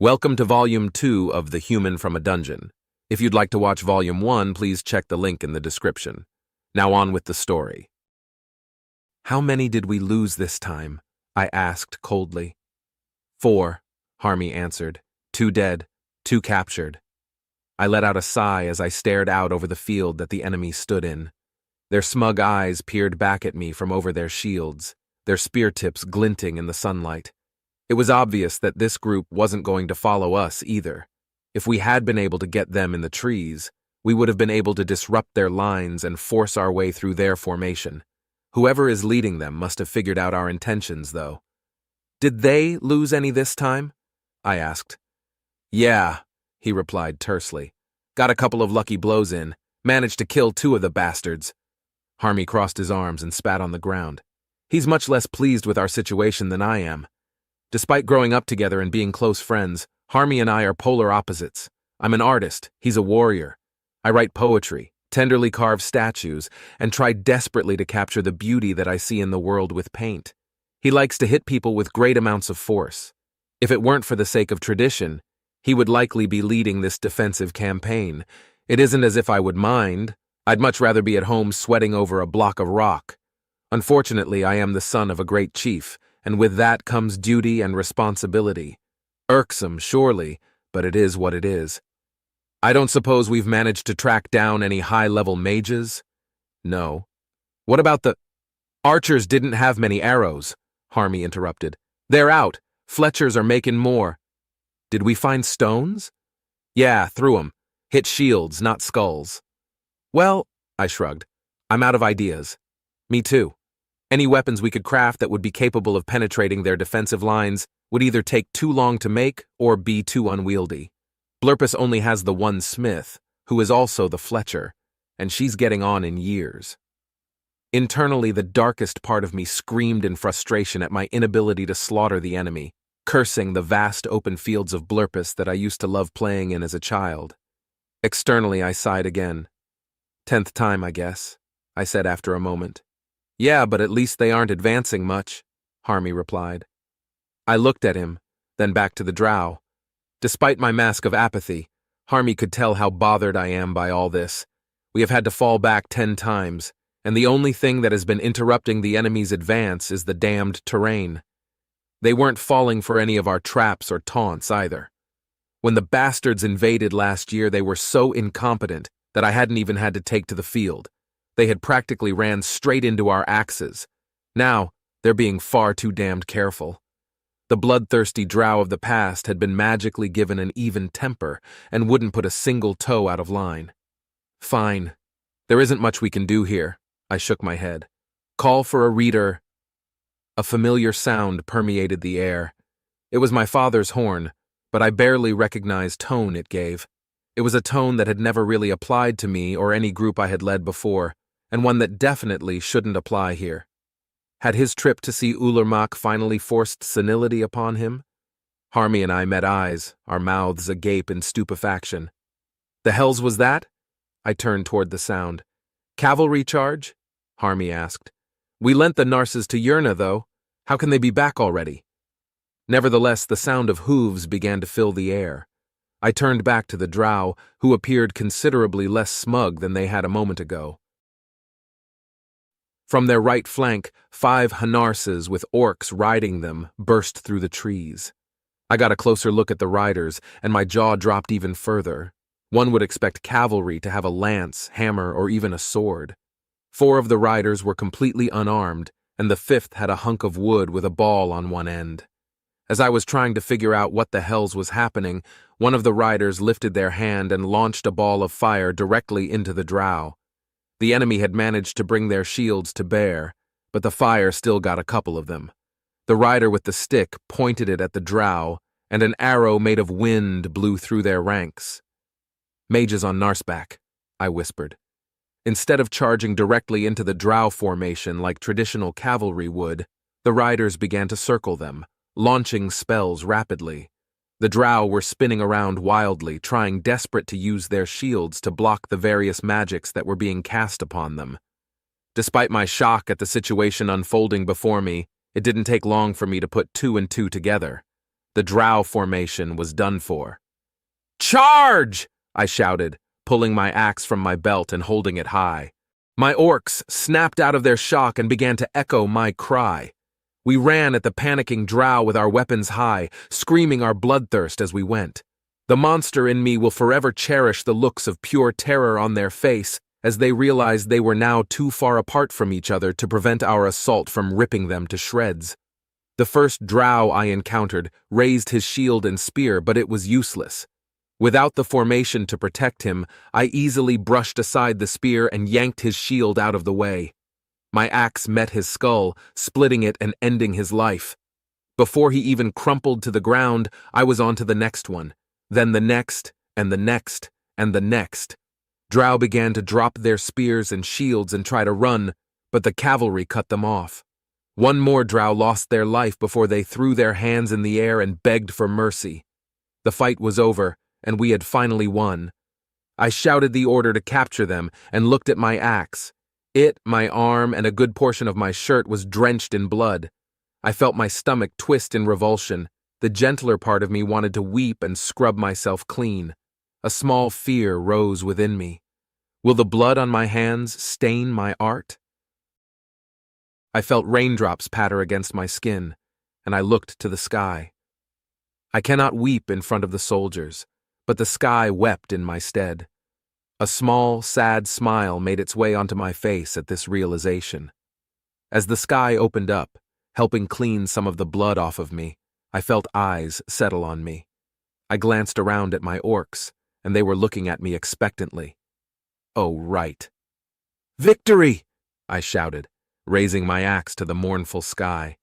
Welcome to Volume 2 of The Human from a Dungeon. If you'd like to watch Volume 1, please check the link in the description. Now on with the story. How many did we lose this time? I asked coldly. 4, Harmy answered. 2 dead, 2 captured. I let out a sigh as I stared out over the field that the enemy stood in. Their smug eyes peered back at me from over their shields, their spear tips glinting in the sunlight. It was obvious that this group wasn't going to follow us either. If we had been able to get them in the trees, we would have been able to disrupt their lines and force our way through their formation. Whoever is leading them must have figured out our intentions, though. Did they lose any this time? I asked. Yeah, he replied tersely. Got a couple of lucky blows in, managed to kill 2 of the bastards. Harmy crossed his arms and spat on the ground. He's much less pleased with our situation than I am. Despite growing up together and being close friends, Harmy and I are polar opposites. I'm an artist, he's a warrior. I write poetry, tenderly carve statues, and try desperately to capture the beauty that I see in the world with paint. He likes to hit people with great amounts of force. If it weren't for the sake of tradition, he would likely be leading this defensive campaign. It isn't as if I would mind. I'd much rather be at home sweating over a block of rock. Unfortunately, I am the son of a great chief, and with that comes duty and responsibility. Irksome, surely, but it is what it is. I don't suppose we've managed to track down any high-level mages? No. What about the— Archers didn't have many arrows, Harmy interrupted. They're out. Fletchers are making more. Did we find stones? Yeah, threw 'em. Hit shields, not skulls. Well, I shrugged. I'm out of ideas. Me too. Any weapons we could craft that would be capable of penetrating their defensive lines would either take too long to make or be too unwieldy. Blurpus only has the one smith, who is also the Fletcher, and she's getting on in years. Internally, the darkest part of me screamed in frustration at my inability to slaughter the enemy, cursing the vast open fields of Blurpus that I used to love playing in as a child. Externally, I sighed again. 10th time, I guess, I said after a moment. Yeah, but at least they aren't advancing much, Harmy replied. I looked at him, then back to the drow. Despite my mask of apathy, Harmy could tell how bothered I am by all this. We have had to fall back 10 times, and the only thing that has been interrupting the enemy's advance is the damned terrain. They weren't falling for any of our traps or taunts either. When the bastards invaded last year, they were so incompetent that I hadn't even had to take to the field. They had practically ran straight into our axes. Now, they're being far too damned careful. The bloodthirsty drow of the past had been magically given an even temper and wouldn't put a single toe out of line. Fine. There isn't much we can do here. I shook my head. Call for a reader. A familiar sound permeated the air. It was my father's horn, but I barely recognized tone it gave. It was a tone that had never really applied to me or any group I had led before, and one that definitely shouldn't apply here. Had his trip to see Ulermach finally forced senility upon him? Harmy and I met eyes, our mouths agape in stupefaction. The hells was that? I turned toward the sound. Cavalry charge? Harmy asked. We lent the Narses to Yerna, though. How can they be back already? Nevertheless, the sound of hooves began to fill the air. I turned back to the drow, who appeared considerably less smug than they had a moment ago. From their right flank, 5 Hanarses with orcs riding them burst through the trees. I got a closer look at the riders, and my jaw dropped even further. One would expect cavalry to have a lance, hammer, or even a sword. 4 of the riders were completely unarmed, and the 5th had a hunk of wood with a ball on one end. As I was trying to figure out what the hells was happening, one of the riders lifted their hand and launched a ball of fire directly into the drow. The enemy had managed to bring their shields to bear, but the fire still got a couple of them. The rider with the stick pointed it at the drow, and an arrow made of wind blew through their ranks. Mages on Narsback, I whispered. Instead of charging directly into the drow formation like traditional cavalry would, the riders began to circle them, launching spells rapidly. The drow were spinning around wildly, trying desperate to use their shields to block the various magics that were being cast upon them. Despite my shock at the situation unfolding before me, it didn't take long for me to put 2 and 2 together. The drow formation was done for. "Charge!" I shouted, pulling my axe from my belt and holding it high. My orcs snapped out of their shock and began to echo my cry. We ran at the panicking drow with our weapons high, screaming our bloodthirst as we went. The monster in me will forever cherish the looks of pure terror on their face as they realized they were now too far apart from each other to prevent our assault from ripping them to shreds. The first drow I encountered raised his shield and spear, but it was useless. Without the formation to protect him, I easily brushed aside the spear and yanked his shield out of the way. My axe met his skull, splitting it and ending his life. Before he even crumpled to the ground, I was on to the next one, then the next, and the next, and the next. Drow began to drop their spears and shields and try to run, but the cavalry cut them off. One more drow lost their life before they threw their hands in the air and begged for mercy. The fight was over, and we had finally won. I shouted the order to capture them and looked at my axe. It, my arm, and a good portion of my shirt was drenched in blood. I felt my stomach twist in revulsion. The gentler part of me wanted to weep and scrub myself clean. A small fear rose within me. Will the blood on my hands stain my art? I felt raindrops patter against my skin, and I looked to the sky. I cannot weep in front of the soldiers, but the sky wept in my stead. A small, sad smile made its way onto my face at this realization. As the sky opened up, helping clean some of the blood off of me, I felt eyes settle on me. I glanced around at my orcs, and they were looking at me expectantly. Oh, right. "Victory!" I shouted, raising my axe to the mournful sky.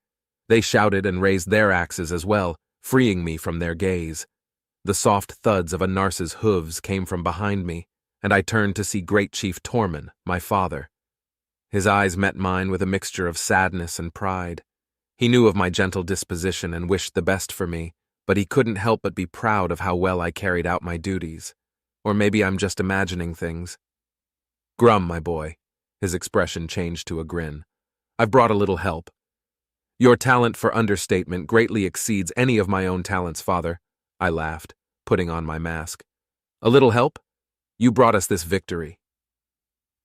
They shouted and raised their axes as well, freeing me from their gaze. The soft thuds of a Narce's hooves came from behind me, and I turned to see Great Chief Tormund, my father. His eyes met mine with a mixture of sadness and pride. He knew of my gentle disposition and wished the best for me, but he couldn't help but be proud of how well I carried out my duties. Or maybe I'm just imagining things. "Grum, my boy." His expression changed to a grin. "I've brought a little help." "Your talent for understatement greatly exceeds any of my own talents, father," I laughed, putting on my mask. "A little help? You brought us this victory."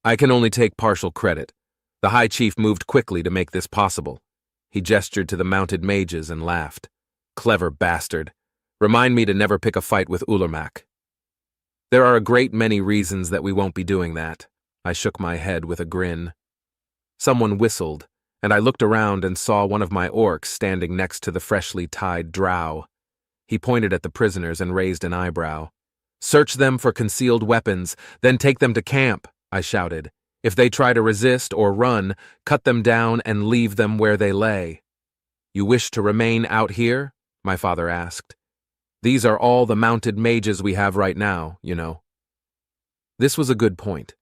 "I can only take partial credit. The High Chief moved quickly to make this possible." He gestured to the mounted mages and laughed. "Clever bastard. Remind me to never pick a fight with Ulermak." "There are a great many reasons that we won't be doing that." I shook my head with a grin. Someone whistled, and I looked around and saw one of my orcs standing next to the freshly tied drow. He pointed at the prisoners and raised an eyebrow. "Search them for concealed weapons, then take them to camp," I shouted. "If they try to resist or run, cut them down and leave them where they lay." "You wish to remain out here?" my father asked. "These are all the mounted mages we have right now, you know." This was a good point.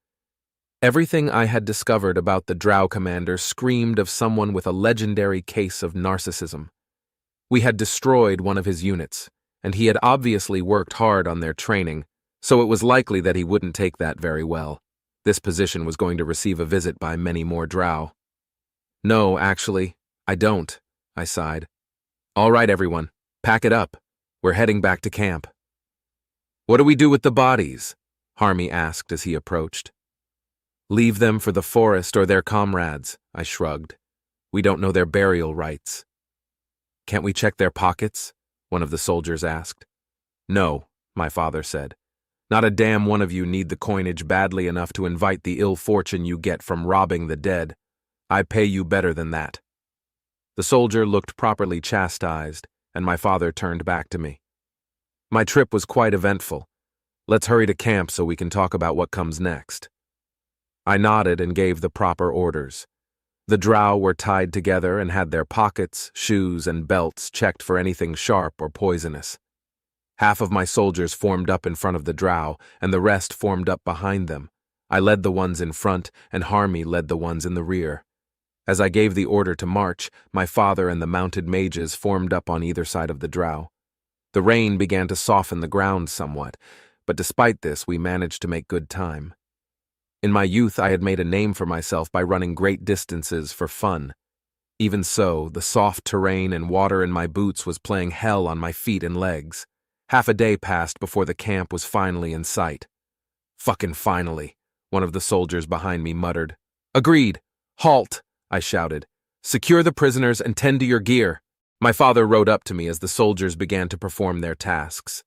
Everything I had discovered about the drow commander screamed of someone with a legendary case of narcissism. We had destroyed one of his units, and he had obviously worked hard on their training, so it was likely that he wouldn't take that very well. This position was going to receive a visit by many more drow. "No, actually, I don't," I sighed. "All right, everyone, pack it up. We're heading back to camp." "What do we do with the bodies?" Harmy asked as he approached. "Leave them for the forest or their comrades," I shrugged. "We don't know their burial rites." "Can't we check their pockets?" one of the soldiers asked. "No," my father said. "Not a damn one of you need the coinage badly enough to invite the ill fortune you get from robbing the dead. I pay you better than that." The soldier looked properly chastised, and my father turned back to me. "My trip was quite eventful. Let's hurry to camp so we can talk about what comes next." I nodded and gave the proper orders. The drow were tied together and had their pockets, shoes, and belts checked for anything sharp or poisonous. Half of my soldiers formed up in front of the drow, and the rest formed up behind them. I led the ones in front, and Harmy led the ones in the rear. As I gave the order to march, my father and the mounted mages formed up on either side of the drow. The rain began to soften the ground somewhat, but despite this, we managed to make good time. In my youth, I had made a name for myself by running great distances for fun. Even so, the soft terrain and water in my boots was playing hell on my feet and legs. Half a day passed before the camp was finally in sight. "Fucking finally," one of the soldiers behind me muttered. "Agreed. Halt," I shouted. "Secure the prisoners and tend to your gear." My father rode up to me as the soldiers began to perform their tasks.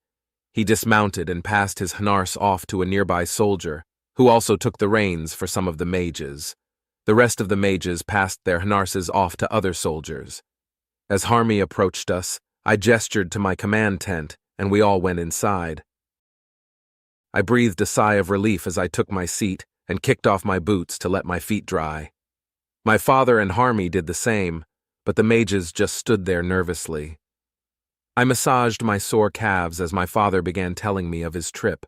He dismounted and passed his hnars off to a nearby soldier, who also took the reins for some of the mages. The rest of the mages passed their hnarses off to other soldiers. As Harmy approached us, I gestured to my command tent, and we all went inside. I breathed a sigh of relief as I took my seat and kicked off my boots to let my feet dry. My father and Harmy did the same, but the mages just stood there nervously. I massaged my sore calves as my father began telling me of his trip.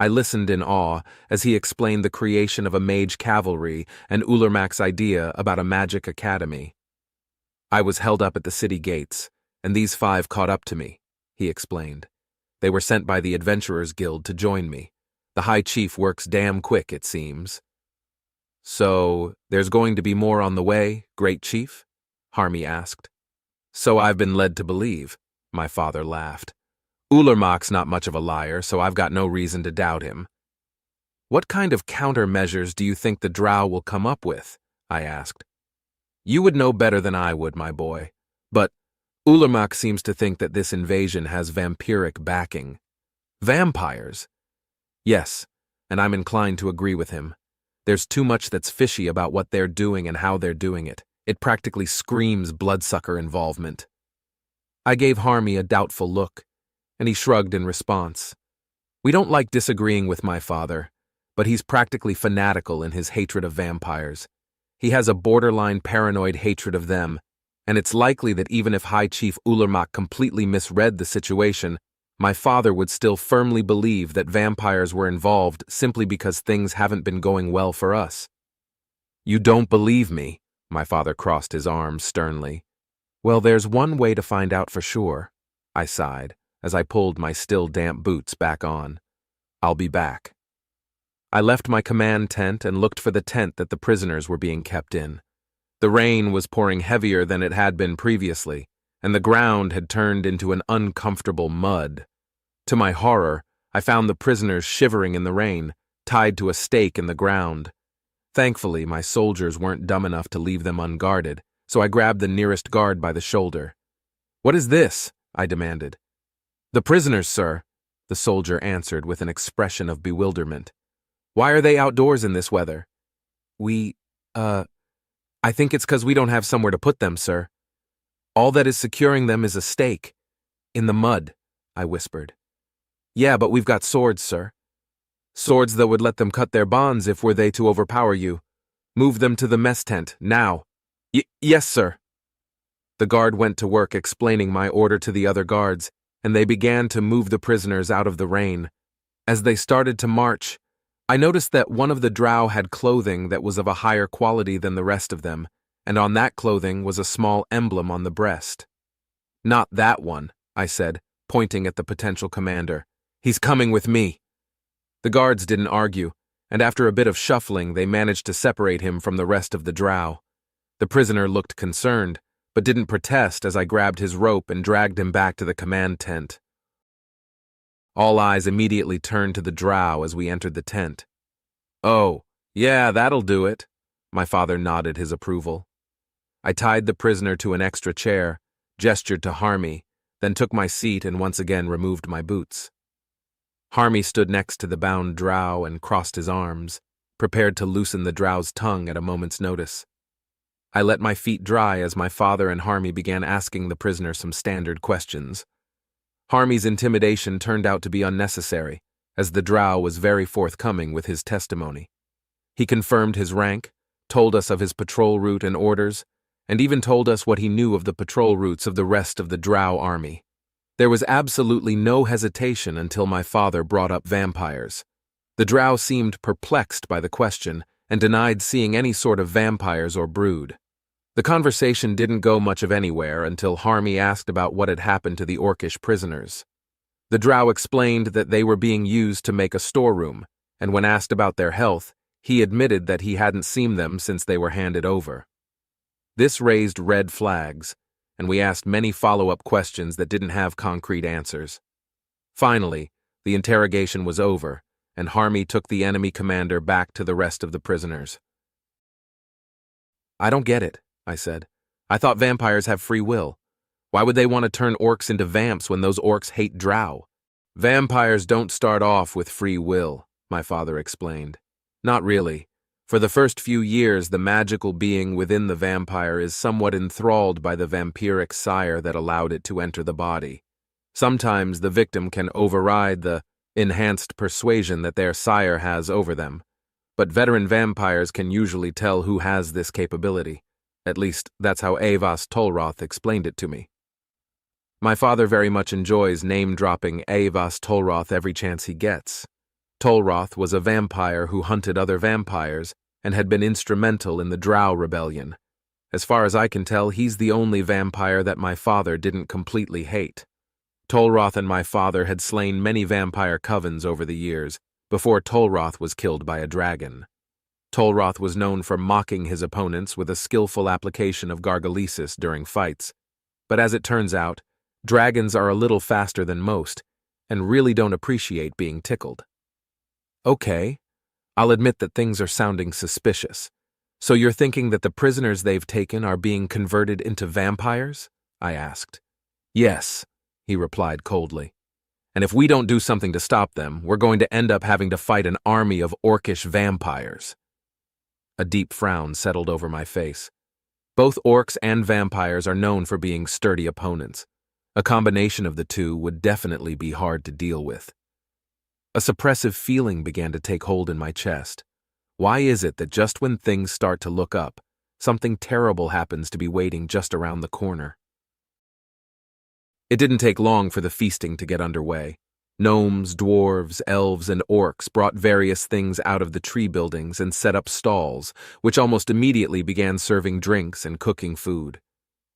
I listened in awe as he explained the creation of a mage cavalry and Ulermak's idea about a magic academy. "I was held up at the city gates, and these 5 caught up to me," he explained. "They were sent by the Adventurers Guild to join me. The High Chief works damn quick, it seems." "So, there's going to be more on the way, Great Chief?" Harmy asked. "So I've been led to believe," my father laughed. "Ulermak's not much of a liar, so I've got no reason to doubt him." "What kind of countermeasures do you think the Drow will come up with?" I asked. "You would know better than I would, my boy. But Ulermak seems to think that this invasion has vampiric backing." "Vampires?" "Yes, and I'm inclined to agree with him. There's too much that's fishy about what they're doing and how they're doing it. It practically screams bloodsucker involvement." I gave Harmy a doubtful look, and he shrugged in response. We don't like disagreeing with my father, but he's practically fanatical in his hatred of vampires. He has a borderline paranoid hatred of them, and it's likely that even if High Chief Ulermak completely misread the situation, my father would still firmly believe that vampires were involved simply because things haven't been going well for us. "You don't believe me?" My father crossed his arms sternly. "Well, there's one way to find out for sure," I sighed as I pulled my still damp boots back on. "I'll be back." I left my command tent and looked for the tent that the prisoners were being kept in. The rain was pouring heavier than it had been previously, and the ground had turned into an uncomfortable mud. To my horror, I found the prisoners shivering in the rain, tied to a stake in the ground. Thankfully, my soldiers weren't dumb enough to leave them unguarded, so I grabbed the nearest guard by the shoulder. "What is this?" I demanded. "The prisoners, sir," the soldier answered with an expression of bewilderment. "Why are they outdoors in this weather?" I think it's 'cause we don't have somewhere to put them, sir. All that is securing them is a stake. In the mud," I whispered. "Yeah, but we've got swords, sir. Swords that would let them cut their bonds if were they to overpower you. Move them to the mess tent, now." Yes, sir." The guard went to work explaining my order to the other guards, and they began to move the prisoners out of the rain. As they started to march, I noticed that one of the drow had clothing that was of a higher quality than the rest of them, and on that clothing was a small emblem on the breast. "Not that one," I said, pointing at the potential commander. "He's coming with me." The guards didn't argue, and after a bit of shuffling, they managed to separate him from the rest of the drow. The prisoner looked concerned, but didn't protest as I grabbed his rope and dragged him back to the command tent. All eyes immediately turned to the drow as we entered the tent. "Oh, yeah, that'll do it." My father nodded his approval. I tied the prisoner to an extra chair, gestured to Harmy, then took my seat and once again removed my boots. Harmy stood next to the bound drow and crossed his arms, prepared to loosen the drow's tongue at a moment's notice. I let my feet dry as my father and Harmy began asking the prisoner some standard questions. Harmy's intimidation turned out to be unnecessary, as the drow was very forthcoming with his testimony. He confirmed his rank, told us of his patrol route and orders, and even told us what he knew of the patrol routes of the rest of the drow army. There was absolutely no hesitation until my father brought up vampires. The drow seemed perplexed by the question and denied seeing any sort of vampires or brood. The conversation didn't go much of anywhere until Harmy asked about what had happened to the orcish prisoners. The drow explained that they were being used to make a storeroom, and when asked about their health, he admitted that he hadn't seen them since they were handed over. This raised red flags, and we asked many follow-up questions that didn't have concrete answers. Finally, the interrogation was over, and Harmy took the enemy commander back to the rest of the prisoners. "I don't get it," I said. "I thought vampires have free will. Why would they want to turn orcs into vamps when those orcs hate drow?" "Vampires don't start off with free will," my father explained. "Not really. For the first few years, the magical being within the vampire is somewhat enthralled by the vampiric sire that allowed it to enter the body. Sometimes the victim can override the enhanced persuasion that their sire has over them, but veteran vampires can usually tell who has this capability. At least, that's how Avas Tolroth explained it to me." My father very much enjoys name-dropping Avas Tolroth every chance he gets. Tolroth was a vampire who hunted other vampires and had been instrumental in the Drow Rebellion. As far as I can tell, he's the only vampire that my father didn't completely hate. Tolroth and my father had slain many vampire covens over the years, before Tolroth was killed by a dragon. Tolroth was known for mocking his opponents with a skillful application of Gargalesis during fights. But as it turns out, dragons are a little faster than most, and really don't appreciate being tickled. "Okay, I'll admit that things are sounding suspicious. So you're thinking that the prisoners they've taken are being converted into vampires?" I asked. "Yes," he replied coldly. "And if we don't do something to stop them, we're going to end up having to fight an army of orcish vampires." A deep frown settled over my face. Both orcs and vampires are known for being sturdy opponents. A combination of the two would definitely be hard to deal with. A suppressive feeling began to take hold in my chest. Why is it that just when things start to look up, something terrible happens to be waiting just around the corner? It didn't take long for the feasting to get underway. Gnomes, dwarves, elves, and orcs brought various things out of the tree buildings and set up stalls, which almost immediately began serving drinks and cooking food.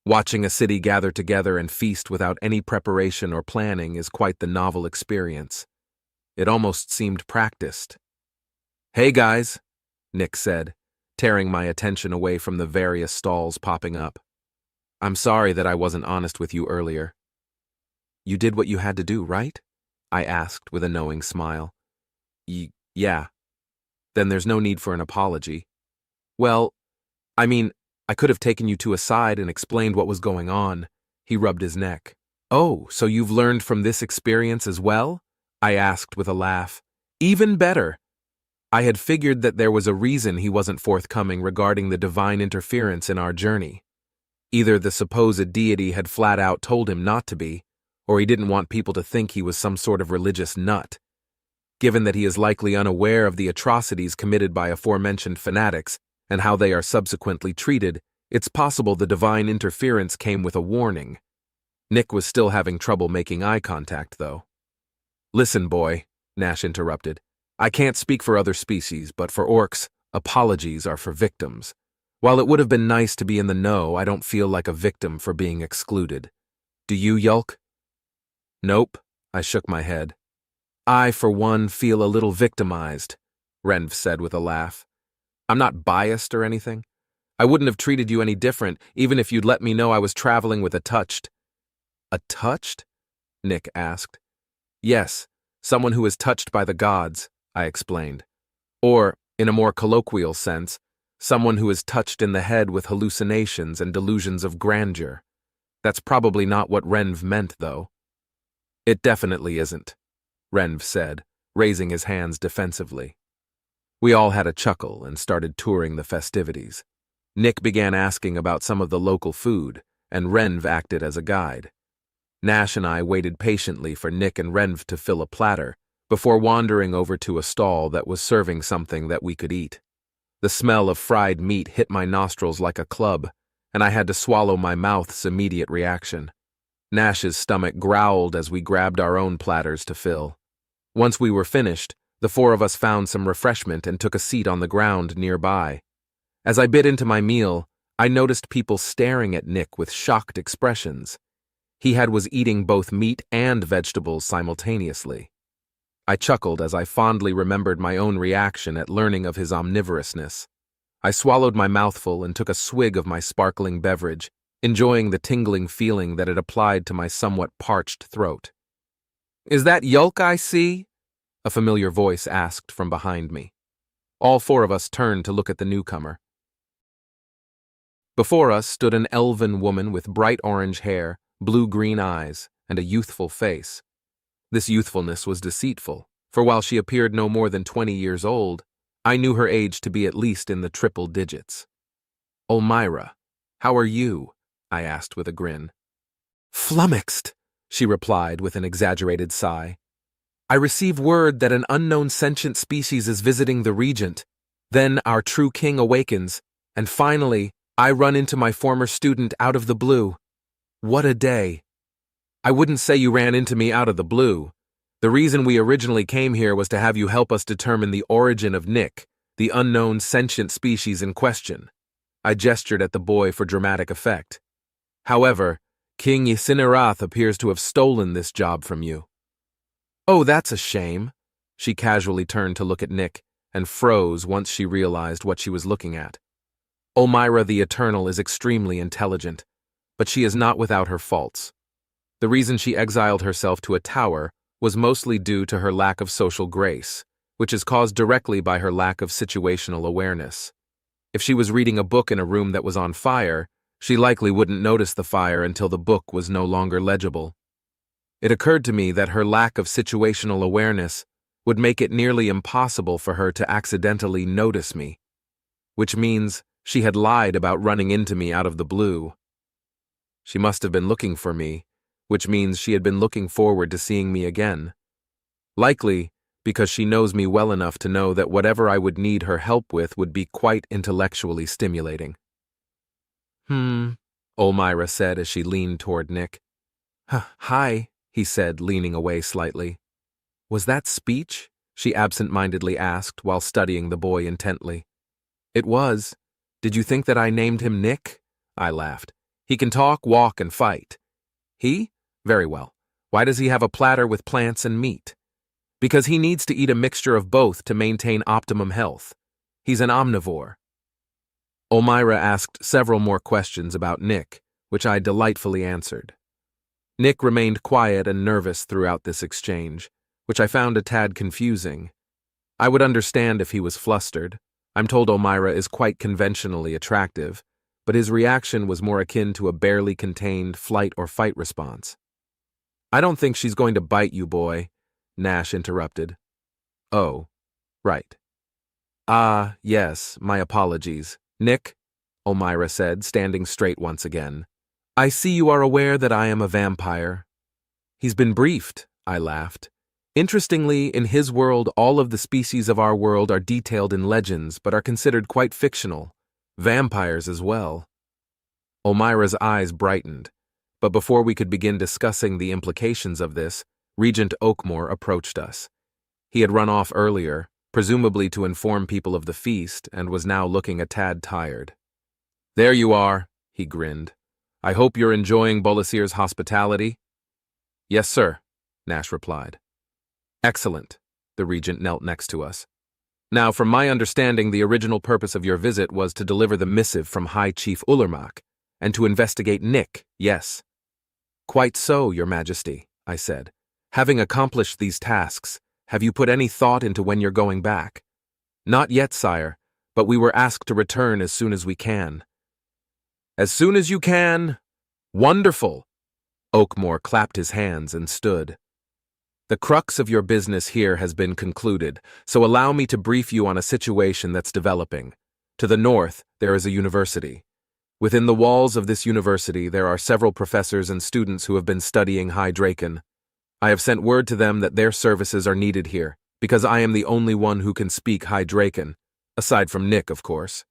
Watching a city gather together and feast without any preparation or planning is quite the novel experience. It almost seemed practiced. "Hey guys," Nick said, tearing my attention away from the various stalls popping up. "I'm sorry that I wasn't honest with you earlier." "You did what you had to do, right?" I asked with a knowing smile. Yeah. Then there's no need for an apology." "Well, I mean, I could have taken you two aside and explained what was going on." He rubbed his neck. "Oh, so you've learned from this experience as well?" I asked with a laugh. "Even better." I had figured that there was a reason he wasn't forthcoming regarding the divine interference in our journey. Either the supposed deity had flat out told him not to be, or he didn't want people to think he was some sort of religious nut. Given that he is likely unaware of the atrocities committed by aforementioned fanatics and how they are subsequently treated, it's possible the divine interference came with a warning. Nick was still having trouble making eye contact, though. "Listen, boy," Nash interrupted. "I can't speak for other species, but for orcs, apologies are for victims. While it would have been nice to be in the know, I don't feel like a victim for being excluded. Do you, Yulk?" "Nope," I shook my head. "I, for one, feel a little victimized," Renv said with a laugh. "I'm not biased or anything. I wouldn't have treated you any different, even if you'd let me know I was traveling with a touched." "A touched?" Nick asked. "Yes, someone who is touched by the gods," I explained. "Or, in a more colloquial sense, someone who is touched in the head with hallucinations and delusions of grandeur. That's probably not what Renv meant, though." "It definitely isn't," Renv said, raising his hands defensively. We all had a chuckle and started touring the festivities. Nick began asking about some of the local food, and Renv acted as a guide. Nash and I waited patiently for Nick and Renv to fill a platter before wandering over to a stall that was serving something that we could eat. The smell of fried meat hit my nostrils like a club, and I had to swallow my mouth's immediate reaction. Nash's stomach growled as we grabbed our own platters to fill. Once we were finished, the four of us found some refreshment and took a seat on the ground nearby. As I bit into my meal, I noticed people staring at Nick with shocked expressions. He was eating both meat and vegetables simultaneously. I chuckled as I fondly remembered my own reaction at learning of his omnivorousness. I swallowed my mouthful and took a swig of my sparkling beverage, enjoying the tingling feeling that it applied to my somewhat parched throat. "Is that Yulk I see?" a familiar voice asked from behind me. All four of us turned to look at the newcomer. Before us stood an elven woman with bright orange hair, blue-green eyes, and a youthful face. This youthfulness was deceitful, for while she appeared no more than 20 years old, I knew her age to be at least in the triple digits. "Olmira, how are you?" I asked with a grin. "Flummoxed," she replied with an exaggerated sigh. "I receive word that an unknown sentient species is visiting the Regent. Then our true king awakens, and finally, I run into my former student out of the blue. What a day." "I wouldn't say you ran into me out of the blue. The reason we originally came here was to have you help us determine the origin of Nick, the unknown sentient species in question." I gestured at the boy for dramatic effect. "However, King Isinerath appears to have stolen this job from you." "Oh, that's a shame." She casually turned to look at Nick and froze once she realized what she was looking at. Olmira the Eternal is extremely intelligent, but she is not without her faults. The reason she exiled herself to a tower was mostly due to her lack of social grace, which is caused directly by her lack of situational awareness. If she was reading a book in a room that was on fire, she likely wouldn't notice the fire until the book was no longer legible. It occurred to me that her lack of situational awareness would make it nearly impossible for her to accidentally notice me, which means she had lied about running into me out of the blue. She must have been looking for me, which means she had been looking forward to seeing me again. Likely because she knows me well enough to know that whatever I would need her help with would be quite intellectually stimulating. Olmira said as she leaned toward Nick. "Hi," he said, leaning away slightly. "Was that speech?" she absent-mindedly asked while studying the boy intently. "It was. Did you think that I named him Nick?" I laughed. "He can talk, walk, and fight." "He? Very well. Why does he have a platter with plants and meat?" "Because he needs to eat a mixture of both to maintain optimum health. He's an omnivore." Olmira asked several more questions about Nick, which I delightfully answered. Nick remained quiet and nervous throughout this exchange, which I found a tad confusing. I would understand if he was flustered. I'm told Olmira is quite conventionally attractive, but his reaction was more akin to a barely contained flight or fight response. "I don't think she's going to bite you, boy," Nash interrupted. "Oh, right. Yes, my apologies. Nick," Olmira said, standing straight once again. "I see you are aware that I am a vampire." "He's been briefed," I laughed. "Interestingly, in his world, all of the species of our world are detailed in legends, but are considered quite fictional. Vampires as well." Olmira's eyes brightened, but before we could begin discussing the implications of this, Regent Oakmore approached us. He had run off earlier, presumably to inform people of the feast, and was now looking a tad tired. "There you are," he grinned. "I hope you're enjoying Bolasir's hospitality." "Yes, sir," Nash replied. "Excellent." The Regent knelt next to us. "Now, from my understanding, the original purpose of your visit was to deliver the missive from High Chief Ulermak, and to investigate Nick, yes?" "Quite so, Your Majesty," I said. "Having accomplished these tasks, have you put any thought into when you're going back?" "Not yet, sire, but we were asked to return as soon as we can." "As soon as you can? Wonderful!" Oakmore clapped his hands and stood. "The crux of your business here has been concluded, so allow me to brief you on a situation that's developing. To the north, there is a university. Within the walls of this university, there are several professors and students who have been studying High Draken. I have sent word to them that their services are needed here, because I am the only one who can speak High Draken, aside from Nick, of course."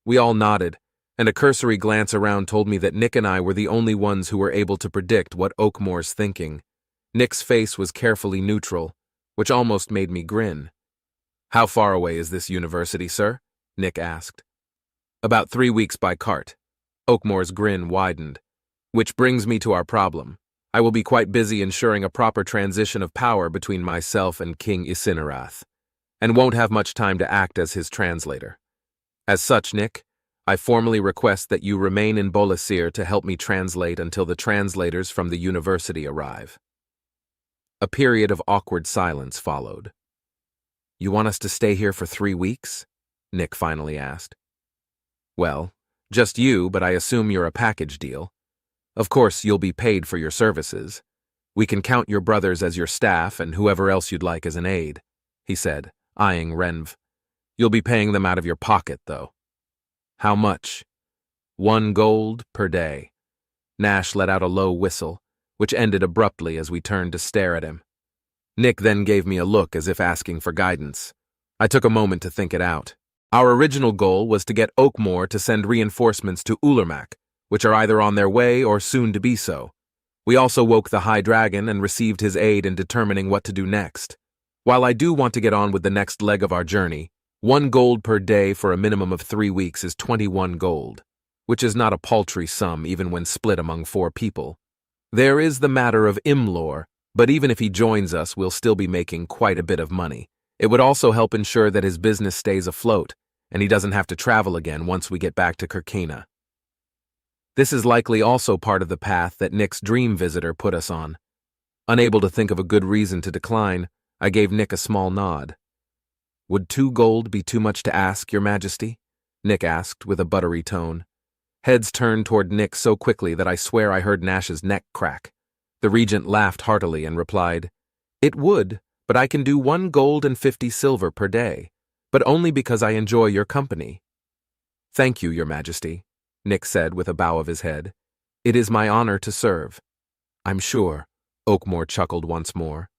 We all nodded, and a cursory glance around told me that Nick and I were the only ones who were able to predict what Oakmore's thinking. Nick's face was carefully neutral, which almost made me grin. "How far away is this university, sir?" Nick asked. "About 3 weeks by cart." Oakmore's grin widened. "Which brings me to our problem. I will be quite busy ensuring a proper transition of power between myself and King Isinerath, and won't have much time to act as his translator. As such, Nick, I formally request that you remain in Bolasir to help me translate until the translators from the university arrive. A period of awkward silence followed. You want us to stay here for 3 weeks? Nick finally asked. Well, just you, but I assume you're a package deal. Of course, you'll be paid for your services. We can count your brothers as your staff and whoever else you'd like as an aide, he said, eyeing Renv. You'll be paying them out of your pocket, though. How much? 1 gold per day. Nash let out a low whistle, which ended abruptly as we turned to stare at him. Nick then gave me a look as if asking for guidance. I took a moment to think it out. Our original goal was to get Oakmore to send reinforcements to Ulermak, which are either on their way or soon to be so. We also woke the High Dragon and received his aid in determining what to do next. While I do want to get on with the next leg of our journey, 1 gold per day for a minimum of 3 weeks is 21 gold, which is not a paltry sum even when split among 4 people. There is the matter of Imlor, but even if he joins us, we'll still be making quite a bit of money. It would also help ensure that his business stays afloat, and he doesn't have to travel again once we get back to Kirkana. This is likely also part of the path that Nick's dream visitor put us on. Unable to think of a good reason to decline, I gave Nick a small nod. Would 2 gold be too much to ask, Your Majesty? Nick asked with a buttery tone. Heads turned toward Nick so quickly that I swear I heard Nash's neck crack. The regent laughed heartily and replied, It would, but I can do 1 gold and 50 silver per day, but only because I enjoy your company. Thank you, Your Majesty, Nick said with a bow of his head. It is my honor to serve. I'm sure, Oakmore chuckled once more.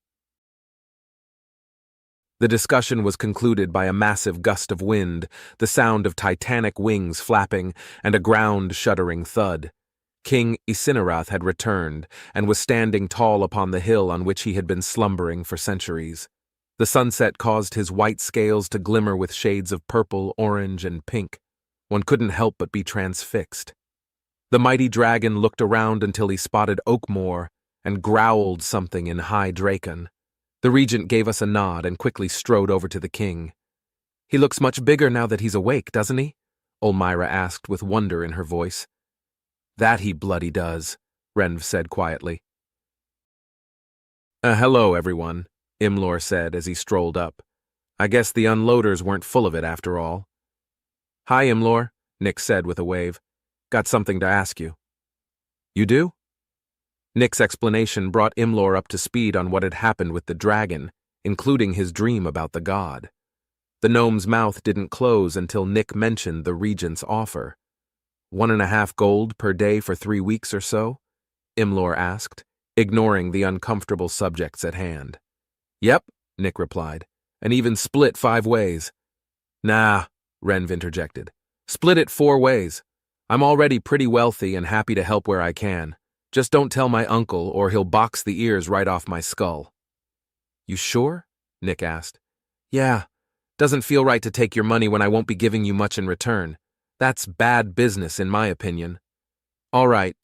The discussion was concluded by a massive gust of wind, the sound of titanic wings flapping, and a ground-shuddering thud. King Icinerath had returned, and was standing tall upon the hill on which he had been slumbering for centuries. The sunset caused his white scales to glimmer with shades of purple, orange, and pink. One couldn't help but be transfixed. The mighty dragon looked around until he spotted Oakmore and growled something in High Draken. The regent gave us a nod and quickly strode over to the king. He looks much bigger now that he's awake, doesn't he? Olmyra asked with wonder in her voice. That he bloody does, Renv said quietly. Hello, everyone, Imlor said as he strolled up. I guess the unloaders weren't full of it after all. Hi, Imlor, Nick said with a wave. Got something to ask you. You do? Nick's explanation brought Imlor up to speed on what had happened with the dragon, including his dream about the god. The gnome's mouth didn't close until Nick mentioned the regent's offer. 1.5 gold per day for 3 weeks or so? Imlor asked, ignoring the uncomfortable subjects at hand. Yep, Nick replied, and even split 5 ways. Nah, Renv interjected. Split it 4 ways. I'm already pretty wealthy and happy to help where I can. Just don't tell my uncle or he'll box the ears right off my skull. You sure? Nick asked. Yeah. Doesn't feel right to take your money when I won't be giving you much in return. That's bad business in my opinion. All right.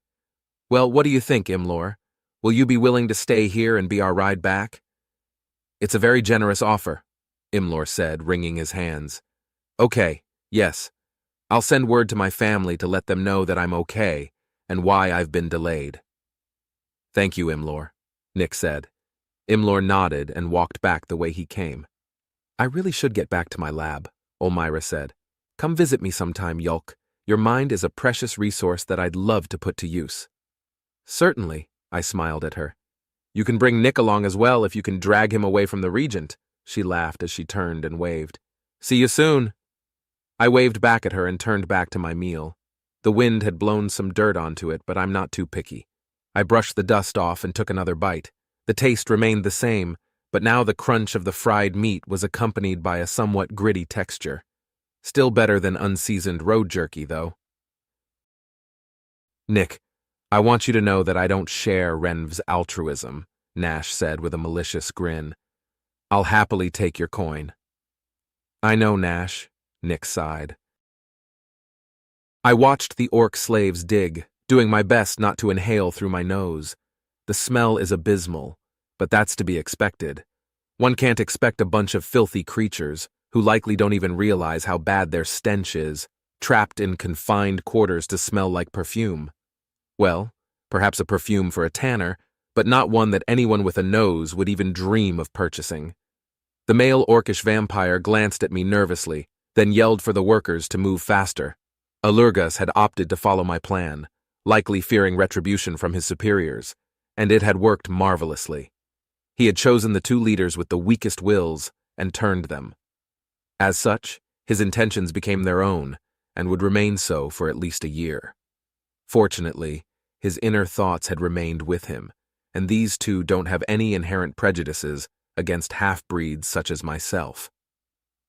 Well, what do you think, Imlor? Will you be willing to stay here and be our ride back? It's a very generous offer, Imlor said, wringing his hands. Okay, yes. I'll send word to my family to let them know that I'm okay and why I've been delayed. Thank you, Imlor, Nick said. Imlor nodded and walked back the way he came. I really should get back to my lab, Olmyra said. Come visit me sometime, Yulk. Your mind is a precious resource that I'd love to put to use. Certainly, I smiled at her. You can bring Nick along as well if you can drag him away from the regent, she laughed as she turned and waved. See you soon. I waved back at her and turned back to my meal. The wind had blown some dirt onto it, but I'm not too picky. I brushed the dust off and took another bite. The taste remained the same, but now the crunch of the fried meat was accompanied by a somewhat gritty texture. Still better than unseasoned road jerky, though. Nick, I want you to know that I don't share Renv's altruism, Nash said with a malicious grin. I'll happily take your coin. I know, Nash, Nick sighed. I watched the orc slaves dig, doing my best not to inhale through my nose. The smell is abysmal, but that's to be expected. One can't expect a bunch of filthy creatures, who likely don't even realize how bad their stench is, trapped in confined quarters to smell like perfume. Well, perhaps a perfume for a tanner, but not one that anyone with a nose would even dream of purchasing. The male orcish vampire glanced at me nervously, then yelled for the workers to move faster. Alurgas had opted to follow my plan, likely fearing retribution from his superiors, and it had worked marvelously. He had chosen the two leaders with the weakest wills and turned them. As such, his intentions became their own, and would remain so for at least a year. Fortunately, his inner thoughts had remained with him, and these two don't have any inherent prejudices against half-breeds such as myself.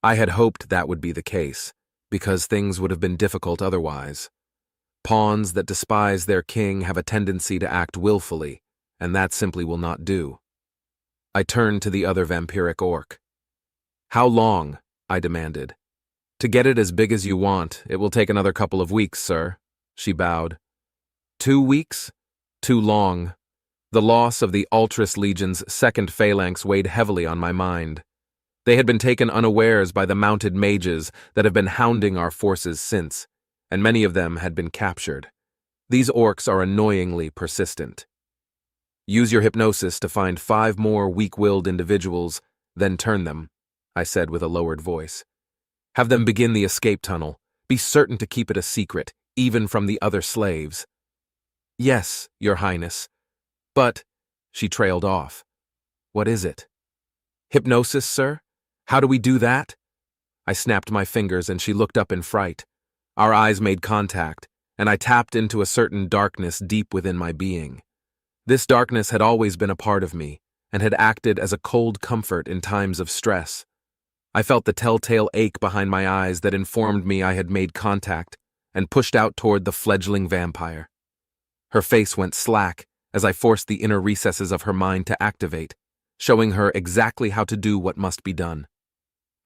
I had hoped that would be the case, because things would have been difficult otherwise. Pawns that despise their king have a tendency to act willfully, and that simply will not do. I turned to the other vampiric orc. "How long?" I demanded. "To get it as big as you want, it will take another couple of weeks, sir," she bowed. 2 weeks? Too long. The loss of the Ultras Legion's second phalanx weighed heavily on my mind. They had been taken unawares by the mounted mages that have been hounding our forces since, and many of them had been captured. These orcs are annoyingly persistent. "Use your hypnosis to find 5 more weak-willed individuals, then turn them," I said with a lowered voice. "Have them begin the escape tunnel. Be certain to keep it a secret, even from the other slaves." "Yes, Your Highness. But," she trailed off. "What is it?" "Hypnosis, sir? How do we do that?" I snapped my fingers and she looked up in fright. Our eyes made contact, and I tapped into a certain darkness deep within my being. This darkness had always been a part of me, and had acted as a cold comfort in times of stress. I felt the telltale ache behind my eyes that informed me I had made contact, and pushed out toward the fledgling vampire. Her face went slack as I forced the inner recesses of her mind to activate, showing her exactly how to do what must be done.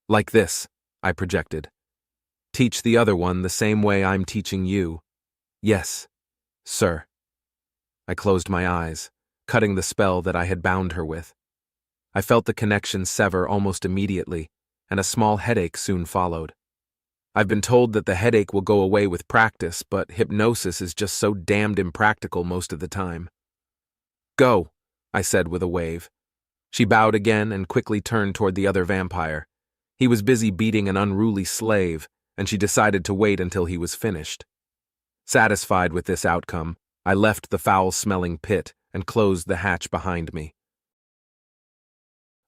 "Like this," I projected. "Teach the other one the same way I'm teaching you." "Yes, sir." I closed my eyes, cutting the spell that I had bound her with. I felt the connection sever almost immediately, and a small headache soon followed. I've been told that the headache will go away with practice, but hypnosis is just so damned impractical most of the time. "Go," I said with a wave. She bowed again and quickly turned toward the other vampire. He was busy beating an unruly slave, and she decided to wait until he was finished. Satisfied with this outcome, I left the foul-smelling pit and closed the hatch behind me.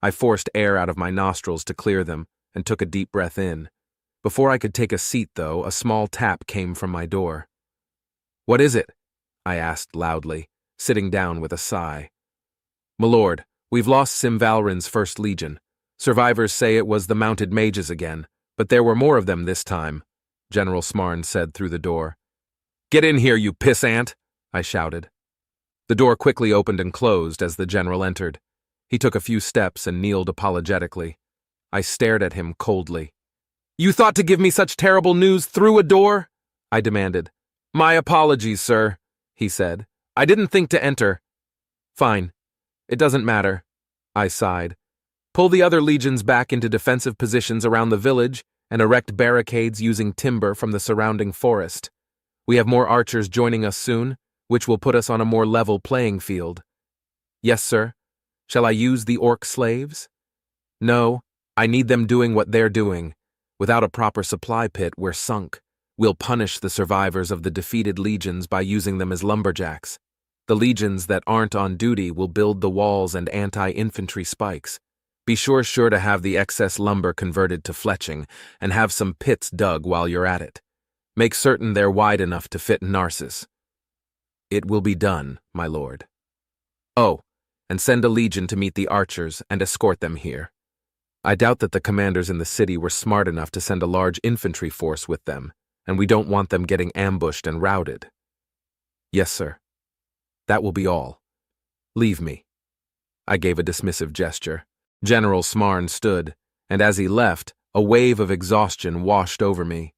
I forced air out of my nostrils to clear them and took a deep breath in. Before I could take a seat, though, a small tap came from my door. "What is it?" I asked loudly, sitting down with a sigh. "Milord, we've lost Simvalrin's First Legion. Survivors say it was the mounted mages again, but there were more of them this time," General Smarn said through the door. "Get in here, you pissant!" I shouted. The door quickly opened and closed as the general entered. He took a few steps and kneeled apologetically. I stared at him coldly. "You thought to give me such terrible news through a door?" I demanded. "My apologies, sir," he said. "I didn't think to enter." "Fine. It doesn't matter," I sighed. "Pull the other legions back into defensive positions around the village and erect barricades using timber from the surrounding forest. We have more archers joining us soon, which will put us on a more level playing field." "Yes, sir. Shall I use the orc slaves?" "No, I need them doing what they're doing. Without a proper supply pit, we're sunk. We'll punish the survivors of the defeated legions by using them as lumberjacks. The legions that aren't on duty will build the walls and anti-infantry spikes. Be sure to have the excess lumber converted to fletching, and have some pits dug while you're at it. Make certain they're wide enough to fit Narcissus." "It will be done, my lord." "Oh, and send a legion to meet the archers and escort them here. I doubt that the commanders in the city were smart enough to send a large infantry force with them, and we don't want them getting ambushed and routed." "Yes, sir. That will be all. Leave me." I gave a dismissive gesture. General Smarn stood, and as he left, a wave of exhaustion washed over me.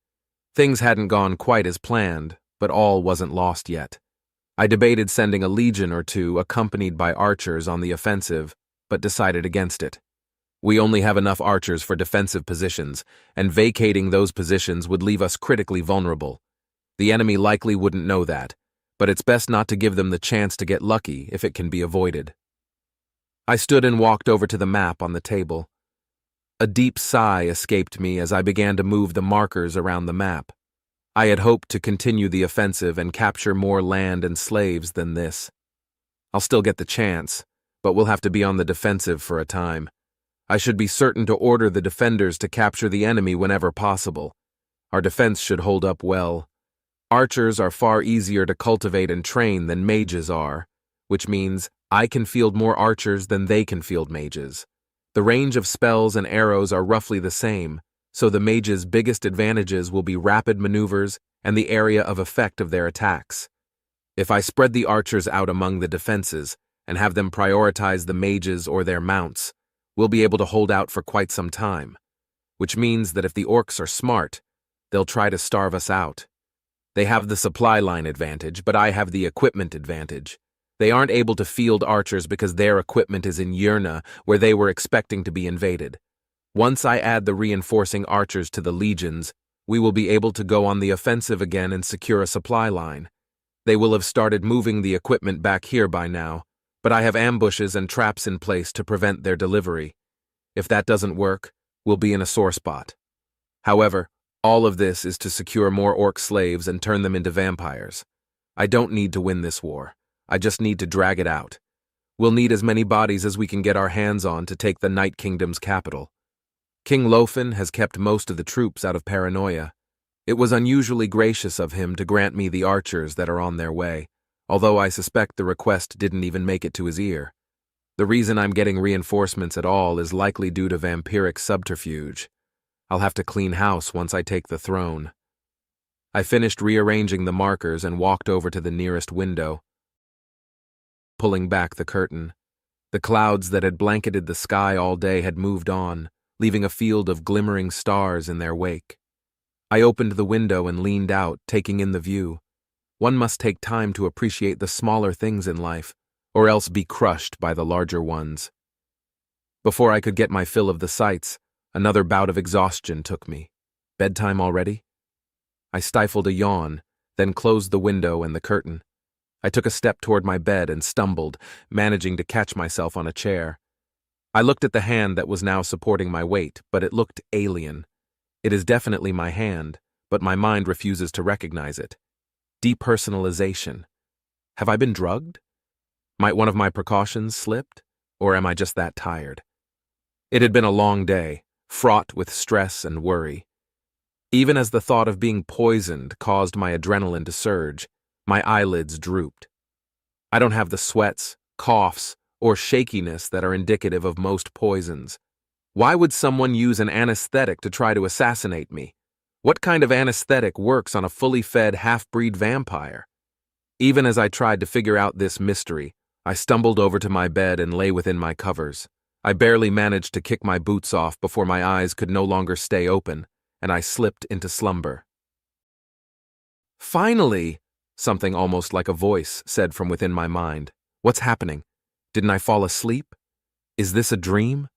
Things hadn't gone quite as planned, but all wasn't lost yet. I debated sending a legion or two accompanied by archers on the offensive, but decided against it. We only have enough archers for defensive positions, and vacating those positions would leave us critically vulnerable. The enemy likely wouldn't know that, but it's best not to give them the chance to get lucky if it can be avoided. I stood and walked over to the map on the table. A deep sigh escaped me as I began to move the markers around the map. I had hoped to continue the offensive and capture more land and slaves than this. I'll still get the chance, but we'll have to be on the defensive for a time. I should be certain to order the defenders to capture the enemy whenever possible. Our defense should hold up well. Archers are far easier to cultivate and train than mages are, which means I can field more archers than they can field mages. The range of spells and arrows are roughly the same, so the mages' biggest advantages will be rapid maneuvers and the area of effect of their attacks. If I spread the archers out among the defenses and have them prioritize the mages or their mounts, we'll be able to hold out for quite some time, which means that if the orcs are smart, they'll try to starve us out. They have the supply line advantage, but I have the equipment advantage. They aren't able to field archers because their equipment is in Yurna, where they were expecting to be invaded. Once I add the reinforcing archers to the legions, we will be able to go on the offensive again and secure a supply line. They will have started moving the equipment back here by now, but I have ambushes and traps in place to prevent their delivery. If that doesn't work, we'll be in a sore spot. However, all of this is to secure more orc slaves and turn them into vampires. I don't need to win this war. I just need to drag it out. We'll need as many bodies as we can get our hands on to take the Night Kingdom's capital. King Lofen has kept most of the troops out of Paranoia. It was unusually gracious of him to grant me the archers that are on their way, although I suspect the request didn't even make it to his ear. The reason I'm getting reinforcements at all is likely due to vampiric subterfuge. I'll have to clean house once I take the throne. I finished rearranging the markers and walked over to the nearest window, pulling back the curtain. The clouds that had blanketed the sky all day had moved on, leaving a field of glimmering stars in their wake. I opened the window and leaned out, taking in the view. One must take time to appreciate the smaller things in life, or else be crushed by the larger ones. Before I could get my fill of the sights, another bout of exhaustion took me. Bedtime already? I stifled a yawn, then closed the window and the curtain. I took a step toward my bed and stumbled, managing to catch myself on a chair. I looked at the hand that was now supporting my weight, but it looked alien. It is definitely my hand, but my mind refuses to recognize it. Depersonalization. Have I been drugged? Might one of my precautions slipped, or am I just that tired? It had been a long day, fraught with stress and worry. Even as the thought of being poisoned caused my adrenaline to surge, my eyelids drooped. I don't have the sweats, coughs, or shakiness that are indicative of most poisons. Why would someone use an anesthetic to try to assassinate me? What kind of anesthetic works on a fully fed half-breed vampire? Even as I tried to figure out this mystery, I stumbled over to my bed and lay within my covers. I barely managed to kick my boots off before my eyes could no longer stay open, and I slipped into slumber. Finally! Something almost like a voice said from within my mind. What's happening? Didn't I fall asleep? Is this a dream?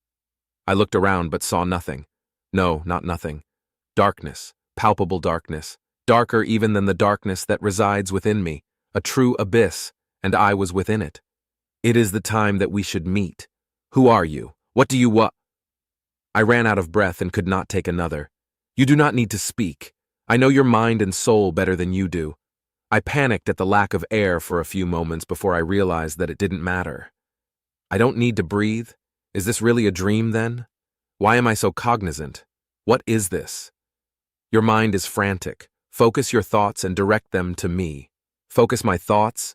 I looked around but saw nothing. No, not nothing. Darkness, palpable darkness, darker even than the darkness that resides within me, a true abyss, and I was within it. It is the time that we should meet. Who are you? What do you want? I ran out of breath and could not take another. You do not need to speak. I know your mind and soul better than you do. I panicked at the lack of air for a few moments before I realized that it didn't matter. I don't need to breathe? Is this really a dream then? Why am I so cognizant? What is this? Your mind is frantic. Focus your thoughts and direct them to me. Focus my thoughts?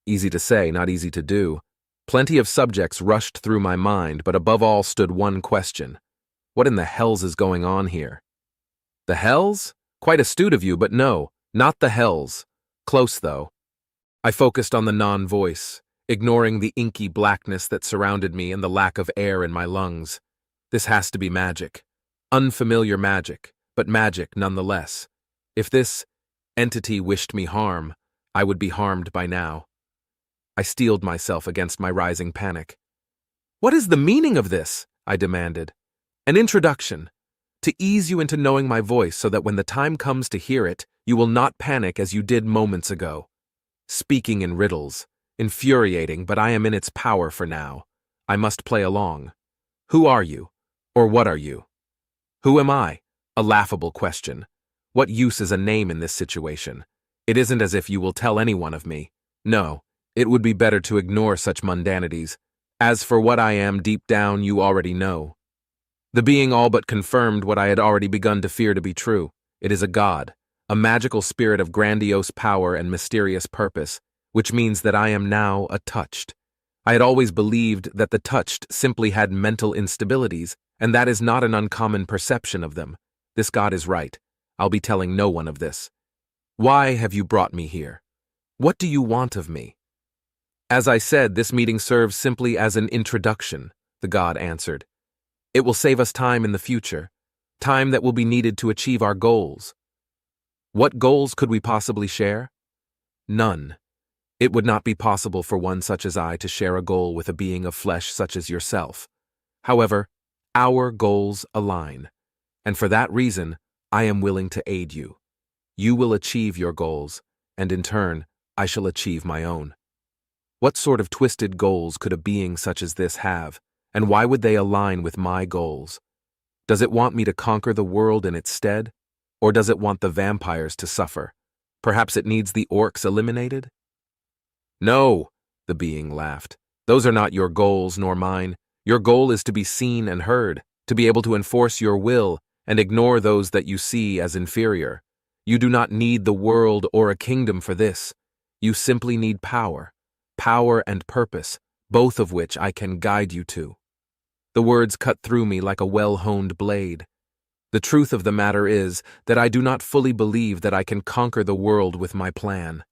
Easy to say, not easy to do. Plenty of subjects rushed through my mind, but above all stood one question. What in the hells is going on here? The hells? Quite astute of you, but no, not the hells. Close, though. I focused on the non-voice, ignoring the inky blackness that surrounded me and the lack of air in my lungs. This has to be magic. Unfamiliar magic, but magic nonetheless. If this entity wished me harm, I would be harmed by now. I steeled myself against my rising panic. What is the meaning of this? I demanded. An introduction, to ease you into knowing my voice so that when the time comes to hear it, you will not panic as you did moments ago. Speaking in riddles, infuriating, but I am in its power for now. I must play along. Who are you? Or what are you? Who am I? A laughable question. What use is a name in this situation? It isn't as if you will tell anyone of me. No, it would be better to ignore such mundanities. As for what I am deep down, you already know. The being all but confirmed what I had already begun to fear to be true. It is a god, a magical spirit of grandiose power and mysterious purpose, which means that I am now a touched. I had always believed that the touched simply had mental instabilities, and that is not an uncommon perception of them. This god is right. I'll be telling no one of this. Why have you brought me here? What do you want of me? As I said, this meeting serves simply as an introduction, the god answered. It will save us time in the future, time that will be needed to achieve our goals. What goals could we possibly share? None. It would not be possible for one such as I to share a goal with a being of flesh such as yourself. However, our goals align, and for that reason, I am willing to aid you. You will achieve your goals, and in turn, I shall achieve my own. What sort of twisted goals could a being such as this have? And why would they align with my goals? Does it want me to conquer the world in its stead? Or does it want the vampires to suffer? Perhaps it needs the orcs eliminated? No, the being laughed. Those are not your goals nor mine. Your goal is to be seen and heard, to be able to enforce your will and ignore those that you see as inferior. You do not need the world or a kingdom for this. You simply need power and purpose, both of which I can guide you to. The words cut through me like a well-honed blade. The truth of the matter is that I do not fully believe that I can conquer the world with my plan.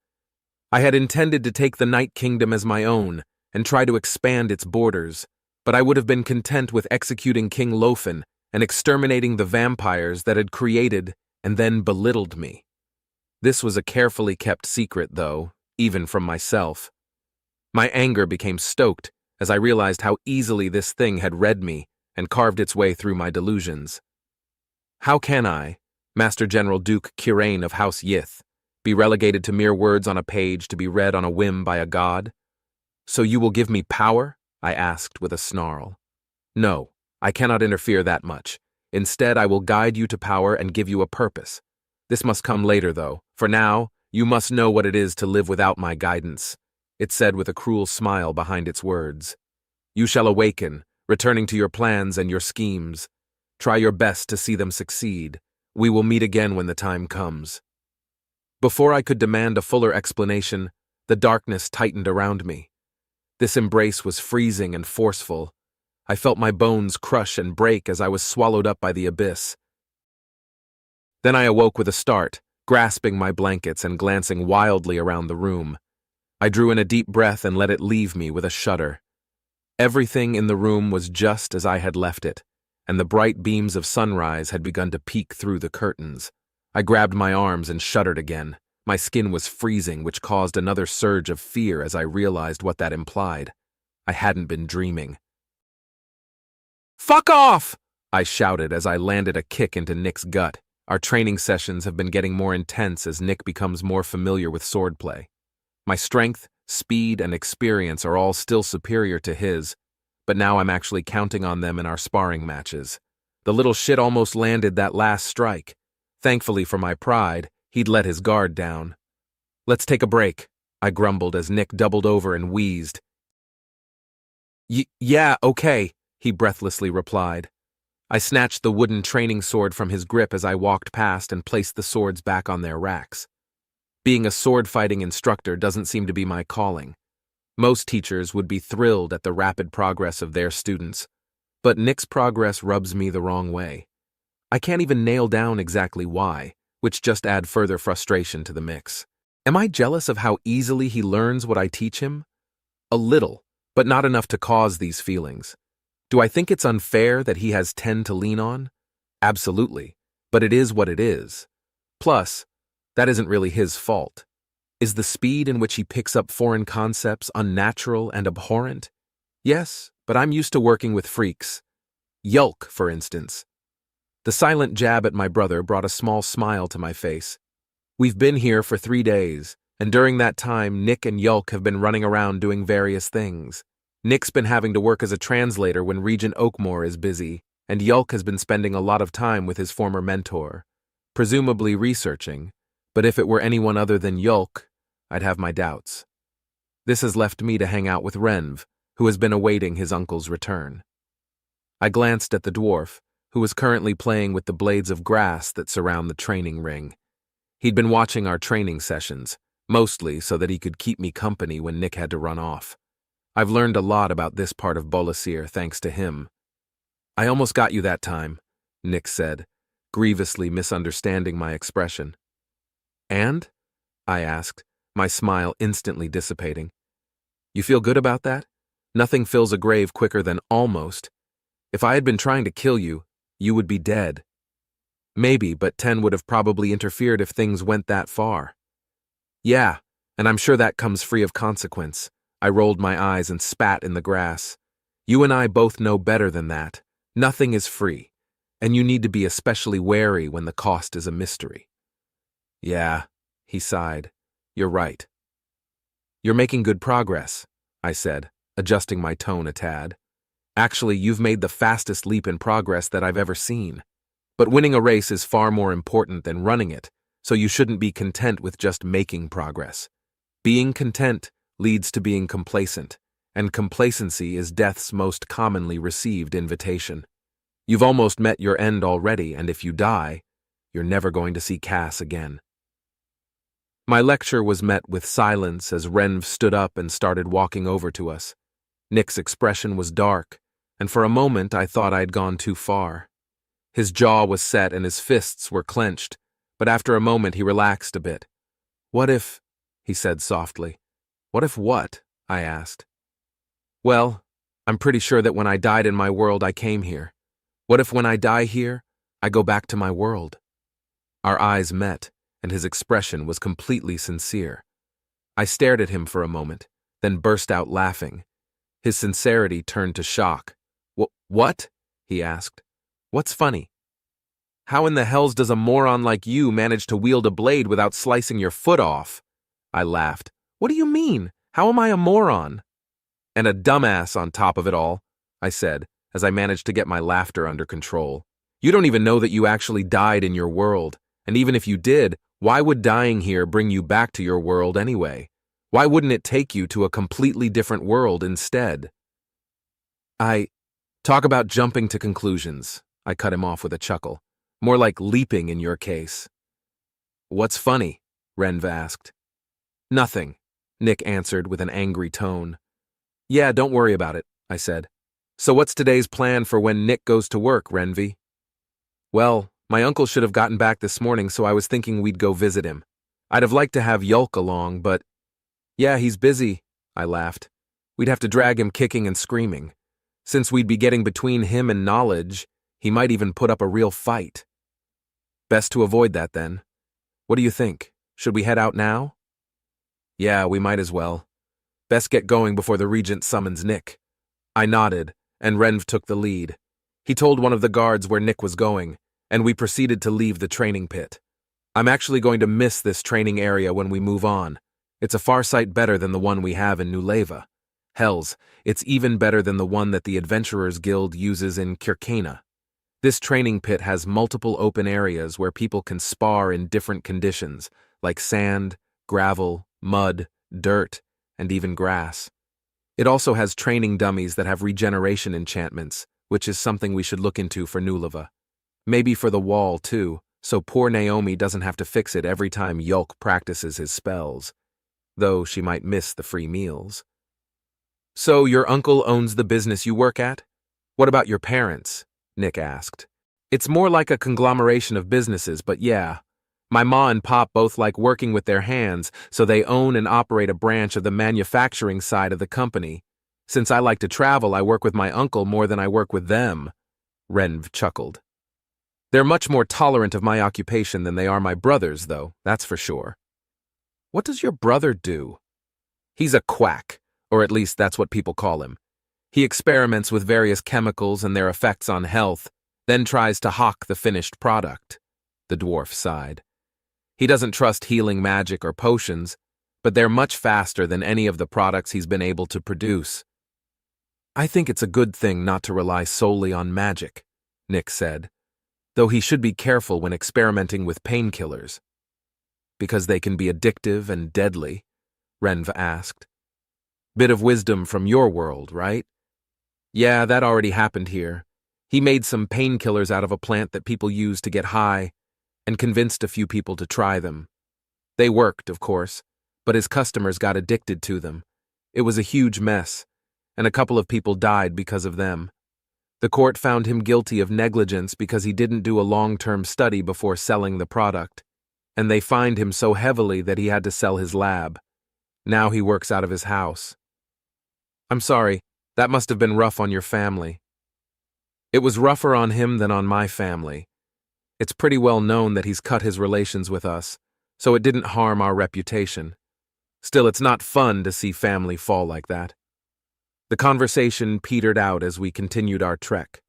I had intended to take the Night Kingdom as my own and try to expand its borders, but I would have been content with executing King Lofen and exterminating the vampires that had created and then belittled me. This was a carefully kept secret, though, even from myself. My anger became stoked as I realized how easily this thing had read me and carved its way through my delusions. How can I, Master General Duke Kirain of House Yith, be relegated to mere words on a page to be read on a whim by a god? So you will give me power? I asked with a snarl. No, I cannot interfere that much. Instead, I will guide you to power and give you a purpose. This must come later, though. For now, you must know what it is to live without my guidance, it said with a cruel smile behind its words. You shall awaken, returning to your plans and your schemes. Try your best to see them succeed. We will meet again when the time comes. Before I could demand a fuller explanation, the darkness tightened around me. This embrace was freezing and forceful. I felt my bones crush and break as I was swallowed up by the abyss. Then I awoke with a start, grasping my blankets and glancing wildly around the room. I drew in a deep breath and let it leave me with a shudder. Everything in the room was just as I had left it, and the bright beams of sunrise had begun to peek through the curtains. I grabbed my arms and shuddered again. My skin was freezing, which caused another surge of fear as I realized what that implied. I hadn't been dreaming. Fuck off! I shouted as I landed a kick into Nick's gut. Our training sessions have been getting more intense as Nick becomes more familiar with swordplay. My strength, speed, and experience are all still superior to his, but now I'm actually counting on them in our sparring matches. The little shit almost landed that last strike. Thankfully for my pride, he'd let his guard down. Let's take a break, I grumbled as Nick doubled over and wheezed. Yeah, okay, he breathlessly replied. I snatched the wooden training sword from his grip as I walked past and placed the swords back on their racks. Being a sword-fighting instructor doesn't seem to be my calling. Most teachers would be thrilled at the rapid progress of their students, but Nick's progress rubs me the wrong way. I can't even nail down exactly why, which just add further frustration to the mix. Am I jealous of how easily he learns what I teach him? A little, but not enough to cause these feelings. Do I think it's unfair that he has 10 to lean on? Absolutely, but it is what it is. Plus, that isn't really his fault. Is the speed in which he picks up foreign concepts unnatural and abhorrent? Yes, but I'm used to working with freaks. Yulk, for instance. The silent jab at my brother brought a small smile to my face. We've been here for 3 days, and during that time, Nick and Yulk have been running around doing various things. Nick's been having to work as a translator when Regent Oakmore is busy, and Yulk has been spending a lot of time with his former mentor, presumably researching, but if it were anyone other than Yulk, I'd have my doubts. This has left me to hang out with Renv, who has been awaiting his uncle's return. I glanced at the dwarf, who was currently playing with the blades of grass that surround the training ring. He'd been watching our training sessions, mostly so that he could keep me company when Nick had to run off. I've learned a lot about this part of Bolasir thanks to him. I almost got you that time, Nick said, grievously misunderstanding my expression. And? I asked, my smile instantly dissipating. You feel good about that? Nothing fills a grave quicker than almost. If I had been trying to kill you, you would be dead. Maybe, but 10 would have probably interfered if things went that far. Yeah, and I'm sure that comes free of consequence. I rolled my eyes and spat in the grass. You and I both know better than that. Nothing is free, and you need to be especially wary when the cost is a mystery. Yeah, he sighed. You're right. You're making good progress, I said, adjusting my tone a tad. Actually, you've made the fastest leap in progress that I've ever seen. But winning a race is far more important than running it, so you shouldn't be content with just making progress. Being content leads to being complacent, and complacency is death's most commonly received invitation. You've almost met your end already, and if you die, you're never going to see Cass again. My lecture was met with silence as Renv stood up and started walking over to us. Nick's expression was dark, and for a moment I thought I'd gone too far. His jaw was set and his fists were clenched, but after a moment he relaxed a bit. What if, he said softly. What if what? I asked. Well, I'm pretty sure that when I died in my world I came here. What if when I die here, I go back to my world? Our eyes met, and his expression was completely sincere. I stared at him for a moment, then burst out laughing. His sincerity turned to shock. What? He asked. What's funny? How in the hells does a moron like you manage to wield a blade without slicing your foot off? I laughed. What do you mean? How am I a moron? And a dumbass on top of it all, I said, as I managed to get my laughter under control. You don't even know that you actually died in your world, and even if you did, why would dying here bring you back to your world anyway? Why wouldn't it take you to a completely different world instead? Talk about jumping to conclusions, I cut him off with a chuckle. More like leaping in your case. What's funny? Renv asked. Nothing, Nick answered with an angry tone. Yeah, don't worry about it, I said. So what's today's plan for when Nick goes to work, Renvi? Well, my uncle should have gotten back this morning, so I was thinking we'd go visit him. I'd have liked to have Yulk along, but... Yeah, he's busy, I laughed. We'd have to drag him kicking and screaming. Since we'd be getting between him and knowledge, he might even put up a real fight. Best to avoid that, then. What do you think? Should we head out now? Yeah, we might as well. Best get going before the Regent summons Nick. I nodded, and Renv took the lead. He told one of the guards where Nick was going, and we proceeded to leave the training pit. I'm actually going to miss this training area when we move on. It's a far sight better than the one we have in New Leva. Hells, it's even better than the one that the Adventurers Guild uses in Kirkana. This training pit has multiple open areas where people can spar in different conditions, like sand, gravel, mud, dirt, and even grass. It also has training dummies that have regeneration enchantments, which is something we should look into for New Leva. Maybe for the wall, too, so poor Naomi doesn't have to fix it every time Yulk practices his spells, though she might miss the free meals. So your uncle owns the business you work at? What about your parents? Nick asked. It's more like a conglomeration of businesses, but yeah. My ma and pop both like working with their hands, so they own and operate a branch of the manufacturing side of the company. Since I like to travel, I work with my uncle more than I work with them. Renv chuckled. They're much more tolerant of my occupation than they are my brother's, though, that's for sure. What does your brother do? He's a quack, or at least that's what people call him. He experiments with various chemicals and their effects on health, then tries to hawk the finished product. The dwarf sighed. He doesn't trust healing magic or potions, but they're much faster than any of the products he's been able to produce. I think it's a good thing not to rely solely on magic, Nick said, though he should be careful when experimenting with painkillers. Because they can be addictive and deadly, Renv asked. Bit of wisdom from your world, right? Yeah, that already happened here. He made some painkillers out of a plant that people use to get high, and convinced a few people to try them. They worked, of course, but his customers got addicted to them. It was a huge mess, and a couple of people died because of them. The court found him guilty of negligence because he didn't do a long-term study before selling the product, and they fined him so heavily that he had to sell his lab. Now he works out of his house. I'm sorry, that must have been rough on your family. It was rougher on him than on my family. It's pretty well known that he's cut his relations with us, so it didn't harm our reputation. Still, it's not fun to see family fall like that. The conversation petered out as we continued our trek.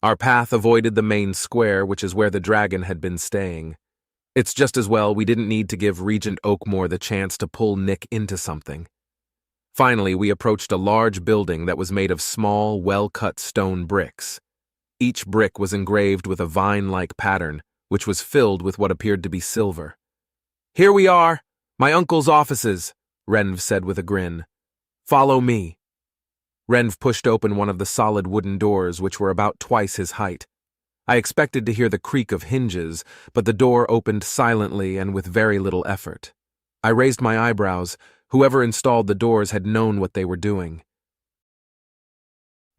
Our path avoided the main square, which is where the dragon had been staying. It's just as well we didn't need to give Regent Oakmore the chance to pull Nick into something. Finally, we approached a large building that was made of small, well-cut stone bricks. Each brick was engraved with a vine-like pattern, which was filled with what appeared to be silver. Here we are, my uncle's offices, Renv said with a grin. Follow me. Renv pushed open one of the solid wooden doors, which were about twice his height. I expected to hear the creak of hinges, but the door opened silently and with very little effort. I raised my eyebrows. Whoever installed the doors had known what they were doing.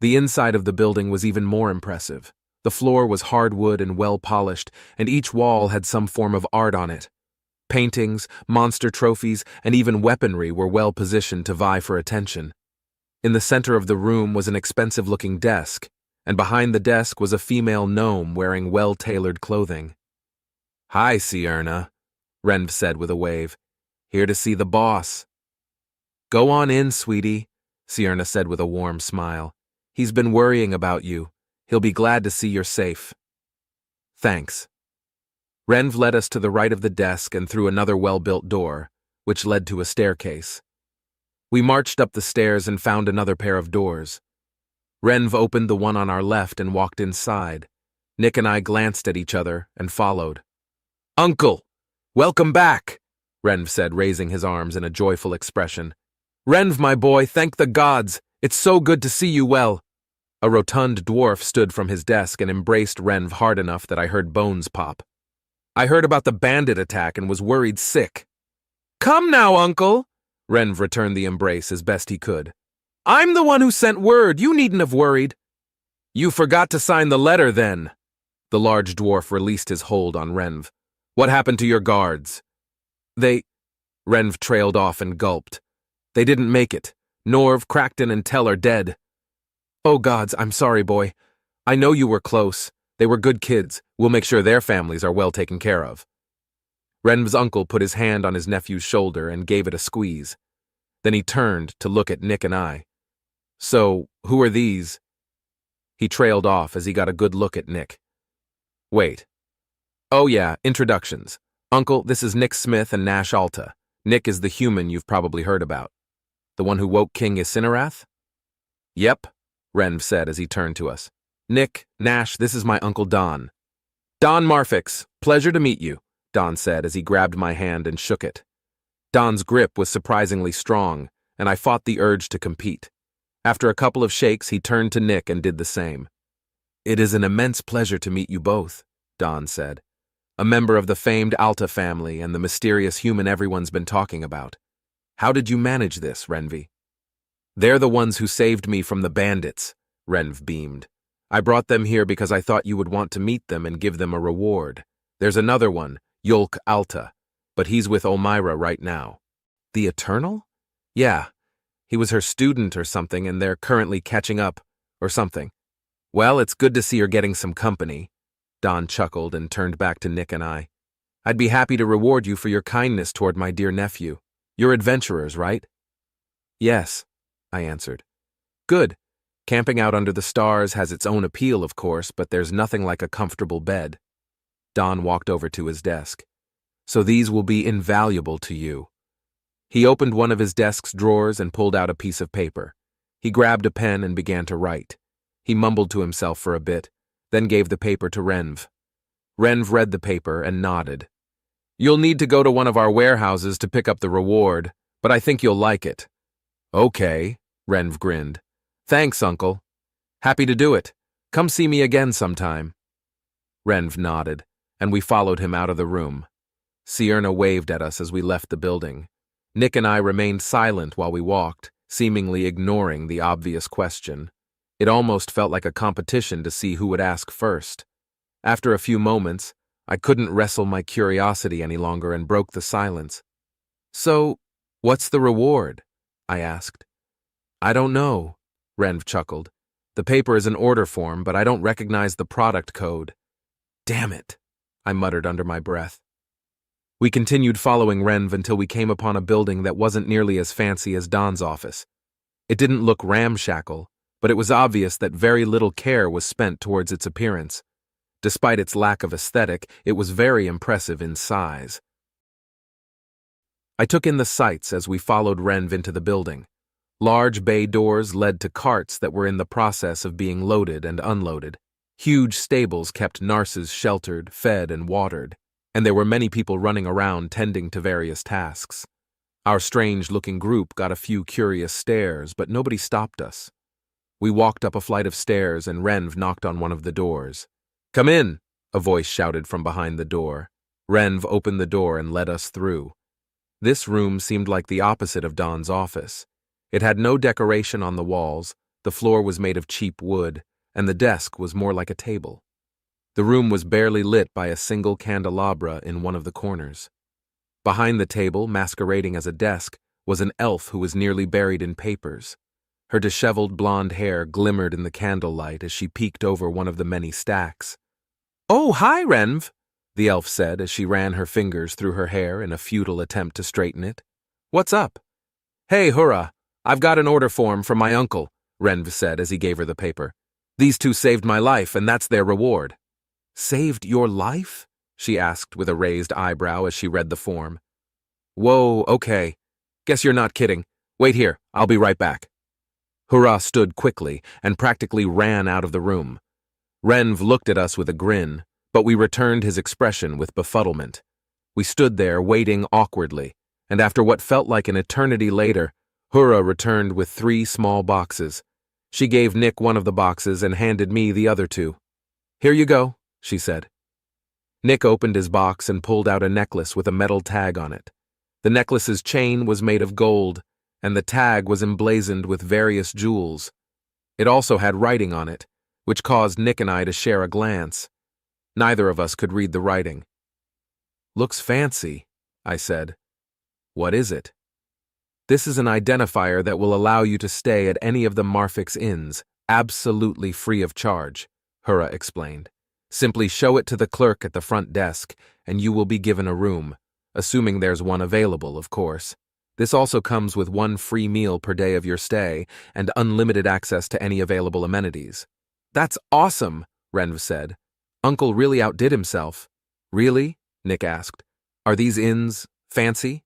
The inside of the building was even more impressive. The floor was hardwood and well-polished, and each wall had some form of art on it. Paintings, monster trophies, and even weaponry were well-positioned to vie for attention. In the center of the room was an expensive-looking desk, and behind the desk was a female gnome wearing well-tailored clothing. Hi, Sierna, Renv said with a wave. Here to see the boss. Go on in, sweetie, Sierna said with a warm smile. He's been worrying about you. He'll be glad to see you're safe. Thanks. Renv led us to the right of the desk and through another well-built door, which led to a staircase. We marched up the stairs and found another pair of doors. Renv opened the one on our left and walked inside. Nick and I glanced at each other and followed. Uncle! Welcome back! Renv said, raising his arms in a joyful expression. Renv, my boy, thank the gods! It's so good to see you well! A rotund dwarf stood from his desk and embraced Renv hard enough that I heard bones pop. I heard about the bandit attack and was worried sick. Come now, Uncle! Renv returned the embrace as best he could. I'm the one who sent word, you needn't have worried. You forgot to sign the letter then. The large dwarf released his hold on Renv. What happened to your guards? Renv trailed off and gulped. They didn't make it. Norv, Crackton, and Tell are dead. Oh gods, I'm sorry, boy. I know you were close. They were good kids. We'll make sure their families are well taken care of. Renv's uncle put his hand on his nephew's shoulder and gave it a squeeze. Then he turned to look at Nick and I. So, who are these? He trailed off as he got a good look at Nick. Wait. Oh yeah, introductions. Uncle, this is Nick Smith and Nash Alta. Nick is the human you've probably heard about. The one who woke King Icinerath? Yep, Renv said as he turned to us. Nick, Nash, this is my Uncle Don. Don Marfix, pleasure to meet you, Don said as he grabbed my hand and shook it. Don's grip was surprisingly strong, and I fought the urge to compete. After a couple of shakes, he turned to Nick and did the same. It is an immense pleasure to meet you both, Don said. A member of the famed Alta family and the mysterious human everyone's been talking about. How did you manage this, Renvi? They're the ones who saved me from the bandits, Renv beamed. I brought them here because I thought you would want to meet them and give them a reward. There's another one, Yolk Alta, but he's with Olmyra right now. The Eternal? Yeah, he was her student or something and they're currently catching up, or something. Well, it's good to see you're getting some company. Don chuckled and turned back to Nick and I. I'd be happy to reward you for your kindness toward my dear nephew. You're adventurers, right? Yes, I answered. Good. Camping out under the stars has its own appeal, of course, but there's nothing like a comfortable bed. Don walked over to his desk. So these will be invaluable to you. He opened one of his desk's drawers and pulled out a piece of paper. He grabbed a pen and began to write. He mumbled to himself for a bit, then gave the paper to Renv. Renv read the paper and nodded. You'll need to go to one of our warehouses to pick up the reward, but I think you'll like it. Okay, Renv grinned. Thanks, Uncle. Happy to do it. Come see me again sometime. Renv nodded, and we followed him out of the room. Sierna waved at us as we left the building. Nick and I remained silent while we walked, seemingly ignoring the obvious question. It almost felt like a competition to see who would ask first. After a few moments, I couldn't wrestle my curiosity any longer and broke the silence. So, what's the reward? I asked. I don't know, Renv chuckled. The paper is an order form, but I don't recognize the product code. Damn it, I muttered under my breath. We continued following Renv until we came upon a building that wasn't nearly as fancy as Don's office. It didn't look ramshackle, but it was obvious that very little care was spent towards its appearance. Despite its lack of aesthetic, it was very impressive in size. I took in the sights as we followed Renv into the building. Large bay doors led to carts that were in the process of being loaded and unloaded. Huge stables kept nurses sheltered, fed, and watered, and there were many people running around tending to various tasks. Our strange-looking group got a few curious stares, but nobody stopped us. We walked up a flight of stairs and Renv knocked on one of the doors. Come in, a voice shouted from behind the door. Renv opened the door and led us through. This room seemed like the opposite of Don's office. It had no decoration on the walls, the floor was made of cheap wood, and the desk was more like a table. The room was barely lit by a single candelabra in one of the corners. Behind the table, masquerading as a desk, was an elf who was nearly buried in papers. Her disheveled blonde hair glimmered in the candlelight as she peeked over one of the many stacks. Oh, hi, Renv, the elf said as she ran her fingers through her hair in a futile attempt to straighten it. What's up? Hey, hurrah, I've got an order form from my uncle, Renv said as he gave her the paper. These two saved my life, and that's their reward. Saved your life? She asked with a raised eyebrow as she read the form. Whoa, okay. Guess you're not kidding. Wait here, I'll be right back. Hurrah stood quickly and practically ran out of the room. Renv looked at us with a grin, but we returned his expression with befuddlement. We stood there waiting awkwardly, and after what felt like an eternity later, Hurrah returned with 3 small boxes. She gave Nick one of the boxes and handed me the other 2. Here you go, she said. Nick opened his box and pulled out a necklace with a metal tag on it. The necklace's chain was made of gold, and the tag was emblazoned with various jewels. It also had writing on it, which caused Nick and I to share a glance. Neither of us could read the writing. Looks fancy, I said. What is it? This is an identifier that will allow you to stay at any of the Marfix inns, absolutely free of charge, Hurrah explained. Simply show it to the clerk at the front desk, and you will be given a room, assuming there's one available, of course. This also comes with 1 free meal per day of your stay and unlimited access to any available amenities. That's awesome, Renv said. Uncle really outdid himself. Really? Nick asked. Are these inns fancy?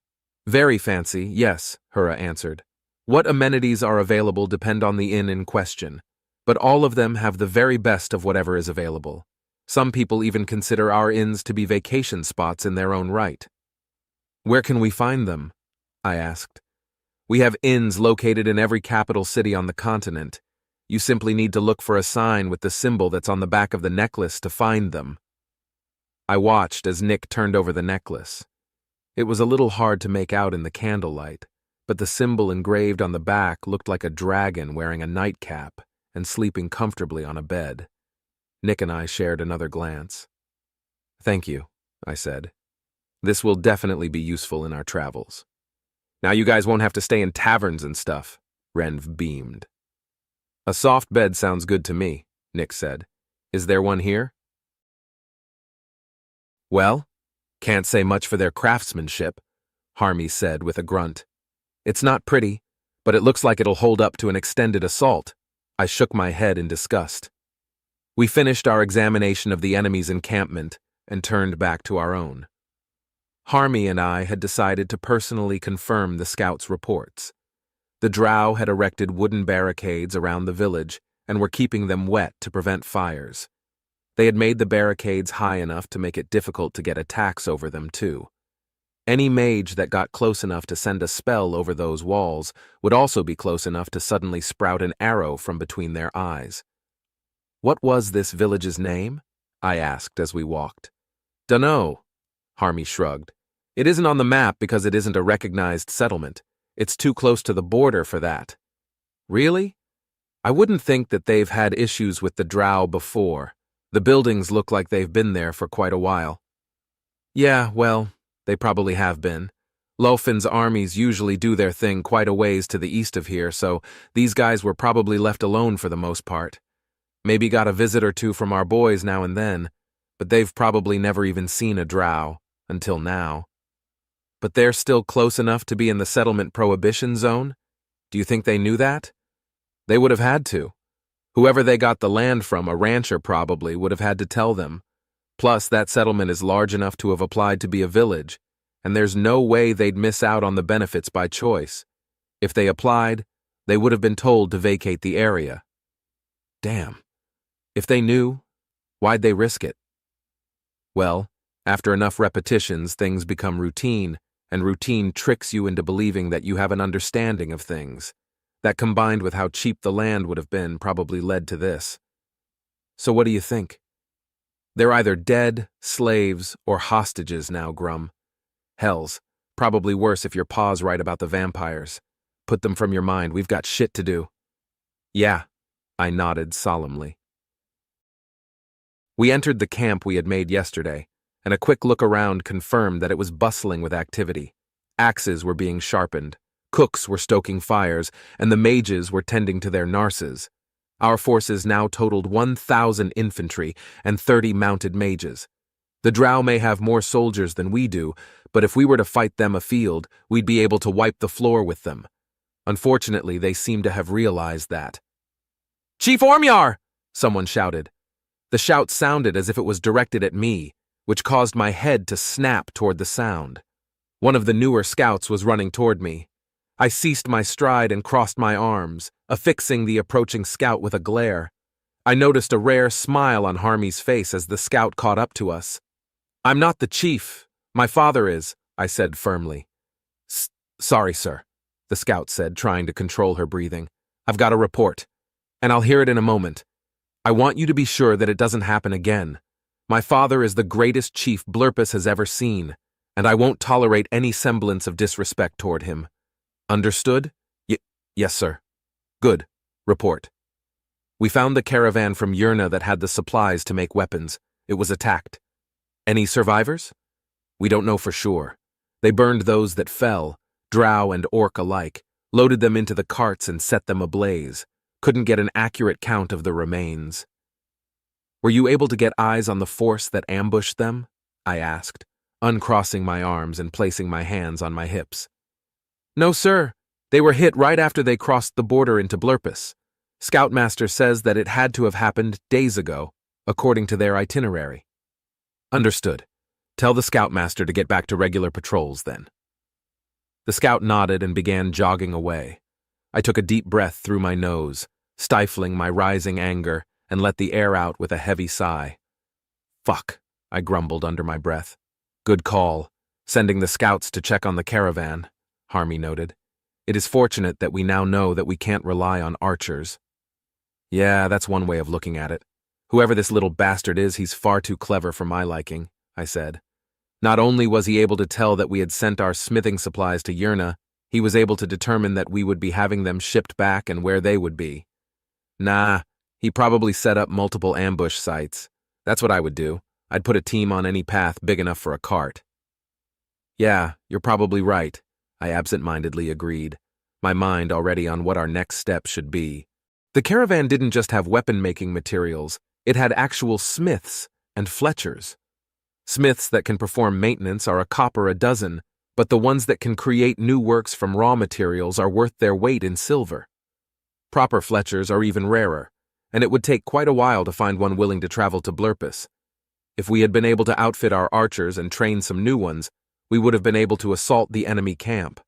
Very fancy, yes, Hurrah answered. What amenities are available depend on the inn in question, but all of them have the very best of whatever is available. Some people even consider our inns to be vacation spots in their own right. Where can we find them? I asked. We have inns located in every capital city on the continent. You simply need to look for a sign with the symbol that's on the back of the necklace to find them. I watched as Nick turned over the necklace. It was a little hard to make out in the candlelight, but the symbol engraved on the back looked like a dragon wearing a nightcap and sleeping comfortably on a bed. Nick and I shared another glance. Thank you, I said. This will definitely be useful in our travels. Now you guys won't have to stay in taverns and stuff, Renv beamed. A soft bed sounds good to me, Nick said. Is there one here? Well, can't say much for their craftsmanship, Harmy said with a grunt. It's not pretty, but it looks like it'll hold up to an extended assault. I shook my head in disgust. We finished our examination of the enemy's encampment and turned back to our own. Harmy and I had decided to personally confirm the scouts' reports. The drow had erected wooden barricades around the village and were keeping them wet to prevent fires. They had made the barricades high enough to make it difficult to get attacks over them, too. Any mage that got close enough to send a spell over those walls would also be close enough to suddenly sprout an arrow from between their eyes. What was this village's name? I asked as we walked. Dunno, Harmy shrugged. It isn't on the map because it isn't a recognized settlement. It's too close to the border for that. Really? I wouldn't think that they've had issues with the drow before. The buildings look like they've been there for quite a while. Yeah, well, they probably have been. Lofin's armies usually do their thing quite a ways to the east of here, so these guys were probably left alone for the most part. Maybe got a visit or two from our boys now and then, but they've probably never even seen a drow, until now. But they're still close enough to be in the settlement prohibition zone? Do you think they knew that? They would have had to. Whoever they got the land from, a rancher probably, would have had to tell them. Plus, that settlement is large enough to have applied to be a village, and there's no way they'd miss out on the benefits by choice. If they applied, they would have been told to vacate the area. Damn. If they knew, why'd they risk it? Well, after enough repetitions, things become routine, and routine tricks you into believing that you have an understanding of things. That combined with how cheap the land would have been probably led to this. So what do you think? They're either dead, slaves, or hostages now, Grum. Hells, probably worse if your paw's right about the vampires. Put them from your mind, we've got shit to do. Yeah, I nodded solemnly. We entered the camp we had made yesterday, and a quick look around confirmed that it was bustling with activity. Axes were being sharpened, cooks were stoking fires, and the mages were tending to their narses. Our forces now totaled 1,000 infantry and 30 mounted mages. The drow may have more soldiers than we do, but if we were to fight them afield, we'd be able to wipe the floor with them. Unfortunately, they seem to have realized that. "Chief Ormyar!" someone shouted. The shout sounded as if it was directed at me, which caused my head to snap toward the sound. One of the newer scouts was running toward me. I ceased my stride and crossed my arms, affixing the approaching scout with a glare. I noticed a rare smile on Harmy's face as the scout caught up to us. "I'm not the chief. My father is," I said firmly. "Sorry, sir," the scout said, trying to control her breathing. "I've got a report, and I'll hear it in a moment. I want you to be sure that it doesn't happen again. My father is the greatest chief Blurpus has ever seen, and I won't tolerate any semblance of disrespect toward him. Understood?" Yes, sir." "Good. Report." "We found the caravan from Yurna that had the supplies to make weapons. It was attacked." "Any survivors?" "We don't know for sure. They burned those that fell, drow and orc alike, loaded them into the carts and set them ablaze. Couldn't get an accurate count of the remains." "Were you able to get eyes on the force that ambushed them?" I asked, uncrossing my arms and placing my hands on my hips. "No, sir. They were hit right after they crossed the border into Blurpus. Scoutmaster says that it had to have happened days ago, according to their itinerary." "Understood. Tell the Scoutmaster to get back to regular patrols, then." The scout nodded and began jogging away. I took a deep breath through my nose, stifling my rising anger, and let the air out with a heavy sigh. "Fuck," I grumbled under my breath. "Good call. Sending the scouts to check on the caravan," Harmy noted. "It is fortunate that we now know that we can't rely on archers." "Yeah, that's one way of looking at it. Whoever this little bastard is, he's far too clever for my liking," I said. "Not only was he able to tell that we had sent our smithing supplies to Yurna, he was able to determine that we would be having them shipped back and where they would be. Nah, he probably set up multiple ambush sites. That's what I would do. I'd put a team on any path big enough for a cart." "Yeah, you're probably right," I absent-mindedly agreed, my mind already on what our next step should be. The caravan didn't just have weapon-making materials, it had actual smiths and fletchers. Smiths that can perform maintenance are a copper a dozen, but the ones that can create new works from raw materials are worth their weight in silver. Proper Fletchers are even rarer, and it would take quite a while to find one willing to travel to Blurpus. If we had been able to outfit our archers and train some new ones, we would have been able to assault the enemy camp.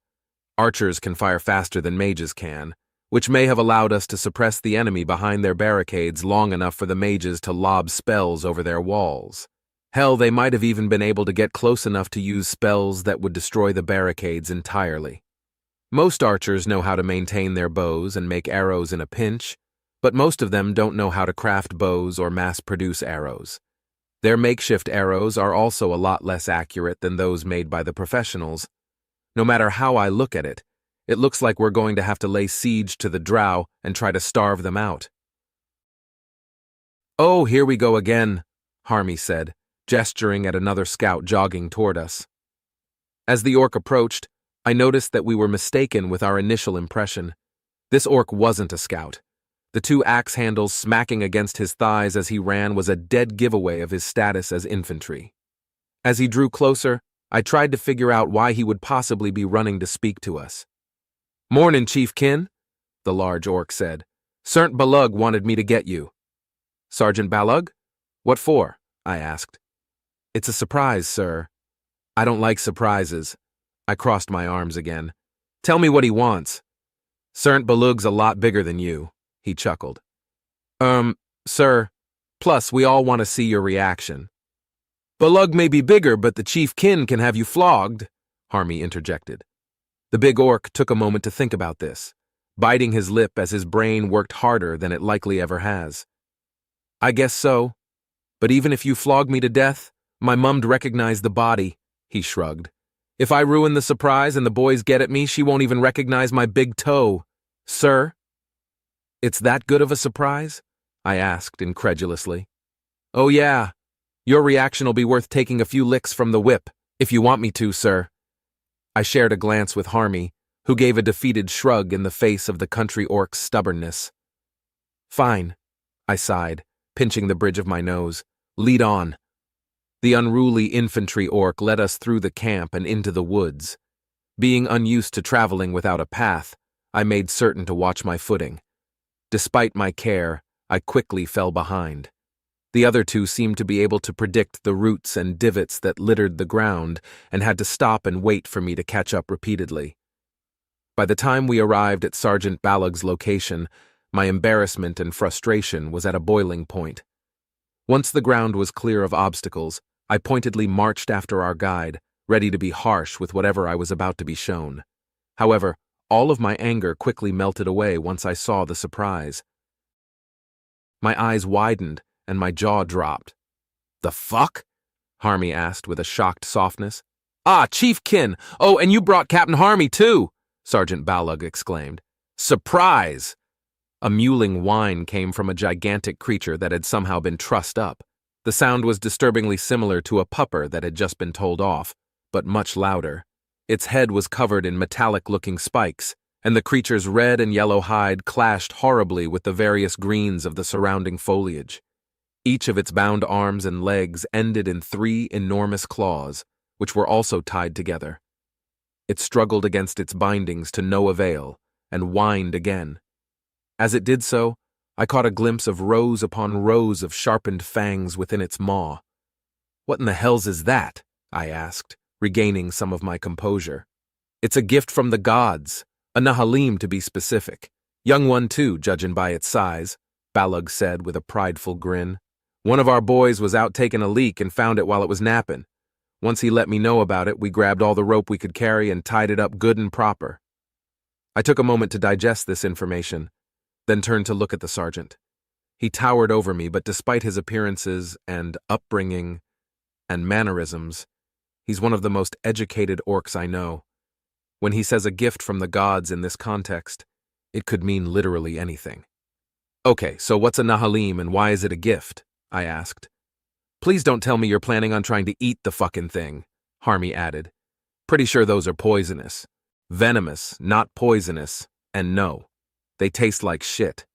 Archers can fire faster than mages can, which may have allowed us to suppress the enemy behind their barricades long enough for the mages to lob spells over their walls. Hell, they might have even been able to get close enough to use spells that would destroy the barricades entirely. Most archers know how to maintain their bows and make arrows in a pinch, but most of them don't know how to craft bows or mass-produce arrows. Their makeshift arrows are also a lot less accurate than those made by the professionals. No matter how I look at it, it looks like we're going to have to lay siege to the drow and try to starve them out. "Oh, here we go again," Harmy said, gesturing at another scout jogging toward us. As the orc approached, I noticed that we were mistaken with our initial impression. This orc wasn't a scout. The two axe handles smacking against his thighs as he ran was a dead giveaway of his status as infantry. As he drew closer, I tried to figure out why he would possibly be running to speak to us. "Mornin', Chiefkin," the large orc said. "Sergeant Balug wanted me to get you." "Sergeant Balug? What for?" I asked. "It's a surprise, sir." "I don't like surprises." I crossed my arms again. "Tell me what he wants." "Sergeant Balug's a lot bigger than you," he chuckled. Sir, plus we all want to see your reaction." "Balug may be bigger, but the Chiefkin can have you flogged," Harmy interjected. The big orc took a moment to think about this, biting his lip as his brain worked harder than it likely ever has. "I guess so. But even if you flog me to death, my mum'd recognize the body," he shrugged. "If I ruin the surprise and the boys get at me, she won't even recognize my big toe. Sir?" "It's that good of a surprise?" I asked incredulously. "Oh yeah. Your reaction'll be worth taking a few licks from the whip, if you want me to, sir." I shared a glance with Harmy, who gave a defeated shrug in the face of the country orc's stubbornness. "Fine," I sighed, pinching the bridge of my nose. "Lead on." The unruly infantry orc led us through the camp and into the woods. Being unused to traveling without a path, I made certain to watch my footing. Despite my care, I quickly fell behind. The other two seemed to be able to predict the roots and divots that littered the ground and had to stop and wait for me to catch up repeatedly. By the time we arrived at Sergeant Balug's location, my embarrassment and frustration was at a boiling point. Once the ground was clear of obstacles, I pointedly marched after our guide, ready to be harsh with whatever I was about to be shown. However, all of my anger quickly melted away once I saw the surprise. My eyes widened and my jaw dropped. "The fuck?" Harmy asked with a shocked softness. "Ah, Chiefkin! Oh, and you brought Captain Harmy too!" Sergeant Balug exclaimed. "Surprise!" A mewling whine came from a gigantic creature that had somehow been trussed up. The sound was disturbingly similar to a pupper that had just been told off, but much louder. Its head was covered in metallic-looking spikes, and the creature's red and yellow hide clashed horribly with the various greens of the surrounding foliage. Each of its bound arms and legs ended in 3 enormous claws, which were also tied together. It struggled against its bindings to no avail, and whined again. As it did so, I caught a glimpse of rows upon rows of sharpened fangs within its maw. "What in the hells is that?" I asked, regaining some of my composure. "It's a gift from the gods, a Nahalim to be specific. Young one too, judging by its size," Balug said with a prideful grin. "One of our boys was out taking a leak and found it while it was napping. Once he let me know about it, we grabbed all the rope we could carry and tied it up good and proper." I took a moment to digest this information, then turned to look at the sergeant. He towered over me, but despite his appearances and upbringing and mannerisms, he's one of the most educated orcs I know. When he says a gift from the gods in this context, it could mean literally anything. "Okay, so what's a Nahalim and why is it a gift?" I asked. "Please don't tell me you're planning on trying to eat the fucking thing," Harmy added. "Pretty sure those are poisonous. Venomous, not poisonous, and no, they taste like shit.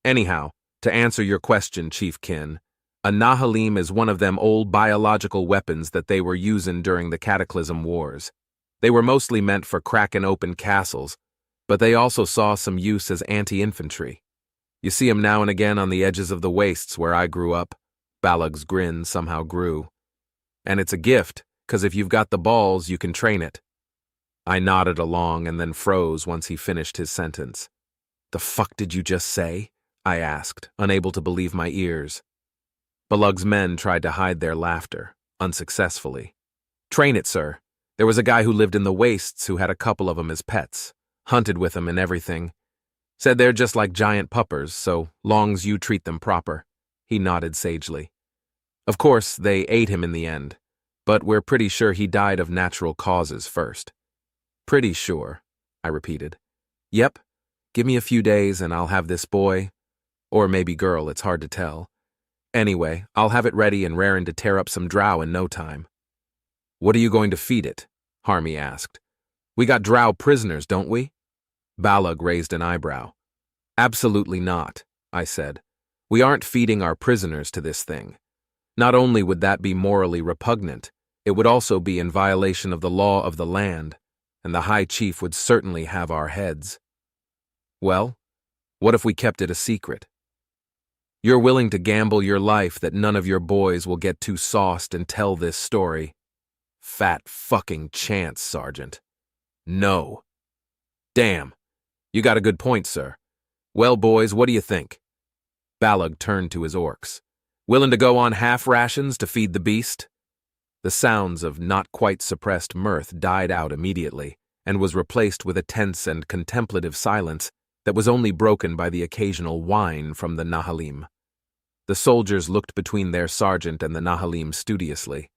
Anyhow, to answer your question, Chiefkin, a Nahalim is one of them old biological weapons that they were using during the Cataclysm Wars. They were mostly meant for cracking open castles, but they also saw some use as anti-infantry. You see 'em now and again on the edges of the wastes where I grew up. Balog's grin somehow grew. And it's a gift, 'cause if you've got the balls, you can train it. I nodded along and then froze once he finished his sentence. The fuck did you just say? I asked, unable to believe my ears. Balog's men tried to hide their laughter, unsuccessfully. Train it, sir. There was a guy who lived in the wastes who had a couple of 'em as pets, hunted with 'em and everything. Said they're just like giant puppers, so long's you treat them proper. He nodded sagely. Of course, they ate him in the end, but we're pretty sure he died of natural causes first. Pretty sure, I repeated. Yep, give me a few days and I'll have this boy, or maybe girl, it's hard to tell. Anyway, I'll have it ready and raring to tear up some drow in no time. What are you going to feed it? Harmy asked. We got drow prisoners, don't we? Balog raised an eyebrow. Absolutely not, I said. We aren't feeding our prisoners to this thing. Not only would that be morally repugnant, it would also be in violation of the law of the land, and the High Chief would certainly have our heads. Well, what if we kept it a secret? You're willing to gamble your life that none of your boys will get too sauced and tell this story? Fat fucking chance, Sergeant. No. Damn. You got a good point, sir. Well, boys, what do you think? Balog turned to his orcs. Willing to go on half rations to feed the beast? The sounds of not quite suppressed mirth died out immediately, and was replaced with a tense and contemplative silence that was only broken by the occasional whine from the Nahalim. The soldiers looked between their sergeant and the Nahalim studiously.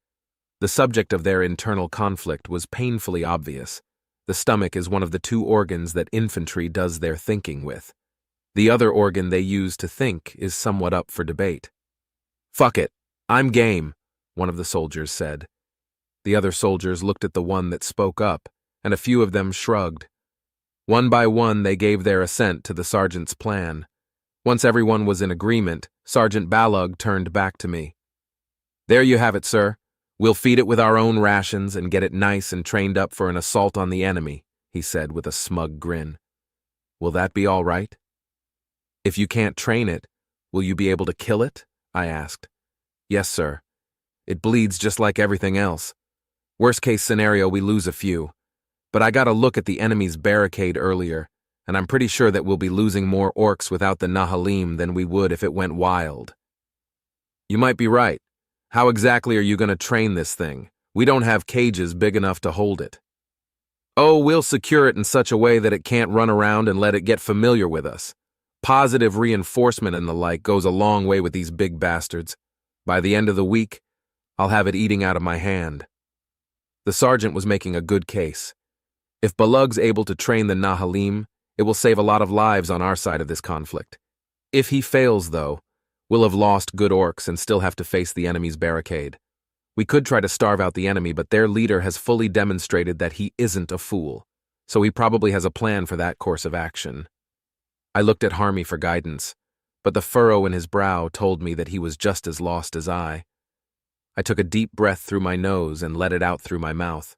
The subject of their internal conflict was painfully obvious. The stomach is one of the two organs that infantry does their thinking with. The other organ they use to think is somewhat up for debate. Fuck it, I'm game, one of the soldiers said. The other soldiers looked at the one that spoke up, and a few of them shrugged. One by one they gave their assent to the sergeant's plan. Once everyone was in agreement, Sergeant Balog turned back to me. There you have it, sir. We'll feed it with our own rations and get it nice and trained up for an assault on the enemy, he said with a smug grin. Will that be all right? If you can't train it, will you be able to kill it? I asked. Yes, sir. It bleeds just like everything else. Worst case scenario, we lose a few. But I got a look at the enemy's barricade earlier, and I'm pretty sure that we'll be losing more orcs without the Nahalim than we would if it went wild. You might be right. How exactly are you going to train this thing? We don't have cages big enough to hold it. Oh, we'll secure it in such a way that it can't run around and let it get familiar with us. Positive reinforcement and the like goes a long way with these big bastards. By the end of the week, I'll have it eating out of my hand. The sergeant was making a good case. If Balog's able to train the Nahalim, it will save a lot of lives on our side of this conflict. If he fails, though, we'll have lost good orcs and still have to face the enemy's barricade. We could try to starve out the enemy, but their leader has fully demonstrated that he isn't a fool, so he probably has a plan for that course of action. I looked at Harmy for guidance, but the furrow in his brow told me that he was just as lost as I. I took a deep breath through my nose and let it out through my mouth.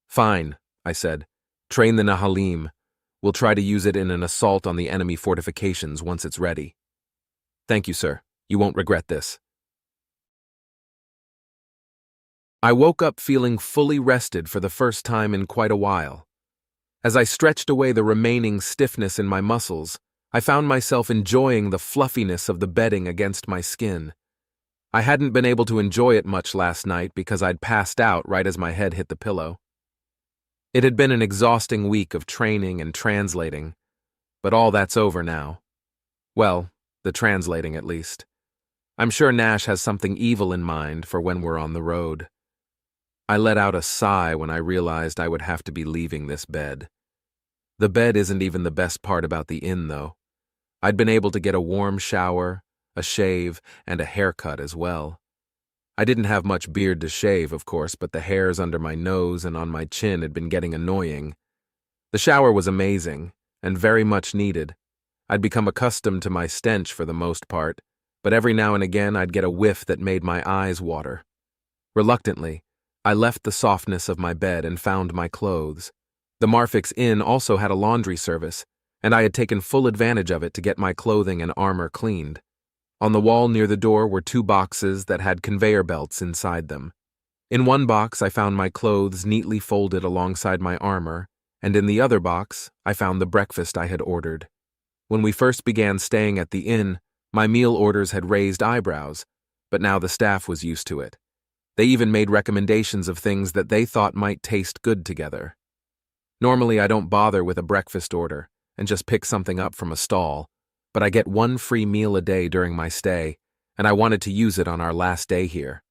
Fine, I said. Train the Nahalim. We'll try to use it in an assault on the enemy fortifications once it's ready. Thank you, sir. You won't regret this. I woke up feeling fully rested for the first time in quite a while. As I stretched away the remaining stiffness in my muscles, I found myself enjoying the fluffiness of the bedding against my skin. I hadn't been able to enjoy it much last night because I'd passed out right as my head hit the pillow. It had been an exhausting week of training and translating, but all that's over now. Well, the translating at least. I'm sure Nash has something evil in mind for when we're on the road. I let out a sigh when I realized I would have to be leaving this bed. The bed isn't even the best part about the inn, though. I'd been able to get a warm shower, a shave, and a haircut as well. I didn't have much beard to shave, of course, but the hairs under my nose and on my chin had been getting annoying. The shower was amazing, and very much needed. I'd become accustomed to my stench for the most part, but every now and again I'd get a whiff that made my eyes water. Reluctantly, I left the softness of my bed and found my clothes. The Marfix Inn also had a laundry service, and I had taken full advantage of it to get my clothing and armor cleaned. On the wall near the door were 2 boxes that had conveyor belts inside them. In one box, I found my clothes neatly folded alongside my armor, and in the other box, I found the breakfast I had ordered. When we first began staying at the inn, my meal orders had raised eyebrows, but now the staff was used to it. They even made recommendations of things that they thought might taste good together. Normally, I don't bother with a breakfast order and just pick something up from a stall, but I get 1 free meal a day during my stay, and I wanted to use it on our last day here.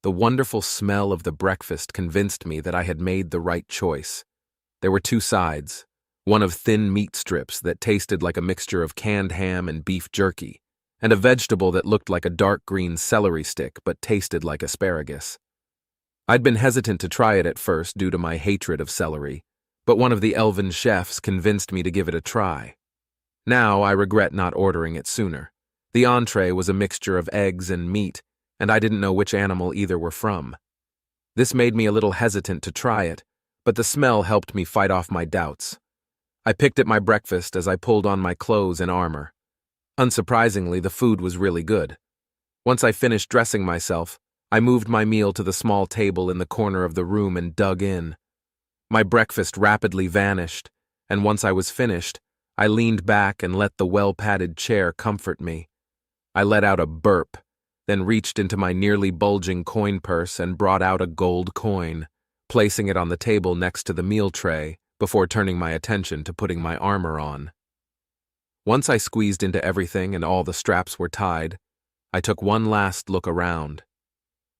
The wonderful smell of the breakfast convinced me that I had made the right choice. There were 2 sides, one of thin meat strips that tasted like a mixture of canned ham and beef jerky, and a vegetable that looked like a dark green celery stick but tasted like asparagus. I'd been hesitant to try it at first due to my hatred of celery, but one of the elven chefs convinced me to give it a try. Now I regret not ordering it sooner. The entree was a mixture of eggs and meat, and I didn't know which animal either were from. This made me a little hesitant to try it, but the smell helped me fight off my doubts. I picked at my breakfast as I pulled on my clothes and armor. Unsurprisingly, the food was really good. Once I finished dressing myself, I moved my meal to the small table in the corner of the room and dug in. My breakfast rapidly vanished, and once I was finished, I leaned back and let the well-padded chair comfort me. I let out a burp, then reached into my nearly bulging coin purse and brought out a gold coin, placing it on the table next to the meal tray before turning my attention to putting my armor on. Once I squeezed into everything and all the straps were tied, I took one last look around.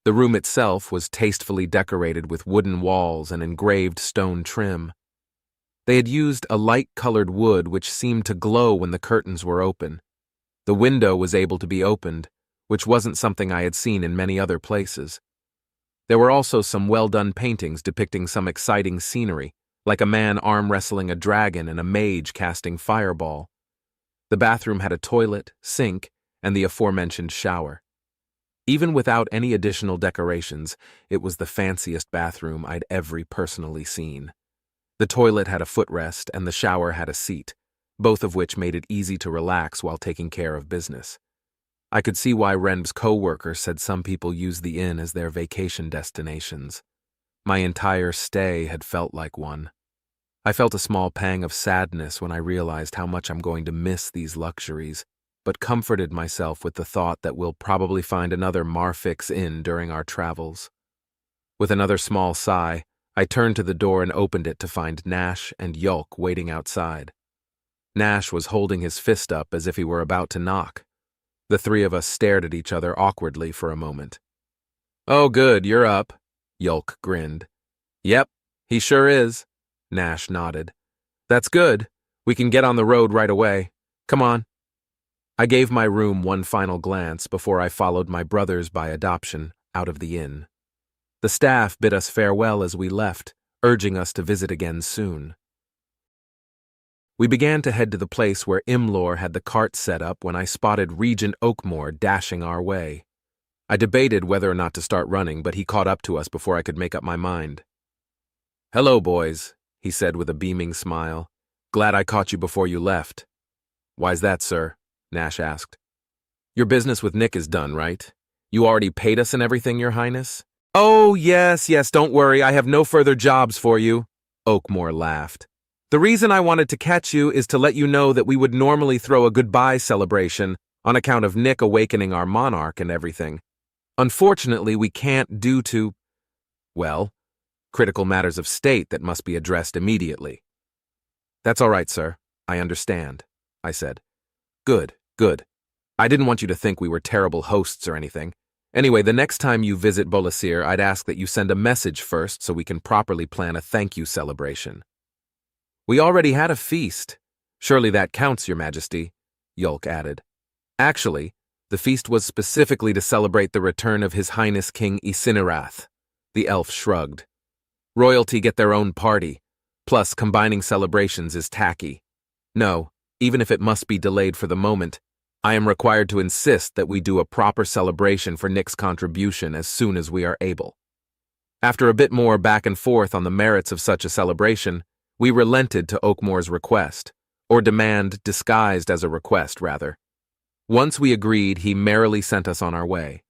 The room itself was tastefully decorated with wooden walls and engraved stone trim. They had used a light-colored wood which seemed to glow when the curtains were open. The window was able to be opened, which wasn't something I had seen in many other places. There were also some well-done paintings depicting some exciting scenery, like a man arm-wrestling a dragon and a mage casting fireball. The bathroom had a toilet, sink, and the aforementioned shower. Even without any additional decorations, it was the fanciest bathroom I'd ever personally seen. The toilet had a footrest and the shower had a seat, both of which made it easy to relax while taking care of business. I could see why Ren's co-worker said some people use the inn as their vacation destinations. My entire stay had felt like one. I felt a small pang of sadness when I realized how much I'm going to miss these luxuries, but comforted myself with the thought that we'll probably find another Marfix Inn during our travels. With another small sigh, I turned to the door and opened it to find Nash and Yulk waiting outside. Nash was holding his fist up as if he were about to knock. The 3 of us stared at each other awkwardly for a moment. "Oh, good, you're up," Yulk grinned. "Yep, he sure is," Nash nodded. "That's good. We can get on the road right away. Come on." I gave my room one final glance before I followed my brothers by adoption out of the inn. The staff bid us farewell as we left, urging us to visit again soon. We began to head to the place where Imlor had the cart set up when I spotted Regent Oakmore dashing our way. I debated whether or not to start running, but he caught up to us before I could make up my mind. "Hello, boys," he said with a beaming smile. "Glad I caught you before you left." "Why's that, sir?" Nash asked. "Your business with Nick is done, right? You already paid us and everything, Your Highness?" "Oh, yes, don't worry, I have no further jobs for you," Oakmore laughed. "The reason I wanted to catch you is to let you know that we would normally throw a goodbye celebration on account of Nick awakening our monarch and everything. Unfortunately, we can't due to, well, critical matters of state that must be addressed immediately." "That's all right, sir. I understand," I said. Good. I didn't want you to think we were terrible hosts or anything. Anyway, the next time you visit Bolasir, I'd ask that you send a message first so we can properly plan a thank you celebration." "We already had a feast. Surely that counts, Your Majesty," Yulk added. "Actually, the feast was specifically to celebrate the return of His Highness King Isinerath." The elf shrugged. "Royalty get their own party. Plus, combining celebrations is tacky. No, even if it must be delayed for the moment, I am required to insist that we do a proper celebration for Nick's contribution as soon as we are able." After a bit more back and forth on the merits of such a celebration, We relented to Oakmore's request, or demand disguised as a request, rather. Once we agreed, he merrily sent us on our way.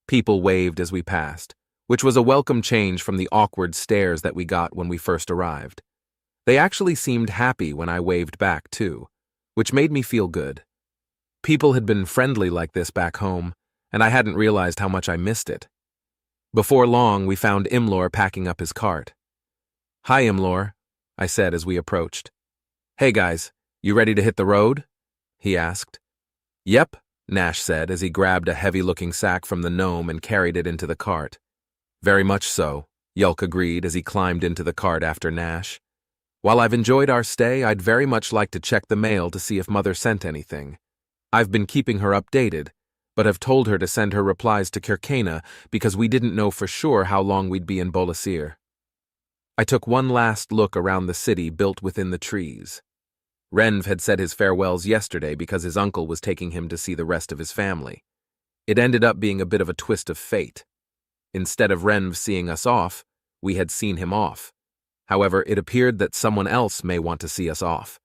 People waved as we passed, which was a welcome change from the awkward stares that we got when we first arrived. They actually seemed happy when I waved back, too, which made me feel good. People had been friendly like this back home, and I hadn't realized how much I missed it. Before long, we found Imlor packing up his cart. "Hi, Imlor," I said as we approached. "Hey guys, you ready to hit the road?" he asked. "Yep," Nash said as he grabbed a heavy-looking sack from the gnome and carried it into the cart. "Very much so," Yulk agreed as he climbed into the cart after Nash. "While I've enjoyed our stay, I'd very much like to check the mail to see if Mother sent anything. I've been keeping her updated, but have told her to send her replies to Kirkana because we didn't know for sure how long we'd be in Bolasir." I took one last look around the city built within the trees. Renv had said his farewells yesterday because his uncle was taking him to see the rest of his family. It ended up being a bit of a twist of fate. Instead of Renv seeing us off, we had seen him off. However, it appeared that someone else may want to see us off.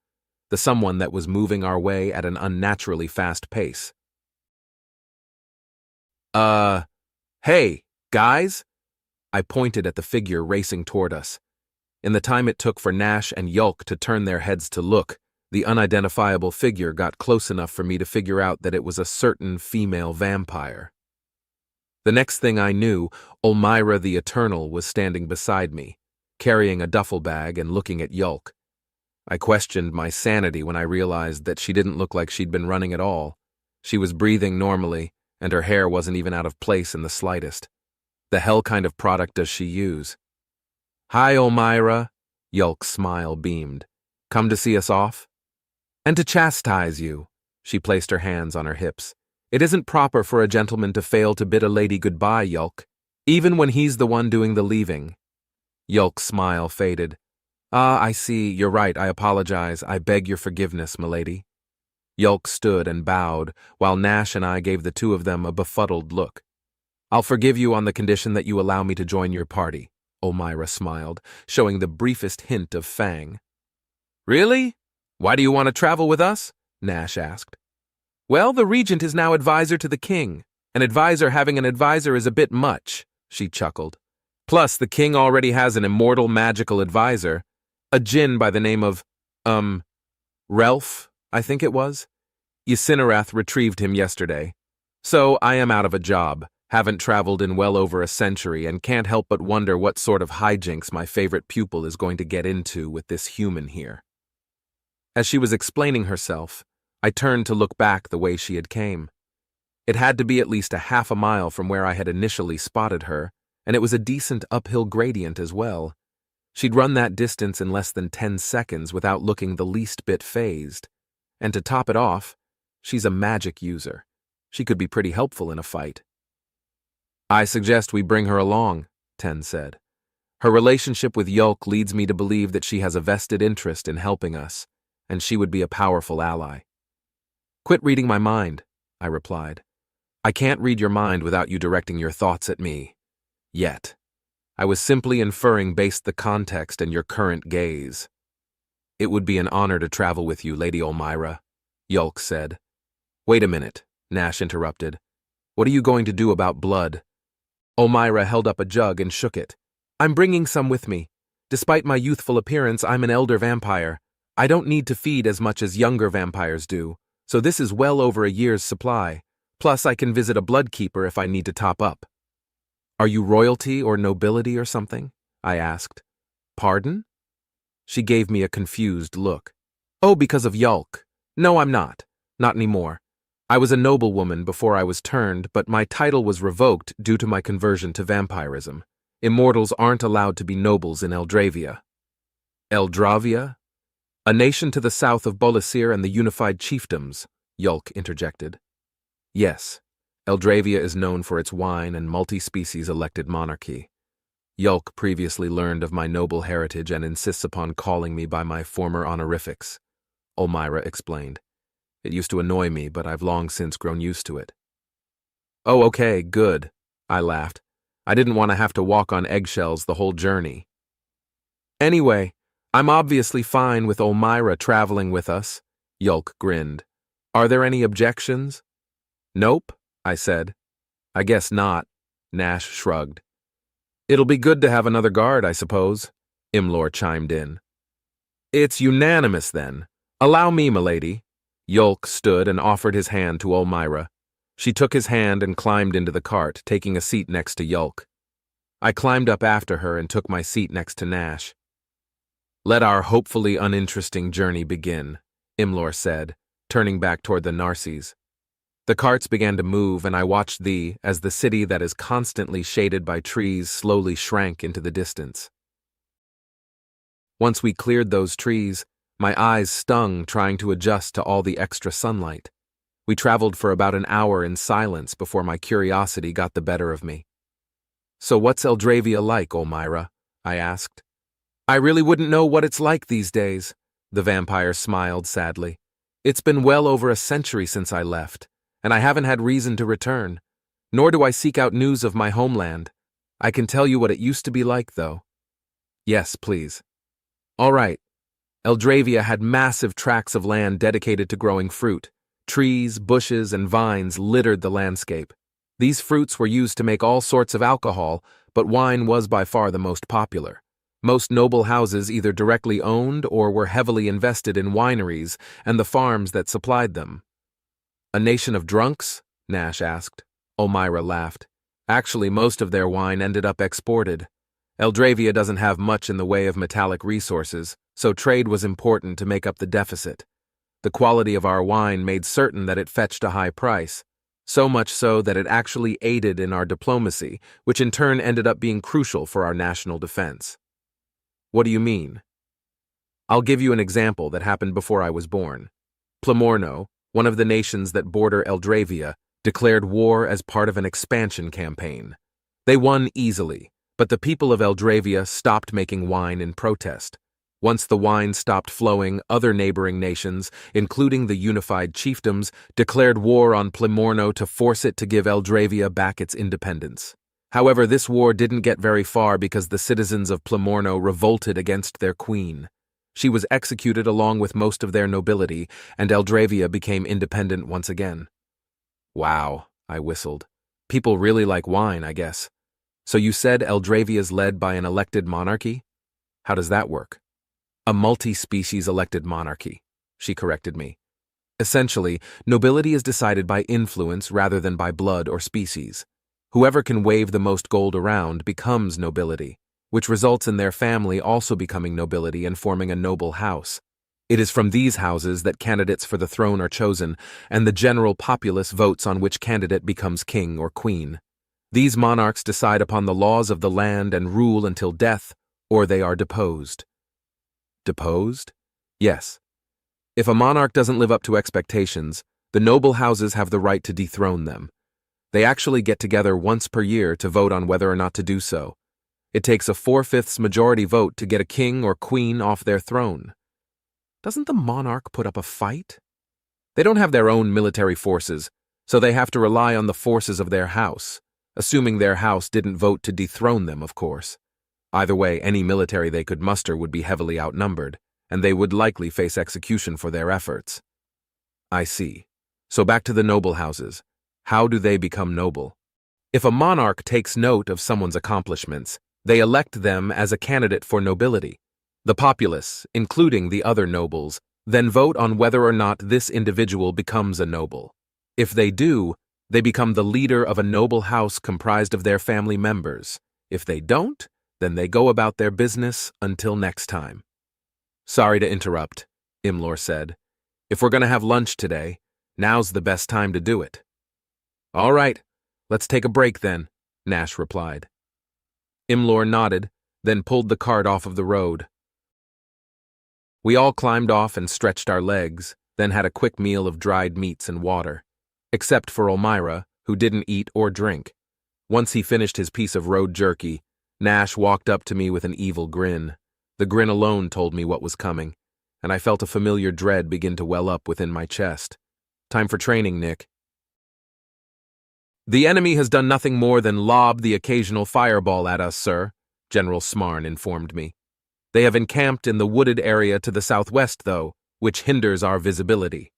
The someone that was moving our way at an unnaturally fast pace. Hey, guys? I pointed at the figure racing toward us. In the time it took for Nash and Yulk to turn their heads to look, the unidentifiable figure got close enough for me to figure out that it was a certain female vampire. The next thing I knew, Olmyra the Eternal was standing beside me, carrying a duffel bag and looking at Yulk. I questioned my sanity when I realized that she didn't look like she'd been running at all. She was breathing normally, and her hair wasn't even out of place in the slightest. The hell kind of product does she use? "Hi, Olmyra," Yulk's smile beamed. "Come to see us off?" "And to chastise you." She placed her hands on her hips. "It isn't proper for a gentleman to fail to bid a lady goodbye, Yulk, even when he's the one doing the leaving." Yulk's smile faded. "Ah, I see. You're right. I apologize. I beg your forgiveness, milady." Yulk stood and bowed, while Nash and I gave the two of them a befuddled look. "I'll forgive you on the condition that you allow me to join your party," Olmyra smiled, showing the briefest hint of fang. "Really? Why do you want to travel with us?" Nash asked. "Well, the regent is now advisor to the king. An advisor having an advisor is a bit much," she chuckled. "Plus, the king already has an immortal magical advisor, a djinn by the name of, Relf, I think it was. Yssinarath retrieved him yesterday. So I am out of a job. Haven't traveled in well over a century and can't help but wonder what sort of hijinks my favorite pupil is going to get into with this human here." As she was explaining herself, I turned to look back the way she had came. It had to be at least a half a mile from where I had initially spotted her, and it was a decent uphill gradient as well. She'd run that distance in less than 10 seconds without looking the least bit fazed. And to top it off, she's a magic user. She could be pretty helpful in a fight. "I suggest we bring her along," Ten said. "Her relationship with Yulk leads me to believe that she has a vested interest in helping us, and she would be a powerful ally." "Quit reading my mind," I replied. "I can't read your mind without you directing your thoughts at me. Yet. I was simply inferring based the context and your current gaze." "It would be an honor to travel with you, Lady Olmyra," Yulk said. "Wait a minute," Nash interrupted. "What are you going to do about blood?" Olmyra held up a jug and shook it. "I'm bringing some with me. Despite my youthful appearance, I'm an elder vampire. I don't need to feed as much as younger vampires do, so this is well over a year's supply. Plus, I can visit a blood keeper if I need to top up." "Are you royalty or nobility or something?" I asked. "Pardon?" She gave me a confused look. "Oh, because of Yulk. No, I'm not. Not anymore. I was a noblewoman before I was turned, but my title was revoked due to my conversion to vampirism. Immortals aren't allowed to be nobles in Eldravia." "Eldravia? A nation to the south of Bolasir and the unified chiefdoms," Yulk interjected. "Yes. Eldravia is known for its wine and multi-species elected monarchy. Yulk previously learned of my noble heritage and insists upon calling me by my former honorifics," Olmyra explained. "It used to annoy me, but I've long since grown used to it." "Oh, okay, good," I laughed. "I didn't want to have to walk on eggshells the whole journey." "Anyway, I'm obviously fine with Elmira traveling with us, Yulk grinned. Are there any objections? Nope, I said. I guess not, Nash shrugged. It'll be good to have another guard, I suppose, Imlor chimed in. It's unanimous, then. Allow me, milady. Yulk stood and offered his hand to Elmira. She took his hand and climbed into the cart, taking a seat next to Yulk. I climbed up after her and took my seat next to Nash. Let our hopefully uninteresting journey begin, Imlor said, turning back toward the Narcies. The carts began to move, and I watched as the city that is constantly shaded by trees slowly shrank into the distance. Once we cleared those trees, my eyes stung trying to adjust to all the extra sunlight. We traveled for about an hour in silence before my curiosity got the better of me. So what's Eldravia like, Elmira? I asked. I really wouldn't know what it's like these days, the vampire smiled sadly. It's been well over a century since I left, and I haven't had reason to return, nor do I seek out news of my homeland. I can tell you what it used to be like, though. Yes, please. All right. Eldravia had massive tracts of land dedicated to growing fruit. Trees, bushes, and vines littered the landscape. These fruits were used to make all sorts of alcohol, but wine was by far the most popular. Most noble houses either directly owned or were heavily invested in wineries and the farms that supplied them. A nation of drunks? Nash asked. Elmira laughed. Actually, most of their wine ended up exported. Eldravia doesn't have much in the way of metallic resources, so trade was important to make up the deficit. The quality of our wine made certain that it fetched a high price, so much so that it actually aided in our diplomacy, which in turn ended up being crucial for our national defense. What do you mean? I'll give you an example that happened before I was born. Plamorno, one of the nations that border Eldravia, declared war as part of an expansion campaign. They won easily, but the people of Eldravia stopped making wine in protest. Once the wine stopped flowing, other neighboring nations, including the unified chiefdoms, declared war on Plamorno to force it to give Eldravia back its independence. However, this war didn't get very far because the citizens of Plamorno revolted against their queen. She was executed along with most of their nobility, and Eldravia became independent once again. Wow, I whistled. People really like wine, I guess. So you said Eldravia's led by an elected monarchy? How does that work? A multi-species elected monarchy, she corrected me. Essentially, nobility is decided by influence rather than by blood or species. Whoever can wave the most gold around becomes nobility, which results in their family also becoming nobility and forming a noble house. It is from these houses that candidates for the throne are chosen, and the general populace votes on which candidate becomes king or queen. These monarchs decide upon the laws of the land and rule until death, or they are deposed. Deposed? Yes. If a monarch doesn't live up to expectations, the noble houses have the right to dethrone them. They actually get together once per year to vote on whether or not to do so. It takes a 4/5 majority vote to get a king or queen off their throne. Doesn't the monarch put up a fight? They don't have their own military forces, so they have to rely on the forces of their house, assuming their house didn't vote to dethrone them, of course. Either way, any military they could muster would be heavily outnumbered, and they would likely face execution for their efforts. I see. So back to the noble houses. How do they become noble? If a monarch takes note of someone's accomplishments, they elect them as a candidate for nobility. The populace, including the other nobles, then vote on whether or not this individual becomes a noble. If they do, they become the leader of a noble house comprised of their family members. If they don't, then they go about their business until next time. Sorry to interrupt, Imlor said. If we're going to have lunch today, now's the best time to do it. All right, let's take a break then, Nash replied. Imlor nodded, then pulled the cart off of the road. We all climbed off and stretched our legs, then had a quick meal of dried meats and water. Except for Elmira, who didn't eat or drink. Once he finished his piece of road jerky, Nash walked up to me with an evil grin. The grin alone told me what was coming, and I felt a familiar dread begin to well up within my chest. Time for training, Nick. The enemy has done nothing more than lob the occasional fireball at us, sir, General Smarn informed me. They have encamped in the wooded area to the southwest, though, which hinders our visibility.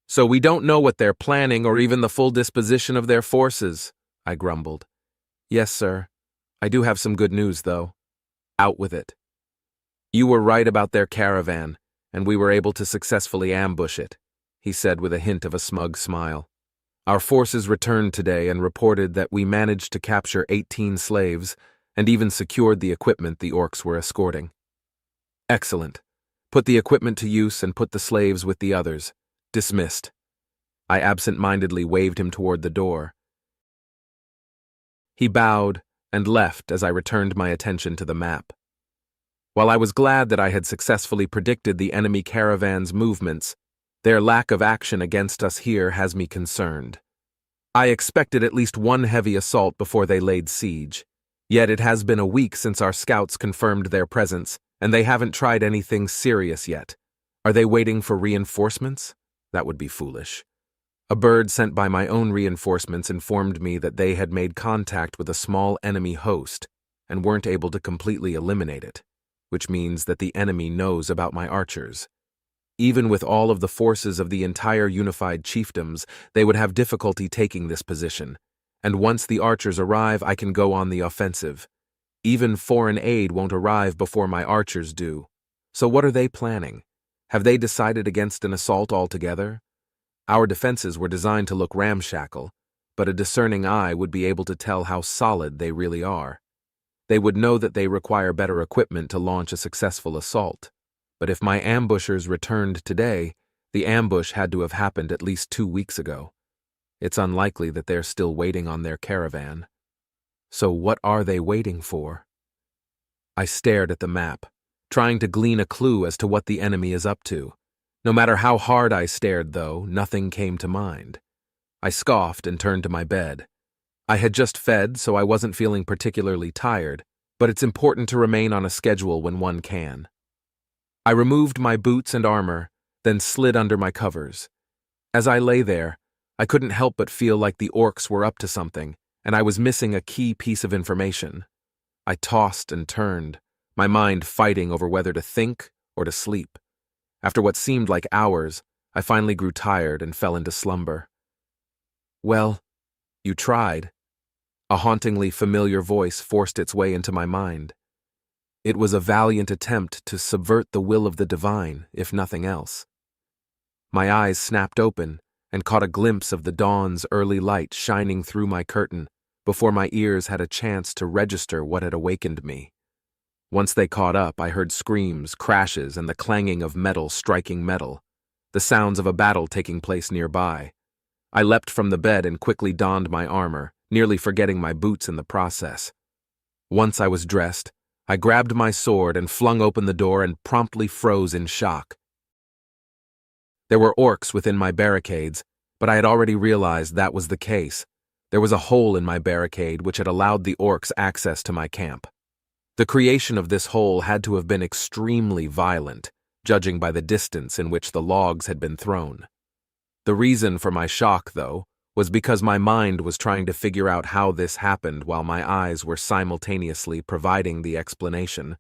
So we don't know what they're planning or even the full disposition of their forces, I grumbled. Yes, sir. I do have some good news, though. Out with it. You were right about their caravan, and we were able to successfully ambush it, he said with a hint of a smug smile. Our forces returned today and reported that we managed to capture 18 slaves and even secured the equipment the orcs were escorting. Excellent. Put the equipment to use and put the slaves with the others. Dismissed. I absent-mindedly waved him toward the door. He bowed and left as I returned my attention to the map. While I was glad that I had successfully predicted the enemy caravan's movements, their lack of action against us here has me concerned. I expected at least one heavy assault before they laid siege, yet it has been a week since our scouts confirmed their presence, and they haven't tried anything serious yet. Are they waiting for reinforcements? That would be foolish. A bird sent by my own reinforcements informed me that they had made contact with a small enemy host and weren't able to completely eliminate it, which means that the enemy knows about my archers. Even with all of the forces of the entire unified chiefdoms, they would have difficulty taking this position, and once the archers arrive, I can go on the offensive. Even foreign aid won't arrive before my archers do. So what are they planning? Have they decided against an assault altogether? Our defenses were designed to look ramshackle, but a discerning eye would be able to tell how solid they really are. They would know that they require better equipment to launch a successful assault. But if my ambushers returned today, the ambush had to have happened at least 2 weeks ago. It's unlikely that they're still waiting on their caravan. So what are they waiting for? I stared at the map, trying to glean a clue as to what the enemy is up to. No matter how hard I stared, though, nothing came to mind. I scoffed and turned to my bed. I had just fed, so I wasn't feeling particularly tired, but it's important to remain on a schedule when one can. I removed my boots and armor, then slid under my covers. As I lay there, I couldn't help but feel like the orcs were up to something, and I was missing a key piece of information. I tossed and turned, my mind fighting over whether to think or to sleep. After what seemed like hours, I finally grew tired and fell into slumber. Well, you tried. A hauntingly familiar voice forced its way into my mind. It was a valiant attempt to subvert the will of the divine, if nothing else. My eyes snapped open and caught a glimpse of the dawn's early light shining through my curtain before my ears had a chance to register what had awakened me. Once they caught up, I heard screams, crashes, and the clanging of metal striking metal, the sounds of a battle taking place nearby. I leapt from the bed and quickly donned my armor, nearly forgetting my boots in the process. Once I was dressed, I grabbed my sword and flung open the door and promptly froze in shock. There were orcs within my barricades, but I had already realized that was the case. There was a hole in my barricade which had allowed the orcs access to my camp. The creation of this hole had to have been extremely violent, judging by the distance in which the logs had been thrown. The reason for my shock, though, was because my mind was trying to figure out how this happened while my eyes were simultaneously providing the explanation.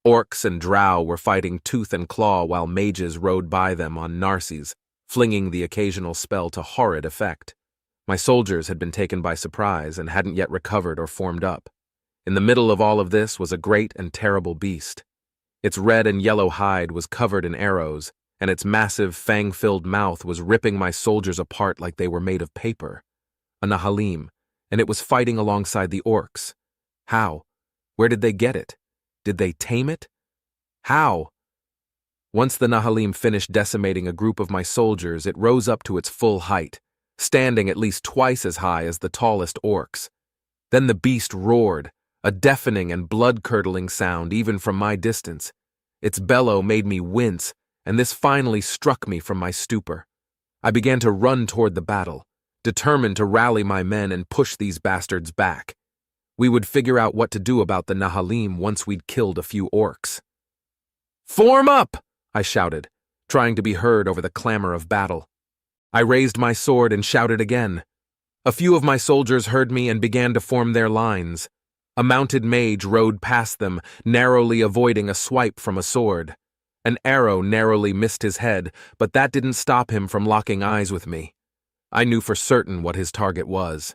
Orcs and drow were fighting tooth and claw while mages rode by them on narcies, flinging the occasional spell to horrid effect. My soldiers had been taken by surprise and hadn't yet recovered or formed up. In the middle of all of this was a great and terrible beast. Its red and yellow hide was covered in arrows, and its massive, fang-filled mouth was ripping my soldiers apart like they were made of paper. A Nahalim, and it was fighting alongside the orcs. How? Where did they get it? Did they tame it? How? Once the Nahalim finished decimating a group of my soldiers, it rose up to its full height, standing at least twice as high as the tallest orcs. Then the beast roared, a deafening and blood-curdling sound even from my distance. Its bellow made me wince, and this finally struck me from my stupor. I began to run toward the battle, determined to rally my men and push these bastards back. We would figure out what to do about the Nahalim once we'd killed a few orcs. "Form up!" I shouted, trying to be heard over the clamor of battle. I raised my sword and shouted again. A few of my soldiers heard me and began to form their lines. A mounted mage rode past them, narrowly avoiding a swipe from a sword. An arrow narrowly missed his head, but that didn't stop him from locking eyes with me. I knew for certain what his target was.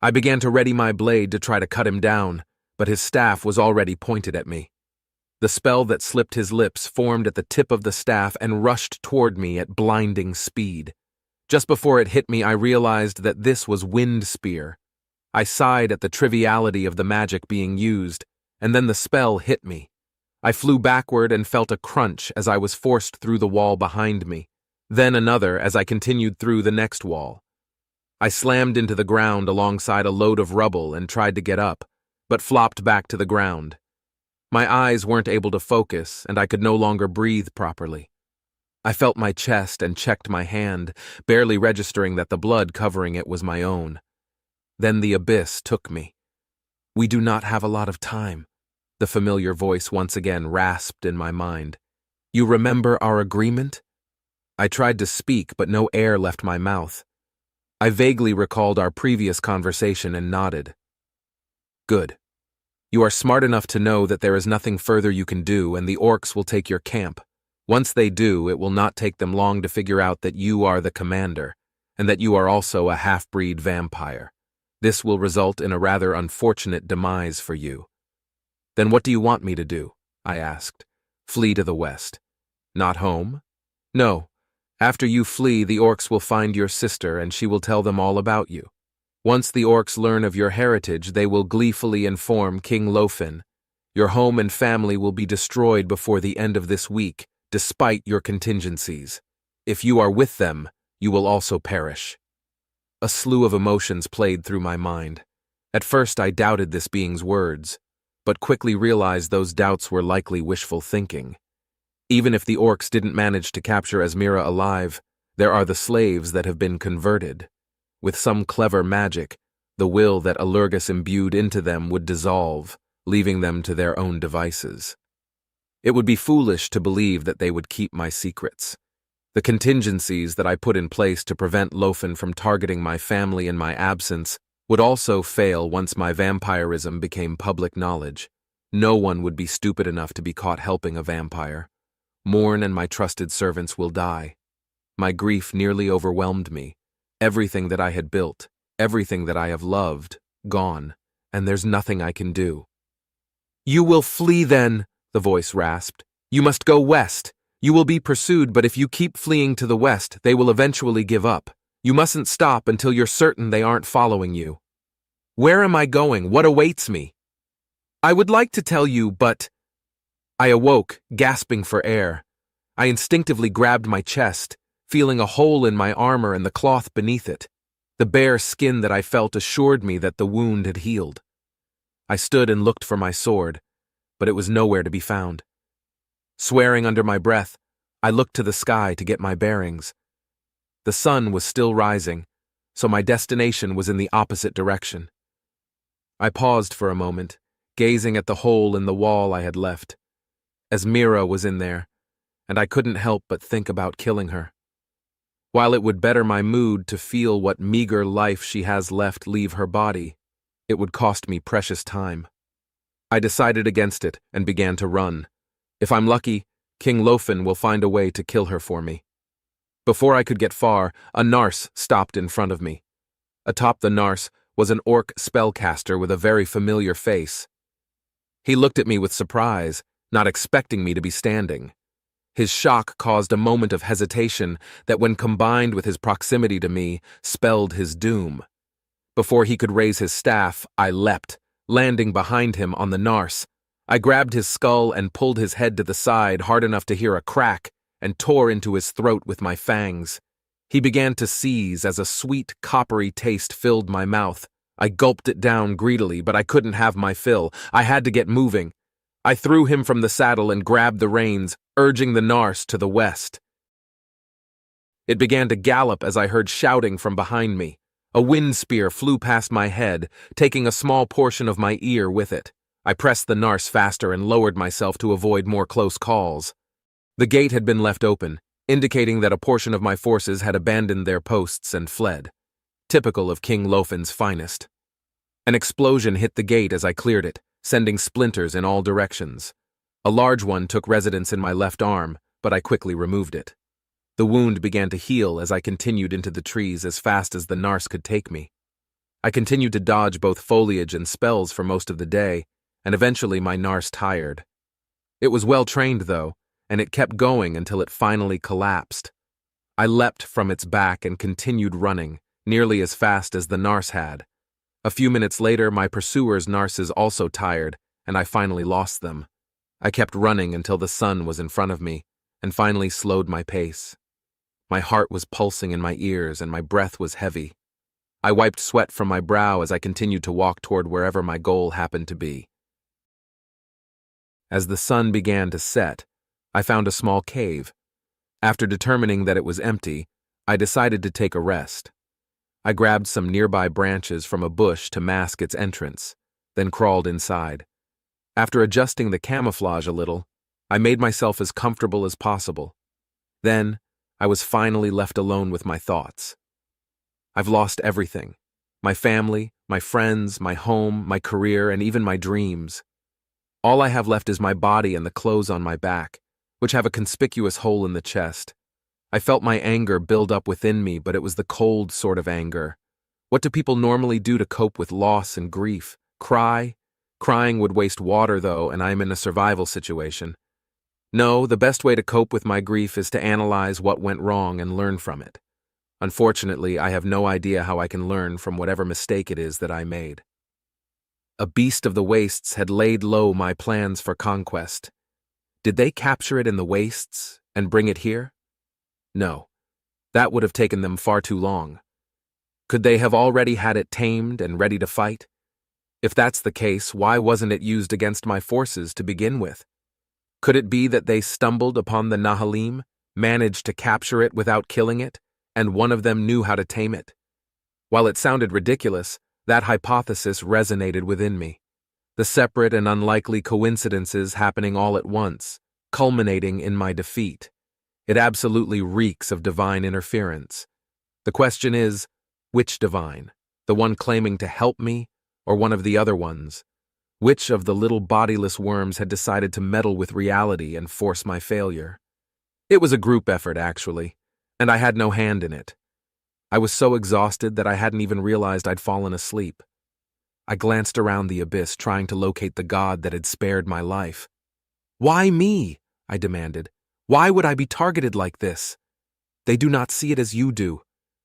I began to ready my blade to try to cut him down, but his staff was already pointed at me. The spell that slipped his lips formed at the tip of the staff and rushed toward me at blinding speed. Just before it hit me, I realized that this was Wind Spear. I sighed at the triviality of the magic being used, and then the spell hit me. I flew backward and felt a crunch as I was forced through the wall behind me, then another as I continued through the next wall. I slammed into the ground alongside a load of rubble and tried to get up, but flopped back to the ground. My eyes weren't able to focus, and I could no longer breathe properly. I felt my chest and checked my hand, barely registering that the blood covering it was my own. Then the abyss took me. "We do not have a lot of time," the familiar voice once again rasped in my mind. "You remember our agreement?" I tried to speak, but no air left my mouth. I vaguely recalled our previous conversation and nodded. "Good. You are smart enough to know that there is nothing further you can do, and the orcs will take your camp. Once they do, it will not take them long to figure out that you are the commander, and that you are also a half-breed vampire. This will result in a rather unfortunate demise for you." "Then what do you want me to do?" I asked. "Flee to the west." "Not home?" "No. After you flee, the orcs will find your sister, and she will tell them all about you. Once the orcs learn of your heritage, they will gleefully inform King Lofen. Your home and family will be destroyed before the end of this week, despite your contingencies. If you are with them, you will also perish." A slew of emotions played through my mind. At first I doubted this being's words, but quickly realized those doubts were likely wishful thinking. Even if the orcs didn't manage to capture Asmira alive, there are the slaves that have been converted. With some clever magic, the will that Alurgus imbued into them would dissolve, leaving them to their own devices. It would be foolish to believe that they would keep my secrets. The contingencies that I put in place to prevent Lofen from targeting my family in my absence would also fail once my vampirism became public knowledge. No one would be stupid enough to be caught helping a vampire. Morn and my trusted servants will die. My grief nearly overwhelmed me. Everything that I had built, everything that I have loved, gone, and there's nothing I can do. "You will flee then," the voice rasped. "You must go west. You will be pursued, but if you keep fleeing to the west, they will eventually give up. You mustn't stop until you're certain they aren't following you." "Where am I going? What awaits me?" "I would like to tell you, but—" I awoke, gasping for air. I instinctively grabbed my chest, feeling a hole in my armor and the cloth beneath it. The bare skin that I felt assured me that the wound had healed. I stood and looked for my sword, but it was nowhere to be found. Swearing under my breath, I looked to the sky to get my bearings. The sun was still rising, so my destination was in the opposite direction. I paused for a moment, gazing at the hole in the wall I had left. Asmira was in there, and I couldn't help but think about killing her. While it would better my mood to feel what meager life she has left leave her body, it would cost me precious time. I decided against it and began to run. If I'm lucky, King Lofen will find a way to kill her for me. Before I could get far, a Narse stopped in front of me. Atop the Narse was an orc spellcaster with a very familiar face. He looked at me with surprise, not expecting me to be standing. His shock caused a moment of hesitation that, when combined with his proximity to me, spelled his doom. Before he could raise his staff, I leapt, landing behind him on the Narse. I grabbed his skull and pulled his head to the side hard enough to hear a crack, and tore into his throat with my fangs. He began to seize as a sweet, coppery taste filled my mouth. I gulped it down greedily, but I couldn't have my fill. I had to get moving. I threw him from the saddle and grabbed the reins, urging the Narse to the west. It began to gallop as I heard shouting from behind me. A wind spear flew past my head, taking a small portion of my ear with it. I pressed the Narse faster and lowered myself to avoid more close calls. The gate had been left open, indicating that a portion of my forces had abandoned their posts and fled. Typical of King Lofen's finest. An explosion hit the gate as I cleared it, sending splinters in all directions. A large one took residence in my left arm, but I quickly removed it. The wound began to heal as I continued into the trees as fast as the Nars could take me. I continued to dodge both foliage and spells for most of the day, and eventually my Nars tired. It was well trained, though, and it kept going until it finally collapsed. I leapt from its back and continued running, nearly as fast as the Nars had. A few minutes later, my pursuer's Narses also tired, and I finally lost them. I kept running until the sun was in front of me, and finally slowed my pace. My heart was pulsing in my ears, and my breath was heavy. I wiped sweat from my brow as I continued to walk toward wherever my goal happened to be. As the sun began to set, I found a small cave. After determining that it was empty, I decided to take a rest. I grabbed some nearby branches from a bush to mask its entrance, then crawled inside. After adjusting the camouflage a little, I made myself as comfortable as possible. Then, I was finally left alone with my thoughts. I've lost everything. My family, my friends, my home, my career, and even my dreams. All I have left is my body and the clothes on my back, which have a conspicuous hole in the chest. I felt my anger build up within me, but it was the cold sort of anger. What do people normally do to cope with loss and grief? Cry? Crying would waste water, though, and I am in a survival situation. No, the best way to cope with my grief is to analyze what went wrong and learn from it. Unfortunately, I have no idea how I can learn from whatever mistake it is that I made. A beast of the wastes had laid low my plans for conquest. Did they capture it in the wastes and bring it here? No, that would have taken them far too long. Could they have already had it tamed and ready to fight? If that's the case, why wasn't it used against my forces to begin with? Could it be that they stumbled upon the Nahalim, managed to capture it without killing it, and one of them knew how to tame it? While it sounded ridiculous, that hypothesis resonated within me. The separate and unlikely coincidences happening all at once, culminating in my defeat. It absolutely reeks of divine interference. The question is, which divine? The one claiming to help me, or one of the other ones? Which of the little bodiless worms had decided to meddle with reality and force my failure? It was a group effort, actually, and I had no hand in it. I was so exhausted that I hadn't even realized I'd fallen asleep. I glanced around the abyss, trying to locate the god that had spared my life. "Why me?" I demanded. "Why would I be targeted like this?" "They do not see it as you do.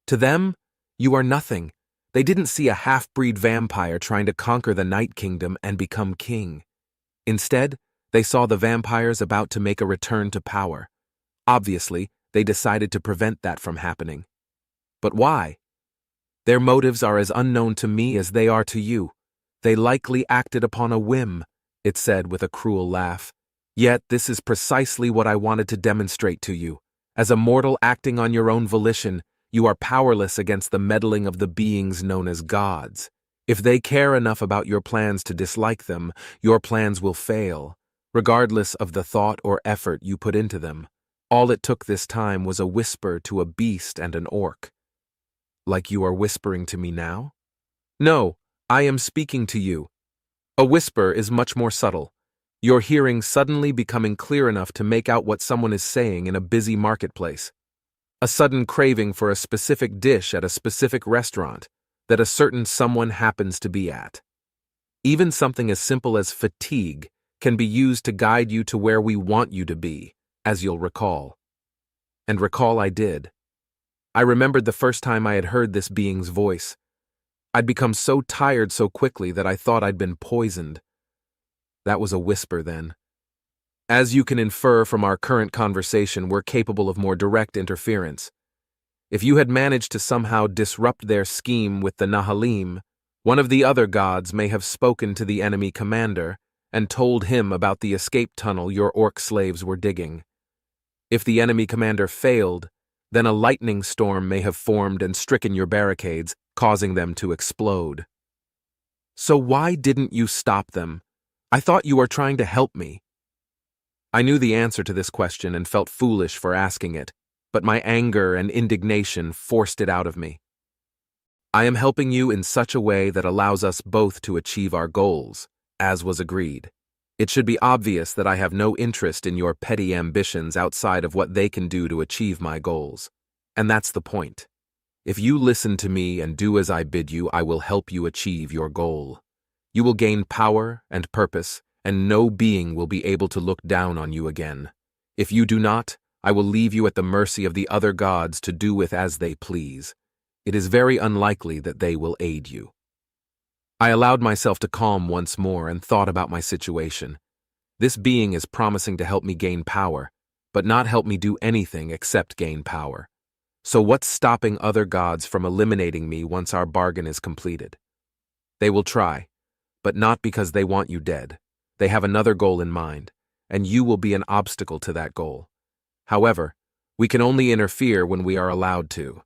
To them, you are nothing. They didn't see a half-breed vampire trying to conquer the Night Kingdom and become king. Instead, they saw the vampires about to make a return to power. Obviously, they decided to prevent that from happening. But why? Their motives are as unknown to me as they are to you. They likely acted upon a whim," it said with a cruel laugh. "Yet this is precisely what I wanted to demonstrate to you. As a mortal acting on your own volition, you are powerless against the meddling of the beings known as gods. If they care enough about your plans to dislike them, your plans will fail, regardless of the thought or effort you put into them. All it took this time was a whisper to a beast and an orc." "Like you are whispering to me now?" "No, I am speaking to you. A whisper is much more subtle. Your hearing suddenly becoming clear enough to make out what someone is saying in a busy marketplace. A sudden craving for a specific dish at a specific restaurant that a certain someone happens to be at. Even something as simple as fatigue can be used to guide you to where we want you to be, as you'll recall." And recall I did. I remembered the first time I had heard this being's voice. I'd become so tired so quickly that I thought I'd been poisoned. That was a whisper then. As you can infer from our current conversation, we're capable of more direct interference. If you had managed to somehow disrupt their scheme with the Nahalim, one of the other gods may have spoken to the enemy commander and told him about the escape tunnel your orc slaves were digging. If the enemy commander failed, then a lightning storm may have formed and stricken your barricades, causing them to explode. "So why didn't you stop them? I thought you were trying to help me." I knew the answer to this question and felt foolish for asking it, but my anger and indignation forced it out of me. I am helping you in such a way that allows us both to achieve our goals, as was agreed. It should be obvious that I have no interest in your petty ambitions outside of what they can do to achieve my goals. And that's the point. If you listen to me and do as I bid you, I will help you achieve your goal. You will gain power and purpose, and no being will be able to look down on you again. If you do not, I will leave you at the mercy of the other gods to do with as they please. It is very unlikely that they will aid you. I allowed myself to calm once more and thought about my situation. This being is promising to help me gain power, but not help me do anything except gain power. So what's stopping other gods from eliminating me once our bargain is completed? They will try, but not because they want you dead. They have another goal in mind, and you will be an obstacle to that goal. However, we can only interfere when we are allowed to.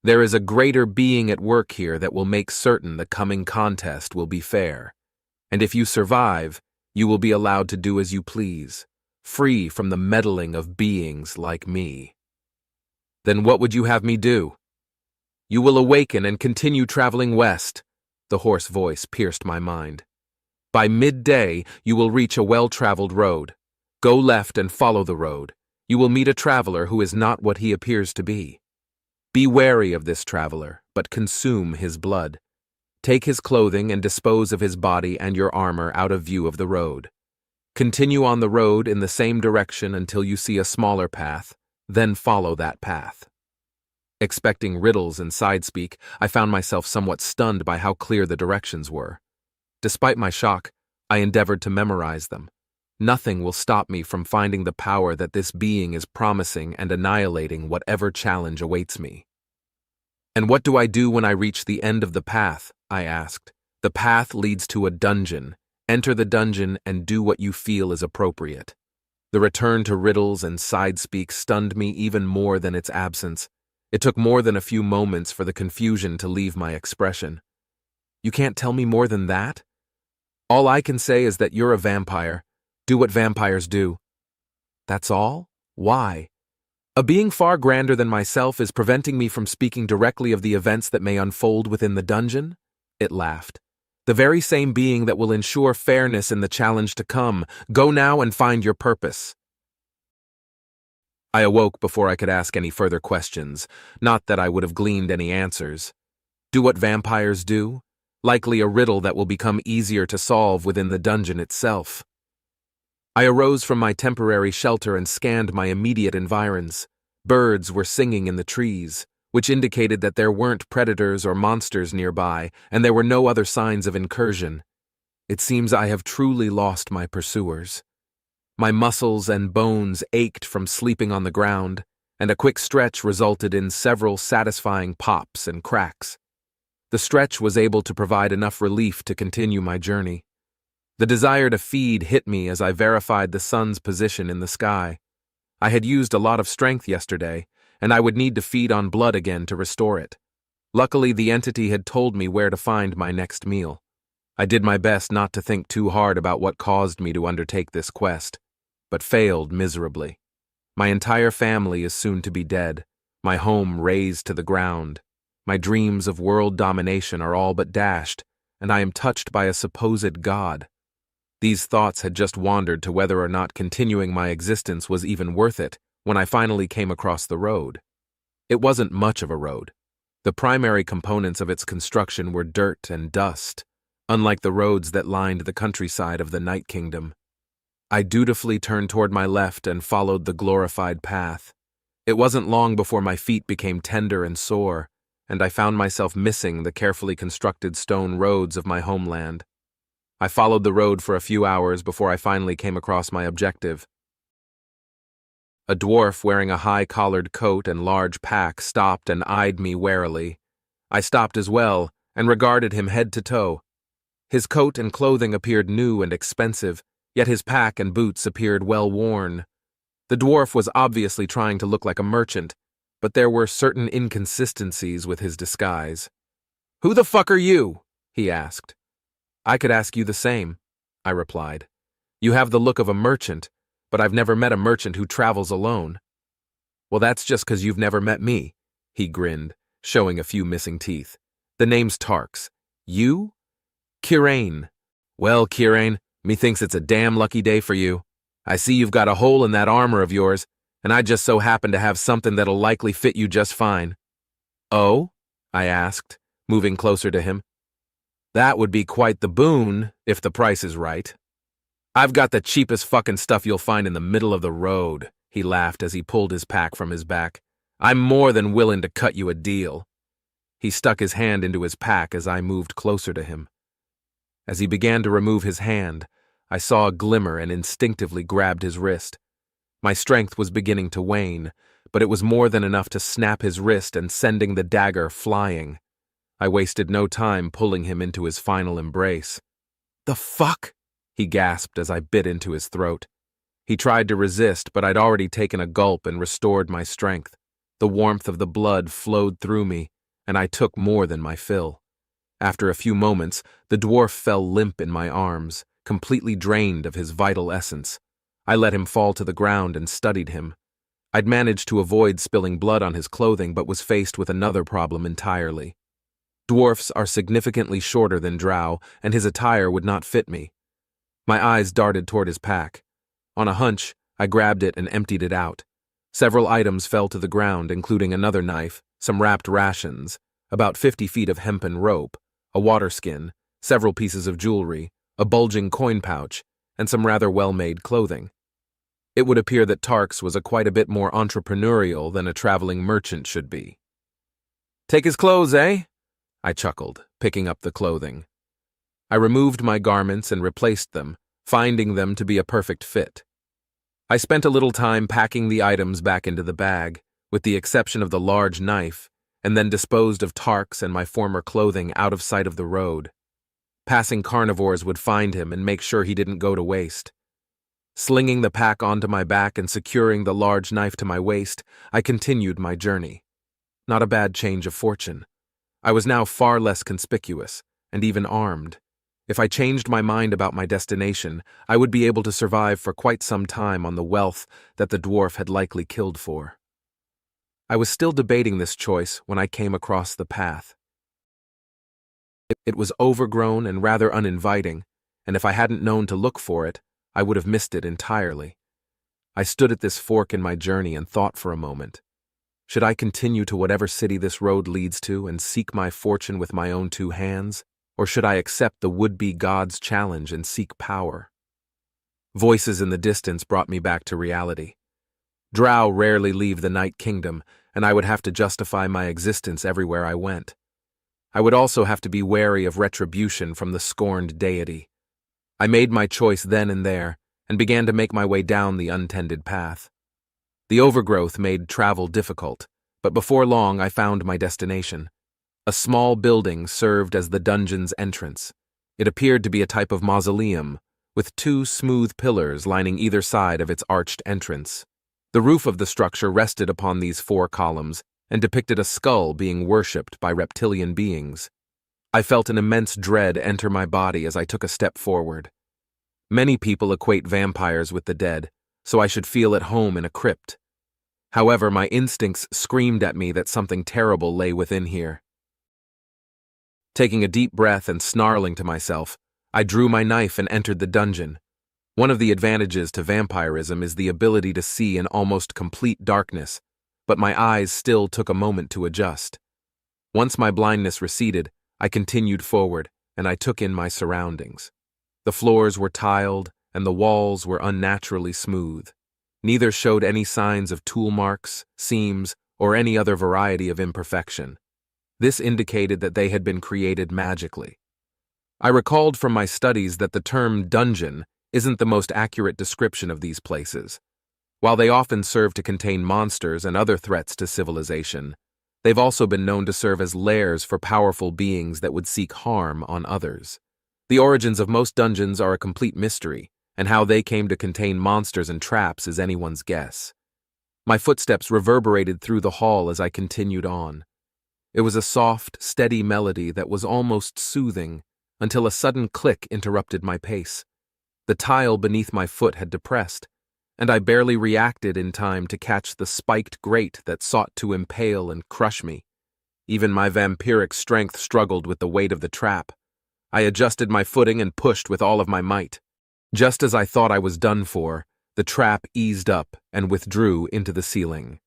There is a greater being at work here that will make certain the coming contest will be fair. And if you survive, you will be allowed to do as you please, free from the meddling of beings like me. Then what would you have me do? You will awaken and continue traveling west. The hoarse voice pierced my mind. By midday, you will reach a well-traveled road. Go left and follow the road. You will meet a traveler who is not what he appears to be. Be wary of this traveler, but consume his blood. Take his clothing and dispose of his body and your armor out of view of the road. Continue on the road in the same direction until you see a smaller path, then follow that path. Expecting riddles and sidespeak, I found myself somewhat stunned by how clear the directions were. Despite my shock, I endeavored to memorize them. Nothing will stop me from finding the power that this being is promising and annihilating whatever challenge awaits me. And what do I do when I reach the end of the path? I asked. The path leads to a dungeon. Enter the dungeon and do what you feel is appropriate. The return to riddles and sidespeak stunned me even more than its absence. It took more than a few moments for the confusion to leave my expression. You can't tell me more than that? All I can say is that you're a vampire. Do what vampires do. That's all? Why? A being far grander than myself is preventing me from speaking directly of the events that may unfold within the dungeon? It laughed. The very same being that will ensure fairness in the challenge to come. Go now and find your purpose. I awoke before I could ask any further questions, not that I would have gleaned any answers. Do what vampires do? Likely a riddle that will become easier to solve within the dungeon itself. I arose from my temporary shelter and scanned my immediate environs. Birds were singing in the trees, which indicated that there weren't predators or monsters nearby, and there were no other signs of incursion. It seems I have truly lost my pursuers. My muscles and bones ached from sleeping on the ground, and a quick stretch resulted in several satisfying pops and cracks. The stretch was able to provide enough relief to continue my journey. The desire to feed hit me as I verified the sun's position in the sky. I had used a lot of strength yesterday, and I would need to feed on blood again to restore it. Luckily, the entity had told me where to find my next meal. I did my best not to think too hard about what caused me to undertake this quest, but failed miserably. My entire family is soon to be dead, my home razed to the ground. My dreams of world domination are all but dashed, and I am touched by a supposed god. These thoughts had just wandered to whether or not continuing my existence was even worth it when I finally came across the road. It wasn't much of a road. The primary components of its construction were dirt and dust, unlike the roads that lined the countryside of the Night Kingdom. I dutifully turned toward my left and followed the glorified path. It wasn't long before my feet became tender and sore, and I found myself missing the carefully constructed stone roads of my homeland. I followed the road for a few hours before I finally came across my objective. A dwarf wearing a high-collared coat and large pack stopped and eyed me warily. I stopped as well and regarded him head to toe. His coat and clothing appeared new and expensive, yet his pack and boots appeared well worn. The dwarf was obviously trying to look like a merchant, but there were certain inconsistencies with his disguise. "Who the fuck are you?" he asked. "I could ask you the same," I replied. "You have the look of a merchant, but I've never met a merchant who travels alone." "Well, that's just 'cause you've never met me," he grinned, showing a few missing teeth. The name's Tarks. You? Kirain. Well, Kirain, methinks it's a damn lucky day for you. I see you've got a hole in that armor of yours, and I just so happen to have something that'll likely fit you just fine. Oh? I asked, moving closer to him. That would be quite the boon, if the price is right. I've got the cheapest fucking stuff you'll find in the middle of the road, he laughed as he pulled his pack from his back. I'm more than willing to cut you a deal. He stuck his hand into his pack as I moved closer to him. As he began to remove his hand, I saw a glimmer and instinctively grabbed his wrist. My strength was beginning to wane, but it was more than enough to snap his wrist and sending the dagger flying. I wasted no time pulling him into his final embrace. The fuck? He gasped as I bit into his throat. He tried to resist, but I'd already taken a gulp and restored my strength. The warmth of the blood flowed through me, and I took more than my fill. After a few moments, the dwarf fell limp in my arms, completely drained of his vital essence. I let him fall to the ground and studied him. I'd managed to avoid spilling blood on his clothing, but was faced with another problem entirely. Dwarfs are significantly shorter than drow, and his attire would not fit me. My eyes darted toward his pack. On a hunch, I grabbed it and emptied it out. Several items fell to the ground, including another knife, some wrapped rations, about 50 feet of hempen rope, a water skin, several pieces of jewelry, a bulging coin pouch, and some rather well-made clothing. It would appear that Tarks was quite a bit more entrepreneurial than a traveling merchant should be. Take his clothes, eh? I chuckled, picking up the clothing. I removed my garments and replaced them, finding them to be a perfect fit. I spent a little time packing the items back into the bag, with the exception of the large knife, and then disposed of Tarks and my former clothing out of sight of the road. Passing carnivores would find him and make sure he didn't go to waste. Slinging the pack onto my back and securing the large knife to my waist, I continued my journey. Not a bad change of fortune. I was now far less conspicuous, and even armed. If I changed my mind about my destination, I would be able to survive for quite some time on the wealth that the dwarf had likely killed for. I was still debating this choice when I came across the path. It was overgrown and rather uninviting, and if I hadn't known to look for it, I would have missed it entirely. I stood at this fork in my journey and thought for a moment. Should I continue to whatever city this road leads to and seek my fortune with my own two hands? Or should I accept the would-be god's challenge and seek power? Voices in the distance brought me back to reality. Drow rarely leave the Night Kingdom, and I would have to justify my existence everywhere I went. I would also have to be wary of retribution from the scorned deity. I made my choice then and there, and began to make my way down the untended path. The overgrowth made travel difficult, but before long I found my destination. A small building served as the dungeon's entrance. It appeared to be a type of mausoleum, with two smooth pillars lining either side of its arched entrance. The roof of the structure rested upon these 4 columns and depicted a skull being worshipped by reptilian beings. I felt an immense dread enter my body as I took a step forward. Many people equate vampires with the dead, so I should feel at home in a crypt. However, my instincts screamed at me that something terrible lay within here. Taking a deep breath and snarling to myself, I drew my knife and entered the dungeon. One of the advantages to vampirism is the ability to see in almost complete darkness, but my eyes still took a moment to adjust. Once my blindness receded, I continued forward, and I took in my surroundings. The floors were tiled, and the walls were unnaturally smooth. Neither showed any signs of tool marks, seams, or any other variety of imperfection. This indicated that they had been created magically. I recalled from my studies that the term dungeon isn't the most accurate description of these places. While they often serve to contain monsters and other threats to civilization, they've also been known to serve as lairs for powerful beings that would seek harm on others. The origins of most dungeons are a complete mystery, and how they came to contain monsters and traps is anyone's guess. My footsteps reverberated through the hall as I continued on. It was a soft, steady melody that was almost soothing, until a sudden click interrupted my pace. The tile beneath my foot had depressed, and I barely reacted in time to catch the spiked grate that sought to impale and crush me. Even my vampiric strength struggled with the weight of the trap. I adjusted my footing and pushed with all of my might. Just as I thought I was done for, the trap eased up and withdrew into the ceiling.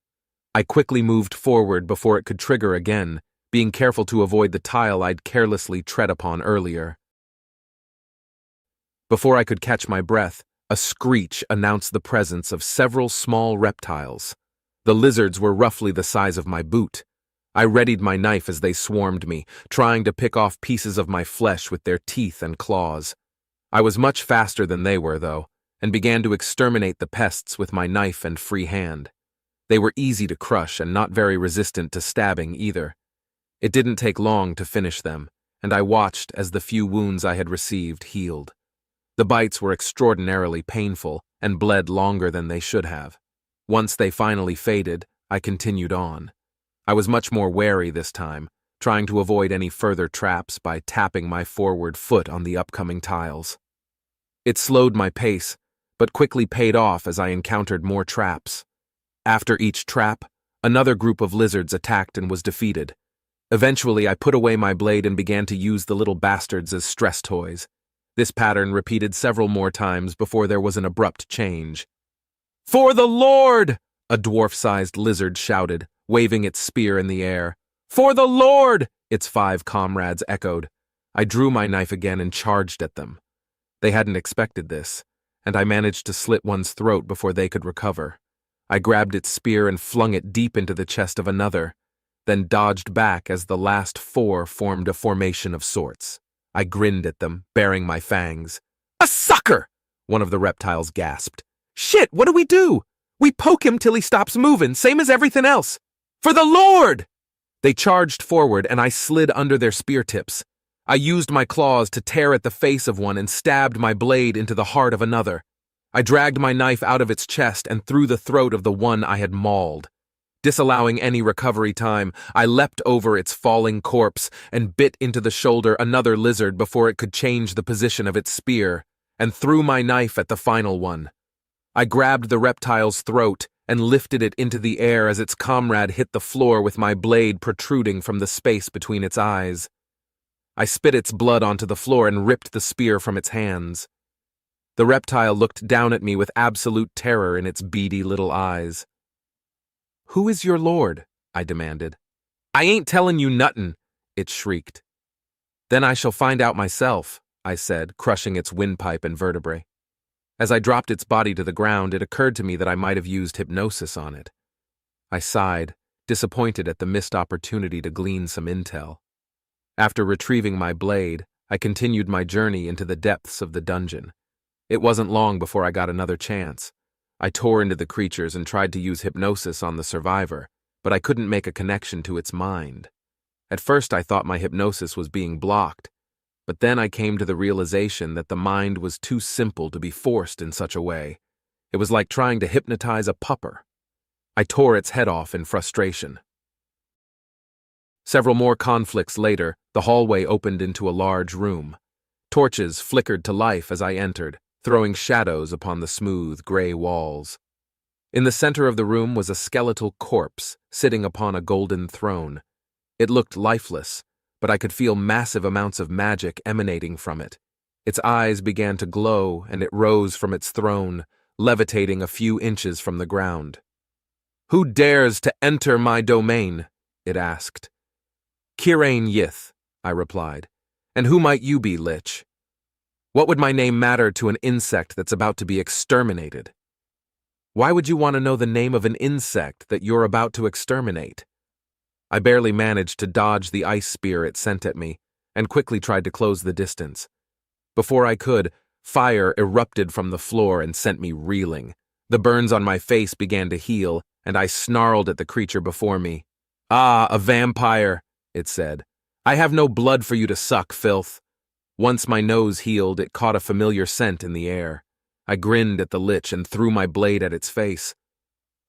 I quickly moved forward before it could trigger again, being careful to avoid the tile I'd carelessly tread upon earlier. Before I could catch my breath, a screech announced the presence of several small reptiles. The lizards were roughly the size of my boot. I readied my knife as they swarmed me, trying to pick off pieces of my flesh with their teeth and claws. I was much faster than they were, though, and began to exterminate the pests with my knife and free hand. They were easy to crush and not very resistant to stabbing either. It didn't take long to finish them, and I watched as the few wounds I had received healed. The bites were extraordinarily painful and bled longer than they should have. Once they finally faded, I continued on. I was much more wary this time, trying to avoid any further traps by tapping my forward foot on the upcoming tiles. It slowed my pace, but quickly paid off as I encountered more traps. After each trap, another group of lizards attacked and was defeated. Eventually, I put away my blade and began to use the little bastards as stress toys. This pattern repeated several more times before there was an abrupt change. "For the Lord!" a dwarf-sized lizard shouted, waving its spear in the air. "For the Lord!" its 5 comrades echoed. I drew my knife again and charged at them. They hadn't expected this, and I managed to slit one's throat before they could recover. I grabbed its spear and flung it deep into the chest of another, then dodged back as the last 4 formed a formation of sorts. I grinned at them, baring my fangs. "A sucker!" one of the reptiles gasped. "Shit, what do we do? We poke him till he stops moving, same as everything else. For the Lord!" They charged forward and I slid under their spear tips. I used my claws to tear at the face of one and stabbed my blade into the heart of another. I dragged my knife out of its chest and through the throat of the one I had mauled. Disallowing any recovery time, I leapt over its falling corpse and bit into the shoulder another lizard before it could change the position of its spear, and threw my knife at the final one. I grabbed the reptile's throat and lifted it into the air as its comrade hit the floor with my blade protruding from the space between its eyes. I spit its blood onto the floor and ripped the spear from its hands. The reptile looked down at me with absolute terror in its beady little eyes. "Who is your lord?" I demanded. "I ain't tellin' you nuttin'," it shrieked. "Then I shall find out myself," I said, crushing its windpipe and vertebrae. As I dropped its body to the ground, it occurred to me that I might have used hypnosis on it. I sighed, disappointed at the missed opportunity to glean some intel. After retrieving my blade, I continued my journey into the depths of the dungeon. It wasn't long before I got another chance. I tore into the creatures and tried to use hypnosis on the survivor, but I couldn't make a connection to its mind. At first I thought my hypnosis was being blocked, but then I came to the realization that the mind was too simple to be forced in such a way. It was like trying to hypnotize a pupper. I tore its head off in frustration. Several more conflicts later, the hallway opened into a large room. Torches flickered to life as I entered, throwing shadows upon the smooth, gray walls. In the center of the room was a skeletal corpse sitting upon a golden throne. It looked lifeless, but I could feel massive amounts of magic emanating from it. Its eyes began to glow, and it rose from its throne, levitating a few inches from the ground. "Who dares to enter my domain?" it asked. "Kirain Yith," I replied. "And who might you be, Lich? What would my name matter to an insect that's about to be exterminated?" "Why would you want to know the name of an insect that you're about to exterminate?" I barely managed to dodge the ice spear it sent at me, and quickly tried to close the distance. Before I could, fire erupted from the floor and sent me reeling. The burns on my face began to heal, and I snarled at the creature before me. "Ah, a vampire," it said. "I have no blood for you to suck, filth." Once my nose healed, it caught a familiar scent in the air. I grinned at the lich and threw my blade at its face.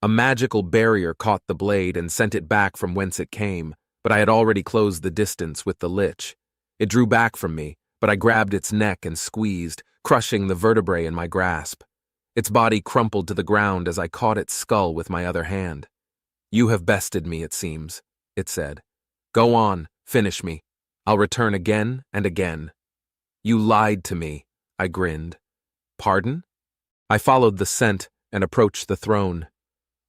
A magical barrier caught the blade and sent it back from whence it came, but I had already closed the distance with the lich. It drew back from me, but I grabbed its neck and squeezed, crushing the vertebrae in my grasp. Its body crumpled to the ground as I caught its skull with my other hand. "You have bested me, it seems," it said. Go on, finish me. I'll return again and again. You lied to me, I grinned. Pardon? I followed the scent and approached the throne.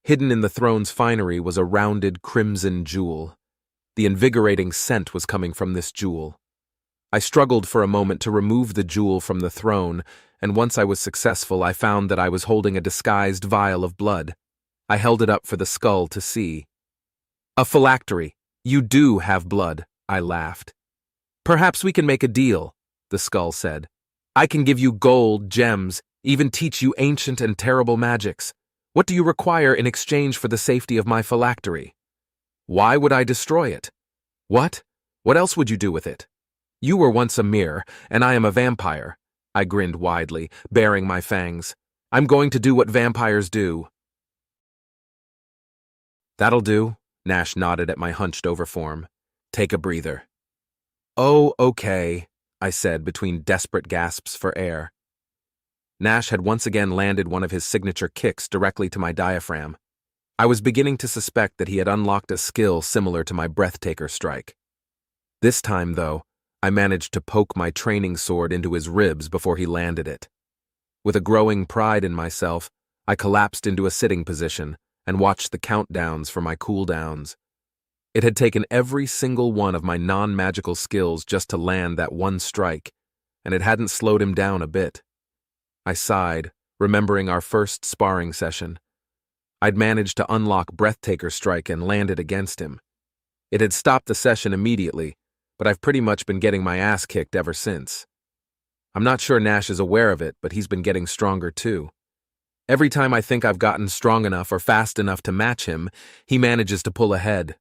Hidden in the throne's finery was a rounded crimson jewel. The invigorating scent was coming from this jewel. I struggled for a moment to remove the jewel from the throne, and once I was successful, I found that I was holding a disguised vial of blood. I held it up for the skull to see. A phylactery. You do have blood, I laughed. Perhaps we can make a deal, the skull said. I can give you gold, gems, even teach you ancient and terrible magics. What do you require in exchange for the safety of my phylactery? Why would I destroy it? What? What else would you do with it? You were once a mirror, and I am a vampire. I grinned widely, baring my fangs. I'm going to do what vampires do. That'll do, Nash nodded at my hunched-over form. Take a breather. Oh, okay, I said between desperate gasps for air. Nash had once again landed one of his signature kicks directly to my diaphragm. I was beginning to suspect that he had unlocked a skill similar to my breathtaker strike. This time, though, I managed to poke my training sword into his ribs before he landed it. With a growing pride in myself, I collapsed into a sitting position and watched the countdowns for my cooldowns. It had taken every single one of my non-magical skills just to land that one strike, and it hadn't slowed him down a bit. I sighed, remembering our first sparring session. I'd managed to unlock Breathtaker Strike and land it against him. It had stopped the session immediately, but I've pretty much been getting my ass kicked ever since. I'm not sure Nash is aware of it, but he's been getting stronger too. Every time I think I've gotten strong enough or fast enough to match him, he manages to pull ahead.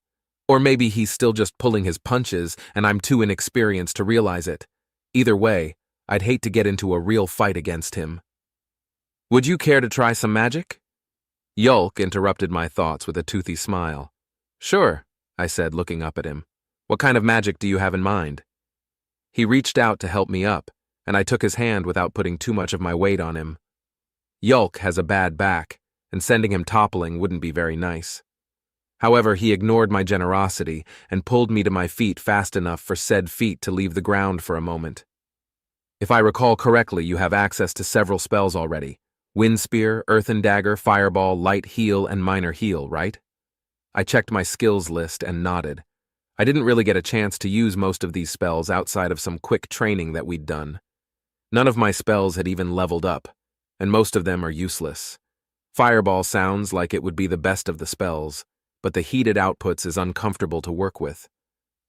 Or maybe he's still just pulling his punches and I'm too inexperienced to realize it. Either way, I'd hate to get into a real fight against him. Would you care to try some magic? Yulk interrupted my thoughts with a toothy smile. Sure, I said, looking up at him. What kind of magic do you have in mind? He reached out to help me up, and I took his hand without putting too much of my weight on him. Yulk has a bad back, and sending him toppling wouldn't be very nice. However, he ignored my generosity and pulled me to my feet fast enough for said feet to leave the ground for a moment. If I recall correctly, you have access to several spells already. Wind Spear, Earthen Dagger, Fireball, Light Heal, and Minor Heal, right? I checked my skills list and nodded. I didn't really get a chance to use most of these spells outside of some quick training that we'd done. None of my spells had even leveled up, and most of them are useless. Fireball sounds like it would be the best of the spells, but the heated outputs is uncomfortable to work with.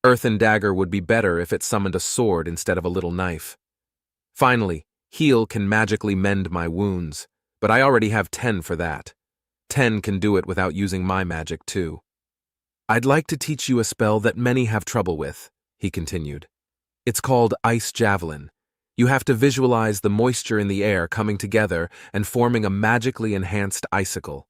Earthen Dagger would be better if it summoned a sword instead of a little knife. Finally, Heal can magically mend my wounds, but I already have 10 for that. 10 can do it without using my magic too. I'd like to teach you a spell that many have trouble with, he continued. It's called Ice Javelin. You have to visualize the moisture in the air coming together and forming a magically enhanced icicle.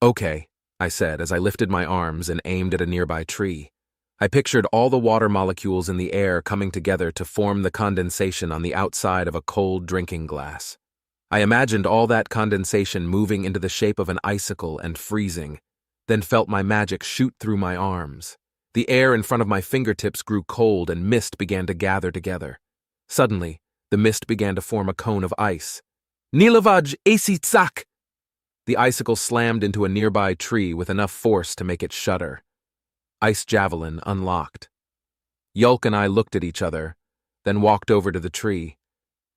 Okay, I said as I lifted my arms and aimed at a nearby tree. I pictured all the water molecules in the air coming together to form the condensation on the outside of a cold drinking glass. I imagined all that condensation moving into the shape of an icicle and freezing, then felt my magic shoot through my arms. The air in front of my fingertips grew cold and mist began to gather together. Suddenly, the mist began to form a cone of ice. Nilavaj Asitsak! The icicle slammed into a nearby tree with enough force to make it shudder. Ice Javelin unlocked. Yulk and I looked at each other, then walked over to the tree.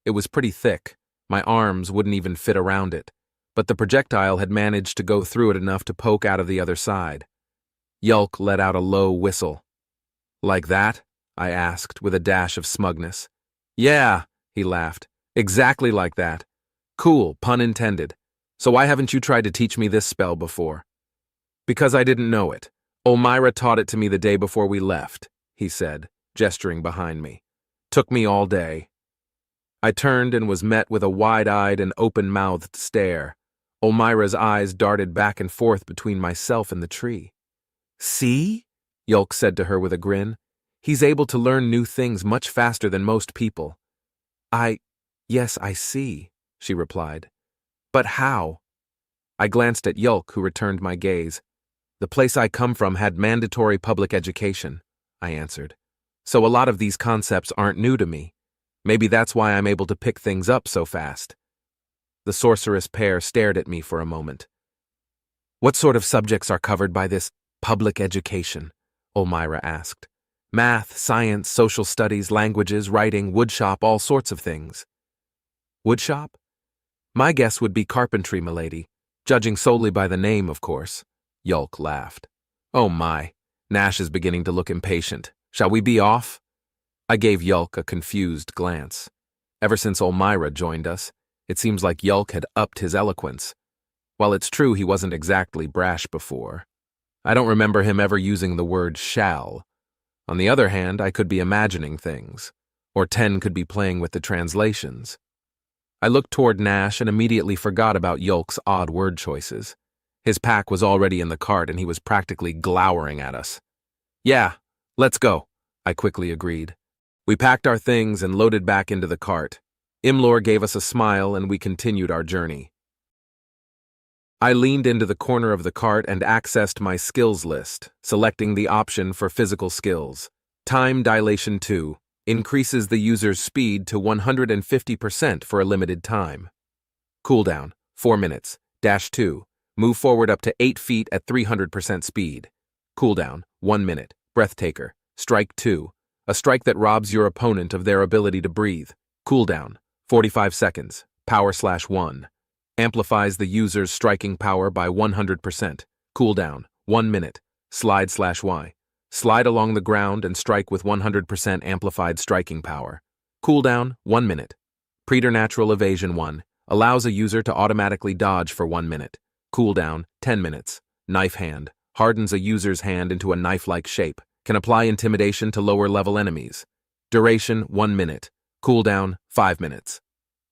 It was pretty thick. My arms wouldn't even fit around it, but the projectile had managed to go through it enough to poke out of the other side. Yulk let out a low whistle. Like that? I asked with a dash of smugness. Yeah, he laughed. Exactly like that. Cool, pun intended. So why haven't you tried to teach me this spell before? Because I didn't know it. Elmira taught it to me the day before we left, he said, gesturing behind me. Took me all day. I turned and was met with a wide-eyed and open-mouthed stare. Elmira's eyes darted back and forth between myself and the tree. See? Yulk said to her with a grin. He's able to learn new things much faster than most people. Yes, I see, she replied. But how? I glanced at Yulk, who returned my gaze. The place I come from had mandatory public education, I answered. So a lot of these concepts aren't new to me. Maybe that's why I'm able to pick things up so fast. The sorceress pair stared at me for a moment. What sort of subjects are covered by this public education? Elmira asked. Math, science, social studies, languages, writing, woodshop, all sorts of things. Woodshop? My guess would be carpentry, milady, judging solely by the name, of course. Yulk laughed. Oh my, Nash is beginning to look impatient. Shall we be off? I gave Yulk a confused glance. Ever since Elmira joined us, it seems like Yulk had upped his eloquence. While it's true he wasn't exactly brash before, I don't remember him ever using the word shall. On the other hand, I could be imagining things, or 10 could be playing with the translations. I looked toward Nash and immediately forgot about Yulk's odd word choices. His pack was already in the cart and he was practically glowering at us. Yeah, let's go, I quickly agreed. We packed our things and loaded back into the cart. Imlor gave us a smile and we continued our journey. I leaned into the corner of the cart and accessed my skills list, selecting the option for physical skills. Time Dilation 2 increases the user's speed to 150% for a limited time. Cooldown, 4 minutes. Dash 2, move forward up to 8 feet at 300% speed. Cooldown, 1 minute. Breathtaker, Strike 2, a strike that robs your opponent of their ability to breathe. Cooldown, 45 seconds. Power/1. Amplifies the user's striking power by 100%. Cooldown, 1 minute. Slide/Y. Slide along the ground and strike with 100% amplified striking power. Cooldown, 1 minute. Preternatural Evasion 1. Allows a user to automatically dodge for 1 minute. Cooldown, 10 minutes. Knife Hand. Hardens a user's hand into a knife-like shape. Can apply intimidation to lower-level enemies. Duration, 1 minute. Cooldown, 5 minutes.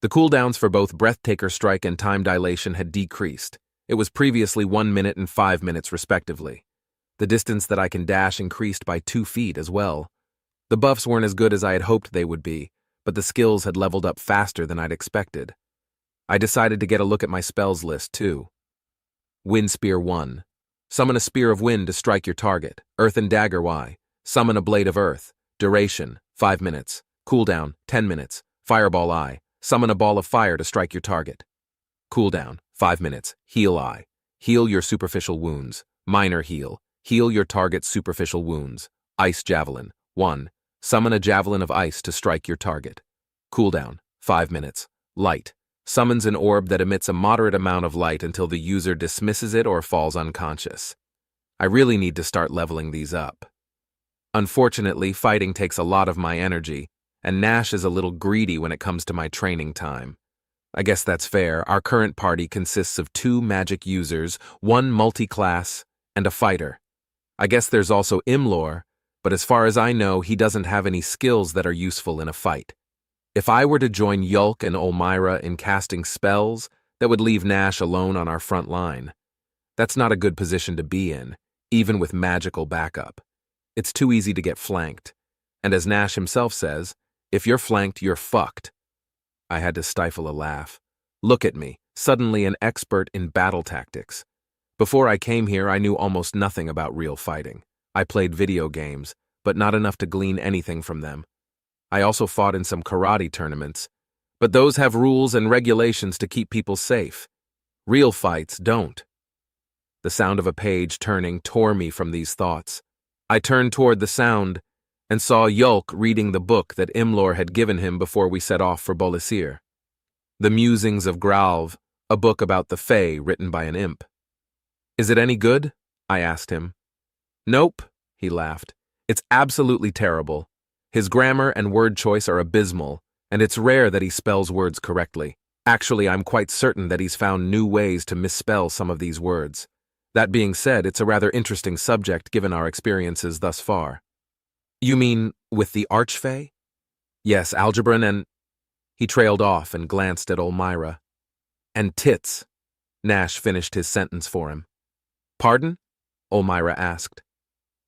The cooldowns for both Breathtaker Strike and Time Dilation had decreased. It was previously 1 minute and 5 minutes respectively. The distance that I can dash increased by 2 feet as well. The buffs weren't as good as I had hoped they would be, but the skills had leveled up faster than I'd expected. I decided to get a look at my spells list too. Wind Spear 1. Summon a Spear of Wind to strike your target. Earth and Dagger Y. Summon a Blade of Earth. Duration, 5 minutes. Cooldown, 10 minutes. Fireball I. Summon a Ball of Fire to strike your target. Cooldown, 5 minutes. Heal I. Heal your superficial wounds. Minor Heal. Heal your target's superficial wounds. Ice Javelin, 1. Summon a Javelin of Ice to strike your target. Cooldown, 5 minutes. Light. Summons an orb that emits a moderate amount of light until the user dismisses it or falls unconscious. I really need to start leveling these up. Unfortunately, fighting takes a lot of my energy, and Nash is a little greedy when it comes to my training time. I guess that's fair. Our current party consists of 2 magic users, 1 multi-class, and a fighter. I guess there's also Imlor, but as far as I know, he doesn't have any skills that are useful in a fight. If I were to join Yulk and Elmira in casting spells, that would leave Nash alone on our front line. That's not a good position to be in, even with magical backup. It's too easy to get flanked, and as Nash himself says, if you're flanked, you're fucked. I had to stifle a laugh. Look at me, suddenly an expert in battle tactics. Before I came here, I knew almost nothing about real fighting. I played video games, but not enough to glean anything from them. I also fought in some karate tournaments, but those have rules and regulations to keep people safe. Real fights don't. The sound of a page turning tore me from these thoughts. I turned toward the sound and saw Yulk reading the book that Imlor had given him before we set off for Bolasir. The Musings of Gralv, a book about the Fae written by an imp. Is it any good? I asked him. Nope, he laughed. It's absolutely terrible. His grammar and word choice are abysmal, and it's rare that he spells words correctly. Actually, I'm quite certain that he's found new ways to misspell some of these words. That being said, it's a rather interesting subject given our experiences thus far. You mean with the Archfey? Yes, Algebran and... He trailed off and glanced at Elmira. And tits. Nash finished his sentence for him. Pardon? Elmira asked.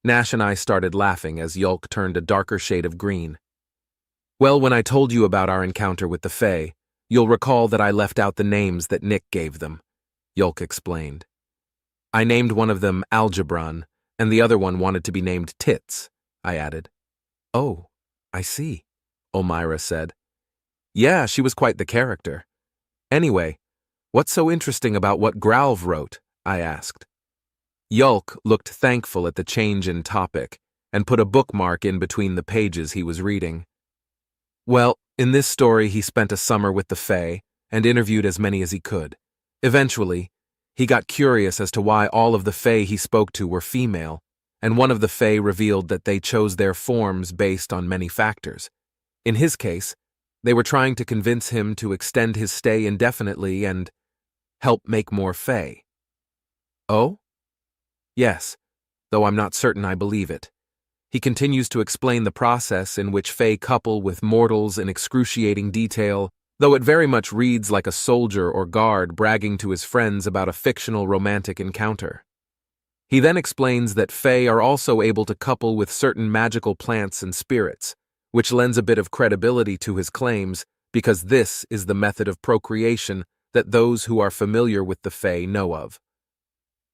Nash and I started laughing as Yulk turned a darker shade of green. Well, when I told you about our encounter with the Fae, you'll recall that I left out the names that Nick gave them, Yulk explained. I named one of them Algebron, and the other one wanted to be named Tits, I added. Oh, I see, Elmira said. Yeah, she was quite the character. Anyway, what's so interesting about what Gralv wrote? I asked. Yulk looked thankful at the change in topic and put a bookmark in between the pages he was reading. Well, in this story he spent a summer with the Fae and interviewed as many as he could. Eventually, he got curious as to why all of the Fae he spoke to were female, and one of the Fae revealed that they chose their forms based on many factors. In his case, they were trying to convince him to extend his stay indefinitely and help make more Fae. Oh? Yes, though I'm not certain I believe it. He continues to explain the process in which Fae couple with mortals in excruciating detail, though it very much reads like a soldier or guard bragging to his friends about a fictional romantic encounter. He then explains that Fae are also able to couple with certain magical plants and spirits, which lends a bit of credibility to his claims because this is the method of procreation that those who are familiar with the Fae know of.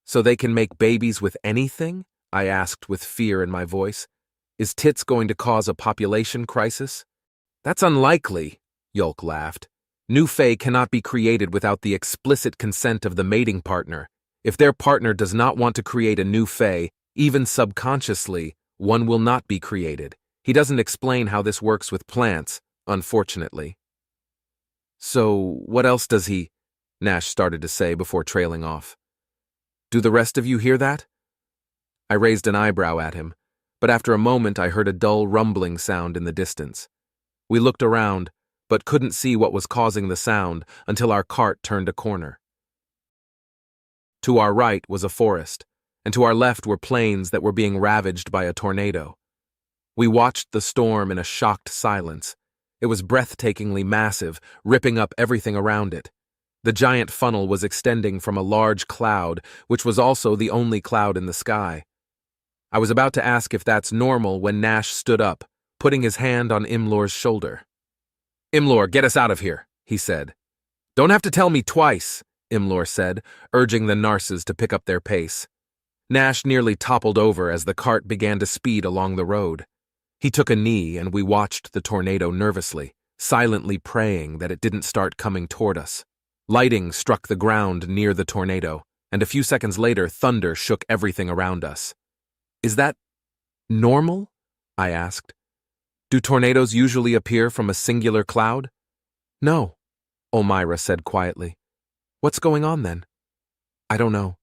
So they can make babies with anything? I asked with fear in my voice. Is Tits going to cause a population crisis? That's unlikely, Yulk laughed. New Fae cannot be created without the explicit consent of the mating partner. If their partner does not want to create a new Fae, even subconsciously, one will not be created. He doesn't explain how this works with plants, unfortunately. So, what else does he? Nash started to say before trailing off. Do the rest of you hear that? I raised an eyebrow at him, but after a moment I heard a dull rumbling sound in the distance. We looked around, but couldn't see what was causing the sound until our cart turned a corner. To our right was a forest, and to our left were plains that were being ravaged by a tornado. We watched the storm in a shocked silence. It was breathtakingly massive, ripping up everything around it. The giant funnel was extending from a large cloud, which was also the only cloud in the sky. I was about to ask if that's normal when Nash stood up, putting his hand on Imlor's shoulder. Imlor, get us out of here, he said. Don't have to tell me twice, Imlor said, urging the Narses to pick up their pace. Nash nearly toppled over as the cart began to speed along the road. He took a knee and we watched the tornado nervously, silently praying that it didn't start coming toward us. Lighting struck the ground near the tornado, and a few seconds later thunder shook everything around us. Is that normal? I asked. Do tornadoes usually appear from a singular cloud? No, Elmira said quietly. What's going on then? I don't know.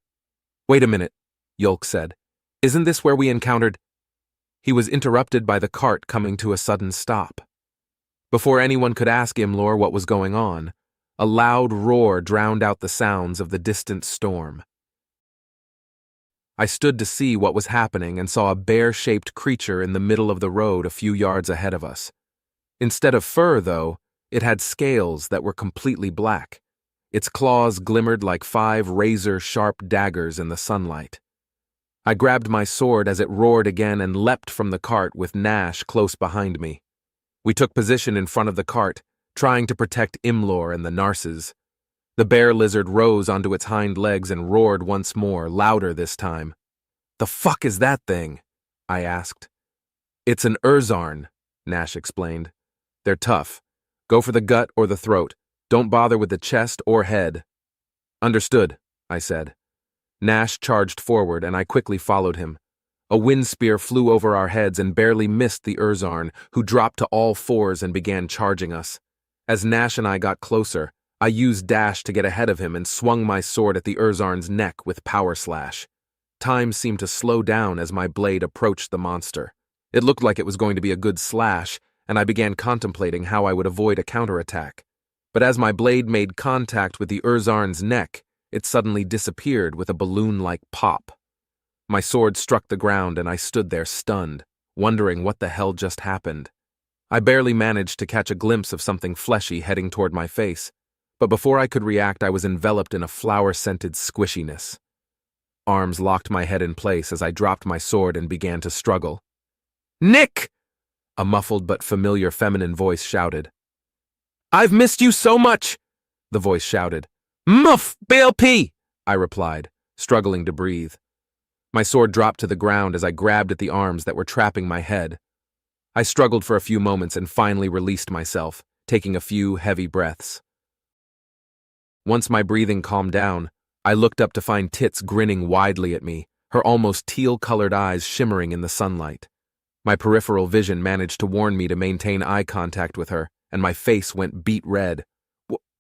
Wait a minute, Yulk said. Isn't this where we encountered? He was interrupted by the cart coming to a sudden stop. Before anyone could ask Imlor what was going on, a loud roar drowned out the sounds of the distant storm. I stood to see what was happening and saw a bear-shaped creature in the middle of the road a few yards ahead of us. Instead of fur, though, it had scales that were completely black. Its claws glimmered like 5 razor-sharp daggers in the sunlight. I grabbed my sword as it roared again and leapt from the cart with Nash close behind me. We took position in front of the cart, trying to protect Imlor and the Narses. The bear lizard rose onto its hind legs and roared once more, louder this time. The fuck is that thing? I asked. It's an Urzarn, Nash explained. They're tough. Go for the gut or the throat. Don't bother with the chest or head. Understood, I said. Nash charged forward and I quickly followed him. A wind spear flew over our heads and barely missed the Urzarn, who dropped to all fours and began charging us. As Nash and I got closer, I used dash to get ahead of him and swung my sword at the Urzarn's neck with power slash. Time seemed to slow down as my blade approached the monster. It looked like it was going to be a good slash, and I began contemplating how I would avoid a counterattack. But as my blade made contact with the Urzarn's neck, it suddenly disappeared with a balloon-like pop. My sword struck the ground and I stood there stunned, wondering what the hell just happened. I barely managed to catch a glimpse of something fleshy heading toward my face, but before I could react I was enveloped in a flower-scented squishiness. Arms locked my head in place as I dropped my sword and began to struggle. Nick! A muffled but familiar feminine voice shouted. I've missed you so much! The voice shouted. Muff, BLP! I replied, struggling to breathe. My sword dropped to the ground as I grabbed at the arms that were trapping my head. I struggled for a few moments and finally released myself, taking a few heavy breaths. Once my breathing calmed down, I looked up to find Tits grinning widely at me, her almost teal-colored eyes shimmering in the sunlight. My peripheral vision managed to warn me to maintain eye contact with her, and my face went beet red.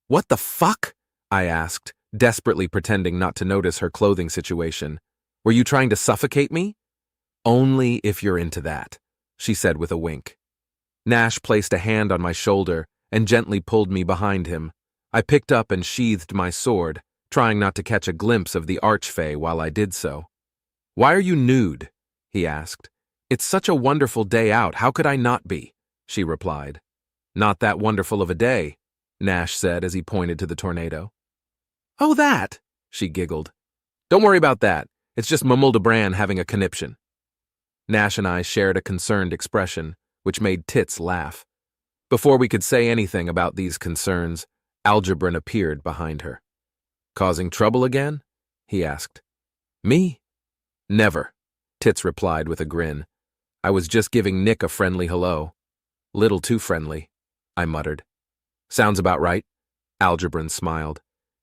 What the fuck? I asked, desperately pretending not to notice her clothing situation. Were you trying to suffocate me? Only if you're into that, she said with a wink. Nash placed a hand on my shoulder and gently pulled me behind him. I picked up and sheathed my sword, trying not to catch a glimpse of the HFY while I did so. Why are you nude? He asked. It's such a wonderful day out, how could I not be? She replied. Not that wonderful of a day, Nash said as he pointed to the tornado. Oh, that, she giggled. Don't worry about that. It's just Mamulda having a conniption. Nash and I shared a concerned expression, which made Tits laugh. Before we could say anything about these concerns, Algebran appeared behind her. Causing trouble again? He asked. Me? Never, Tits replied with a grin. I was just giving Nick a friendly hello. Little too friendly, I muttered. Sounds about right, Algebran smiled.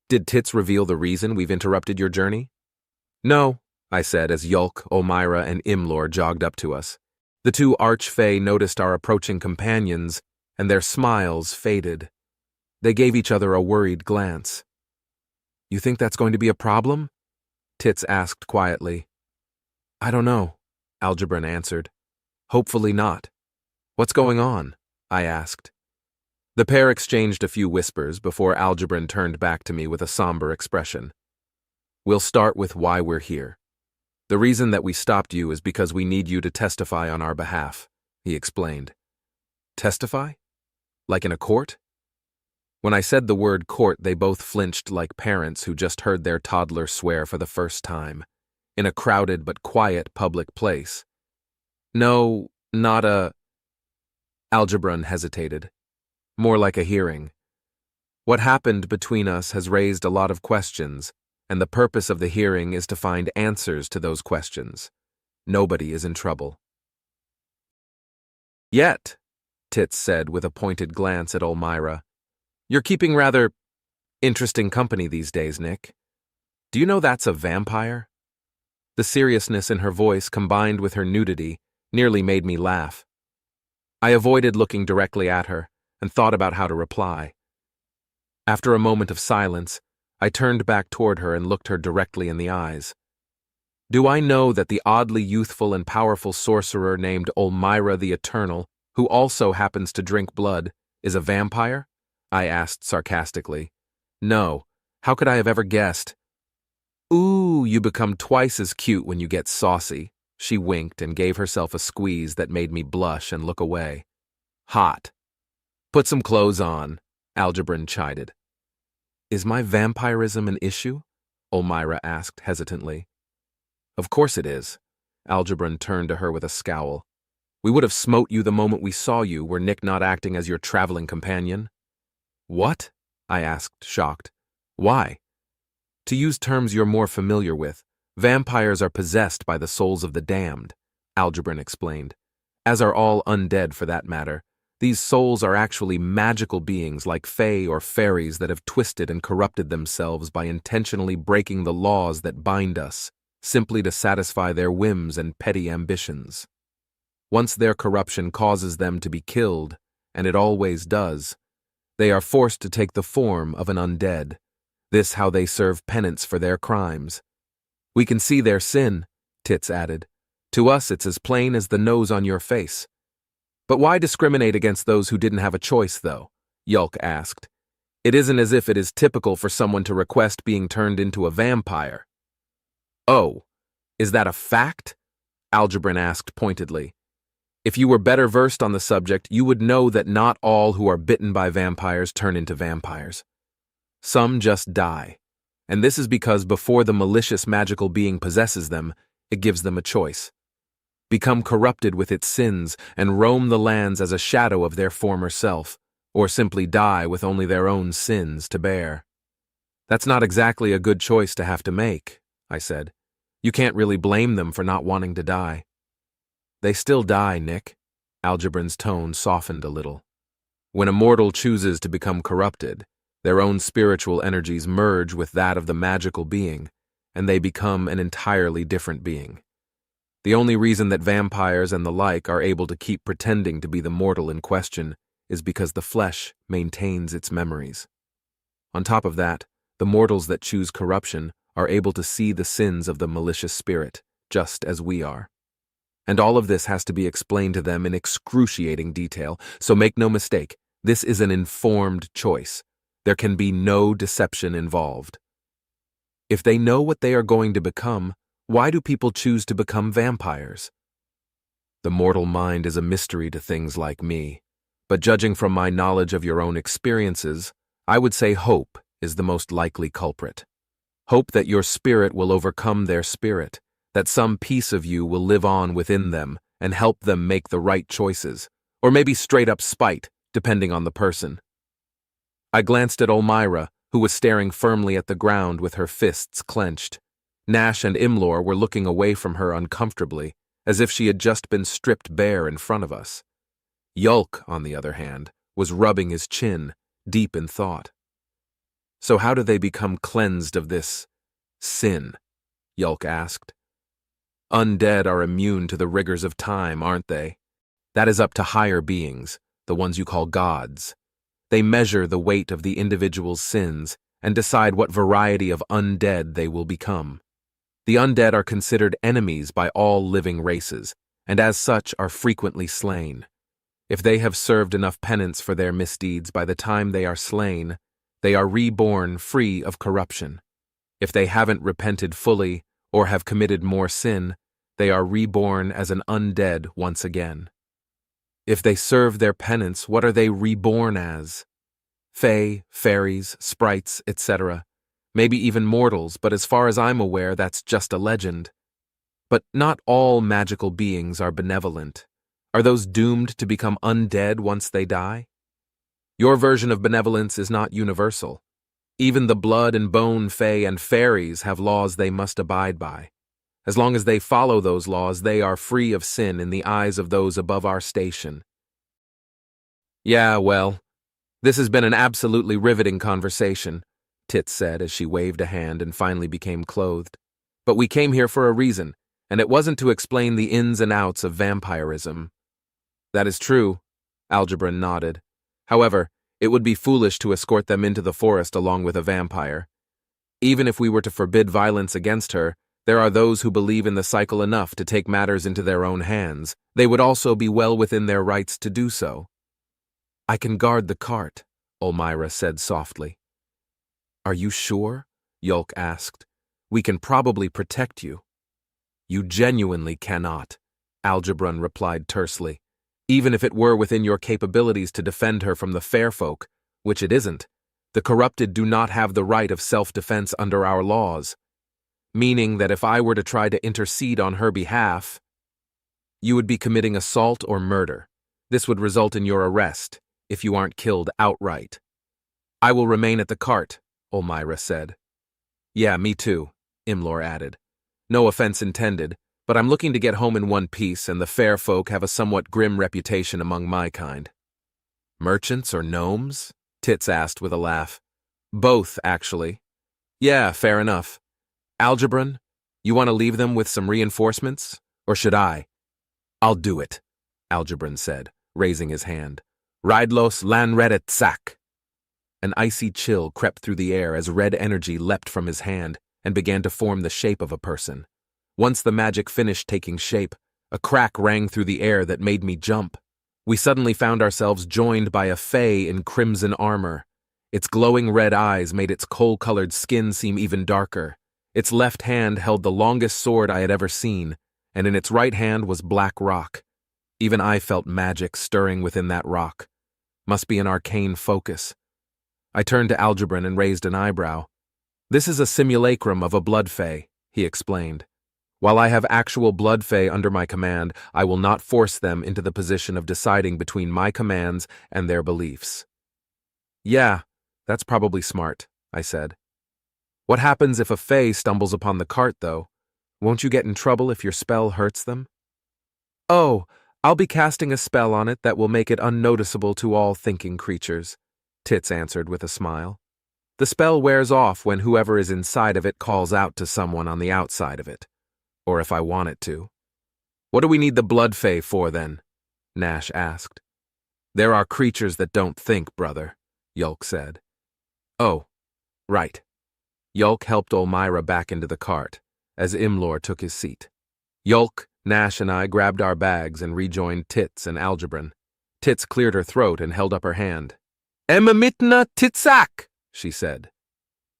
Did Tits reveal the reason we've interrupted your journey? No, I said as Yulk, Olmira, and Imlor jogged up to us. The two archfey noticed our approaching companions, and their smiles faded. They gave each other a worried glance. You think that's going to be a problem? Tits asked quietly. I don't know, Algebran answered. Hopefully not. What's going on? I asked. The pair exchanged a few whispers before Algebran turned back to me with a somber expression. We'll start with why we're here. The reason that we stopped you is because we need you to testify on our behalf, he explained. Testify? Like in a court? When I said the word court, they both flinched like parents who just heard their toddler swear for the first time, in a crowded but quiet public place. No, not a... Algebran hesitated. More like a hearing. What happened between us has raised a lot of questions, and the purpose of the hearing is to find answers to those questions. Nobody is in trouble. Yet, Tits said with a pointed glance at Olmira. You're keeping rather interesting company these days, Nick. Do you know that's a vampire? The seriousness in her voice combined with her nudity nearly made me laugh. I avoided looking directly at her and thought about how to reply. After a moment of silence, I turned back toward her and looked her directly in the eyes. Do I know that the oddly youthful and powerful sorcerer named Olmira the Eternal, who also happens to drink blood, is a vampire? I asked sarcastically. No, how could I have ever guessed? Ooh, you become twice as cute when you get saucy. She winked and gave herself a squeeze that made me blush and look away. Hot. Put some clothes on, Algebran chided. Is my vampirism an issue? Olmira asked hesitantly. Of course it is. Algebran turned to her with a scowl. We would have smote you the moment we saw you, were Nick not acting as your traveling companion. What? I asked, shocked. Why? To use terms you're more familiar with, vampires are possessed by the souls of the damned, Algebran explained. As are all undead for that matter. These souls are actually magical beings like fae or fairies that have twisted and corrupted themselves by intentionally breaking the laws that bind us, simply to satisfy their whims and petty ambitions. Once their corruption causes them to be killed, and it always does, they are forced to take the form of an undead. This how they serve penance for their crimes. We can see their sin, Tits added. To us it's as plain as the nose on your face. But why discriminate against those who didn't have a choice, though? Yulk asked. It isn't as if it is typical for someone to request being turned into a vampire. Oh, is that a fact? Algebran asked pointedly. If you were better versed on the subject, you would know that not all who are bitten by vampires turn into vampires. Some just die, and this is because before the malicious magical being possesses them, it gives them a choice. Become corrupted with its sins and roam the lands as a shadow of their former self, or simply die with only their own sins to bear. That's not exactly a good choice to have to make, I said. You can't really blame them for not wanting to die. They still die, Nick. Algebran's tone softened a little. When a mortal chooses to become corrupted, their own spiritual energies merge with that of the magical being, and they become an entirely different being. The only reason that vampires and the like are able to keep pretending to be the mortal in question is because the flesh maintains its memories. On top of that, the mortals that choose corruption are able to see the sins of the malicious spirit, just as we are. And all of this has to be explained to them in excruciating detail, so make no mistake, this is an informed choice. There can be no deception involved. If they know what they are going to become, why do people choose to become vampires? The mortal mind is a mystery to things like me, but judging from my knowledge of your own experiences, I would say hope is the most likely culprit. Hope that your spirit will overcome their spirit, that some piece of you will live on within them and help them make the right choices, or maybe straight up spite, depending on the person. I glanced at Elmira, who was staring firmly at the ground with her fists clenched. Nash and Imlor were looking away from her uncomfortably, as if she had just been stripped bare in front of us. Yulk, on the other hand, was rubbing his chin, deep in thought. So how do they become cleansed of this sin? Yulk asked. Undead are immune to the rigors of time, aren't they? That is up to higher beings, the ones you call gods. They measure the weight of the individual's sins and decide what variety of undead they will become. The undead are considered enemies by all living races, and as such are frequently slain. If they have served enough penance for their misdeeds by the time they are slain, they are reborn free of corruption. If they haven't repented fully or have committed more sin, they are reborn as an undead once again. If they serve their penance, what are they reborn as? Fae, fairies, sprites, etc. Maybe even mortals, but as far as I'm aware, that's just a legend. But not all magical beings are benevolent. Are those doomed to become undead once they die? Your version of benevolence is not universal. Even the blood and bone fae and fairies have laws they must abide by. As long as they follow those laws, they are free of sin in the eyes of those above our station. Yeah, well, this has been an absolutely riveting conversation, Tits said as she waved a hand and finally became clothed. But we came here for a reason, and it wasn't to explain the ins and outs of vampirism. That is true, Algebran nodded. However, it would be foolish to escort them into the forest along with a vampire. Even if we were to forbid violence against her, there are those who believe in the cycle enough to take matters into their own hands. They would also be well within their rights to do so. I can guard the cart, Elmira said softly. Are you sure? Yulk asked. We can probably protect you. You genuinely cannot, Algebran replied tersely. Even if it were within your capabilities to defend her from the fair folk, which it isn't, the corrupted do not have the right of self-defense under our laws. Meaning that if I were to try to intercede on her behalf, you would be committing assault or murder. This would result in your arrest, if you aren't killed outright. I will remain at the cart, Elmira said. Yeah, me too, Imlor added. No offense intended, but I'm looking to get home in one piece, and the fair folk have a somewhat grim reputation among my kind. Merchants or gnomes? Tits asked with a laugh. Both, actually. Yeah, fair enough. Algebran, you want to leave them with some reinforcements? Or should I? I'll do it, Algebran said, raising his hand. Ridelos lanredet sac. An icy chill crept through the air as red energy leapt from his hand and began to form the shape of a person. Once the magic finished taking shape, a crack rang through the air that made me jump. We suddenly found ourselves joined by a fae in crimson armor. Its glowing red eyes made its coal-colored skin seem even darker. Its left hand held the longest sword I had ever seen, and in its right hand was black rock. Even I felt magic stirring within that rock. Must be an arcane focus. I turned to Algebran and raised an eyebrow. This is a simulacrum of a blood fae, he explained. While I have actual blood fae under my command, I will not force them into the position of deciding between my commands and their beliefs. Yeah, that's probably smart, I said. What happens if a fae stumbles upon the cart, though? Won't you get in trouble if your spell hurts them? Oh, I'll be casting a spell on it that will make it unnoticeable to all thinking creatures, Tits answered with a smile. The spell wears off when whoever is inside of it calls out to someone on the outside of it. Or if I want it to. What do we need the blood fae for, then? Nash asked. There are creatures that don't think, brother, Yulk said. Oh, right. Yulk helped Olmyra back into the cart, as Imlor took his seat. Yulk, Nash, and I grabbed our bags and rejoined Tits and Algebron. Tits cleared her throat and held up her hand. Emamitna Titsak, she said.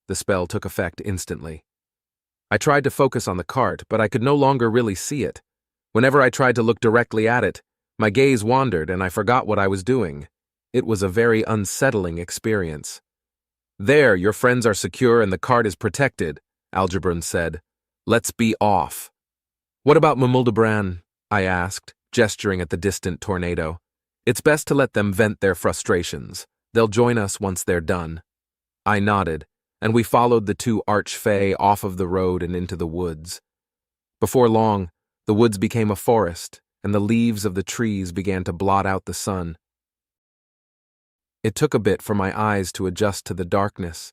The spell took effect instantly. I tried to focus on the cart, but I could no longer really see it. Whenever I tried to look directly at it, my gaze wandered and I forgot what I was doing. It was a very unsettling experience. There, your friends are secure and the cart is protected, Algebron said. Let's be off. What about Mamuldebrand? I asked, gesturing at the distant tornado. It's best to let them vent their frustrations. They'll join us once they're done. I nodded, and we followed the two archfey off of the road and into the woods. Before long, the woods became a forest, and the leaves of the trees began to blot out the sun. It took a bit for my eyes to adjust to the darkness.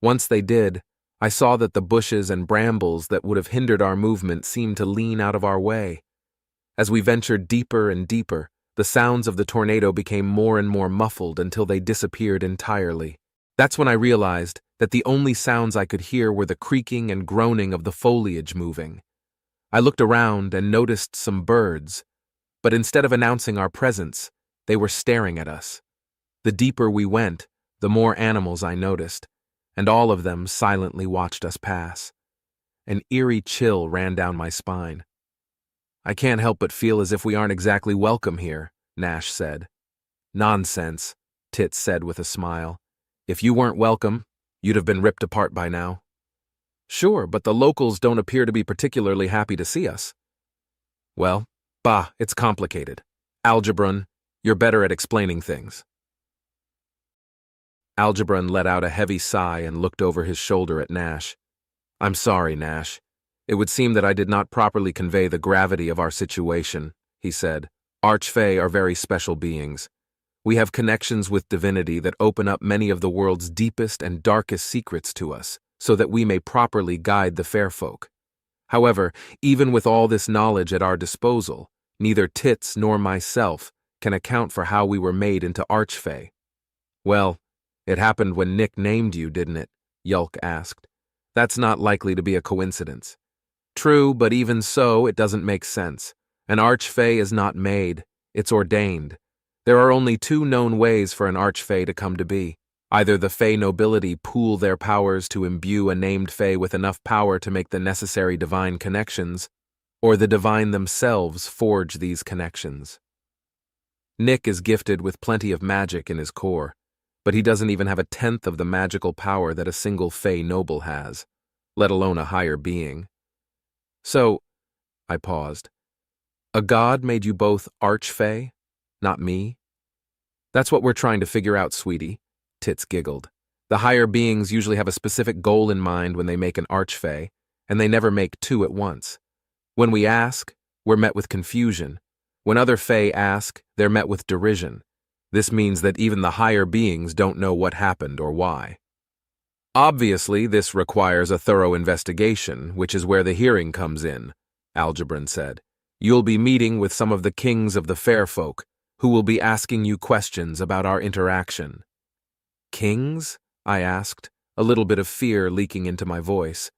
Once they did, I saw that the bushes and brambles that would have hindered our movement seemed to lean out of our way. As we ventured deeper and deeper, the sounds of the tornado became more and more muffled until they disappeared entirely. That's when I realized that the only sounds I could hear were the creaking and groaning of the foliage moving. I looked around and noticed some birds, but instead of announcing our presence, they were staring at us. The deeper we went, the more animals I noticed, and all of them silently watched us pass. An eerie chill ran down my spine. I can't help but feel as if we aren't exactly welcome here, Nash said. Nonsense, Tits said with a smile. If you weren't welcome, you'd have been ripped apart by now. Sure, but the locals don't appear to be particularly happy to see us. Well, it's complicated. Algebron, you're better at explaining things. Algebron let out a heavy sigh and looked over his shoulder at Nash. I'm sorry, Nash. It would seem that I did not properly convey the gravity of our situation, he said. Archfey are very special beings. We have connections with divinity that open up many of the world's deepest and darkest secrets to us, so that we may properly guide the fair folk. However, even with all this knowledge at our disposal, neither Tits nor myself can account for how we were made into Archfey. Well, it happened when Nick named you, didn't it? Yulk asked. That's not likely to be a coincidence. True, but even so, it doesn't make sense. An Archfey is not made, it's ordained. There are only two known ways for an Archfey to come to be. Either the Fey nobility pool their powers to imbue a named Fey with enough power to make the necessary divine connections, or the divine themselves forge these connections. Nick is gifted with plenty of magic in his core, but he doesn't even have a tenth of the magical power that a single Fey noble has, let alone a higher being. So, I paused. A god made you both Archfey, not me? That's what we're trying to figure out, sweetie, Tits giggled. The higher beings usually have a specific goal in mind when they make an Archfey, and they never make two at once. When we ask, we're met with confusion. When other Fey ask, they're met with derision. This means that even the higher beings don't know what happened or why. Obviously, this requires a thorough investigation, which is where the hearing comes in, Algebron said. You'll be meeting with some of the kings of the fair folk, who will be asking you questions about our interaction. Kings? I asked, a little bit of fear leaking into my voice.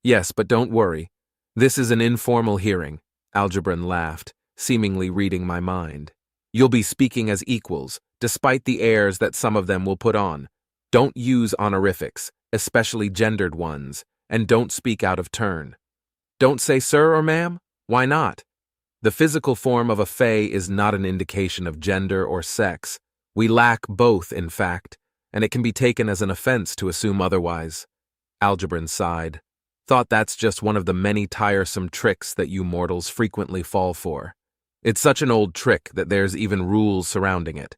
Yes, but don't worry. This is an informal hearing, Algebron laughed, seemingly reading my mind. You'll be speaking as equals, despite the airs that some of them will put on. Don't use honorifics, especially gendered ones, and don't speak out of turn. Don't say sir or ma'am? Why not? The physical form of a Fey is not an indication of gender or sex. We lack both, in fact, and it can be taken as an offense to assume otherwise. Algebron sighed. Thought that's just one of the many tiresome tricks that you mortals frequently fall for. It's such an old trick that there's even rules surrounding it.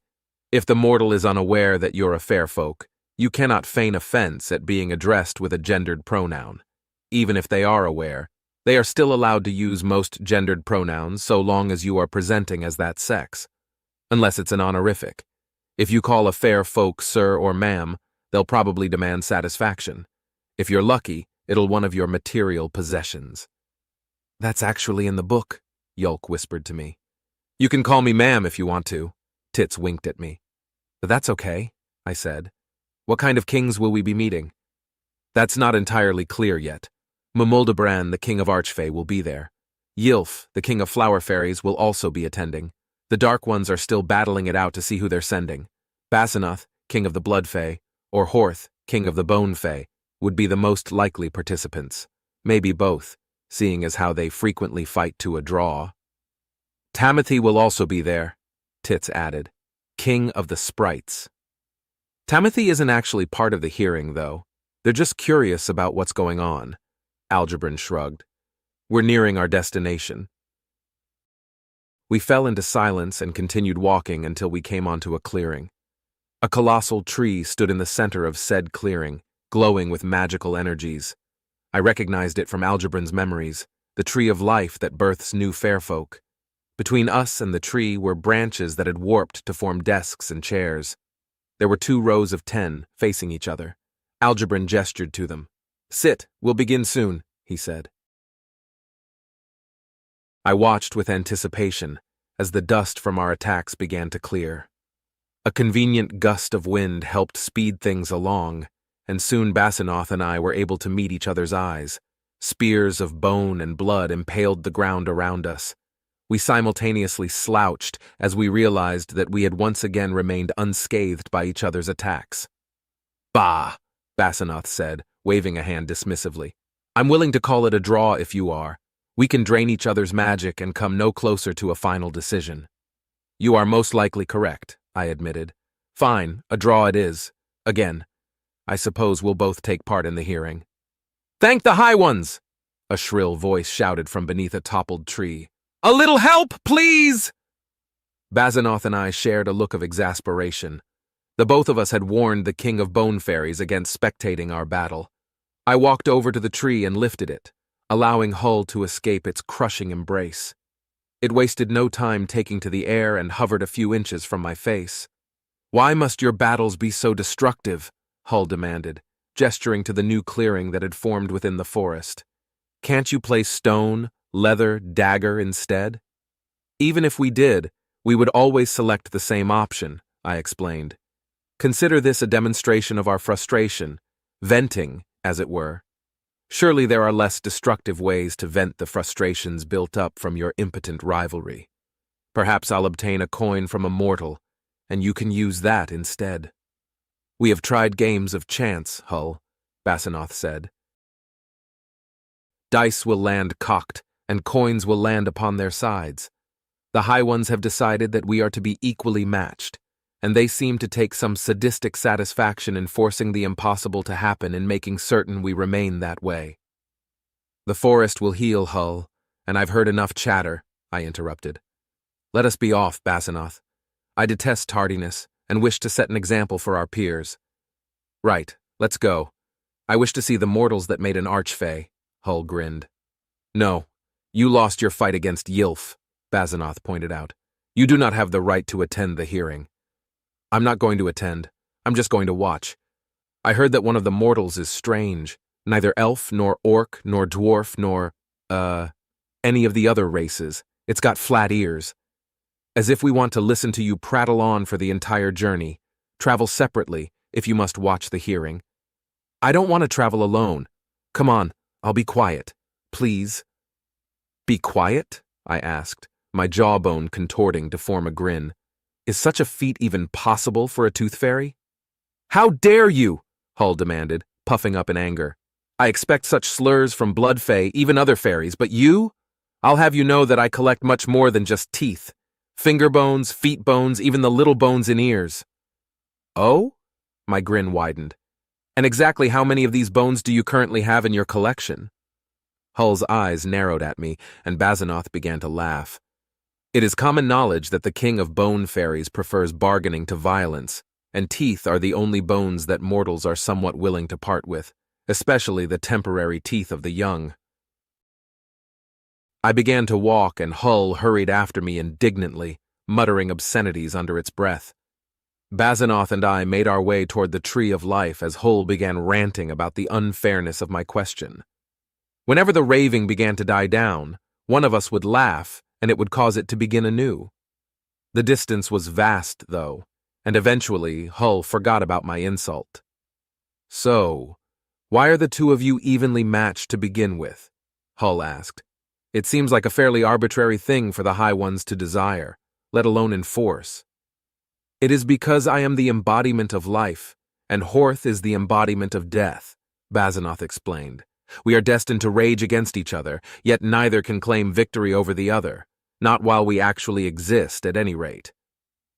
If the mortal is unaware that you're a fair folk, You cannot feign offense at being addressed with a gendered pronoun. Even if they are aware, they are still allowed to use most gendered pronouns so long as you are presenting as that sex. Unless it's an honorific. If you call a fair folk sir or ma'am, they'll probably demand satisfaction. If you're lucky, it'll one of your material possessions. That's actually in the book, Yulk whispered to me. You can call me ma'am if you want to. Tits winked at me. But that's okay, I said. What kind of kings will we be meeting? That's not entirely clear yet. Mumuldabran, the king of Archfey, will be there. Ylf, the king of flower fairies, will also be attending. The Dark Ones are still battling it out to see who they're sending. Basanoth, king of the Blood Fae, or Horth, king of the Bone Fae, would be the most likely participants. Maybe both, seeing as how they frequently fight to a draw. Tamothy will also be there, Tits added. King of the Sprites. Tamothy isn't actually part of the hearing, though. They're just curious about what's going on. Algebran shrugged. We're nearing our destination. We fell into silence and continued walking until we came onto a clearing. A colossal tree stood in the center of said clearing, glowing with magical energies. I recognized it from Algebran's memories, the tree of life that births new fairfolk. Between us and the tree were branches that had warped to form desks and chairs. There were 2 rows of 10, facing each other. Algebran gestured to them. Sit, we'll begin soon, he said. I watched with anticipation as the dust from our attacks began to clear. A convenient gust of wind helped speed things along, and soon Basanoth and I were able to meet each other's eyes. Spears of bone and blood impaled the ground around us. We simultaneously slouched as we realized that we had once again remained unscathed by each other's attacks. Bah, Basanoth said, waving a hand dismissively. I'm willing to call it a draw if you are. We can drain each other's magic and come no closer to a final decision. You are most likely correct, I admitted. Fine, a draw it is. Again, I suppose we'll both take part in the hearing. Thank the High Ones! A shrill voice shouted from beneath a toppled tree. A little help, please! Basanoth and I shared a look of exasperation. The both of us had warned the King of Bone Fairies against spectating our battle. I walked over to the tree and lifted it, allowing Hull to escape its crushing embrace. It wasted no time taking to the air and hovered a few inches from my face. Why must your battles be so destructive? Hull demanded, gesturing to the new clearing that had formed within the forest. Can't you play stone, leather, dagger instead? Even if we did, we would always select the same option, I explained. Consider this a demonstration of our frustration, venting, as it were. Surely there are less destructive ways to vent the frustrations built up from your impotent rivalry. Perhaps I'll obtain a coin from a mortal, and you can use that instead. We have tried games of chance, Hull, Basanoth said. Dice will land cocked, and coins will land upon their sides. The High Ones have decided that we are to be equally matched, and they seem to take some sadistic satisfaction in forcing the impossible to happen and making certain we remain that way. The forest will heal, Hull, and I've heard enough chatter, I interrupted. Let us be off, Basanoth. I detest tardiness and wish to set an example for our peers. Right, let's go. I wish to see the mortals that made an archfey, Hull grinned. No, you lost your fight against Ylf, Basanoth pointed out. You do not have the right to attend the hearing. I'm not going to attend. I'm just going to watch. I heard that one of the mortals is strange. Neither elf, nor orc, nor dwarf, nor, any of the other races. It's got flat ears. As if we want to listen to you prattle on for the entire journey. Travel separately, if you must watch the hearing. I don't want to travel alone. Come on, I'll be quiet. Please. Be quiet? I asked, my jawbone contorting to form a grin. Is such a feat even possible for a tooth fairy? How dare you? Hull demanded, puffing up in anger. I expect such slurs from blood fae, even other fairies, but you? I'll have you know that I collect much more than just teeth. Finger bones, feet bones, even the little bones in ears. Oh? My grin widened. And exactly how many of these bones do you currently have in your collection? Hull's eyes narrowed at me, and Basanoth began to laugh. It is common knowledge that the King of Bone Fairies prefers bargaining to violence, and teeth are the only bones that mortals are somewhat willing to part with, especially the temporary teeth of the young. I began to walk, and Hull hurried after me indignantly, muttering obscenities under its breath. Bazanoth and I made our way toward the Tree of Life as Hull began ranting about the unfairness of my question. Whenever the raving began to die down, one of us would laugh, and it would cause it to begin anew. The distance was vast, though, and eventually Hull forgot about my insult. "So, why are the two of you evenly matched to begin with?" Hull asked. "It seems like a fairly arbitrary thing for the High Ones to desire, let alone enforce." "It is because I am the embodiment of life, and Horth is the embodiment of death," Bazanoth explained. "We are destined to rage against each other, yet neither can claim victory over the other, not while we actually exist, at any rate.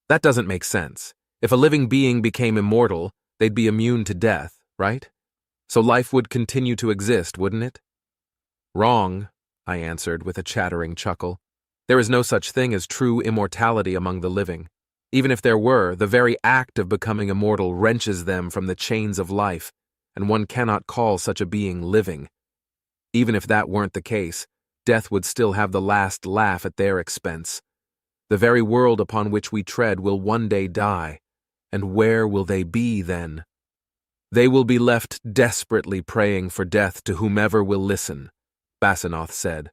That doesn't make sense. If a living being became immortal, they'd be immune to death, right? So life would continue to exist, wouldn't it?" "Wrong," I answered with a chattering chuckle. "There is no such thing as true immortality among the living. Even if there were, the very act of becoming immortal wrenches them from the chains of life, and one cannot call such a being living. Even if that weren't the case, death would still have the last laugh at their expense. The very world upon which we tread will one day die, and where will they be then? They will be left desperately praying for death to whomever will listen," Bazanoth said.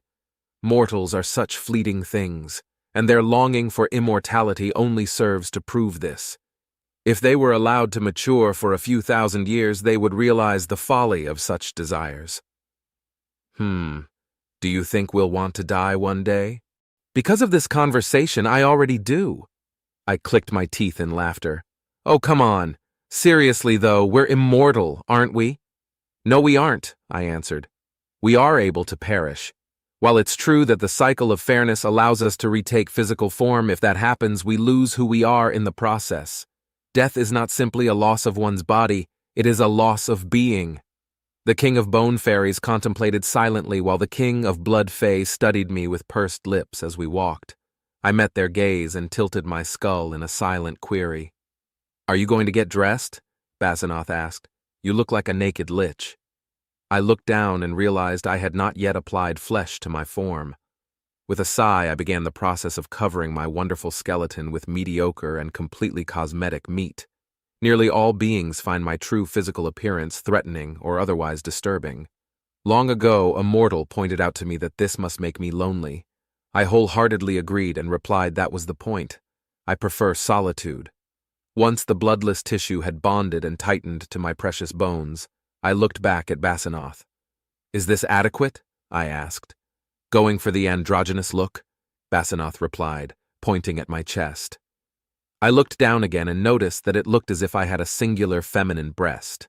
"Mortals are such fleeting things, and their longing for immortality only serves to prove this. If they were allowed to mature for a few thousand years, they would realize the folly of such desires." Do you think we'll want to die one day?" "Because of this conversation, I already do." I clicked my teeth in laughter. "Oh, come on. Seriously, though, we're immortal, aren't we?" "No, we aren't," I answered. "We are able to perish. While it's true that the cycle of fairness allows us to retake physical form, if that happens, we lose who we are in the process. Death is not simply a loss of one's body, it is a loss of being." The King of Bone Fairies contemplated silently while the King of Blood Fae studied me with pursed lips as we walked. I met their gaze and tilted my skull in a silent query. "Are you going to get dressed?" Bazanoth asked. "You look like a naked lich." I looked down and realized I had not yet applied flesh to my form. With a sigh, I began the process of covering my wonderful skeleton with mediocre and completely cosmetic meat. Nearly all beings find my true physical appearance threatening or otherwise disturbing. Long ago, a mortal pointed out to me that this must make me lonely. I wholeheartedly agreed and replied that was the point. I prefer solitude. Once the bloodless tissue had bonded and tightened to my precious bones, I looked back at Bazanoth. "Is this adequate?" I asked. "Going for the androgynous look?" Bazanoth replied, pointing at my chest. I looked down again and noticed that it looked as if I had a singular feminine breast.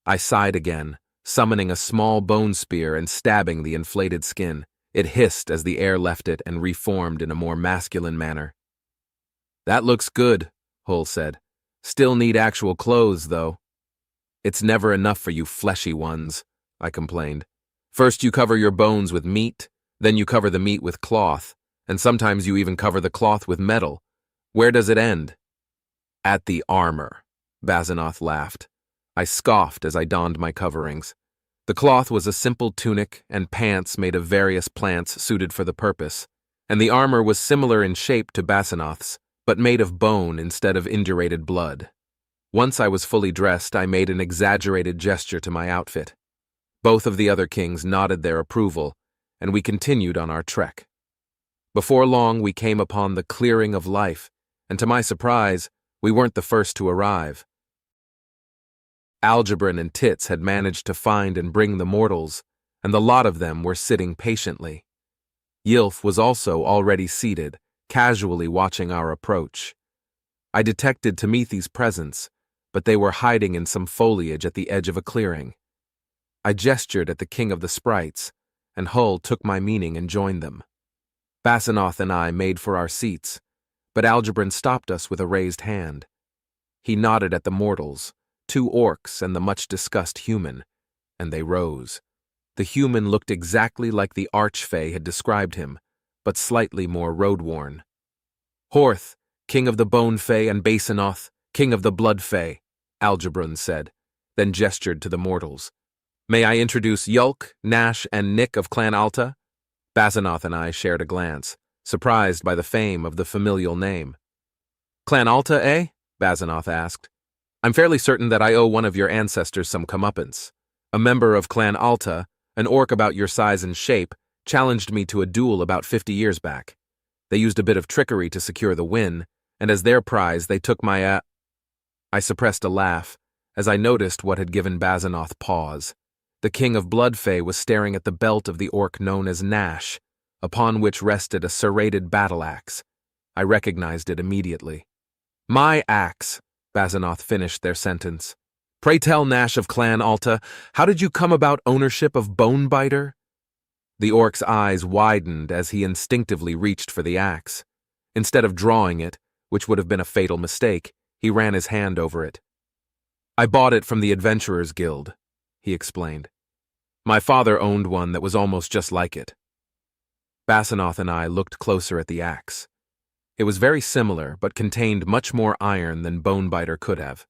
I sighed again, summoning a small bone spear and stabbing the inflated skin. It hissed as the air left it and reformed in a more masculine manner. "That looks good," Hull said. "Still need actual clothes, though." "It's never enough for you fleshy ones," I complained. "First you cover your bones with meat, then you cover the meat with cloth, and sometimes you even cover the cloth with metal. Where does it end?" "At the armor," Bazanoth laughed. I scoffed as I donned my coverings. The cloth was a simple tunic and pants made of various plants suited for the purpose, and the armor was similar in shape to Bazanoth's, but made of bone instead of indurated blood. Once I was fully dressed, I made an exaggerated gesture to my outfit. Both of the other kings nodded their approval, and we continued on our trek. Before long, we came upon the clearing of life, and to my surprise, we weren't the first to arrive. Algebran and Tits had managed to find and bring the mortals, and the lot of them were sitting patiently. Yilf was also already seated, casually watching our approach. I detected Timothy's presence, but they were hiding in some foliage at the edge of a clearing. I gestured at the King of the Sprites, and Hull took my meaning and joined them. Bazanoth and I made for our seats, but Algebran stopped us with a raised hand. He nodded at the mortals, 2 orcs and the much-discussed human, and they rose. The human looked exactly like the Archfey had described him, but slightly more road-worn. "Horth, King of the Bone Fae and Bazanoth," King of the Blood Fae, Algebrun said, then gestured to the mortals. May I introduce Yulk, Nash, and Nick of Clan Alta? Basanoth and I shared a glance, surprised by the fame of the familial name. Clan Alta, eh? Basanoth asked. I'm fairly certain that I owe one of your ancestors some comeuppance. A member of Clan Alta, an orc about your size and shape, challenged me to a duel about 50 years back. They used a bit of trickery to secure the win, and as their prize they took my I suppressed a laugh, as I noticed what had given Basanoth pause. The King of Blood Fae was staring at the belt of the orc known as Nash, upon which rested a serrated battle axe. I recognized it immediately. My axe, Basanoth finished their sentence. Pray tell, Nash of Clan Alta, how did you come about ownership of Bonebiter? The orc's eyes widened as he instinctively reached for the axe. Instead of drawing it, which would have been a fatal mistake, he ran his hand over it. I bought it from the Adventurers Guild, he explained. My father owned one that was almost just like it. Basanoth and I looked closer at the axe. It was very similar, but contained much more iron than Bonebiter could have.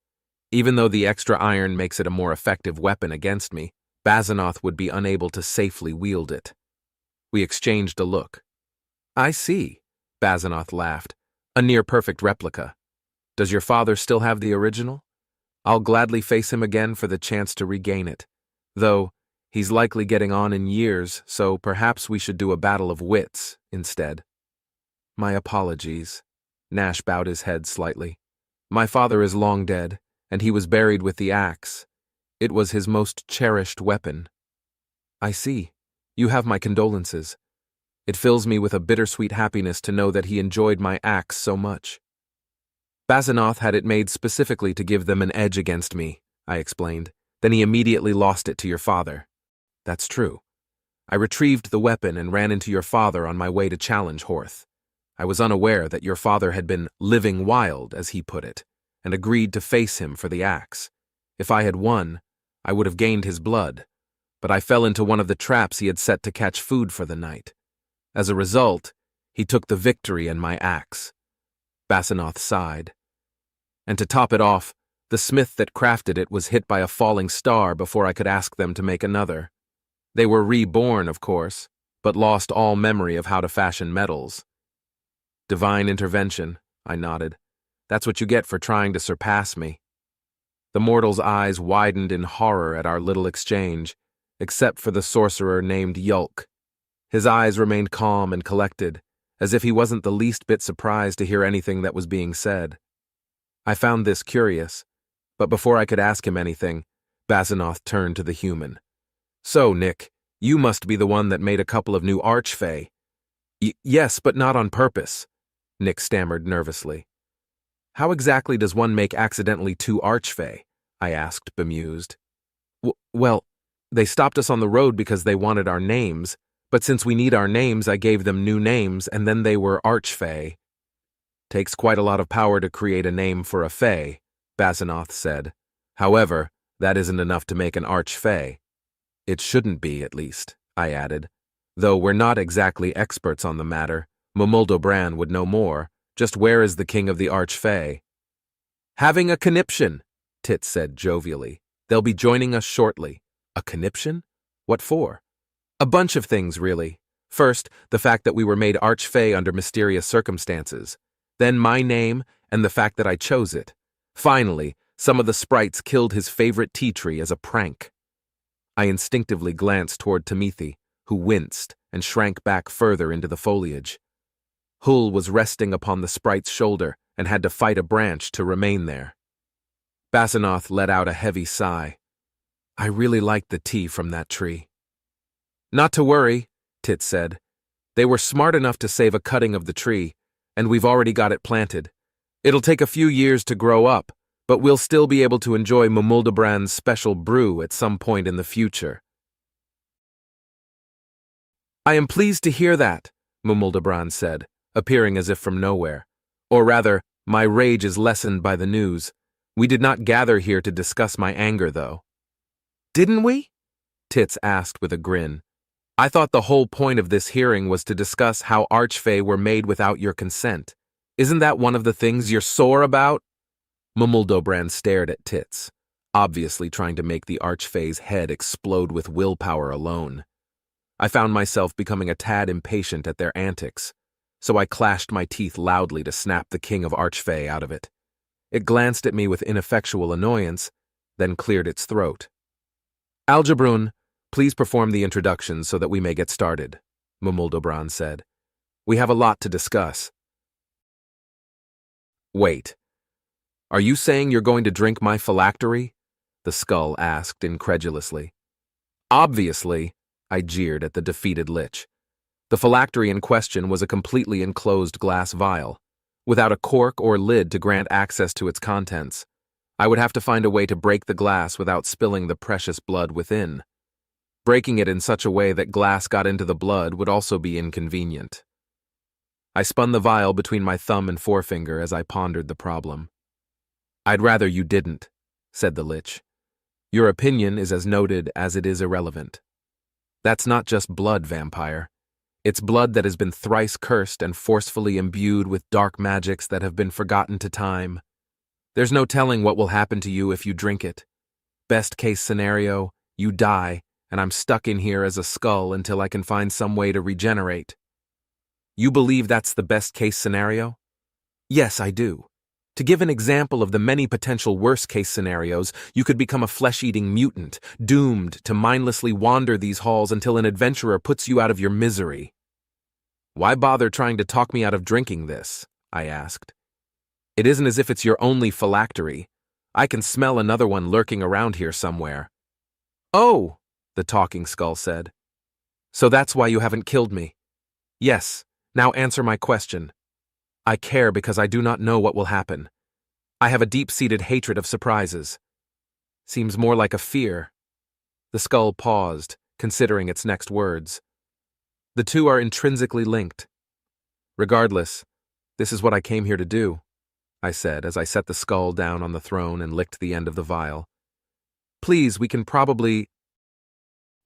Even though the extra iron makes it a more effective weapon against me, Basanoth would be unable to safely wield it. We exchanged a look. I see, Basanoth laughed. A near-perfect replica. Does your father still have the original? I'll gladly face him again for the chance to regain it. Though, he's likely getting on in years, so perhaps we should do a battle of wits instead. My apologies. Nash bowed his head slightly. My father is long dead, and he was buried with the axe. It was his most cherished weapon. I see. You have my condolences. It fills me with a bittersweet happiness to know that he enjoyed my axe so much. Basanoth had it made specifically to give them an edge against me, I explained. Then he immediately lost it to your father. That's true. I retrieved the weapon and ran into your father on my way to challenge Horth. I was unaware that your father had been living wild, as he put it, and agreed to face him for the axe. If I had won, I would have gained his blood, but I fell into one of the traps he had set to catch food for the night. As a result, he took the victory and my axe. Basanoth sighed. And to top it off, the smith that crafted it was hit by a falling star before I could ask them to make another. They were reborn, of course, but lost all memory of how to fashion metals. Divine intervention, I nodded. That's what you get for trying to surpass me. The mortal's eyes widened in horror at our little exchange, except for the sorcerer named Yulk. His eyes remained calm and collected, as if he wasn't the least bit surprised to hear anything that was being said. I found this curious, but before I could ask him anything, Basanoth turned to the human. So, Nick, you must be the one that made a couple of new archfey. Yes, but not on purpose, Nick stammered nervously. How exactly does one make accidentally two archfey? I asked, bemused. Well, they stopped us on the road because they wanted our names, but since we need our names, I gave them new names, and then they were archfey. Takes quite a lot of power to create a name for a fey, Basanoth said. However, that isn't enough to make an archfey. It shouldn't be, at least, I added. Though we're not exactly experts on the matter, Momuldobran would know more. Just where is the king of the archfey? Having a conniption, Tit said jovially. They'll be joining us shortly. A conniption? What for? A bunch of things, really. First, the fact that we were made archfey under mysterious circumstances. Then my name and the fact that I chose it. Finally, some of the sprites killed his favorite tea tree as a prank. I instinctively glanced toward Tamithi, who winced and shrank back further into the foliage. Hull was resting upon the sprite's shoulder and had to fight a branch to remain there. Basanoth let out a heavy sigh. I really liked the tea from that tree. Not to worry, Tit said. They were smart enough to save a cutting of the tree, and we've already got it planted. It'll take a few years to grow up, but we'll still be able to enjoy Momuldobran's special brew at some point in the future. I am pleased to hear that, Momuldobran said, appearing as if from nowhere. Or rather, my rage is lessened by the news. We did not gather here to discuss my anger, though. Didn't we? Tits asked with a grin. I thought the whole point of this hearing was to discuss how archfey were made without your consent. Isn't that one of the things you're sore about? Mumuldobran stared at Tits, obviously trying to make the Archfey's head explode with willpower alone. I found myself becoming a tad impatient at their antics, so I clashed my teeth loudly to snap the King of Archfey out of it. It glanced at me with ineffectual annoyance, then cleared its throat. "Algebrun, please perform the introductions so that we may get started," Mumuldobran said. "We have a lot to discuss." "Wait. Are you saying you're going to drink my phylactery?" the skull asked incredulously. "Obviously," I jeered at the defeated lich. The phylactery in question was a completely enclosed glass vial, without a cork or lid to grant access to its contents. I would have to find a way to break the glass without spilling the precious blood within. Breaking it in such a way that glass got into the blood would also be inconvenient. I spun the vial between my thumb and forefinger as I pondered the problem. "I'd rather you didn't," said the lich. "Your opinion is as noted as it is irrelevant. That's not just blood, vampire. It's blood that has been thrice cursed and forcefully imbued with dark magics that have been forgotten to time. There's no telling what will happen to you if you drink it. Best case scenario, you die, and I'm stuck in here as a skull until I can find some way to regenerate." "You believe that's the best case scenario?" "Yes, I do. To give an example of the many potential worst-case scenarios, you could become a flesh-eating mutant, doomed to mindlessly wander these halls until an adventurer puts you out of your misery." "Why bother trying to talk me out of drinking this?" I asked. "It isn't as if it's your only phylactery. I can smell another one lurking around here somewhere." "Oh," the talking skull said. "So that's why you haven't killed me?" "Yes. Now answer my question." "I care because I do not know what will happen. I have a deep-seated hatred of surprises." "Seems more like a fear." The skull paused, considering its next words. "The two are intrinsically linked. Regardless, this is what I came here to do," I said as I set the skull down on the throne and licked the end of the vial. "Please, we can probably—"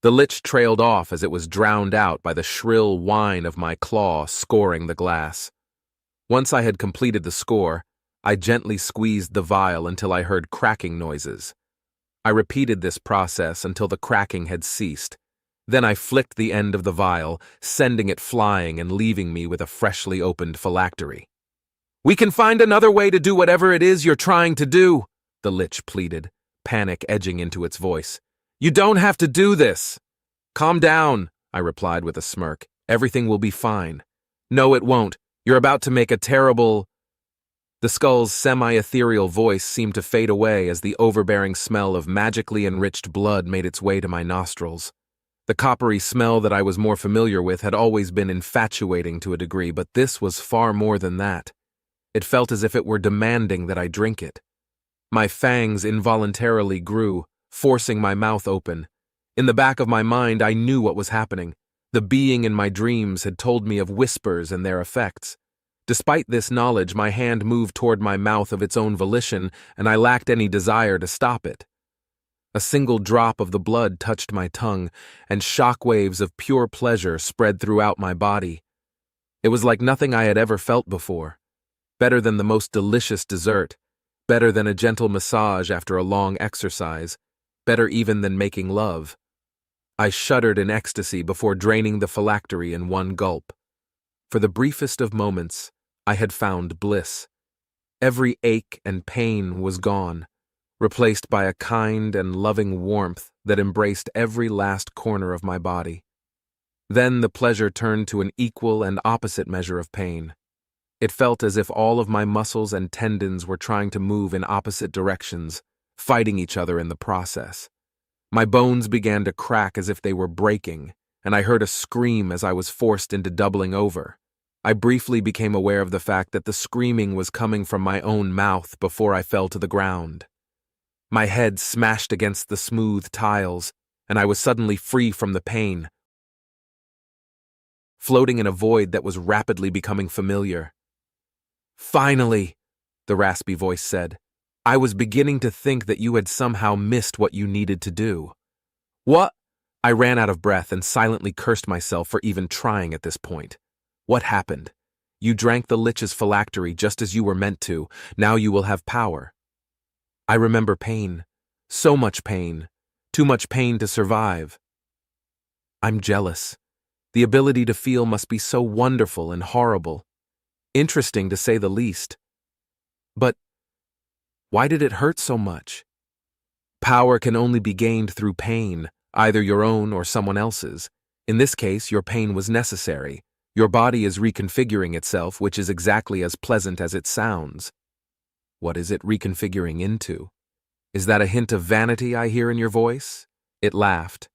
The lich trailed off as it was drowned out by the shrill whine of my claw scoring the glass. Once I had completed the score, I gently squeezed the vial until I heard cracking noises. I repeated this process until the cracking had ceased. Then I flicked the end of the vial, sending it flying and leaving me with a freshly opened phylactery. "We can find another way to do whatever it is you're trying to do," the lich pleaded, panic edging into its voice. "You don't have to do this." "Calm down," I replied with a smirk. "Everything will be fine." "No, it won't. You're about to make a terrible—" The skull's semi-ethereal voice seemed to fade away as the overbearing smell of magically enriched blood made its way to my nostrils. The coppery smell that I was more familiar with had always been infatuating to a degree, but this was far more than that. It felt as if it were demanding that I drink it. My fangs involuntarily grew, forcing my mouth open. In the back of my mind, I knew what was happening. The being in my dreams had told me of whispers and their effects. Despite this knowledge, my hand moved toward my mouth of its own volition, and I lacked any desire to stop it. A single drop of the blood touched my tongue, and shockwaves of pure pleasure spread throughout my body. It was like nothing I had ever felt before. Better than the most delicious dessert, better than a gentle massage after a long exercise, better even than making love. I shuddered in ecstasy before draining the phylactery in one gulp. For the briefest of moments, I had found bliss. Every ache and pain was gone, replaced by a kind and loving warmth that embraced every last corner of my body. Then the pleasure turned to an equal and opposite measure of pain. It felt as if all of my muscles and tendons were trying to move in opposite directions, fighting each other in the process. My bones began to crack as if they were breaking, and I heard a scream as I was forced into doubling over. I briefly became aware of the fact that the screaming was coming from my own mouth before I fell to the ground. My head smashed against the smooth tiles, and I was suddenly free from the pain, floating in a void that was rapidly becoming familiar. "Finally," the raspy voice said. "I was beginning to think that you had somehow missed what you needed to do." "What?" I ran out of breath and silently cursed myself for even trying at this point. "What happened? You drank the lich's phylactery just as you were meant to. Now you will have power. I remember pain. So much pain. Too much pain to survive. I'm jealous. The ability to feel must be so wonderful and horrible. Interesting to say the least. But why did it hurt so much? Power can only be gained through pain, either your own or someone else's. In this case, your pain was necessary. Your body is reconfiguring itself, which is exactly as pleasant as it sounds. What is it reconfiguring into? Is that a hint of vanity I hear in your voice? It laughed.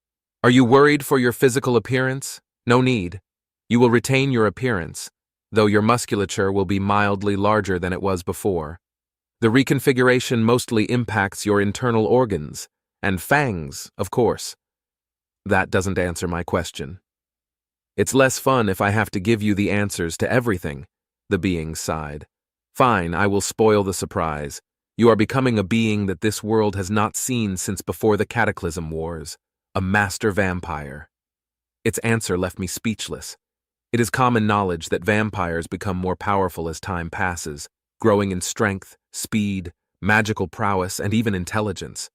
Are you worried for your physical appearance? No need. You will retain your appearance, though your musculature will be mildly larger than it was before. The reconfiguration mostly impacts your internal organs, and fangs, of course. That doesn't answer my question. It's less fun if I have to give you the answers to everything, the being sighed. Fine, I will spoil the surprise. You are becoming a being that this world has not seen since before the Cataclysm Wars, a master vampire. Its answer left me speechless. It is common knowledge that vampires become more powerful as time passes, growing in strength, speed, magical prowess, and even intelligence.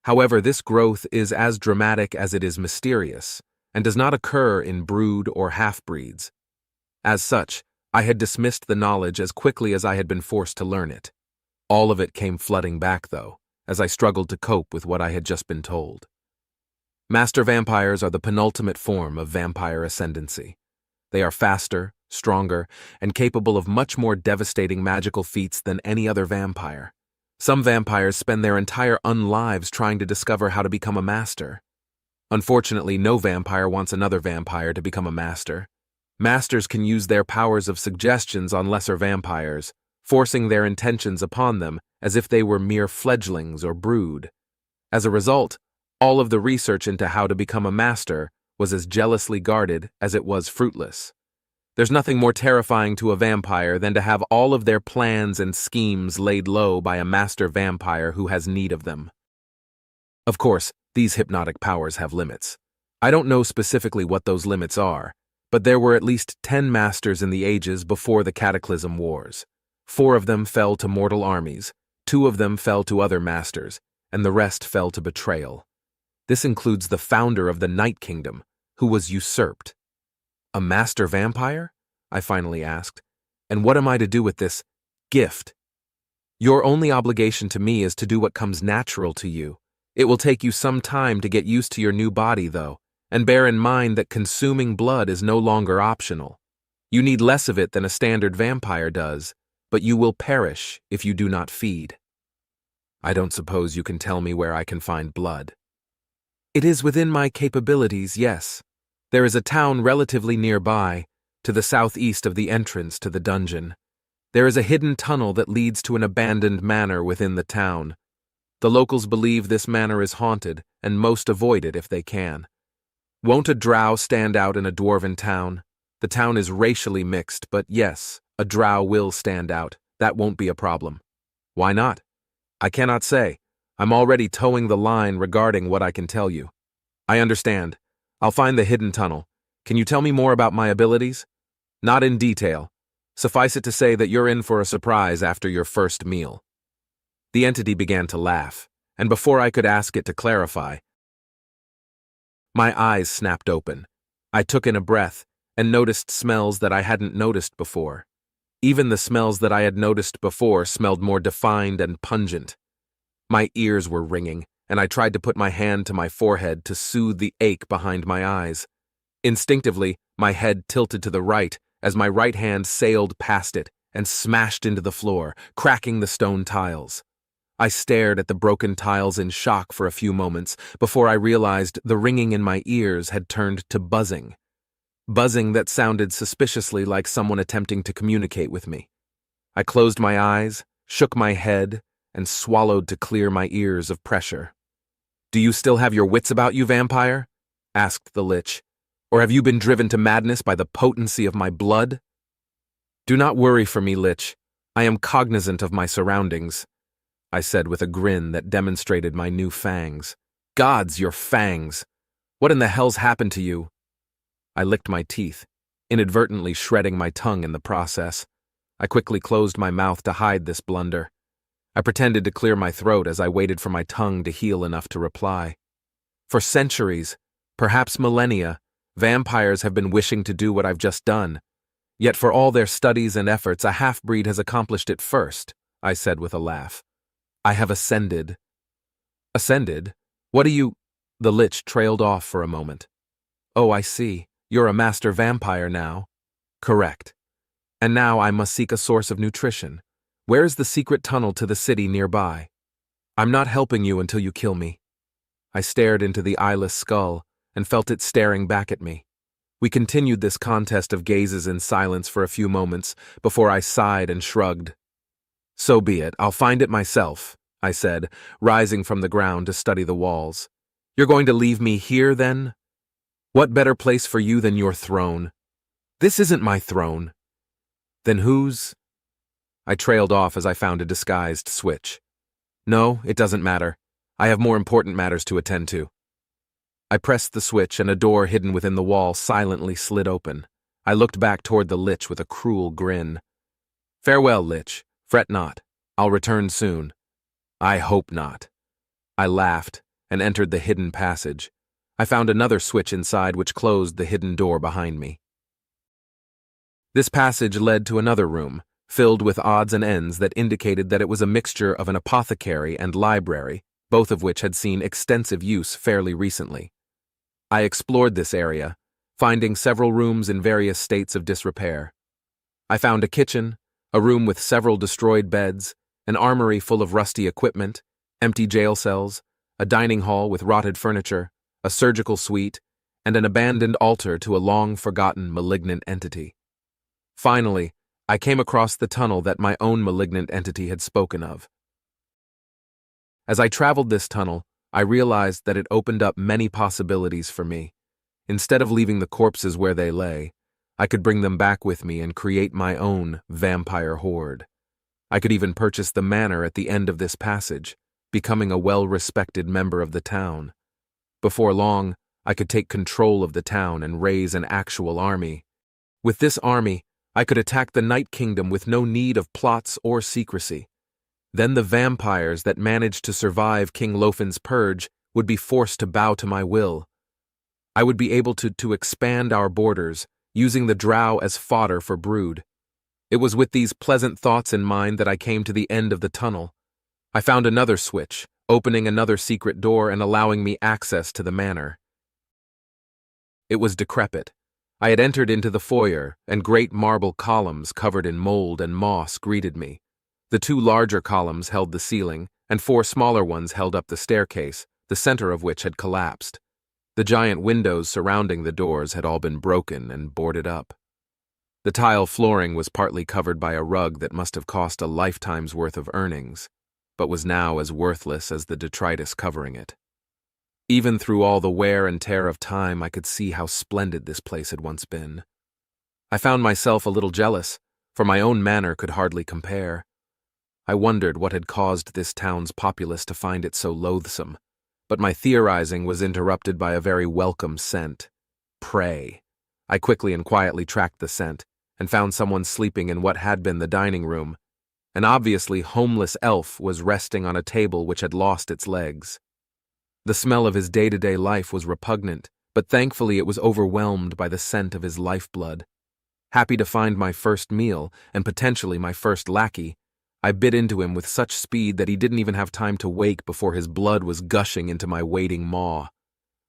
However, this growth is as dramatic as it is mysterious, and does not occur in brood or half-breeds. As such, I had dismissed the knowledge as quickly as I had been forced to learn it. All of it came flooding back, though, as I struggled to cope with what I had just been told. Master vampires are the penultimate form of vampire ascendancy. They are faster, stronger, and capable of much more devastating magical feats than any other vampire. Some vampires spend their entire unlives trying to discover how to become a master. Unfortunately, no vampire wants another vampire to become a master. Masters can use their powers of suggestions on lesser vampires, forcing their intentions upon them as if they were mere fledglings or brood. As a result, all of the research into how to become a master was as jealously guarded as it was fruitless. There's nothing more terrifying to a vampire than to have all of their plans and schemes laid low by a master vampire who has need of them. Of course, these hypnotic powers have limits. I don't know specifically what those limits are, but there were at least 10 masters in the ages before the Cataclysm Wars. 4 of them fell to mortal armies, 2 of them fell to other masters, and the rest fell to betrayal. This includes the founder of the Night Kingdom, who was usurped. A master vampire? I finally asked. And what am I to do with this gift? Your only obligation to me is to do what comes natural to you. It will take you some time to get used to your new body, though, and bear in mind that consuming blood is no longer optional. You need less of it than a standard vampire does, but you will perish if you do not feed. I don't suppose you can tell me where I can find blood. It is within my capabilities, yes. There is a town relatively nearby, to the southeast of the entrance to the dungeon. There is a hidden tunnel that leads to an abandoned manor within the town. The locals believe this manor is haunted, and most avoid it if they can. Won't a drow stand out in a dwarven town? The town is racially mixed, but yes, a drow will stand out. That won't be a problem. Why not? I cannot say. I'm already towing the line regarding what I can tell you. I understand. I'll find the hidden tunnel. Can you tell me more about my abilities? Not in detail. Suffice it to say that you're in for a surprise after your first meal. The entity began to laugh, and before I could ask it to clarify, my eyes snapped open. I took in a breath and noticed smells that I hadn't noticed before. Even the smells that I had noticed before smelled more defined and pungent. My ears were ringing, and I tried to put my hand to my forehead to soothe the ache behind my eyes. Instinctively, my head tilted to the right as my right hand sailed past it and smashed into the floor, cracking the stone tiles. I stared at the broken tiles in shock for a few moments before I realized the ringing in my ears had turned to buzzing. Buzzing that sounded suspiciously like someone attempting to communicate with me. I closed my eyes, shook my head, and swallowed to clear my ears of pressure. "Do you still have your wits about you, vampire?" asked the Lich. "Or have you been driven to madness by the potency of my blood?" "Do not worry for me, Lich. I am cognizant of my surroundings," I said with a grin that demonstrated my new fangs. "Gods, your fangs! What in the hell's happened to you?" I licked my teeth, inadvertently shredding my tongue in the process. I quickly closed my mouth to hide this blunder. I pretended to clear my throat as I waited for my tongue to heal enough to reply. For centuries, perhaps millennia, vampires have been wishing to do what I've just done. Yet for all their studies and efforts, a half-breed has accomplished it first, I said with a laugh. I have ascended. Ascended? What do you— The lich trailed off for a moment. Oh, I see. You're a master vampire now. Correct. And now I must seek a source of nutrition. Where is the secret tunnel to the city nearby? I'm not helping you until you kill me. I stared into the eyeless skull and felt it staring back at me. We continued this contest of gazes in silence for a few moments before I sighed and shrugged. So be it, I'll find it myself, I said, rising from the ground to study the walls. You're going to leave me here, then? What better place for you than your throne? This isn't my throne. Then whose? I trailed off as I found a disguised switch. No, it doesn't matter. I have more important matters to attend to. I pressed the switch and a door hidden within the wall silently slid open. I looked back toward the lich with a cruel grin. Farewell, lich. Fret not. I'll return soon. I hope not. I laughed and entered the hidden passage. I found another switch inside which closed the hidden door behind me. This passage led to another room, filled with odds and ends that indicated that it was a mixture of an apothecary and library, both of which had seen extensive use fairly recently. I explored this area, finding several rooms in various states of disrepair. I found a kitchen, a room with several destroyed beds, an armory full of rusty equipment, empty jail cells, a dining hall with rotted furniture, a surgical suite, and an abandoned altar to a long-forgotten malignant entity. Finally, I came across the tunnel that my own malignant entity had spoken of. As I traveled this tunnel, I realized that it opened up many possibilities for me. Instead of leaving the corpses where they lay, I could bring them back with me and create my own vampire horde. I could even purchase the manor at the end of this passage, becoming a well-respected member of the town. Before long, I could take control of the town and raise an actual army. With this army, I could attack the Night Kingdom with no need of plots or secrecy. Then the vampires that managed to survive King Lofin's purge would be forced to bow to my will. I would be able to expand our borders, using the drow as fodder for brood. It was with these pleasant thoughts in mind that I came to the end of the tunnel. I found another switch, opening another secret door and allowing me access to the manor. It was decrepit. I had entered into the foyer, and great marble columns covered in mold and moss greeted me. The two larger columns held the ceiling, and four smaller ones held up the staircase, the center of which had collapsed. The giant windows surrounding the doors had all been broken and boarded up. The tile flooring was partly covered by a rug that must have cost a lifetime's worth of earnings, but was now as worthless as the detritus covering it. Even through all the wear and tear of time, I could see how splendid this place had once been. I found myself a little jealous, for my own manor could hardly compare. I wondered what had caused this town's populace to find it so loathsome, but my theorizing was interrupted by a very welcome scent. Prey. I quickly and quietly tracked the scent, and found someone sleeping in what had been the dining room. An obviously homeless elf was resting on a table which had lost its legs. The smell of his day-to-day life was repugnant, but thankfully it was overwhelmed by the scent of his lifeblood. Happy to find my first meal, and potentially my first lackey, I bit into him with such speed that he didn't even have time to wake before his blood was gushing into my waiting maw.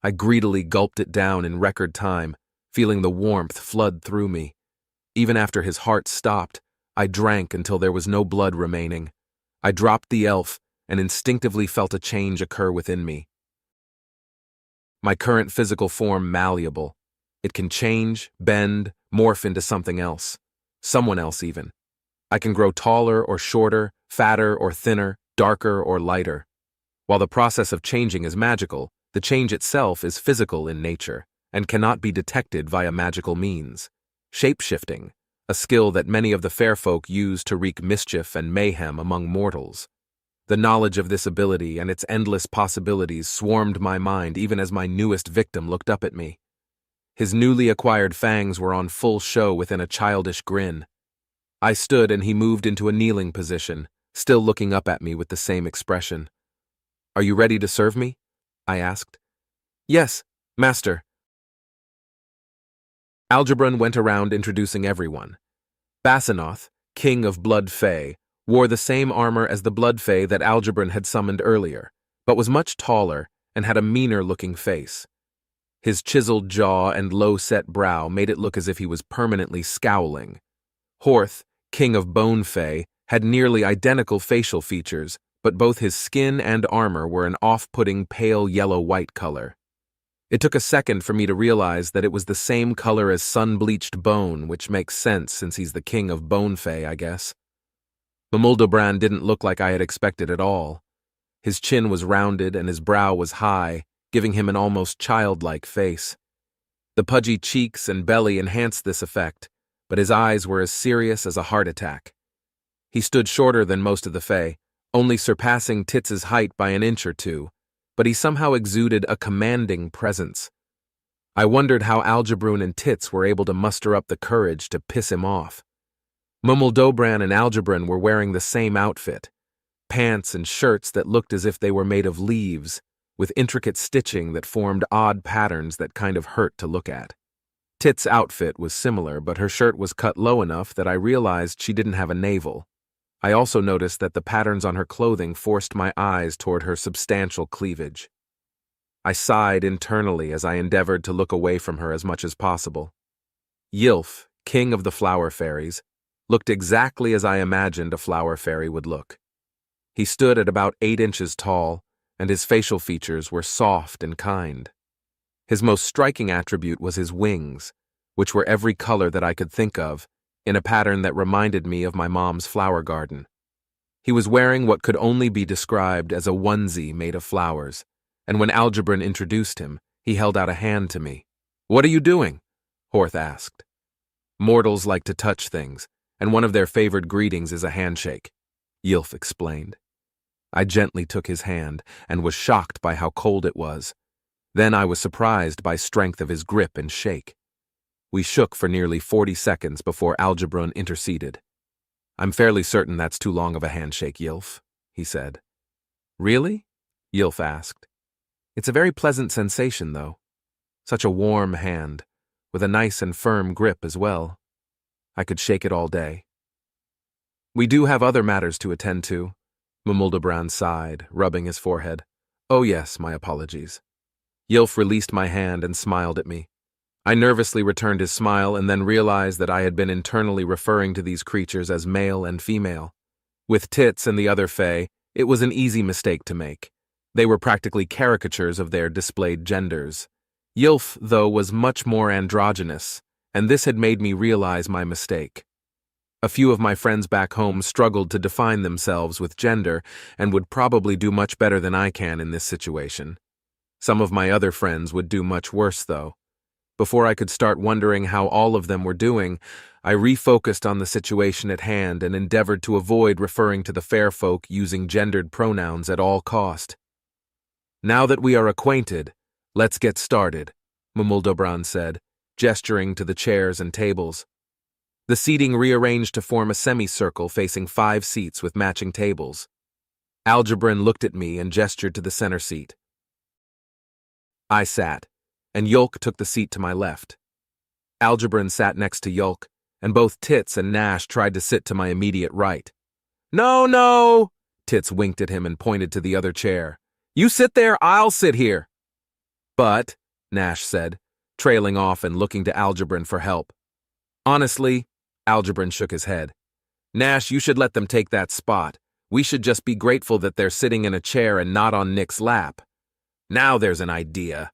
I greedily gulped it down in record time, feeling the warmth flood through me. Even after his heart stopped, I drank until there was no blood remaining. I dropped the elf and instinctively felt a change occur within me. My current physical form malleable. It can change, bend, morph into something else. Someone else even. I can grow taller or shorter, fatter or thinner, darker or lighter. While the process of changing is magical, the change itself is physical in nature and cannot be detected via magical means. Shape-shifting, a skill that many of the fair folk use to wreak mischief and mayhem among mortals. The knowledge of this ability and its endless possibilities swarmed my mind even as my newest victim looked up at me. His newly acquired fangs were on full show within a childish grin. I stood and he moved into a kneeling position, still looking up at me with the same expression. "Are you ready to serve me?" I asked. "Yes, master." Algebron went around introducing everyone. Basanoth, king of Blood Fae, wore the same armor as the Blood Fae that Algebron had summoned earlier, but was much taller and had a meaner-looking face. His chiseled jaw and low-set brow made it look as if he was permanently scowling. Horth, king of Bone Fae, had nearly identical facial features, but both his skin and armor were an off-putting pale yellow-white color. It took a second for me to realize that it was the same color as sun-bleached bone, which makes sense since he's the king of Bone Fae, I guess. Mamuldobran didn't look like I had expected at all. His chin was rounded and his brow was high, giving him an almost childlike face. The pudgy cheeks and belly enhanced this effect, but his eyes were as serious as a heart attack. He stood shorter than most of the Fae, only surpassing Tits's height by an inch or two, but he somehow exuded a commanding presence. I wondered how Algebron and Tits were able to muster up the courage to piss him off. Mamuldobran and Algebron were wearing the same outfit, pants and shirts that looked as if they were made of leaves, with intricate stitching that formed odd patterns that kind of hurt to look at. Tits' outfit was similar, but her shirt was cut low enough that I realized she didn't have a navel. I also noticed that the patterns on her clothing forced my eyes toward her substantial cleavage. I sighed internally as I endeavored to look away from her as much as possible. Ylf, king of the flower fairies, looked exactly as I imagined a flower fairy would look. He stood at about 8 inches tall, and his facial features were soft and kind. His most striking attribute was his wings, which were every color that I could think of, in a pattern that reminded me of my mom's flower garden. He was wearing what could only be described as a onesie made of flowers, and when Algebron introduced him, he held out a hand to me. "What are you doing?" Horth asked. "Mortals like to touch things, and one of their favored greetings is a handshake," Ylf explained. I gently took his hand and was shocked by how cold it was. Then I was surprised by strength of his grip and shake. We shook for nearly 40 seconds before Algebron interceded. "I'm fairly certain that's too long of a handshake, Ylf," he said. "Really?" Ylf asked. "It's a very pleasant sensation, though. Such a warm hand, with a nice and firm grip as well. I could shake it all day." "We do have other matters to attend to," Mamuldobran sighed, rubbing his forehead. "Oh yes, my apologies." Ylf released my hand and smiled at me. I nervously returned his smile and then realized that I had been internally referring to these creatures as male and female. With Tits and the other Fae, it was an easy mistake to make. They were practically caricatures of their displayed genders. Ylf, though, was much more androgynous, and this had made me realize my mistake. A few of my friends back home struggled to define themselves with gender and would probably do much better than I can in this situation. Some of my other friends would do much worse, though. Before I could start wondering how all of them were doing, I refocused on the situation at hand and endeavored to avoid referring to the fair folk using gendered pronouns at all cost. "Now that we are acquainted, let's get started," Mamuldobran said, gesturing to the chairs and tables. The seating rearranged to form a semicircle facing 5 seats with matching tables. Algebron looked at me and gestured to the center seat. I sat, and Yolk took the seat to my left. Algebron sat next to Yolk, and both Tits and Nash tried to sit to my immediate right. "No, no!" Tits winked at him and pointed to the other chair. "You sit there, I'll sit here." "But," Nash said, trailing off and looking to Algebron for help. "Honestly," Algebron shook his head. "Nash, you should let them take that spot. We should just be grateful that they're sitting in a chair and not on Nick's lap." "Now there's an idea,"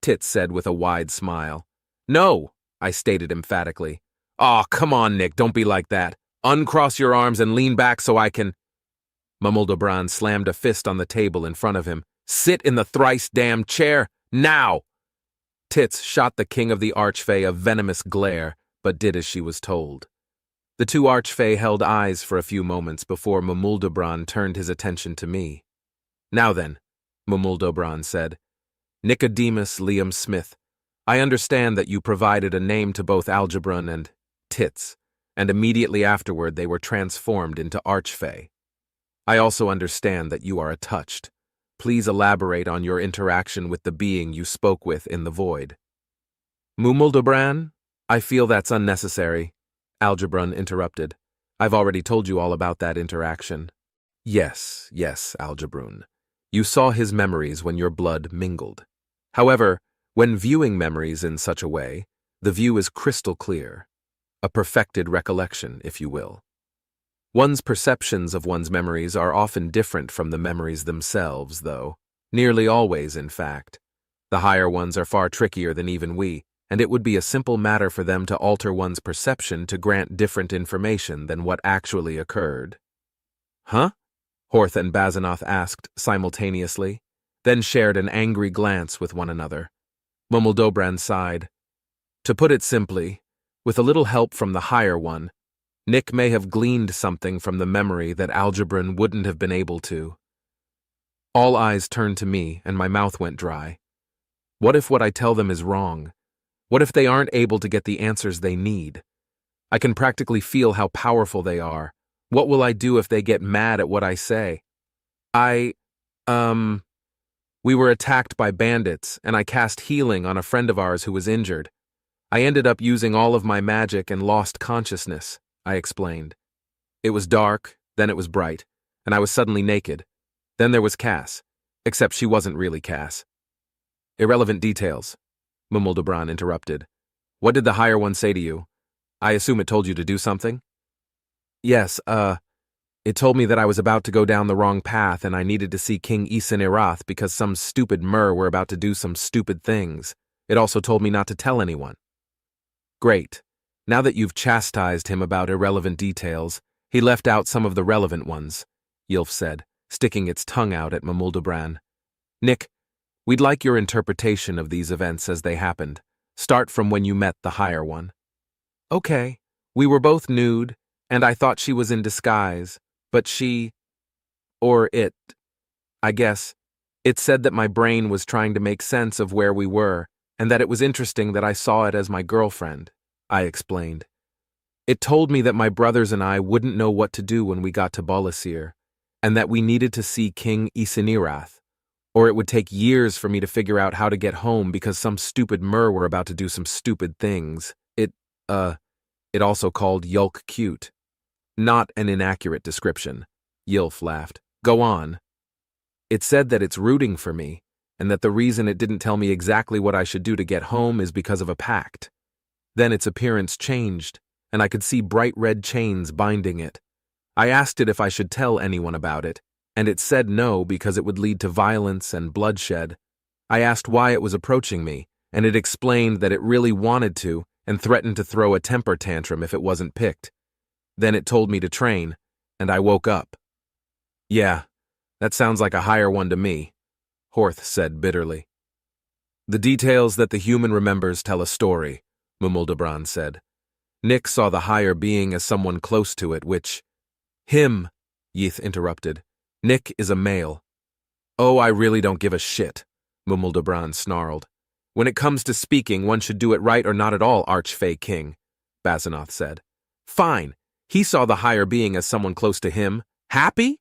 Tits said with a wide smile. "No," I stated emphatically. "Aw, come on, Nick, don't be like that. Uncross your arms and lean back so I can—" Mamuldobran slammed a fist on the table in front of him. "Sit in the thrice-damned chair, now!" Tits shot the king of the Archfey a venomous glare, but did as she was told. The 2 Archfey held eyes for a few moments before Mamuldobran turned his attention to me. "Now then," Mamuldobran said, "Nicodemus Liam Smith, I understand that you provided a name to both Algebron and Tits, and immediately afterward they were transformed into Archfey. I also understand that you are touched. Please elaborate on your interaction with the being you spoke with in the void. Mumildobran? I feel that's unnecessary, Algebron interrupted. I've already told you all about that interaction. Yes, Algebron. You saw his memories when your blood mingled. However, when viewing memories in such a way, the view is crystal clear. A perfected recollection, if you will. One's perceptions of one's memories are often different from the memories themselves, though. Nearly always, in fact. The higher ones are far trickier than even we, and it would be a simple matter for them to alter one's perception to grant different information than what actually occurred. Huh? Horth and Bazanoth asked simultaneously, then shared an angry glance with one another. Mumildobran sighed. To put it simply, with a little help from the higher one, Nick may have gleaned something from the memory that Algebron wouldn't have been able to. All eyes turned to me, and my mouth went dry. What if what I tell them is wrong? What if they aren't able to get the answers they need? I can practically feel how powerful they are. What will I do if they get mad at what I say? We were attacked by bandits, and I cast healing on a friend of ours who was injured. I ended up using all of my magic and lost consciousness, I explained. It was dark, then it was bright, and I was suddenly naked. Then there was Cass, except she wasn't really Cass. Irrelevant details, Mumildobran interrupted. What did the higher one say to you? I assume it told you to do something? Yes, it told me that I was about to go down the wrong path and I needed to see King Isinirath because some stupid Mer were about to do some stupid things. It also told me not to tell anyone. Great. Now that you've chastised him about irrelevant details, he left out some of the relevant ones, Ylf said, sticking its tongue out at Mumildobran. Nick, we'd like your interpretation of these events as they happened. Start from when you met the higher one. Okay. We were both nude, and I thought she was in disguise, but I guess, it said that my brain was trying to make sense of where we were, and that it was interesting that I saw it as my girlfriend, I explained. It told me that my brothers and I wouldn't know what to do when we got to Bolasir, and that we needed to see King Isinirath, or it would take years for me to figure out how to get home because some stupid Mer were about to do some stupid things. It also called Yulk cute. Not an inaccurate description. Ylf laughed. Go on. It said that it's rooting for me, and that the reason it didn't tell me exactly what I should do to get home is because of a pact. Then its appearance changed, and I could see bright red chains binding it. I asked it if I should tell anyone about it, and it said no because it would lead to violence and bloodshed. I asked why it was approaching me, and it explained that it really wanted to and threatened to throw a temper tantrum if it wasn't picked. Then it told me to train, and I woke up. Yeah, that sounds like a higher one to me, Horth said bitterly. The details that the human remembers tell a story, Mumildobran said. Nick saw the higher being as someone close to it, which... Him, Yith interrupted. Nick is a male. Oh, I really don't give a shit, Mumildobran snarled. When it comes to speaking, one should do it right or not at all, Archfey King, Bazanoth said. Fine. He saw the higher being as someone close to him. Happy?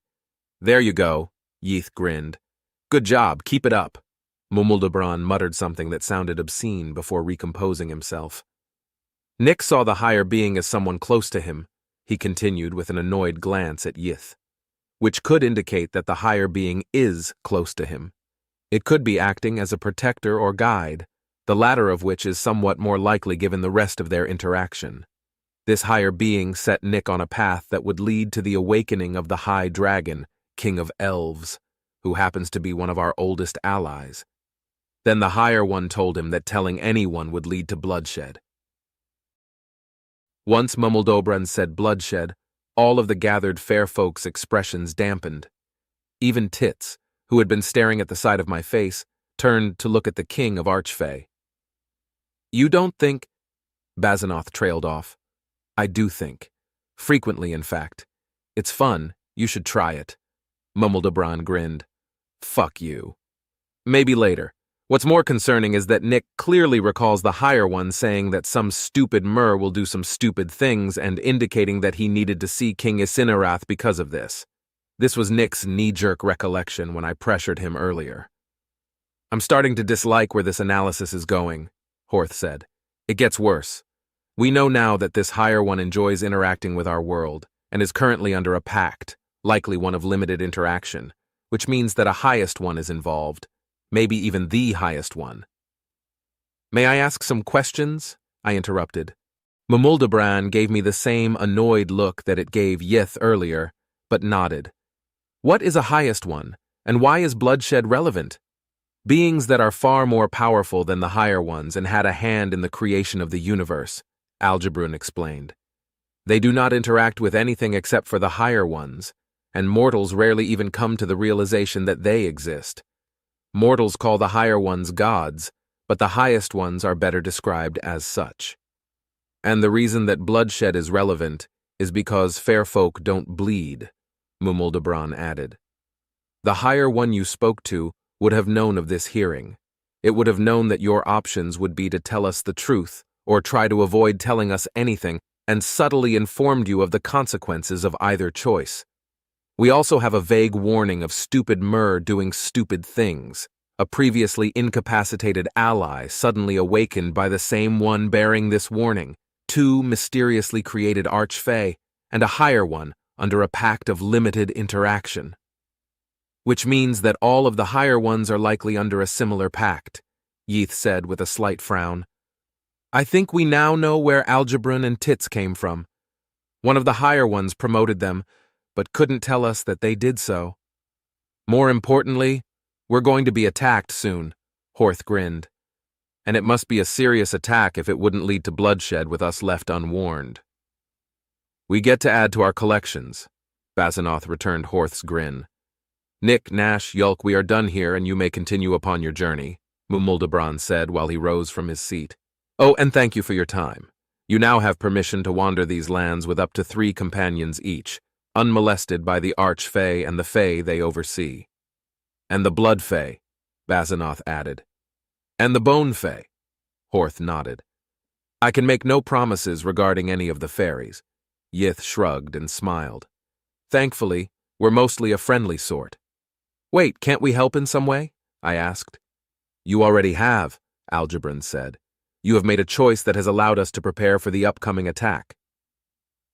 There you go, Yith grinned. Good job, keep it up. Mumildobran muttered something that sounded obscene before recomposing himself. Nick saw the higher being as someone close to him, he continued with an annoyed glance at Yith, which could indicate that the higher being is close to him. It could be acting as a protector or guide, the latter of which is somewhat more likely given the rest of their interaction. This higher being set Nick on a path that would lead to the awakening of the High Dragon, King of Elves, who happens to be one of our oldest allies. Then the higher one told him that telling anyone would lead to bloodshed. Once Mumildobran said bloodshed, all of the gathered fair folks' expressions dampened. Even Tits, who had been staring at the side of my face, turned to look at the king of Archfey. You don't think... Bazanoth trailed off. I do think. Frequently, in fact. It's fun. You should try it. Mumildobran grinned. Fuck you. Maybe later. What's more concerning is that Nick clearly recalls the higher one saying that some stupid Mer will do some stupid things and indicating that he needed to see King Isinirath because of this. This was Nick's knee-jerk recollection when I pressured him earlier. I'm starting to dislike where this analysis is going, Horth said. It gets worse. We know now that this higher one enjoys interacting with our world and is currently under a pact, likely one of limited interaction, which means that a highest one is involved, maybe even the highest one. May I ask some questions? I interrupted. Mumuldabran gave me the same annoyed look that it gave Yith earlier, but nodded. What is a highest one, and why is bloodshed relevant? Beings that are far more powerful than the higher ones and had a hand in the creation of the universe, Algebrun explained. They do not interact with anything except for the higher ones, and mortals rarely even come to the realization that they exist. Mortals call the higher ones gods, but the highest ones are better described as such. And the reason that bloodshed is relevant is because fair folk don't bleed, Mumuldabran added. The higher one you spoke to would have known of this hearing. It would have known that your options would be to tell us the truth or try to avoid telling us anything, and subtly informed you of the consequences of either choice. We also have a vague warning of stupid Mur doing stupid things, a previously incapacitated ally suddenly awakened by the same one bearing this warning, 2 mysteriously created archfey, and a higher one under a pact of limited interaction. Which means that all of the higher ones are likely under a similar pact, Yith said with a slight frown. I think we now know where Algebrun and Tits came from. One of the higher ones promoted them, but couldn't tell us that they did so. More importantly, we're going to be attacked soon, Horth grinned. And it must be a serious attack if it wouldn't lead to bloodshed with us left unwarned. We get to add to our collections, Basanoth returned Horth's grin. Nick, Nash, Yulk, we are done here and you may continue upon your journey, Mumuldabran said while he rose from his seat. Oh, and thank you for your time. You now have permission to wander these lands with up to 3 companions each, unmolested by the Archfey and the Fey they oversee. And the Blood Fey, Basanoth added. And the Bone Fey, Horth nodded. I can make no promises regarding any of the fairies. Yith shrugged and smiled. Thankfully, we're mostly a friendly sort. Wait, can't we help in some way? I asked. You already have, Algebrun said. You have made a choice that has allowed us to prepare for the upcoming attack.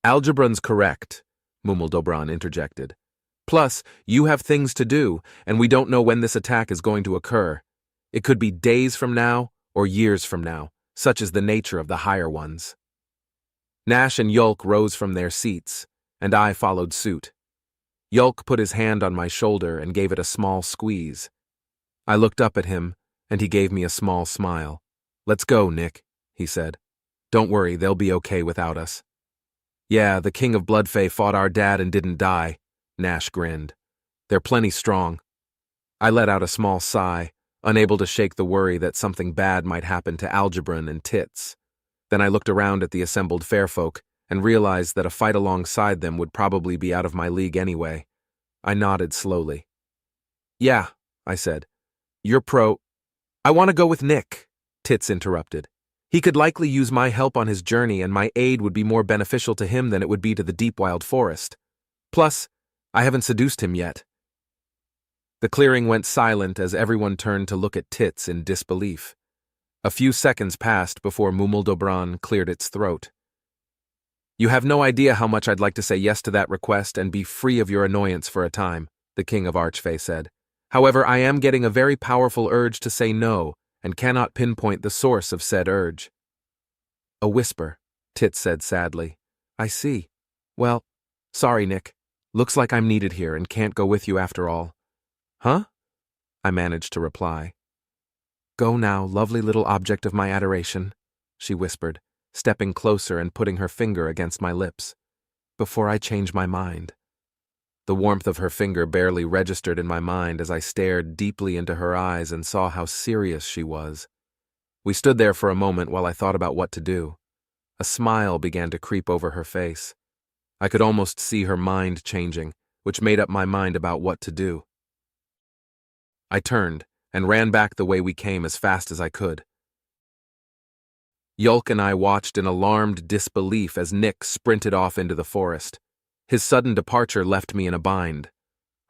Algebrun's correct, Mumuldabran interjected. Plus, you have things to do, and we don't know when this attack is going to occur. It could be days from now or years from now, such is the nature of the higher ones. Nash and Yulk rose from their seats, and I followed suit. Yulk put his hand on my shoulder and gave it a small squeeze. I looked up at him, and he gave me a small smile. Let's go, Nick, he said. Don't worry, they'll be okay without us. Yeah, the King of Bloodfey fought our dad and didn't die, Nash grinned. They're plenty strong. I let out a small sigh, unable to shake the worry that something bad might happen to Algebrun and Tits. Then I looked around at the assembled fairfolk and realized that a fight alongside them would probably be out of my league anyway. I nodded slowly. Yeah, I said. You're pro. I want to go with Nick, Tits interrupted. He could likely use my help on his journey and my aid would be more beneficial to him than it would be to the deep wild forest. Plus, I haven't seduced him yet. The clearing went silent as everyone turned to look at Tits in disbelief. A few seconds passed before Mumuldabran cleared its throat. You have no idea how much I'd like to say yes to that request and be free of your annoyance for a time, the King of Archfey said. However, I am getting a very powerful urge to say no, and cannot pinpoint the source of said urge. A whisper, Tits said sadly. I see. Well, sorry, Nick. Looks like I'm needed here and can't go with you after all. Huh? I managed to reply. Go now, lovely little object of my adoration, she whispered, stepping closer and putting her finger against my lips. Before I change my mind. The warmth of her finger barely registered in my mind as I stared deeply into her eyes and saw how serious she was. We stood there for a moment while I thought about what to do. A smile began to creep over her face. I could almost see her mind changing, which made up my mind about what to do. I turned and ran back the way we came as fast as I could. Yulk and I watched in alarmed disbelief as Nick sprinted off into the forest. His sudden departure left me in a bind.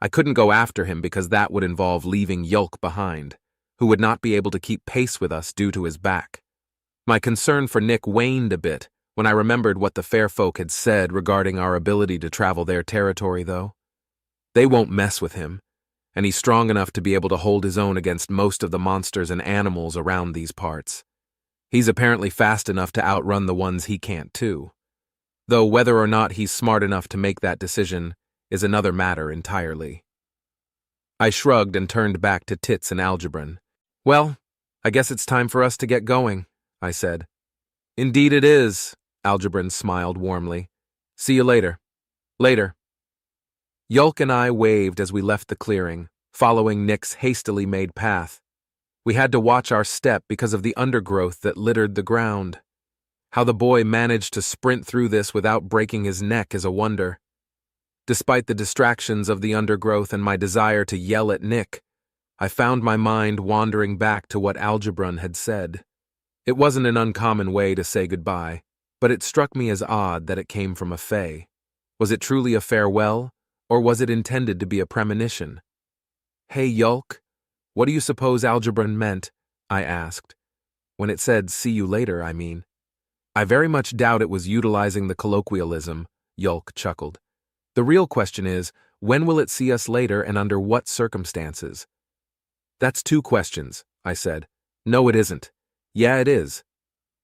I couldn't go after him because that would involve leaving Yolk behind, who would not be able to keep pace with us due to his back. My concern for Nick waned a bit when I remembered what the fair folk had said regarding our ability to travel their territory, though. They won't mess with him, and he's strong enough to be able to hold his own against most of the monsters and animals around these parts. He's apparently fast enough to outrun the ones he can't, too. Though whether or not he's smart enough to make that decision is another matter entirely. I shrugged and turned back to Tits and Algebran. Well, I guess it's time for us to get going, I said. Indeed it is, Algebran smiled warmly. See you later. Later. Yolk and I waved as we left the clearing, following Nick's hastily made path. We had to watch our step because of the undergrowth that littered the ground. How the boy managed to sprint through this without breaking his neck is a wonder. Despite the distractions of the undergrowth and my desire to yell at Nick, I found my mind wandering back to what Algebran had said. It wasn't an uncommon way to say goodbye, but it struck me as odd that it came from a fae. Was it truly a farewell, or was it intended to be a premonition? Hey, Yolk, what do you suppose Algebran meant? I asked. When it said, see you later, I mean. I very much doubt it was utilizing the colloquialism, Yolk chuckled. The real question is, when will it see us later and under what circumstances? That's two questions, I said. No, it isn't. Yeah, it is.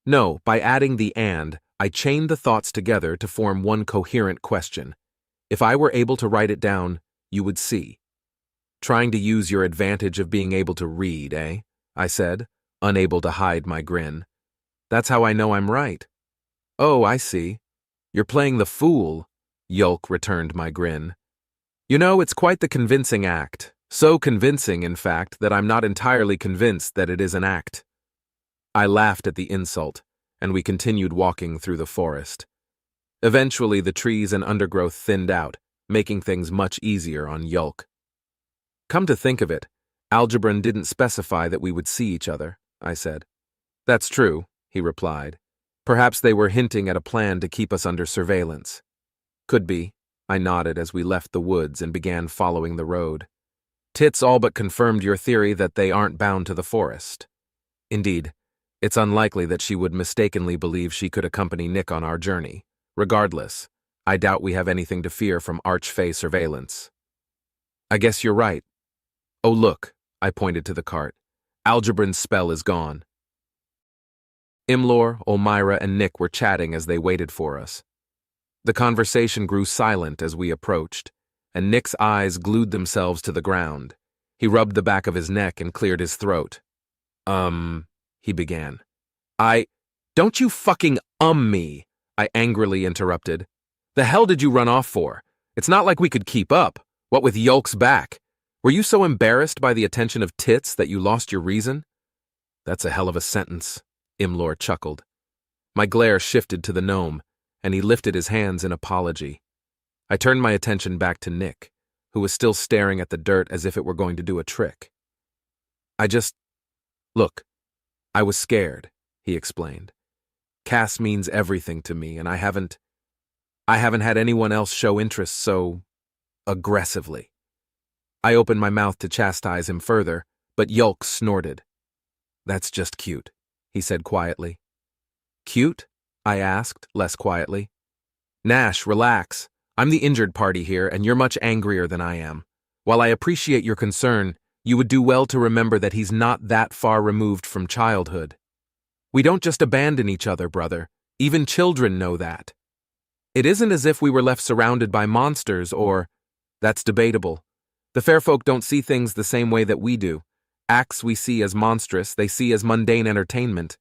No, by adding the and, I chained the thoughts together to form one coherent question. If I were able to write it down, you would see. Trying to use your advantage of being able to read, eh? I said, unable to hide my grin. That's how I know I'm right. Oh, I see. You're playing the fool, Yolk returned my grin. You know, it's quite the convincing act. So convincing, in fact, that I'm not entirely convinced that it is an act. I laughed at the insult, and we continued walking through the forest. Eventually, the trees and undergrowth thinned out, making things much easier on Yolk. Come to think of it, Algebran didn't specify that we would see each other, I said. That's true, he replied. Perhaps they were hinting at a plan to keep us under surveillance. Could be, I nodded as we left the woods and began following the road. Tits all but confirmed your theory that they aren't bound to the forest. Indeed, it's unlikely that she would mistakenly believe she could accompany Nick on our journey. Regardless, I doubt we have anything to fear from Archfey surveillance. I guess you're right. Oh look, I pointed to the cart. Algebran's spell is gone. Imlor, Olmira, and Nick were chatting as they waited for us. The conversation grew silent as we approached, and Nick's eyes glued themselves to the ground. He rubbed the back of his neck and cleared his throat. He began. Don't you fucking me, I angrily interrupted. The hell did you run off for? It's not like we could keep up. What with Yolk's back? Were you so embarrassed by the attention of Tits that you lost your reason? That's a hell of a sentence, Imlor chuckled. My glare shifted to the gnome, and he lifted his hands in apology. I turned my attention back to Nick, who was still staring at the dirt as if it were going to do a trick. Look, I was scared, he explained. Cass means everything to me, and I haven't had anyone else show interest so aggressively. I opened my mouth to chastise him further, but Yolk snorted. That's just cute, he said quietly. Cute? I asked, less quietly. Nash, relax. I'm the injured party here, and you're much angrier than I am. While I appreciate your concern, you would do well to remember that he's not that far removed from childhood. We don't just abandon each other, brother. Even children know that. It isn't as if we were left surrounded by monsters or... That's debatable. The fair folk don't see things the same way that we do. Acts we see as monstrous, they see as mundane entertainment.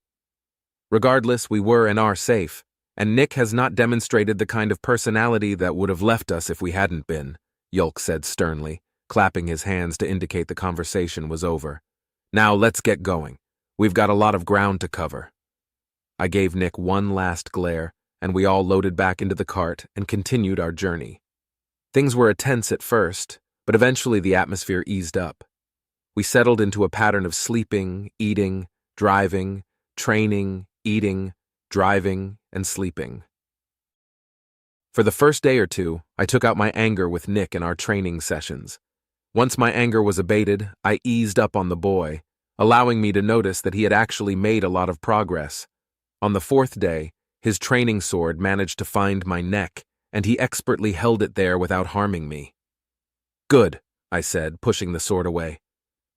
Regardless, we were and are safe, and Nick has not demonstrated the kind of personality that would have left us if we hadn't been, Yolk said sternly, clapping his hands to indicate the conversation was over. Now let's get going. We've got a lot of ground to cover. I gave Nick one last glare, and we all loaded back into the cart and continued our journey. Things were tense at first, but eventually the atmosphere eased up. We settled into a pattern of sleeping, eating, driving, training, eating, driving, and sleeping. For the first day or two, I took out my anger with Nick in our training sessions. Once my anger was abated, I eased up on the boy, allowing me to notice that he had actually made a lot of progress. On the fourth day, his training sword managed to find my neck, and he expertly held it there without harming me. "Good," I said, pushing the sword away.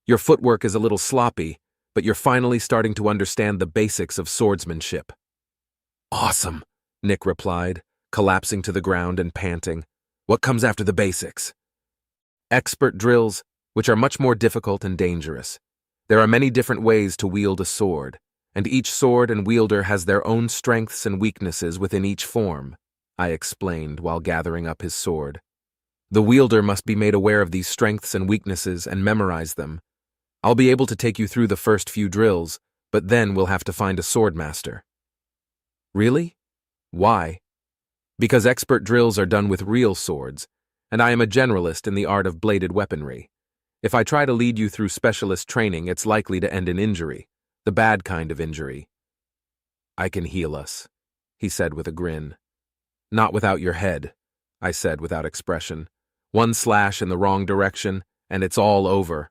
"Your footwork is a little sloppy, but you're finally starting to understand the basics of swordsmanship." "Awesome," Nick replied, collapsing to the ground and panting. "What comes after the basics?" "Expert drills, which are much more difficult and dangerous. There are many different ways to wield a sword, and each sword and wielder has their own strengths and weaknesses within each form," I explained while gathering up his sword. "The wielder must be made aware of these strengths and weaknesses and memorize them. I'll be able to take you through the first few drills, but then we'll have to find a swordmaster." "Really? Why?" "Because expert drills are done with real swords, and I am a generalist in the art of bladed weaponry. If I try to lead you through specialist training, it's likely to end in injury, the bad kind of injury." "I can heal us," he said with a grin. "Not without your head," I said without expression. "One slash in the wrong direction, and it's all over."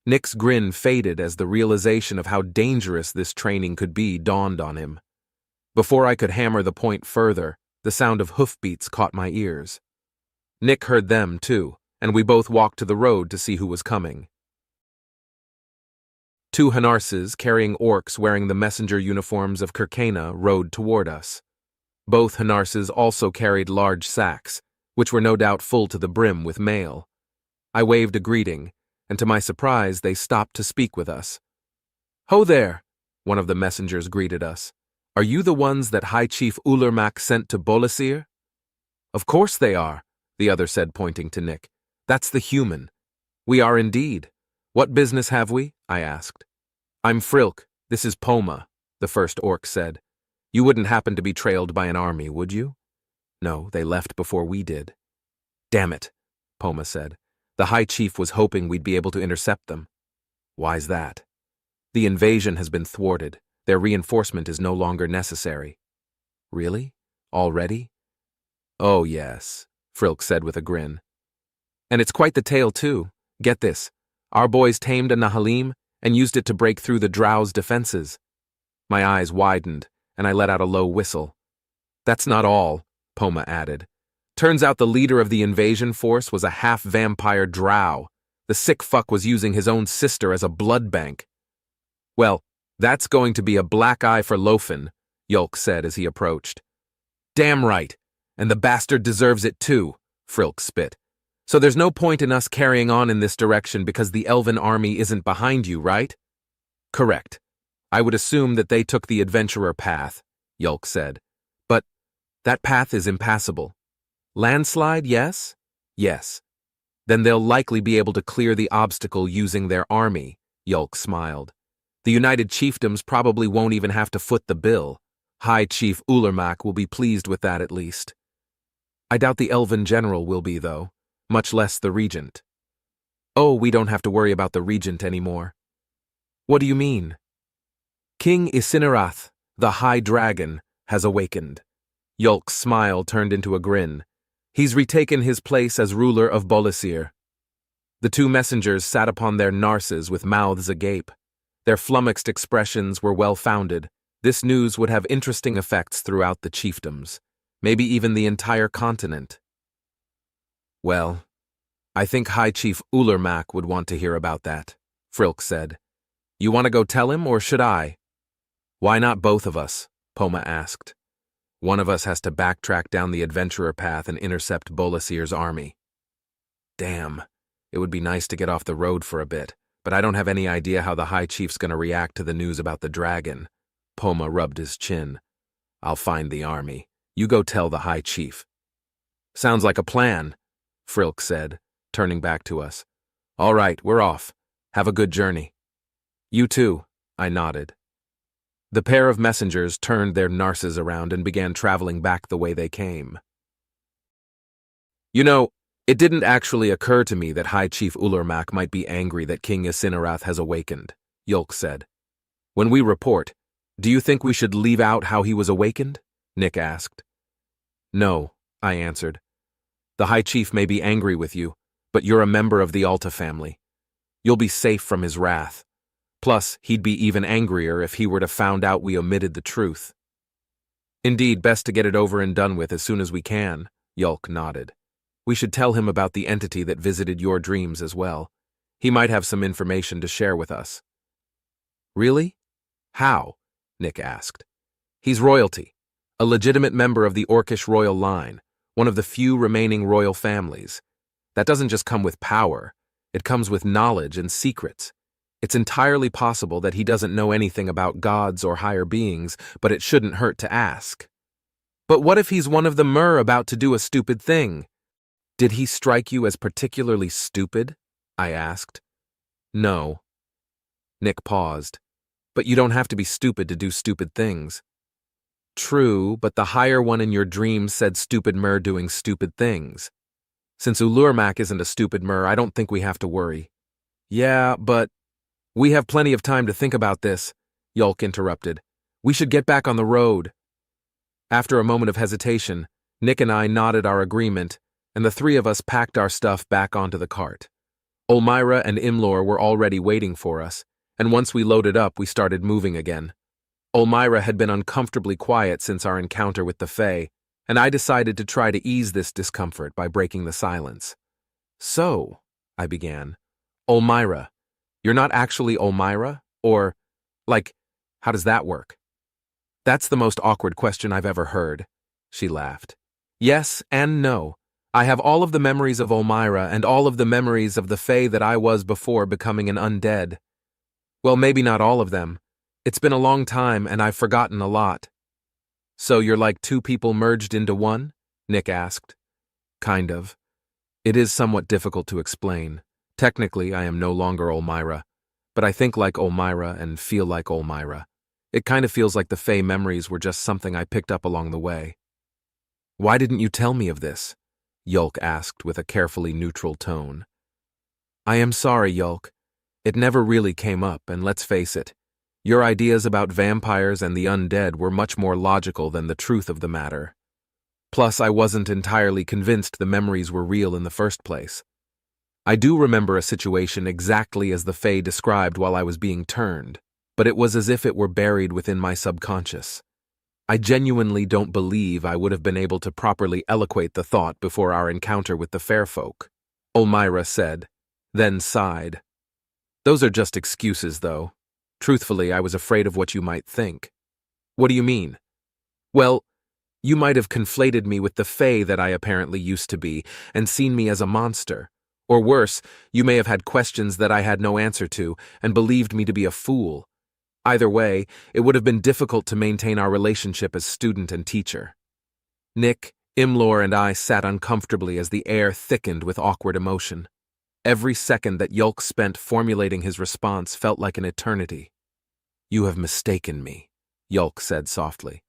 Nick's grin faded as the realization of how dangerous this training could be dawned on him. Before I could hammer the point further, the sound of hoofbeats caught my ears. Nick heard them, too, and we both walked to the road to see who was coming. Two Hanarses carrying orcs wearing the messenger uniforms of Kirkana rode toward us. Both Hanarses also carried large sacks, which were no doubt full to the brim with mail. I waved a greeting, and to my surprise they stopped to speak with us. "Ho there," one of the messengers greeted us. "Are you the ones that High Chief Ulermak sent to Bolasir?" "Of course they are," the other said, pointing to Nick. "That's the human." "We are indeed. What business have we?" I asked. "I'm Frilk. This is Poma," the first orc said. "You wouldn't happen to be trailed by an army, would you?" "No, they left before we did." "Damn it," Poma said. "The High Chief was hoping we'd be able to intercept them." "Why's that?" "The invasion has been thwarted. Their reinforcement is no longer necessary." "Really? Already?" "Oh, yes," Frilk said with a grin. "And it's quite the tale, too. Get this. Our boys tamed a Nahalim and used it to break through the Drow's defenses." My eyes widened, and I let out a low whistle. "That's not all," Poma added. "Turns out the leader of the invasion force was a half-vampire drow. The sick fuck was using his own sister as a blood bank." "Well, that's going to be a black eye for Lofen," Yulk said as he approached. "Damn right, and the bastard deserves it too," Frilk spit. "So there's no point in us carrying on in this direction because the Elven army isn't behind you, right?" "Correct. I would assume that they took the adventurer path," Yulk said. "But that path is impassable." "Landslide, yes?" "Yes." "Then they'll likely be able to clear the obstacle using their army," Yulk smiled. "The United Chiefdoms probably won't even have to foot the bill. High Chief Ulermak will be pleased with that at least. I doubt the Elven general will be, though, much less the regent." "Oh, we don't have to worry about the regent anymore." "What do you mean?" "King Isinarath, the High Dragon, has awakened." Yulk's smile turned into a grin. "He's retaken his place as ruler of Bolasir." The two messengers sat upon their narses with mouths agape. Their flummoxed expressions were well-founded. This news would have interesting effects throughout the chiefdoms, maybe even the entire continent. "Well, I think High Chief Ulermak would want to hear about that," Frilk said. "You want to go tell him, or should I?" "Why not both of us?" Poma asked. "One of us has to backtrack down the adventurer path and intercept Bolasir's army." "Damn, it would be nice to get off the road for a bit, but I don't have any idea how the High Chief's going to react to the news about the dragon." Poma rubbed his chin. "I'll find the army. You go tell the High Chief." "Sounds like a plan," Frilk said, turning back to us. "All right, we're off. Have a good journey." "You too," I nodded. The pair of messengers turned their narses around and began traveling back the way they came. "You know, it didn't actually occur to me that High Chief Ulermak might be angry that King Isinarath has awakened," Yulk said. "When we report, do you think we should leave out how he was awakened?" Nick asked. "No," I answered. "The High Chief may be angry with you, But you're a member of the Alta family. You'll be safe from his wrath. Plus, he'd be even angrier if he were to found out we omitted the truth. Indeed, best to get it over and done with as soon as we can, Yulk nodded. We should tell him about the entity that visited your dreams as well. He might have some information to share with us. Really? How? Nick asked. He's royalty, a legitimate member of the Orcish royal line, one of the few remaining royal families. That doesn't just come with power, it comes with knowledge and secrets. It's entirely possible that he doesn't know anything about gods or higher beings, but it shouldn't hurt to ask. But what if he's one of the Mer about to do a stupid thing? Did he strike you as particularly stupid? I asked. No. Nick paused. But you don't have to be stupid to do stupid things. True, but the higher one in your dreams said stupid Mer doing stupid things. Since Ulurmak isn't a stupid Mer, I don't think we have to worry. Yeah, but we have plenty of time to think about this, Yulk interrupted. We should get back on the road. After a moment of hesitation, Nick and I nodded our agreement, and the three of us packed our stuff back onto the cart. Olmyra and Imlor were already waiting for us, and once we loaded up, we started moving again. Olmyra had been uncomfortably quiet since our encounter with the Fae, and I decided to try to ease this discomfort by breaking the silence. So, I began, Olmyra, you're not actually Olmyra? Or, how does that work? That's the most awkward question I've ever heard, she laughed. Yes and no. I have all of the memories of Olmyra and all of the memories of the Fae that I was before becoming an undead. Well, maybe not all of them. It's been a long time and I've forgotten a lot. So you're like two people merged into one? Nick asked. Kind of. It is somewhat difficult to explain. Technically, I am no longer Olmyra, but I think like Olmyra and feel like Olmyra. It kind of feels like the Fae memories were just something I picked up along the way. Why didn't you tell me of this? Yulk asked with a carefully neutral tone. I am sorry, Yulk. It never really came up, and let's face it, your ideas about vampires and the undead were much more logical than the truth of the matter. Plus, I wasn't entirely convinced the memories were real in the first place. I do remember a situation exactly as the Fae described while I was being turned, but it was as if it were buried within my subconscious. I genuinely don't believe I would have been able to properly eloquate the thought before our encounter with the fair folk, Olmyra said, then sighed. Those are just excuses, though. Truthfully, I was afraid of what you might think. What do you mean? Well, you might have conflated me with the Fae that I apparently used to be and seen me as a monster. Or worse, you may have had questions that I had no answer to and believed me to be a fool. Either way, it would have been difficult to maintain our relationship as student and teacher. Nick, Imlor, and I sat uncomfortably as the air thickened with awkward emotion. Every second that Yulk spent formulating his response felt like an eternity. You have mistaken me, Yulk said softly.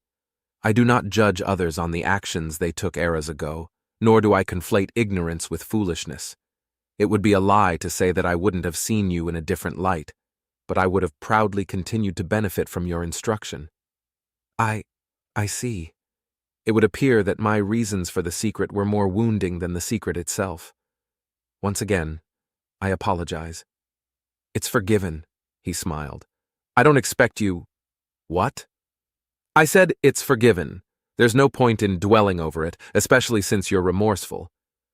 I do not judge others on the actions they took eras ago, nor do I conflate ignorance with foolishness. It would be a lie to say that I wouldn't have seen you in a different light, but I would have proudly continued to benefit from your instruction. I see. It would appear that my reasons for the secret were more wounding than the secret itself. Once again, I apologize. It's forgiven, he smiled. I don't expect you… What? I said it's forgiven. There's no point in dwelling over it, especially since you're remorseful.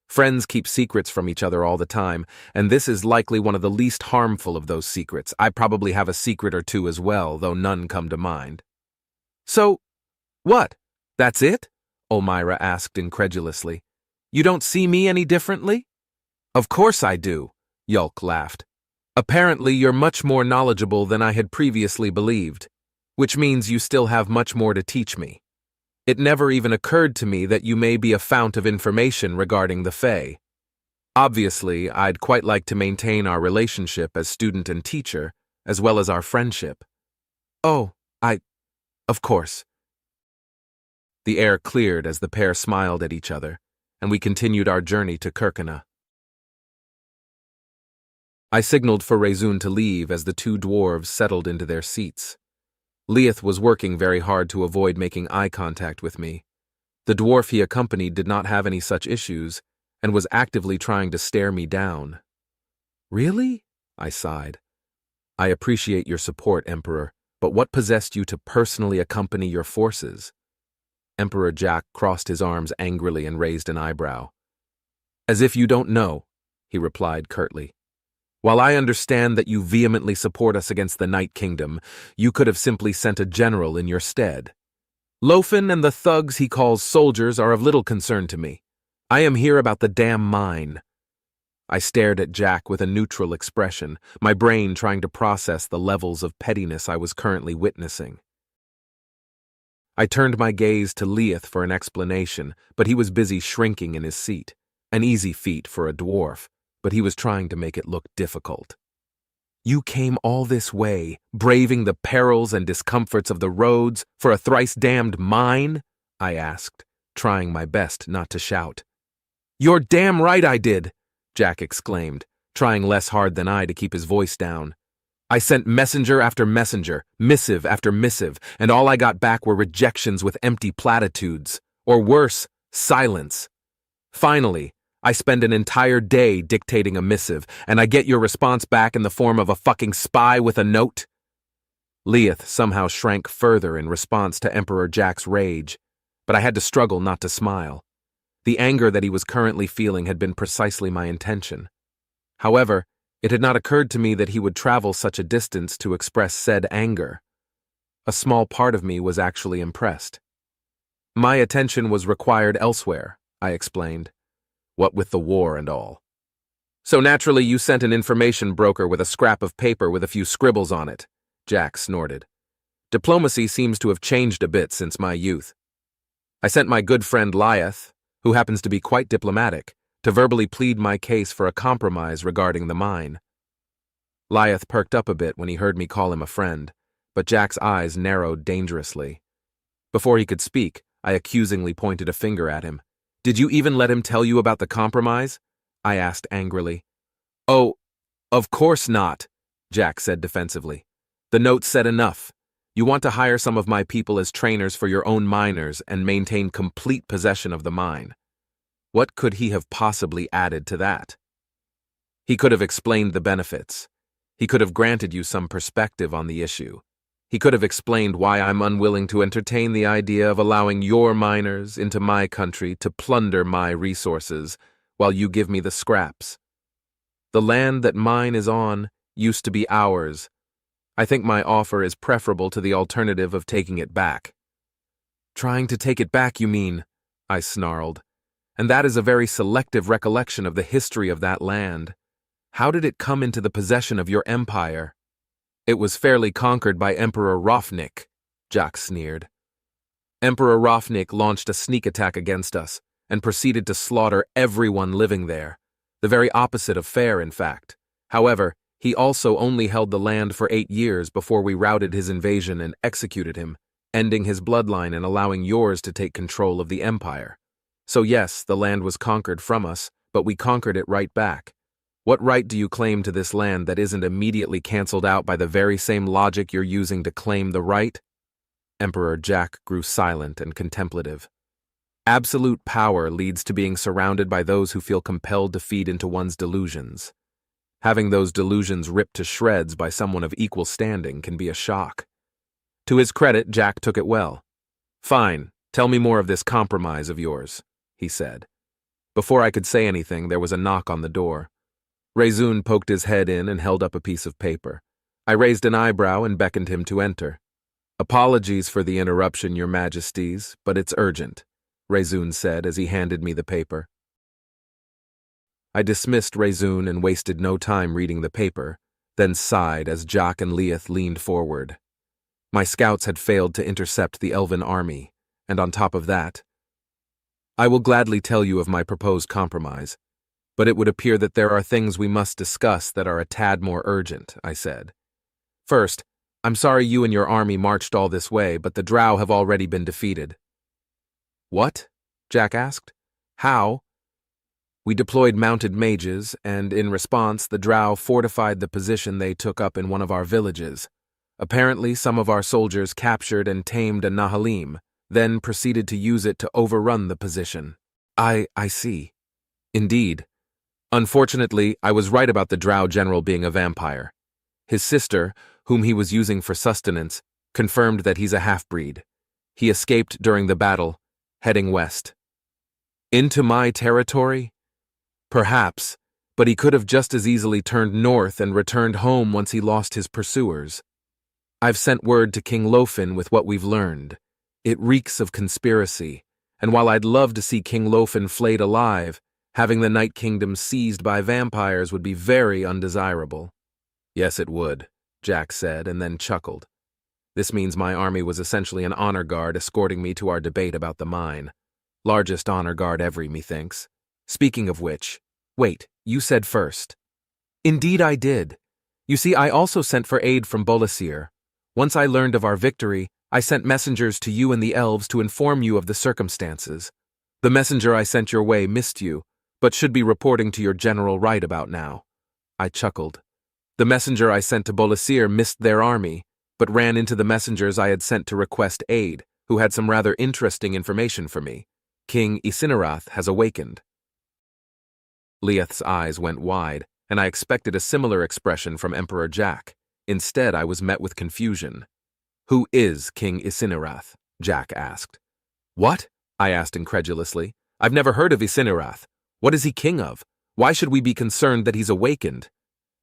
Friends keep secrets from each other all the time, and this is likely one of the least harmful of those secrets. I probably have a secret or two as well, though none come to mind. So, what? That's it? Olmyra asked incredulously. You don't see me any differently? Of course I do, Yulk laughed. Apparently you're much more knowledgeable than I had previously believed, which means you still have much more to teach me. It never even occurred to me that you may be a fount of information regarding the Fae. Obviously, I'd quite like to maintain our relationship as student and teacher, as well as our friendship. Oh, of course. The air cleared as the pair smiled at each other, and we continued our journey to Kirkana. I signaled for Rezun to leave as the two dwarves settled into their seats. Leith was working very hard to avoid making eye contact with me. The dwarf he accompanied did not have any such issues, and was actively trying to stare me down. Really? I sighed. I appreciate your support, Emperor, but what possessed you to personally accompany your forces? Emperor Jack crossed his arms angrily and raised an eyebrow. As if you don't know, he replied curtly. While I understand that you vehemently support us against the Night Kingdom, you could have simply sent a general in your stead. Lofen and the thugs he calls soldiers are of little concern to me. I am here about the damn mine. I stared at Jack with a neutral expression, my brain trying to process the levels of pettiness I was currently witnessing. I turned my gaze to Leith for an explanation, but he was busy shrinking in his seat. An easy feat for a dwarf, but he was trying to make it look difficult. You came all this way, braving the perils and discomforts of the roads, for a thrice-damned mine? I asked, trying my best not to shout. You're damn right I did, Jack exclaimed, trying less hard than I to keep his voice down. I sent messenger after messenger, missive after missive, and all I got back were rejections with empty platitudes, or worse, silence. Finally, I spend an entire day dictating a missive, and I get your response back in the form of a fucking spy with a note? Leith somehow shrank further in response to Emperor Jack's rage, but I had to struggle not to smile. The anger that he was currently feeling had been precisely my intention. However, it had not occurred to me that he would travel such a distance to express said anger. A small part of me was actually impressed. My attention was required elsewhere, I explained. What with the war and all. So naturally you sent an information broker with a scrap of paper with a few scribbles on it, Jack snorted. Diplomacy seems to have changed a bit since my youth. I sent my good friend Leith, who happens to be quite diplomatic, to verbally plead my case for a compromise regarding the mine. Leith perked up a bit when he heard me call him a friend, but Jack's eyes narrowed dangerously. Before he could speak, I accusingly pointed a finger at him. Did you even let him tell you about the compromise? I asked angrily. Oh, of course not, Jack said defensively. The note said enough. You want to hire some of my people as trainers for your own miners and maintain complete possession of the mine. What could he have possibly added to that? He could have explained the benefits. He could have granted you some perspective on the issue. He could have explained why I'm unwilling to entertain the idea of allowing your miners into my country to plunder my resources while you give me the scraps. The land that mine is on used to be ours. I think my offer is preferable to the alternative of taking it back. Trying to take it back, you mean? I snarled. And that is a very selective recollection of the history of that land. How did it come into the possession of your empire? It was fairly conquered by Emperor Rofnik, Jack sneered. Emperor Rofnik launched a sneak attack against us and proceeded to slaughter everyone living there. The very opposite of fair, in fact. However, he also only held the land for 8 years before we routed his invasion and executed him, ending his bloodline and allowing yours to take control of the empire. So yes, the land was conquered from us, but we conquered it right back. What right do you claim to this land that isn't immediately cancelled out by the very same logic you're using to claim the right? Emperor Jack grew silent and contemplative. Absolute power leads to being surrounded by those who feel compelled to feed into one's delusions. Having those delusions ripped to shreds by someone of equal standing can be a shock. To his credit, Jack took it well. Fine, tell me more of this compromise of yours, he said. Before I could say anything, there was a knock on the door. Rezun poked his head in and held up a piece of paper. I raised an eyebrow and beckoned him to enter. Apologies for the interruption, Your Majesties, but it's urgent, Rezun said as he handed me the paper. I dismissed Rezun and wasted no time reading the paper, then sighed as Jack and Leith leaned forward. My scouts had failed to intercept the elven army, and on top of that, I will gladly tell you of my proposed compromise, but it would appear that there are things we must discuss that are a tad more urgent, I said. First, I'm sorry you and your army marched all this way, but the Drow have already been defeated. What? Jack asked. How? We deployed mounted mages, and in response, the Drow fortified the position they took up in one of our villages. Apparently, some of our soldiers captured and tamed a Nahalim, then proceeded to use it to overrun the position. I see. Indeed. Unfortunately, I was right about the Drow general being a vampire. His sister, whom he was using for sustenance, confirmed that he's a half-breed. He escaped during the battle, heading west. Into my territory? Perhaps, but he could have just as easily turned north and returned home once he lost his pursuers. I've sent word to King Lofin with what we've learned. It reeks of conspiracy, and while I'd love to see King Lofin flayed alive, having the Night Kingdom seized by vampires would be very undesirable. Yes, it would, Jack said, and then chuckled. This means my army was essentially an honor guard escorting me to our debate about the mine. Largest honor guard ever, methinks. Speaking of which, wait, you said first. Indeed I did. You see, I also sent for aid from Bolasir. Once I learned of our victory, I sent messengers to you and the elves to inform you of the circumstances. The messenger I sent your way missed you, but should be reporting to your general right about now. I chuckled. The messenger I sent to Bolasir missed their army, but ran into the messengers I had sent to request aid, who had some rather interesting information for me. King Icinerath has awakened. Leith's eyes went wide, and I expected a similar expression from Emperor Jack. Instead, I was met with confusion. Who is King Icinerath? Jack asked. What? I asked incredulously. I've never heard of Icinerath. What is he king of? Why should we be concerned that he's awakened?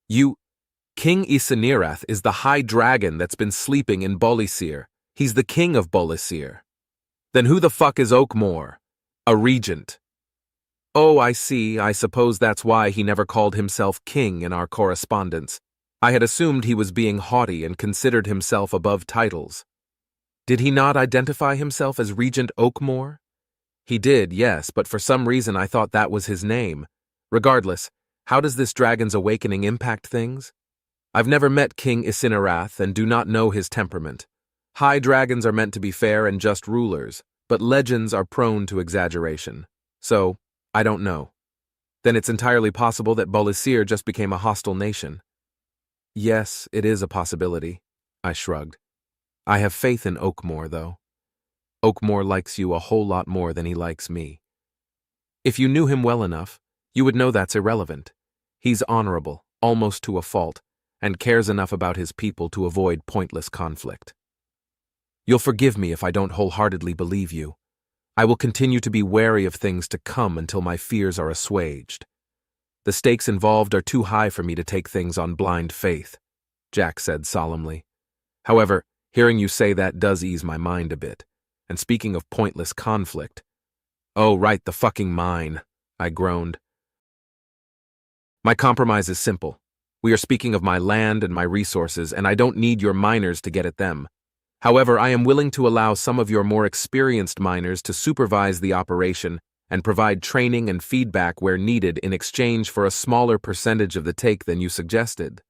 King Icinerath is the high dragon that's been sleeping in Bolasir. He's the king of Bolasir. Then who the fuck is Oakmore? A regent. Oh, I see. I suppose that's why he never called himself king in our correspondence. I had assumed he was being haughty and considered himself above titles. Did he not identify himself as Regent Oakmore? He did, yes, but for some reason I thought that was his name. Regardless, how does this dragon's awakening impact things? I've never met King Icinerath and do not know his temperament. High dragons are meant to be fair and just rulers, but legends are prone to exaggeration. So, I don't know. Then it's entirely possible that Bolasir just became a hostile nation. Yes, it is a possibility, I shrugged. I have faith in Oakmore, though. Oakmore likes you a whole lot more than he likes me. If you knew him well enough, you would know that's irrelevant. He's honorable, almost to a fault, and cares enough about his people to avoid pointless conflict. You'll forgive me if I don't wholeheartedly believe you. I will continue to be wary of things to come until my fears are assuaged. The stakes involved are too high for me to take things on blind faith, Jack said solemnly. However, hearing you say that does ease my mind a bit. And speaking of pointless conflict, oh, right, the fucking mine, I groaned. My compromise is simple. We are speaking of my land and my resources, and I don't need your miners to get at them. However, I am willing to allow some of your more experienced miners to supervise the operation and provide training and feedback where needed in exchange for a smaller percentage of the take than you suggested.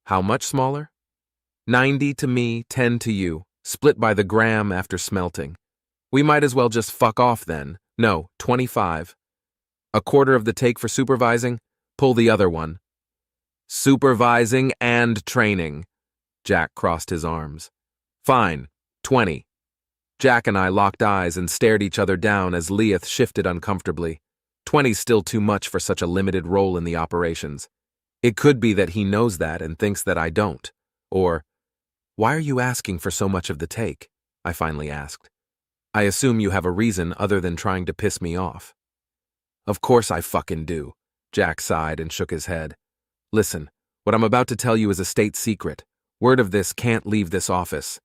How much smaller? 90 to me, 10 to you, split by the gram after smelting. We might as well just fuck off then. No, 25. A quarter of the take for supervising? Pull the other one. Supervising and training. Jack crossed his arms. Fine, 20. Jack and I locked eyes and stared each other down as Leith shifted uncomfortably. 20's still too much for such a limited role in the operations. It could be that he knows that and thinks that I don't. Or, why are you asking for so much of the take? I finally asked. I assume you have a reason other than trying to piss me off. Of course I fucking do. Jack sighed and shook his head. Listen, what I'm about to tell you is a state secret. Word of this can't leave this office.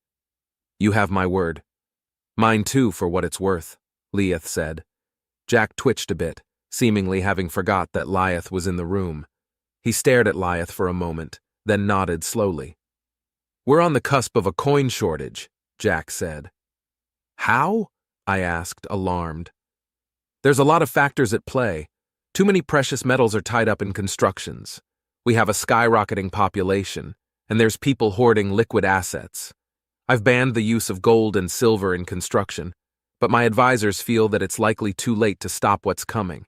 You have my word. Mine too, for what it's worth, Leith said. Jack twitched a bit, seemingly having forgot that Leith was in the room. He stared at Leith for a moment, then nodded slowly. We're on the cusp of a coin shortage, Jack said. How? I asked, alarmed. There's a lot of factors at play. Too many precious metals are tied up in constructions. We have a skyrocketing population, and there's people hoarding liquid assets. I've banned the use of gold and silver in construction, but my advisors feel that it's likely too late to stop what's coming.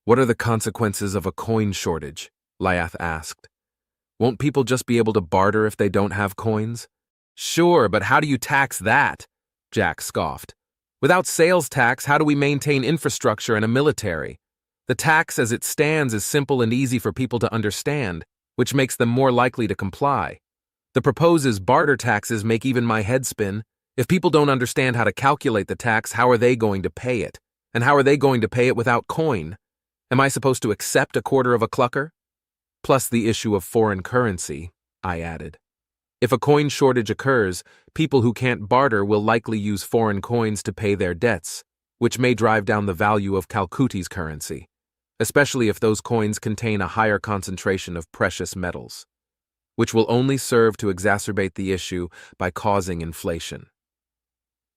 What are the consequences of a coin shortage? Leith asked. Won't people just be able to barter if they don't have coins? Sure, but how do you tax that? Jack scoffed. Without sales tax, how do we maintain infrastructure and a military? The tax as it stands is simple and easy for people to understand, which makes them more likely to comply. The proposed barter taxes make even my head spin. If people don't understand how to calculate the tax, how are they going to pay it? And how are they going to pay it without coin? Am I supposed to accept a quarter of a clucker? Plus the issue of foreign currency, I added. If a coin shortage occurs, people who can't barter will likely use foreign coins to pay their debts, which may drive down the value of Calcutti's currency, especially if those coins contain a higher concentration of precious metals, which will only serve to exacerbate the issue by causing inflation.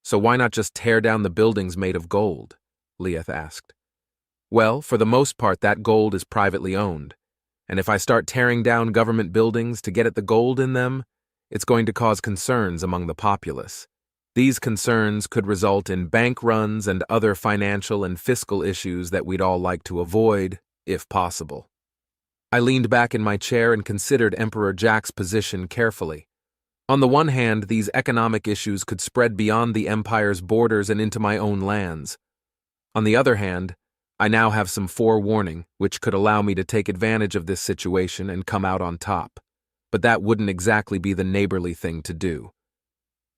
So why not just tear down the buildings made of gold? Leeth asked. Well, for the most part that gold is privately owned, and if I start tearing down government buildings to get at the gold in them, it's going to cause concerns among the populace. These concerns could result in bank runs and other financial and fiscal issues that we'd all like to avoid, if possible. I leaned back in my chair and considered Emperor Jack's position carefully. On the one hand, these economic issues could spread beyond the Empire's borders and into my own lands. On the other hand, I now have some forewarning, which could allow me to take advantage of this situation and come out on top. But that wouldn't exactly be the neighborly thing to do.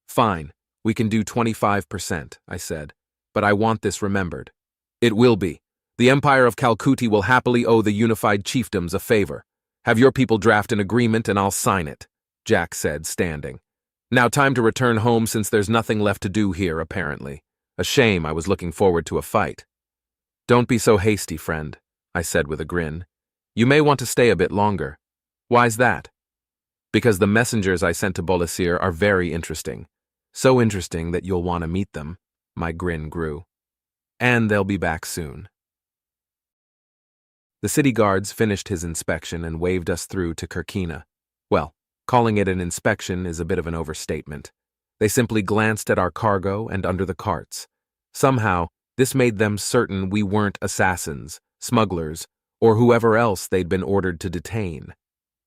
Fine, we can do 25%, I said, but I want this remembered. It will be. The Empire of Calcutti will happily owe the unified chiefdoms a favor. Have your people draft an agreement and I'll sign it, Jack said, standing. Now time to return home since there's nothing left to do here, apparently. A shame, I was looking forward to a fight. Don't be so hasty, friend, I said with a grin. You may want to stay a bit longer. Why's that? Because the messengers I sent to Bolasir are very interesting. So interesting that you'll want to meet them. My grin grew. And they'll be back soon. The city guards finished his inspection and waved us through to Kirkina. Well, calling it an inspection is a bit of an overstatement. They simply glanced at our cargo and under the carts. Somehow, this made them certain we weren't assassins, smugglers, or whoever else they'd been ordered to detain.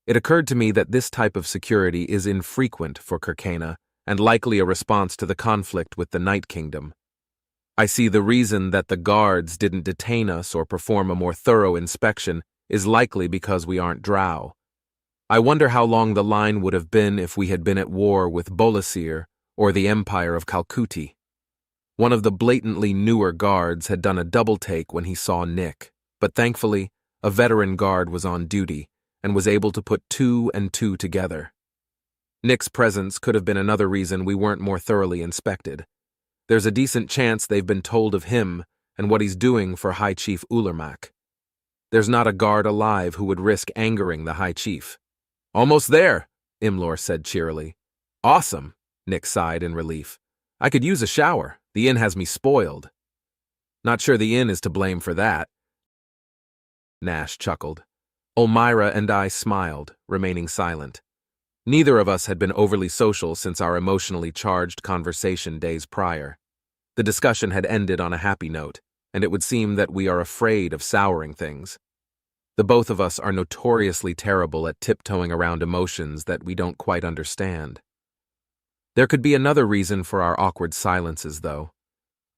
It occurred to me that this type of security is infrequent for Kirkina and likely a response to the conflict with the Night Kingdom. I see the reason that the guards didn't detain us or perform a more thorough inspection is likely because we aren't drow. I wonder how long the line would have been if we had been at war with Bolasir or the Empire of Calcutti. One of the blatantly newer guards had done a double take when he saw Nick, but thankfully, a veteran guard was on duty and was able to put 2 and 2 together. Nick's presence could have been another reason we weren't more thoroughly inspected. There's a decent chance they've been told of him and what he's doing for High Chief Ulermak. There's not a guard alive who would risk angering the High Chief. Almost there, Imlor said cheerily. Awesome, Nick sighed in relief. I could use a shower. The inn has me spoiled. Not sure the inn is to blame for that. Nash chuckled. Olmira and I smiled, remaining silent. Neither of us had been overly social since our emotionally charged conversation days prior. The discussion had ended on a happy note, and it would seem that we are afraid of souring things. The both of us are notoriously terrible at tiptoeing around emotions that we don't quite understand. There could be another reason for our awkward silences, though.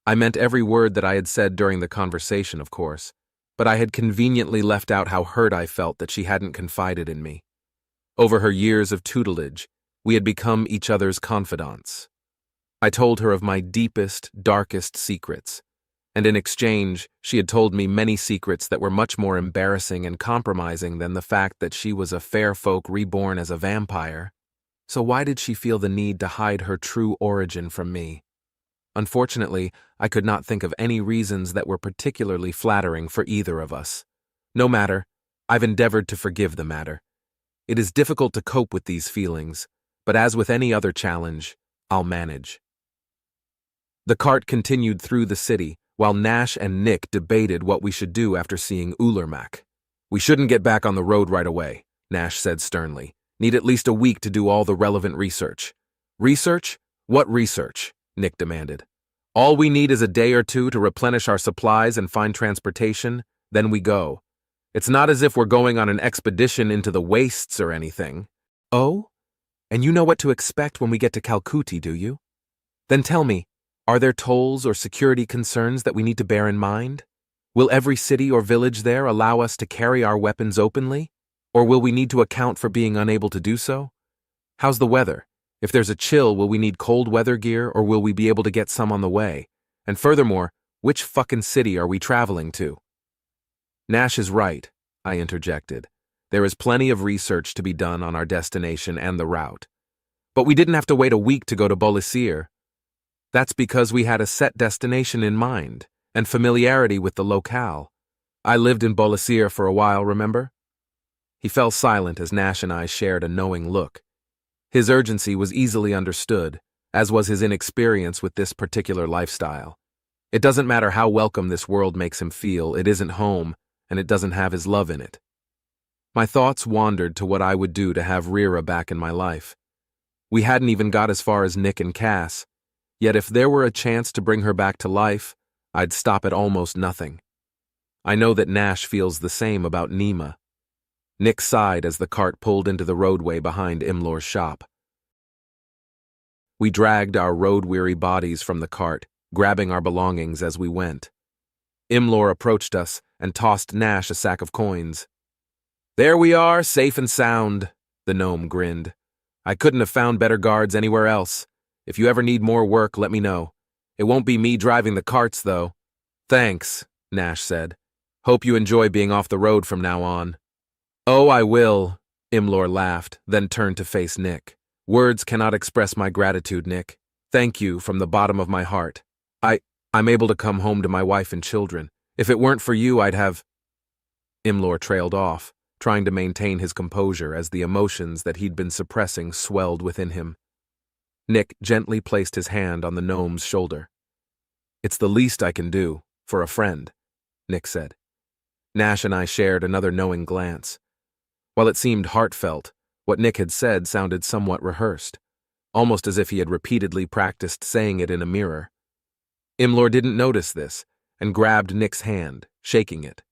I meant every word that I had said during the conversation, of course, but I had conveniently left out how hurt I felt that she hadn't confided in me. Over her years of tutelage, we had become each other's confidants. I told her of my deepest, darkest secrets, and in exchange, she had told me many secrets that were much more embarrassing and compromising than the fact that she was a fair folk reborn as a vampire. So why did she feel the need to hide her true origin from me? Unfortunately, I could not think of any reasons that were particularly flattering for either of us. No matter, I've endeavored to forgive the matter. It is difficult to cope with these feelings, but as with any other challenge, I'll manage. The cart continued through the city, while Nash and Nick debated what we should do after seeing Ulermak. We shouldn't get back on the road right away, Nash said sternly. Need at least a week to do all the relevant research. Research? What research? Nick demanded. All we need is a day or two to replenish our supplies and find transportation, then we go. It's not as if we're going on an expedition into the wastes or anything. Oh? And you know what to expect when we get to Calcutti, do you? Then tell me, are there tolls or security concerns that we need to bear in mind? Will every city or village there allow us to carry our weapons openly? Or will we need to account for being unable to do so? How's the weather? If there's a chill, will we need cold weather gear or will we be able to get some on the way? And furthermore, which fucking city are we traveling to? Nash is right, I interjected. There is plenty of research to be done on our destination and the route. But we didn't have to wait a week to go to Bolisir. That's because we had a set destination in mind and familiarity with the locale. I lived in Bolisir for a while, remember? He fell silent as Nash and I shared a knowing look. His urgency was easily understood, as was his inexperience with this particular lifestyle. It doesn't matter how welcome this world makes him feel, it isn't home, and it doesn't have his love in it. My thoughts wandered to what I would do to have Rira back in my life. We hadn't even got as far as Nick and Cass, yet if there were a chance to bring her back to life, I'd stop at almost nothing. I know that Nash feels the same about Nima. Nick sighed as the cart pulled into the roadway behind Imlor's shop. We dragged our road-weary bodies from the cart, grabbing our belongings as we went. Imlor approached us and tossed Nash a sack of coins. "There we are, safe and sound," the gnome grinned. "I couldn't have found better guards anywhere else. If you ever need more work, let me know. It won't be me driving the carts, though." "Thanks," Nash said. "Hope you enjoy being off the road from now on." "Oh, I will," Imlor laughed, then turned to face Nick. "Words cannot express my gratitude, Nick. Thank you from the bottom of my heart. I'm able to come home to my wife and children. If it weren't for you, I'd have—" Imlor trailed off, trying to maintain his composure as the emotions that he'd been suppressing swelled within him. Nick gently placed his hand on the gnome's shoulder. "It's the least I can do, for a friend," Nick said. Nash and I shared another knowing glance. While it seemed heartfelt, what Nick had said sounded somewhat rehearsed, almost as if he had repeatedly practiced saying it in a mirror. Imlor didn't notice this, and grabbed Nick's hand, shaking it.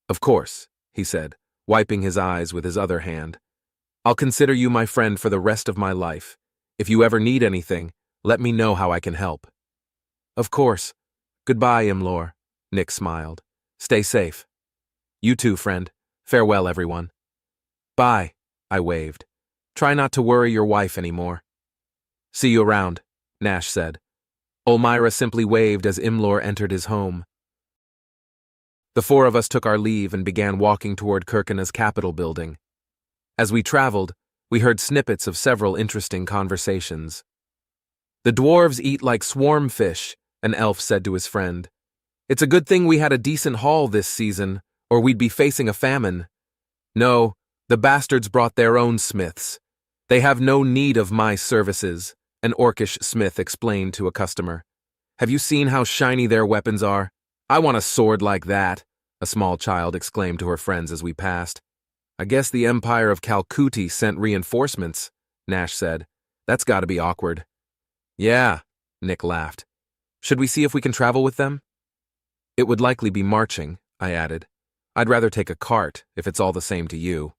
"Of course," he said, wiping his eyes with his other hand. "I'll consider you my friend for the rest of my life. If you ever need anything, let me know how I can help." "Of course. Goodbye, Imlor," Nick smiled. "Stay safe." "You too, friend. Farewell, everyone." "Bye," I waved. "Try not to worry your wife anymore." "See you around," Nash said. Olmira simply waved as Imlor entered his home. The four of us took our leave and began walking toward Kirkana's Capitol building. As we traveled, we heard snippets of several interesting conversations. "The dwarves eat like swarm fish," an elf said to his friend. "It's a good thing we had a decent haul this season, or we'd be facing a famine. No, the bastards brought their own smiths. They have no need of my services," an orcish smith explained to a customer. "Have you seen how shiny their weapons are? I want a sword like that," a small child exclaimed to her friends as we passed. "I guess the Empire of Calcuti sent reinforcements," Nash said. "That's gotta be awkward." "Yeah," Nick laughed. "Should we see if we can travel with them?" "It would likely be marching," I added. "I'd rather take a cart, if it's all the same to you."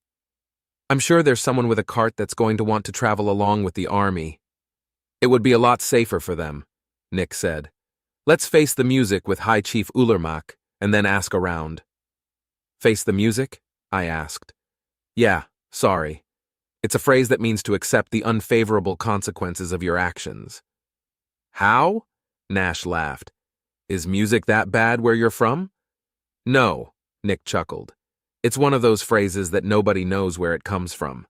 "I'm sure there's someone with a cart that's going to want to travel along with the army. It would be a lot safer for them," Nick said. "Let's face the music with High Chief Ulermak, and then ask around." "Face the music?" I asked. "Yeah, sorry. It's a phrase that means to accept the unfavorable consequences of your actions." "How?" Nash laughed. "Is music that bad where you're from?" "No," Nick chuckled. "It's one of those phrases that nobody knows where it comes from.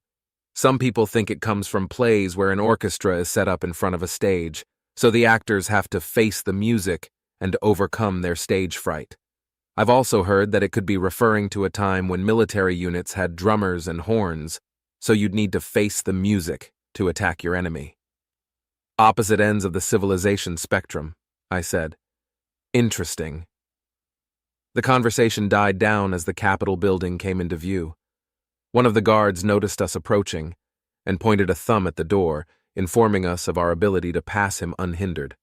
Some people think it comes from plays where an orchestra is set up in front of a stage, so the actors have to face the music and overcome their stage fright. I've also heard that it could be referring to a time when military units had drummers and horns, so you'd need to face the music to attack your enemy." "Opposite ends of the civilization spectrum," I said. "Interesting." The conversation died down as the Capitol building came into view. One of the guards noticed us approaching and pointed a thumb at the door, informing us of our ability to pass him unhindered.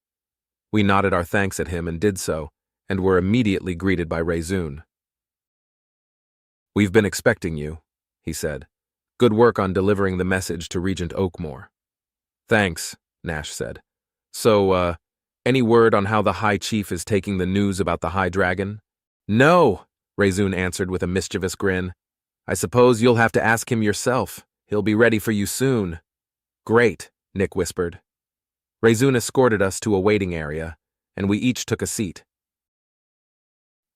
We nodded our thanks at him and did so, and were immediately greeted by Rezun. "We've been expecting you," he said. "Good work on delivering the message to Regent Oakmore." "Thanks," Nash said. So, any word on how the High Chief is taking the news about the High Dragon?" No, Rezun answered with a mischievous grin. I suppose you'll have to ask him yourself. He'll be ready for you soon. Great, Nick whispered. Rezun escorted us to a waiting area, and we each took a seat.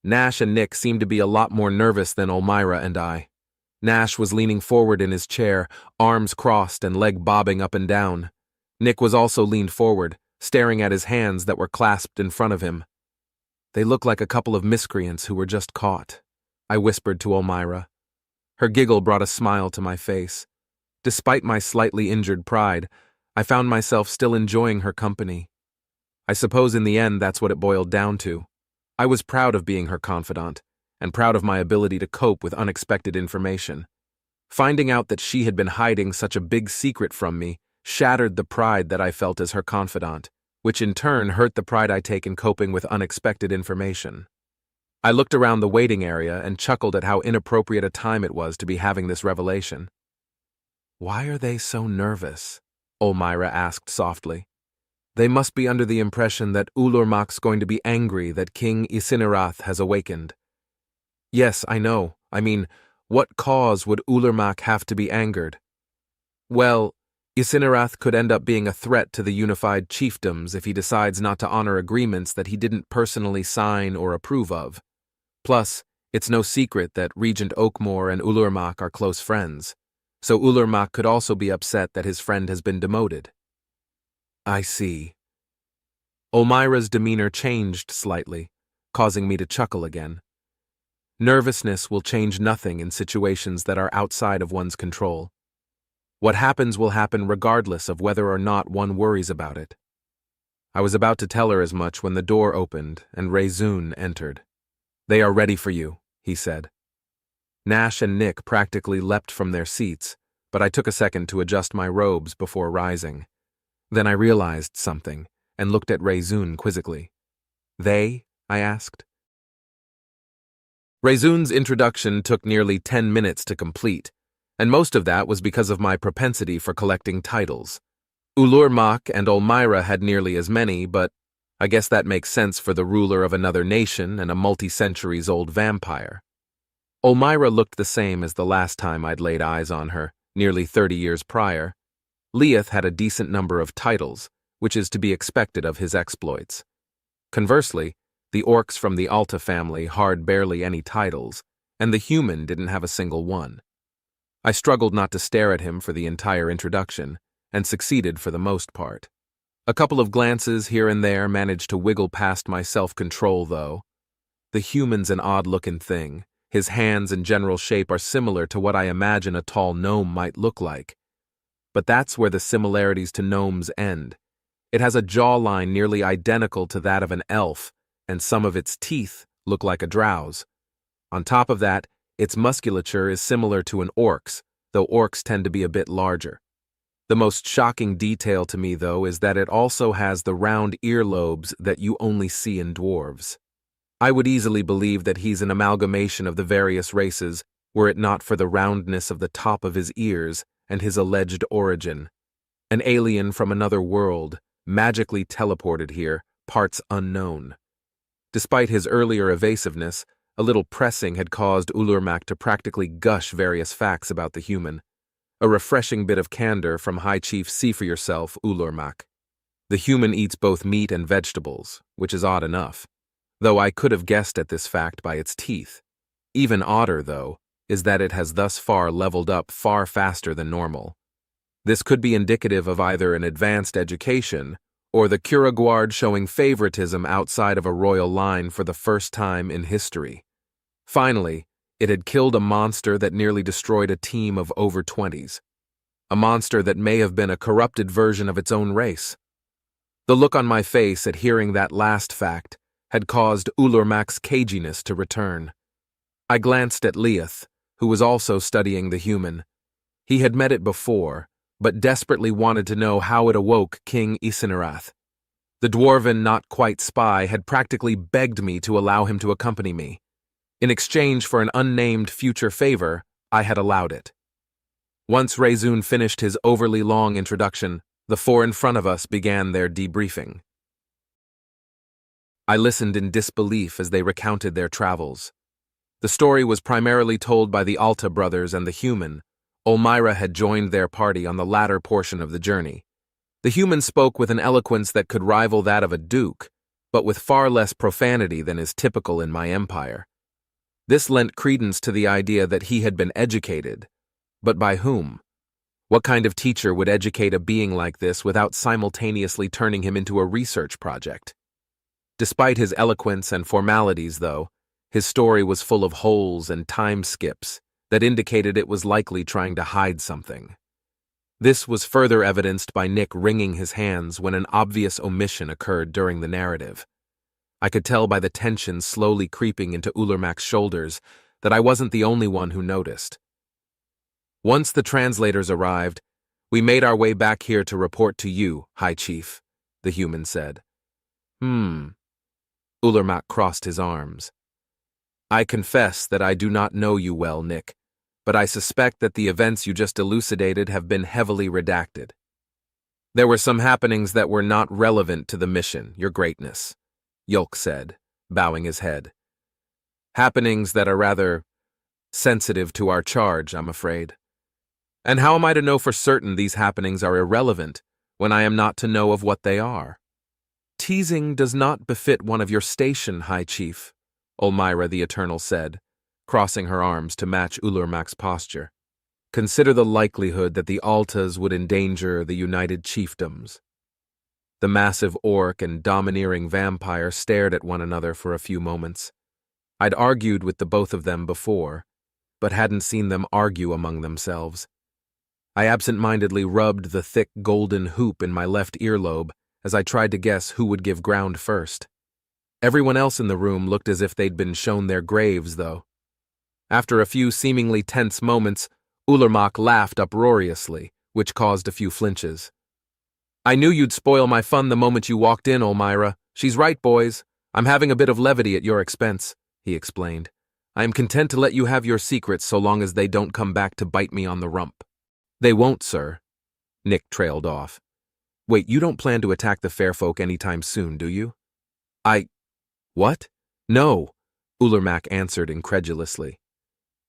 Nash and Nick seemed to be a lot more nervous than Elmira and I. Nash was leaning forward in his chair, arms crossed and leg bobbing up and down. Nick was also leaned forward, staring at his hands that were clasped in front of him. They looked like a couple of miscreants who were just caught, I whispered to Elmira. Her giggle brought a smile to my face. Despite my slightly injured pride, I found myself still enjoying her company. I suppose in the end that's what it boiled down to. I was proud of being her confidant, and proud of my ability to cope with unexpected information. Finding out that she had been hiding such a big secret from me shattered the pride that I felt as her confidant, which in turn hurt the pride I take in coping with unexpected information. I looked around the waiting area and chuckled at how inappropriate a time it was to be having this revelation. Why are they so nervous? Elmira asked softly. They must be under the impression that Ulurmak's going to be angry that King Isinerath has awakened. Yes, I know. I mean, what cause would Ulurmak have to be angered? Well, Isinerath could end up being a threat to the unified chiefdoms if he decides not to honor agreements that he didn't personally sign or approve of. Plus, it's no secret that Regent Oakmore and Ulurmak are close friends, so Ulurmak could also be upset that his friend has been demoted. I see. Elmira's demeanor changed slightly, causing me to chuckle again. Nervousness will change nothing in situations that are outside of one's control. What happens will happen regardless of whether or not one worries about it. I was about to tell her as much when the door opened and Rezun entered. They are ready for you, he said. Nash and Nick practically leapt from their seats, but I took a second to adjust my robes before rising. Then I realized something and looked at Rezun quizzically. They? I asked. Rezun's introduction took nearly 10 minutes to complete, and most of that was because of my propensity for collecting titles. Ulurmak and Elmira had nearly as many, but I guess that makes sense for the ruler of another nation and a multi-centuries-old vampire. Elmira looked the same as the last time I'd laid eyes on her, nearly 30 years prior. Leith had a decent number of titles, which is to be expected of his exploits. Conversely, the orcs from the Alta family hard barely any titles, and the human didn't have a single one. I struggled not to stare at him for the entire introduction, and succeeded for the most part. A couple of glances here and there managed to wiggle past my self-control, though. The human's an odd-looking thing. His hands and general shape are similar to what I imagine a tall gnome might look like. But that's where the similarities to gnomes end. It has a jawline nearly identical to that of an elf, and some of its teeth look like a drow's. On top of that, its musculature is similar to an orc's, though orcs tend to be a bit larger. The most shocking detail to me, though, is that it also has the round earlobes that you only see in dwarves. I would easily believe that he's an amalgamation of the various races, were it not for the roundness of the top of his ears and his alleged origin. An alien from another world, magically teleported here, parts unknown. Despite his earlier evasiveness, a little pressing had caused Ulurmak to practically gush various facts about the human. A refreshing bit of candor from High Chief See-for-yourself, Ulurmak. The human eats both meat and vegetables, which is odd enough, though I could have guessed at this fact by its teeth. Even odder, though, is that it has thus far leveled up far faster than normal. This could be indicative of either an advanced education or the Kuraguard showing favoritism outside of a royal line for the first time in history. Finally, it had killed a monster that nearly destroyed a team of over 20s. A monster that may have been a corrupted version of its own race. The look on my face at hearing that last fact had caused Ulurmak's caginess to return. I glanced at Leith, who was also studying the human. He had met it before, but desperately wanted to know how it awoke King Isinerath. The dwarven not-quite-spy had practically begged me to allow him to accompany me. In exchange for an unnamed future favor, I had allowed it. Once Rezun finished his overly long introduction, the four in front of us began their debriefing. I listened in disbelief as they recounted their travels. The story was primarily told by the Alta brothers and the human. Elmira had joined their party on the latter portion of the journey. The human spoke with an eloquence that could rival that of a duke, but with far less profanity than is typical in my empire. This lent credence to the idea that he had been educated. But by whom? What kind of teacher would educate a being like this without simultaneously turning him into a research project? Despite his eloquence and formalities, though, his story was full of holes and time skips that indicated it was likely trying to hide something. This was further evidenced by Nick wringing his hands when an obvious omission occurred during the narrative. I could tell by the tension slowly creeping into Ulermak's shoulders that I wasn't the only one who noticed. Once the translators arrived, we made our way back here to report to you, High Chief, the human said. Ulermak crossed his arms. I confess that I do not know you well, Nick, but I suspect that the events you just elucidated have been heavily redacted. There were some happenings that were not relevant to the mission, Your Greatness, Yulk said, bowing his head. Happenings that are rather sensitive to our charge, I'm afraid. And how am I to know for certain these happenings are irrelevant when I am not to know of what they are? Teasing does not befit one of your station, High Chief, Elmira the Eternal said, crossing her arms to match Ulermak's posture. Consider the likelihood that the Altas would endanger the United Chiefdoms. The massive orc and domineering vampire stared at one another for a few moments. I'd argued with the both of them before, but hadn't seen them argue among themselves. I absent-mindedly rubbed the thick golden hoop in my left earlobe as I tried to guess who would give ground first. Everyone else in the room looked as if they'd been shown their graves, though. After a few seemingly tense moments, Ulermak laughed uproariously, which caused a few flinches. I knew you'd spoil my fun the moment you walked in, Elmira. She's right, boys. I'm having a bit of levity at your expense, he explained. I am content to let you have your secrets so long as they don't come back to bite me on the rump. They won't, sir. Nick trailed off. Wait, you don't plan to attack the fair folk anytime soon, do you? What? No, Ulermak answered incredulously.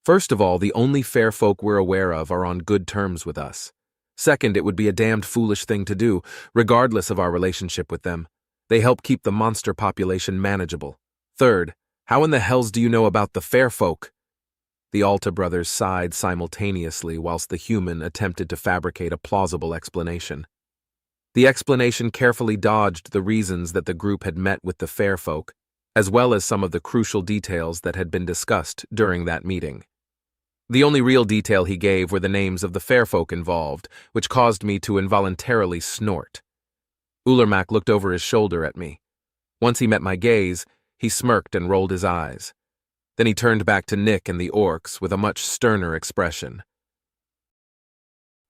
First of all, the only fair folk we're aware of are on good terms with us. Second, it would be a damned foolish thing to do, regardless of our relationship with them. They help keep the monster population manageable. Third, how in the hells do you know about the fair folk? The Alta brothers sighed simultaneously whilst the human attempted to fabricate a plausible explanation. The explanation carefully dodged the reasons that the group had met with the fair folk, as well as some of the crucial details that had been discussed during that meeting. The only real detail he gave were the names of the fair folk involved, which caused me to involuntarily snort. Ulermak looked over his shoulder at me. Once he met my gaze, he smirked and rolled his eyes. Then he turned back to Nick and the orcs with a much sterner expression.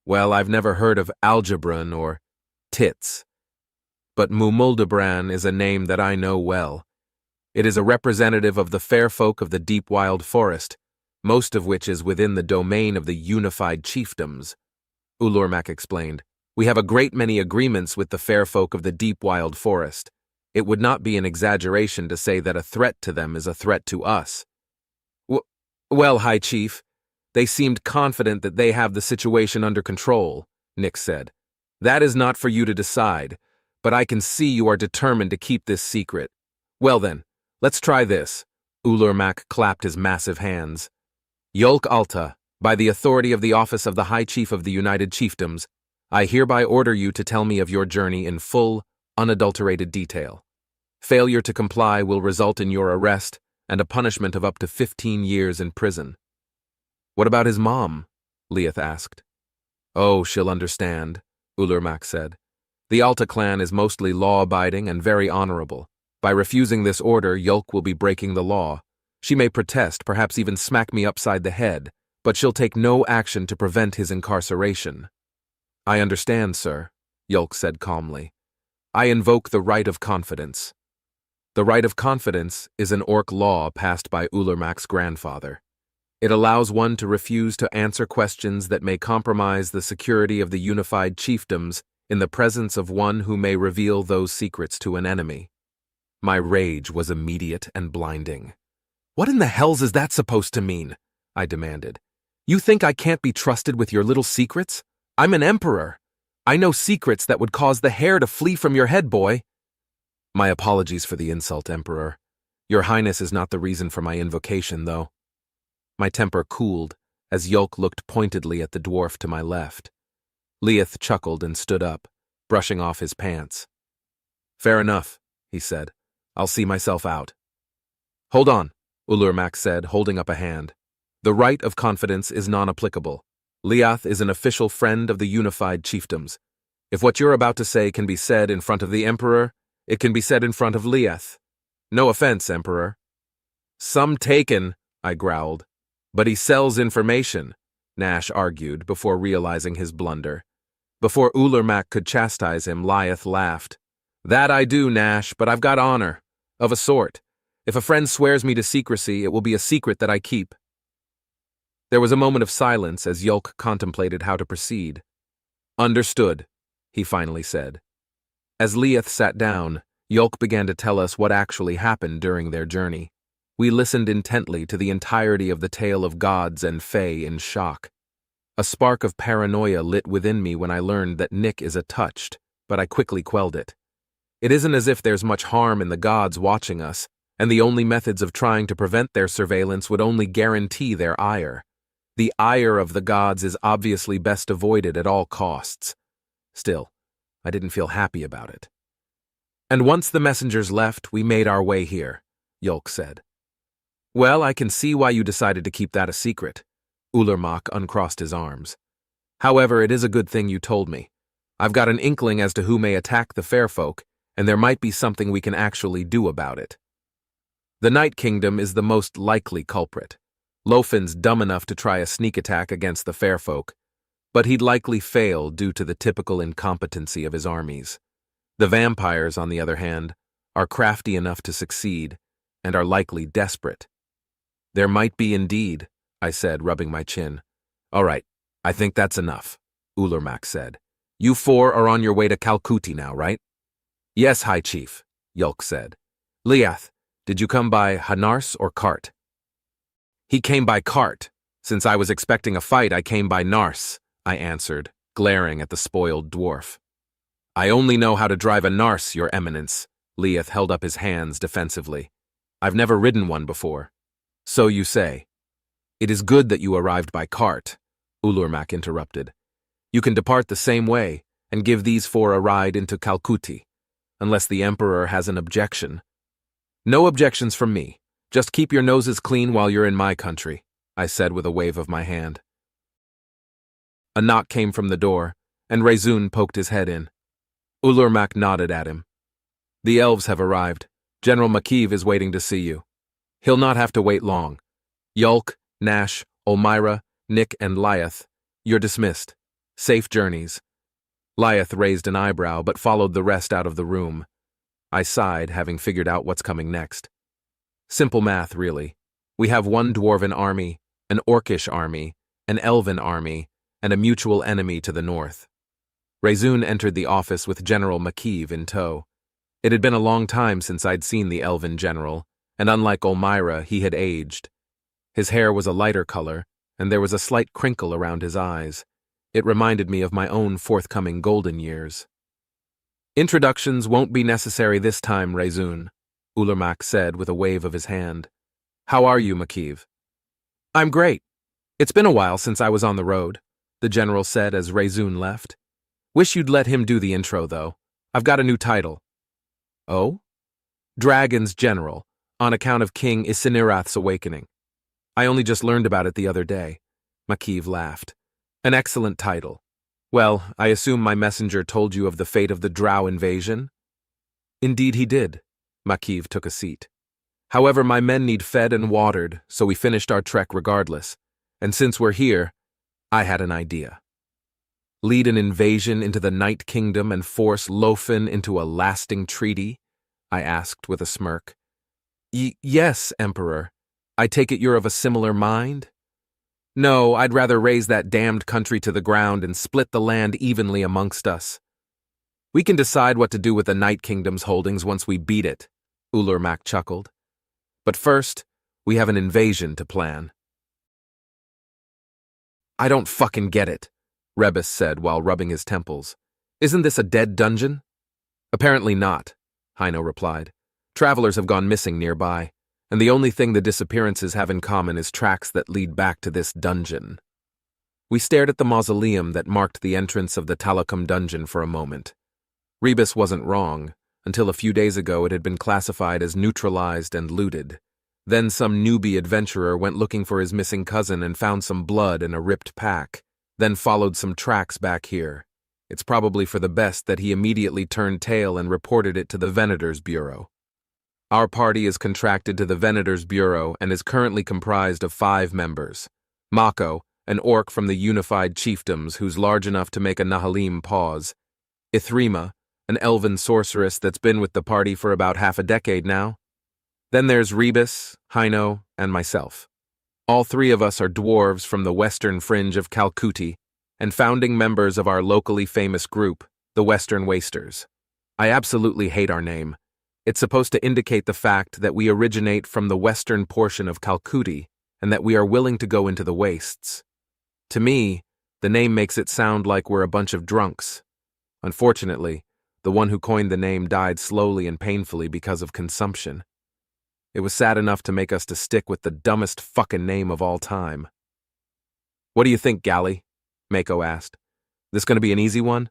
Well, I've never heard of Algebran or Tits, but Mumuldebran is a name that I know well. It is a representative of the fair folk of the deep wild forest, most of which is within the domain of the unified chiefdoms. Ulermak explained. We have a great many agreements with the fair folk of the deep wild forest. It would not be an exaggeration to say that a threat to them is a threat to us. Well, High Chief, they seemed confident that they have the situation under control, Nick said. That is not for you to decide, but I can see you are determined to keep this secret. Well then, let's try this. Ulermak clapped his massive hands. Yulk Alta, by the authority of the office of the High Chief of the United Chiefdoms, I hereby order you to tell me of your journey in full, unadulterated detail. Failure to comply will result in your arrest and a punishment of up to 15 years in prison. What about his mom? Leith asked. Oh, she'll understand, Ulermak said. The Alta clan is mostly law-abiding and very honorable. By refusing this order, Yulk will be breaking the law. She may protest, perhaps even smack me upside the head, but she'll take no action to prevent his incarceration. I understand, sir, Yulk said calmly. I invoke the right of confidence. The right of confidence is an orc law passed by Ulermak's grandfather. It allows one to refuse to answer questions that may compromise the security of the unified chiefdoms in the presence of one who may reveal those secrets to an enemy. My rage was immediate and blinding. "What in the hells is that supposed to mean?" I demanded. "You think I can't be trusted with your little secrets? I'm an emperor. I know secrets that would cause the hair to flee from your head, boy." "My apologies for the insult, Emperor. Your Highness is not the reason for my invocation, though." My temper cooled as Yolk looked pointedly at the dwarf to my left. Leith chuckled and stood up, brushing off his pants. "Fair enough," he said. "I'll see myself out." "Hold on," Ulurmak said, holding up a hand. "The right of confidence is non-applicable. Leith is an official friend of the unified chiefdoms. If what you're about to say can be said in front of the Emperor, it can be said in front of Leith. No offense, Emperor." "Some taken," I growled. "But he sells information," Nash argued before realizing his blunder. Before Ulurmak could chastise him, Leith laughed. "That I do, Nash, but I've got honor. Of a sort. If a friend swears me to secrecy, it will be a secret that I keep." There was a moment of silence as Yolk contemplated how to proceed. "Understood," he finally said. As Leith sat down, Yolk began to tell us what actually happened during their journey. We listened intently to the entirety of the tale of gods and fae in shock. A spark of paranoia lit within me when I learned that Nick is touched, but I quickly quelled it. It isn't as if there's much harm in the gods watching us, and the only methods of trying to prevent their surveillance would only guarantee their ire. The ire of the gods is obviously best avoided at all costs. Still, I didn't feel happy about it. "And once the messengers left, we made our way here," Yolk said. "Well, I can see why you decided to keep that a secret." Ulurmak uncrossed his arms. "However, it is a good thing you told me. I've got an inkling as to who may attack the fair folk, and there might be something we can actually do about it. The Night Kingdom is the most likely culprit. Lofin's dumb enough to try a sneak attack against the fair folk, but he'd likely fail due to the typical incompetency of his armies. The vampires, on the other hand, are crafty enough to succeed, and are likely desperate." "There might be indeed," I said, rubbing my chin. "All right, I think that's enough," Ulurmak said. "You four are on your way to Calcuti now, right?" "Yes, High Chief," Yolk said. "Leith, did you come by Hanars or cart?" "He came by cart. Since I was expecting a fight, I came by Nars," I answered, glaring at the spoiled dwarf. "I only know how to drive a Nars, Your Eminence." Leith held up his hands defensively. "I've never ridden one before." "So you say." "It is good that you arrived by cart," Ulurmak interrupted. "You can depart the same way and give these four a ride into Calcuti, unless the Emperor has an objection." "No objections from me. Just keep your noses clean while you're in my country," I said with a wave of my hand. A knock came from the door, and Rezun poked his head in. Ulurmak nodded at him. "The elves have arrived. General Makiv is waiting to see you. He'll not have to wait long. Yolk, Nash, Olmyra, Nick, and Leith, you're dismissed. Safe journeys." Leith raised an eyebrow but followed the rest out of the room. I sighed, having figured out what's coming next. Simple math, really. We have one dwarven army, an orcish army, an elven army, and a mutual enemy to the north. Rezun entered the office with General Makiv in tow. It had been a long time since I'd seen the elven general, and unlike Olmyra, he had aged. His hair was a lighter color, and there was a slight crinkle around his eyes. It reminded me of my own forthcoming golden years. "Introductions won't be necessary this time, Rezun," Ulurmak said with a wave of his hand. "How are you, Makiv?" "I'm great. It's been a while since I was on the road," the general said as Rezun left. "Wish you'd let him do the intro, though. I've got a new title." "Oh?" "Dragon's General, on account of King Isinirath's awakening. I only just learned about it the other day." Makiv laughed. "An excellent title. Well, I assume my messenger told you of the fate of the Drow invasion?" "Indeed he did." Makiv took a seat. "However, my men need fed and watered, so we finished our trek regardless. And since we're here, I had an idea." "Lead an invasion into the Night Kingdom and force Lofin into a lasting treaty?" I asked with a smirk. Yes, Emperor. I take it you're of a similar mind?" "No, I'd rather raze that damned country to the ground and split the land evenly amongst us. We can decide what to do with the Night Kingdom's holdings once we beat it," Ulurmak chuckled. But first, we have an invasion to plan. I don't fucking get it, Rebus said while rubbing his temples. Isn't this a dead dungeon? Apparently not, Hino replied. Travelers have gone missing nearby, and the only thing the disappearances have in common is tracks that lead back to this dungeon. We stared at the mausoleum that marked the entrance of the Talakum dungeon for a moment. Rebus wasn't wrong. Until a few days ago it had been classified as neutralized and looted. Then some newbie adventurer went looking for his missing cousin and found some blood in a ripped pack, then followed some tracks back here. It's probably for the best that he immediately turned tail and reported it to the Venators Bureau. Our party is contracted to the Venators Bureau and is currently comprised of 5 members. Mako, an orc from the Unified Chiefdoms who's large enough to make a Nahalim pause. Ithrima, an elven sorceress that's been with the party for about half a decade now. Then there's Rebus, Hino, and myself. All 3 of us are dwarves from the western fringe of Calcuti and founding members of our locally famous group, the Western Wasters. I absolutely hate our name. It's supposed to indicate the fact that we originate from the western portion of Calcuti and that we are willing to go into the wastes. To me, the name makes it sound like we're a bunch of drunks. Unfortunately, the one who coined the name died slowly and painfully because of consumption. It was sad enough to make us to stick with the dumbest fucking name of all time. What do you think, Gally? Mako asked. This gonna be an easy one?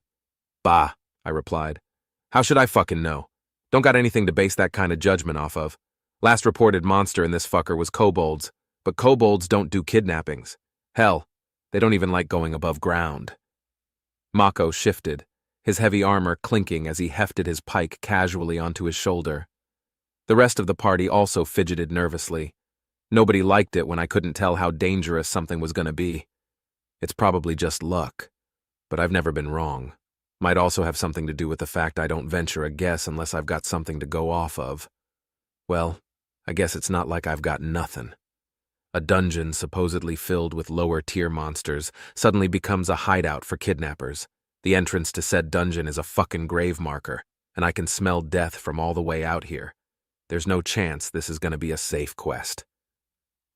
Bah, I replied. How should I fucking know? Don't got anything to base that kind of judgment off of. Last reported monster in this fucker was kobolds, but kobolds don't do kidnappings. Hell, they don't even like going above ground. Mako shifted, his heavy armor clinking as he hefted his pike casually onto his shoulder. The rest of the party also fidgeted nervously. Nobody liked it when I couldn't tell how dangerous something was gonna be. It's probably just luck, but I've never been wrong. Might also have something to do with the fact I don't venture a guess unless I've got something to go off of. Well, I guess it's not like I've got nothing. A dungeon supposedly filled with lower-tier monsters suddenly becomes a hideout for kidnappers. The entrance to said dungeon is a fucking grave marker, and I can smell death from all the way out here. There's no chance this is gonna be a safe quest.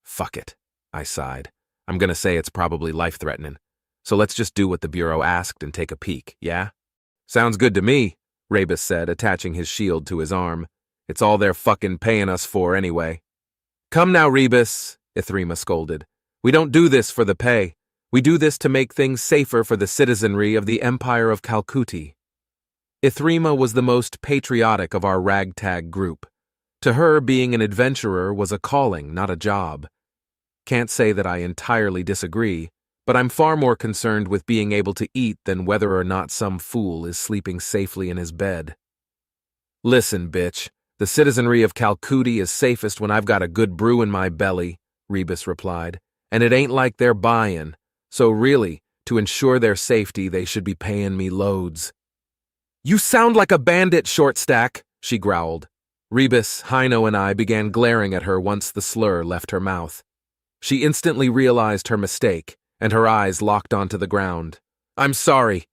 Fuck it, I sighed. I'm gonna say it's probably life-threatening. So let's just do what the Bureau asked and take a peek, yeah? Sounds good to me, Rebus said, attaching his shield to his arm. It's all they're fucking paying us for anyway. Come now, Rebus, Ithrima scolded. We don't do this for the pay. We do this to make things safer for the citizenry of the Empire of Calcuti. Ithrima was the most patriotic of our ragtag group. To her, being an adventurer was a calling, not a job. Can't say that I entirely disagree, but I'm far more concerned with being able to eat than whether or not some fool is sleeping safely in his bed. Listen, bitch, the citizenry of Calcuti is safest when I've got a good brew in my belly, Rebus replied, and it ain't like they're buying, so really, to ensure their safety, they should be paying me loads. You sound like a bandit, Shortstack, she growled. Rebus, Hino, and I began glaring at her once the slur left her mouth. She instantly realized her mistake, and her eyes locked onto the ground. I'm sorry.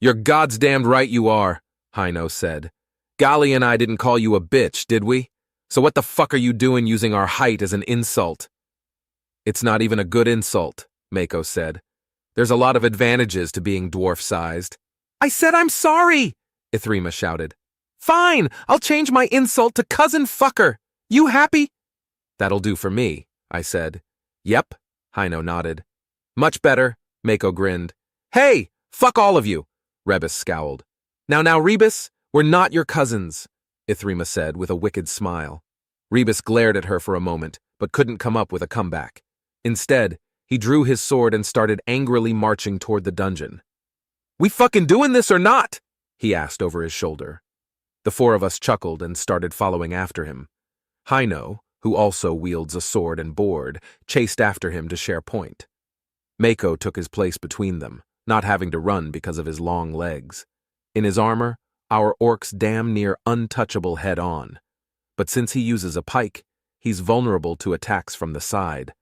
You're goddamned right you are, Hino said. Gali and I didn't call you a bitch, did we? So what the fuck are you doing using our height as an insult? It's not even a good insult, Mako said. There's a lot of advantages to being dwarf-sized. I said I'm sorry, Ithrima shouted. Fine, I'll change my insult to cousin fucker. You happy? That'll do for me, I said. Yep, Hino nodded. Much better, Mako grinned. Hey, fuck all of you, Rebus scowled. Now, Rebus, we're not your cousins, Ithrima said with a wicked smile. Rebus glared at her for a moment, but couldn't come up with a comeback. Instead, he drew his sword and started angrily marching toward the dungeon. We fucking doing this or not? He asked over his shoulder. The 4 of us chuckled and started following after him. Hino, who also wields a sword and board, chased after him to share point. Mako took his place between them, not having to run because of his long legs. In his armor, our orc's damn near untouchable head-on. But since he uses a pike, he's vulnerable to attacks from the side.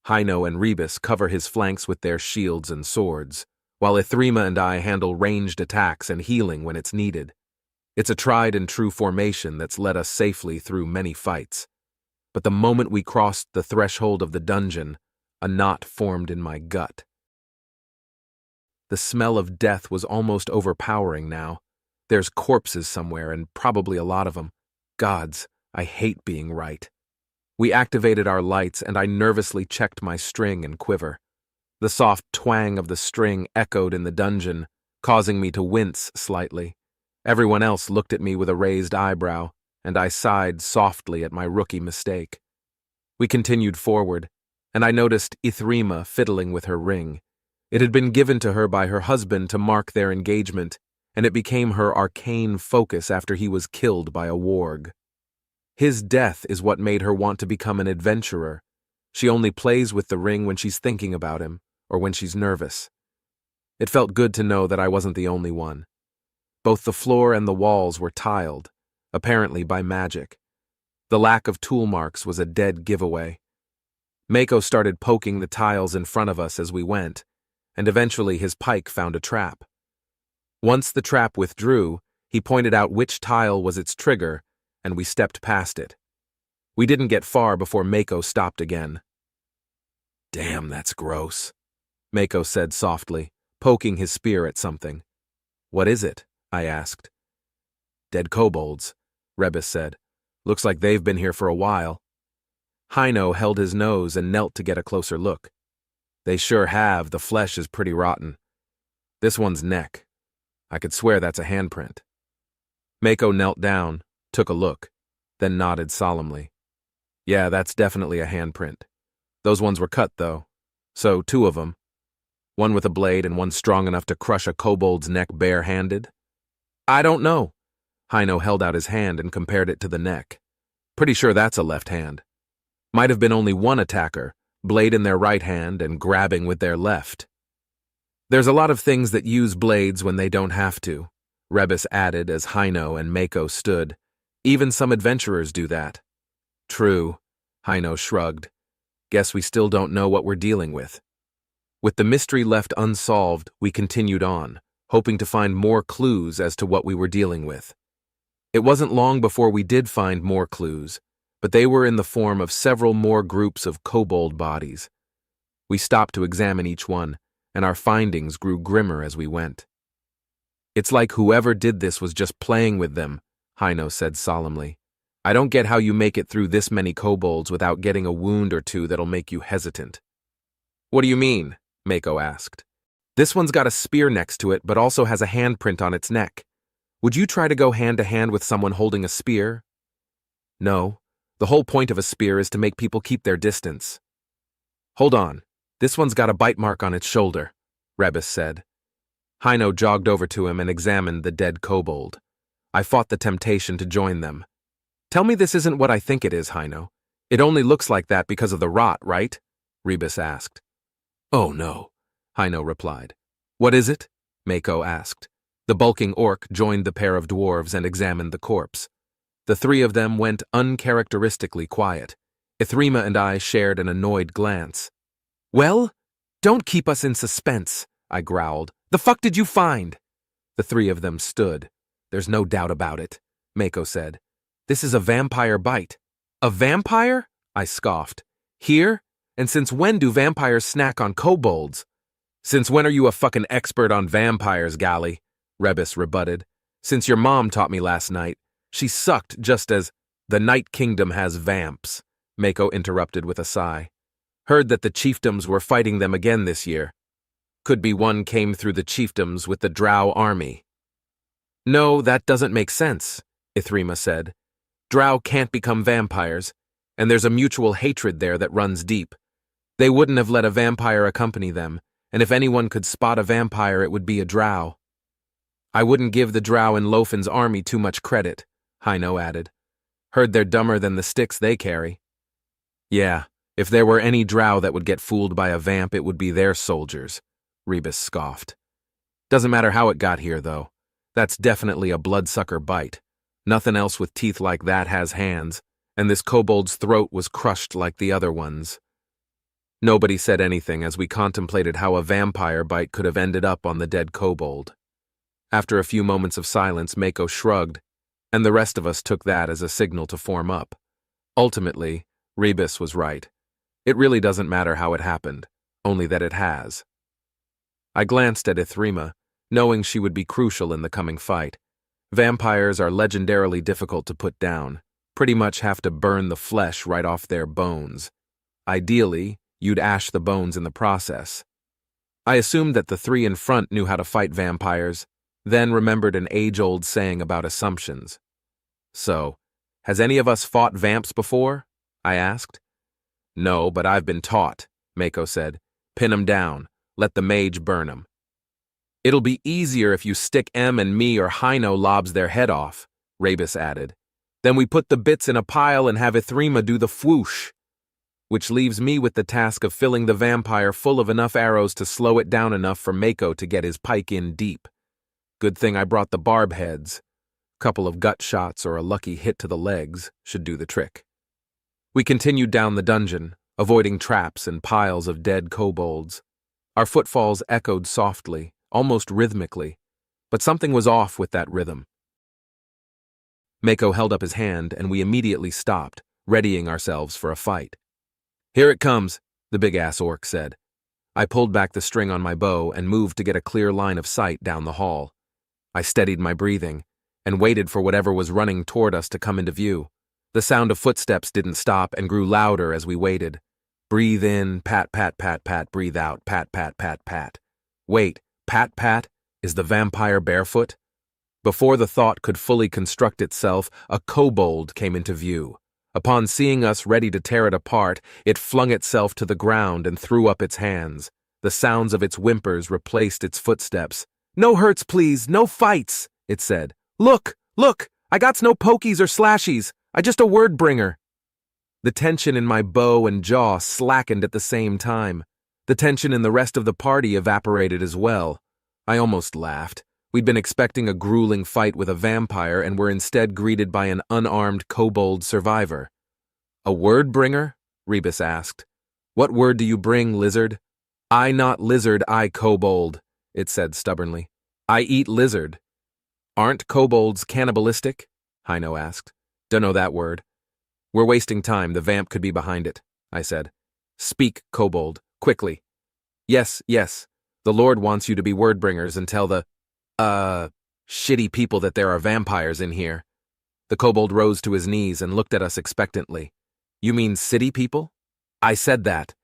Hino and Rebus cover his flanks with their shields and swords, while Ithrima and I handle ranged attacks and healing when it's needed. It's a tried and true formation that's led us safely through many fights. But the moment we crossed the threshold of the dungeon, a knot formed in my gut. The smell of death was almost overpowering now. There's corpses somewhere, and probably a lot of them. Gods, I hate being right. We activated our lights, and I nervously checked my string and quiver. The soft twang of the string echoed in the dungeon, causing me to wince slightly. Everyone else looked at me with a raised eyebrow, and I sighed softly at my rookie mistake. We continued forward, and I noticed Ithrima fiddling with her ring. It had been given to her by her husband to mark their engagement, and it became her arcane focus after he was killed by a warg. His death is what made her want to become an adventurer. She only plays with the ring when she's thinking about him, or when she's nervous. It felt good to know that I wasn't the only one. Both the floor and the walls were tiled, apparently by magic. The lack of tool marks was a dead giveaway. Mako started poking the tiles in front of us as we went, and eventually his pike found a trap. Once the trap withdrew, he pointed out which tile was its trigger, and we stepped past it. We didn't get far before Mako stopped again. "Damn, that's gross," Mako said softly, poking his spear at something. "What is it?" I asked. "Dead kobolds," Rebus said. "Looks like they've been here for a while." Hino held his nose and knelt to get a closer look. "They sure have. The flesh is pretty rotten. This one's neck. I could swear that's a handprint." Mako knelt down, took a look, then nodded solemnly. "Yeah, that's definitely a handprint. Those ones were cut, though. So 2 of them. One with a blade and one strong enough to crush a kobold's neck bare-handed." "I don't know." Hino held out his hand and compared it to the neck. "Pretty sure that's a left hand. Might have been only one attacker, blade in their right hand and grabbing with their left." "There's a lot of things that use blades when they don't have to," Rebus added as Hino and Mako stood. "Even some adventurers do that." "True," Hino shrugged. "Guess we still don't know what we're dealing with." With the mystery left unsolved, we continued on, hoping to find more clues as to what we were dealing with. It wasn't long before we did find more clues, but they were in the form of several more groups of kobold bodies. We stopped to examine each one, and our findings grew grimmer as we went. "It's like whoever did this was just playing with them," Hino said solemnly. "I don't get how you make it through this many kobolds without getting a wound or two that'll make you hesitant." "What do you mean?" Mako asked. "This one's got a spear next to it, but also has a handprint on its neck. Would you try to go hand-to-hand with someone holding a spear?" "No. The whole point of a spear is to make people keep their distance." "Hold on. This one's got a bite mark on its shoulder," Rebus said. Hino jogged over to him and examined the dead kobold. I fought the temptation to join them. "Tell me this isn't what I think it is, Hino. It only looks like that because of the rot, right?" Rebus asked. "Oh no," Hino replied. "What is it?" Mako asked. The bulking orc joined the pair of dwarves and examined the corpse. The 3 of them went uncharacteristically quiet. Ithrima and I shared an annoyed glance. "Well, don't keep us in suspense," I growled. "The fuck did you find?" The 3 of them stood. "There's no doubt about it," Mako said. "This is a vampire bite." "A vampire?" I scoffed. "Here? And since when do vampires snack on kobolds?" "Since when are you a fucking expert on vampires, Gally?" Rebus rebutted. "Since your mom taught me last night. She sucked just as—" "The Night Kingdom has vamps," Mako interrupted with a sigh. "Heard that the chiefdoms were fighting them again this year. Could be one came through the chiefdoms with the Drow army." "No, that doesn't make sense," Ithrima said. "Drow can't become vampires, and there's a mutual hatred there that runs deep. They wouldn't have let a vampire accompany them, and if anyone could spot a vampire, it would be a Drow." "I wouldn't give the Drow in Lofin's army too much credit," Hino added. "Heard they're dumber than the sticks they carry." "Yeah, if there were any Drow that would get fooled by a vamp, it would be their soldiers," Rebus scoffed. "Doesn't matter how it got here, though. That's definitely a bloodsucker bite. Nothing else with teeth like that has hands, and this kobold's throat was crushed like the other ones." Nobody said anything as we contemplated how a vampire bite could have ended up on the dead kobold. After a few moments of silence, Mako shrugged, and the rest of us took that as a signal to form up. Ultimately, Rebus was right. It really doesn't matter how it happened, only that it has. I glanced at Ithrima, knowing she would be crucial in the coming fight. Vampires are legendarily difficult to put down, pretty much have to burn the flesh right off their bones. Ideally, you'd ash the bones in the process. I assumed that the three in front knew how to fight vampires, then remembered an age-old saying about assumptions. So, has any of us fought vamps before? I asked. No, but I've been taught, Mako said. Pin 'em down. Let the mage burn 'em. It'll be easier if you stick M and me or Hino lobs their head off, Rebus added. Then we put the bits in a pile and have Ithrima do the whoosh. Which leaves me with the task of filling the vampire full of enough arrows to slow it down enough for Mako to get his pike in deep. Good thing I brought the barb heads. Couple of gut shots or a lucky hit to the legs should do the trick. We continued down the dungeon, avoiding traps and piles of dead kobolds. Our footfalls echoed softly, almost rhythmically, but something was off with that rhythm. Mako held up his hand and we immediately stopped, readying ourselves for a fight. Here it comes, the big-ass orc said. I pulled back the string on my bow and moved to get a clear line of sight down the hall. I steadied my breathing and waited for whatever was running toward us to come into view. The sound of footsteps didn't stop and grew louder as we waited. Breathe in, pat, pat, pat, pat, breathe out, pat, pat, pat, pat. Wait, pat, pat? Is the vampire barefoot? Before the thought could fully construct itself, a kobold came into view. Upon seeing us ready to tear it apart, it flung itself to the ground and threw up its hands. The sounds of its whimpers replaced its footsteps. No hurts, please, no fights, it said. Look, I got no pokies or slashies. I just a word bringer. The tension in my bow and jaw slackened at the same time. The tension in the rest of the party evaporated as well. I almost laughed. We'd been expecting a grueling fight with a vampire and were instead greeted by an unarmed kobold survivor. A word bringer? Rebus asked. What word do you bring, lizard? I not lizard, I kobold, it said stubbornly. I eat lizard. Aren't kobolds cannibalistic? Hino asked. Dunno that word. We're wasting time, the vamp could be behind it, I said. Speak, kobold, quickly. Yes, the Lord wants you to be word-bringers and tell the, shitty people that there are vampires in here. The kobold rose to his knees and looked at us expectantly. You mean city people? I said that.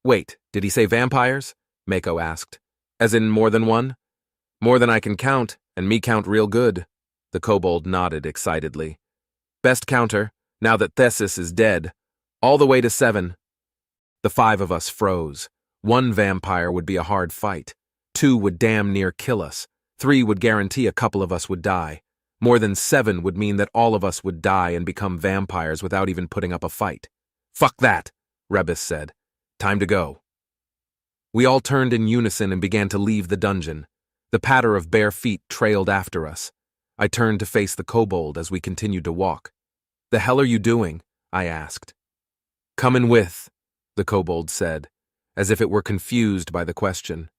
Wait, did he say vampires? Mako asked. As in more than one? More than I can count, and me count real good. The kobold nodded excitedly. Best counter, now that Thesis is dead. All the way to 7. The 5 of us froze. 1 vampire would be a hard fight. 2 would damn near kill us. 3 would guarantee a couple of us would die. More than 7 would mean that all of us would die and become vampires without even putting up a fight. Fuck that, Rebus said. Time to go. We all turned in unison and began to leave the dungeon. The patter of bare feet trailed after us. I turned to face the kobold as we continued to walk. The hell are you doing? I asked. Comin' with, the kobold said, as if it were confused by the question.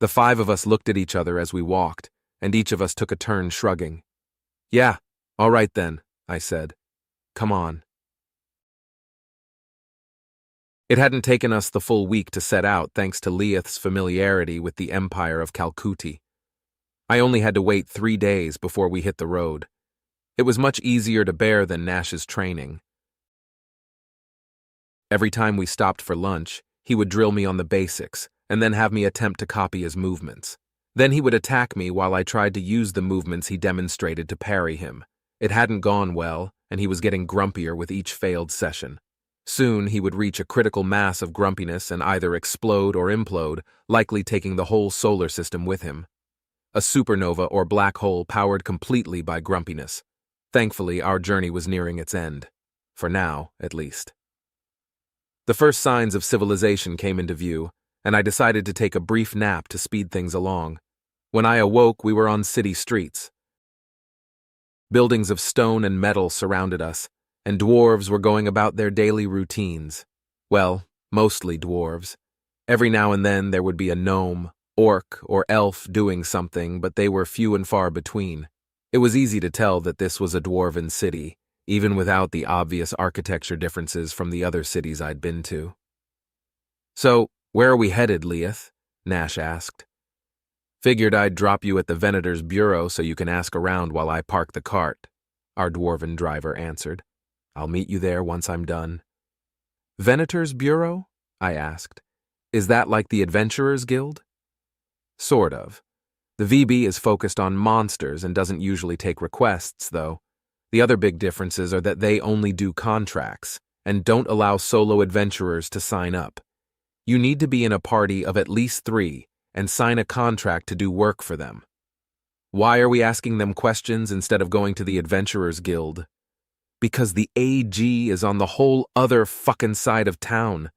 The 5 of us looked at each other as we walked, and each of us took a turn shrugging. Yeah, all right then, I said. Come on. It hadn't taken us the full week to set out thanks to Leith's familiarity with the Empire of Calcuti. I only had to wait 3 days before we hit the road. It was much easier to bear than Nash's training. Every time we stopped for lunch, he would drill me on the basics, and then have me attempt to copy his movements. Then he would attack me while I tried to use the movements he demonstrated to parry him. It hadn't gone well, and he was getting grumpier with each failed session. Soon he would reach a critical mass of grumpiness and either explode or implode, likely taking the whole solar system with him. A supernova or black hole powered completely by grumpiness. Thankfully, our journey was nearing its end. For now, at least. The first signs of civilization came into view, and I decided to take a brief nap to speed things along. When I awoke, we were on city streets. Buildings of stone and metal surrounded us, and dwarves were going about their daily routines. Well, mostly dwarves. Every now and then there would be a gnome, orc or elf doing something, but they were few and far between. It was easy to tell that this was a dwarven city, even without the obvious architecture differences from the other cities I'd been to. "So, where are we headed, Leith?" Nash asked. "Figured I'd drop you at the Venator's bureau so you can ask around while I park the cart," our dwarven driver answered. "I'll meet you there once I'm done." "Venator's bureau?" I asked. "Is that like the Adventurers Guild?" "Sort of. The VB is focused on monsters and doesn't usually take requests, though. The other big differences are that they only do contracts and don't allow solo adventurers to sign up. You need to be in a party of at least 3 and sign a contract to do work for them." "Why are we asking them questions instead of going to the Adventurers Guild?" "Because the AG is on the whole other fucking side of town,"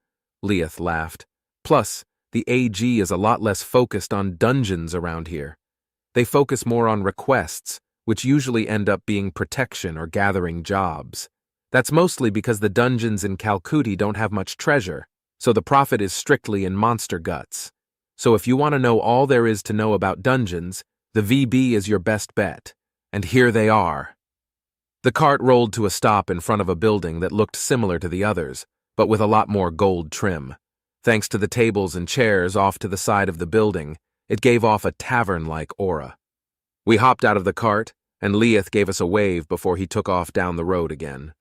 Leith laughed. "Plus, the AG is a lot less focused on dungeons around here. They focus more on requests, which usually end up being protection or gathering jobs. That's mostly because the dungeons in Calcutti don't have much treasure, so the profit is strictly in monster guts. So if you want to know all there is to know about dungeons, the VB is your best bet. And here they are." The cart rolled to a stop in front of a building that looked similar to the others, but with a lot more gold trim. Thanks to the tables and chairs off to the side of the building, it gave off a tavern-like aura. We hopped out of the cart, and Leith gave us a wave before he took off down the road again.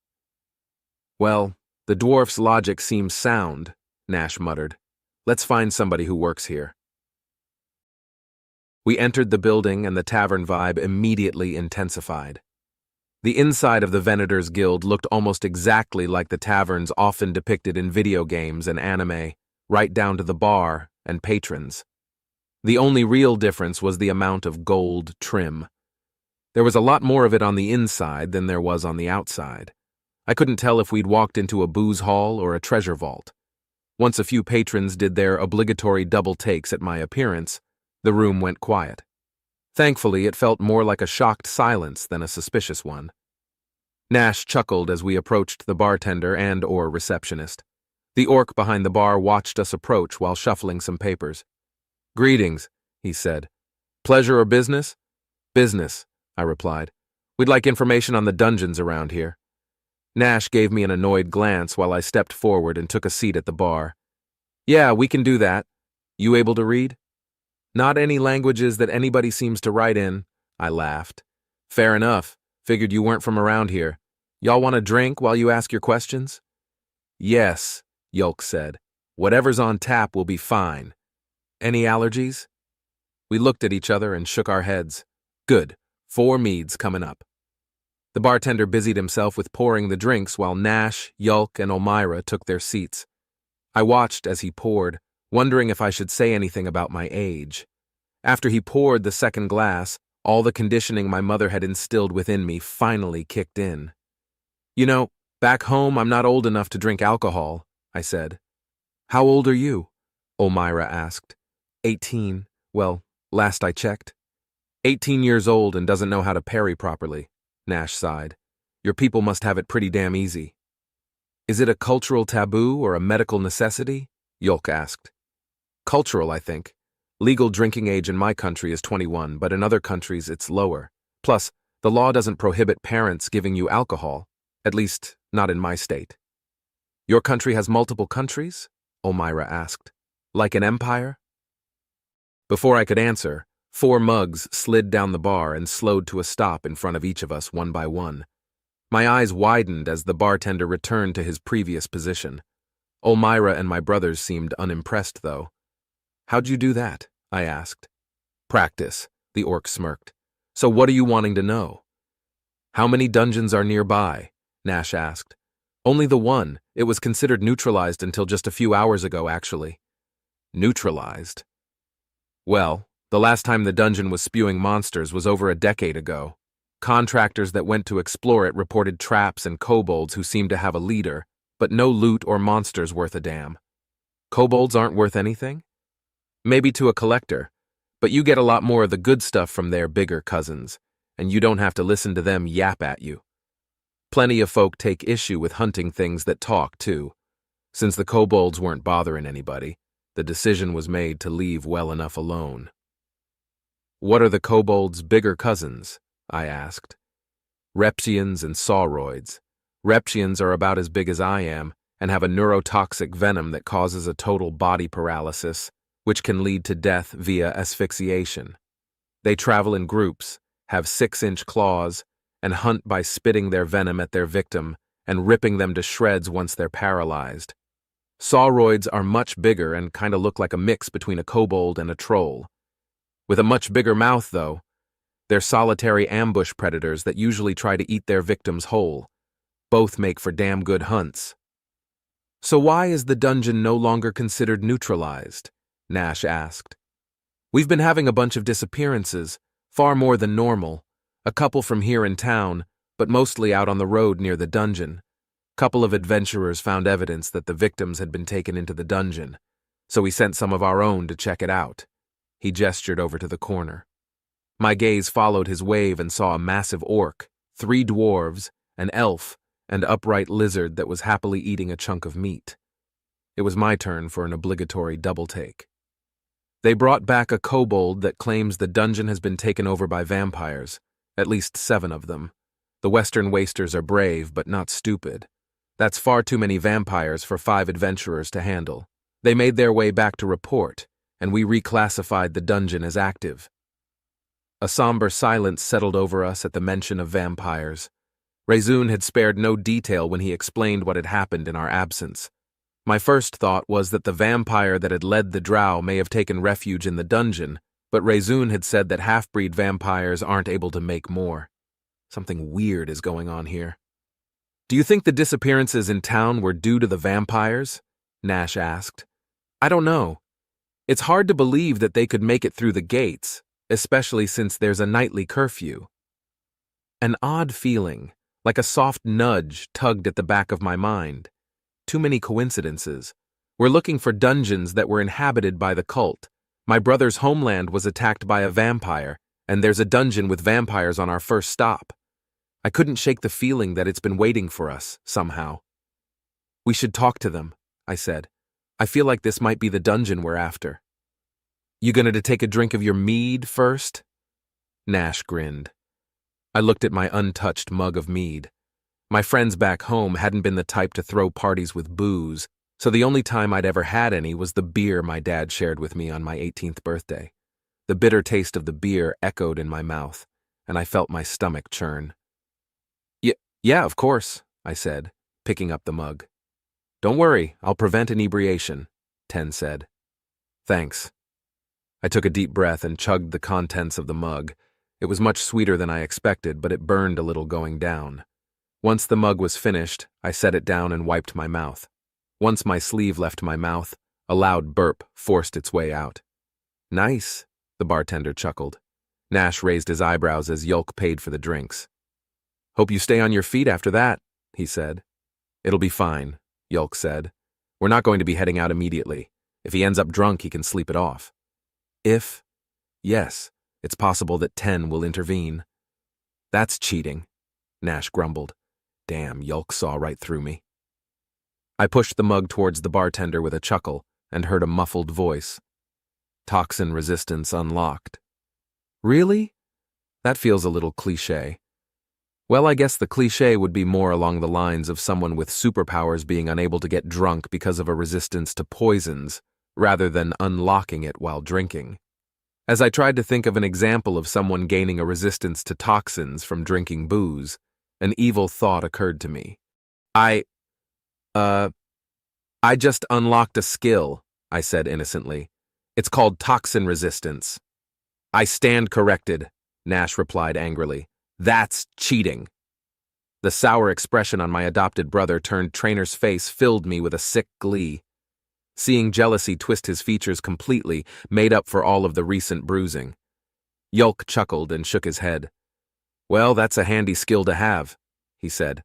"Well, the dwarf's logic seems sound," Nash muttered. "Let's find somebody who works here." We entered the building and the tavern vibe immediately intensified. The inside of the Venator's Guild looked almost exactly like the taverns often depicted in video games and anime, right down to the bar and patrons. The only real difference was the amount of gold trim. There was a lot more of it on the inside than there was on the outside. I couldn't tell if we'd walked into a booze hall or a treasure vault. Once a few patrons did their obligatory double takes at my appearance, the room went quiet. Thankfully, it felt more like a shocked silence than a suspicious one. Nash chuckled as we approached the bartender and/or receptionist. The orc behind the bar watched us approach while shuffling some papers. "Greetings," he said. "Pleasure or business?" "Business," I replied. "We'd like information on the dungeons around here." Nash gave me an annoyed glance while I stepped forward and took a seat at the bar. "Yeah, we can do that. You able to read?" "Not any languages that anybody seems to write in," I laughed. "Fair enough. Figured you weren't from around here. Y'all want a drink while you ask your questions?" "Yes," Yulk said. "Whatever's on tap will be fine. Any allergies?" We looked at each other and shook our heads. Good. 4 meads coming up. The bartender busied himself with pouring the drinks while Nash, Yulk, and Elmira took their seats. I watched as he poured, wondering if I should say anything about my age. After he poured the second glass, all the conditioning my mother had instilled within me finally kicked in. "You know, back home I'm not old enough to drink alcohol," I said. "How old are you?" Elmira asked. 18. Well, last I checked. 18 years old and doesn't know how to parry properly, Nash sighed. "Your people must have it pretty damn easy." "Is it a cultural taboo or a medical necessity?" Yulk asked. "Cultural, I think. Legal drinking age in my country is 21, but in other countries it's lower. Plus, the law doesn't prohibit parents giving you alcohol, at least not in my state." "Your country has multiple countries?" Elmira asked. "Like an empire?" Before I could answer, 4 mugs slid down the bar and slowed to a stop in front of each of us one by one. My eyes widened as the bartender returned to his previous position. Elmira and my brothers seemed unimpressed, though. "How'd you do that?" I asked. "Practice," the orc smirked. "So what are you wanting to know?" "How many dungeons are nearby?" Nash asked. "Only the one. It was considered neutralized until just a few hours ago, actually." "Neutralized?" "Well, the last time the dungeon was spewing monsters was over a decade ago. Contractors that went to explore it reported traps and kobolds who seemed to have a leader, but no loot or monsters worth a damn." "Kobolds aren't worth anything?" "Maybe to a collector, but you get a lot more of the good stuff from their bigger cousins, and you don't have to listen to them yap at you. Plenty of folk take issue with hunting things that talk, too. Since the kobolds weren't bothering anybody, The decision was made to leave well enough alone. "What are the kobolds' bigger cousins?" I asked. "Reptians and sauroids. Reptians are about as big as I am and have a neurotoxic venom that causes a total body paralysis, which can lead to death via asphyxiation. They travel in groups, have 6-inch claws, and hunt by spitting their venom at their victim and ripping them to shreds once they're paralyzed. Sauroids are much bigger and kinda look like a mix between a kobold and a troll. With a much bigger mouth, though. They're solitary ambush predators that usually try to eat their victims whole. Both make for damn good hunts." "So why is the dungeon no longer considered neutralized?" Nash asked. "We've been having a bunch of disappearances, far more than normal. A couple from here in town, but mostly out on the road near the dungeon. Couple of adventurers found evidence that the victims had been taken into the dungeon, so we sent some of our own to check it out." He gestured over to the corner. My gaze followed his wave and saw a massive orc, 3 dwarves, an elf, and upright lizard that was happily eating a chunk of meat. It was my turn for an obligatory double-take. "They brought back a kobold that claims the dungeon has been taken over by vampires, at least 7 of them. The Western Wasters are brave, but not stupid. That's far too many vampires for 5 adventurers to handle. They made their way back to report, and we reclassified the dungeon as active." A somber silence settled over us at the mention of vampires. Rezun had spared no detail when he explained what had happened in our absence. My first thought was that the vampire that had led the drow may have taken refuge in the dungeon, but Rezun had said that half-breed vampires aren't able to make more. Something weird is going on here. "Do you think the disappearances in town were due to the vampires?" Nash asked. "I don't know. It's hard to believe that they could make it through the gates, especially since there's a nightly curfew." An odd feeling, like a soft nudge, tugged at the back of my mind. Too many coincidences. We're looking for dungeons that were inhabited by the cult. My brother's homeland was attacked by a vampire, and there's a dungeon with vampires on our first stop. I couldn't shake the feeling that it's been waiting for us, somehow. "We should talk to them," I said. "I feel like this might be the dungeon we're after." "You gonna take a drink of your mead first?" Nash grinned. I looked at my untouched mug of mead. My friends back home hadn't been the type to throw parties with booze, so the only time I'd ever had any was the beer my dad shared with me on my 18th birthday. The bitter taste of the beer echoed in my mouth, and I felt my stomach churn. Yeah, of course," I said, picking up the mug. "Don't worry, I'll prevent inebriation," Ten said. "Thanks." I took a deep breath and chugged the contents of the mug. It was much sweeter than I expected, but it burned a little going down. Once the mug was finished, I set it down and wiped my mouth. Once my sleeve left my mouth, a loud burp forced its way out. "Nice," the bartender chuckled. Nash raised his eyebrows as Yulk paid for the drinks. "Hope you stay on your feet after that," he said. "It'll be fine," Yulk said. "We're not going to be heading out immediately. If he ends up drunk, he can sleep it off." Yes, it's possible that Ten will intervene." "That's cheating," Nash grumbled. Damn, Yulk saw right through me. I pushed the mug towards the bartender with a chuckle and heard a muffled voice. "Toxin resistance unlocked." "Really? That feels a little cliché." Well, I guess the cliché would be more along the lines of someone with superpowers being unable to get drunk because of a resistance to poisons, rather than unlocking it while drinking. As I tried to think of an example of someone gaining a resistance to toxins from drinking booze, an evil thought occurred to me. I just unlocked a skill," I said innocently. "It's called toxin resistance." "I stand corrected," Nash replied angrily. "That's cheating." The sour expression on my adopted brother-turned-trainer's face filled me with a sick glee. Seeing jealousy twist his features completely made up for all of the recent bruising. Yulk chuckled and shook his head. "Well, that's a handy skill to have," he said.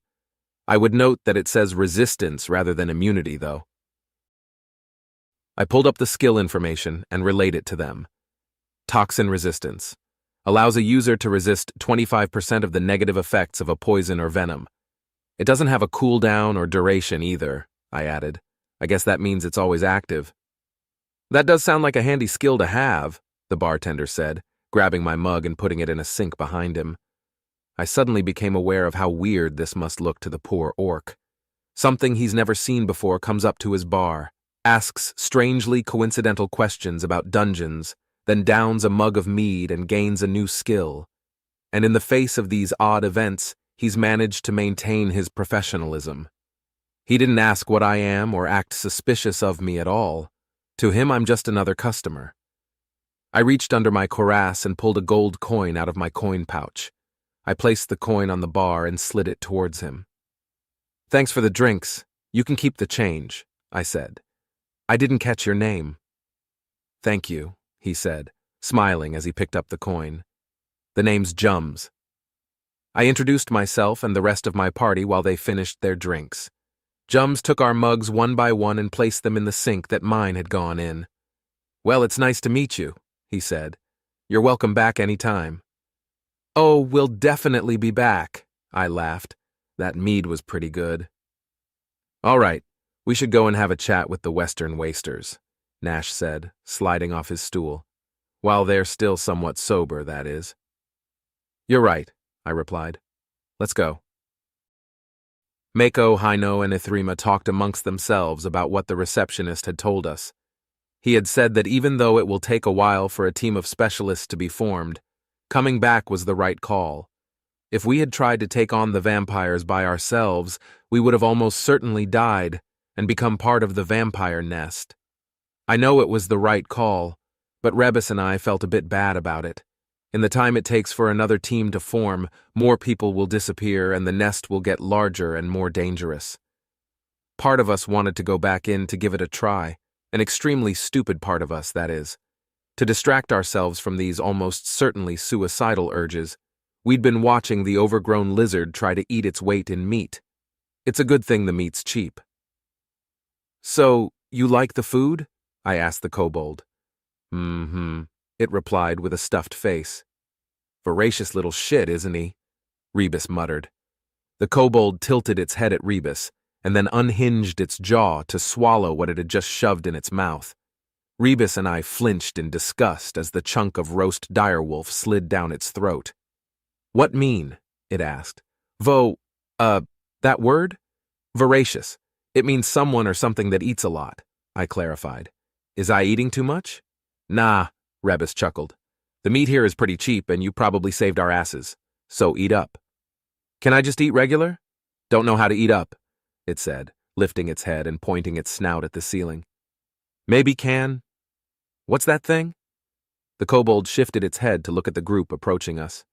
"I would note that it says resistance rather than immunity, though." I pulled up the skill information and relayed it to them. Toxin resistance. Allows a user to resist 25% of the negative effects of a poison or venom. It doesn't have a cooldown or duration either, I added. I guess that means it's always active. That does sound like a handy skill to have, the bartender said, grabbing my mug and putting it in a sink behind him. I suddenly became aware of how weird this must look to the poor orc. Something he's never seen before comes up to his bar, asks strangely coincidental questions about dungeons, then downs a mug of mead and gains a new skill. And in the face of these odd events, he's managed to maintain his professionalism. He didn't ask what I am or act suspicious of me at all. To him, I'm just another customer. I reached under my cuirass and pulled a gold coin out of my coin pouch. I placed the coin on the bar and slid it towards him. "Thanks for the drinks. You can keep the change," I said. "I didn't catch your name." "Thank you," he said, smiling as he picked up the coin. "The name's Jums." I introduced myself and the rest of my party while they finished their drinks. Jums took our mugs one by one and placed them in the sink that mine had gone in. "Well, it's nice to meet you," he said. "You're welcome back any time." "Oh, we'll definitely be back," I laughed. That mead was pretty good. "All right, we should go and have a chat with the Western Wasters," Nash said, sliding off his stool. "While they're still somewhat sober, that is." "You're right," I replied. "Let's go." Mako, Hino, and Ithrima talked amongst themselves about what the receptionist had told us. He had said that even though it will take a while for a team of specialists to be formed, coming back was the right call. If we had tried to take on the vampires by ourselves, we would have almost certainly died and become part of the vampire nest. I know it was the right call, but Rebus and I felt a bit bad about it. In the time it takes for another team to form, more people will disappear and the nest will get larger and more dangerous. Part of us wanted to go back in to give it a try, an extremely stupid part of us, that is. To distract ourselves from these almost certainly suicidal urges, we'd been watching the overgrown lizard try to eat its weight in meat. It's a good thing the meat's cheap. "So, you like the food?" I asked the kobold. "Mm-hmm," it replied with a stuffed face. "Voracious little shit, isn't he?" Rebus muttered. The kobold tilted its head at Rebus, and then unhinged its jaw to swallow what it had just shoved in its mouth. Rebus and I flinched in disgust as the chunk of roast direwolf slid down its throat. "What mean?" it asked. That word? Voracious. It means someone or something that eats a lot," I clarified. "Is I eating too much?" "Nah," Rebus chuckled. "The meat here is pretty cheap and you probably saved our asses. So eat up." "Can I just eat regular?" "Don't know how to eat up," it said, lifting its head and pointing its snout at the ceiling. "Maybe can. What's that thing?" The kobold shifted its head to look at the group approaching us.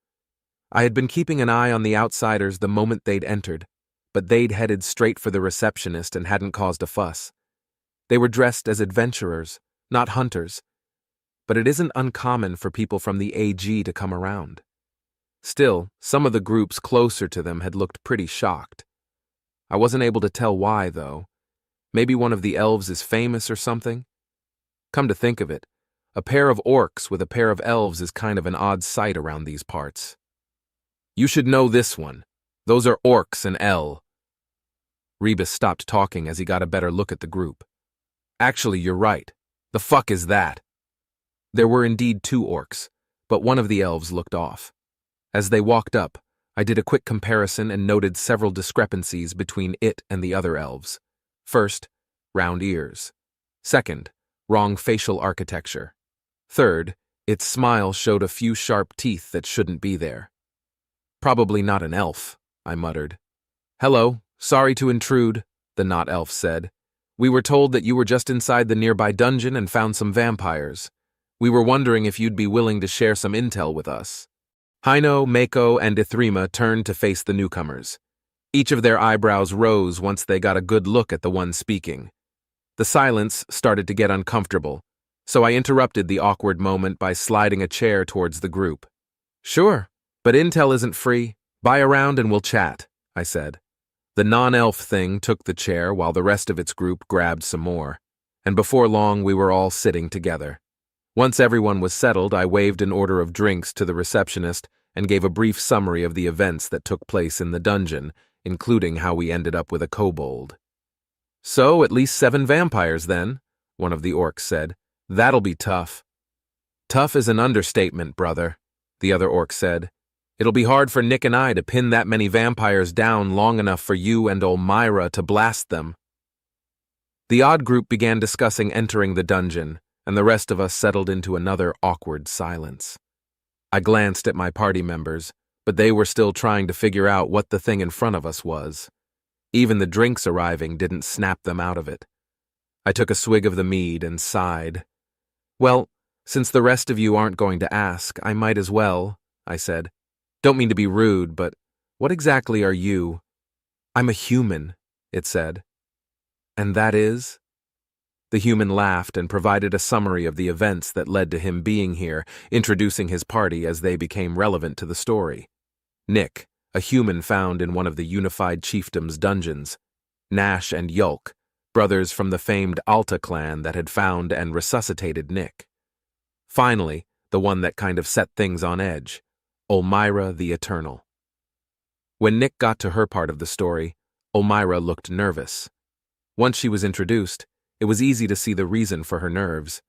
I had been keeping an eye on the outsiders the moment they'd entered, but they'd headed straight for the receptionist and hadn't caused a fuss. They were dressed as adventurers, not hunters, but it isn't uncommon for people from the AG to come around. Still, some of the groups closer to them had looked pretty shocked. I wasn't able to tell why, though. Maybe one of the elves is famous or something? Come to think of it, a pair of orcs with a pair of elves is kind of an odd sight around these parts. "You should know this one. Those are orcs and El." Rebus stopped talking as he got a better look at the group. "Actually, you're right. The fuck is that?" There were indeed two orcs, but one of the elves looked off. As they walked up, I did a quick comparison and noted several discrepancies between it and the other elves. First, round ears. Second, wrong facial architecture. Third, its smile showed a few sharp teeth that shouldn't be there. "Probably not an elf," I muttered. "Hello, sorry to intrude," the not elf said. "We were told that you were just inside the nearby dungeon and found some vampires. We were wondering if you'd be willing to share some intel with us." Hino, Mako, and Ithrima turned to face the newcomers. Each of their eyebrows rose once they got a good look at the one speaking. The silence started to get uncomfortable, so I interrupted the awkward moment by sliding a chair towards the group. "Sure, but intel isn't free. Buy around and we'll chat," I said. The non-elf thing took the chair while the rest of its group grabbed some more, and before long we were all sitting together. Once everyone was settled, I waved an order of drinks to the receptionist and gave a brief summary of the events that took place in the dungeon, including how we ended up with a kobold. "So, at least 7 vampires then," one of the orcs said. That'll be tough. Tough is an understatement, brother, the other orc said. It'll be hard for Nick and I to pin that many vampires down long enough for you and Olmyra to blast them. The odd group began discussing entering the dungeon, and the rest of us settled into another awkward silence. I glanced at my party members, but they were still trying to figure out what the thing in front of us was. Even the drinks arriving didn't snap them out of it. I took a swig of the mead and sighed. Well, since the rest of you aren't going to ask, I might as well, I said. Don't mean to be rude, but what exactly are you? I'm a human, it said. And that is? The human laughed and provided a summary of the events that led to him being here, introducing his party as they became relevant to the story. Nick, a human found in one of the unified chiefdom's dungeons. Nash and Yulk, brothers from the famed Alta clan that had found and resuscitated Nick. Finally, the one that kind of set things on edge, Olmyra the Eternal. When Nick got to her part of the story, Olmyra looked nervous. Once she was introduced, it was easy to see the reason for her nerves.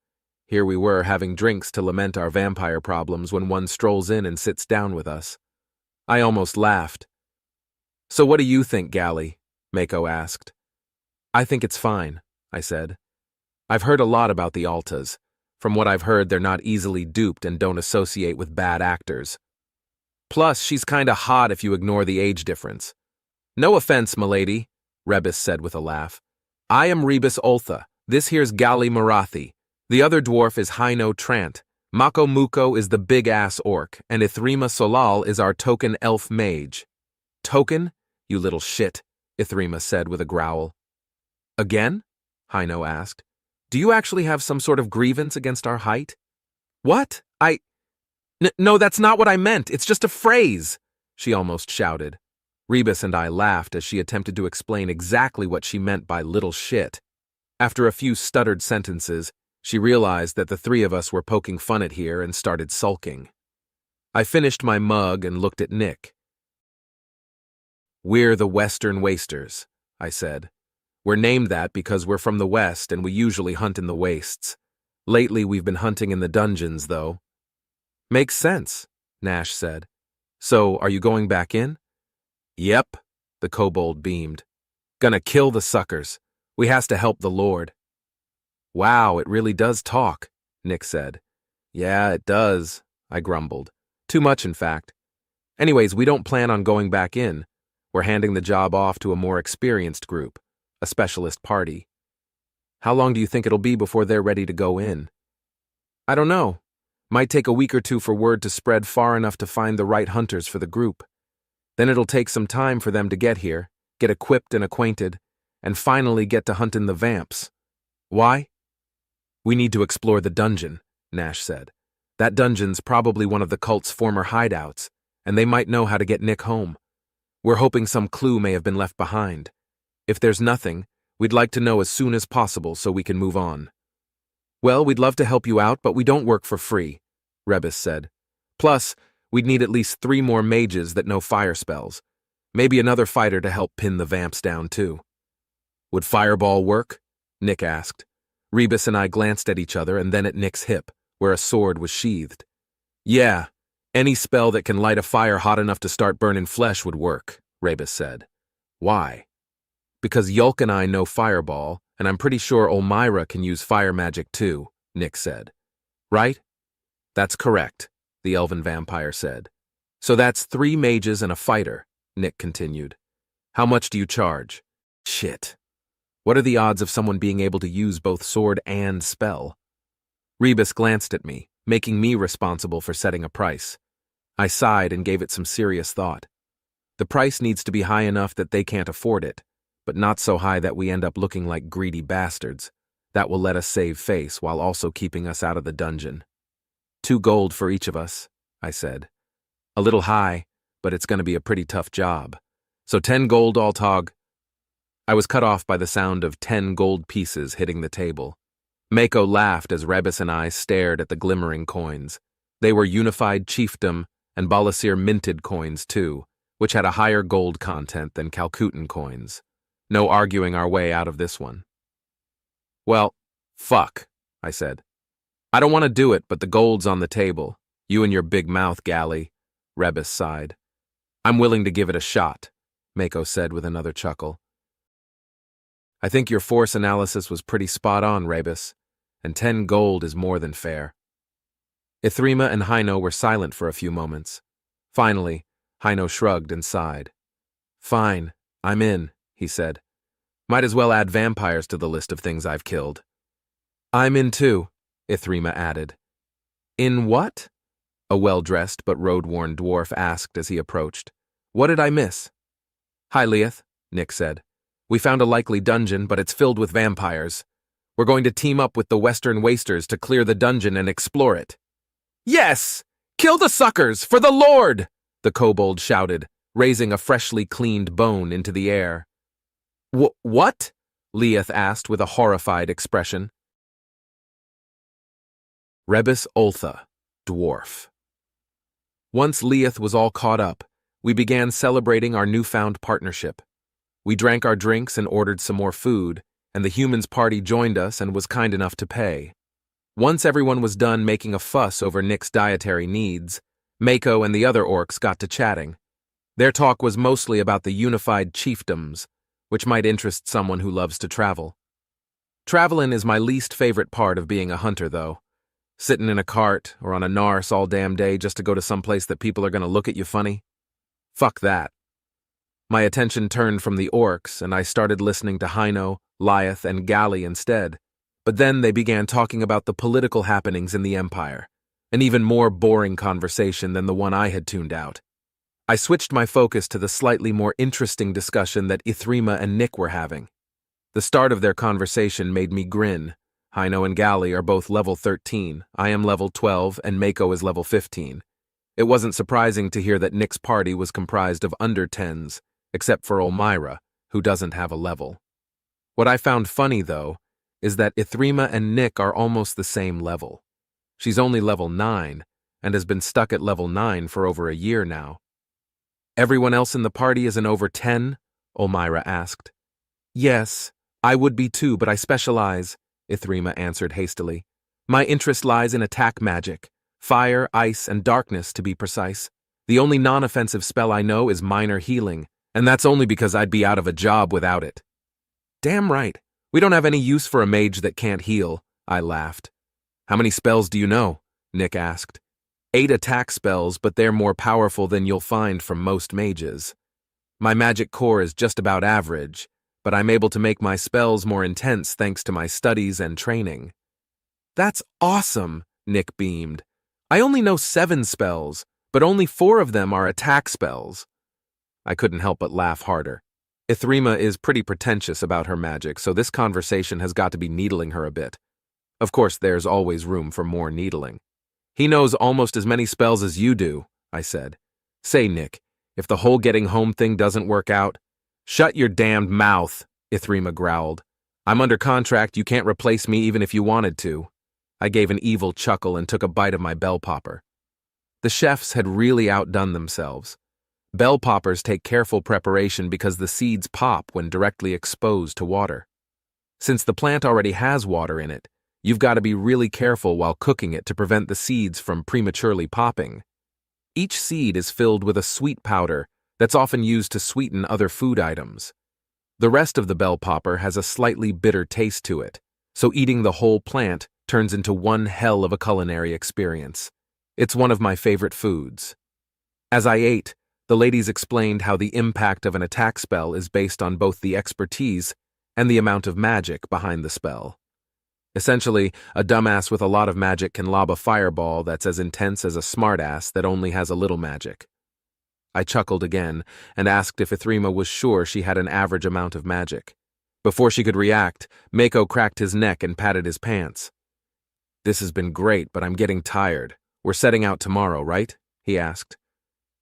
Here we were having drinks to lament our vampire problems when one strolls in and sits down with us. I almost laughed. So what do you think, Gally? Mako asked. I think it's fine, I said. I've heard a lot about the Altas. From what I've heard, they're not easily duped and don't associate with bad actors. Plus, she's kinda hot if you ignore the age difference. No offense, milady, Rebus said with a laugh. I am Rebus Oltha. This here's Gally Marathi. The other dwarf is Hino Trant. Mako Muko is the big-ass orc, and Ithrima Solal is our token elf mage. Token? You little shit, Ithrima said with a growl. Again? Hino asked. Do you actually have some sort of grievance against our height? What? No, that's not what I meant. It's just a phrase, she almost shouted. Rebus and I laughed as she attempted to explain exactly what she meant by little shit. After a few stuttered sentences, she realized that the three of us were poking fun at her and started sulking. I finished my mug and looked at Nick. We're the Western Wasters, I said. We're named that because we're from the West and we usually hunt in the wastes. Lately we've been hunting in the dungeons, though. Makes sense, Nash said. So, are you going back in? Yep, the kobold beamed. Gonna kill the suckers. We has to help the Lord. Wow, it really does talk, Nick said. Yeah, it does, I grumbled. Too much, in fact. Anyways, we don't plan on going back in. We're handing the job off to a more experienced group, a specialist party. How long do you think it'll be before they're ready to go in? I don't know. Might take a week or two for word to spread far enough to find the right hunters for the group. Then it'll take some time for them to get here, get equipped and acquainted, and finally get to hunting the vamps. Why? We need to explore the dungeon, Nash said. That dungeon's probably one of the cult's former hideouts, and they might know how to get Nick home. We're hoping some clue may have been left behind. If there's nothing, we'd like to know as soon as possible so we can move on. Well, we'd love to help you out, but we don't work for free, Rebus said. Plus, we'd need at least 3 more mages that know fire spells. Maybe another fighter to help pin the vamps down, too. Would fireball work? Nick asked. Rebus and I glanced at each other and then at Nick's hip, where a sword was sheathed. Yeah, any spell that can light a fire hot enough to start burning flesh would work, Rebus said. Why? Because Yulk and I know fireball, and I'm pretty sure Olmyra can use fire magic too, Nick said. Right? That's correct, the elven vampire said. So that's 3 mages and a fighter, Nick continued. How much do you charge? Shit. What are the odds of someone being able to use both sword and spell? Rebus glanced at me, making me responsible for setting a price. I sighed and gave it some serious thought. The price needs to be high enough that they can't afford it, but not so high that we end up looking like greedy bastards. That will let us save face while also keeping us out of the dungeon. 2 gold for each of us, I said. A little high, but it's going to be a pretty tough job. So 10 gold all tog. I was cut off by the sound of 10 gold pieces hitting the table. Mako laughed as Rebus and I stared at the glimmering coins. They were unified chiefdom and Balasir minted coins too, which had a higher gold content than Calcutan coins. No arguing our way out of this one. Well, fuck, I said. I don't want to do it, but the gold's on the table. You and your big mouth, Galley, Rebus sighed. I'm willing to give it a shot, Mako said with another chuckle. I think your force analysis was pretty spot on, Rebus, and 10 gold is more than fair. Ithrima and Hino were silent for a few moments. Finally, Hino shrugged and sighed. Fine, I'm in, he said. Might as well add vampires to the list of things I've killed. I'm in too, Ithrima added. In what? A well-dressed but road-worn dwarf asked as he approached. What did I miss? Hi, Leith, Nick said. We found a likely dungeon, but it's filled with vampires. We're going to team up with the Western Wasters to clear the dungeon and explore it. Yes! Kill the suckers, for the Lord! The kobold shouted, raising a freshly cleaned bone into the air. What? Leith asked with a horrified expression. Rebus Oltha, dwarf. Once Leith was all caught up, we began celebrating our newfound partnership. We drank our drinks and ordered some more food, and the humans' party joined us and was kind enough to pay. Once everyone was done making a fuss over Nick's dietary needs, Mako and the other orcs got to chatting. Their talk was mostly about the unified chiefdoms, which might interest someone who loves to travel. Travelin' is my least favorite part of being a hunter, though. Sitting in a cart or on a narse all damn day just to go to some place that people are going to look at you funny? Fuck that. My attention turned from the orcs, and I started listening to Hino, Leith, and Galley instead. But then they began talking about the political happenings in the Empire, an even more boring conversation than the one I had tuned out. I switched my focus to the slightly more interesting discussion that Ithrima and Nick were having. The start of their conversation made me grin. Hino and Galley are both level 13, I am level 12, and Mako is level 15. It wasn't surprising to hear that Nick's party was comprised of under 10s, except for Olmyra, who doesn't have a level. What I found funny, though, is that Ithrima and Nick are almost the same level. She's only level 9, and has been stuck at level 9 for over a year now. Everyone else in the party is an over 10? Olmyra asked. Yes, I would be too, but I specialize, Ithrima answered hastily. My interest lies in attack magic, fire, ice, and darkness to be precise. The only non-offensive spell I know is minor healing, and that's only because I'd be out of a job without it. Damn right. We don't have any use for a mage that can't heal, I laughed. How many spells do you know? Nick asked. 8 attack spells, but they're more powerful than you'll find from most mages. My magic core is just about average, but I'm able to make my spells more intense thanks to my studies and training. That's awesome, Nick beamed. I only know 7 spells, but only 4 of them are attack spells. I couldn't help but laugh harder. Ithrima is pretty pretentious about her magic, so this conversation has got to be needling her a bit. Of course, there's always room for more needling. He knows almost as many spells as you do, I said. Say, Nick, if the whole getting home thing doesn't work out, shut your damned mouth, Ithrima growled. I'm under contract, you can't replace me even if you wanted to. I gave an evil chuckle and took a bite of my bell popper. The chefs had really outdone themselves. Bell poppers take careful preparation because the seeds pop when directly exposed to water. Since the plant already has water in it, you've got to be really careful while cooking it to prevent the seeds from prematurely popping. Each seed is filled with a sweet powder that's often used to sweeten other food items. The rest of the bell popper has a slightly bitter taste to it, so eating the whole plant turns into one hell of a culinary experience. It's one of my favorite foods. As I ate, the ladies explained how the impact of an attack spell is based on both the expertise and the amount of magic behind the spell. Essentially, a dumbass with a lot of magic can lob a fireball that's as intense as a smartass that only has a little magic. I chuckled again and asked if Ithrima was sure she had an average amount of magic. Before she could react, Mako cracked his neck and patted his pants. This has been great, but I'm getting tired. We're setting out tomorrow, right? He asked.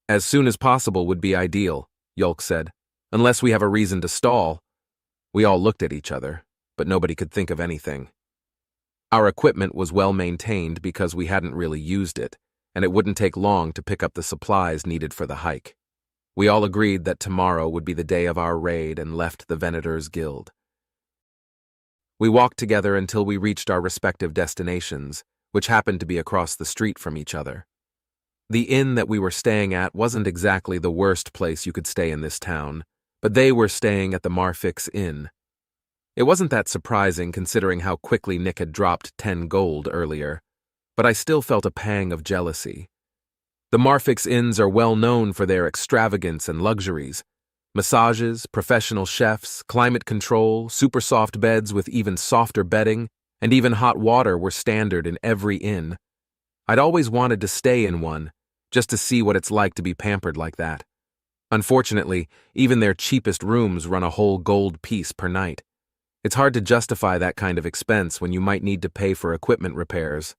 As soon as possible would be ideal, Yulk said, unless we have a reason to stall. We all looked at each other, but nobody could think of anything. Our equipment was well maintained because we hadn't really used it, and it wouldn't take long to pick up the supplies needed for the hike. We all agreed that tomorrow would be the day of our raid and left the Venators Guild. We walked together until we reached our respective destinations, which happened to be across the street from each other. The inn that we were staying at wasn't exactly the worst place you could stay in this town, but they were staying at the Marfix Inn. It wasn't that surprising considering how quickly Nick had dropped 10 gold earlier, but I still felt a pang of jealousy. The Marfix Inns are well known for their extravagance and luxuries. Massages, professional chefs, climate control, super soft beds with even softer bedding, and even hot water were standard in every inn. I'd always wanted to stay in one, just to see what it's like to be pampered like that. Unfortunately, even their cheapest rooms run a whole gold piece per night. It's hard to justify that kind of expense when you might need to pay for equipment repairs.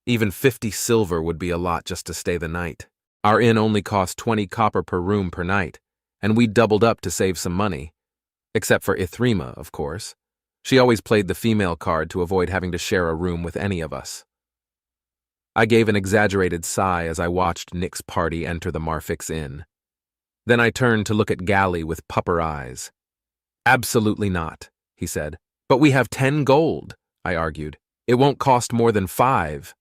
Even 50 silver would be a lot just to stay the night. Our inn only cost 20 copper per room per night, and we doubled up to save some money. Except for Ithrima, of course. She always played the female card to avoid having to share a room with any of us. I gave an exaggerated sigh as I watched Nick's party enter the Marfix Inn. Then I turned to look at Gally with pupper eyes. "Absolutely not," he said. "But we have 10 gold," I argued. "It won't cost more than 5.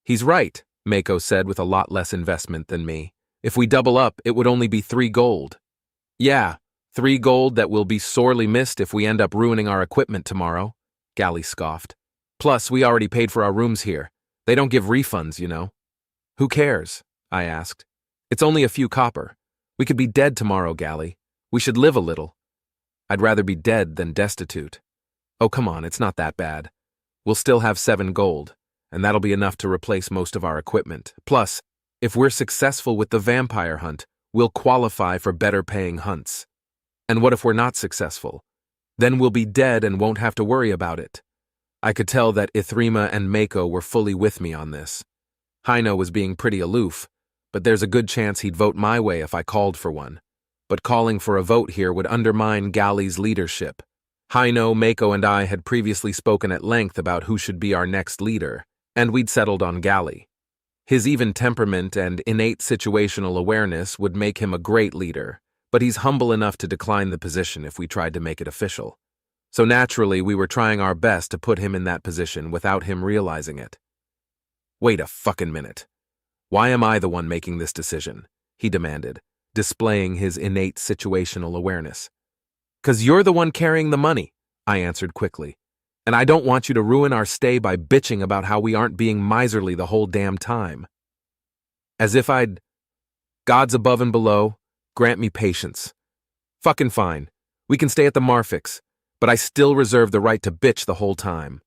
"He's right," Mako said with a lot less investment than me. "If we double up, it would only be 3 gold. "Yeah, 3 gold that will be sorely missed if we end up ruining our equipment tomorrow," Gally scoffed. "Plus, we already paid for our rooms here. They don't give refunds, you know." "Who cares?" I asked. "It's only a few copper. We could be dead tomorrow, Gally. We should live a little." "I'd rather be dead than destitute." "Oh, come on, it's not that bad. We'll still have 7 gold. And that'll be enough to replace most of our equipment. Plus, if we're successful with the vampire hunt, we'll qualify for better-paying hunts. And what if we're not successful? Then we'll be dead and won't have to worry about it." I could tell that Ithrima and Mako were fully with me on this. Heino was being pretty aloof, but there's a good chance he'd vote my way if I called for one. But calling for a vote here would undermine Gally's leadership. Heino, Mako, and I had previously spoken at length about who should be our next leader, and we'd settled on Gally. His even temperament and innate situational awareness would make him a great leader, but he's humble enough to decline the position if we tried to make it official. So naturally, we were trying our best to put him in that position without him realizing it. "Wait a fucking minute. Why am I the one making this decision?" he demanded, displaying his innate situational awareness. "'Cause you're the one carrying the money," I answered quickly. "And I don't want you to ruin our stay by bitching about how we aren't being miserly the whole damn time." As if I'd... Gods above and below, grant me patience. Fucking fine. We can stay at the Marfix, but I still reserve the right to bitch the whole time.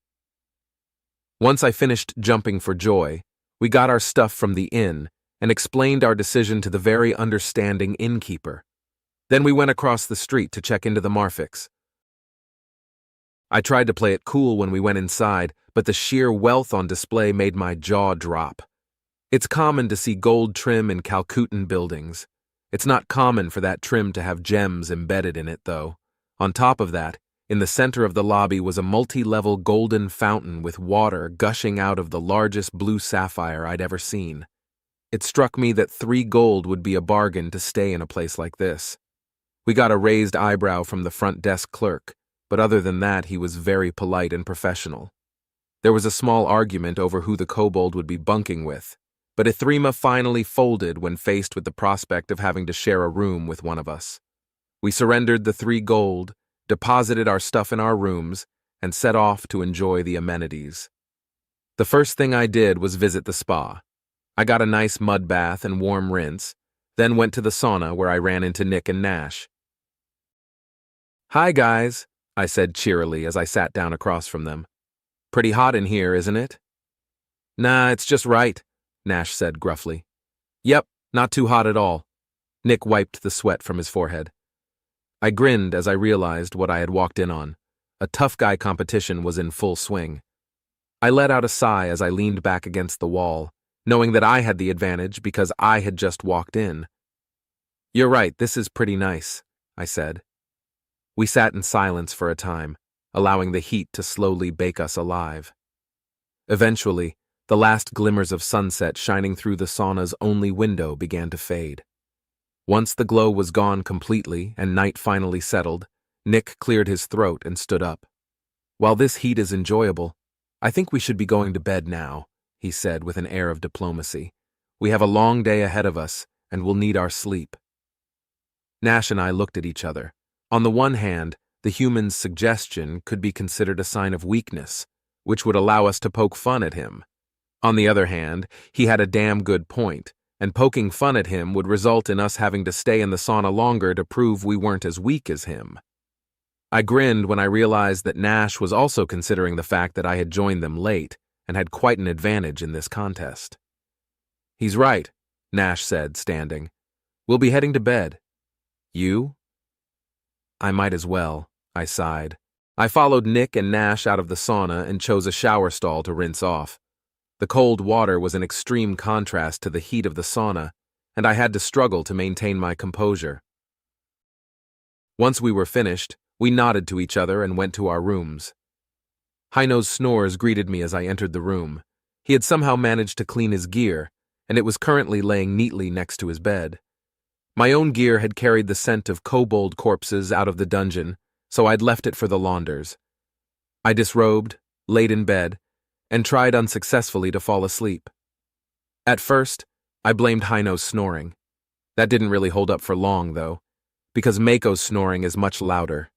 Once I finished jumping for joy, we got our stuff from the inn and explained our decision to the very understanding innkeeper. Then we went across the street to check into the Marfix. I tried to play it cool when we went inside, but the sheer wealth on display made my jaw drop. It's common to see gold trim in Calcutan buildings. It's not common for that trim to have gems embedded in it, though. On top of that, in the center of the lobby was a multi-level golden fountain with water gushing out of the largest blue sapphire I'd ever seen. It struck me that 3 gold would be a bargain to stay in a place like this. We got a raised eyebrow from the front desk clerk, but other than that, he was very polite and professional. There was a small argument over who the kobold would be bunking with, but Ithrima finally folded when faced with the prospect of having to share a room with one of us. We surrendered the 3 gold, deposited our stuff in our rooms, and set off to enjoy the amenities. The first thing I did was visit the spa. I got a nice mud bath and warm rinse, then went to the sauna where I ran into Nick and Nash. "Hi, guys," I said cheerily as I sat down across from them. "Pretty hot in here, isn't it?" "Nah, it's just right," Nash said gruffly. "Yep, not too hot at all." Nick wiped the sweat from his forehead. I grinned as I realized what I had walked in on. A tough guy competition was in full swing. I let out a sigh as I leaned back against the wall, knowing that I had the advantage because I had just walked in. "You're right, this is pretty nice," I said. We sat in silence for a time, allowing the heat to slowly bake us alive. Eventually, the last glimmers of sunset shining through the sauna's only window began to fade. Once the glow was gone completely and night finally settled, Nick cleared his throat and stood up. "While this heat is enjoyable, I think we should be going to bed now. he said with an air of diplomacy. We have a long day ahead of us, and we'll need our sleep. Nash and I looked at each other. On the one hand, the human's suggestion could be considered a sign of weakness, which would allow us to poke fun at him. On the other hand, he had a damn good point, and poking fun at him would result in us having to stay in the sauna longer to prove we weren't as weak as him. I grinned when I realized that Nash was also considering the fact that I had joined them late and had quite an advantage in this contest. He's right, Nash said, standing. We'll be heading to bed. You? I might as well, I sighed. I followed Nick and Nash out of the sauna and chose a shower stall to rinse off. The cold water was an extreme contrast to the heat of the sauna, and I had to struggle to maintain my composure. Once we were finished, we nodded to each other and went to our rooms. Heino's snores greeted me as I entered the room. He had somehow managed to clean his gear, and it was currently laying neatly next to his bed. My own gear had carried the scent of kobold corpses out of the dungeon, so I'd left it for the launders. I disrobed, laid in bed, and tried unsuccessfully to fall asleep. At first, I blamed Heino's snoring. That didn't really hold up for long, though, because Mako's snoring is much louder.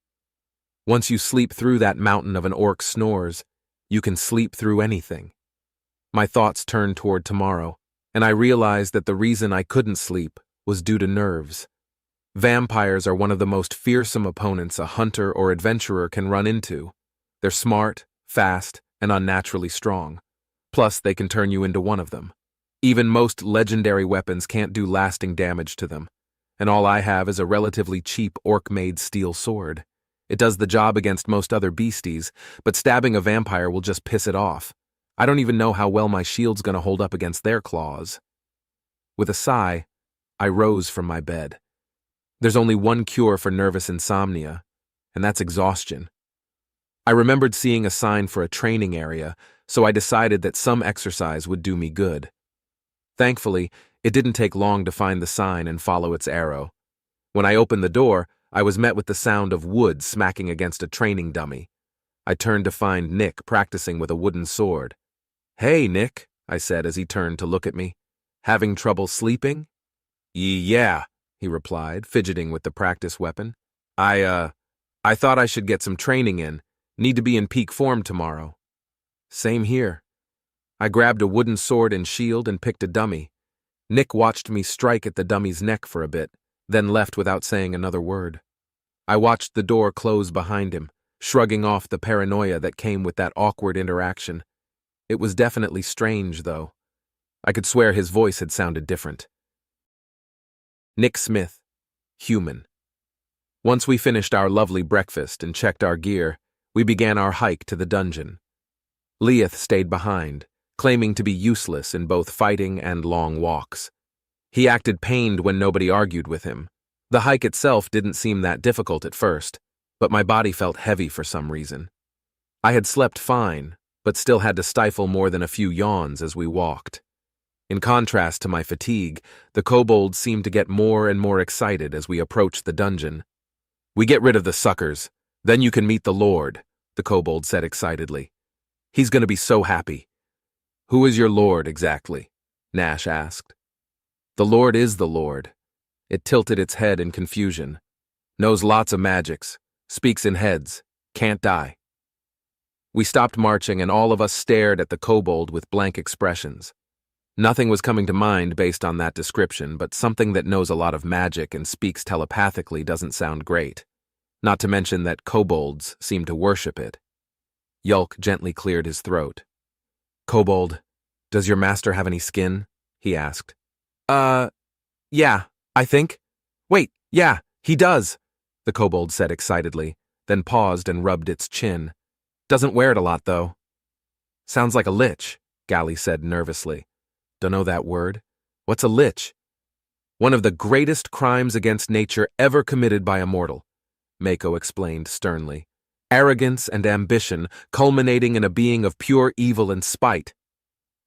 Once you sleep through that mountain of an orc's snores, you can sleep through anything. My thoughts turned toward tomorrow, and I realized that the reason I couldn't sleep was due to nerves. Vampires are one of the most fearsome opponents a hunter or adventurer can run into. They're smart, fast, and unnaturally strong. Plus, they can turn you into one of them. Even most legendary weapons can't do lasting damage to them, and all I have is a relatively cheap orc-made steel sword. It does the job against most other beasties, but stabbing a vampire will just piss it off. I don't even know how well my shield's gonna hold up against their claws. With a sigh, I rose from my bed. There's only one cure for nervous insomnia, and that's exhaustion. I remembered seeing a sign for a training area, so I decided that some exercise would do me good. Thankfully, it didn't take long to find the sign and follow its arrow. When I opened the door, I was met with the sound of wood smacking against a training dummy. I turned to find Nick practicing with a wooden sword. "Hey, Nick," I said as he turned to look at me. "Having trouble sleeping?" "Yeah," he replied, fidgeting with the practice weapon. I thought I should get some training in. Need to be in peak form tomorrow." "Same here." I grabbed a wooden sword and shield and picked a dummy. Nick watched me strike at the dummy's neck for a bit, then left without saying another word. I watched the door close behind him, shrugging off the paranoia that came with that awkward interaction. It was definitely strange, though. I could swear his voice had sounded different. Nick Smith, human. Once we finished our lovely breakfast and checked our gear, we began our hike to the dungeon. Leith stayed behind, claiming to be useless in both fighting and long walks. He acted pained when nobody argued with him. The hike itself didn't seem that difficult at first, but my body felt heavy for some reason. I had slept fine, but still had to stifle more than a few yawns as we walked. In contrast to my fatigue, the kobolds seemed to get more and more excited as we approached the dungeon. "We get rid of the suckers, then you can meet the Lord," the kobold said excitedly. "He's going to be so happy." "Who is your Lord, exactly?" Nash asked. "The Lord is the Lord." It tilted its head in confusion. "Knows lots of magics, speaks in heads, can't die." We stopped marching and all of us stared at the kobold with blank expressions. Nothing was coming to mind based on that description, but something that knows a lot of magic and speaks telepathically doesn't sound great. Not to mention that kobolds seem to worship it. Yulk gently cleared his throat. "Kobold, does your master have any skin?" he asked. Yeah, I think." "Wait, yeah, he does," the kobold said excitedly, then paused and rubbed its chin. "Doesn't wear it a lot, though." "Sounds like a lich," Gally said nervously. "Dunno that word. What's a lich?" "One of the greatest crimes against nature ever committed by a mortal," Mako explained sternly. "Arrogance and ambition culminating in a being of pure evil and spite."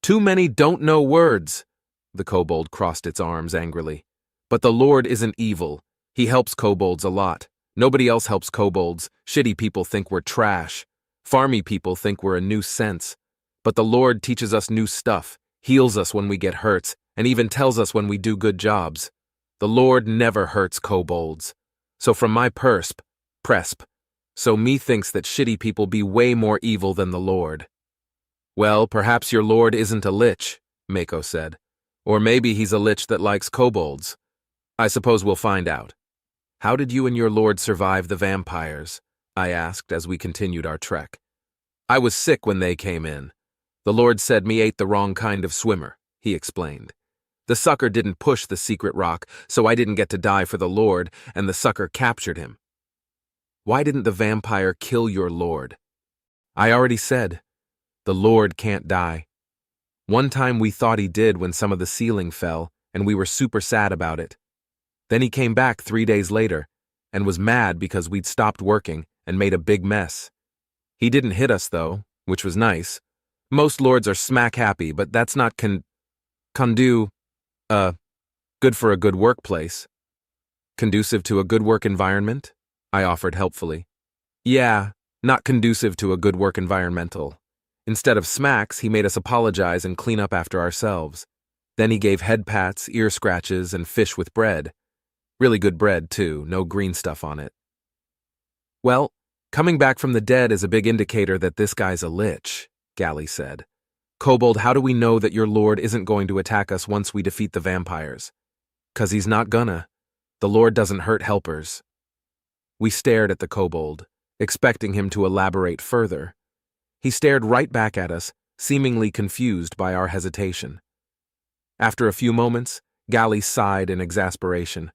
"Too many don't know words," the kobold crossed its arms angrily. "But the Lord isn't evil. He helps kobolds a lot. Nobody else helps kobolds. Shitty people think we're trash. Farmy people think we're a new sense. But the Lord teaches us new stuff, heals us when we get hurts, and even tells us when we do good jobs. The Lord never hurts kobolds. So from my presp, so me thinks that shitty people be way more evil than the Lord. Well, perhaps your Lord isn't a lich, Mako said. Or maybe he's a lich that likes kobolds. I suppose we'll find out. How did you and your Lord survive the vampires? I asked as we continued our trek. I was sick when they came in. The Lord said me ate the wrong kind of swimmer, he explained. The sucker didn't push the secret rock, so I didn't get to die for the Lord, and the sucker captured him. Why didn't the vampire kill your Lord? I already said. The Lord can't die. One time we thought he did when some of the ceiling fell, and we were super sad about it. Then he came back 3 days later, and was mad because we'd stopped working and made a big mess. He didn't hit us, though, which was nice. Most lords are smack happy, but that's not good for a good workplace. Conducive to a good work environment? I offered helpfully. Yeah, not conducive to a good work environmental. Instead of smacks, he made us apologize and clean up after ourselves. Then he gave head pats, ear scratches, and fish with bread. Really good bread, too, no green stuff on it. Well, coming back from the dead is a big indicator that this guy's a lich, Gally said. Kobold, how do we know that your Lord isn't going to attack us once we defeat the vampires? 'Cause he's not gonna. The Lord doesn't hurt helpers. We stared at the kobold, expecting him to elaborate further. He stared right back at us, seemingly confused by our hesitation. After a few moments, Gally sighed in exasperation.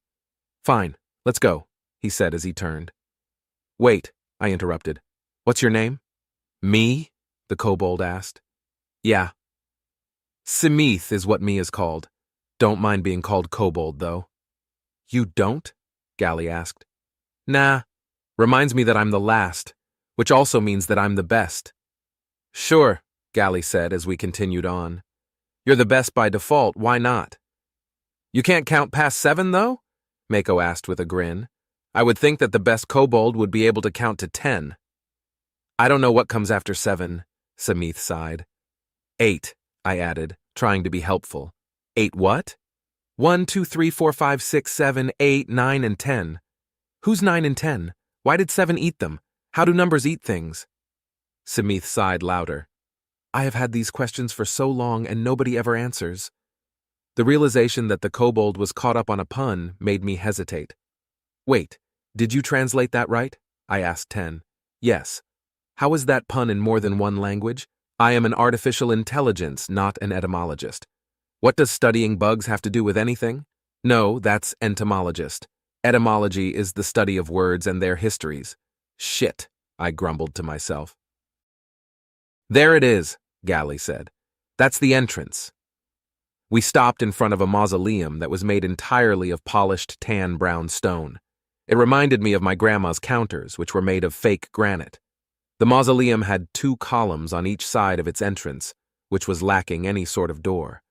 Fine, let's go, he said as he turned. Wait, I interrupted. What's your name? Me? The kobold asked. Yeah. Simith is what me is called. Don't mind being called kobold, though. You don't? Gally asked. Nah. Reminds me that I'm the last, which also means that I'm the best. Sure, Gally said as we continued on. You're the best by default, why not? You can't count past 7, though? Mako asked with a grin. I would think that the best kobold would be able to count to 10. I don't know what comes after 7, Samith sighed. 8, I added, trying to be helpful. 8 what? 1, 2, 3, 4, 5, 6, 7, 8, 9, and 10. Who's 9 and 10? Why did 7 eat them? How do numbers eat things? Samith sighed louder. I have had these questions for so long and nobody ever answers. The realization that the kobold was caught up on a pun made me hesitate. Wait, did you translate that right? I asked 10. Yes. How is that pun in more than one language? I am an artificial intelligence, not an etymologist. What does studying bugs have to do with anything? No, that's entomologist. Etymology is the study of words and their histories. Shit, I grumbled to myself. There it is, Gally said. That's the entrance. We stopped in front of a mausoleum that was made entirely of polished tan brown stone. It reminded me of my grandma's counters, which were made of fake granite. The mausoleum had 2 columns on each side of its entrance, which was lacking any sort of door.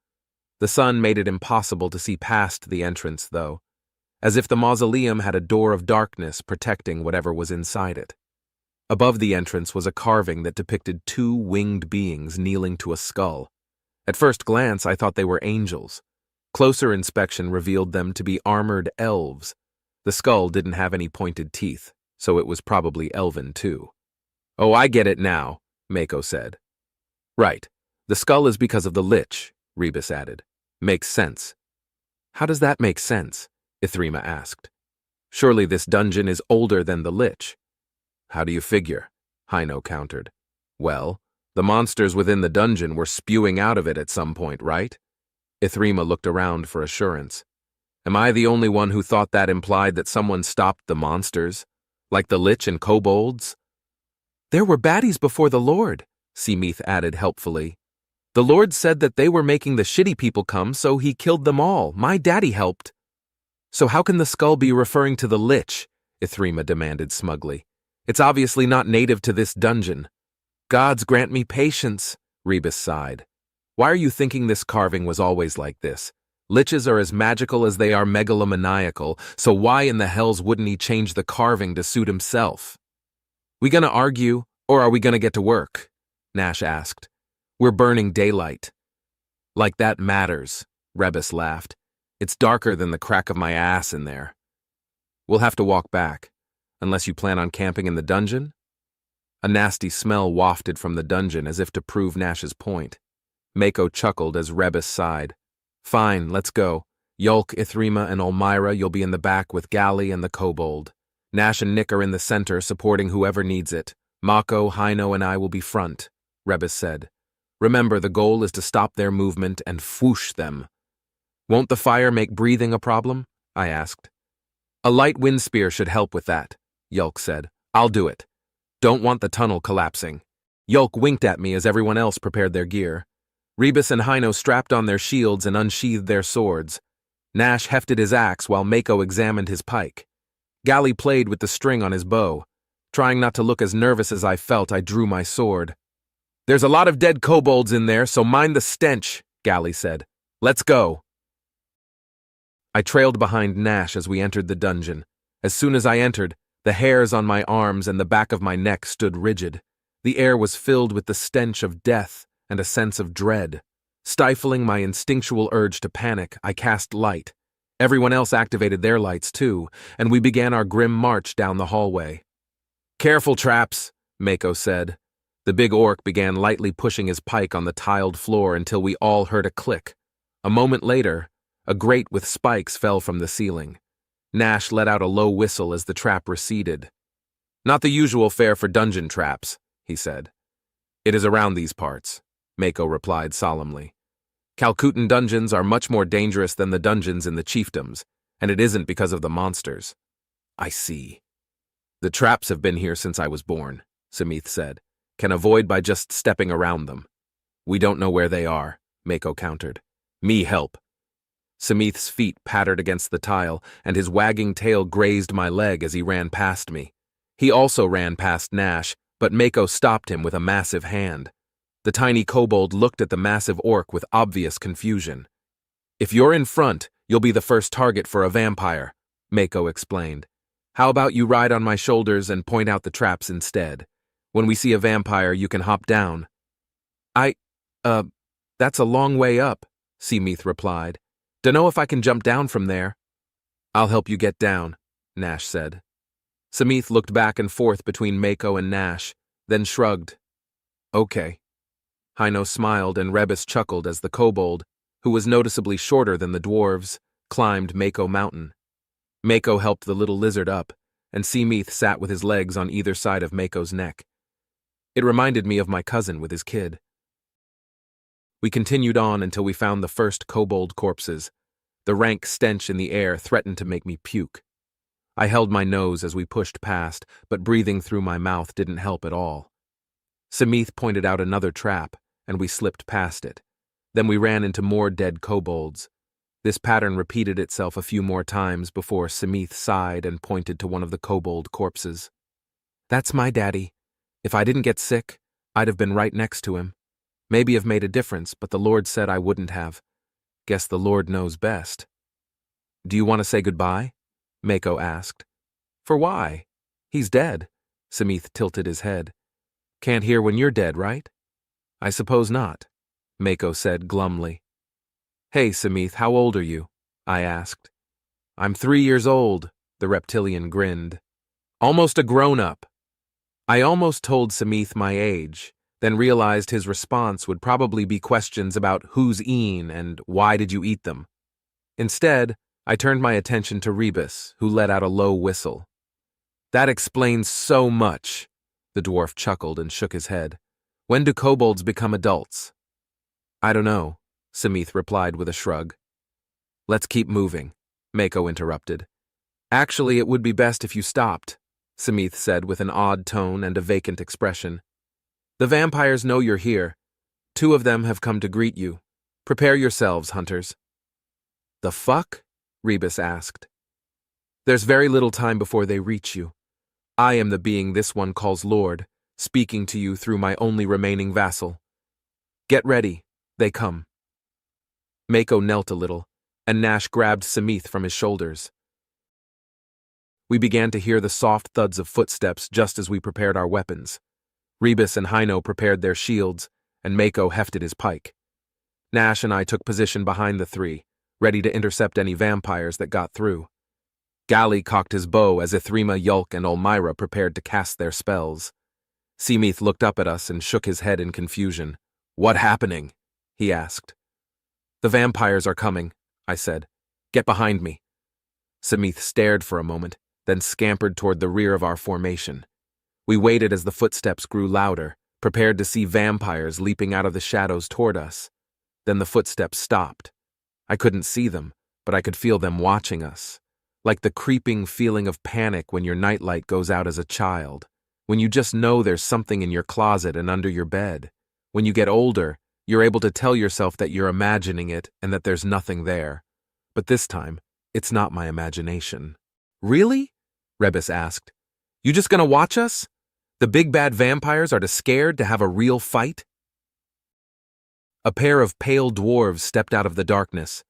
The sun made it impossible to see past the entrance, though, as if the mausoleum had a door of darkness protecting whatever was inside it. Above the entrance was a carving that depicted 2 winged beings kneeling to a skull. At first glance, I thought they were angels. Closer inspection revealed them to be armored elves. The skull didn't have any pointed teeth, so it was probably elven too. Oh, I get it now, Mako said. Right. The skull is because of the lich, Rebus added. Makes sense. How does that make sense? Ithrima asked. Surely this dungeon is older than the lich. How do you figure? Hino countered. Well, the monsters within the dungeon were spewing out of it at some point, right? Ithrima looked around for assurance. Am I the only one who thought that implied that someone stopped the monsters? Like the lich and kobolds? There were baddies before the Lord, Seameath added helpfully. The Lord said that they were making the shitty people come, so he killed them all. My daddy helped. So how can the skull be referring to the lich? Ithrima demanded smugly. It's obviously not native to this dungeon. Gods grant me patience, Rebus sighed. Why are you thinking this carving was always like this? Liches are as magical as they are megalomaniacal, so why in the hells wouldn't he change the carving to suit himself? We gonna argue, or are we gonna get to work? Nash asked. We're burning daylight. Like that matters, Rebus laughed. It's darker than the crack of my ass in there. We'll have to walk back, unless you plan on camping in the dungeon? A nasty smell wafted from the dungeon as if to prove Nash's point. Mako chuckled as Rebus sighed. Fine, let's go. Yulk, Ithrima, and Olmyra, you'll be in the back with Gally and the kobold. Nash and Nick are in the center, supporting whoever needs it. Mako, Hino, and I will be front, Rebus said. Remember, the goal is to stop their movement and whoosh them. Won't the fire make breathing a problem? I asked. A light wind spear should help with that, Yulk said. I'll do it. Don't want the tunnel collapsing. Yulk winked at me as everyone else prepared their gear. Rebus and Hino strapped on their shields and unsheathed their swords. Nash hefted his axe while Mako examined his pike. Gally played with the string on his bow. Trying not to look as nervous as I felt, I drew my sword. There's a lot of dead kobolds in there, so mind the stench, Gally said. Let's go. I trailed behind Nash as we entered the dungeon. As soon as I entered, the hairs on my arms and the back of my neck stood rigid. The air was filled with the stench of death and a sense of dread. Stifling my instinctual urge to panic, I cast light. Everyone else activated their lights too, and we began our grim march down the hallway. Careful, traps, Mako said. The big orc began lightly pushing his pike on the tiled floor until we all heard a click. A moment later, a grate with spikes fell from the ceiling. Nash let out a low whistle as the trap receded. Not the usual fare for dungeon traps, he said. It is around these parts, Mako replied solemnly. Calcutan dungeons are much more dangerous than the dungeons in the chiefdoms, and it isn't because of the monsters. I see. The traps have been here since I was born, Samith said. Can avoid by just stepping around them. We don't know where they are, Mako countered. Me help. Samith's feet pattered against the tile, and his wagging tail grazed my leg as he ran past me. He also ran past Nash, but Mako stopped him with a massive hand. The tiny kobold looked at the massive orc with obvious confusion. If you're in front, you'll be the first target for a vampire, Mako explained. How about you ride on my shoulders and point out the traps instead? When we see a vampire, you can hop down. That's a long way up, Seameath replied. Dunno if I can jump down from there. I'll help you get down, Nash said. Seameath looked back and forth between Mako and Nash, then shrugged. Okay. Hino smiled and Rebus chuckled as the kobold, who was noticeably shorter than the dwarves, climbed Mako Mountain. Mako helped the little lizard up, and Seameath sat with his legs on either side of Mako's neck. It reminded me of my cousin with his kid. We continued on until we found the first kobold corpses. The rank stench in the air threatened to make me puke. I held my nose as we pushed past, but breathing through my mouth didn't help at all. Seameath pointed out another trap, and we slipped past it. Then we ran into more dead kobolds. This pattern repeated itself a few more times before Seameath sighed and pointed to one of the kobold corpses. That's my daddy. If I didn't get sick, I'd have been right next to him. Maybe have made a difference, but the Lord said I wouldn't have. Guess the Lord knows best. Do you want to say goodbye? Mako asked. For why? He's dead. Seameath tilted his head. Can't hear when you're dead, right? I suppose not, Mako said glumly. Hey, Seameath, how old are you? I asked. I'm 3 years old, the reptilian grinned. Almost a grown-up. I almost told Seameath my age, then realized his response would probably be questions about who's een and why did you eat them. Instead, I turned my attention to Rebus, who let out a low whistle. That explains so much, the dwarf chuckled and shook his head. When do kobolds become adults? I don't know, Seameath replied with a shrug. Let's keep moving, Mako interrupted. Actually, it would be best if you stopped, Seameath said with an odd tone and a vacant expression. The vampires know you're here. 2 of them have come to greet you. Prepare yourselves, hunters. The fuck? Rebus asked. There's very little time before they reach you. I am the being this one calls Lord, speaking to you through my only remaining vassal. Get ready, they come. Mako knelt a little, and Nash grabbed Seameath from his shoulders. We began to hear the soft thuds of footsteps just as we prepared our weapons. Rebus and Hino prepared their shields, and Mako hefted his pike. Nash and I took position behind the three, ready to intercept any vampires that got through. Gali cocked his bow as Ithrima, Yulk, and Olmyra prepared to cast their spells. Seameath looked up at us and shook his head in confusion. "What happening?" he asked. "The vampires are coming," I said. "Get behind me." Seameath stared for a moment, then scampered toward the rear of our formation. We waited as the footsteps grew louder, prepared to see vampires leaping out of the shadows toward us. Then the footsteps stopped. I couldn't see them, but I could feel them watching us. Like the creeping feeling of panic when your nightlight goes out as a child. When you just know there's something in your closet and under your bed. When you get older, you're able to tell yourself that you're imagining it and that there's nothing there. But this time, it's not my imagination. "Really?" Rebis asked. "You just gonna watch us? The big bad vampires are scared to have a real fight?" A pair of pale dwarves stepped out of the darkness.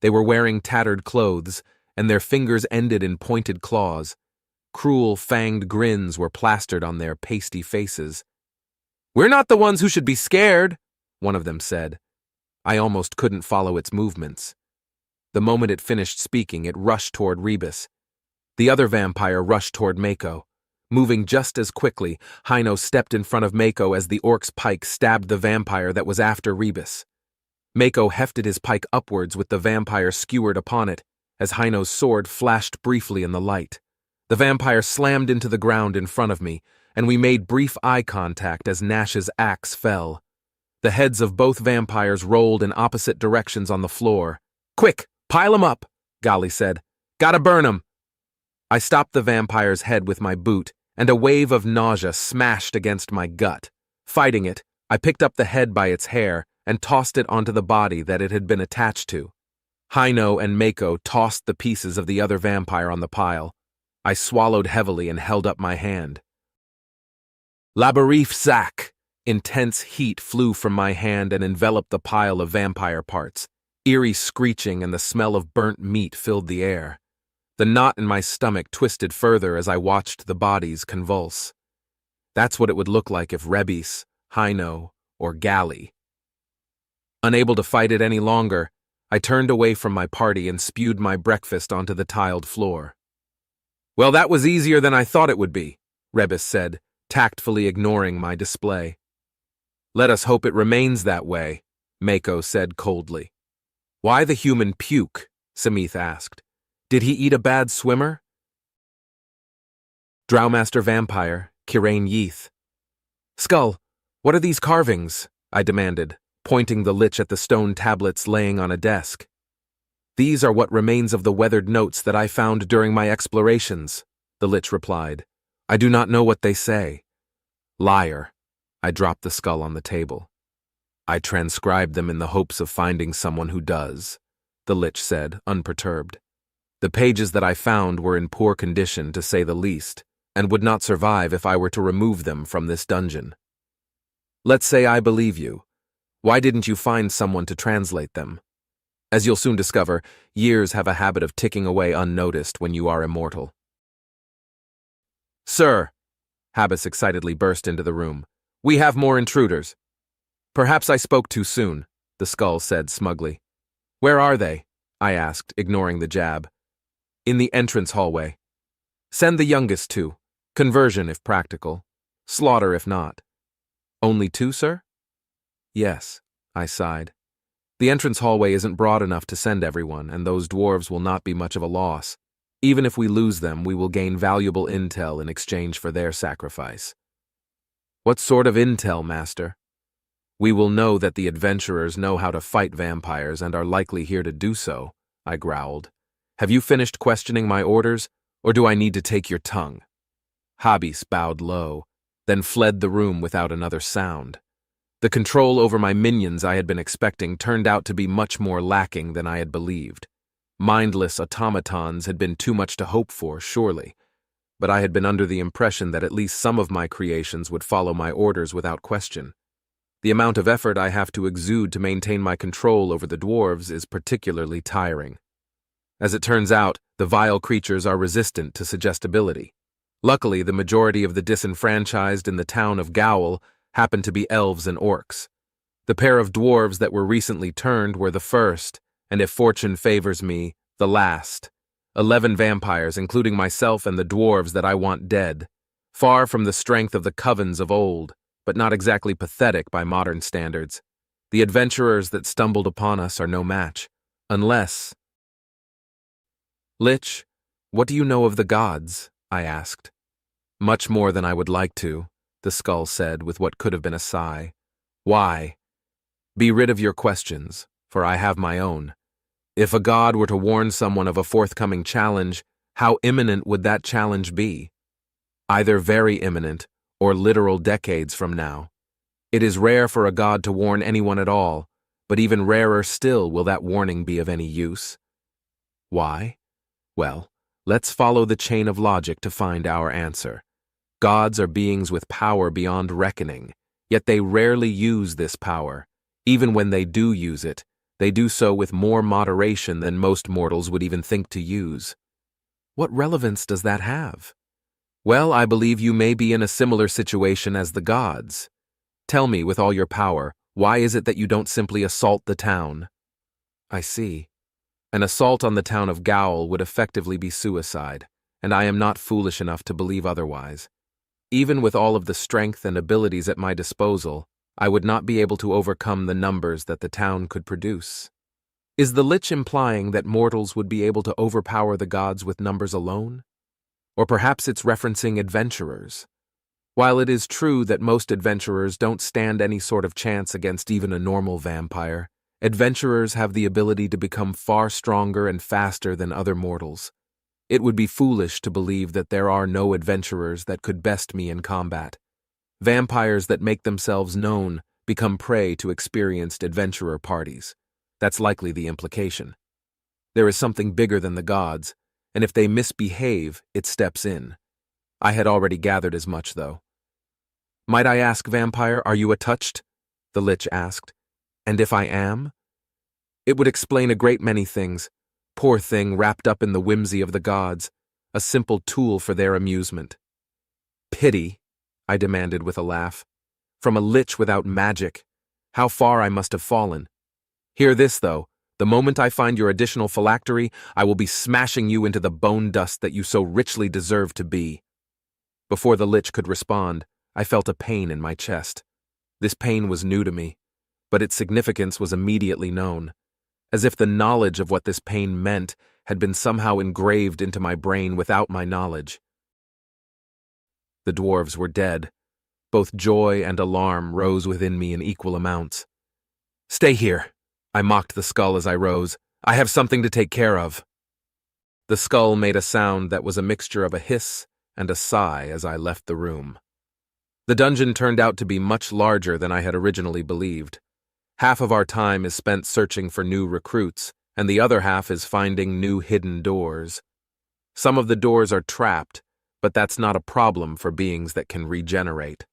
They were wearing tattered clothes, and their fingers ended in pointed claws. Cruel, fanged grins were plastered on their pasty faces. "We're not the ones who should be scared," one of them said. I almost couldn't follow its movements. The moment it finished speaking, it rushed toward Rebis. The other vampire rushed toward Mako. Moving just as quickly, Hino stepped in front of Mako as the orc's pike stabbed the vampire that was after Rebis. Mako hefted his pike upwards with the vampire skewered upon it, as Hino's sword flashed briefly in the light. The vampire slammed into the ground in front of me, and we made brief eye contact as Nash's axe fell. The heads of both vampires rolled in opposite directions on the floor. "Quick, pile 'em up," Gali said. "Gotta burn 'em." I stopped the vampire's head with my boot, and a wave of nausea smashed against my gut. Fighting it, I picked up the head by its hair and tossed it onto the body that it had been attached to. Hino and Mako tossed the pieces of the other vampire on the pile. I swallowed heavily and held up my hand. Labarif Zak! Intense heat flew from my hand and enveloped the pile of vampire parts. Eerie screeching and the smell of burnt meat filled the air. The knot in my stomach twisted further as I watched the bodies convulse. That's what it would look like if Rebis, Hino, or Gali. Unable to fight it any longer, I turned away from my party and spewed my breakfast onto the tiled floor. "Well, that was easier than I thought it would be," Rebis said, tactfully ignoring my display. "Let us hope it remains that way," Mako said coldly. "Why the human puke?" Seameath asked. "Did he eat a bad swimmer?" Drowmaster Vampire, Kirain Yeath. "Skull, what are these carvings?" I demanded, pointing the lich at the stone tablets laying on a desk. "These are what remains of the weathered notes that I found during my explorations," the lich replied. "I do not know what they say." "Liar." I dropped the skull on the table. "I transcribed them in the hopes of finding someone who does," the lich said, unperturbed. "The pages that I found were in poor condition, to say the least, and would not survive if I were to remove them from this dungeon." "Let's say I believe you. Why didn't you find someone to translate them? As you'll soon discover, years have a habit of ticking away unnoticed when you are immortal." "Sir," Habas excitedly burst into the room, "we have more intruders." "Perhaps I spoke too soon," the skull said smugly. "Where are they?" I asked, ignoring the jab. "In the entrance hallway. Send the youngest too. Conversion if practical. Slaughter if not." "Only two, sir?" "Yes," I sighed. "The entrance hallway isn't broad enough to send everyone, and those dwarves will not be much of a loss. Even if we lose them, we will gain valuable intel in exchange for their sacrifice." "What sort of intel, master?" "We will know that the adventurers know how to fight vampires and are likely here to do so," I growled. "Have you finished questioning my orders, or do I need to take your tongue?" Habis bowed low, then fled the room without another sound. The control over my minions I had been expecting turned out to be much more lacking than I had believed. Mindless automatons had been too much to hope for, surely, but I had been under the impression that at least some of my creations would follow my orders without question. The amount of effort I have to exude to maintain my control over the dwarves is particularly tiring. As it turns out, the vile creatures are resistant to suggestibility. Luckily, the majority of the disenfranchised in the town of Gowl happen to be elves and orcs. The pair of dwarves that were recently turned were the first, and if fortune favors me, the last. 11 vampires, including myself and the dwarves that I want dead. Far from the strength of the covens of old, but not exactly pathetic by modern standards. The adventurers that stumbled upon us are no match, unless— Lich, what do you know of the gods? I asked. Much more than I would like to, the skull said with what could have been a sigh. Why? Be rid of your questions, for I have my own. If a god were to warn someone of a forthcoming challenge, how imminent would that challenge be? Either very imminent, or literal decades from now. It is rare for a god to warn anyone at all, but even rarer still will that warning be of any use. Why? Well, let's follow the chain of logic to find our answer. Gods are beings with power beyond reckoning, yet they rarely use this power. Even when they do use it, they do so with more moderation than most mortals would even think to use. What relevance does that have? Well, I believe you may be in a similar situation as the gods. Tell me, with all your power, why is it that you don't simply assault the town? I see. An assault on the town of Gowl would effectively be suicide, and I am not foolish enough to believe otherwise. Even with all of the strength and abilities at my disposal, I would not be able to overcome the numbers that the town could produce. Is the Lich implying that mortals would be able to overpower the gods with numbers alone? Or perhaps it's referencing adventurers. While it is true that most adventurers don't stand any sort of chance against even a normal vampire, adventurers have the ability to become far stronger and faster than other mortals. It would be foolish to believe that there are no adventurers that could best me in combat. Vampires that make themselves known become prey to experienced adventurer parties. That's likely the implication. There is something bigger than the gods, and if they misbehave, it steps in. I had already gathered as much, though. Might I ask, vampire, are you touched? The Lich asked. And if I am? It would explain a great many things. Poor thing wrapped up in the whimsy of the gods, a simple tool for their amusement. Pity, I demanded with a laugh. From a Lich without magic. How far I must have fallen. Hear this, though. The moment I find your additional phylactery, I will be smashing you into the bone dust that you so richly deserve to be. Before the Lich could respond, I felt a pain in my chest. This pain was new to me, but its significance was immediately known, as if the knowledge of what this pain meant had been somehow engraved into my brain without my knowledge. The dwarves were dead. Both joy and alarm rose within me in equal amounts. Stay here, I mocked the skull as I rose. I have something to take care of. The skull made a sound that was a mixture of a hiss and a sigh as I left the room. The dungeon turned out to be much larger than I had originally believed. Half of our time is spent searching for new recruits, and the other half is finding new hidden doors. Some of the doors are trapped, but that's not a problem for beings that can regenerate.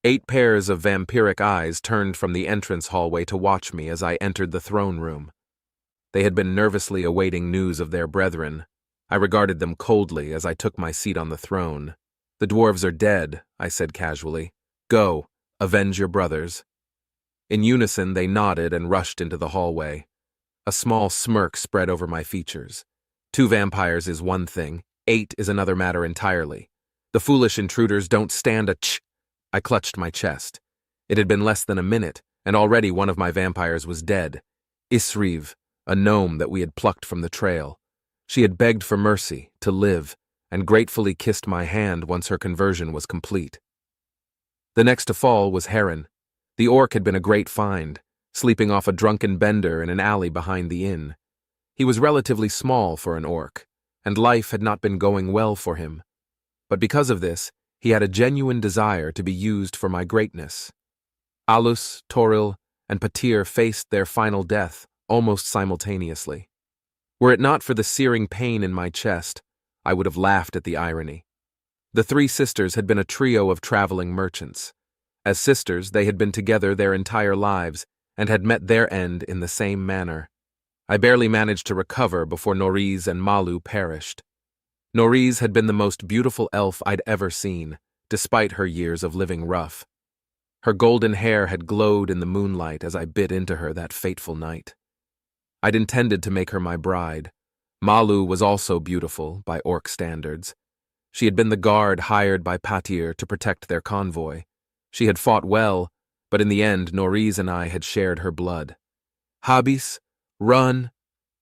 8 pairs of vampiric eyes turned from the entrance hallway to watch me as I entered the throne room. They had been nervously awaiting news of their brethren. I regarded them coldly as I took my seat on the throne. The dwarves are dead, I said casually. Go, avenge your brothers. In unison, they nodded and rushed into the hallway. A small smirk spread over my features. 2 vampires is one thing, 8 is another matter entirely. The foolish intruders don't stand a ch. I clutched my chest. It had been less than a minute, and already one of my vampires was dead. Isriv, a gnome that we had plucked from the trail. She had begged for mercy, to live, and gratefully kissed my hand once her conversion was complete. The next to fall was Heron. The orc had been a great find, sleeping off a drunken bender in an alley behind the inn. He was relatively small for an orc, and life had not been going well for him. But because of this, he had a genuine desire to be used for my greatness. Alus, Toril, and Patir faced their final death almost simultaneously. Were it not for the searing pain in my chest, I would have laughed at the irony. The 3 sisters had been a trio of traveling merchants. As sisters, they had been together their entire lives and had met their end in the same manner. I barely managed to recover before Noriz and Malu perished. Noriz had been the most beautiful elf I'd ever seen, despite her years of living rough. Her golden hair had glowed in the moonlight as I bit into her that fateful night. I'd intended to make her my bride. Malu was also beautiful by orc standards. She had been the guard hired by Patir to protect their convoy. She had fought well, but in the end Noriz and I had shared her blood. Habis, run!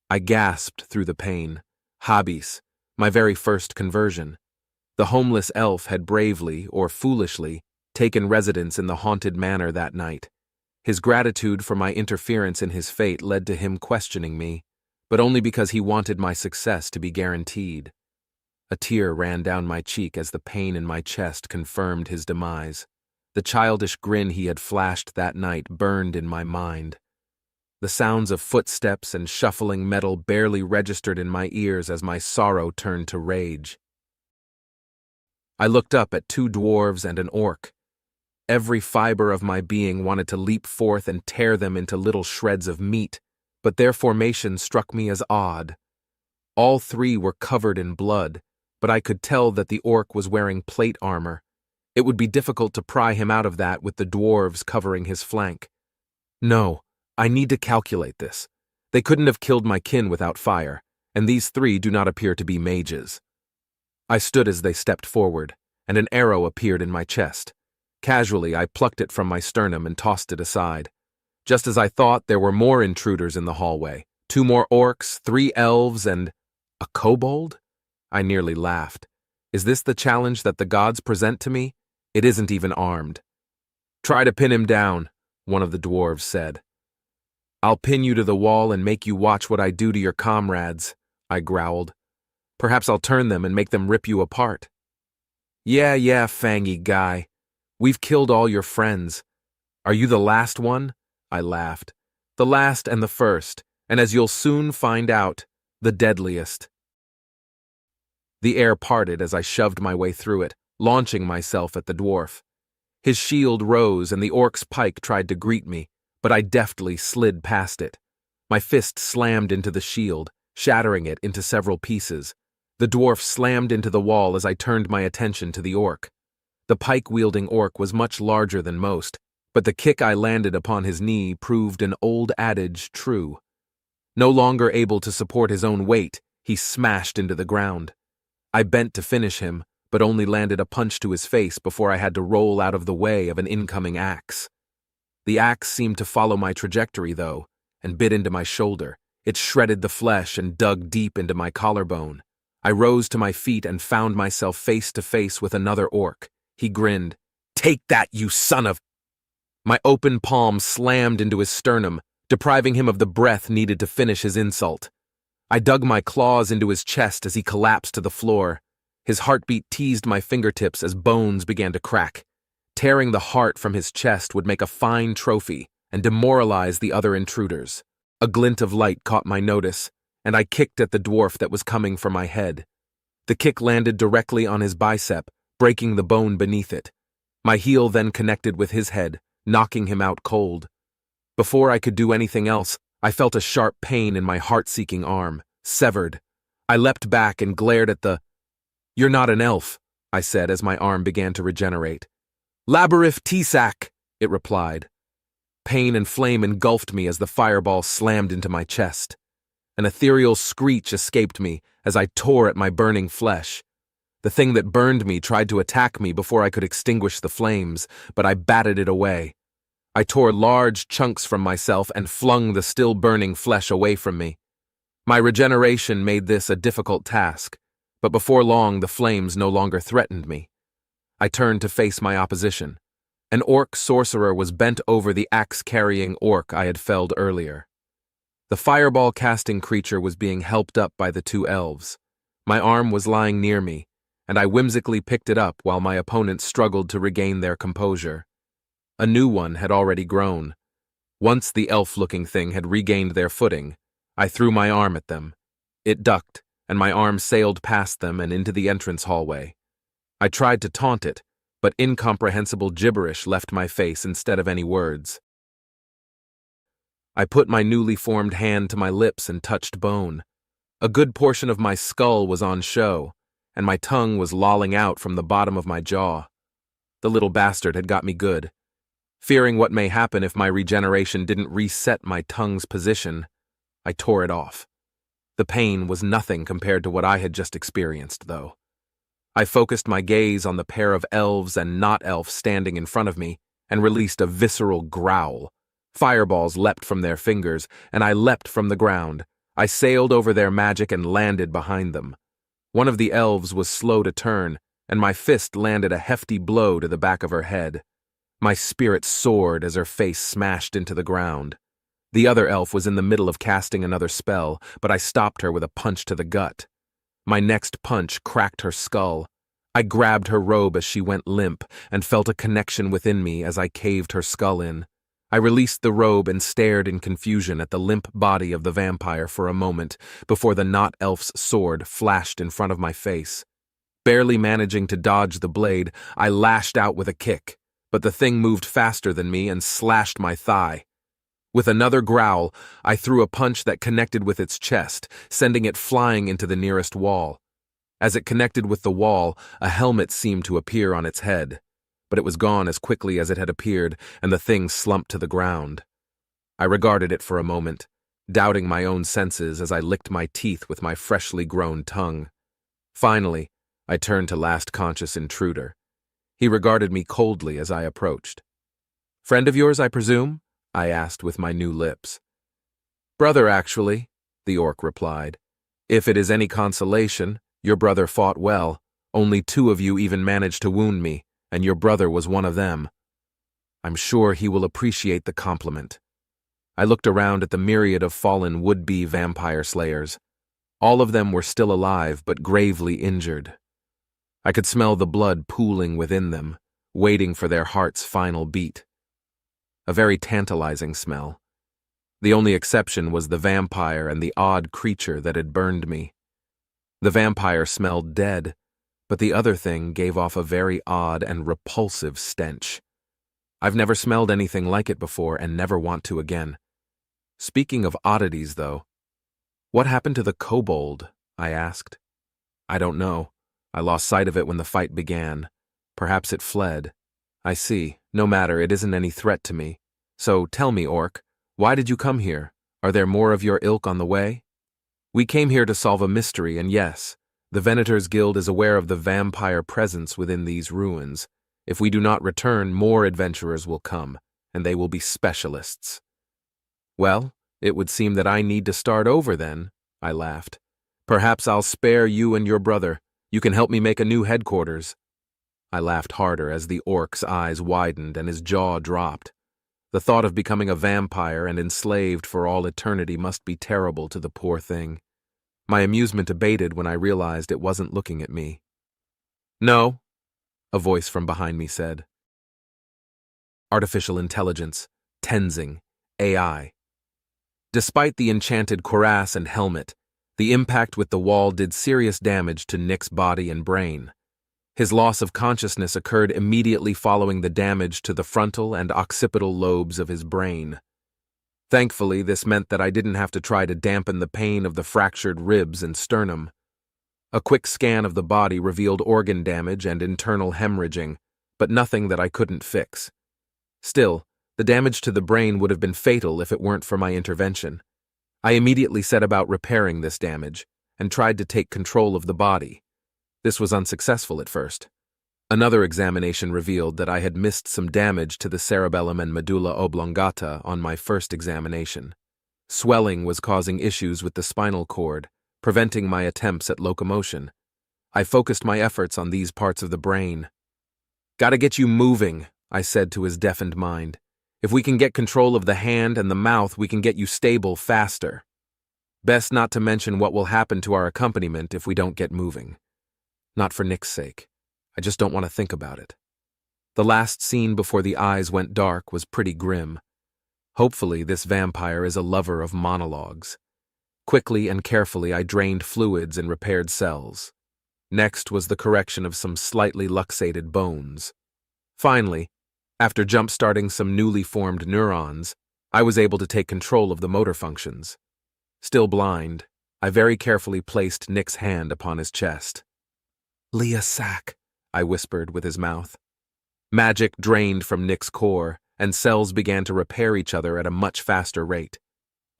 I gasped through the pain. Habis, my very first conversion. The homeless elf had bravely, or foolishly, taken residence in the haunted manor that night. His gratitude for my interference in his fate led to him questioning me, but only because he wanted my success to be guaranteed. A tear ran down my cheek as the pain in my chest confirmed his demise. The childish grin he had flashed that night burned in my mind. The sounds of footsteps and shuffling metal barely registered in my ears as my sorrow turned to rage. I looked up at 2 dwarves and an orc. Every fiber of my being wanted to leap forth and tear them into little shreds of meat, but their formation struck me as odd. All 3 were covered in blood, but I could tell that the orc was wearing plate armor. It would be difficult to pry him out of that with the dwarves covering his flank. No, I need to calculate this. They couldn't have killed my kin without fire, and these 3 do not appear to be mages. I stood as they stepped forward, and an arrow appeared in my chest. Casually, I plucked it from my sternum and tossed it aside. Just as I thought, there were more intruders in the hallway. 2 more orcs, 3 elves, and a kobold? I nearly laughed. Is this the challenge that the gods present to me? It isn't even armed. Try to pin him down, one of the dwarves said. I'll pin you to the wall and make you watch what I do to your comrades, I growled. Perhaps I'll turn them and make them rip you apart. Yeah, fangy guy. We've killed all your friends. Are you the last one? I laughed. The last and the first, and as you'll soon find out, the deadliest. The air parted as I shoved my way through it, launching myself at the dwarf. His shield rose and the orc's pike tried to greet me, but I deftly slid past it. My fist slammed into the shield, shattering it into several pieces. The dwarf slammed into the wall as I turned my attention to the orc. The pike-wielding orc was much larger than most, but the kick I landed upon his knee proved an old adage true. No longer able to support his own weight, he smashed into the ground. I bent to finish him, but only landed a punch to his face before I had to roll out of the way of an incoming axe. The axe seemed to follow my trajectory, though, and bit into my shoulder. It shredded the flesh and dug deep into my collarbone. I rose to my feet and found myself face to face with another orc. He grinned. "Take that, you son of—" My open palm slammed into his sternum, depriving him of the breath needed to finish his insult. I dug my claws into his chest as he collapsed to the floor. His heartbeat teased my fingertips as bones began to crack. Tearing the heart from his chest would make a fine trophy and demoralize the other intruders. A glint of light caught my notice, and I kicked at the dwarf that was coming for my head. The kick landed directly on his bicep, breaking the bone beneath it. My heel then connected with his head, knocking him out cold. Before I could do anything else, I felt a sharp pain in my heart-seeking arm, severed. I leapt back and glared at the— "You're not an elf," I said as my arm began to regenerate. "Labyrinth Tisak," it replied. Pain and flame engulfed me as the fireball slammed into my chest. An ethereal screech escaped me as I tore at my burning flesh. The thing that burned me tried to attack me before I could extinguish the flames, but I batted it away. I tore large chunks from myself and flung the still burning flesh away from me. My regeneration made this a difficult task, but before long the flames no longer threatened me. I turned to face my opposition. An orc sorcerer was bent over the axe-carrying orc I had felled earlier. The fireball-casting creature was being helped up by the 2 elves. My arm was lying near me, and I whimsically picked it up while my opponents struggled to regain their composure. A new one had already grown. Once the elf-looking thing had regained their footing, I threw my arm at them. It ducked, and my arm sailed past them and into the entrance hallway. I tried to taunt it, but incomprehensible gibberish left my face instead of any words. I put my newly formed hand to my lips and touched bone. A good portion of my skull was on show, and my tongue was lolling out from the bottom of my jaw. The little bastard had got me good. Fearing what may happen if my regeneration didn't reset my tongue's position, I tore it off. The pain was nothing compared to what I had just experienced, though. I focused my gaze on the pair of elves and not-elves standing in front of me and released a visceral growl. Fireballs leapt from their fingers, and I leapt from the ground. I sailed over their magic and landed behind them. One of the elves was slow to turn, and my fist landed a hefty blow to the back of her head. My spirit soared as her face smashed into the ground. The other elf was in the middle of casting another spell, but I stopped her with a punch to the gut. My next punch cracked her skull. I grabbed her robe as she went limp and felt a connection within me as I caved her skull in. I released the robe and stared in confusion at the limp body of the vampire for a moment before the not-elf's sword flashed in front of my face. Barely managing to dodge the blade, I lashed out with a kick, but the thing moved faster than me and slashed my thigh. With another growl, I threw a punch that connected with its chest, sending it flying into the nearest wall. As it connected with the wall, a helmet seemed to appear on its head, but it was gone as quickly as it had appeared, and the thing slumped to the ground. I regarded it for a moment, doubting my own senses as I licked my teeth with my freshly grown tongue. Finally, I turned to last conscious intruder. He regarded me coldly as I approached. "Friend of yours, I presume?" I asked with my new lips. "Brother, actually," the orc replied. "If it is any consolation, your brother fought well. Only 2 of you even managed to wound me, and your brother was one of them. I'm sure he will appreciate the compliment." I looked around at the myriad of fallen would-be vampire slayers. All of them were still alive, but gravely injured. I could smell the blood pooling within them, waiting for their heart's final beat. A very tantalizing smell. The only exception was the vampire and the odd creature that had burned me. The vampire smelled dead, but the other thing gave off a very odd and repulsive stench. I've never smelled anything like it before and never want to again. Speaking of oddities, though, what happened to the kobold? I asked. I don't know. I lost sight of it when the fight began. Perhaps it fled. I see. No matter, it isn't any threat to me. So tell me, orc, why did you come here? Are there more of your ilk on the way? We came here to solve a mystery, and yes, the Venators Guild is aware of the vampire presence within these ruins. If we do not return, more adventurers will come, and they will be specialists. Well, it would seem that I need to start over then, I laughed. Perhaps I'll spare you and your brother. You can help me make a new headquarters. I laughed harder as the orc's eyes widened and his jaw dropped. The thought of becoming a vampire and enslaved for all eternity must be terrible to the poor thing. My amusement abated when I realized it wasn't looking at me. "No," a voice from behind me said. Artificial intelligence, Tenzing, AI. Despite the enchanted cuirass and helmet, the impact with the wall did serious damage to Nick's body and brain. His loss of consciousness occurred immediately following the damage to the frontal and occipital lobes of his brain. Thankfully, this meant that I didn't have to try to dampen the pain of the fractured ribs and sternum. A quick scan of the body revealed organ damage and internal hemorrhaging, but nothing that I couldn't fix. Still, the damage to the brain would have been fatal if it weren't for my intervention. I immediately set about repairing this damage and tried to take control of the body. This was unsuccessful at first. Another examination revealed that I had missed some damage to the cerebellum and medulla oblongata on my first examination. Swelling was causing issues with the spinal cord, preventing my attempts at locomotion. I focused my efforts on these parts of the brain. "Gotta get you moving," I said to his deafened mind. "If we can get control of the hand and the mouth, we can get you stable faster. Best not to mention what will happen to our accompaniment if we don't get moving. Not for Nick's sake. I just don't want to think about it." The last scene before the eyes went dark was pretty grim. Hopefully, this vampire is a lover of monologues. Quickly and carefully, I drained fluids and repaired cells. Next was the correction of some slightly luxated bones. Finally, after jump-starting some newly formed neurons, I was able to take control of the motor functions. Still blind, I very carefully placed Nick's hand upon his chest. "Leah Sack," I whispered with his mouth. Magic drained from Nick's core, and cells began to repair each other at a much faster rate.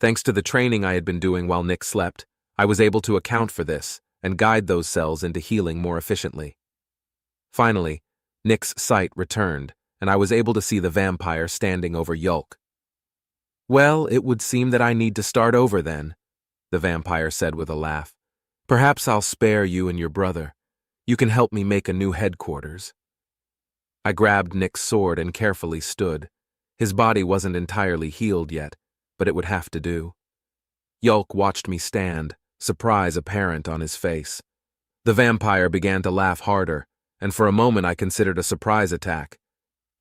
Thanks to the training I had been doing while Nick slept, I was able to account for this and guide those cells into healing more efficiently. Finally, Nick's sight returned, and I was able to see the vampire standing over Yulk. "Well, it would seem that I need to start over then," the vampire said with a laugh. "Perhaps I'll spare you and your brother. You can help me make a new headquarters." I grabbed Nick's sword and carefully stood. His body wasn't entirely healed yet, but it would have to do. Yulk watched me stand, surprise apparent on his face. The vampire began to laugh harder, and for a moment I considered a surprise attack.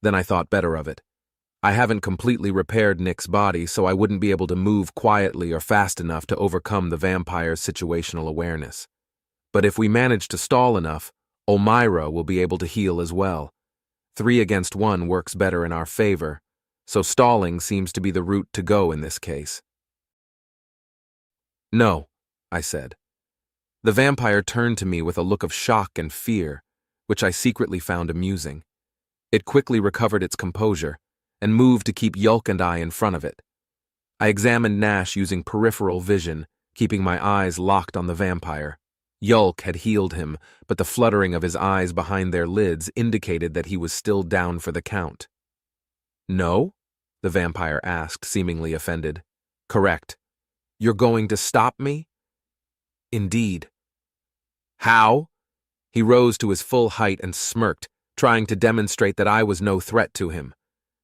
Then I thought better of it. I haven't completely repaired Nick's body, so I wouldn't be able to move quietly or fast enough to overcome the vampire's situational awareness. But if we manage to stall enough, Olmyra will be able to heal as well. 3 against 1 works better in our favor, so stalling seems to be the route to go in this case. "No," I said. The vampire turned to me with a look of shock and fear, which I secretly found amusing. It quickly recovered its composure and moved to keep Yulk and I in front of it. I examined Nash using peripheral vision, keeping my eyes locked on the vampire. Yulk had healed him, but the fluttering of his eyes behind their lids indicated that he was still down for the count. "No?" the vampire asked, seemingly offended. "Correct. You're going to stop me?" "Indeed." "How?" He rose to his full height and smirked, trying to demonstrate that I was no threat to him.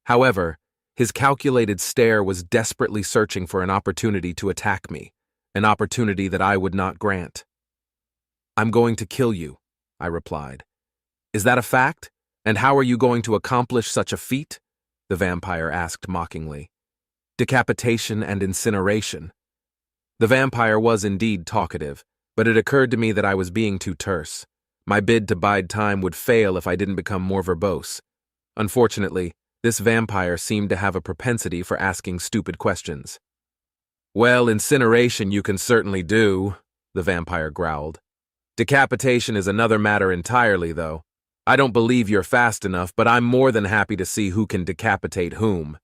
However, his calculated stare was desperately searching for an opportunity to attack me, an opportunity that I would not grant. "I'm going to kill you," I replied. "Is that a fact? And how are you going to accomplish such a feat?" the vampire asked mockingly. "Decapitation and incineration." The vampire was indeed talkative, but it occurred to me that I was being too terse. My bid to bide time would fail if I didn't become more verbose. Unfortunately, this vampire seemed to have a propensity for asking stupid questions. "Well, incineration you can certainly do," the vampire growled. "Decapitation is another matter entirely, though. I don't believe you're fast enough, but I'm more than happy to see who can decapitate whom."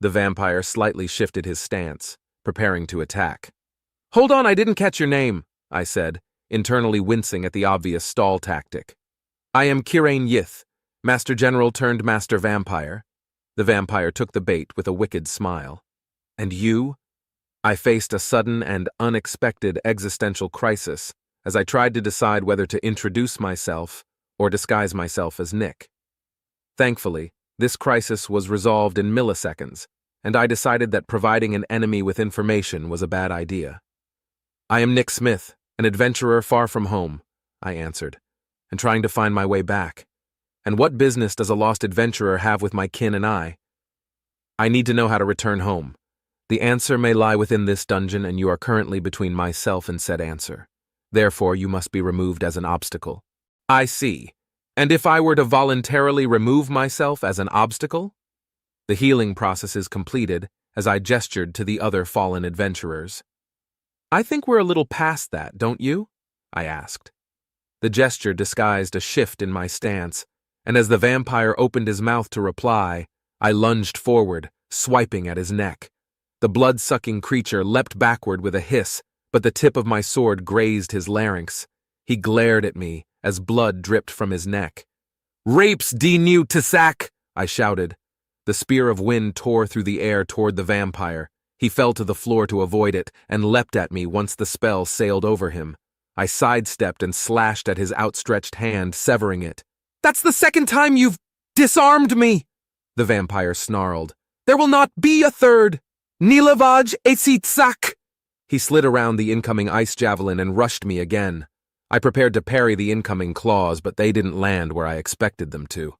The vampire slightly shifted his stance, preparing to attack. "Hold on, I didn't catch your name," I said, internally wincing at the obvious stall tactic. "I am Kirain Yith, Master General turned Master Vampire." The vampire took the bait with a wicked smile. "And you?" I faced a sudden and unexpected existential crisis as I tried to decide whether to introduce myself or disguise myself as Nick. Thankfully, this crisis was resolved in milliseconds, and I decided that providing an enemy with information was a bad idea. "I am Nick Smith, an adventurer far from home," I answered, "and trying to find my way back. And what business does a lost adventurer have with my kin and I? I need to know how to return home. The answer may lie within this dungeon, and you are currently between myself and said answer. Therefore, you must be removed as an obstacle." "I see. And if I were to voluntarily remove myself as an obstacle?" The healing process is completed as I gestured to the other fallen adventurers. "I think we're a little past that, don't you?" I asked. The gesture disguised a shift in my stance, and as the vampire opened his mouth to reply, I lunged forward, swiping at his neck. The blood-sucking creature leapt backward with a hiss, but the tip of my sword grazed his larynx. He glared at me as blood dripped from his neck. "Rapes de new Tissac!" I shouted. The spear of wind tore through the air toward the vampire. He fell to the floor to avoid it and leapt at me once the spell sailed over him. I sidestepped and slashed at his outstretched hand, severing it. "That's the second time you've disarmed me!" the vampire snarled. "There will not be a third! Nilevaj esitsak!" He slid around the incoming ice javelin and rushed me again. I prepared to parry the incoming claws, but they didn't land where I expected them to.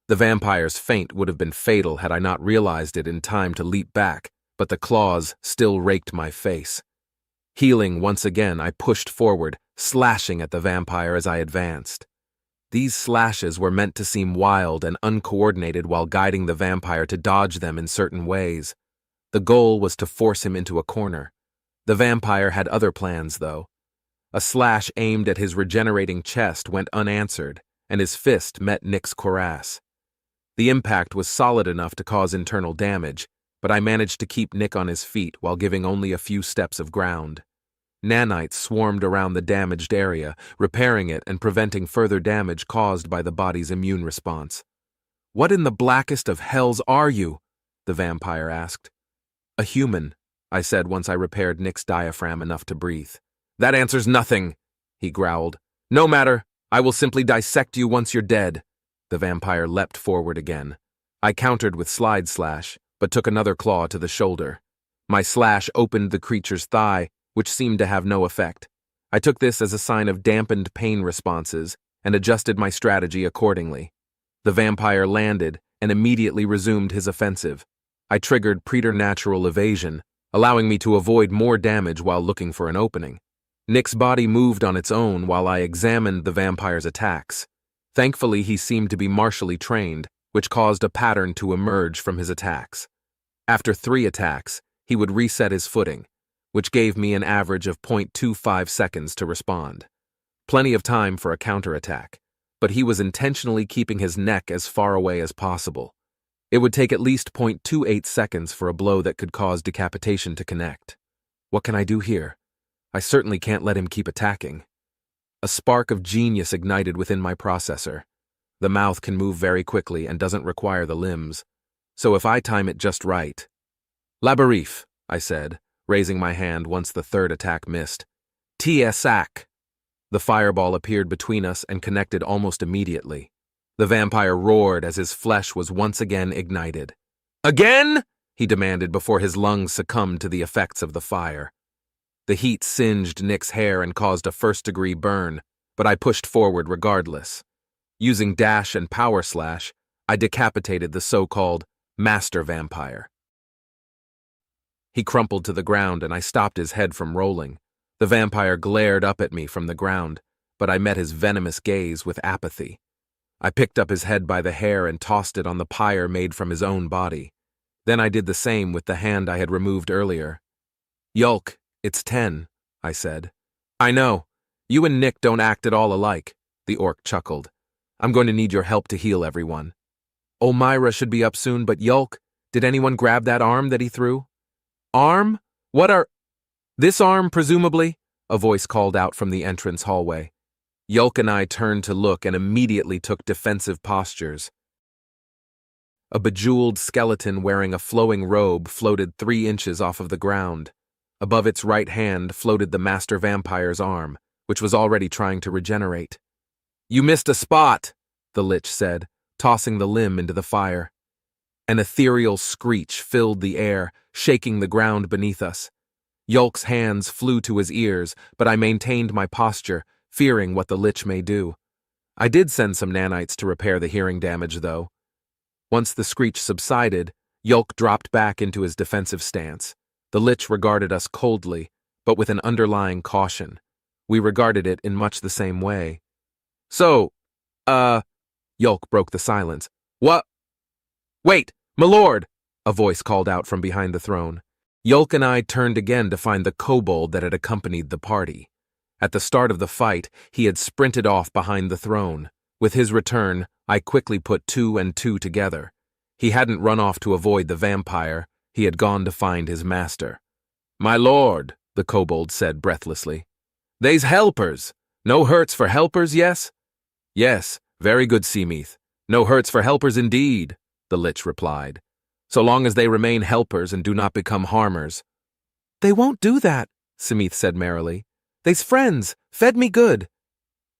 The vampire's feint would have been fatal had I not realized it in time to leap back, but the claws still raked my face. Healing once again, I pushed forward, slashing at the vampire as I advanced. These slashes were meant to seem wild and uncoordinated while guiding the vampire to dodge them in certain ways. The goal was to force him into a corner. The vampire had other plans, though. A slash aimed at his regenerating chest went unanswered, and his fist met Nick's cuirass. The impact was solid enough to cause internal damage, but I managed to keep Nick on his feet while giving only a few steps of ground. Nanites swarmed around the damaged area, repairing it and preventing further damage caused by the body's immune response. "What in the blackest of hells are you?" the vampire asked. "A human," I said once I repaired Nick's diaphragm enough to breathe. "That answers nothing," he growled. "No matter, I will simply dissect you once you're dead." The vampire leapt forward again. I countered with slide slash, but took another claw to the shoulder. My slash opened the creature's thigh, which seemed to have no effect. I took this as a sign of dampened pain responses and adjusted my strategy accordingly. The vampire landed and immediately resumed his offensive. I triggered preternatural evasion, allowing me to avoid more damage while looking for an opening. Nick's body moved on its own while I examined the vampire's attacks. Thankfully, he seemed to be martially trained, which caused a pattern to emerge from his attacks. After 3 attacks, he would reset his footing, which gave me an average of 0.25 seconds to respond. Plenty of time for a counterattack, but he was intentionally keeping his neck as far away as possible. It would take at least 0.28 seconds for a blow that could cause decapitation to connect. What can I do here? I certainly can't let him keep attacking. A spark of genius ignited within my processor. The mouth can move very quickly and doesn't require the limbs, so if I time it just right. "Labarif," I said, raising my hand once the 3rd attack missed. "Tiesak." The fireball appeared between us and connected almost immediately. The vampire roared as his flesh was once again ignited. "Again?" he demanded before his lungs succumbed to the effects of the fire. The heat singed Nick's hair and caused a 1st-degree burn, but I pushed forward regardless. Using dash and power slash, I decapitated the so-called master vampire. He crumpled to the ground and I stopped his head from rolling. The vampire glared up at me from the ground, but I met his venomous gaze with apathy. I picked up his head by the hair and tossed it on the pyre made from his own body. Then I did the same with the hand I had removed earlier. "Yulk, it's 10, I said. "I know. You and Nick don't act at all alike," the orc chuckled. "I'm going to need your help to heal everyone." "Omira should be up soon, but Yulk, did anyone grab that arm that he threw?" "Arm? What are—" "This arm, presumably," a voice called out from the entrance hallway. Yulk and I turned to look and immediately took defensive postures. A bejeweled skeleton wearing a flowing robe floated 3 inches off of the ground. Above its right hand floated the master vampire's arm, which was already trying to regenerate. "You missed a spot," the lich said, tossing the limb into the fire. An ethereal screech filled the air, shaking the ground beneath us. Yulk's hands flew to his ears, but I maintained my posture, fearing what the lich may do. I did send some nanites to repair the hearing damage, though. Once the screech subsided, Yulk dropped back into his defensive stance. The lich regarded us coldly, but with an underlying caution. We regarded it in much the same way. "So, Yulk broke the silence. "What? Wait, my lord!" a voice called out from behind the throne. Yulk and I turned again to find the kobold that had accompanied the party. At the start of the fight, he had sprinted off behind the throne. With his return, I quickly put 2 and 2 together. He hadn't run off to avoid the vampire. He had gone to find his master. "My lord," the kobold said breathlessly. "They's helpers. No hurts for helpers, yes?" "Yes, very good, Seameath. No hurts for helpers indeed," the lich replied. "So long as they remain helpers and do not become harmers." "They won't do that," Seameath said merrily. "They's friends, fed me good."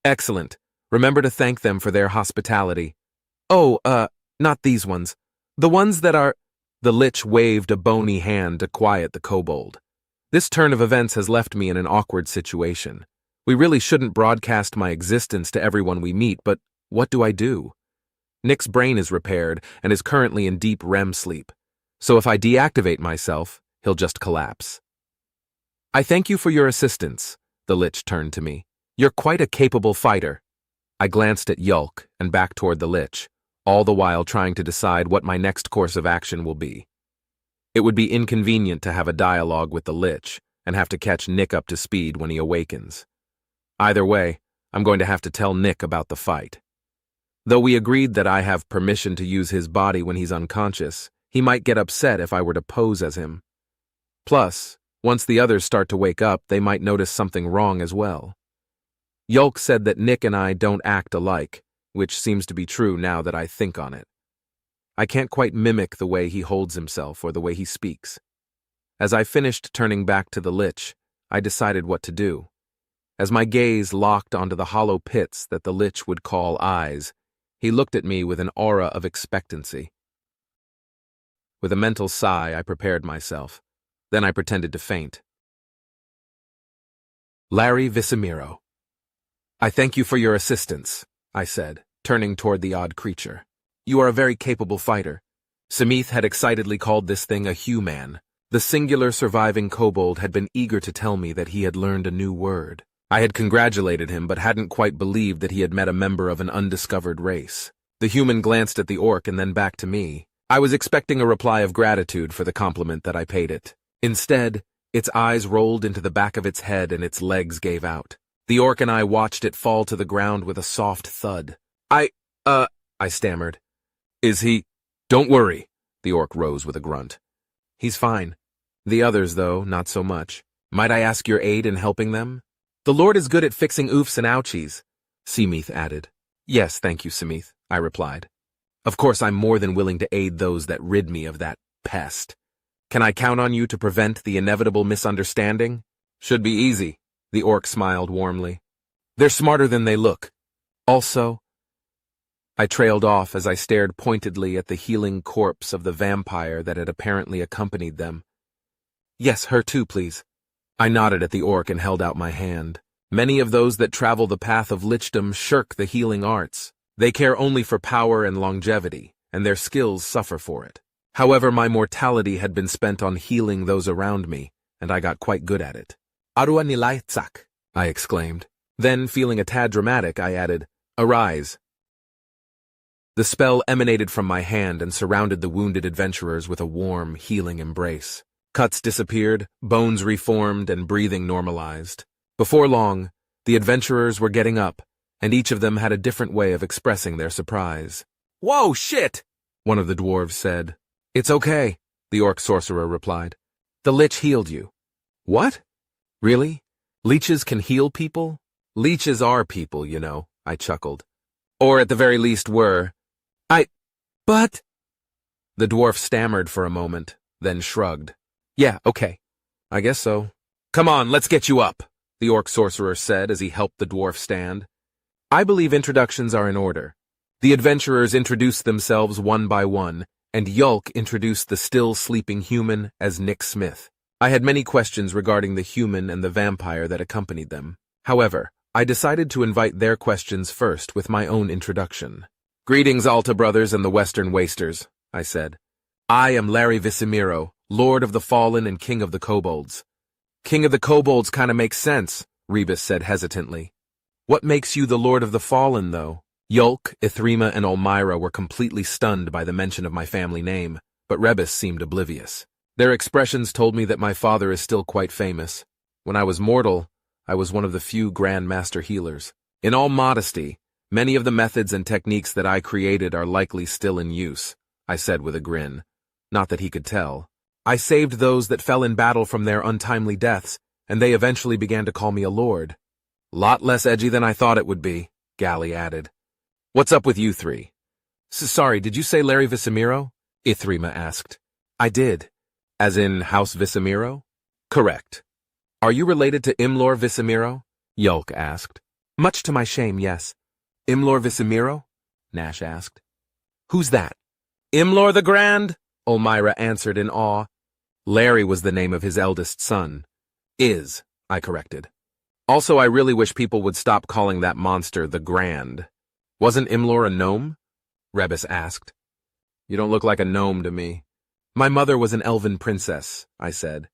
"Excellent. Remember to thank them for their hospitality." "Oh, not these ones. The ones that are—" The lich waved a bony hand to quiet the kobold. "This turn of events has left me in an awkward situation. We really shouldn't broadcast my existence to everyone we meet, but what do I do? Nick's brain is repaired and is currently in deep REM sleep, so if I deactivate myself, he'll just collapse." "I thank you for your assistance," the lich turned to me. "You're quite a capable fighter." I glanced at Yulk and back toward the lich, all the while trying to decide what my next course of action will be. It would be inconvenient to have a dialogue with the lich and have to catch Nick up to speed when he awakens. Either way, I'm going to have to tell Nick about the fight. Though we agreed that I have permission to use his body when he's unconscious, he might get upset if I were to pose as him. Plus, once the others start to wake up, they might notice something wrong as well. Yulk said that Nick and I don't act alike, which seems to be true now that I think on it. I can't quite mimic the way he holds himself or the way he speaks. As I finished turning back to the Lich, I decided what to do. As my gaze locked onto the hollow pits that the Lich would call eyes, he looked at me with an aura of expectancy. With a mental sigh, I prepared myself. Then I pretended to faint. Larry Visimiro. I thank you for your assistance, I said, turning toward the odd creature. You are a very capable fighter. Samith had excitedly called this thing a human. The singular surviving kobold had been eager to tell me that he had learned a new word. I had congratulated him but hadn't quite believed that he had met a member of an undiscovered race. The human glanced at the orc and then back to me. I was expecting a reply of gratitude for the compliment that I paid it. Instead, its eyes rolled into the back of its head and its legs gave out. The orc and I watched it fall to the ground with a soft thud. I stammered. Is he? Don't worry. The orc rose with a grunt. He's fine. The others, though, not so much. Might I ask your aid in helping them? The Lord is good at fixing oofs and ouchies, Samith added. Yes, thank you, Samith, I replied. Of course, I'm more than willing to aid those that rid me of that pest. Can I count on you to prevent the inevitable misunderstanding? Should be easy, the orc smiled warmly. They're smarter than they look. Also, I trailed off as I stared pointedly at the healing corpse of the vampire that had apparently accompanied them. Yes, her too, please. I nodded at the orc and held out my hand. Many of those that travel the path of lichdom shirk the healing arts. They care only for power and longevity, and their skills suffer for it. However, my mortality had been spent on healing those around me, and I got quite good at it. Arua nilaitsak, I exclaimed. Then, feeling a tad dramatic, I added, Arise. The spell emanated from my hand and surrounded the wounded adventurers with a warm, healing embrace. Cuts disappeared, bones reformed, and breathing normalized. Before long, the adventurers were getting up, and each of them had a different way of expressing their surprise. Whoa, shit! One of the dwarves said. It's okay, the orc sorcerer replied. The lich healed you. What? Really? Leeches can heal people? Leeches are people, you know, I chuckled. Or at the very least were. But... The dwarf stammered for a moment, then shrugged. Yeah, okay. I guess so. Come on, let's get you up, the orc sorcerer said as he helped the dwarf stand. I believe introductions are in order. The adventurers introduced themselves one by one, and Yulk introduced the still-sleeping human as Nick Smith. I had many questions regarding the human and the vampire that accompanied them. However, I decided to invite their questions first with my own introduction. Greetings, Alta brothers and the Western Wasters, I said. I am Larry Visimiro, Lord of the Fallen and King of the Kobolds. King of the Kobolds kinda makes sense, Rebus said hesitantly. What makes you the Lord of the Fallen, though? Yulk, Ithrima, and Olmyra were completely stunned by the mention of my family name, but Rebus seemed oblivious. Their expressions told me that my father is still quite famous. When I was mortal, I was one of the few Grand Master healers. In all modesty, many of the methods and techniques that I created are likely still in use, I said with a grin. Not that he could tell. I saved those that fell in battle from their untimely deaths, and they eventually began to call me a lord. Lot less edgy than I thought it would be, Gally added. What's up with you three? Sorry, did you say Larry Visimiro? Ithrima asked. I did. As in House Visimiro? Correct. Are you related to Imlor Visimiro? Yulk asked. Much to my shame, yes. Imlor Visimiro? Nash asked. Who's that? Imlor the Grand, Olmyra answered in awe. Larry was the name of his eldest son. I corrected. Also, I really wish people would stop calling that monster the Grand. Wasn't Imlor a gnome? Rebus asked. You don't look like a gnome to me. My mother was an elven princess, I said.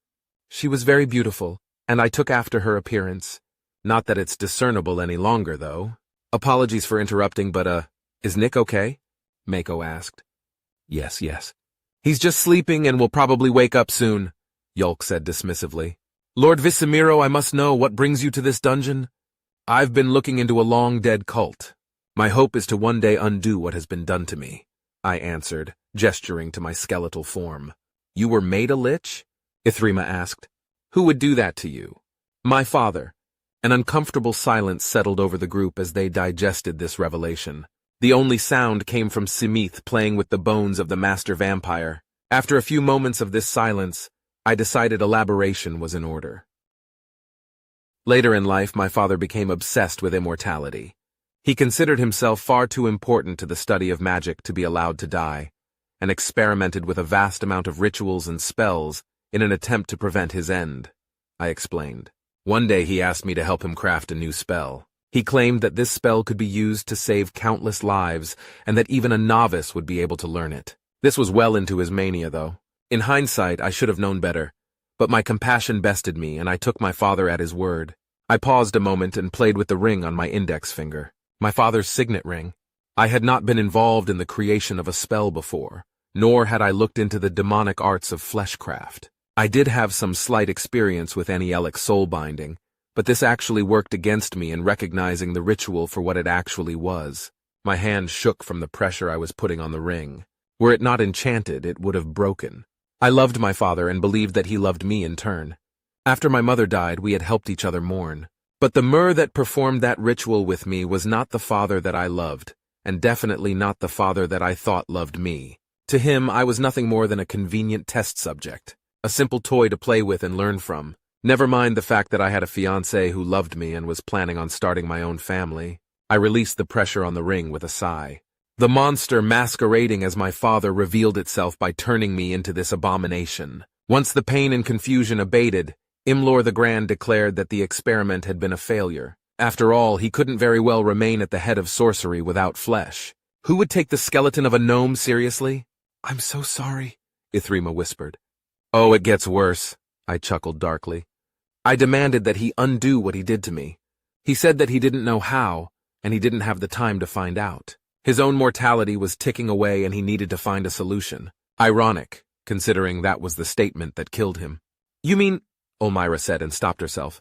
She was very beautiful, and I took after her appearance. Not that it's discernible any longer, though. Apologies for interrupting, but, is Nick okay? Mako asked. Yes. He's just sleeping and will probably wake up soon, Yulk said dismissively. Lord Visimiro, I must know what brings you to this dungeon. I've been looking into a long-dead cult. My hope is to one day undo what has been done to me, I answered, gesturing to my skeletal form. You were made a lich? Ithrima asked. Who would do that to you? My father. An uncomfortable silence settled over the group as they digested this revelation. The only sound came from Simith playing with the bones of the master vampire. After a few moments of this silence, I decided elaboration was in order. Later in life, my father became obsessed with immortality. He considered himself far too important to the study of magic to be allowed to die, and experimented with a vast amount of rituals and spells in an attempt to prevent his end, I explained. One day he asked me to help him craft a new spell. He claimed that this spell could be used to save countless lives, and that even a novice would be able to learn it. This was well into his mania, though. In hindsight, I should have known better, but my compassion bested me, and I took my father at his word. I paused a moment and played with the ring on my index finger. My father's signet ring. I had not been involved in the creation of a spell before, nor had I looked into the demonic arts of fleshcraft. I did have some slight experience with anielic soul binding, but this actually worked against me in recognizing the ritual for what it actually was. My hand shook from the pressure I was putting on the ring. Were it not enchanted, it would have broken. I loved my father and believed that he loved me in turn. After my mother died, we had helped each other mourn. But the Mer that performed that ritual with me was not the father that I loved, and definitely not the father that I thought loved me. To him, I was nothing more than a convenient test subject, a simple toy to play with and learn from. Never mind the fact that I had a fiancé who loved me and was planning on starting my own family. I released the pressure on the ring with a sigh. The monster masquerading as my father revealed itself by turning me into this abomination. Once the pain and confusion abated, Imlor the Grand declared that the experiment had been a failure. After all, he couldn't very well remain at the head of sorcery without flesh. Who would take the skeleton of a gnome seriously? I'm so sorry, Ithrima whispered. Oh, it gets worse, I chuckled darkly. I demanded that he undo what he did to me. He said that he didn't know how, and he didn't have the time to find out. His own mortality was ticking away and he needed to find a solution. Ironic, considering that was the statement that killed him. You mean... Elmira said and stopped herself.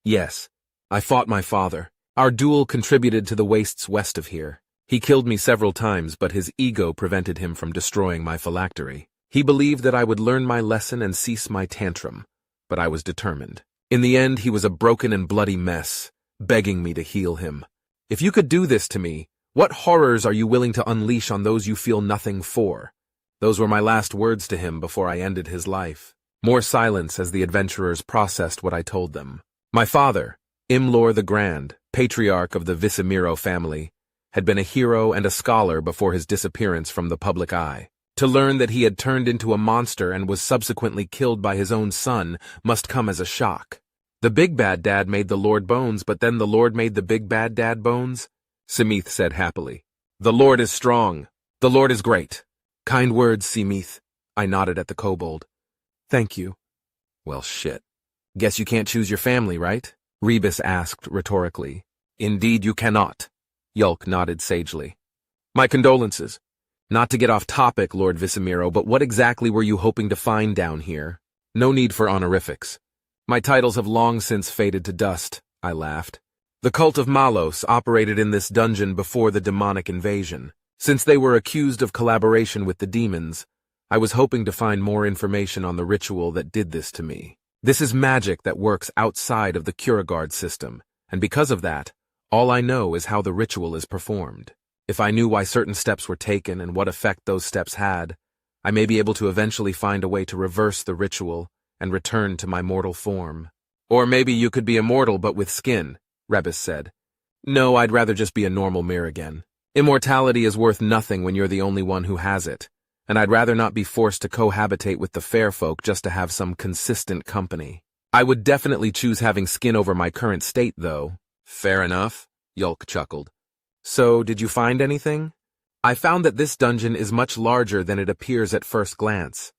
Yes, I fought my father. Our duel contributed to the wastes west of here. He killed me several times, but his ego prevented him from destroying my phylactery. He believed that I would learn my lesson and cease my tantrum, but I was determined. In the end, he was a broken and bloody mess, begging me to heal him. If you could do this to me, what horrors are you willing to unleash on those you feel nothing for? Those were my last words to him before I ended his life. More silence as the adventurers processed what I told them. My father, Imlor the Grand, patriarch of the Visimiro family, had been a hero and a scholar before his disappearance from the public eye. To learn that he had turned into a monster and was subsequently killed by his own son must come as a shock. The Big Bad Dad made the Lord bones, but then the Lord made the Big Bad Dad bones? Simith said happily. The Lord is strong. The Lord is great. Kind words, Simith. I nodded at the kobold. Thank you. Well, shit. Guess you can't choose your family, right? Rebus asked rhetorically. Indeed you cannot. Yulk nodded sagely. My condolences. Not to get off topic, Lord Visimiro, but what exactly were you hoping to find down here? No need for honorifics. My titles have long since faded to dust, I laughed. The cult of Malos operated in this dungeon before the demonic invasion. Since they were accused of collaboration with the demons, I was hoping to find more information on the ritual that did this to me. This is magic that works outside of the Kuragard system, and because of that, all I know is how the ritual is performed. If I knew why certain steps were taken and what effect those steps had, I may be able to eventually find a way to reverse the ritual and return to my mortal form. Or maybe you could be immortal but with skin, Rebus said. No, I'd rather just be a normal Mir again. Immortality is worth nothing when you're the only one who has it, and I'd rather not be forced to cohabitate with the fair folk just to have some consistent company. I would definitely choose having skin over my current state, though. Fair enough, Yulk chuckled. So, did you find anything? I found that this dungeon is much larger than it appears at first glance.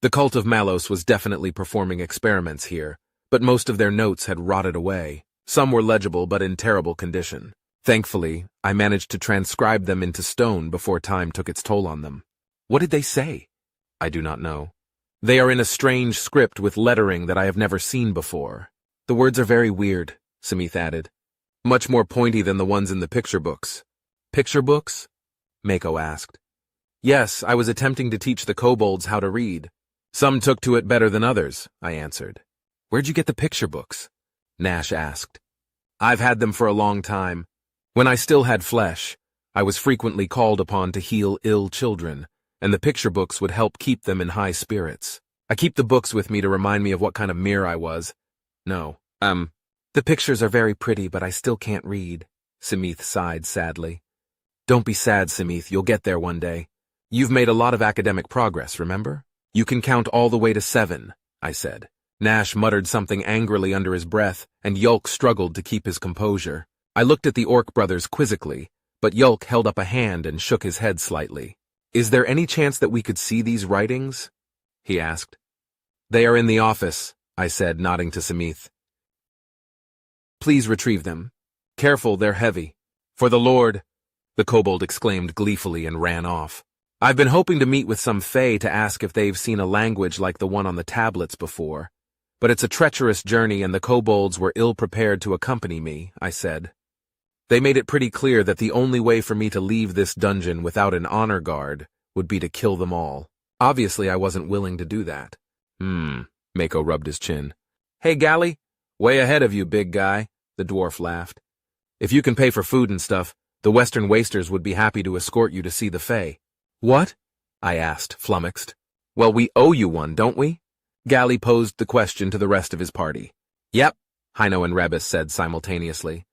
The cult of Malos was definitely performing experiments here, but most of their notes had rotted away. Some were legible but in terrible condition. Thankfully, I managed to transcribe them into stone before time took its toll on them. What did they say? I do not know. They are in a strange script with lettering that I have never seen before. The words are very weird, Simith added. Much more pointy than the ones in the picture books. Picture books? Mako asked. Yes, I was attempting to teach the kobolds how to read. Some took to it better than others, I answered. Where'd you get the picture books? Nash asked. I've had them for a long time. When I still had flesh, I was frequently called upon to heal ill children, and the picture books would help keep them in high spirits. I keep the books with me to remind me of what kind of mirror I was. No, the pictures are very pretty, but I still can't read, Simith sighed sadly. Don't be sad, Simith, you'll get there one day. You've made a lot of academic progress, remember? You can count all the way to 7, I said. Nash muttered something angrily under his breath, and Yulk struggled to keep his composure. I looked at the Orc brothers quizzically, but Yulk held up a hand and shook his head slightly. Is there any chance that we could see these writings? He asked. They are in the office, I said, nodding to Simith. Please retrieve them. Careful, they're heavy. For the Lord, the kobold exclaimed gleefully and ran off. I've been hoping to meet with some Fae to ask if they've seen a language like the one on the tablets before. But it's a treacherous journey and the kobolds were ill-prepared to accompany me, I said. They made it pretty clear that the only way for me to leave this dungeon without an honor guard would be to kill them all. Obviously, I wasn't willing to do that. Mako rubbed his chin. Hey, Gally, way ahead of you, big guy, the dwarf laughed. If you can pay for food and stuff, the Western Wasters would be happy to escort you to see the Fae. What? I asked, flummoxed. Well, we owe you one, don't we? Gally posed the question to the rest of his party. Yep, Hino and Rebus said simultaneously.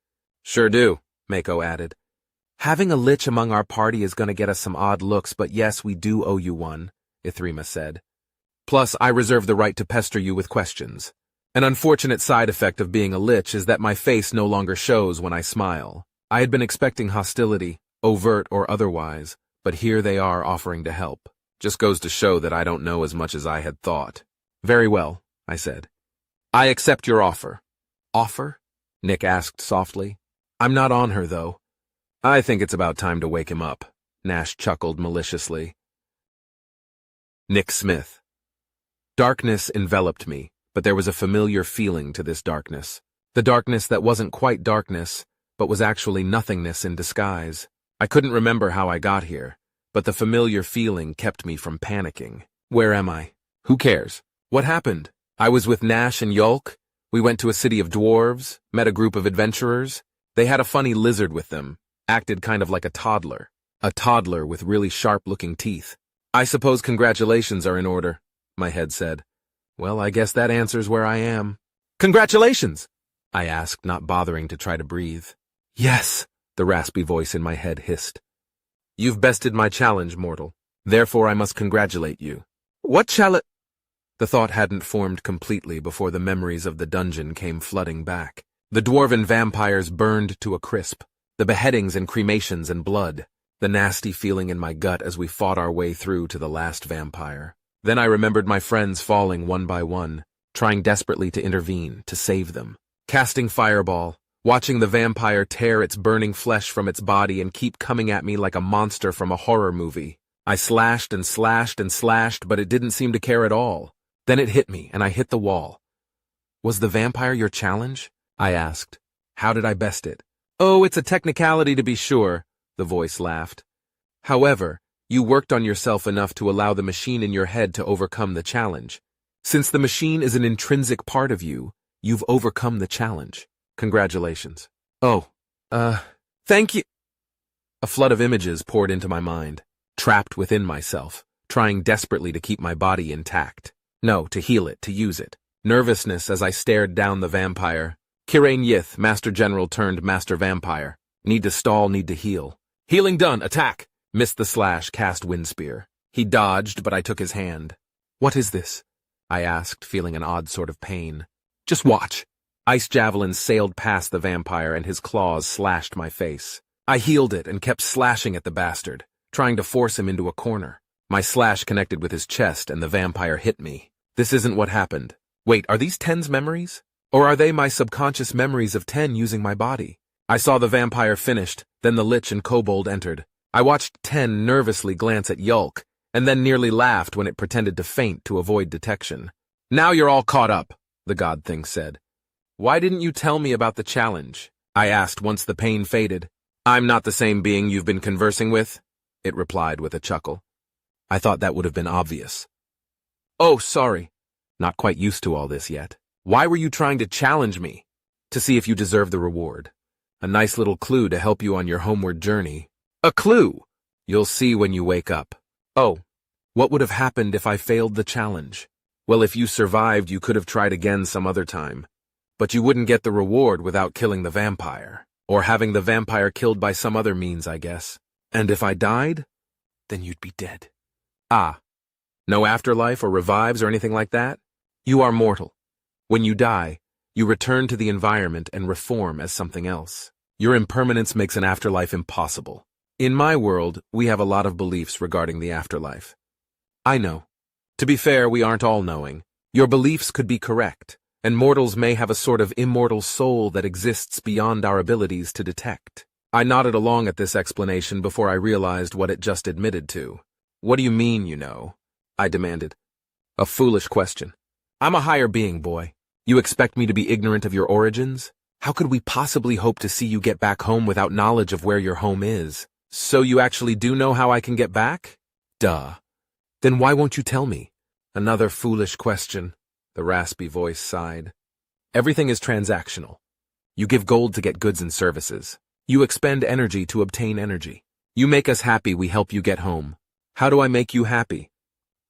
Sure do, Mako added. Having a lich among our party is going to get us some odd looks, but yes, we do owe you one, Ithrima said. Plus, I reserve the right to pester you with questions. An unfortunate side effect of being a lich is that my face no longer shows when I smile. I had been expecting hostility, overt or otherwise, but here they are offering to help. Just goes to show that I don't know as much as I had thought. Very well, I said. I accept your offer. Offer? Nick asked softly. I'm not on her, though. I think it's about time to wake him up, Nash chuckled maliciously. Nick Smith. Darkness enveloped me, but there was a familiar feeling to this darkness. The darkness that wasn't quite darkness, but was actually nothingness in disguise. I couldn't remember how I got here, but the familiar feeling kept me from panicking. Where am I? Who cares? What happened? I was with Nash and Yulk. We went to a city of dwarves, met a group of adventurers. They had a funny lizard with them, acted kind of like a toddler with really sharp-looking teeth. I suppose congratulations are in order, my head said. Well, I guess that answers where I am. Congratulations! I asked, not bothering to try to breathe. Yes, the raspy voice in my head hissed. You've bested my challenge, mortal. Therefore I must congratulate you. What challenge? The thought hadn't formed completely before the memories of the dungeon came flooding back. The dwarven vampires burned to a crisp, the beheadings and cremations and blood, the nasty feeling in my gut as we fought our way through to the last vampire. Then I remembered my friends falling one by one, trying desperately to intervene, to save them. Casting fireball, watching the vampire tear its burning flesh from its body and keep coming at me like a monster from a horror movie. I slashed and slashed and slashed, but it didn't seem to care at all. Then it hit me, and I hit the wall. Was the vampire your challenge? I asked. How did I best it? Oh, it's a technicality to be sure, the voice laughed. However, you worked on yourself enough to allow the machine in your head to overcome the challenge. Since the machine is an intrinsic part of you, you've overcome the challenge. Congratulations. Oh, thank you. A flood of images poured into my mind, trapped within myself, trying desperately to keep my body intact. No, to heal it, to use it. Nervousness as I stared down the vampire. Kirain Yith, Master General turned Master Vampire. Need to stall, need to heal. Healing done, attack! Missed the slash, cast Windspear. He dodged, but I took his hand. What is this? I asked, feeling an odd sort of pain. Just watch. Ice javelins sailed past the vampire and his claws slashed my face. I healed it and kept slashing at the bastard, trying to force him into a corner. My slash connected with his chest and the vampire hit me. This isn't what happened. Wait, are these Ten's memories? Or are they my subconscious memories of Ten using my body? I saw the vampire finished, then the lich and kobold entered. I watched Ten nervously glance at Yulk, and then nearly laughed when it pretended to faint to avoid detection. Now you're all caught up, the god thing said. Why didn't you tell me about the challenge? I asked once the pain faded. I'm not the same being you've been conversing with, it replied with a chuckle. I thought that would have been obvious. Oh, sorry. Not quite used to all this yet. Why were you trying to challenge me? To see if you deserve the reward. A nice little clue to help you on your homeward journey. A clue! You'll see when you wake up. Oh, what would have happened if I failed the challenge? Well, if you survived, you could have tried again some other time. But you wouldn't get the reward without killing the vampire. Or having the vampire killed by some other means, I guess. And if I died, then you'd be dead. Ah, no afterlife or revives or anything like that? You are mortal. When you die, you return to the environment and reform as something else. Your impermanence makes an afterlife impossible. In my world, we have a lot of beliefs regarding the afterlife. I know. To be fair, we aren't all knowing. Your beliefs could be correct, and mortals may have a sort of immortal soul that exists beyond our abilities to detect. I nodded along at this explanation before I realized what it just admitted to. What do you mean, you know? I demanded. A foolish question. I'm a higher being, boy. You expect me to be ignorant of your origins? How could we possibly hope to see you get back home without knowledge of where your home is? So you actually do know how I can get back? Duh. Then why won't you tell me? Another foolish question, the raspy voice sighed. Everything is transactional. You give gold to get goods and services. You expend energy to obtain energy. You make us happy, we help you get home. How do I make you happy?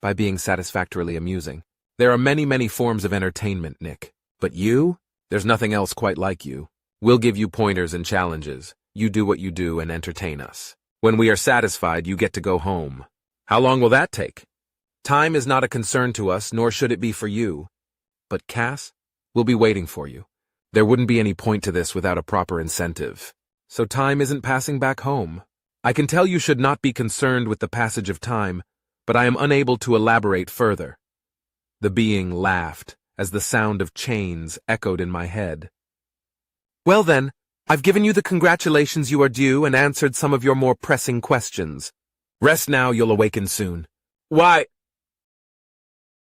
By being satisfactorily amusing. There are many forms of entertainment, Nick. But you? There's nothing else quite like you. We'll give you pointers and challenges. You do what you do and entertain us. When we are satisfied, you get to go home. How long will that take? Time is not a concern to us, nor should it be for you. But Cass, we'll be waiting for you. There wouldn't be any point to this without a proper incentive. So time isn't passing back home. I can tell you should not be concerned with the passage of time, but I am unable to elaborate further. The being laughed as the sound of chains echoed in my head. Well then, I've given you the congratulations you are due and answered some of your more pressing questions. Rest now, you'll awaken soon. Why?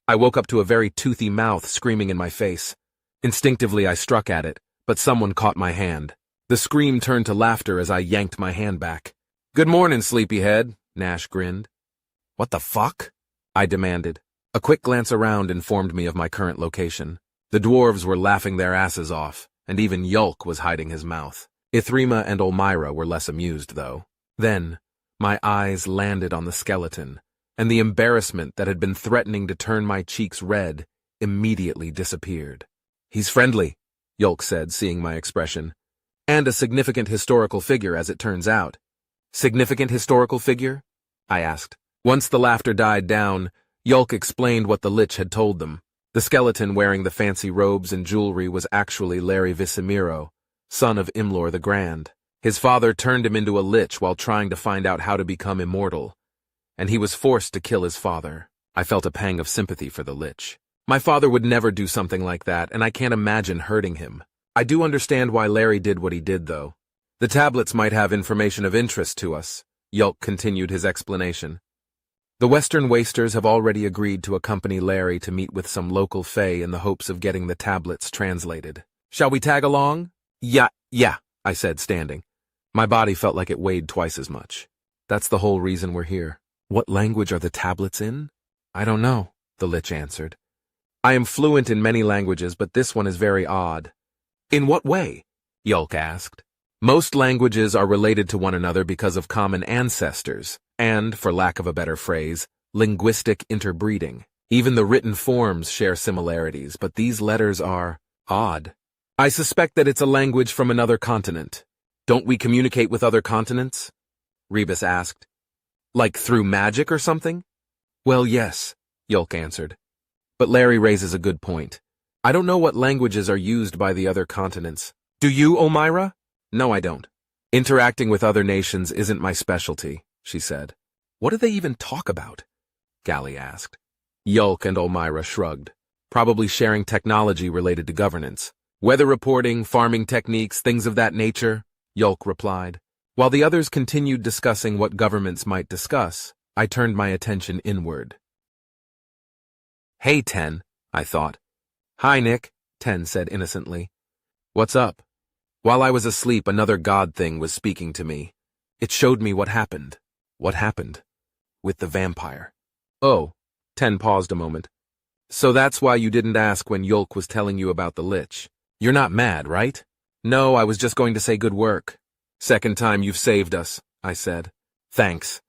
I woke up to a very toothy mouth screaming in my face. Instinctively I struck at it, but someone caught my hand. The scream turned to laughter as I yanked my hand back. Good morning, sleepyhead, Nash grinned. What the fuck? I demanded. A quick glance around informed me of my current location. The dwarves were laughing their asses off, and even Yulk was hiding his mouth. Ithrima and Olmyra were less amused, though. Then, my eyes landed on the skeleton, and the embarrassment that had been threatening to turn my cheeks red immediately disappeared. He's friendly, Yulk said, seeing my expression. And a significant historical figure, as it turns out. Significant historical figure? I asked. Once the laughter died down, Yulk explained what the Lich had told them. The skeleton wearing the fancy robes and jewelry was actually Larry Visimiro, son of Imlor the Grand. His father turned him into a Lich while trying to find out how to become immortal, and he was forced to kill his father. I felt a pang of sympathy for the Lich. My father would never do something like that, and I can't imagine hurting him. I do understand why Larry did what he did, though. The tablets might have information of interest to us, Yulk continued his explanation. The Western Wasters have already agreed to accompany Larry to meet with some local fae in the hopes of getting the tablets translated. Shall we tag along? Yeah, I said, standing. My body felt like it weighed twice as much. That's the whole reason we're here. What language are the tablets in? I don't know, the Lich answered. I am fluent in many languages, but this one is very odd. In what way? Yulk asked. Most languages are related to one another because of common ancestors, and, for lack of a better phrase, linguistic interbreeding. Even the written forms share similarities, but these letters are odd. I suspect that it's a language from another continent. Don't we communicate with other continents? Rebus asked. Like through magic or something? Well, yes, Yulk answered. But Larry raises a good point. I don't know what languages are used by the other continents. Do you, Olmyra? No, I don't. Interacting with other nations isn't my specialty, she said. What do they even talk about? Gally asked. Yulk and Olmyra shrugged, probably sharing technology related to governance. Weather reporting, farming techniques, things of that nature, Yulk replied. While the others continued discussing what governments might discuss, I turned my attention inward. Hey, Ten, I thought. Hi, Nick, Ten said innocently. What's up? While I was asleep, another god thing was speaking to me. It showed me what happened. What happened? With the vampire. Oh, Ten paused a moment. So that's why you didn't ask when Yolk was telling you about the lich. You're not mad, right? No, I was just going to say good work. Second time you've saved us, I said. Thanks.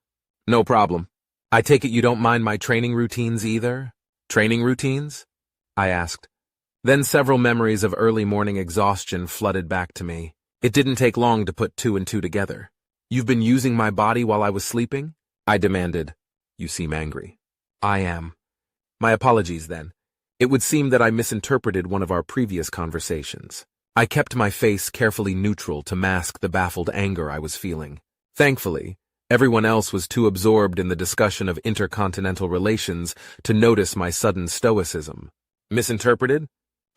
No problem. I take it you don't mind my training routines either? Training routines? I asked. Then several memories of early morning exhaustion flooded back to me. It didn't take long to put two and two together. You've been using my body while I was sleeping? I demanded. You seem angry. I am. My apologies then. It would seem that I misinterpreted one of our previous conversations. I kept my face carefully neutral to mask the baffled anger I was feeling. Thankfully, everyone else was too absorbed in the discussion of intercontinental relations to notice my sudden stoicism. Misinterpreted?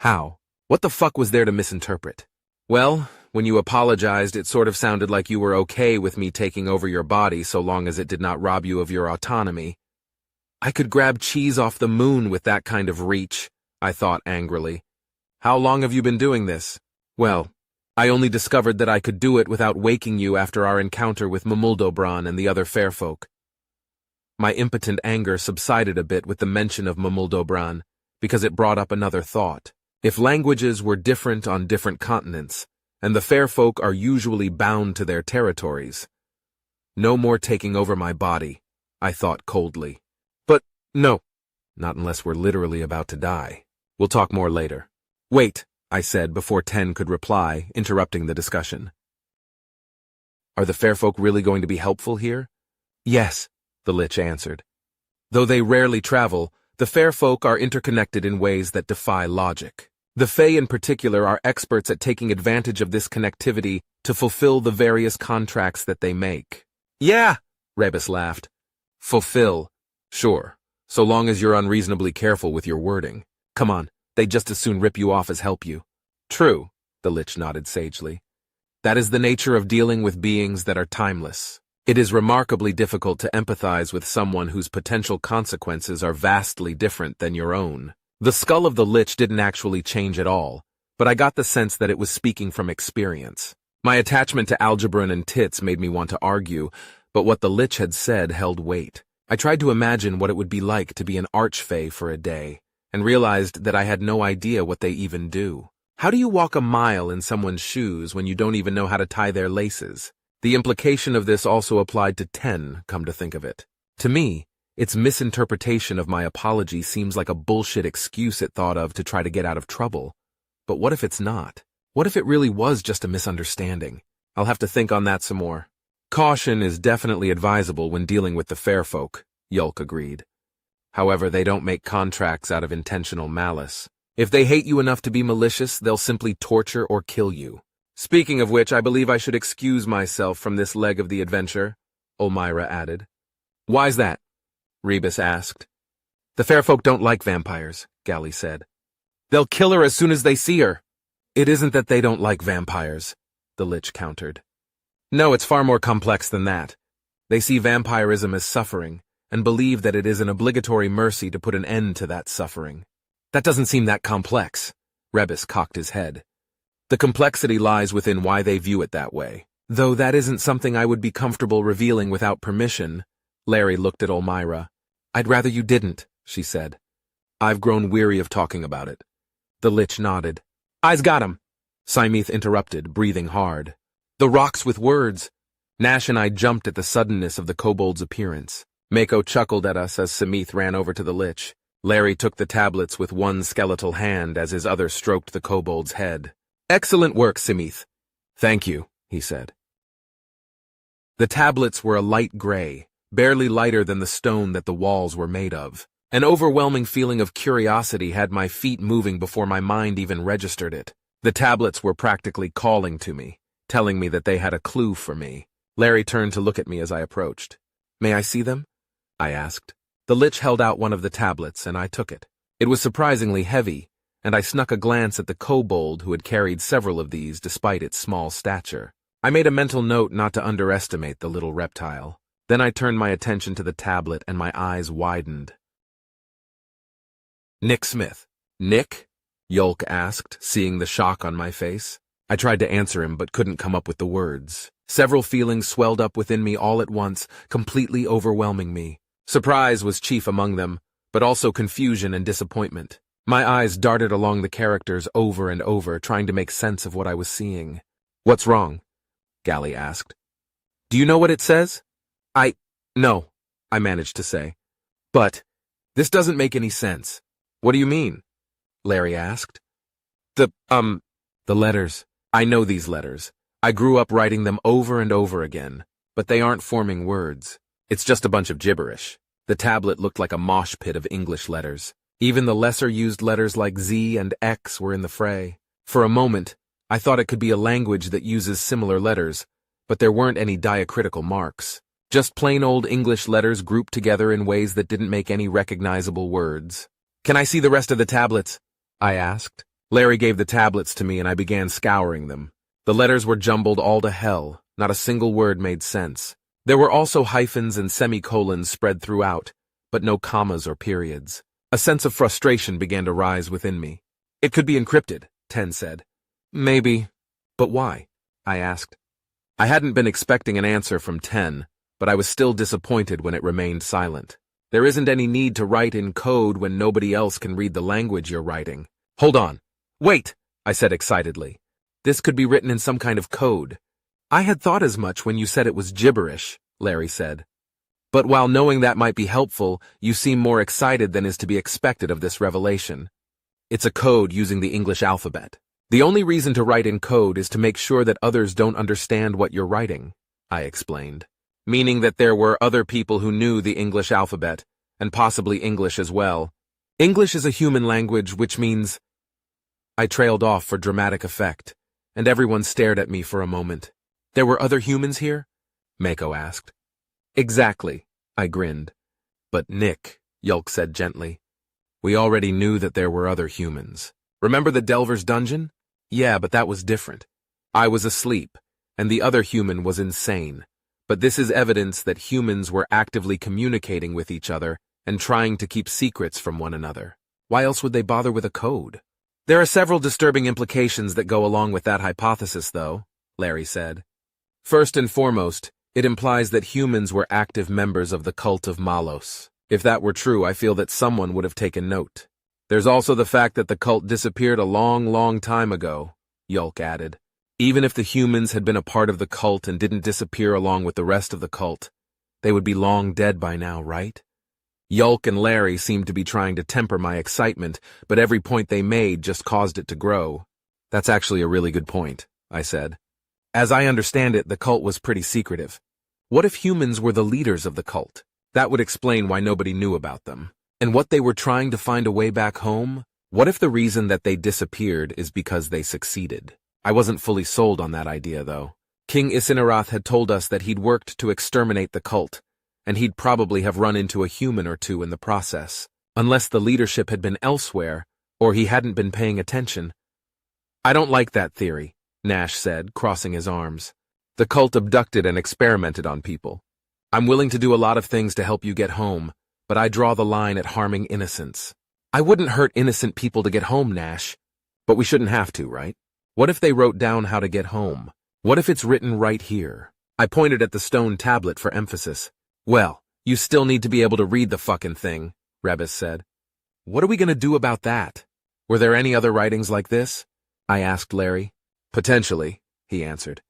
How? What the fuck was there to misinterpret? Well, when you apologized, it sort of sounded like you were okay with me taking over your body so long as it did not rob you of your autonomy. I could grab cheese off the moon with that kind of reach, I thought angrily. How long have you been doing this? Well, I only discovered that I could do it without waking you after our encounter with Mamuldobran and the other fair folk. My impotent anger subsided a bit with the mention of Mamuldobran, because it brought up another thought. If languages were different on different continents, and the fair folk are usually bound to their territories, no more taking over my body, I thought coldly. But, no, not unless we're literally about to die. We'll talk more later. Wait, I said before Ten could reply, interrupting the discussion. Are the fair folk really going to be helpful here? Yes, the lich answered. Though they rarely travel, the fair folk are interconnected in ways that defy logic. The Fae in particular are experts at taking advantage of this connectivity to fulfill the various contracts that they make. Yeah, Rebus laughed. Fulfill. Sure, so long as you're unreasonably careful with your wording. Come on, they'd just as soon rip you off as help you. True, the lich nodded sagely. That is the nature of dealing with beings that are timeless. It is remarkably difficult to empathize with someone whose potential consequences are vastly different than your own. The skull of the lich didn't actually change at all, but I got the sense that it was speaking from experience. My attachment to Algebran and tits made me want to argue, but what the lich had said held weight. I tried to imagine what it would be like to be an archfey for a day, and realized that I had no idea what they even do. How do you walk a mile in someone's shoes when you don't even know how to tie their laces? The implication of this also applied to Ten, come to think of it. To me, its misinterpretation of my apology seems like a bullshit excuse it thought of to try to get out of trouble. But what if it's not? What if it really was just a misunderstanding? I'll have to think on that some more. Caution is definitely advisable when dealing with the fair folk, Yulk agreed. However, they don't make contracts out of intentional malice. If they hate you enough to be malicious, they'll simply torture or kill you. Speaking of which, I believe I should excuse myself from this leg of the adventure, Olmyra added. Why's that? Rebus asked. The fair folk don't like vampires, Gally said. They'll kill her as soon as they see her. It isn't that they don't like vampires, the lich countered. No, it's far more complex than that. They see vampirism as suffering, and believe that it is an obligatory mercy to put an end to that suffering. That doesn't seem that complex, Rebus cocked his head. The complexity lies within why they view it that way. Though that isn't something I would be comfortable revealing without permission, Larry looked at Olmyra. I'd rather you didn't, she said. I've grown weary of talking about it. The lich nodded. I's got 'em, Simeth interrupted, breathing hard. The rocks with words. Nash and I jumped at the suddenness of the kobold's appearance. Mako chuckled at us as Simeth ran over to the lich. Larry took the tablets with one skeletal hand as his other stroked the kobold's head. Excellent work, Simeth. Thank you, he said. The tablets were a light gray, barely lighter than the stone that the walls were made of. An overwhelming feeling of curiosity had my feet moving before my mind even registered it. The tablets were practically calling to me, telling me that they had a clue for me. Larry turned to look at me as I approached. May I see them? I asked. The lich held out one of the tablets, and I took it. It was surprisingly heavy, and I snuck a glance at the kobold who had carried several of these despite its small stature. I made a mental note not to underestimate the little reptile. Then I turned my attention to the tablet, and my eyes widened. Nick Smith. Nick? Yulk asked, seeing the shock on my face. I tried to answer him but couldn't come up with the words. Several feelings swelled up within me all at once, completely overwhelming me. Surprise was chief among them, but also confusion and disappointment. My eyes darted along the characters over and over, trying to make sense of what I was seeing. "What's wrong?" Gally asked. "Do you know what it says?" No, I managed to say. "But, this doesn't make any sense." "What do you mean?" Larry asked. The letters. I know these letters. I grew up writing them over and over again, but they aren't forming words. It's just a bunch of gibberish. The tablet looked like a mosh pit of English letters. Even the lesser-used letters like Z and X were in the fray. For a moment, I thought it could be a language that uses similar letters, but there weren't any diacritical marks. Just plain old English letters grouped together in ways that didn't make any recognizable words. "Can I see the rest of the tablets?" I asked. Larry gave the tablets to me and I began scouring them. The letters were jumbled all to hell. Not a single word made sense. There were also hyphens and semicolons spread throughout, but no commas or periods. A sense of frustration began to rise within me. "It could be encrypted," Ten said. "Maybe. But why?" I asked. I hadn't been expecting an answer from Ten, but I was still disappointed when it remained silent. There isn't any need to write in code when nobody else can read the language you're writing. "Hold on. Wait," I said excitedly. "This could be written in some kind of code." "I had thought as much when you said it was gibberish," Larry said. "But while knowing that might be helpful, you seem more excited than is to be expected of this revelation. It's a code using the English alphabet. The only reason to write in code is to make sure that others don't understand what you're writing," I explained. "Meaning that there were other people who knew the English alphabet, and possibly English as well. English is a human language, which means—" I trailed off for dramatic effect, and everyone stared at me for a moment. "There were other humans here?" Mako asked. "Exactly," I grinned. "But Nick," Yulk said gently, "we already knew that there were other humans. Remember the Delver's dungeon? Yeah, but that was different. I was asleep, and the other human was insane. But this is evidence that humans were actively communicating with each other and trying to keep secrets from one another. Why else would they bother with a code?" "There are several disturbing implications that go along with that hypothesis, though," Larry said. "First and foremost, it implies that humans were active members of the cult of Malos. If that were true, I feel that someone would have taken note. There's also the fact that the cult disappeared a long time ago," Yulk added. "Even if the humans had been a part of the cult and didn't disappear along with the rest of the cult, they would be long dead by now, right?" Yulk and Larry seemed to be trying to temper my excitement, but every point they made just caused it to grow. "That's actually a really good point," I said. "As I understand it, the cult was pretty secretive. What if humans were the leaders of the cult? That would explain why nobody knew about them. And what they were trying to find a way back home? What if the reason that they disappeared is because they succeeded?" I wasn't fully sold on that idea, though. King Isinarath had told us that he'd worked to exterminate the cult, and he'd probably have run into a human or two in the process, unless the leadership had been elsewhere, or he hadn't been paying attention. "I don't like that theory," Nash said, crossing his arms. "The cult abducted and experimented on people. I'm willing to do a lot of things to help you get home, but I draw the line at harming innocents." "I wouldn't hurt innocent people to get home, Nash. But we shouldn't have to, right? What if they wrote down how to get home? What if it's written right here?" I pointed at the stone tablet for emphasis. "Well, you still need to be able to read the fucking thing," Rebus said. "What are we gonna do about that? Were there any other writings like this?" I asked Larry. "Potentially," he answered.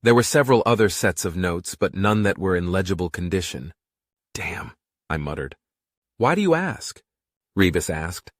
"There were several other sets of notes, but none that were in legible condition." "Damn," I muttered. "Why do you ask?" Rebus asked.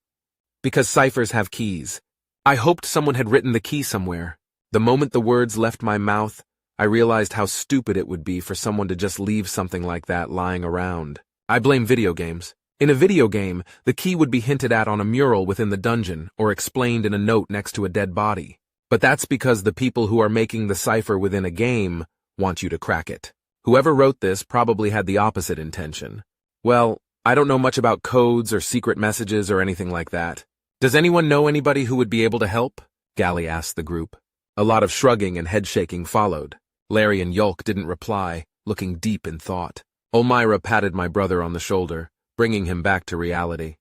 "Because ciphers have keys. I hoped someone had written the key somewhere. The moment the words left my mouth, I realized how stupid it would be for someone to just leave something like that lying around. I blame video games. In a video game, the key would be hinted at on a mural within the dungeon or explained in a note next to a dead body. But that's because the people who are making the cipher within a game want you to crack it. Whoever wrote this probably had the opposite intention. Well, I don't know much about codes or secret messages or anything like that. Does anyone know anybody who would be able to help? Gally asked the group. A lot of shrugging and head-shaking followed. Larry and Yulk didn't reply, looking deep in thought. Olmyra patted my brother on the shoulder, bringing him back to reality.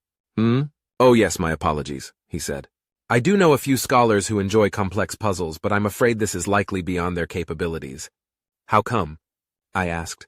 "Oh yes, my apologies," he said. I do know a few scholars who enjoy complex puzzles, but I'm afraid this is likely beyond their capabilities. How come? I asked.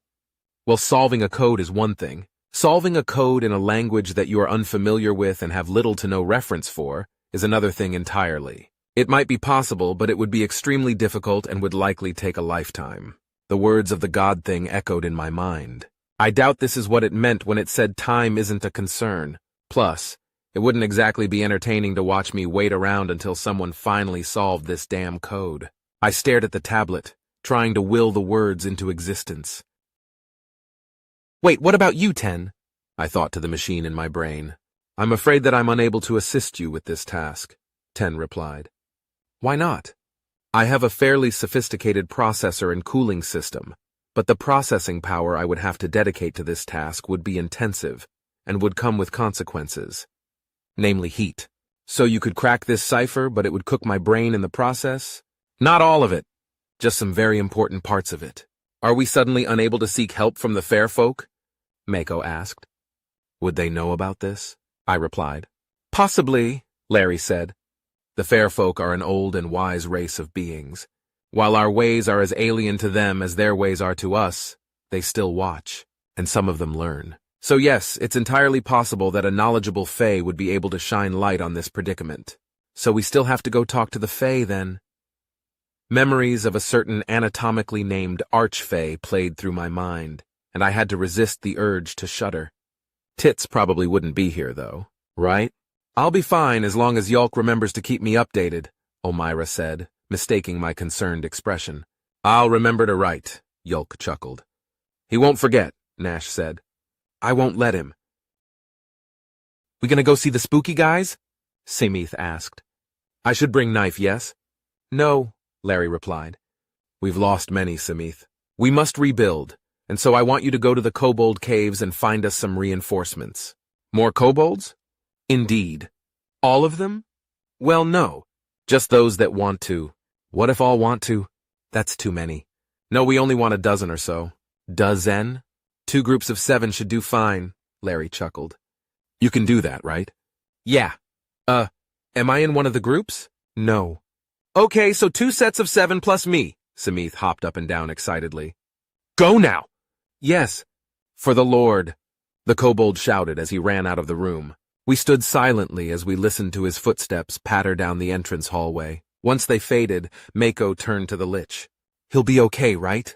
Well, solving a code is one thing. Solving a code in a language that you are unfamiliar with and have little to no reference for is another thing entirely. It might be possible, but it would be extremely difficult and would likely take a lifetime. The words of the God thing echoed in my mind. I doubt this is what it meant when it said time isn't a concern. Plus, it wouldn't exactly be entertaining to watch me wait around until someone finally solved this damn code. I stared at the tablet, trying to will the words into existence. Wait, what about you, Ten? I thought to the machine in my brain. I'm afraid that I'm unable to assist you with this task, Ten replied. Why not? I have a fairly sophisticated processor and cooling system, but the processing power I would have to dedicate to this task would be intensive and would come with consequences, namely heat. So you could crack this cipher, but it would cook my brain in the process? Not all of it, just some very important parts of it. Are we suddenly unable to seek help from the fair folk? Mako asked. Would they know about this? I replied. Possibly, Larry said. The fair folk are an old and wise race of beings. While our ways are as alien to them as their ways are to us, they still watch, and some of them learn. So yes, it's entirely possible that a knowledgeable Fae would be able to shine light on this predicament. So we still have to go talk to the Fae then. Memories of a certain anatomically named Archfey played through my mind, and I had to resist the urge to shudder. Tits probably wouldn't be here though, right? I'll be fine as long as Yulk remembers to keep me updated, Omira said, mistaking my concerned expression. I'll remember to write, Yulk chuckled. He won't forget, Nash said. I won't let him. We gonna go see the spooky guys? Simith asked. I should bring knife, yes? No, Larry replied. We've lost many, Simith. We must rebuild, and so I want you to go to the kobold caves and find us some reinforcements. More kobolds? Indeed. All of them? Well, no. Just those that want to. What if all want to? That's too many. No, we only want a dozen or so. Dozen? 2 groups of 7 should do fine, Larry chuckled. You can do that, right? Yeah. Am I in one of the groups? No. Okay, so 2 sets of 7 plus me. Simith hopped up and down excitedly. Go now! Yes. For the Lord, the kobold shouted as he ran out of the room. We stood silently as we listened to his footsteps patter down the entrance hallway. Once they faded, Mako turned to the Lich. He'll be okay, right?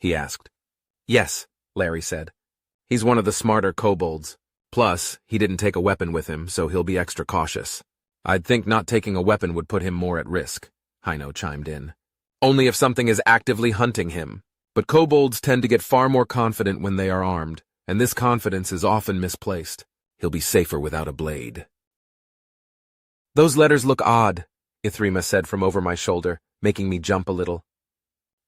He asked. Yes, Larry said. He's one of the smarter kobolds. Plus, he didn't take a weapon with him, so he'll be extra cautious. I'd think not taking a weapon would put him more at risk, Hino chimed in. Only if something is actively hunting him. But kobolds tend to get far more confident when they are armed, and this confidence is often misplaced. He'll be safer without a blade. Those letters look odd, Ithrima said from over my shoulder, making me jump a little.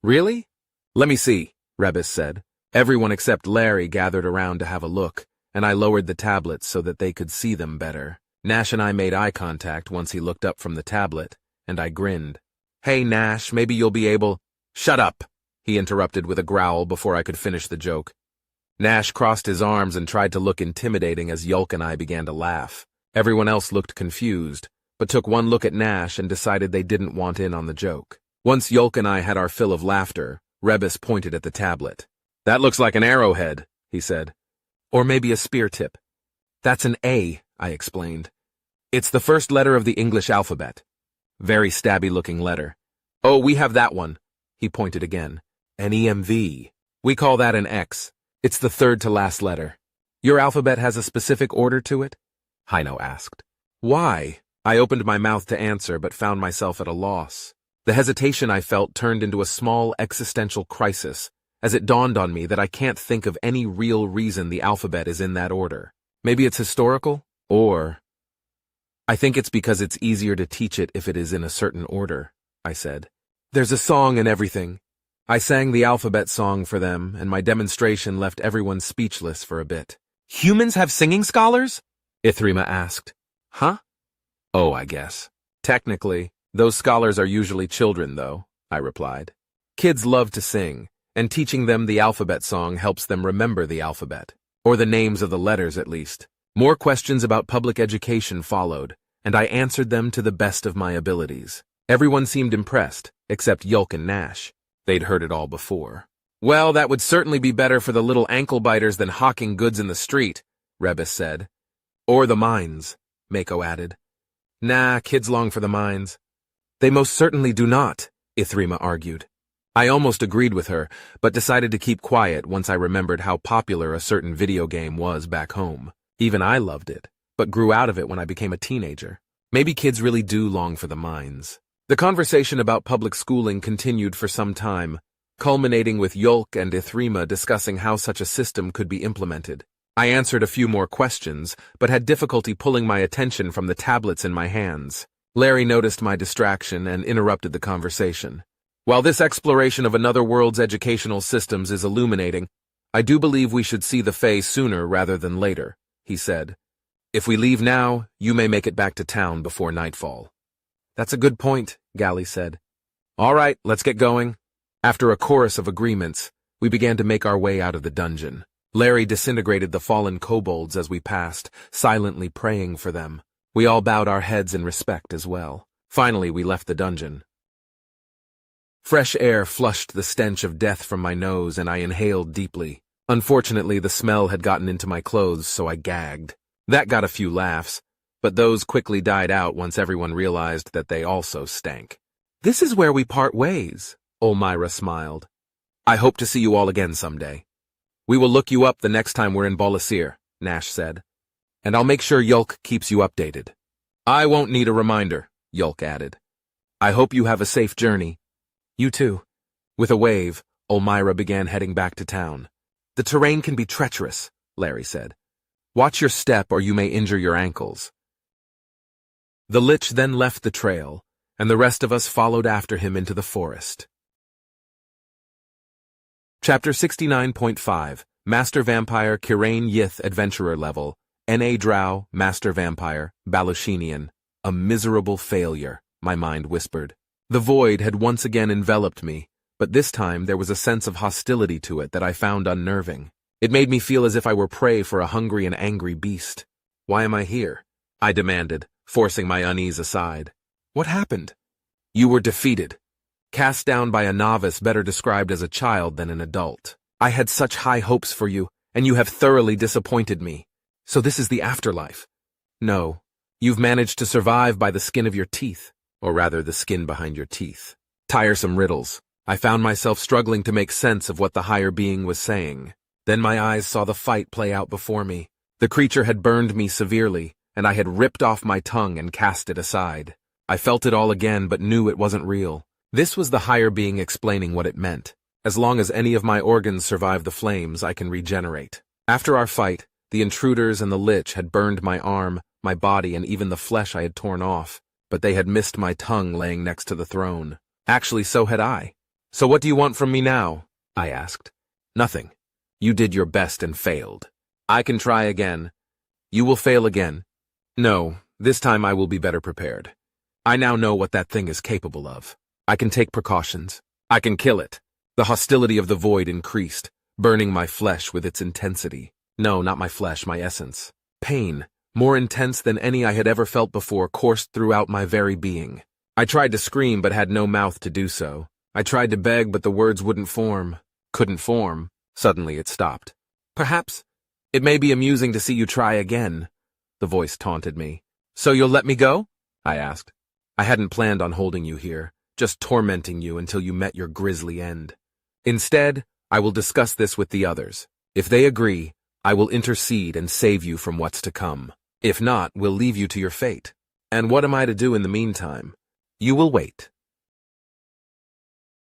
Really? Let me see, Rebus said. Everyone except Larry gathered around to have a look, and I lowered the tablets so that they could see them better. Nash and I made eye contact once he looked up from the tablet, and I grinned. Hey, Nash, maybe you'll be able— Shut up, he interrupted with a growl before I could finish the joke. Nash crossed his arms and tried to look intimidating as Yulk and I began to laugh. Everyone else looked confused, but took one look at Nash and decided they didn't want in on the joke. Once Yulk and I had our fill of laughter, Rebus pointed at the tablet. That looks like an arrowhead, he said. Or maybe a spear tip. That's an A, I explained. It's the first letter of the English alphabet. Very stabby-looking letter. Oh, we have that one, he pointed again. An EMV. We call that an X. It's the third to last letter. Your alphabet has a specific order to it? Hino asked. Why? I opened my mouth to answer, but found myself at a loss. The hesitation I felt turned into a small existential crisis, as it dawned on me that I can't think of any real reason the alphabet is in that order. Maybe it's historical? Or— I think it's because it's easier to teach it if it is in a certain order, I said. There's a song and everything. I sang the alphabet song for them, and my demonstration left everyone speechless for a bit. Humans have singing scholars? Ithrima asked. Huh? Oh, I guess. Technically, those scholars are usually children, though, I replied. Kids love to sing, and teaching them the alphabet song helps them remember the alphabet, or the names of the letters at least. More questions about public education followed, and I answered them to the best of my abilities. Everyone seemed impressed, except Yulk and Nash. They'd heard it all before. "Well, that would certainly be better for the little ankle-biters than hawking goods in the street," Rebus said. "Or the mines," Mako added. "Nah, kids long for the mines." "They most certainly do not," Ithrima argued. I almost agreed with her, but decided to keep quiet once I remembered how popular a certain video game was back home. Even I loved it, but grew out of it when I became a teenager. Maybe kids really do long for the mines. The conversation about public schooling continued for some time, culminating with Yulk and Ithrima discussing how such a system could be implemented. I answered a few more questions, but had difficulty pulling my attention from the tablets in my hands. Larry noticed my distraction and interrupted the conversation. "While this exploration of another world's educational systems is illuminating, I do believe we should see the Fae sooner rather than later," he said. "If we leave now, you may make it back to town before nightfall." "That's a good point," Gally said. "All right, let's get going." After a chorus of agreements, we began to make our way out of the dungeon. Larry disintegrated the fallen kobolds as we passed, silently praying for them. We all bowed our heads in respect as well. Finally, we left the dungeon. Fresh air flushed the stench of death from my nose, and I inhaled deeply. Unfortunately, the smell had gotten into my clothes, so I gagged. That got a few laughs, but those quickly died out once everyone realized that they also stank. "This is where we part ways," Olmyra smiled. "I hope to see you all again someday." "We will look you up the next time we're in Bolasir," Nash said. "And I'll make sure Yulk keeps you updated." "I won't need a reminder," Yulk added. "I hope you have a safe journey." "You too." With a wave, Olmyra began heading back to town. "The terrain can be treacherous," Larry said. "Watch your step or you may injure your ankles." The Lich then left the trail, and the rest of us followed after him into the forest. Chapter 69.5 Master Vampire Kirain Yith Adventurer Level N.A. Drow, Master Vampire, Balushinian. A miserable failure, my mind whispered. The void had once again enveloped me, but this time there was a sense of hostility to it that I found unnerving. It made me feel as if I were prey for a hungry and angry beast. "Why am I here?" I demanded, forcing my unease aside. "What happened?" "You were defeated. Cast down by a novice better described as a child than an adult. I had such high hopes for you, and you have thoroughly disappointed me. So this is the afterlife." "No. You've managed to survive by the skin of your teeth. Or rather, the skin behind your teeth." Tiresome riddles. I found myself struggling to make sense of what the higher being was saying. Then my eyes saw the fight play out before me. The creature had burned me severely, and I had ripped off my tongue and cast it aside. I felt it all again, but knew it wasn't real. This was the higher being explaining what it meant. As long as any of my organs survive the flames, I can regenerate. After our fight, the intruders and the Lich had burned my arm, my body, and even the flesh I had torn off. But they had missed my tongue laying next to the throne. Actually, so had I. "So what do you want from me now?" I asked. "Nothing. You did your best and failed. I can try again." "You will fail again." "No, this time I will be better prepared. I now know what that thing is capable of. I can take precautions. I can kill it." The hostility of the void increased, burning my flesh with its intensity. No, not my flesh, my essence. Pain, more intense than any I had ever felt before, coursed throughout my very being. I tried to scream but had no mouth to do so. I tried to beg but the words wouldn't form. Couldn't form. Suddenly it stopped. "Perhaps it may be amusing to see you try again," the voice taunted me. "So you'll let me go?" I asked. "I hadn't planned on holding you here, just tormenting you until you met your grisly end. Instead, I will discuss this with the others. If they agree, I will intercede and save you from what's to come. If not, we'll leave you to your fate. And what am I to do in the meantime? You will wait."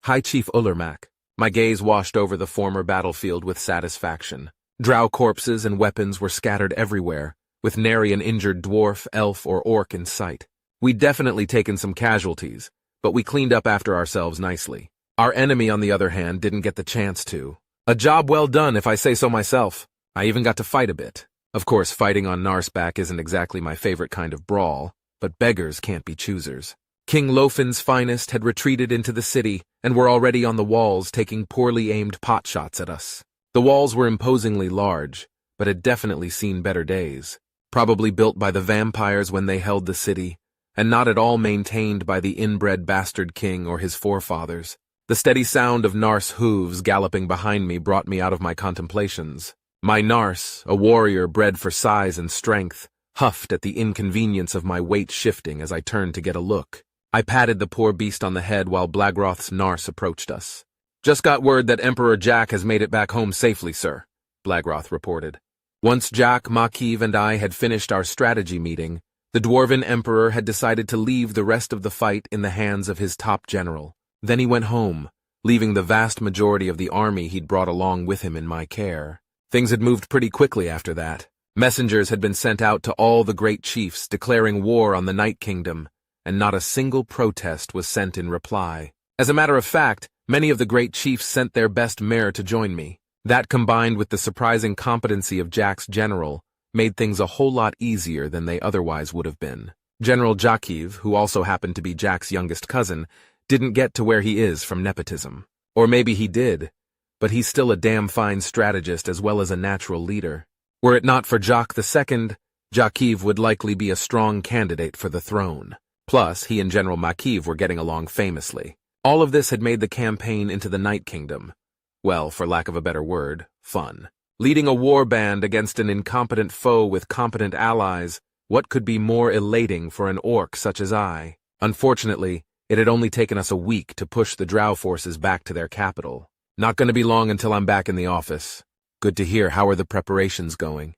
High Chief Ullermac. My gaze washed over the former battlefield with satisfaction. Drow corpses and weapons were scattered everywhere, with nary an injured dwarf, elf, or orc in sight. We'd definitely taken some casualties, but we cleaned up after ourselves nicely. Our enemy, on the other hand, didn't get the chance to. A job well done, if I say so myself. I even got to fight a bit. Of course, fighting on Narsback isn't exactly my favorite kind of brawl, but beggars can't be choosers. King Lofin's finest had retreated into the city and were already on the walls taking poorly aimed potshots at us. The walls were imposingly large, but had definitely seen better days. probably built by the vampires when they held the city, and not at all maintained by the inbred bastard king or his forefathers. The steady sound of Nar's hooves galloping behind me brought me out of my contemplations. My Nars, a warrior bred for size and strength, huffed at the inconvenience of my weight shifting as I turned to get a look. I patted the poor beast on the head while Blagroth's Nars approached us. "Just got word that Emperor Jack has made it back home safely, sir," Blagroth reported. Once Jack, Makiv, and I had finished our strategy meeting, the Dwarven Emperor had decided to leave the rest of the fight in the hands of his top general. Then he went home, leaving the vast majority of the army he'd brought along with him in my care. Things had moved pretty quickly after that. Messengers had been sent out to all the great chiefs declaring war on the Night Kingdom, and not a single protest was sent in reply. As a matter of fact, many of the great chiefs sent their best mare to join me. That, combined with the surprising competency of Jack's general, made things a whole lot easier than they otherwise would have been. General Jakiv, who also happened to be Jack's youngest cousin, didn't get to where he is from nepotism. Or maybe he did, but he's still a damn fine strategist as well as a natural leader. Were it not for Jock II, Jakiv would likely be a strong candidate for the throne. Plus, he and General Makiv were getting along famously. All of this had made the campaign into the Night Kingdom, well, for lack of a better word, fun. Leading a war band against an incompetent foe with competent allies, what could be more elating for an orc such as I? Unfortunately, it had only taken us a week to push the Drow forces back to their capital. Not going to be long until I'm back in the office. Good to hear. How are the preparations going?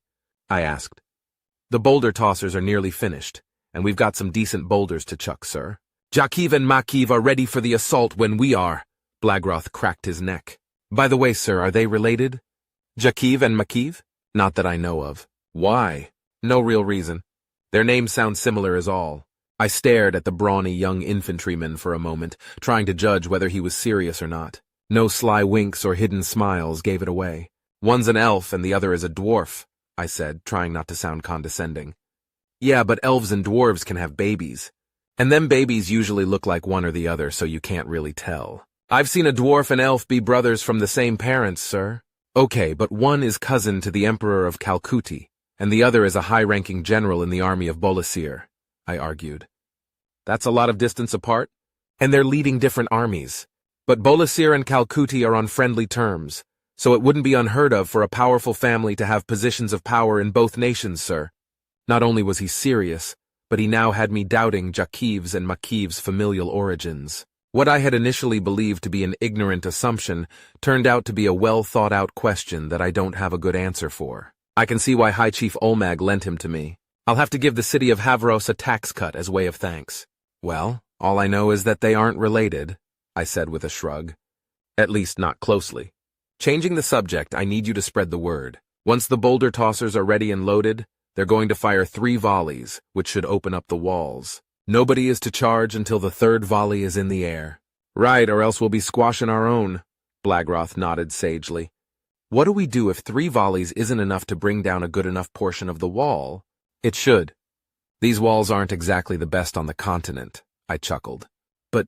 I asked. The boulder tossers are nearly finished, and we've got some decent boulders to chuck, sir. Jakiv and Makiv are ready for the assault when we are. Blagroth cracked his neck. By the way, sir, are they related? Jakiv and Makiv? Not that I know of. Why? No real reason. Their names sound similar as all. I stared at the brawny young infantryman for a moment, trying to judge whether he was serious or not. No sly winks or hidden smiles gave it away. One's an elf and the other is a dwarf, I said, trying not to sound condescending. Yeah, but elves and dwarves can have babies. And them babies usually look like one or the other, so you can't really tell. I've seen a dwarf and elf be brothers from the same parents, sir. Okay, but one is cousin to the Emperor of Calcuti, and the other is a high-ranking general in the army of Bolasir, I argued. That's a lot of distance apart, and they're leading different armies. But Bolasir and Calcuti are on friendly terms, so it wouldn't be unheard of for a powerful family to have positions of power in both nations, sir. Not only was he serious, but he now had me doubting Jakiv's and Makiv's familial origins. What I had initially believed to be an ignorant assumption turned out to be a well-thought-out question that I don't have a good answer for. I can see why High Chief Olmag lent him to me. I'll have to give the city of Havros a tax cut as way of thanks. Well, all I know is that they aren't related, I said with a shrug. At least not closely. Changing the subject, I need you to spread the word. Once the boulder tossers are ready and loaded, they're going to fire 3 volleys, which should open up the walls. Nobody is to charge until the 3rd volley is in the air. Right, or else we'll be squashing our own. Blagroth nodded sagely. What do we do if 3 volleys isn't enough to bring down a good enough portion of the wall? It should. These walls aren't exactly the best on the continent, I chuckled. But,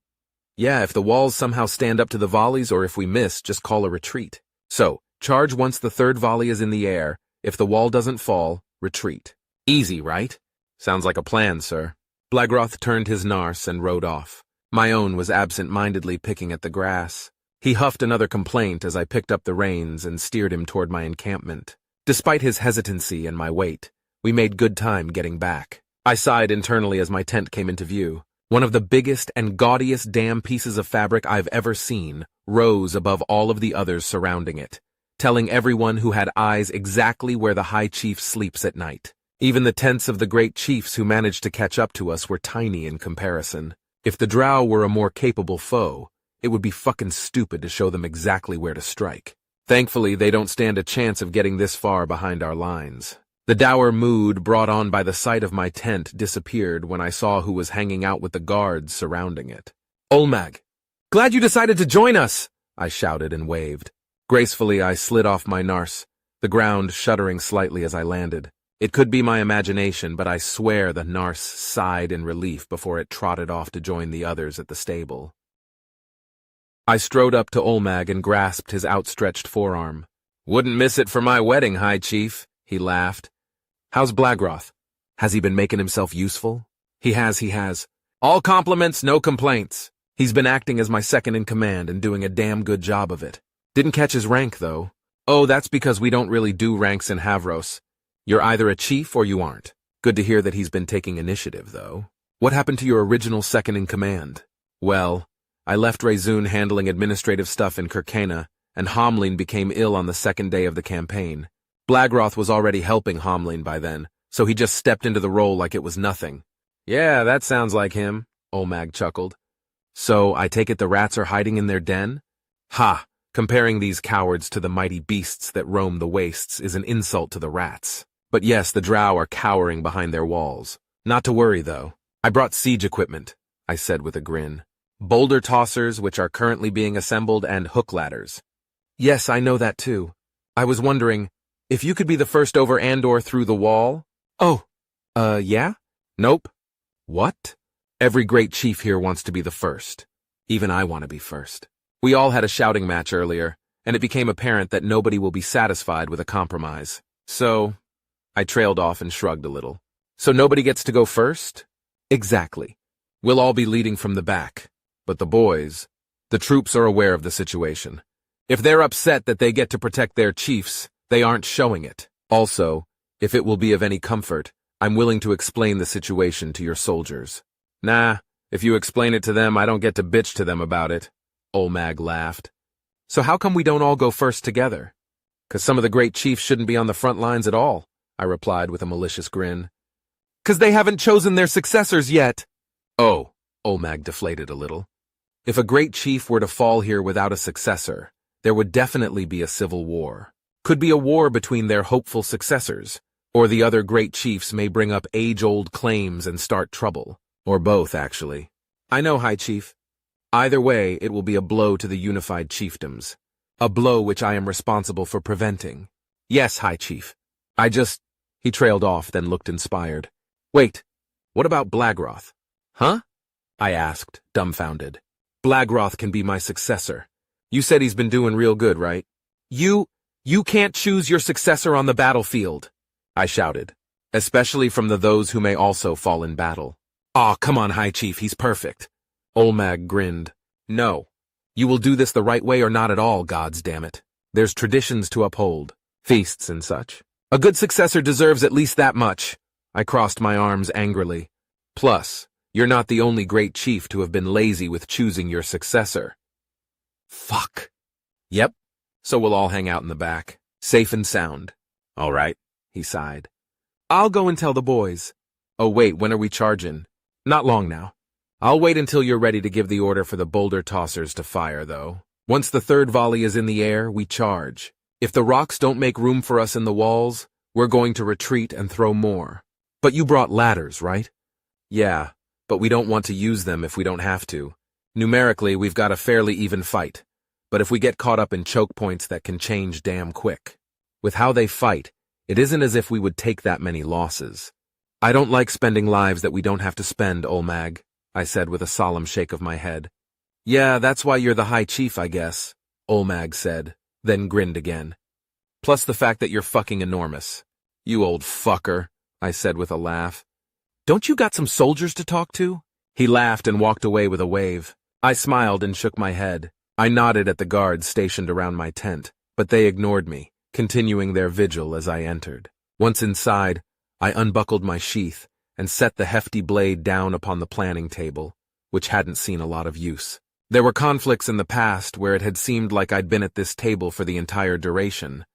yeah, if the walls somehow stand up to the volleys or if we miss, just call a retreat. So, charge once the 3rd volley is in the air. If the wall doesn't fall, retreat. Easy, right? Sounds like a plan, sir. Blagroth turned his Nars and rode off. My own was absent-mindedly picking at the grass. He huffed another complaint as I picked up the reins and steered him toward my encampment. Despite his hesitancy and my weight, we made good time getting back. I sighed internally as my tent came into view. One of the biggest and gaudiest damn pieces of fabric I've ever seen rose above all of the others surrounding it, telling everyone who had eyes exactly where the High Chief sleeps at night. Even the tents of the great chiefs who managed to catch up to us were tiny in comparison. If the Drow were a more capable foe, it would be fucking stupid to show them exactly where to strike. Thankfully, they don't stand a chance of getting this far behind our lines. The dour mood brought on by the sight of my tent disappeared when I saw who was hanging out with the guards surrounding it. Olmag! Glad you decided to join us! I shouted and waved. Gracefully, I slid off my Nars, the ground shuddering slightly as I landed. It could be my imagination, but I swear the Nars sighed in relief before it trotted off to join the others at the stable. I strode up to Olmag and grasped his outstretched forearm. Wouldn't miss it for my wedding, High Chief, he laughed. How's Blagroth? Has he been making himself useful? He has. All compliments, no complaints. He's been acting as my second in command and doing a damn good job of it. Didn't catch his rank, though. Oh, that's because we don't really do ranks in Havros. You're either a chief or you aren't. Good to hear that he's been taking initiative, though. What happened to your original second in command? Well, I left Rezun handling administrative stuff in Kirkana, and Homlin became ill on the second day of the campaign. Blagroth was already helping Homlin by then, so he just stepped into the role like it was nothing. Yeah, that sounds like him, Olmag chuckled. So, I take it the rats are hiding in their den? Ha! Comparing these cowards to the mighty beasts that roam the wastes is an insult to the rats. But yes, the drow are cowering behind their walls. Not to worry, though. I brought siege equipment, I said with a grin. Boulder tossers, which are currently being assembled, and hook ladders. Yes, I know that too. I was wondering, if you could be the first over and/or through the wall? Oh, yeah? Nope. What? Every great chief here wants to be the first. Even I want to be first. We all had a shouting match earlier, and it became apparent that nobody will be satisfied with a compromise. So, I trailed off and shrugged a little. So nobody gets to go first? Exactly. We'll all be leading from the back. But the troops are aware of the situation. If they're upset that they get to protect their chiefs, they aren't showing it. Also, if it will be of any comfort, I'm willing to explain the situation to your soldiers. Nah, if you explain it to them, I don't get to bitch to them about it. Olmag laughed. So how come we don't all go first together? 'Cause some of the great chiefs shouldn't be on the front lines at all, I replied with a malicious grin. 'Cause they haven't chosen their successors yet. Oh, Olmag deflated a little. If a great chief were to fall here without a successor, there would definitely be a civil war. Could be a war between their hopeful successors, or the other great chiefs may bring up age-old claims and start trouble. Or both, actually. I know, High Chief. Either way, it will be a blow to the unified chiefdoms. A blow which I am responsible for preventing. Yes, High Chief. He trailed off, then looked inspired. Wait, what about Blagroth? Huh? I asked, dumbfounded. Blagroth can be my successor. You said he's been doing real good, right? You can't choose your successor on the battlefield, I shouted, especially from those who may also fall in battle. Aw, come on, High Chief, he's perfect. Olmag grinned. No. You will do this the right way or not at all, gods damn it. There's traditions to uphold, feasts and such. A good successor deserves at least that much. I crossed my arms angrily. Plus, you're not the only great chief to have been lazy with choosing your successor. Fuck. Yep. So we'll all hang out in the back, safe and sound. All right, he sighed. I'll go and tell the boys. Oh wait, when are we charging? Not long now. I'll wait until you're ready to give the order for the boulder tossers to fire, though. Once the third volley is in the air, we charge. If the rocks don't make room for us in the walls, we're going to retreat and throw more. But you brought ladders, right? Yeah, but we don't want to use them if we don't have to. Numerically, we've got a fairly even fight. But if we get caught up in choke points, that can change damn quick. With how they fight, it isn't as if we would take that many losses. I don't like spending lives that we don't have to spend, Olmag, I said with a solemn shake of my head. Yeah, that's why you're the High Chief, I guess, Olmag said, then grinned again. Plus the fact that you're fucking enormous. You old fucker, I said with a laugh. Don't you got some soldiers to talk to? He laughed and walked away with a wave. I smiled and shook my head. I nodded at the guards stationed around my tent, but they ignored me, continuing their vigil as I entered. Once inside, I unbuckled my sheath and set the hefty blade down upon the planning table, which hadn't seen a lot of use. There were conflicts in the past where it had seemed like I'd been at this table for the entire duration,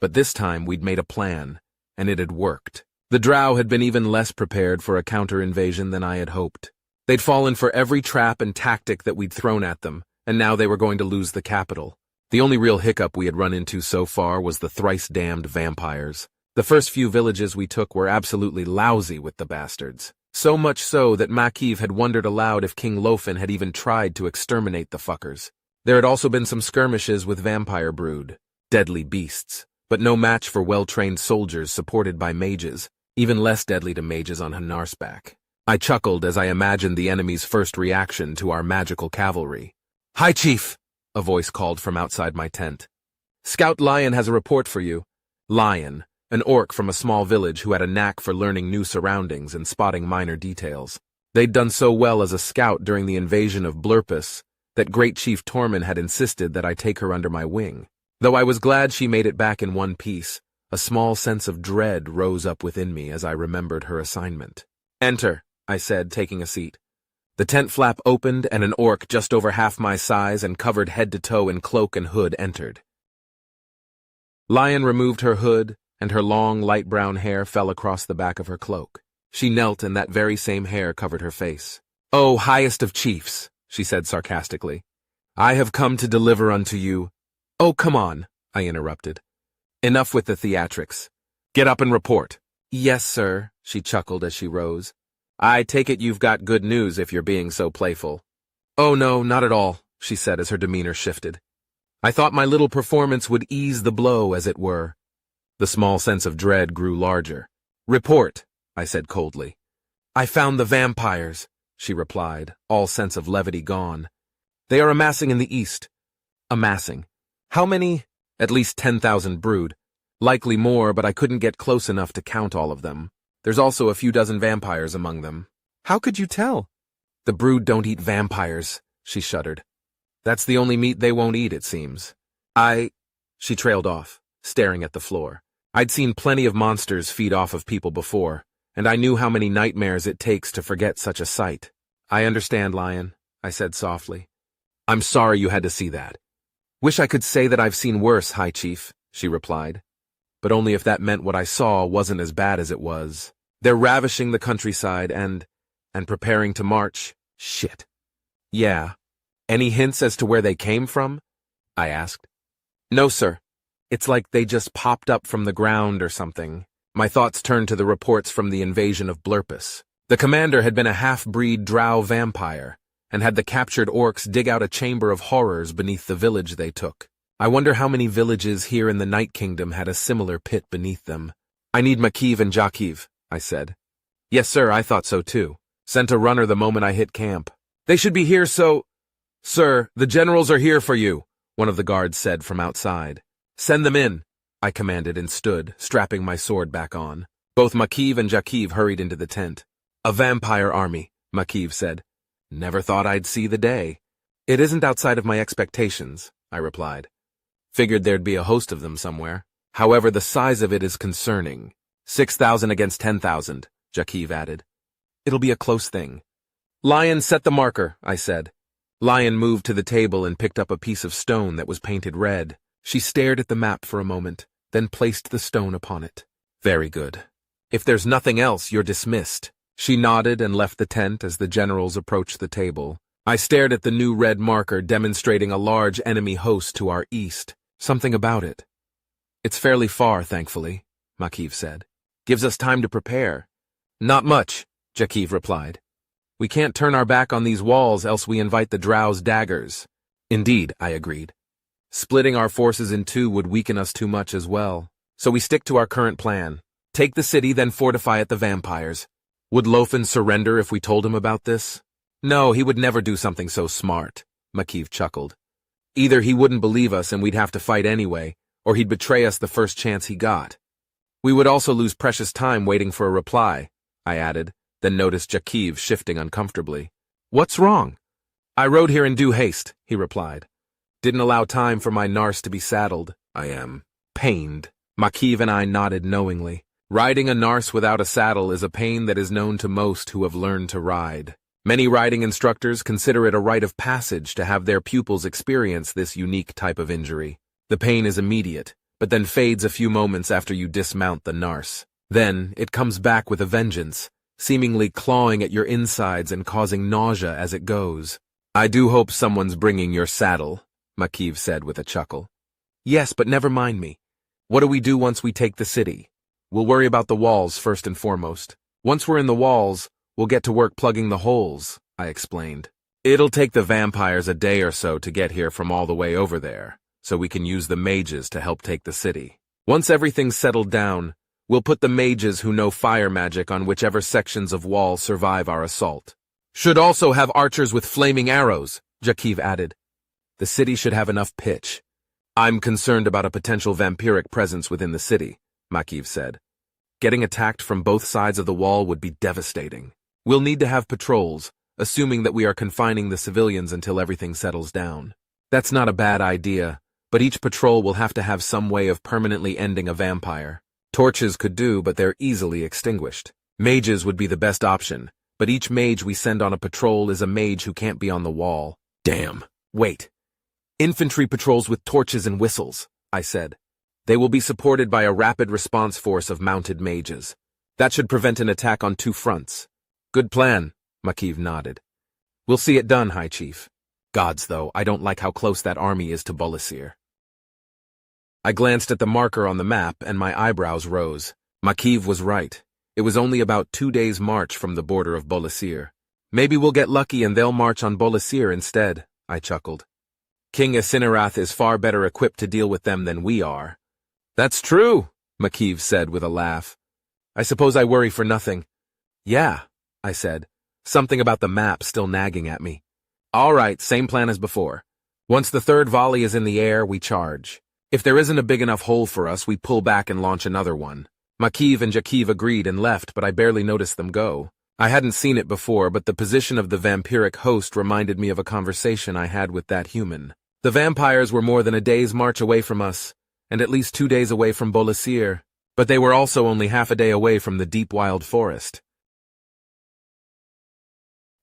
but this time we'd made a plan, and it had worked. The drow had been even less prepared for a counter-invasion than I had hoped. They'd fallen for every trap and tactic that we'd thrown at them, and now they were going to lose the capital. The only real hiccup we had run into so far was the thrice-damned vampires. The first few villages we took were absolutely lousy with the bastards. So much so that Makiv had wondered aloud if King Lofen had even tried to exterminate the fuckers. There had also been some skirmishes with vampire brood, deadly beasts, but no match for well-trained soldiers supported by mages, even less deadly to mages on Hanarsback. I chuckled as I imagined the enemy's first reaction to our magical cavalry. Hi, Chief, a voice called from outside my tent. Scout Lion has a report for you. Lion, an orc from a small village who had a knack for learning new surroundings and spotting minor details. They'd done so well as a scout during the invasion of Blurpus that Great Chief Tormund had insisted that I take her under my wing. Though I was glad she made it back in one piece, a small sense of dread rose up within me as I remembered her assignment. "Enter," I said, taking a seat. The tent flap opened and an orc just over half my size and covered head to toe in cloak and hood entered. Lion removed her hood, and her long, light brown hair fell across the back of her cloak. She knelt, and that very same hair covered her face. "O highest of chiefs," she said sarcastically, "I have come to deliver unto you—" "Oh, come on," I interrupted. "Enough with the theatrics. Get up and report." "Yes, sir," she chuckled as she rose. "I take it you've got good news if you're being so playful." "Oh no, not at all," she said as her demeanor shifted. "I thought my little performance would ease the blow, as it were." The small sense of dread grew larger. "Report," I said coldly. "I found the vampires," she replied, all sense of levity gone. "They are amassing in the east." "Amassing? How many?" "At least 10,000 brood. Likely more, but I couldn't get close enough to count all of them. There's also a few dozen vampires among them." "How could you tell?" "The brood don't eat vampires," she shuddered. "That's the only meat they won't eat, it seems." She trailed off, staring at the floor. I'd seen plenty of monsters feed off of people before, and I knew how many nightmares it takes to forget such a sight. "I understand, Lion," I said softly. "I'm sorry you had to see that." "Wish I could say that I've seen worse, High Chief," she replied. "But only if that meant what I saw wasn't as bad as it was. They're ravishing the countryside and preparing to march." "Shit." "Yeah. Any hints as to where they came from?" I asked. "No, sir. It's like they just popped up from the ground or something." My thoughts turned to the reports from the invasion of Blurpus. The commander had been a half-breed drow vampire, and had the captured orcs dig out a chamber of horrors beneath the village they took. I wonder how many villages here in the Night Kingdom had a similar pit beneath them. "I need Makiv and Jakiv," I said. "Yes, sir, I thought so too. Sent a runner the moment I hit camp." "They should be here so—" "Sir, the generals are here for you," one of the guards said from outside. "Send them in," I commanded and stood, strapping my sword back on. Both Makiv and Jakiv hurried into the tent. "A vampire army," Makiv said. "Never thought I'd see the day." "It isn't outside of my expectations," I replied. "Figured there'd be a host of them somewhere. However, the size of it is concerning. 6,000 against 10,000, Jakiv added. "It'll be a close thing." "Lion, set the marker," I said. Lion moved to the table and picked up a piece of stone that was painted red. She stared at the map for a moment, then placed the stone upon it. "Very good. If there's nothing else, you're dismissed." She nodded and left the tent as the generals approached the table. I stared at the new red marker demonstrating a large enemy host to our east. Something about it. "It's fairly far, thankfully," Makiv said. "Gives us time to prepare." "Not much," Jakiv replied. "We can't turn our back on these walls, else we invite the drow's daggers." "Indeed," I agreed. "Splitting our forces in two would weaken us too much as well. So we stick to our current plan. Take the city, then fortify at the vampires." "Would Lofen surrender if we told him about this?" "No, he would never do something so smart," Makiv chuckled. "Either he wouldn't believe us and we'd have to fight anyway, or he'd betray us the first chance he got. We would also lose precious time waiting for a reply," I added, then noticed Jakiv shifting uncomfortably. "What's wrong?" "I rode here in due haste," he replied. "Didn't allow time for my Nars to be saddled. I am pained." Makiv and I nodded knowingly. Riding a Nars without a saddle is a pain that is known to most who have learned to ride. Many riding instructors consider it a rite of passage to have their pupils experience this unique type of injury. The pain is immediate, but then fades a few moments after you dismount the Nars. Then, it comes back with a vengeance, seemingly clawing at your insides and causing nausea as it goes. "I do hope someone's bringing your saddle," Makiv said with a chuckle. "Yes, but never mind me. What do we do once we take the city?" "We'll worry about the walls first and foremost. Once we're in the walls, we'll get to work plugging the holes," I explained. "It'll take the vampires a day or so to get here from all the way over there, so we can use the mages to help take the city. Once everything's settled down, we'll put the mages who know fire magic on whichever sections of wall survive our assault. Should also have archers with flaming arrows," Jakiv added. "The city should have enough pitch. I'm concerned about a potential vampiric presence within the city. Makiv said. Getting attacked from both sides of the wall would be devastating. We'll need to have patrols, assuming that we are confining the civilians until everything settles down. That's not a bad idea, but each patrol will have to have some way of permanently ending a vampire. Torches could do, but they're easily extinguished. Mages would be the best option, but each mage we send on a patrol is a mage who can't be on the wall. Damn. Wait. Infantry patrols with torches and whistles, I said. They will be supported by a rapid response force of mounted mages. That should prevent an attack on two fronts. Good plan, Makiv nodded. We'll see it done, High Chief. Gods, though, I don't like how close that army is to Bolasir. I glanced at the marker on the map and my eyebrows rose. Makiv was right. It was only about 2 days' march from the border of Bolasir. Maybe we'll get lucky and they'll march on Bolasir instead, I chuckled. King Isinarath is far better equipped to deal with them than we are. That's true, Makiv said with a laugh. I suppose I worry for nothing. Yeah, I said, something about the map still nagging at me. All right, same plan as before. Once the third volley is in the air, we charge. If there isn't a big enough hole for us, we pull back and launch another one. Makiv and Jakiv agreed and left, but I barely noticed them go. I hadn't seen it before, but the position of the vampiric host reminded me of a conversation I had with that human. The vampires were more than a day's march away from us, and at least 2 days away from Bolasir, but they were also only half a day away from the deep wild forest.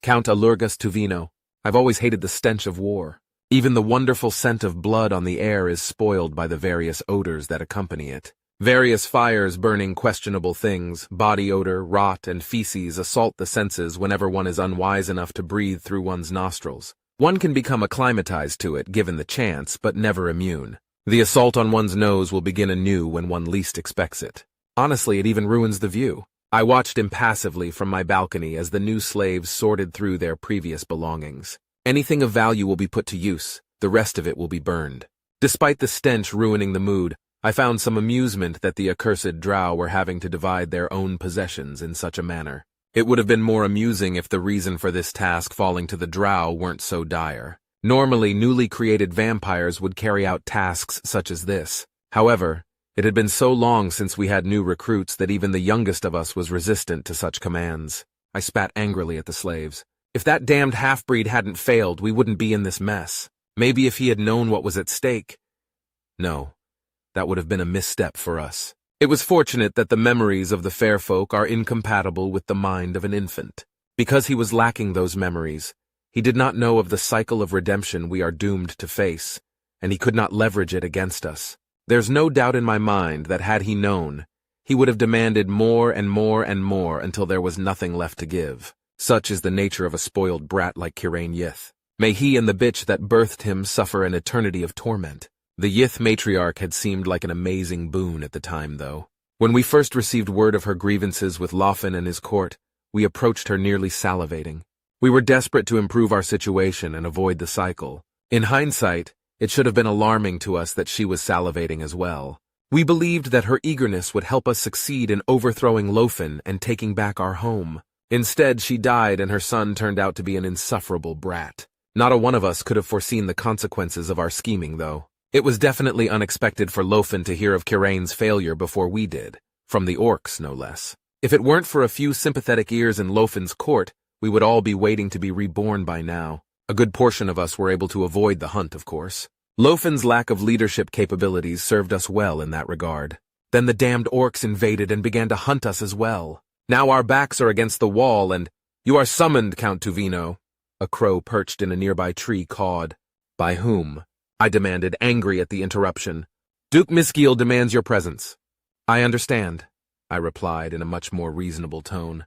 Count Alurgas Tuvino. I've always hated the stench of war. Even the wonderful scent of blood on the air is spoiled by the various odors that accompany it. Various fires burning questionable things, body odor, rot, and feces assault the senses whenever one is unwise enough to breathe through one's nostrils. One can become acclimatized to it given the chance, but never immune. The assault on one's nose will begin anew when one least expects it. Honestly, it even ruins the view. I watched impassively from my balcony as the new slaves sorted through their previous belongings. Anything of value will be put to use, the rest of it will be burned. Despite the stench ruining the mood, I found some amusement that the accursed drow were having to divide their own possessions in such a manner. It would have been more amusing if the reason for this task falling to the drow weren't so dire. Normally, newly created vampires would carry out tasks such as this. However, it had been so long since we had new recruits that even the youngest of us was resistant to such commands. I spat angrily at the slaves. If that damned half-breed hadn't failed, we wouldn't be in this mess. Maybe if he had known what was at stake. No, that would have been a misstep for us. It was fortunate that the memories of the fair folk are incompatible with the mind of an infant. Because he was lacking those memories, he did not know of the cycle of redemption we are doomed to face, and he could not leverage it against us. There's no doubt in my mind that had he known, he would have demanded more and more and more until there was nothing left to give. Such is the nature of a spoiled brat like Kirain Yith. May he and the bitch that birthed him suffer an eternity of torment. The Yith matriarch had seemed like an amazing boon at the time, though. When we first received word of her grievances with Lofen and his court, we approached her nearly salivating. We were desperate to improve our situation and avoid the cycle. In hindsight, it should have been alarming to us that she was salivating as well. We believed that her eagerness would help us succeed in overthrowing Lofen and taking back our home. Instead, she died and her son turned out to be an insufferable brat. Not a one of us could have foreseen the consequences of our scheming, though. It was definitely unexpected for Lofen to hear of Kirain's failure before we did. From the orcs, no less. If it weren't for a few sympathetic ears in Lofen's court, we would all be waiting to be reborn by now. A good portion of us were able to avoid the hunt, of course. Lofen's lack of leadership capabilities served us well in that regard. Then the damned orcs invaded and began to hunt us as well. Now our backs are against the wall and— "You are summoned, Count Tuvino," a crow perched in a nearby tree cawed. "By whom?" I demanded, angry at the interruption. "Duke Misgiel demands your presence." "I understand," I replied in a much more reasonable tone.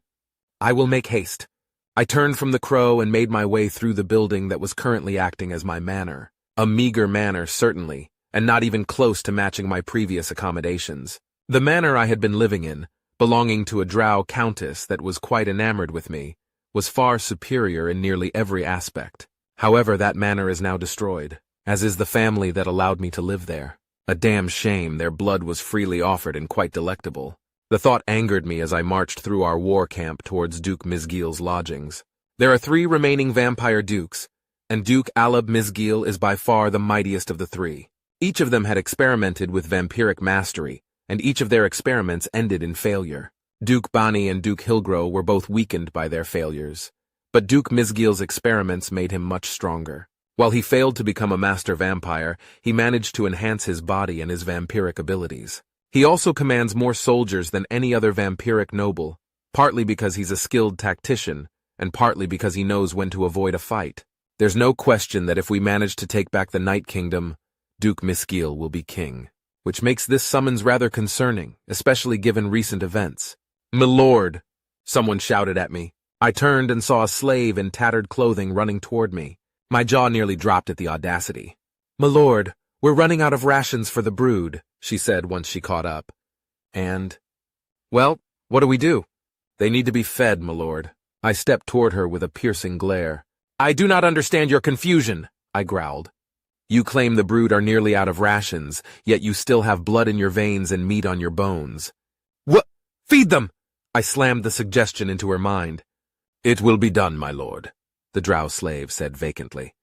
"I will make haste." I turned from the crow and made my way through the building that was currently acting as my manor. A meager manor, certainly, and not even close to matching my previous accommodations. The manor I had been living in, belonging to a drow countess that was quite enamored with me, was far superior in nearly every aspect. However, that manor is now destroyed, as is the family that allowed me to live there. A damn shame, their blood was freely offered and quite delectable. The thought angered me as I marched through our war camp towards Duke Misgiel's lodgings. There are 3 remaining vampire dukes, and Duke Aleb Misgiel is by far the mightiest of the 3. Each of them had experimented with vampiric mastery, and each of their experiments ended in failure. Duke Bani and Duke Hilgro were both weakened by their failures, but Duke Misgil's experiments made him much stronger. While he failed to become a master vampire, he managed to enhance his body and his vampiric abilities. He also commands more soldiers than any other vampiric noble, partly because he's a skilled tactician, and partly because he knows when to avoid a fight. There's no question that if we manage to take back the Night Kingdom, Duke Misgil will be king, which makes this summons rather concerning, especially given recent events. "My lord!" someone shouted at me. I turned and saw a slave in tattered clothing running toward me. My jaw nearly dropped at the audacity. "My lord, we're running out of rations for the brood," she said once she caught up. "And? Well, what do we do?" "They need to be fed, my lord." I stepped toward her with a piercing glare. "I do not understand your confusion," I growled. "You claim the brood are nearly out of rations, yet you still have blood in your veins and meat on your bones." "What? Feed them!" I slammed the suggestion into her mind. "It will be done, my lord," the drow slave said vacantly.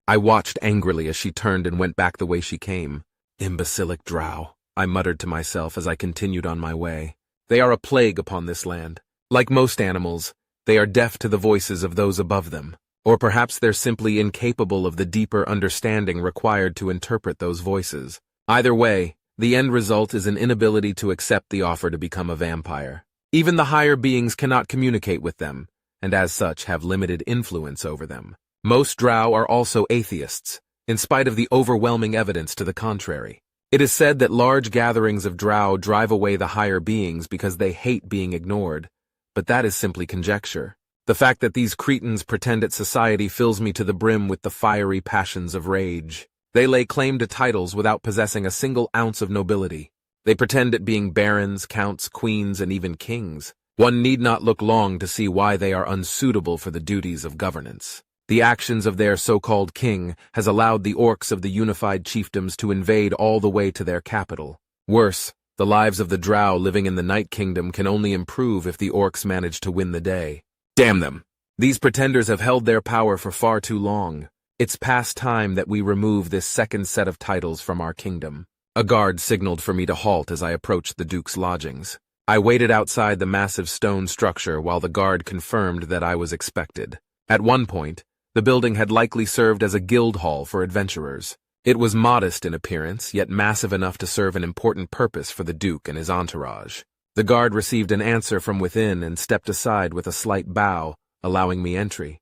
I watched angrily as she turned and went back the way she came. "Imbecilic drow," I muttered to myself as I continued on my way. They are a plague upon this land. Like most animals, they are deaf to the voices of those above them. Or perhaps they're simply incapable of the deeper understanding required to interpret those voices. Either way, the end result is an inability to accept the offer to become a vampire. Even the higher beings cannot communicate with them, and as such have limited influence over them. Most drow are also atheists, in spite of the overwhelming evidence to the contrary. It is said that large gatherings of drow drive away the higher beings because they hate being ignored, but that is simply conjecture. The fact that these cretins pretend at society fills me to the brim with the fiery passions of rage. They lay claim to titles without possessing a single ounce of nobility. They pretend at being barons, counts, queens, and even kings. One need not look long to see why they are unsuitable for the duties of governance. The actions of their so-called king has allowed the orcs of the unified chiefdoms to invade all the way to their capital. Worse, the lives of the drow living in the Night Kingdom can only improve if the orcs manage to win the day. Damn them! These pretenders have held their power for far too long. It's past time that we remove this second set of titles from our kingdom. A guard signaled for me to halt as I approached the Duke's lodgings. I waited outside the massive stone structure while the guard confirmed that I was expected. At one point, the building had likely served as a guild hall for adventurers. It was modest in appearance, yet massive enough to serve an important purpose for the Duke and his entourage. The guard received an answer from within and stepped aside with a slight bow, allowing me entry.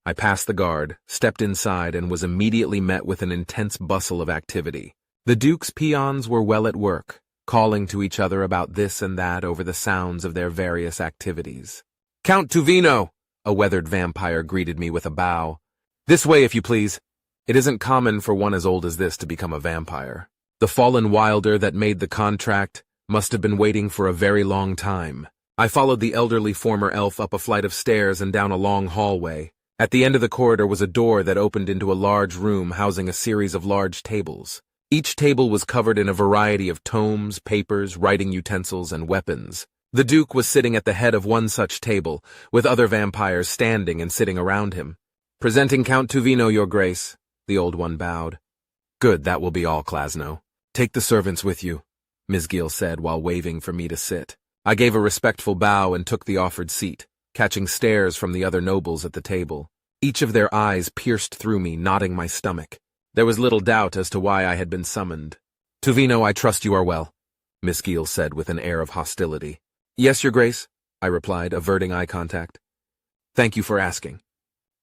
I passed the guard, stepped inside, and was immediately met with an intense bustle of activity. The Duke's peons were well at work, calling to each other about this and that over the sounds of their various activities. "Count Tuvino!" a weathered vampire greeted me with a bow. "This way, if you please." It isn't common for one as old as this to become a vampire. The fallen wilder that made the contract must have been waiting for a very long time. I followed the elderly former elf up a flight of stairs and down a long hallway. At the end of the corridor was a door that opened into a large room housing a series of large tables. Each table was covered in a variety of tomes, papers, writing utensils, and weapons. The Duke was sitting at the head of one such table, with other vampires standing and sitting around him. "Presenting Count Tuvino, your grace," the old one bowed. "Good, that will be all, Klasno. Take the servants with you," Misgil said while waving for me to sit. I gave a respectful bow and took the offered seat, catching stares from the other nobles at the table. Each of their eyes pierced through me, knotting my stomach. There was little doubt as to why I had been summoned. "Tuvino, I trust you are well," Misgil said with an air of hostility. "Yes, your grace," I replied, averting eye contact. "Thank you for asking."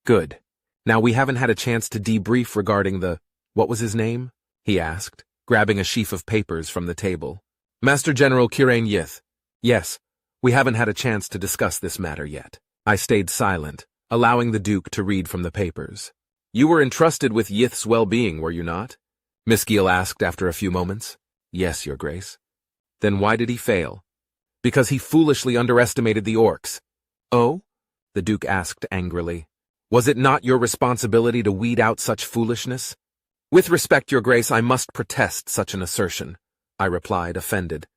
"Good. Now we haven't had a chance to debrief regarding what was his name?" he asked, grabbing a sheaf of papers from the table. "Master General Kirain Yith." "Yes, we haven't had a chance to discuss this matter yet." I stayed silent, allowing the Duke to read from the papers. "You were entrusted with Yith's well-being, were you not?" Misgil asked after a few moments. "Yes, your grace." "Then why did he fail?" "Because he foolishly underestimated the orcs." "Oh?" the Duke asked angrily. "Was it not your responsibility to weed out such foolishness?" "With respect, your grace, I must protest such an assertion," I replied, offended.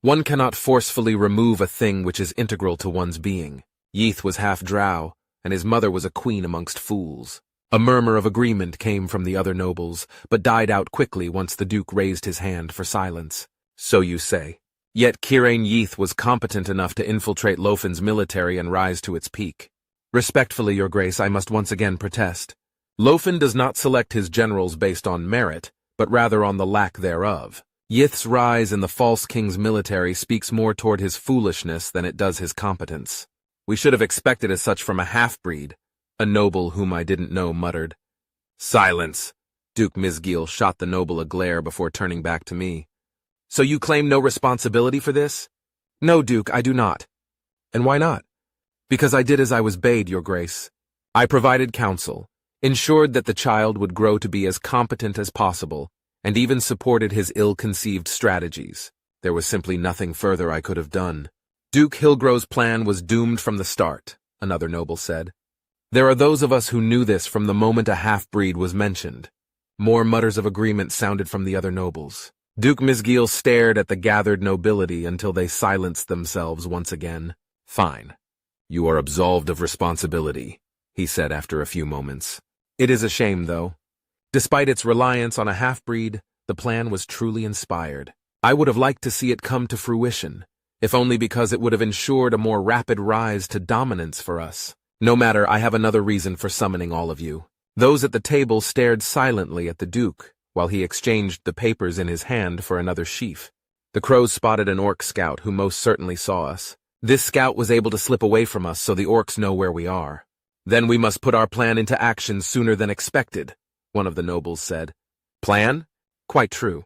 "One cannot forcefully remove a thing which is integral to one's being. Yith was half drow, and his mother was a queen amongst fools." A murmur of agreement came from the other nobles, but died out quickly once the Duke raised his hand for silence. So you say. Yet Kirain Yeath was competent enough to infiltrate Lofin's military and rise to its peak. Respectfully, Your Grace, I must once again protest. Lofin does not select his generals based on merit, but rather on the lack thereof. Yeath's rise in the false king's military speaks more toward his foolishness than it does his competence. We should have expected as such from a half-breed, a noble whom I didn't know muttered. Silence! Duke Misgil shot the noble a glare before turning back to me. So you claim no responsibility for this? No, Duke, I do not. And why not? Because I did as I was bade, Your Grace. I provided counsel, ensured that the child would grow to be as competent as possible, and even supported his ill-conceived strategies. There was simply nothing further I could have done. Duke Hillgrove's plan was doomed from the start, another noble said. There are those of us who knew this from the moment a half-breed was mentioned. More mutters of agreement sounded from the other nobles. Duke Misgil stared at the gathered nobility until they silenced themselves once again. Fine. You are absolved of responsibility, he said after a few moments. It is a shame, though. Despite its reliance on a half-breed, the plan was truly inspired. I would have liked to see it come to fruition, if only because it would have ensured a more rapid rise to dominance for us. No matter, I have another reason for summoning all of you. Those at the table stared silently at the Duke, while he exchanged the papers in his hand for another sheaf. The crows spotted an orc scout who most certainly saw us. This scout was able to slip away from us so the orcs know where we are. Then we must put our plan into action sooner than expected, one of the nobles said. Plan? Quite true.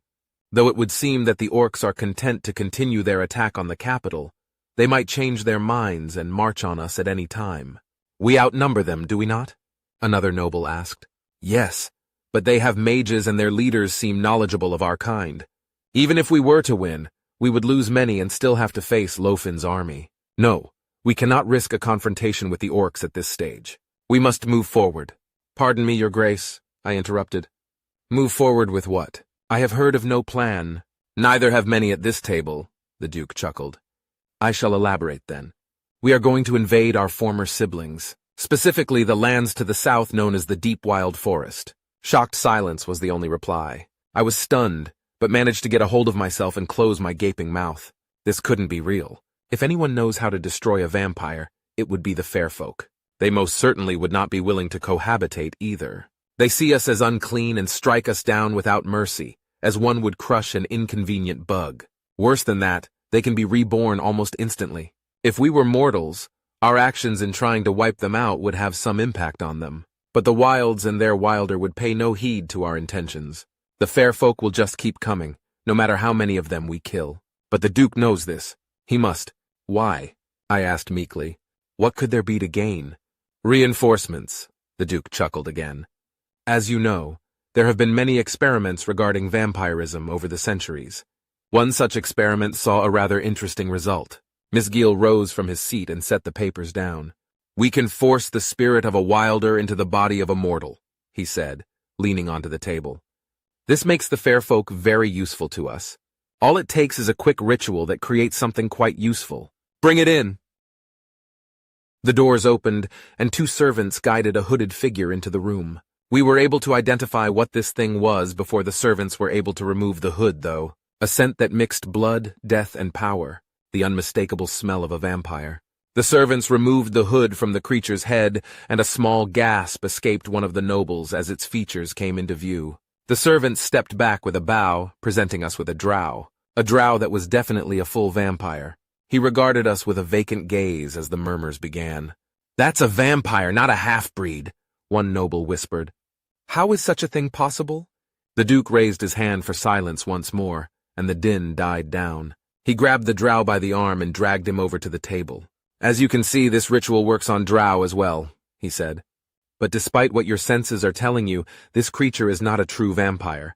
Though it would seem that the orcs are content to continue their attack on the capital, they might change their minds and march on us at any time. We outnumber them, do we not? Another noble asked. Yes, but they have mages and their leaders seem knowledgeable of our kind. Even if we were to win, we would lose many and still have to face Lofin's army. No, we cannot risk a confrontation with the orcs at this stage. We must move forward. Pardon me, Your Grace, I interrupted. Move forward with what? I have heard of no plan. Neither have many at this table, the Duke chuckled. I shall elaborate then. We are going to invade our former siblings, specifically the lands to the south known as the Deep Wild Forest. Shocked silence was the only reply. I was stunned, but managed to get a hold of myself and close my gaping mouth. This couldn't be real. If anyone knows how to destroy a vampire, it would be the fair folk. They most certainly would not be willing to cohabitate either. They see us as unclean and strike us down without mercy, as one would crush an inconvenient bug. Worse than that, they can be reborn almost instantly. If we were mortals, our actions in trying to wipe them out would have some impact on them. But the wilds and their wilder would pay no heed to our intentions. The fair folk will just keep coming, no matter how many of them we kill. But the Duke knows this. He must. Why? I asked meekly. What could there be to gain? Reinforcements, the Duke chuckled again. As you know, there have been many experiments regarding vampirism over the centuries. One such experiment saw a rather interesting result. Misgil rose from his seat and set the papers down. We can force the spirit of a wilder into the body of a mortal, he said, leaning onto the table. This makes the fair folk very useful to us. All it takes is a quick ritual that creates something quite useful. Bring it in! The doors opened, and two servants guided a hooded figure into the room. We were able to identify what this thing was before the servants were able to remove the hood, though. A scent that mixed blood, death, and power. The unmistakable smell of a vampire. The servants removed the hood from the creature's head, and a small gasp escaped one of the nobles as its features came into view. The servants stepped back with a bow, presenting us with a drow that was definitely a full vampire. He regarded us with a vacant gaze as the murmurs began. That's a vampire, not a half-breed, one noble whispered. How is such a thing possible? The Duke raised his hand for silence once more, and the din died down. He grabbed the drow by the arm and dragged him over to the table. As you can see, this ritual works on drow as well, he said. But despite what your senses are telling you, this creature is not a true vampire.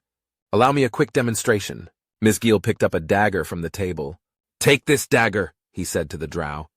Allow me a quick demonstration. Misgil picked up a dagger from the table. Take this dagger, he said to the drow.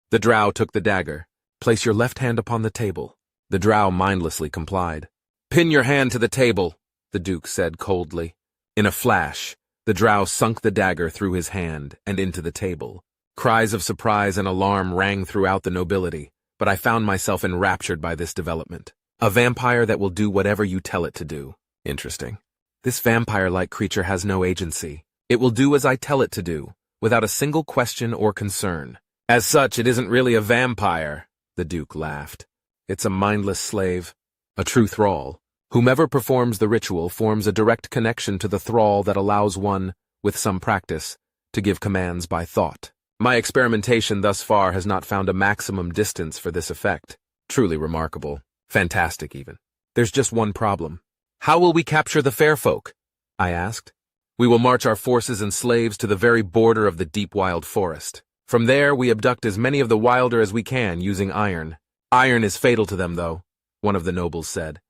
The drow took the dagger. Place your left hand upon the table. The drow mindlessly complied. Pin your hand to the table, the Duke said coldly. In a flash, the drow sunk the dagger through his hand and into the table. Cries of surprise and alarm rang throughout the nobility, but I found myself enraptured by this development. A vampire that will do whatever you tell it to do. Interesting. This vampire-like creature has no agency. It will do as I tell it to do, without a single question or concern. As such, it isn't really a vampire, the Duke laughed. It's a mindless slave, a true thrall. Whomever performs the ritual forms a direct connection to the thrall that allows one, with some practice, to give commands by thought. My experimentation thus far has not found a maximum distance for this effect. Truly remarkable. Fantastic, even. There's just one problem. How will we capture the fair folk? I asked. We will march our forces and slaves to the very border of the deep wild forest. From there, we abduct as many of the wilder as we can using iron. Iron is fatal to them, though, one of the nobles said.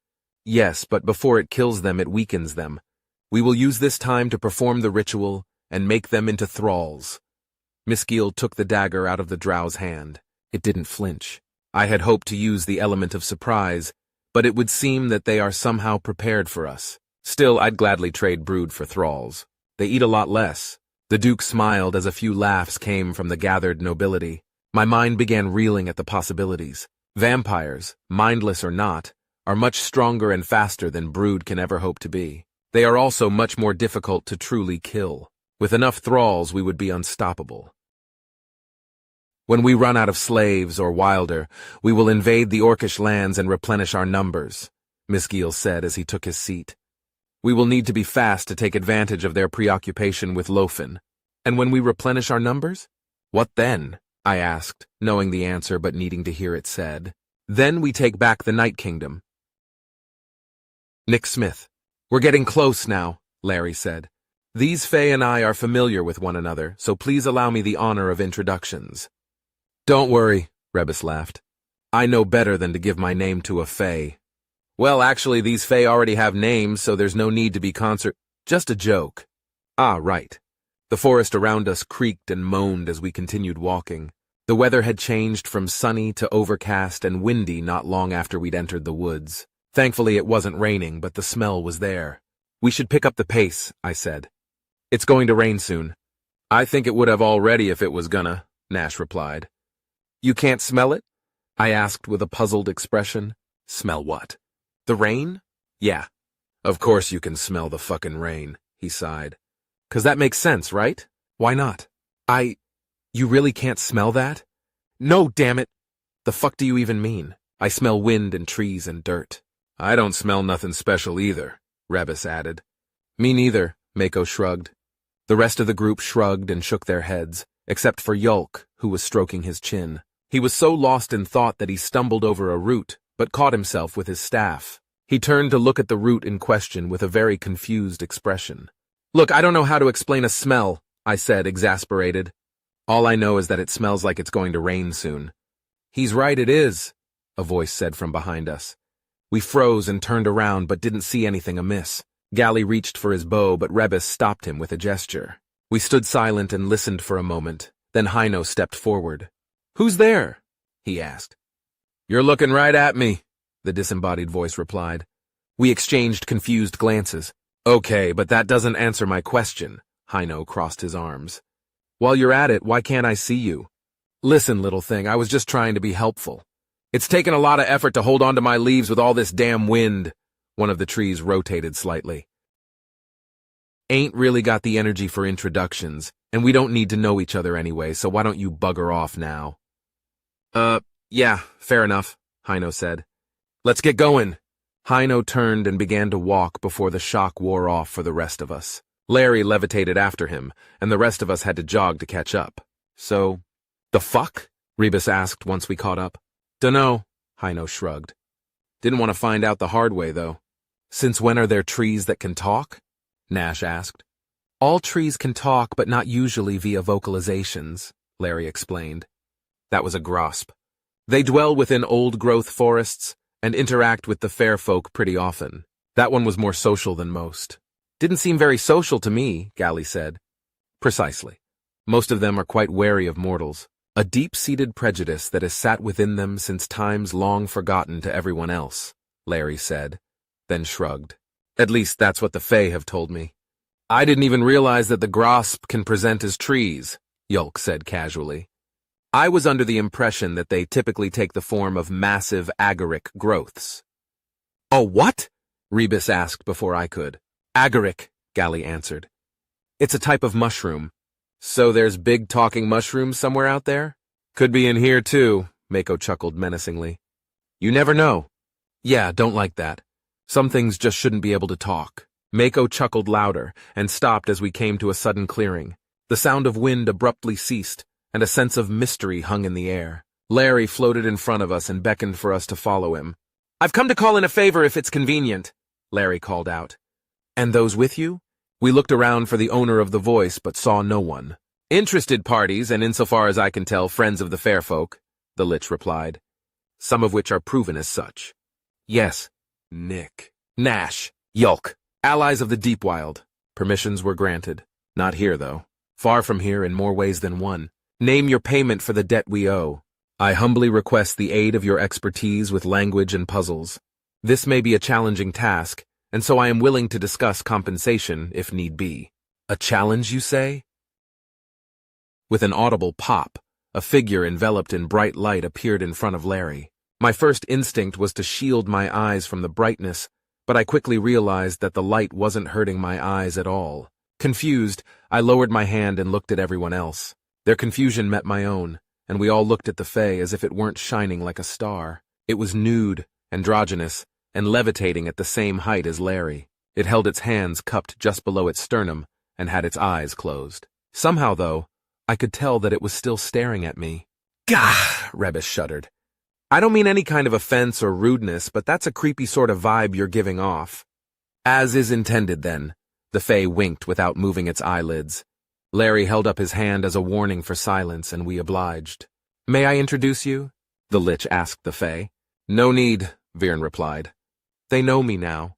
Yes, but before it kills them, it weakens them. We will use this time to perform the ritual and make them into thralls. Miskeal took the dagger out of the drow's hand. It didn't flinch. I had hoped to use the element of surprise, but it would seem that they are somehow prepared for us. Still, I'd gladly trade brood for thralls. They eat a lot less. The Duke smiled as a few laughs came from the gathered nobility. My mind began reeling at the possibilities. Vampires, mindless or not, are much stronger and faster than brood can ever hope to be. They are also much more difficult to truly kill. With enough thralls, we would be unstoppable. When we run out of slaves or wilder, we will invade the Orcish lands and replenish our numbers, Miskeal said as he took his seat. We will need to be fast to take advantage of their preoccupation with Lofen. And when we replenish our numbers? What then? I asked, knowing the answer but needing to hear it said. Then we take back the Night Kingdom. Nick Smith. We're getting close now, Larry said. These Fae and I are familiar with one another, so please allow me the honor of introductions. Don't worry, Rebus laughed. I know better than to give my name to a Fae. Well, actually, these Fae already have names, so there's no need to be Just a joke. Ah, right. The forest around us creaked and moaned as we continued walking. The weather had changed from sunny to overcast and windy not long after we'd entered the woods. Thankfully, it wasn't raining, but the smell was there. We should pick up the pace, I said. It's going to rain soon. I think it would have already if it was gonna, Nash replied. You can't smell it? I asked with a puzzled expression. Smell what? The rain? Yeah. Of course you can smell the fucking rain, he sighed. 'Cause that makes sense, right? Why not? You really can't smell that? No, damn it! The fuck do you even mean? I smell wind and trees and dirt. I don't smell nothing special either, Rebus added. Me neither, Mako shrugged. The rest of the group shrugged and shook their heads, except for Yulk, who was stroking his chin. He was so lost in thought that he stumbled over a root, but caught himself with his staff. He turned to look at the root in question with a very confused expression. Look, I don't know how to explain a smell, I said, exasperated. All I know is that it smells like it's going to rain soon. He's right, it is, a voice said from behind us. We froze and turned around but didn't see anything amiss. Gally reached for his bow, but Rebus stopped him with a gesture. We stood silent and listened for a moment. Then Hino stepped forward. Who's there? He asked. You're looking right at me, the disembodied voice replied. We exchanged confused glances. Okay, but that doesn't answer my question. Hino crossed his arms. While you're at it, why can't I see you? Listen, little thing, I was just trying to be helpful. It's taken a lot of effort to hold on to my leaves with all this damn wind. One of the trees rotated slightly. Ain't really got the energy for introductions, and we don't need to know each other anyway, so why don't you bugger off now? Yeah, fair enough, Hino said. Let's get going. Hino turned and began to walk before the shock wore off for the rest of us. Larry levitated after him, and the rest of us had to jog to catch up. So, the fuck? Rebus asked once we caught up. Dunno, Hino shrugged. Didn't want to find out the hard way, though. Since when are there trees that can talk? Nash asked. All trees can talk, but not usually via vocalizations, Larry explained. That was a grasp. They dwell within old-growth forests and interact with the fair folk pretty often. That one was more social than most. Didn't seem very social to me, Gally said. Precisely. Most of them are quite wary of mortals. A deep-seated prejudice that has sat within them since times long forgotten to everyone else, Larry said, then shrugged. At least that's what the Fae have told me. I didn't even realize that the grasp can present as trees, Yulk said casually. I was under the impression that they typically take the form of massive agaric growths. Oh, what? Rebus asked before I could. Agaric, Gally answered. It's a type of mushroom. So there's big talking mushrooms somewhere out there? Could be in here too, Mako chuckled menacingly. You never know. Yeah, don't like that. Some things just shouldn't be able to talk. Mako chuckled louder and stopped as we came to a sudden clearing. The sound of wind abruptly ceased, and a sense of mystery hung in the air. Larry floated in front of us and beckoned for us to follow him. I've come to call in a favor if it's convenient, Larry called out. And those with you? We looked around for the owner of the voice but saw no one. Interested parties, and insofar as I can tell, friends of the fair folk, the Lich replied, some of which are proven as such. Yes, Nick, Nash, Yulk, allies of the Deep Wild. Permissions were granted. Not here, though. Far from here in more ways than one. Name your payment for the debt we owe. I humbly request the aid of your expertise with language and puzzles. This may be a challenging task, and so I am willing to discuss compensation if need be. A challenge, you say? With an audible pop, a figure enveloped in bright light appeared in front of Larry. My first instinct was to shield my eyes from the brightness, but I quickly realized that the light wasn't hurting my eyes at all. Confused, I lowered my hand and looked at everyone else. Their confusion met my own, and we all looked at the Fae as if it weren't shining like a star. It was nude, androgynous, and levitating at the same height as Larry. It held its hands cupped just below its sternum and had its eyes closed. Somehow, though, I could tell that it was still staring at me. Gah! Rebus shuddered. I don't mean any kind of offense or rudeness, but that's a creepy sort of vibe you're giving off. As is intended, then. The Fae winked without moving its eyelids. Larry held up his hand as a warning for silence, and we obliged. May I introduce you? The Lich asked the Fae. No need, Virn replied. They know me now,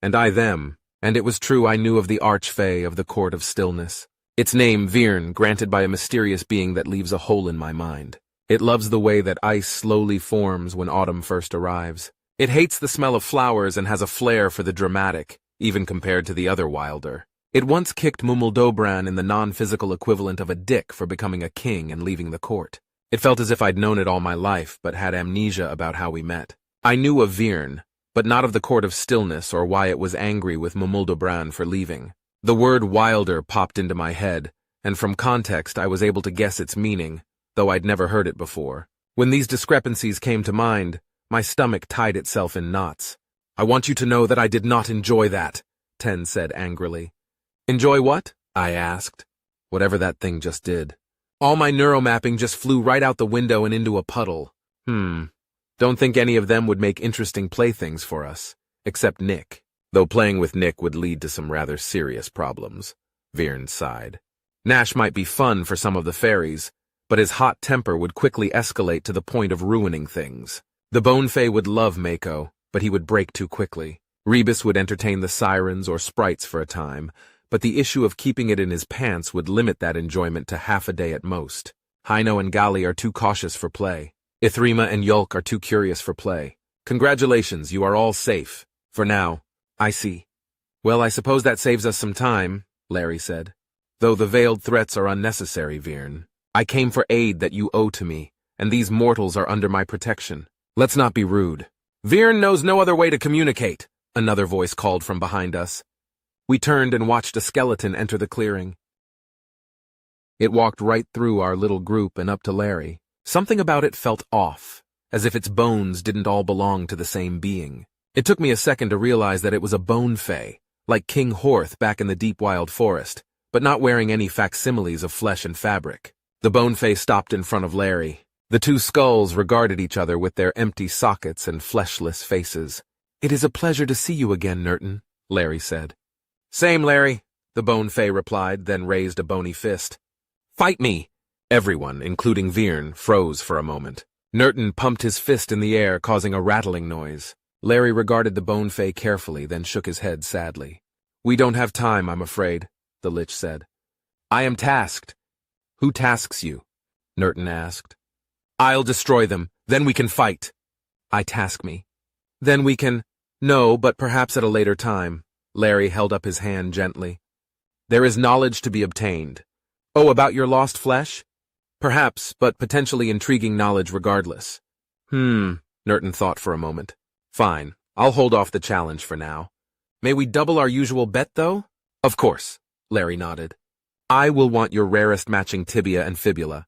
and I them, and it was true I knew of the Arch-Fae of the Court of Stillness. Its name, Virn, granted by a mysterious being that leaves a hole in my mind. It loves the way that ice slowly forms when autumn first arrives. It hates the smell of flowers and has a flair for the dramatic, even compared to the other Wilder. It once kicked Mumuldobran in the non-physical equivalent of a dick for becoming a king and leaving the court. It felt as if I'd known it all my life, but had amnesia about how we met. I knew of Virn, but not of the Court of Stillness or why it was angry with Mumuldobran for leaving. The word Wilder popped into my head, and from context I was able to guess its meaning, though I'd never heard it before. When these discrepancies came to mind, my stomach tied itself in knots. I want you to know that I did not enjoy that, Ten said angrily. Enjoy what? I asked. Whatever that thing just did. All my neuromapping just flew right out the window and into a puddle. Don't think any of them would make interesting playthings for us, except Nick. Though playing with Nick would lead to some rather serious problems, Virn sighed. Nash might be fun for some of the fairies, but his hot temper would quickly escalate to the point of ruining things. The Bone Fae would love Mako, but he would break too quickly. Rebus would entertain the sirens or sprites for a time, but the issue of keeping it in his pants would limit that enjoyment to half a day at most. Hino and Gali are too cautious for play. Ithrima and Yulk are too curious for play. Congratulations, you are all safe. For now. I see. Well, I suppose that saves us some time, Larry said. Though the veiled threats are unnecessary, Virn. I came for aid that you owe to me, and these mortals are under my protection. Let's not be rude. Virn knows no other way to communicate, another voice called from behind us. We turned and watched a skeleton enter the clearing. It walked right through our little group and up to Larry. Something about it felt off, as if its bones didn't all belong to the same being. It took me a second to realize that it was a bone fae, like King Horth back in the deep wild forest, but not wearing any facsimiles of flesh and fabric. The bone fae stopped in front of Larry. The two skulls regarded each other with their empty sockets and fleshless faces. It is a pleasure to see you again, Nerton, Larry said. Same, Larry, the bone fae replied, then raised a bony fist. Fight me! Everyone, including Virn, froze for a moment. Nerton pumped his fist in the air, causing a rattling noise. Larry regarded the bone fae carefully, then shook his head sadly. We don't have time, I'm afraid, the Lich said. I am tasked. Who tasks you? Nerton asked. I'll destroy them, then we can fight. I task me. Then we can... No, but perhaps at a later time. Larry held up his hand gently. There is knowledge to be obtained. Oh, about your lost flesh? Perhaps, but potentially intriguing knowledge regardless. Nerton thought for a moment. Fine, I'll hold off the challenge for now. May we double our usual bet, though? Of course, Larry nodded. I will want your rarest matching tibia and fibula.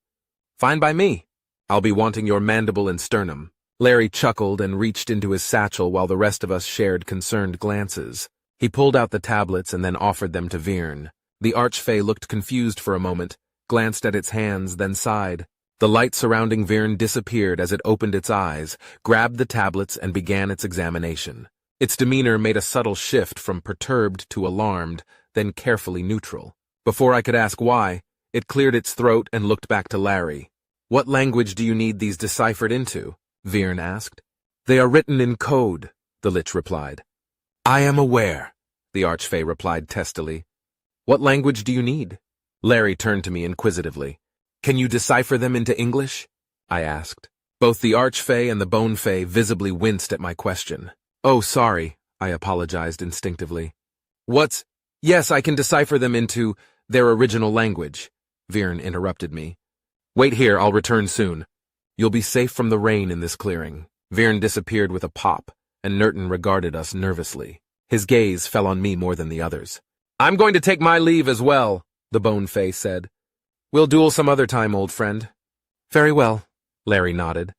Fine by me. I'll be wanting your mandible and sternum. Larry chuckled and reached into his satchel while the rest of us shared concerned glances. He pulled out the tablets and then offered them to Viren. The archfey looked confused for a moment, glanced at its hands, then sighed. The light surrounding Viren disappeared as it opened its eyes, grabbed the tablets, and began its examination. Its demeanor made a subtle shift from perturbed to alarmed, then carefully neutral. Before I could ask why, it cleared its throat and looked back to Larry. What language do you need these deciphered into? Viren asked. They are written in code, the Lich replied. I am aware, the archfey replied testily. What language do you need? Larry turned to me inquisitively. Can you decipher them into English? I asked. Both the archfey and the bonefey visibly winced at my question. Oh, sorry, I apologized instinctively. Yes, I can decipher them into their original language, Viren interrupted me. Wait here, I'll return soon. You'll be safe from the rain in this clearing. Viren disappeared with a pop, and Nerton regarded us nervously. His gaze fell on me more than the others. I'm going to take my leave as well, the bonefey said. We'll duel some other time, old friend. Very well, Larry nodded.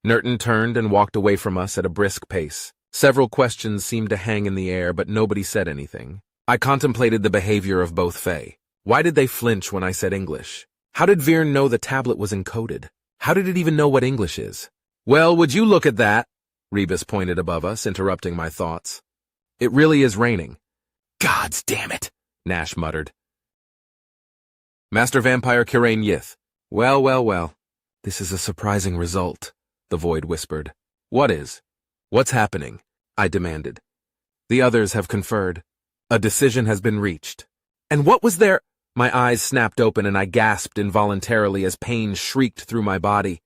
Nerton turned and walked away from us at a brisk pace. Several questions seemed to hang in the air, but nobody said anything. I contemplated the behavior of both Fae. Why did they flinch when I said English? How did Viren know the tablet was encoded? How did it even know what English is? Well, would you look at that? Rebus pointed above us, interrupting my thoughts. It really is raining. Gods damn it, Nash muttered. Master Vampire Kirain Yith. Well. This is a surprising result, the Void whispered. What is? What's happening? I demanded. The others have conferred. A decision has been reached. And what was there? My eyes snapped open and I gasped involuntarily as pain shrieked through my body.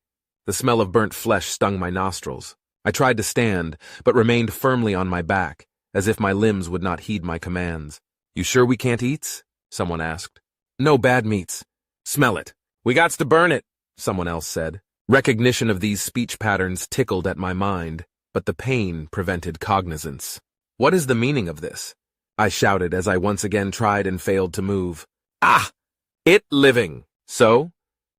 The smell of burnt flesh stung my nostrils. I tried to stand, but remained firmly on my back, as if my limbs would not heed my commands. You sure we can't eat? Someone asked. No bad meats. Smell it. We gots to burn it, someone else said. Recognition of these speech patterns tickled at my mind, but the pain prevented cognizance. What is the meaning of this? I shouted as I once again tried and failed to move. Ah! It living. So?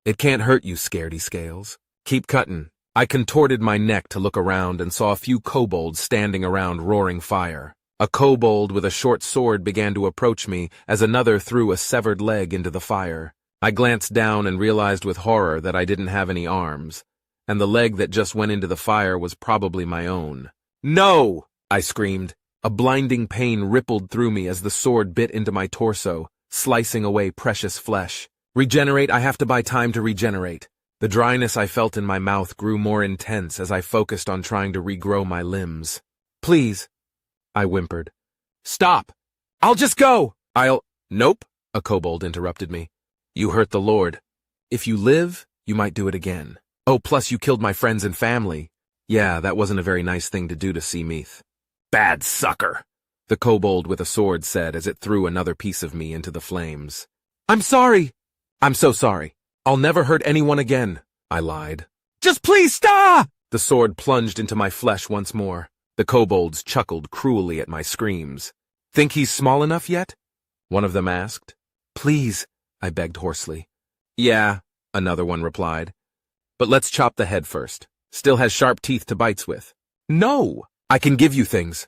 It can't hurt you, scaredy scales. Keep cuttin'. I contorted my neck to look around and saw a few kobolds standing around roaring fire. A kobold with a short sword began to approach me as another threw a severed leg into the fire. I glanced down and realized with horror that I didn't have any arms, and the leg that just went into the fire was probably my own. No! I screamed. A blinding pain rippled through me as the sword bit into my torso, slicing away precious flesh. Regenerate, I have to buy time to regenerate. The dryness I felt in my mouth grew more intense as I focused on trying to regrow my limbs. Please, I whimpered. Stop! I'll just go! Nope, a kobold interrupted me. You hurt the Lord. If you live, you might do it again. Oh, plus you killed my friends and family. Yeah, that wasn't a very nice thing to do to Seameath. Bad sucker, the kobold with a sword said as it threw another piece of me into the flames. I'm sorry. I'm so sorry. I'll never hurt anyone again, I lied. Just please stop! The sword plunged into my flesh once more. The kobolds chuckled cruelly at my screams. Think he's small enough yet? One of them asked. Please, I begged hoarsely. Yeah, another one replied. But let's chop the head first. Still has sharp teeth to bite with. No! I can give you things.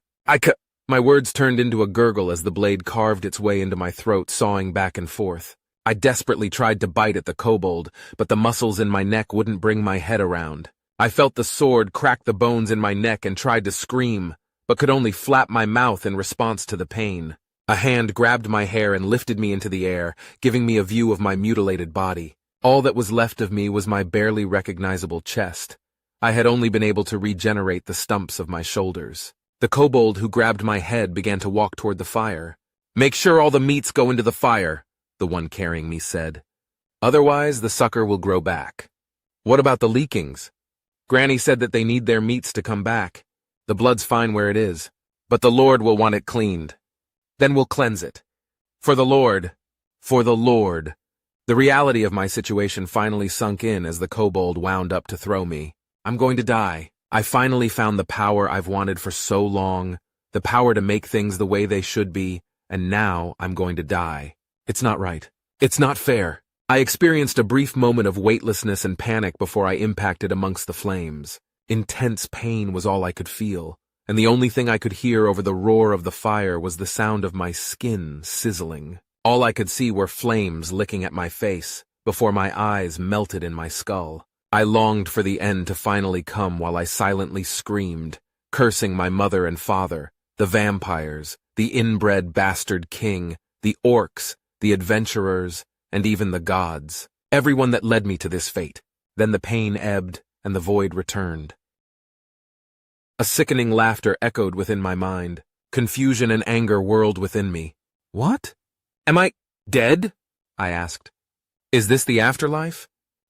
My words turned into a gurgle as the blade carved its way into my throat, sawing back and forth. I desperately tried to bite at the kobold, but the muscles in my neck wouldn't bring my head around. I felt the sword crack the bones in my neck and tried to scream, but could only flap my mouth in response to the pain. A hand grabbed my hair and lifted me into the air, giving me a view of my mutilated body. All that was left of me was my barely recognizable chest. I had only been able to regenerate the stumps of my shoulders. The kobold who grabbed my head began to walk toward the fire. Make sure all the meats go into the fire, the one carrying me said. Otherwise, the sucker will grow back. What about the leakings? Granny said that they need their meats to come back. The blood's fine where it is, but the Lord will want it cleaned. Then we'll cleanse it. For the Lord. For the Lord. The reality of my situation finally sunk in as the kobold wound up to throw me. I'm going to die. I finally found the power I've wanted for so long, the power to make things the way they should be, and now I'm going to die. It's not right. It's not fair. I experienced a brief moment of weightlessness and panic before I impacted amongst the flames. Intense pain was all I could feel, and the only thing I could hear over the roar of the fire was the sound of my skin sizzling. All I could see were flames licking at my face, before my eyes melted in my skull. I longed for the end to finally come while I silently screamed, cursing my mother and father, the vampires, the inbred bastard king, the orcs, the adventurers, and even the gods, everyone that led me to this fate. Then the pain ebbed, and the void returned. A sickening laughter echoed within my mind. Confusion and anger whirled within me. What? Am I dead? I asked. Is this the afterlife?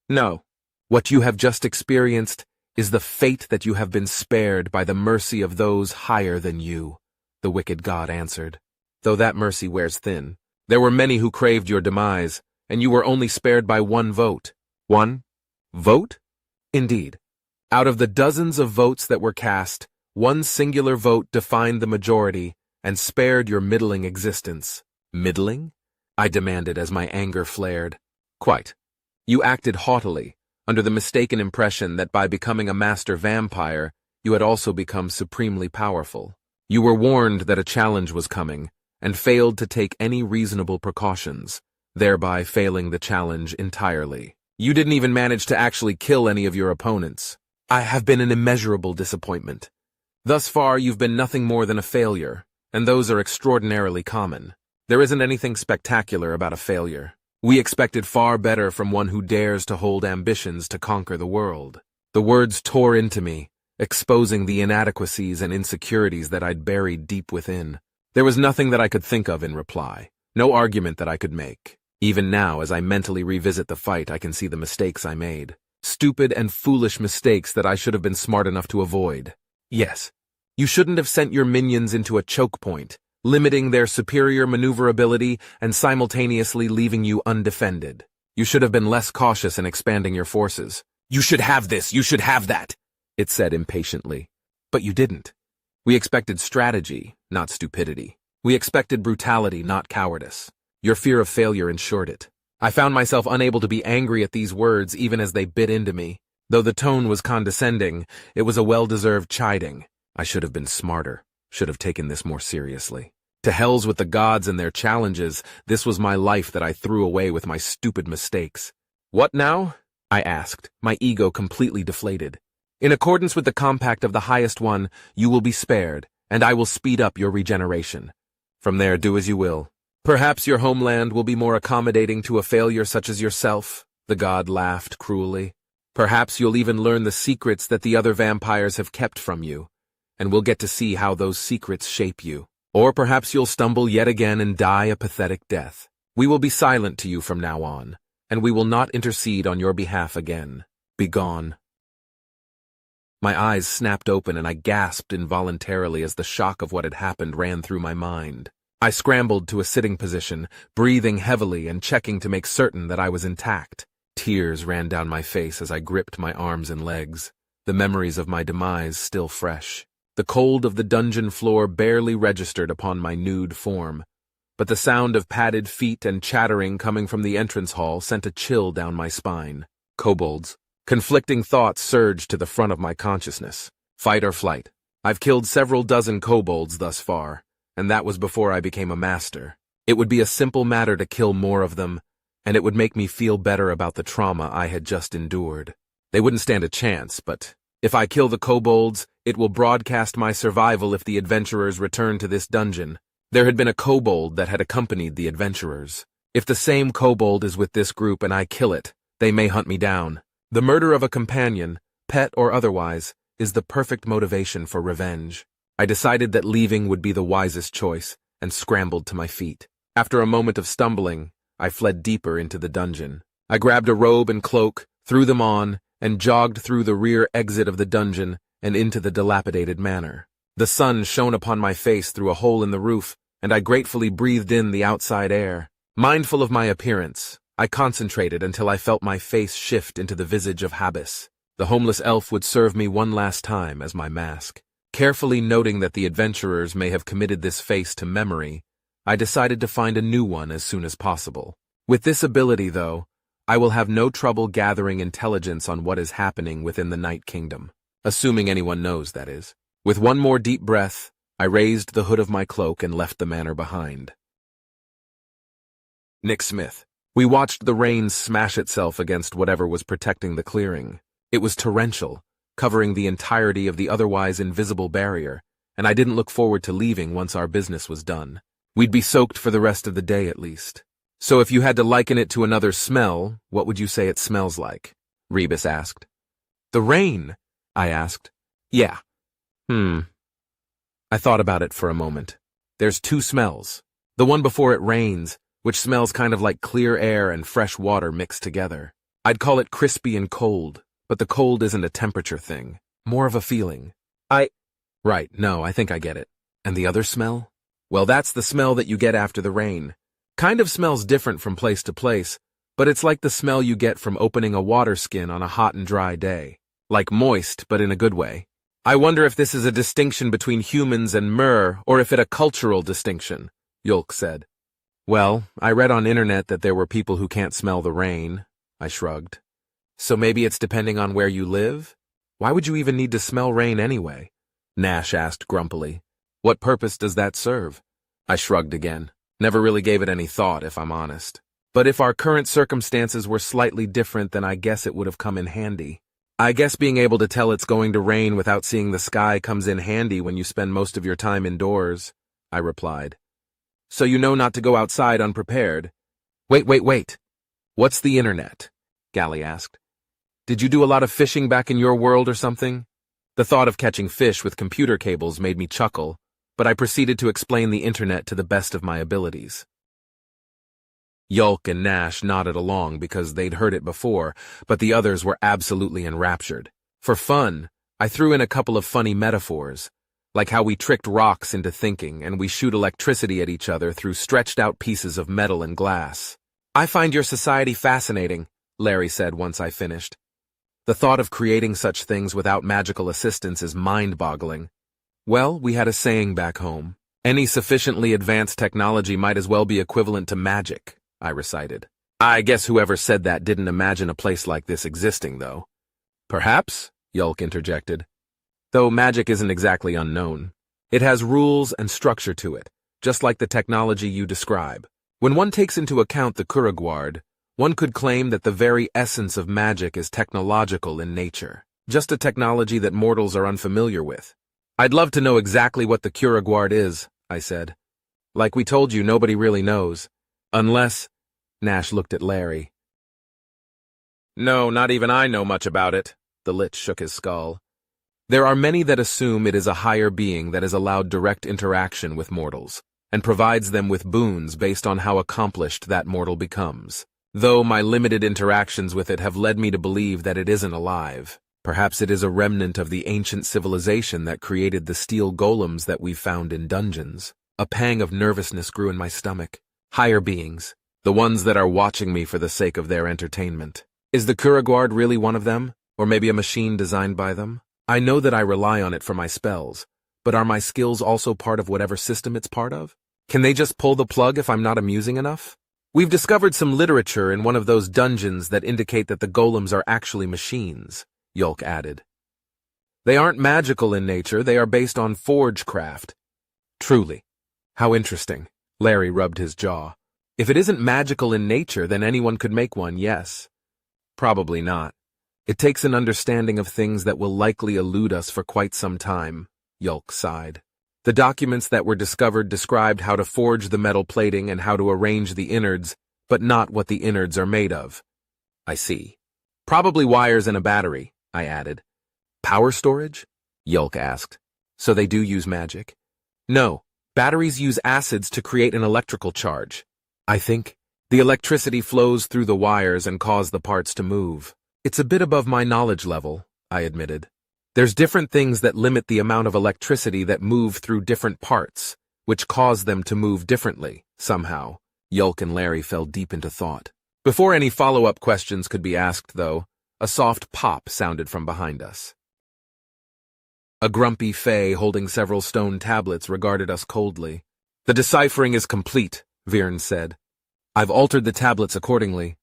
No. What you have just experienced is the fate that you have been spared by the mercy of those higher than you, the wicked god answered. Though that mercy wears thin. There were many who craved your demise, and you were only spared by one vote. One vote? Indeed. Out of the dozens of votes that were cast, one singular vote defined the majority and spared your middling existence. Middling? I demanded as my anger flared. Quite. You acted haughtily, under the mistaken impression that by becoming a master vampire, you had also become supremely powerful. You were warned that a challenge was coming, and failed to take any reasonable precautions, thereby failing the challenge entirely. You didn't even manage to actually kill any of your opponents. I have been an immeasurable disappointment. Thus far, you've been nothing more than a failure, and those are extraordinarily common. There isn't anything spectacular about a failure. We expected far better from one who dares to hold ambitions to conquer the world. The words tore into me, exposing the inadequacies and insecurities that I'd buried deep within. There was nothing that I could think of in reply, no argument that I could make. Even now, as I mentally revisit the fight, I can see the mistakes I made. Stupid and foolish mistakes that I should have been smart enough to avoid. Yes, you shouldn't have sent your minions into a choke point, limiting their superior maneuverability and simultaneously leaving you undefended. You should have been less cautious in expanding your forces. You should have this, you should have that, it said impatiently. But you didn't. We expected strategy, not stupidity. We expected brutality, not cowardice. Your fear of failure ensured it. I found myself unable to be angry at these words even as they bit into me. Though the tone was condescending, it was a well-deserved chiding. I should have been smarter, should have taken this more seriously. To hells with the gods and their challenges, this was my life that I threw away with my stupid mistakes. What now? I asked, my ego completely deflated. In accordance with the compact of the highest one, you will be spared, and I will speed up your regeneration. From there, do as you will. Perhaps your homeland will be more accommodating to a failure such as yourself, the god laughed cruelly. Perhaps you'll even learn the secrets that the other vampires have kept from you, and we'll get to see how those secrets shape you. Or perhaps you'll stumble yet again and die a pathetic death. We will be silent to you from now on, and we will not intercede on your behalf again. Begone. My eyes snapped open and I gasped involuntarily as the shock of what had happened ran through my mind. I scrambled to a sitting position, breathing heavily and checking to make certain that I was intact. Tears ran down my face as I gripped my arms and legs, the memories of my demise still fresh. The cold of the dungeon floor barely registered upon my nude form, but the sound of padded feet and chattering coming from the entrance hall sent a chill down my spine. Kobolds. Conflicting thoughts surged to the front of my consciousness. Fight or flight. I've killed several dozen kobolds thus far, and that was before I became a master. It would be a simple matter to kill more of them, and it would make me feel better about the trauma I had just endured. They wouldn't stand a chance, but if I kill the kobolds, it will broadcast my survival if the adventurers return to this dungeon. There had been a kobold that had accompanied the adventurers. If the same kobold is with this group and I kill it, they may hunt me down. The murder of a companion, pet or otherwise, is the perfect motivation for revenge. I decided that leaving would be the wisest choice, and scrambled to my feet. After a moment of stumbling, I fled deeper into the dungeon. I grabbed a robe and cloak, threw them on, and jogged through the rear exit of the dungeon and into the dilapidated manor. The sun shone upon my face through a hole in the roof, and I gratefully breathed in the outside air. Mindful of my appearance, I concentrated until I felt my face shift into the visage of Habis. The homeless elf would serve me one last time as my mask. Carefully noting that the adventurers may have committed this face to memory, I decided to find a new one as soon as possible. With this ability, though, I will have no trouble gathering intelligence on what is happening within the Night Kingdom. Assuming anyone knows, that is. With one more deep breath, I raised the hood of my cloak and left the manor behind. Nick Smith. We watched the rain smash itself against whatever was protecting the clearing. It was torrential, covering the entirety of the otherwise invisible barrier, and I didn't look forward to leaving once our business was done. We'd be soaked for the rest of the day at least. So if you had to liken it to another smell, what would you say it smells like? Rebus asked. The rain, I asked. Yeah. I thought about it for a moment. There's two smells. The one before it rains, which smells kind of like clear air and fresh water mixed together. I'd call it crispy and cold, but the cold isn't a temperature thing, more of a feeling. Right, no, I think I get it. And the other smell? Well, that's the smell that you get after the rain. Kind of smells different from place to place, but it's like the smell you get from opening a water skin on a hot and dry day. Like moist, but in a good way. I wonder if this is a distinction between humans and Mer, or if it a cultural distinction, Yolk said. Well, I read on internet that there were people who can't smell the rain, I shrugged. So maybe it's depending on where you live? Why would you even need to smell rain anyway? Nash asked grumpily. What purpose does that serve? I shrugged again. Never really gave it any thought, if I'm honest. But if our current circumstances were slightly different, then I guess it would have come in handy. I guess being able to tell it's going to rain without seeing the sky comes in handy when you spend most of your time indoors, I replied. So you know not to go outside unprepared. Wait. What's the internet? Gally asked. Did you do a lot of fishing back in your world or something? The thought of catching fish with computer cables made me chuckle, but I proceeded to explain the internet to the best of my abilities. Yulk and Nash nodded along because they'd heard it before, but the others were absolutely enraptured. For fun, I threw in a couple of funny metaphors, like how we tricked rocks into thinking and we shoot electricity at each other through stretched-out pieces of metal and glass. I find your society fascinating, Larry said once I finished. The thought of creating such things without magical assistance is mind-boggling. Well, we had a saying back home. Any sufficiently advanced technology might as well be equivalent to magic, I recited. I guess whoever said that didn't imagine a place like this existing, though. Perhaps, Yulk interjected. Though magic isn't exactly unknown. It has rules and structure to it, just like the technology you describe. When one takes into account the Kuragward, one could claim that the very essence of magic is technological in nature, just a technology that mortals are unfamiliar with. I'd love to know exactly what the Kuragward is, I said. Like we told you, nobody really knows. Unless, Nash looked at Larry. No, not even I know much about it, the Lich shook his skull. There are many that assume it is a higher being that is allowed direct interaction with mortals, and provides them with boons based on how accomplished that mortal becomes. Though my limited interactions with it have led me to believe that it isn't alive. Perhaps it is a remnant of the ancient civilization that created the steel golems that we've found in dungeons. A pang of nervousness grew in my stomach. Higher beings, the ones that are watching me for the sake of their entertainment. Is the Kuragward really one of them? Or maybe a machine designed by them? I know that I rely on it for my spells, but are my skills also part of whatever system it's part of? Can they just pull the plug if I'm not amusing enough? We've discovered some literature in one of those dungeons that indicate that the golems are actually machines, Yulk added. They aren't magical in nature, they are based on forgecraft. Truly. How interesting. Larry rubbed his jaw. If it isn't magical in nature, then anyone could make one, yes. Probably not. It takes an understanding of things that will likely elude us for quite some time, Yulk sighed. The documents that were discovered described how to forge the metal plating and how to arrange the innards, but not what the innards are made of. I see. Probably wires and a battery, I added. Power storage? Yulk asked. So they do use magic? No, batteries use acids to create an electrical charge. I think the electricity flows through the wires and cause the parts to move. It's a bit above my knowledge level, I admitted. There's different things that limit the amount of electricity that move through different parts, which cause them to move differently, somehow. Yulk and Larry fell deep into thought. Before any follow-up questions could be asked, though, a soft pop sounded from behind us. A grumpy Fae holding several stone tablets regarded us coldly. The deciphering is complete, Viren said. I've altered the tablets accordingly.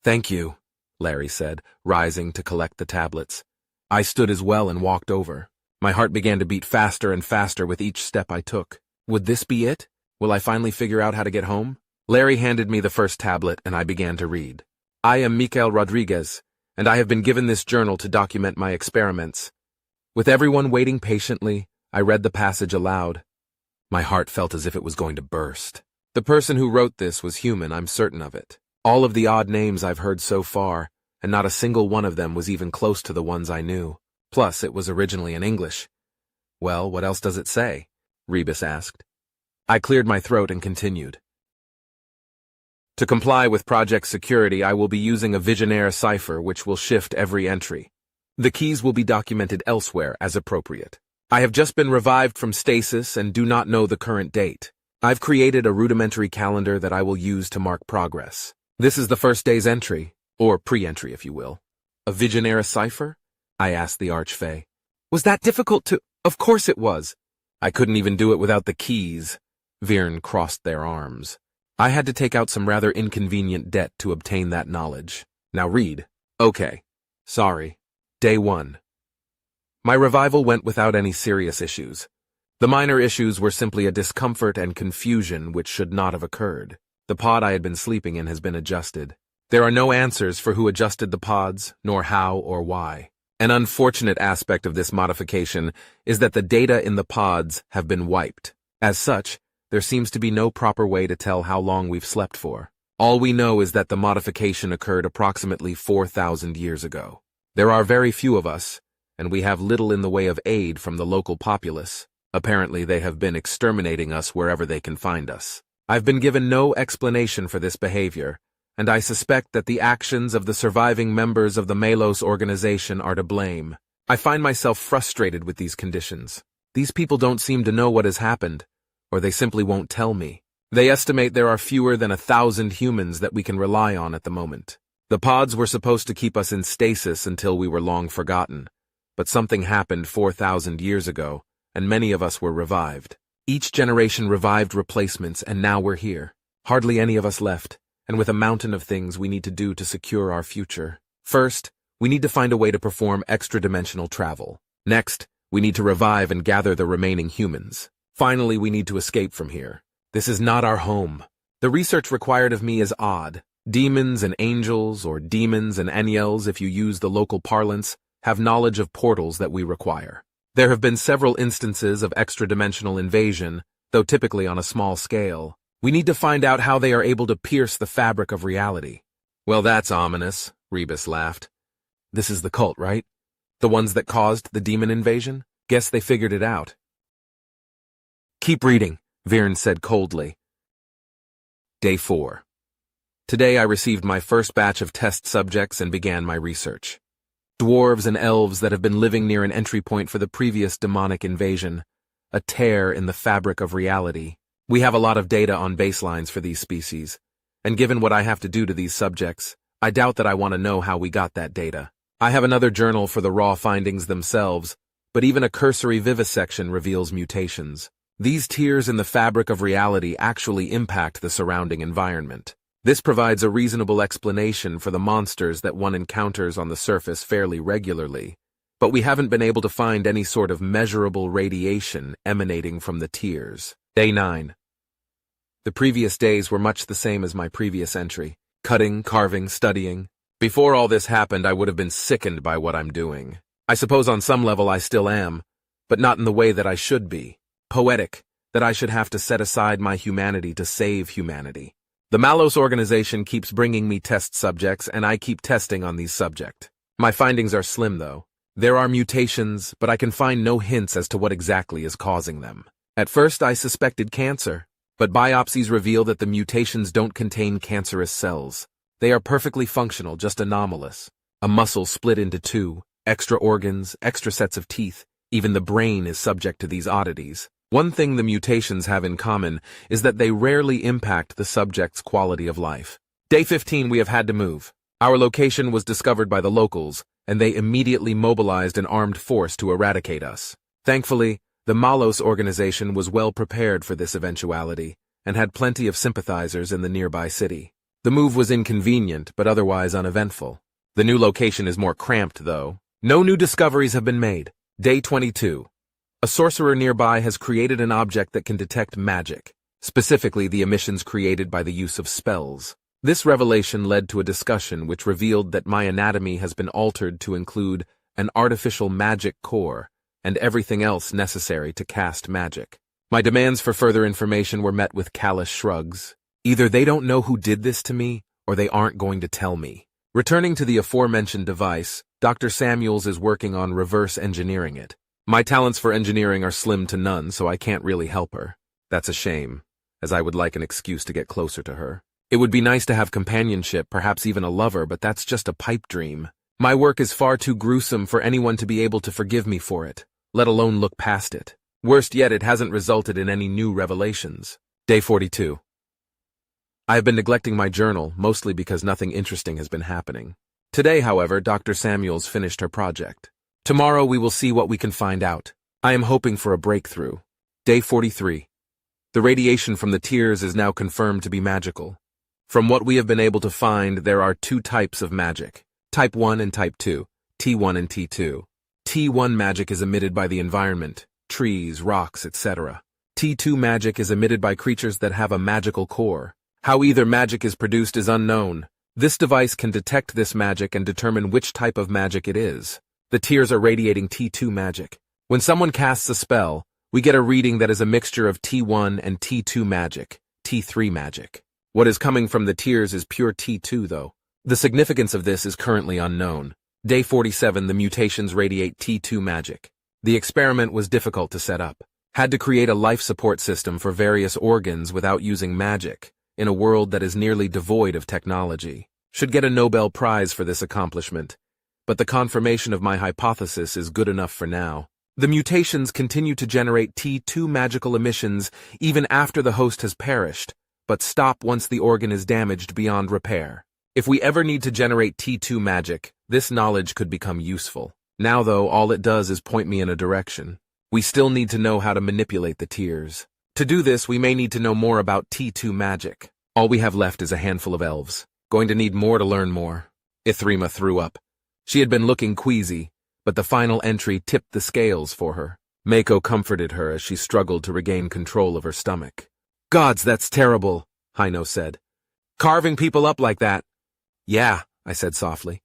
Thank you, Larry said, rising to collect the tablets. I stood as well and walked over. My heart began to beat faster and faster with each step I took. Would this be it? Will I finally figure out how to get home? Larry handed me the first tablet and I began to read. I am Miguel Rodriguez, and I have been given this journal to document my experiments. With everyone waiting patiently, I read the passage aloud. My heart felt as if it was going to burst. The person who wrote this was human, I'm certain of it. All of the odd names I've heard so far, and not a single one of them was even close to the ones I knew. Plus, it was originally in English. Well, what else does it say? Rebus asked. I cleared my throat and continued. To comply with project security, I will be using a Visionaire cipher which will shift every entry. The keys will be documented elsewhere as appropriate. I have just been revived from stasis and do not know the current date. I've created a rudimentary calendar that I will use to mark progress. This is the first day's entry, or pre-entry if you will. A Visionaire cipher? I asked the Archfey. Was that difficult to— Of course it was. I couldn't even do it without the keys. Viren crossed their arms. I had to take out some rather inconvenient debt to obtain that knowledge. Now read. Okay. Sorry. Day 1. My revival went without any serious issues. The minor issues were simply a discomfort and confusion which should not have occurred. The pod I had been sleeping in has been adjusted. There are no answers for who adjusted the pods, nor how or why. An unfortunate aspect of this modification is that the data in the pods have been wiped. As such, there seems to be no proper way to tell how long we've slept for. All we know is that the modification occurred approximately 4,000 years ago. There are very few of us, and we have little in the way of aid from the local populace. Apparently, they have been exterminating us wherever they can find us. I've been given no explanation for this behavior, and I suspect that the actions of the surviving members of the Melos organization are to blame. I find myself frustrated with these conditions. These people don't seem to know what has happened, or they simply won't tell me. They estimate there are fewer than 1,000 humans that we can rely on at the moment. The pods were supposed to keep us in stasis until we were long forgotten, but something happened 4,000 years ago, and many of us were revived. Each generation revived replacements, and now we're here. Hardly any of us left, and with a mountain of things we need to do to secure our future. First, we need to find a way to perform extra-dimensional travel. Next, we need to revive and gather the remaining humans. Finally, we need to escape from here. This is not our home. The research required of me is odd. Demons and angels, or demons and Eniels if you use the local parlance, have knowledge of portals that we require. There have been several instances of extra-dimensional invasion, though typically on a small scale. We need to find out how they are able to pierce the fabric of reality. Well, that's ominous, Rebus laughed. This is the cult, right? The ones that caused the demon invasion? Guess they figured it out. Keep reading, Viren said coldly. Day 4. Today I received my first batch of test subjects and began my research. Dwarves and elves that have been living near an entry point for the previous demonic invasion. A tear in the fabric of reality. We have a lot of data on baselines for these species, and given what I have to do to these subjects, I doubt that I want to know how we got that data. I have another journal for the raw findings themselves, but even a cursory vivisection reveals mutations. These tears in the fabric of reality actually impact the surrounding environment. This provides a reasonable explanation for the monsters that one encounters on the surface fairly regularly, but we haven't been able to find any sort of measurable radiation emanating from the tears. Day 9. The previous days were much the same as my previous entry. Cutting, carving, studying. Before all this happened, I would have been sickened by what I'm doing. I suppose on some level I still am, but not in the way that I should be. Poetic, that I should have to set aside my humanity to save humanity. The Malos organization keeps bringing me test subjects, and I keep testing on these subjects. My findings are slim, though. There are mutations, but I can find no hints as to what exactly is causing them. At first, I suspected cancer, but biopsies reveal that the mutations don't contain cancerous cells. They are perfectly functional, just anomalous. A muscle split into two, extra organs, extra sets of teeth. Even the brain is subject to these oddities. One thing the mutations have in common is that they rarely impact the subject's quality of life. Day 15, we have had to move. Our location was discovered by the locals, and they immediately mobilized an armed force to eradicate us. Thankfully, the Malos organization was well prepared for this eventuality, and had plenty of sympathizers in the nearby city. The move was inconvenient, but otherwise uneventful. The new location is more cramped, though. No new discoveries have been made. Day 22. A sorcerer nearby has created an object that can detect magic, specifically the emissions created by the use of spells. This revelation led to a discussion which revealed that my anatomy has been altered to include an artificial magic core and everything else necessary to cast magic. My demands for further information were met with callous shrugs. Either they don't know who did this to me, or they aren't going to tell me. Returning to the aforementioned device, Dr. Samuels is working on reverse engineering it. My talents for engineering are slim to none, so I can't really help her. That's a shame, as I would like an excuse to get closer to her. It would be nice to have companionship, perhaps even a lover, but that's just a pipe dream. My work is far too gruesome for anyone to be able to forgive me for it, let alone look past it. Worst yet, it hasn't resulted in any new revelations. Day 42. I have been neglecting my journal, mostly because nothing interesting has been happening. Today, however, Dr. Samuels finished her project. Tomorrow we will see what we can find out. I am hoping for a breakthrough. Day 43. The radiation from the tears is now confirmed to be magical. From what we have been able to find, there are two types of magic. Type 1 and Type 2, T1 and T2. T1 magic is emitted by the environment, trees, rocks, etc. T2 magic is emitted by creatures that have a magical core. How either magic is produced is unknown. This device can detect this magic and determine which type of magic it is. The tears are radiating T2 magic. When someone casts a spell, we get a reading that is a mixture of T1 and T2 magic, T3 magic. What is coming from the tears is pure T2, though. The significance of this is currently unknown. Day 47, the mutations radiate T2 magic. The experiment was difficult to set up. Had to create a life support system for various organs without using magic, in a world that is nearly devoid of technology. Should get a Nobel Prize for this accomplishment. But the confirmation of my hypothesis is good enough for now. The mutations continue to generate T2 magical emissions even after the host has perished, but stop once the organ is damaged beyond repair. If we ever need to generate T2 magic, this knowledge could become useful. Now, though, all it does is point me in a direction. We still need to know how to manipulate the tears. To do this, we may need to know more about T2 magic. All we have left is a handful of elves. Going to need more to learn more. Ithrima threw up. She had been looking queasy, but the final entry tipped the scales for her. Mako comforted her as she struggled to regain control of her stomach. Gods, that's terrible, Hino said. Carving people up like that. Yeah, I said softly.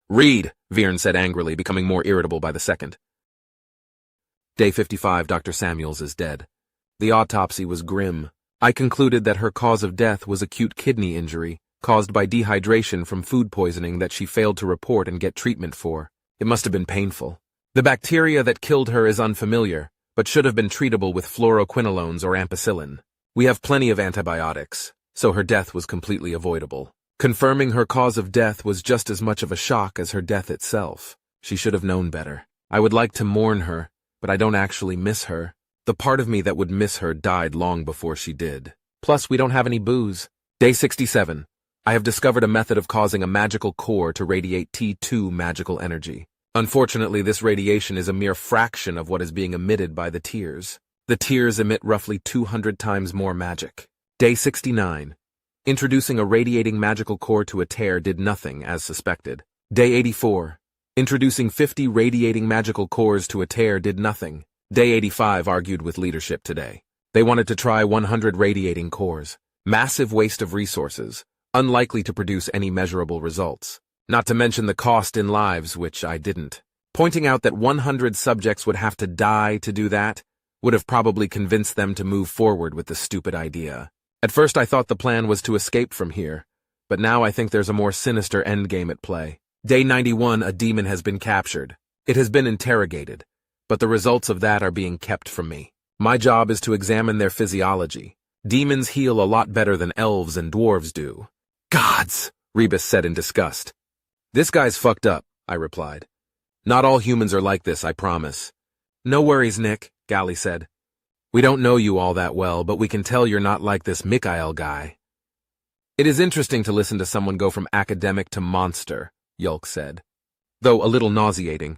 Read, Viren said angrily, becoming more irritable by the second. Day 55, Dr. Samuels is dead. The autopsy was grim. I concluded that her cause of death was acute kidney injury, caused by dehydration from food poisoning that she failed to report and get treatment for. It must have been painful. The bacteria that killed her is unfamiliar, but should have been treatable with fluoroquinolones or ampicillin. We have plenty of antibiotics, so her death was completely avoidable. Confirming her cause of death was just as much of a shock as her death itself. She should have known better. I would like to mourn her, but I don't actually miss her. The part of me that would miss her died long before she did. Plus, we don't have any booze. Day 67. I have discovered a method of causing a magical core to radiate T2 magical energy. Unfortunately, this radiation is a mere fraction of what is being emitted by the tears. The tears emit roughly 200 times more magic. Day 69. Introducing a radiating magical core to a tear did nothing, as suspected. Day 84. Introducing 50 radiating magical cores to a tear did nothing. Day 85 argued with leadership today. They wanted to try 100 radiating cores. Massive waste of resources, unlikely to produce any measurable results. Not to mention the cost in lives, which I didn't. Pointing out that 100 subjects would have to die to do that would have probably convinced them to move forward with the stupid idea. At first I thought the plan was to escape from here, but now I think there's a more sinister endgame at play. Day 91, a demon has been captured. It has been interrogated, but the results of that are being kept from me. My job is to examine their physiology. Demons heal a lot better than elves and dwarves do. Gods, Rebus said in disgust. This guy's fucked up, I replied. Not all humans are like this, I promise. No worries, Nick, Gally said. We don't know you all that well, but we can tell you're not like this Mikhail guy. It is interesting to listen to someone go from academic to monster, Yulk said, though a little nauseating.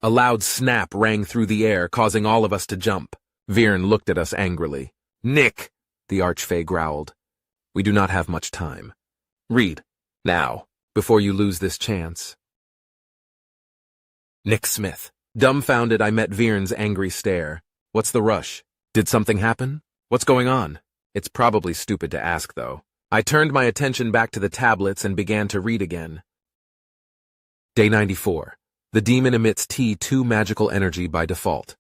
A loud snap rang through the air, causing all of us to jump. Viren looked at us angrily. Nick, the Archfey growled. We do not have much time. Read, now, before you lose this chance. Nick Smith. Dumbfounded, I met Viren's angry stare. What's the rush? Did something happen? What's going on? It's probably stupid to ask, though. I turned my attention back to the tablets and began to read again. Day 94. The demon emits T2 magical energy by default.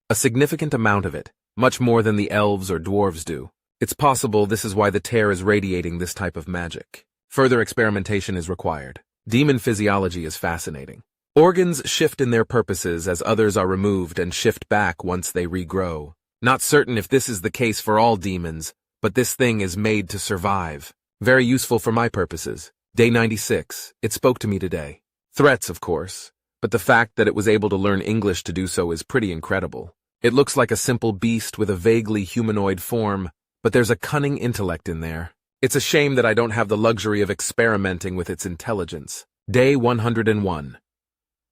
A significant amount of it, much more than the elves or dwarves do. It's possible this is why the tear is radiating this type of magic. Further experimentation is required. Demon physiology is fascinating. Organs shift in their purposes as others are removed and shift back once they regrow. Not certain if this is the case for all demons, but this thing is made to survive. Very useful for my purposes. Day 96. It spoke to me today. Threats, of course, but the fact that it was able to learn English to do so is pretty incredible. It looks like a simple beast with a vaguely humanoid form, but there's a cunning intellect in there. It's a shame that I don't have the luxury of experimenting with its intelligence. Day 101.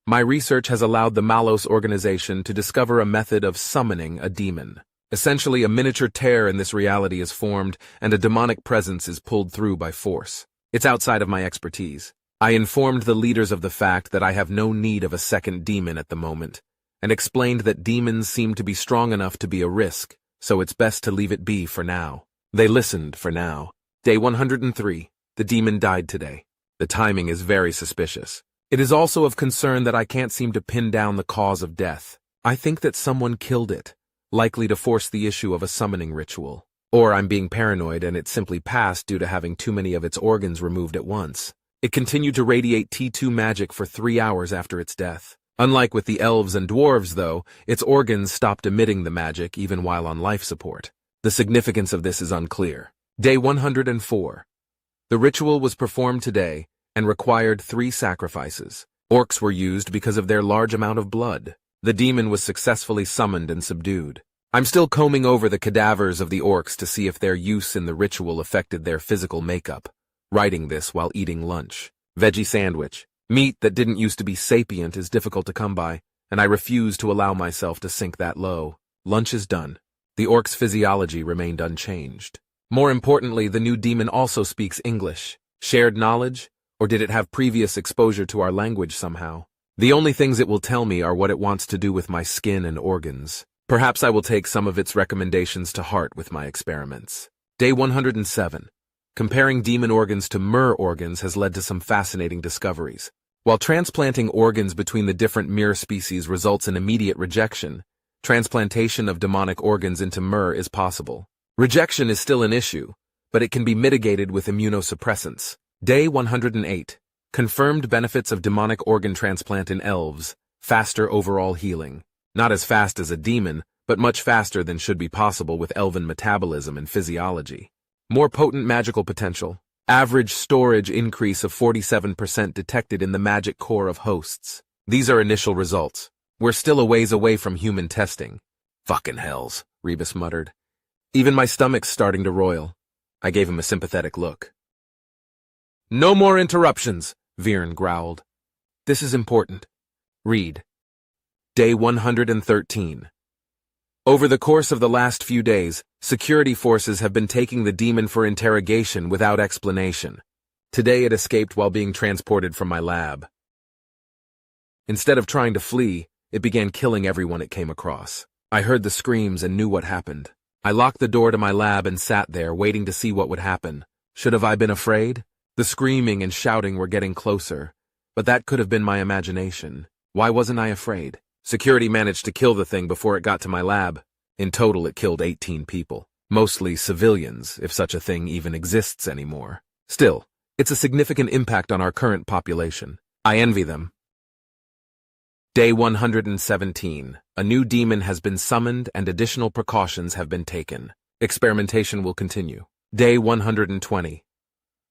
My research has allowed the Malos organization to discover a method of summoning a demon. Essentially, a miniature tear in this reality is formed, and a demonic presence is pulled through by force. It's outside of my expertise. I informed the leaders of the fact that I have no need of a second demon at the moment, and explained that demons seem to be strong enough to be a risk, so it's best to leave it be for now. They listened for now. Day 103. The demon died today. The timing is very suspicious. It is also of concern that I can't seem to pin down the cause of death. I think that someone killed it, likely to force the issue of a summoning ritual. Or I'm being paranoid and it simply passed due to having too many of its organs removed at once. It continued to radiate T2 magic for 3 hours after its death. Unlike with the elves and dwarves, though, its organs stopped emitting the magic even while on life support. The significance of this is unclear. Day 104. The ritual was performed today and required 3 sacrifices. Orcs were used because of their large amount of blood. The demon was successfully summoned and subdued. I'm still combing over the cadavers of the orcs to see if their use in the ritual affected their physical makeup. Writing this while eating lunch. Veggie sandwich. Meat that didn't used to be sapient is difficult to come by, and I refuse to allow myself to sink that low. Lunch is done. The orc's physiology remained unchanged. More importantly, the new demon also speaks English. Shared knowledge? Or did it have previous exposure to our language somehow? The only things it will tell me are what it wants to do with my skin and organs. Perhaps I will take some of its recommendations to heart with my experiments. Day 107. Comparing demon organs to Mer organs has led to some fascinating discoveries. While transplanting organs between the different Mer species results in immediate rejection, transplantation of demonic organs into Mer is possible. Rejection is still an issue, but it can be mitigated with immunosuppressants. Day 108. Confirmed benefits of demonic organ transplant in elves. Faster overall healing. Not as fast as a demon, but much faster than should be possible with elven metabolism and physiology. More potent magical potential. Average storage increase of 47% detected in the magic core of hosts. These are initial results. We're still a ways away from human testing. Fucking hells, Rebus muttered. Even my stomach's starting to roil. I gave him a sympathetic look. No more interruptions, Viren growled. This is important. Read. Day 113. Over the course of the last few days, security forces have been taking the demon for interrogation without explanation. Today it escaped while being transported from my lab. Instead of trying to flee, it began killing everyone it came across. I heard the screams and knew what happened. I locked the door to my lab and sat there waiting to see what would happen. Should have I been afraid? The screaming and shouting were getting closer, but that could have been my imagination. Why wasn't I afraid? Security managed to kill the thing before it got to my lab. In total, it killed 18 people. Mostly civilians, if such a thing even exists anymore. Still, it's a significant impact on our current population. I envy them. Day 117. A new demon has been summoned and additional precautions have been taken. Experimentation will continue. Day 120.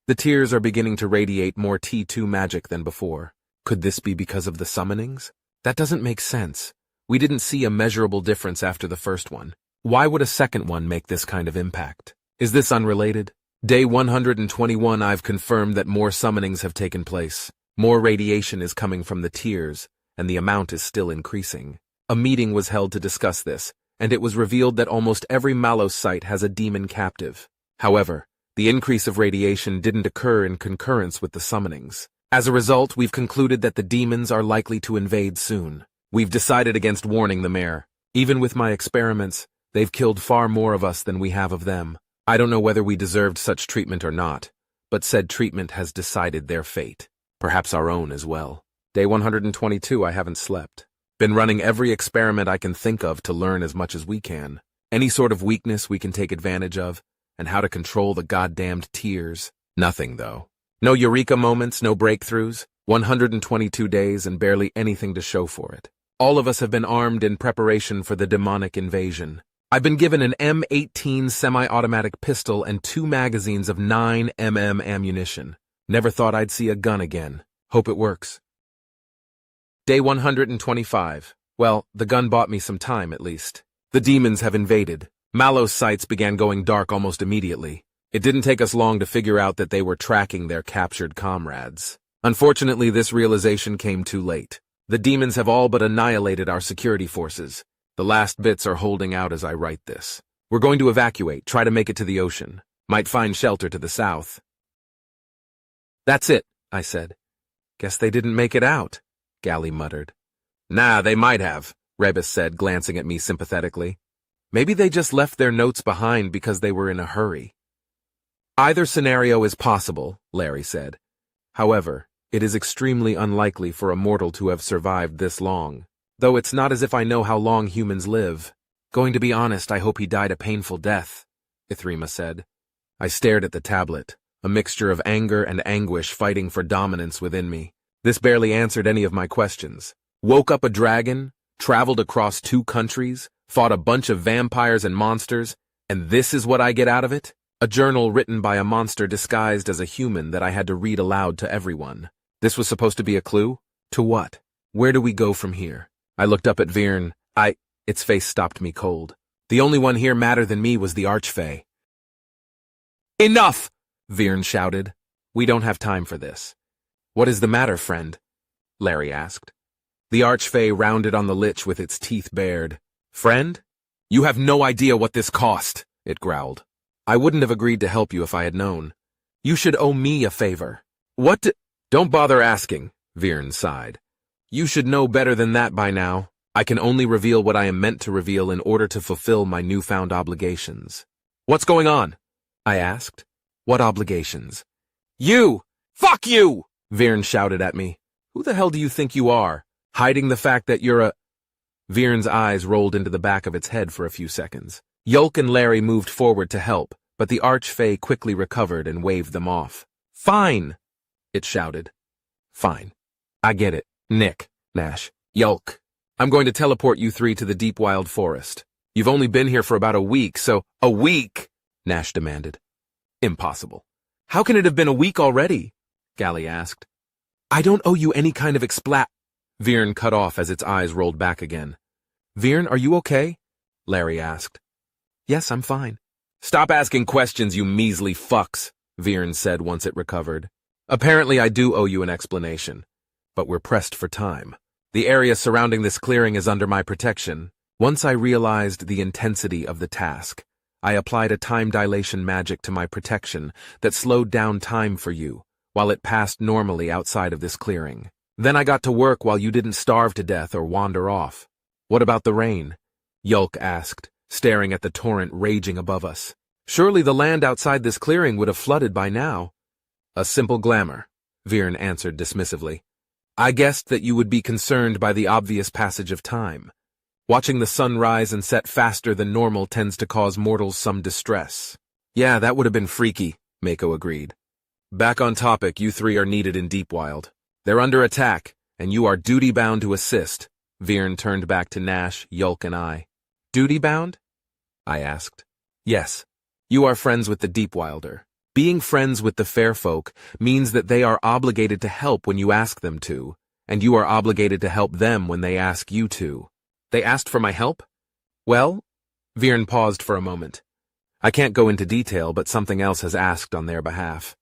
The tears are beginning to radiate more T2 magic than before. Could this be because of the summonings? That doesn't make sense. We didn't see a measurable difference after the first one. Why would a second one make this kind of impact? Is this unrelated? Day 121. I've confirmed that more summonings have taken place. More radiation is coming from the tears, and the amount is still increasing. A meeting was held to discuss this, and it was revealed that almost every Malos site has a demon captive. However, the increase of radiation didn't occur in concurrence with the summonings. As a result, we've concluded that the demons are likely to invade soon. We've decided against warning the mayor. Even with my experiments, they've killed far more of us than we have of them. I don't know whether we deserved such treatment or not, but said treatment has decided their fate. Perhaps our own as well. Day 122, I haven't slept. Been running every experiment I can think of to learn as much as we can. Any sort of weakness we can take advantage of, and how to control the goddamned tears. Nothing, though. No eureka moments, no breakthroughs. 122 days and barely anything to show for it. All of us have been armed in preparation for the demonic invasion. I've been given an M18 semi-automatic pistol and 2 magazines of 9mm ammunition. Never thought I'd see a gun again. Hope it works. Day 125. Well, the gun bought me some time, at least. The demons have invaded. Malos sites began going dark almost immediately. It didn't take us long to figure out that they were tracking their captured comrades. Unfortunately, this realization came too late. The demons have all but annihilated our security forces. The last bits are holding out as I write this. We're going to evacuate, try to make it to the ocean. Might find shelter to the south. That's it, I said. Guess they didn't make it out, Gally muttered. Nah, they might have, Rebus said, glancing at me sympathetically. Maybe they just left their notes behind because they were in a hurry. Either scenario is possible, Larry said. However, it is extremely unlikely for a mortal to have survived this long, though it's not as if I know how long humans live. Going to be honest, I hope he died a painful death, Ithrima said. I stared at the tablet, a mixture of anger and anguish fighting for dominance within me. This barely answered any of my questions. Woke up a dragon, traveled across 2 countries, fought a bunch of vampires and monsters, and this is what I get out of it? A journal written by a monster disguised as a human that I had to read aloud to everyone. This was supposed to be a clue? To what? Where do we go from here? I looked up at Virn. Its face stopped me cold. The only one here madder than me was the Archfey. Enough! Virn shouted. We don't have time for this. What is the matter, friend? Larry asked. The Archfey rounded on the lich with its teeth bared. Friend? You have no idea what this cost, it growled. I wouldn't have agreed to help you if I had known. You should owe me a favor. What? Don't bother asking, Virn sighed. You should know better than that by now. I can only reveal what I am meant to reveal in order to fulfill my newfound obligations. What's going on? I asked. What obligations? You! Fuck you! Virn shouted at me. Who the hell do you think you are? Hiding the fact that you're a... Virn's eyes rolled into the back of its head for a few seconds. Yulk and Larry moved forward to help, but the Archfey quickly recovered and waved them off. Fine! It shouted. Fine. I get it. Nick, Nash, Yulk. I'm going to teleport you 3 to the deep wild forest. You've only been here for about a week, so... A week? Nash demanded. Impossible. How can it have been a week already? Gally asked. I don't owe you any kind of Virn cut off as its eyes rolled back again. Virn, are you okay? Larry asked. Yes, I'm fine. Stop asking questions, you measly fucks, Virn said once it recovered. Apparently I do owe you an explanation, but we're pressed for time. The area surrounding this clearing is under my protection. Once I realized the intensity of the task, I applied a time dilation magic to my protection that slowed down time for you, while it passed normally outside of this clearing. Then I got to work while you didn't starve to death or wander off. What about the rain? Yulk asked, staring at the torrent raging above us. Surely the land outside this clearing would have flooded by now. A simple glamour, Virn answered dismissively. I guessed that you would be concerned by the obvious passage of time. Watching the sun rise and set faster than normal tends to cause mortals some distress. Yeah, that would have been freaky, Mako agreed. Back on topic, you 3 are needed in Deepwild. They're under attack, and you are duty-bound to assist. Virn turned back to Nash, Yulk, and I. Duty-bound? I asked. Yes. You are friends with the Deepwilder. Being friends with the fair folk means that they are obligated to help when you ask them to, and you are obligated to help them when they ask you to. They asked for my help? Well, Virn paused for a moment. I can't go into detail, but something else has asked on their behalf.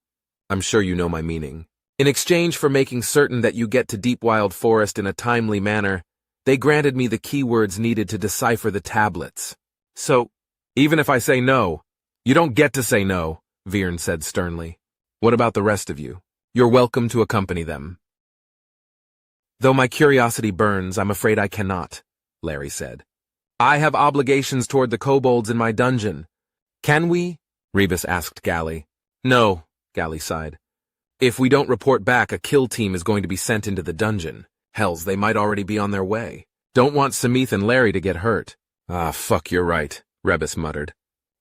I'm sure you know my meaning. In exchange for making certain that you get to Deepwild Forest in a timely manner, They granted me the keywords needed to decipher the tablets. So, even if I say no, you don't get to say no, Viren said sternly. What about the rest of you? You're welcome to accompany them. Though my curiosity burns, I'm afraid I cannot, Larry said. I have obligations toward the kobolds in my dungeon. Can we? Rebus asked Gally. No, Gally sighed. If we don't report back, a kill team is going to be sent into the dungeon. Hells, they might already be on their way. Don't want Samith and Larry to get hurt. Ah, fuck, you're right, Rebus muttered.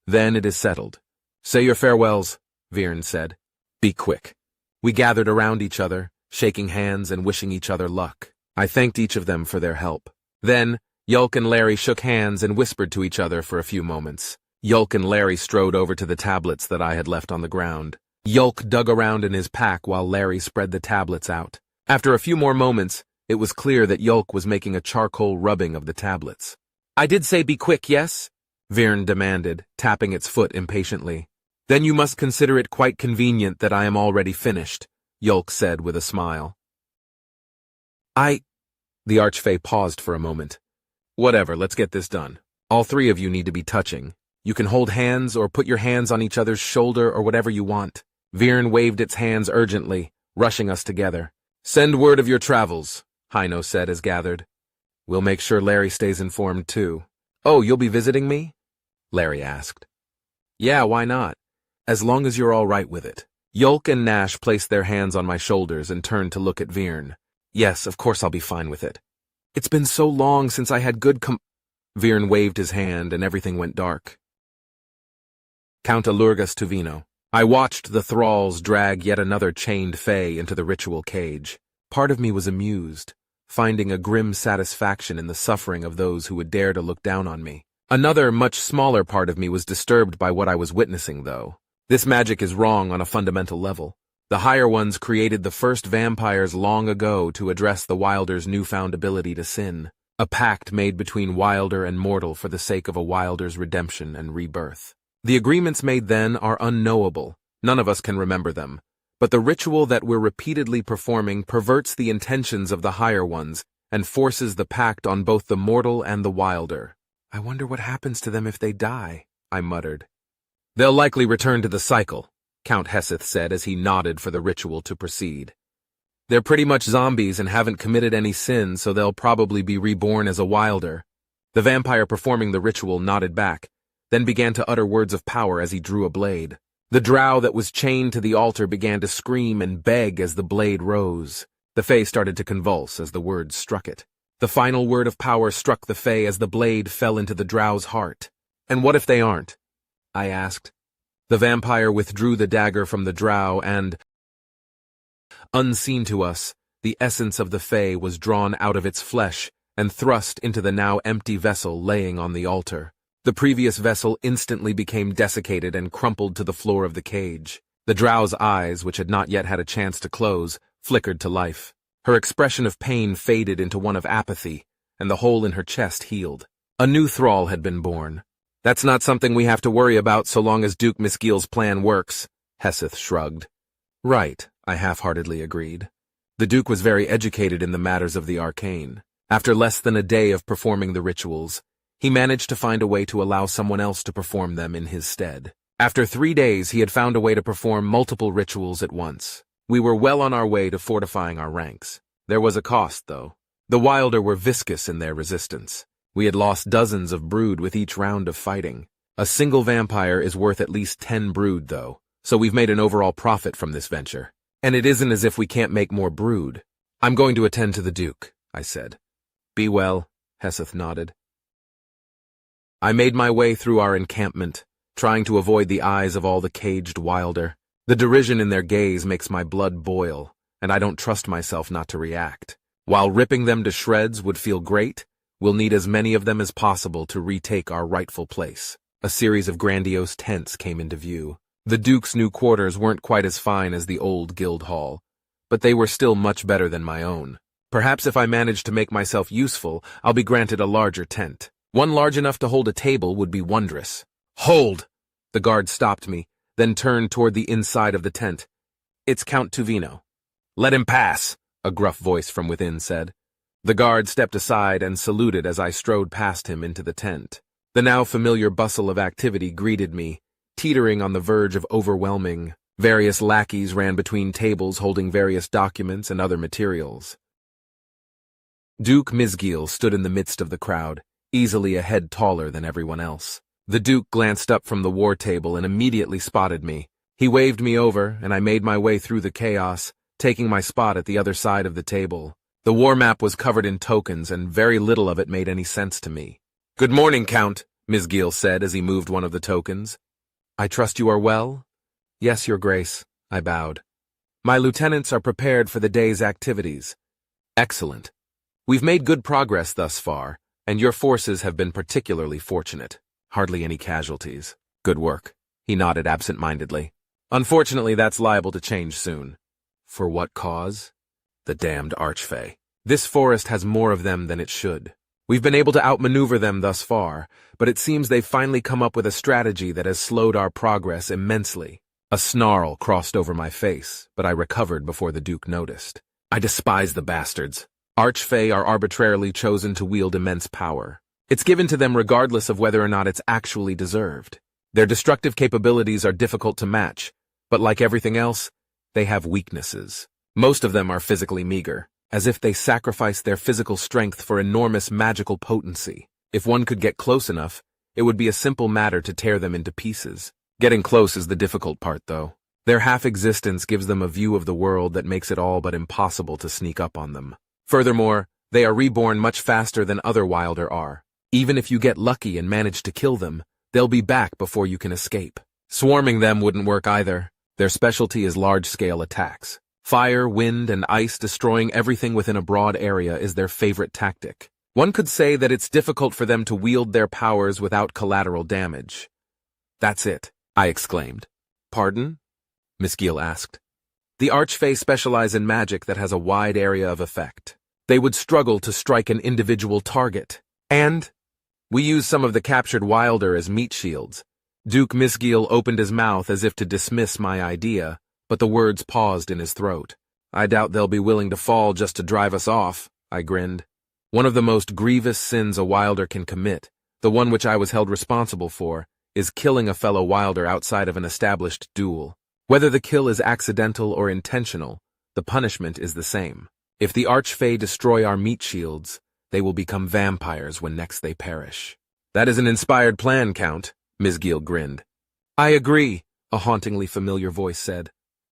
Then it is settled. Say your farewells, Viren said. Be quick. We gathered around each other, shaking hands and wishing each other luck. I thanked each of them for their help. Then, Yulk and Larry shook hands and whispered to each other for a few moments. Yulk and Larry strode over to the tablets that I had left on the ground. Yulk dug around in his pack while Larry spread the tablets out. After a few more moments, it was clear that Yulk was making a charcoal rubbing of the tablets. I did say be quick, yes? Viren demanded, tapping its foot impatiently. Then you must consider it quite convenient that I am already finished, Yulk said with a smile. The Archfey paused for a moment. Whatever, let's get this done. All three of you need to be touching. You can hold hands or put your hands on each other's shoulder or whatever you want. Viren waved its hands urgently, rushing us together. Send word of your travels, Hino said as gathered. We'll make sure Larry stays informed too. Oh, you'll be visiting me? Larry asked. Yeah, why not? As long as you're all right with it. Yulk and Nash placed their hands on my shoulders and turned to look at Viren. Yes, of course I'll be fine with it. It's been so long since I had good Viren waved his hand and everything went dark. Count Alurgus Tuvino. I watched the thralls drag yet another chained Fae into the ritual cage. Part of me was amused, finding a grim satisfaction in the suffering of those who would dare to look down on me. Another, much smaller part of me was disturbed by what I was witnessing, though. This magic is wrong on a fundamental level. The higher ones created the first vampires long ago to address the Wilder's newfound ability to sin, a pact made between Wilder and mortal for the sake of a Wilder's redemption and rebirth. The agreements made then are unknowable. None of us can remember them. But the ritual that we're repeatedly performing perverts the intentions of the higher ones and forces the pact on both the mortal and the Wilder. I wonder what happens to them if they die, I muttered. They'll likely return to the cycle, Count Heseth said as he nodded for the ritual to proceed. They're pretty much zombies and haven't committed any sin, so they'll probably be reborn as a Wilder. The vampire performing the ritual nodded back, then began to utter words of power as he drew a blade. The drow that was chained to the altar began to scream and beg as the blade rose. The Fae started to convulse as the words struck it. The final word of power struck the Fae as the blade fell into the drow's heart. And what if they aren't? I asked. The vampire withdrew the dagger from the drow and, unseen to us, the essence of the Fae was drawn out of its flesh and thrust into the now empty vessel laying on the altar. The previous vessel instantly became desiccated and crumpled to the floor of the cage. The drow's eyes, which had not yet had a chance to close, flickered to life. Her expression of pain faded into one of apathy, and the hole in her chest healed. A new thrall had been born. That's not something we have to worry about so long as Duke Miskeel's plan works, Heseth shrugged. Right, I half-heartedly agreed. The Duke was very educated in the matters of the arcane. After less than a day of performing the rituals, he managed to find a way to allow someone else to perform them in his stead. After 3 days, he had found a way to perform multiple rituals at once. We were well on our way to fortifying our ranks. There was a cost, though. The Wilder were viscous in their resistance. We had lost dozens of brood with each round of fighting. A single vampire is worth at least 10 brood, though, so we've made an overall profit from this venture. And it isn't as if we can't make more brood. I'm going to attend to the Duke, I said. Be well, Heseth nodded. I made my way through our encampment, trying to avoid the eyes of all the caged Wilder. The derision in their gaze makes my blood boil, and I don't trust myself not to react. While ripping them to shreds would feel great, we'll need as many of them as possible to retake our rightful place. A series of grandiose tents came into view. The Duke's new quarters weren't quite as fine as the old guild hall, but they were still much better than my own. Perhaps if I manage to make myself useful, I'll be granted a larger tent. One large enough to hold a table would be wondrous. Hold! The guard stopped me, then turned toward the inside of the tent. It's Count Tuvino. Let him pass, a gruff voice from within said. The guard stepped aside and saluted as I strode past him into the tent. The now familiar bustle of activity greeted me, teetering on the verge of overwhelming. Various lackeys ran between tables holding various documents and other materials. Duke Misgiel stood in the midst of the crowd, easily a head taller than everyone else. The Duke glanced up from the war table and immediately spotted me. He waved me over, and I made my way through the chaos, taking my spot at the other side of the table. The war map was covered in tokens, and very little of it made any sense to me. "Good morning, Count," Misgiel said as he moved one of the tokens. "I trust you are well?" "Yes, Your Grace," I bowed. "My lieutenants are prepared for the day's activities." "Excellent. We've made good progress thus far, and your forces have been particularly fortunate. Hardly any casualties. Good work." He nodded absent-mindedly. "Unfortunately, that's liable to change soon." "For what cause?" "The damned Archfey. This forest has more of them than it should. We've been able to outmaneuver them thus far, but it seems they've finally come up with a strategy that has slowed our progress immensely." A snarl crossed over my face, but I recovered before the Duke noticed. "I despise the bastards. Archfey are arbitrarily chosen to wield immense power. It's given to them regardless of whether or not it's actually deserved. Their destructive capabilities are difficult to match, but like everything else, they have weaknesses. Most of them are physically meager, as if they sacrifice their physical strength for enormous magical potency. If one could get close enough, it would be a simple matter to tear them into pieces. Getting close is the difficult part, though. Their half-existence gives them a view of the world that makes it all but impossible to sneak up on them. Furthermore, they are reborn much faster than other Wilder are. Even if you get lucky and manage to kill them, they'll be back before you can escape. Swarming them wouldn't work either. Their specialty is large-scale attacks. Fire, wind, and ice destroying everything within a broad area is their favorite tactic. One could say that it's difficult for them to wield their powers without collateral damage. "That's it," I exclaimed. "Pardon?" Misgiel asked. "The Archfey specialize in magic that has a wide area of effect. They would struggle to strike an individual target. And we use some of the captured Wilder as meat shields." Duke Misgiel opened his mouth as if to dismiss my idea, but the words paused in his throat. "I doubt they'll be willing to fall just to drive us off," I grinned. "One of the most grievous sins a Wilder can commit, the one which I was held responsible for, is killing a fellow Wilder outside of an established duel. Whether the kill is accidental or intentional, the punishment is the same. If the Archfey destroy our meat shields, they will become vampires when next they perish." "That is an inspired plan, Count," Misgiel grinned. "I agree," a hauntingly familiar voice said.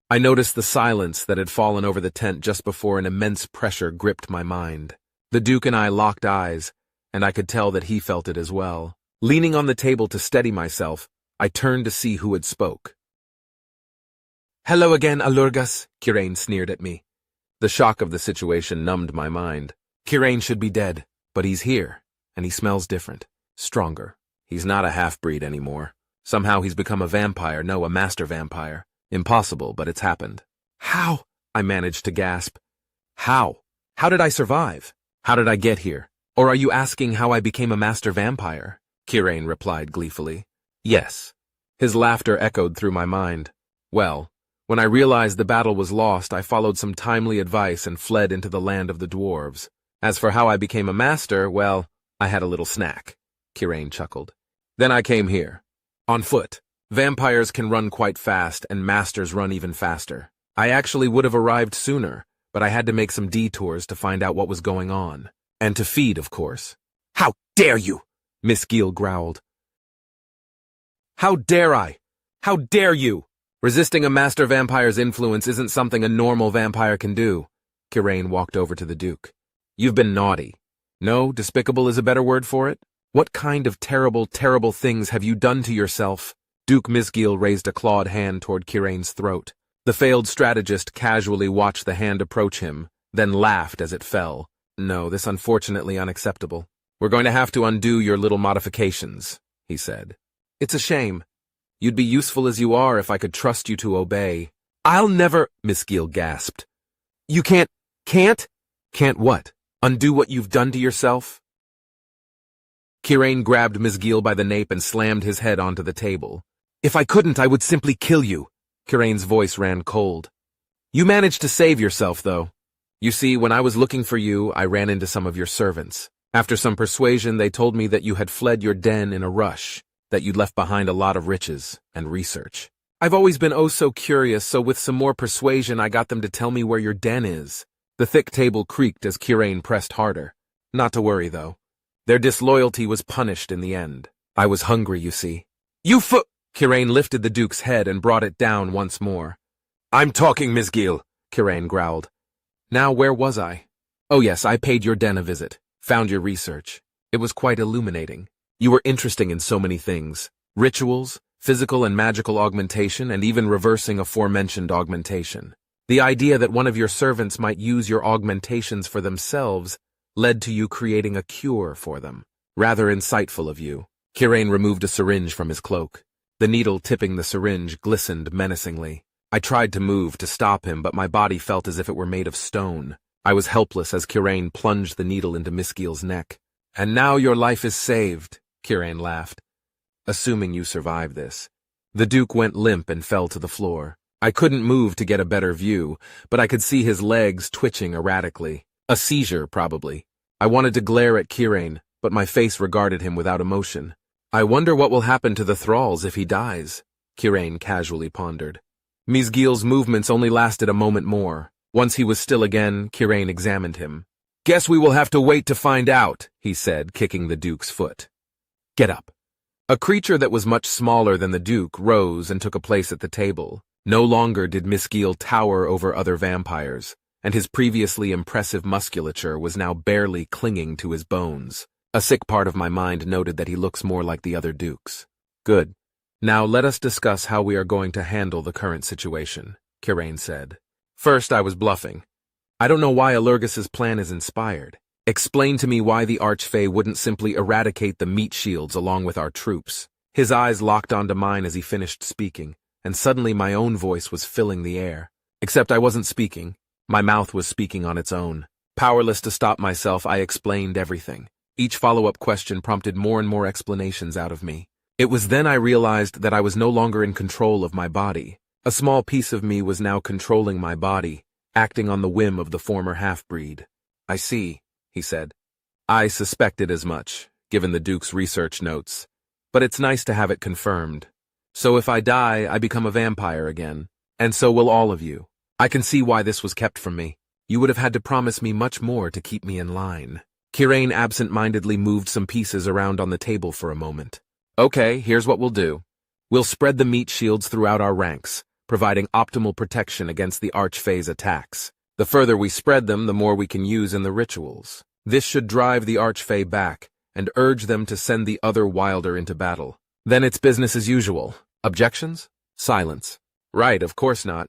I noticed the silence that had fallen over the tent just before an immense pressure gripped my mind. The Duke and I locked eyes, and I could tell that he felt it as well. Leaning on the table to steady myself, I turned to see who had spoke. "Hello again, Alurgas," Kirain sneered at me. The shock of the situation numbed my mind. Kirain should be dead, but he's here, and he smells different, stronger. He's not a half-breed anymore. Somehow he's become a vampire, no, a master vampire. Impossible, but it's happened. "How?" I managed to gasp. "How? How did I survive? How did I get here? Or are you asking how I became a master vampire?" Kirain replied gleefully. "Yes." His laughter echoed through my mind. "Well, when I realized the battle was lost, I followed some timely advice and fled into the land of the dwarves. As for how I became a master, well, I had a little snack." Kirain chuckled. "Then I came here. On foot. Vampires can run quite fast, and masters run even faster. I actually would have arrived sooner, but I had to make some detours to find out what was going on. And to feed, of course." "How dare you!" Misgiel growled. "How dare I? How dare you! Resisting a master vampire's influence isn't something a normal vampire can do." Kirain walked over to the Duke. "You've been naughty. No, despicable is a better word for it? What kind of terrible, terrible things have you done to yourself?" Duke Misgiel raised a clawed hand toward Kirain's throat. The failed strategist casually watched the hand approach him, then laughed as it fell. "No, this unfortunately unacceptable. We're going to have to undo your little modifications," he said. "It's a shame. You'd be useful as you are if I could trust you to obey." "I'll never," Misgiel gasped. "You can't? Can't what? Undo what you've done to yourself?" Kirain grabbed Misgiel by the nape and slammed his head onto the table. "If I couldn't, I would simply kill you." Kirain's voice ran cold. "You managed to save yourself, though. You see, when I was looking for you, I ran into some of your servants. After some persuasion, they told me that you had fled your den in a rush, that you'd left behind a lot of riches and research. I've always been oh so curious, so with some more persuasion, I got them to tell me where your den is. The thick table creaked as Kirain pressed harder. Not to worry, though. Their disloyalty was punished in the end. I was hungry, you see. Kirain lifted the Duke's head and brought it down once more. I'm talking, Miss Gill, Kirain growled. Now, where was I? Oh yes, I paid your den a visit. Found your research. It was quite illuminating. You were interesting in so many things. Rituals, physical and magical augmentation, and even reversing aforementioned augmentation. The idea that one of your servants might use your augmentations for themselves led to you creating a cure for them. Rather insightful of you. Kirain removed a syringe from his cloak. The needle tipping the syringe glistened menacingly. I tried to move to stop him, but my body felt as if it were made of stone. I was helpless as Kirain plunged the needle into Miss Gill's neck. And now your life is saved, Kirain laughed. Assuming you survive this. The Duke went limp and fell to the floor. I couldn't move to get a better view, but I could see his legs twitching erratically. A seizure, probably. I wanted to glare at Kirain, but my face regarded him without emotion. I wonder what will happen to the thralls if he dies, Kirain casually pondered. Miss Gill's movements only lasted a moment more. Once he was still again, Kirain examined him. Guess we will have to wait to find out, he said, kicking the Duke's foot. Get up. A creature that was much smaller than the Duke rose and took a place at the table. No longer did Miss Gill tower over other vampires, and his previously impressive musculature was now barely clinging to his bones. A sick part of my mind noted that he looks more like the other Dukes. Good. Now let us discuss how we are going to handle the current situation, Kirain said. First, I was bluffing. I don't know why Allergus's plan is inspired. Explain to me why the Archfey wouldn't simply eradicate the meat shields along with our troops. His eyes locked onto mine as he finished speaking, and suddenly my own voice was filling the air. Except I wasn't speaking. My mouth was speaking on its own. Powerless to stop myself, I explained everything. Each follow-up question prompted more and more explanations out of me. It was then I realized that I was no longer in control of my body. A small piece of me was now controlling my body, acting on the whim of the former half-breed. I see, he said. I suspected as much, given the Duke's research notes. But it's nice to have it confirmed. So if I die, I become a vampire again. And so will all of you. I can see why this was kept from me. You would have had to promise me much more to keep me in line. Kirain absent-mindedly moved some pieces around on the table for a moment. Okay, here's what we'll do. We'll spread the meat shields throughout our ranks, providing optimal protection against the Archfey's attacks. The further we spread them, the more we can use in the rituals. This should drive the Archfey back and urge them to send the other Wilder into battle. Then it's business as usual. Objections? Silence. Right, of course not.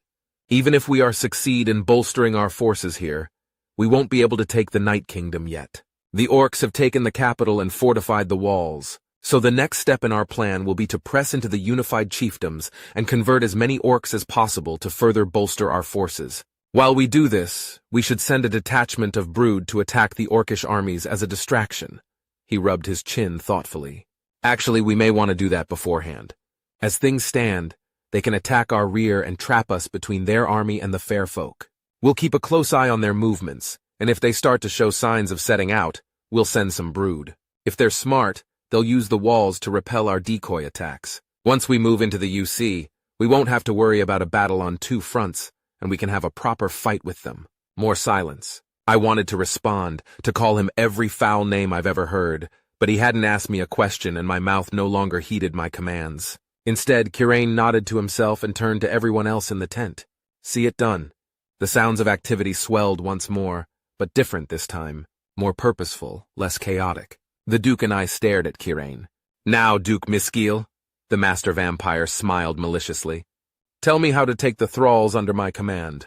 Even if we succeed in bolstering our forces here, we won't be able to take the Night Kingdom yet. The orcs have taken the capital and fortified the walls. So the next step in our plan will be to press into the unified chiefdoms and convert as many orcs as possible to further bolster our forces. While we do this, we should send a detachment of brood to attack the orcish armies as a distraction. He rubbed his chin thoughtfully. Actually, we may want to do that beforehand. As things stand, they can attack our rear and trap us between their army and the fair folk. We'll keep a close eye on their movements, and if they start to show signs of setting out, we'll send some brood. If they're smart, they'll use the walls to repel our decoy attacks. Once we move into the UC, we won't have to worry about a battle on two fronts, and we can have a proper fight with them. More silence. I wanted to respond, to call him every foul name I've ever heard, but he hadn't asked me a question and my mouth no longer heeded my commands. Instead, Kirain nodded to himself and turned to everyone else in the tent. See it done. The sounds of activity swelled once more, but different this time. More purposeful, less chaotic. The Duke and I stared at Kirain. Now, Duke Miss Gill, the master vampire smiled maliciously. Tell me how to take the thralls under my command.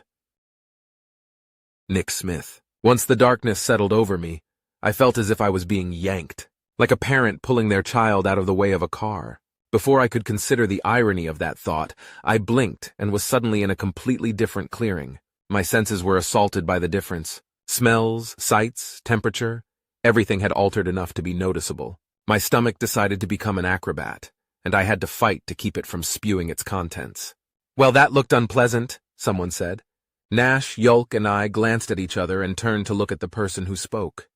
Nick Smith. Once the darkness settled over me, I felt as if I was being yanked, like a parent pulling their child out of the way of a car. Before I could consider the irony of that thought, I blinked and was suddenly in a completely different clearing. My senses were assaulted by the difference. Smells, sights, temperature, everything had altered enough to be noticeable. My stomach decided to become an acrobat, and I had to fight to keep it from spewing its contents. Well, that looked unpleasant, someone said. Nash, Yulk, and I glanced at each other and turned to look at the person who spoke.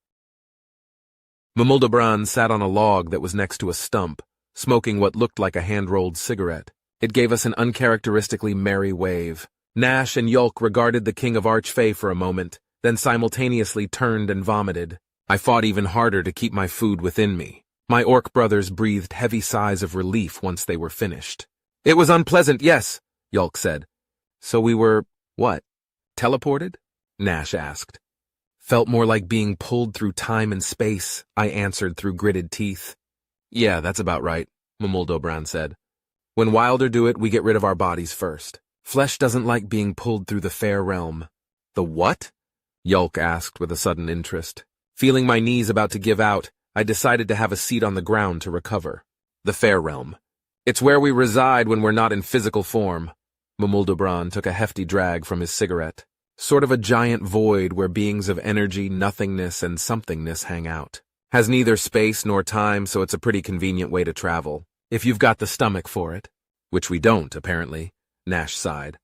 Mumuldabran sat on a log that was next to a stump, smoking what looked like a hand-rolled cigarette. It gave us an uncharacteristically merry wave. Nash and Yulk regarded the king of Archfey for a moment, then simultaneously turned and vomited. I fought even harder to keep my food within me. My orc brothers breathed heavy sighs of relief once they were finished. It was unpleasant, yes, Yulk said. So we were, what, teleported? Nash asked. Felt more like being pulled through time and space, I answered through gritted teeth. Yeah, that's about right, Mumuldabran said. When Wilder do it, we get rid of our bodies first. Flesh doesn't like being pulled through the fair realm. The what? Yulk asked with a sudden interest. Feeling my knees about to give out, I decided to have a seat on the ground to recover. The fair realm. It's where we reside when we're not in physical form. Mumuldabran took a hefty drag from his cigarette. Sort of a giant void where beings of energy, nothingness, and somethingness hang out. Has neither space nor time, so it's a pretty convenient way to travel. If you've got the stomach for it. Which we don't, apparently, Nash sighed.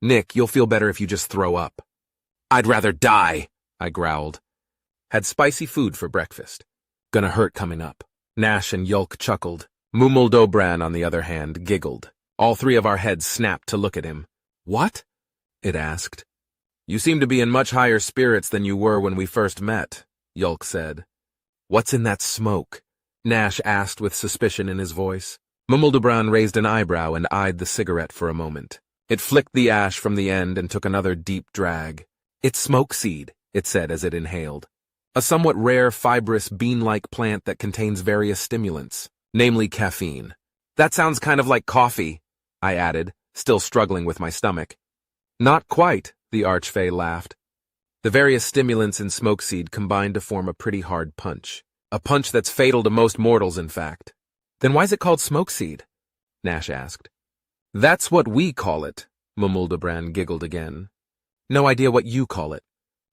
Nick, you'll feel better if you just throw up. I'd rather die, I growled. Had spicy food for breakfast. Gonna hurt coming up. Nash and Yulk chuckled. Mumuldabran, on the other hand, giggled. All three of our heads snapped to look at him. What? It asked. You seem to be in much higher spirits than you were when we first met, Yulk said. What's in that smoke? Nash asked with suspicion in his voice. Mumuldabran raised an eyebrow and eyed the cigarette for a moment. It flicked the ash from the end and took another deep drag. It's smoke seed, it said as it inhaled. A somewhat rare fibrous bean-like plant that contains various stimulants, namely caffeine. That sounds kind of like coffee, I added, still struggling with my stomach. Not quite, the Archfey laughed. The various stimulants in smoke seed combine to form a pretty hard punch. A punch that's fatal to most mortals, in fact. Then why's it called smoke seed? Nash asked. That's what we call it, Mumuldabran giggled again. No idea what you call it,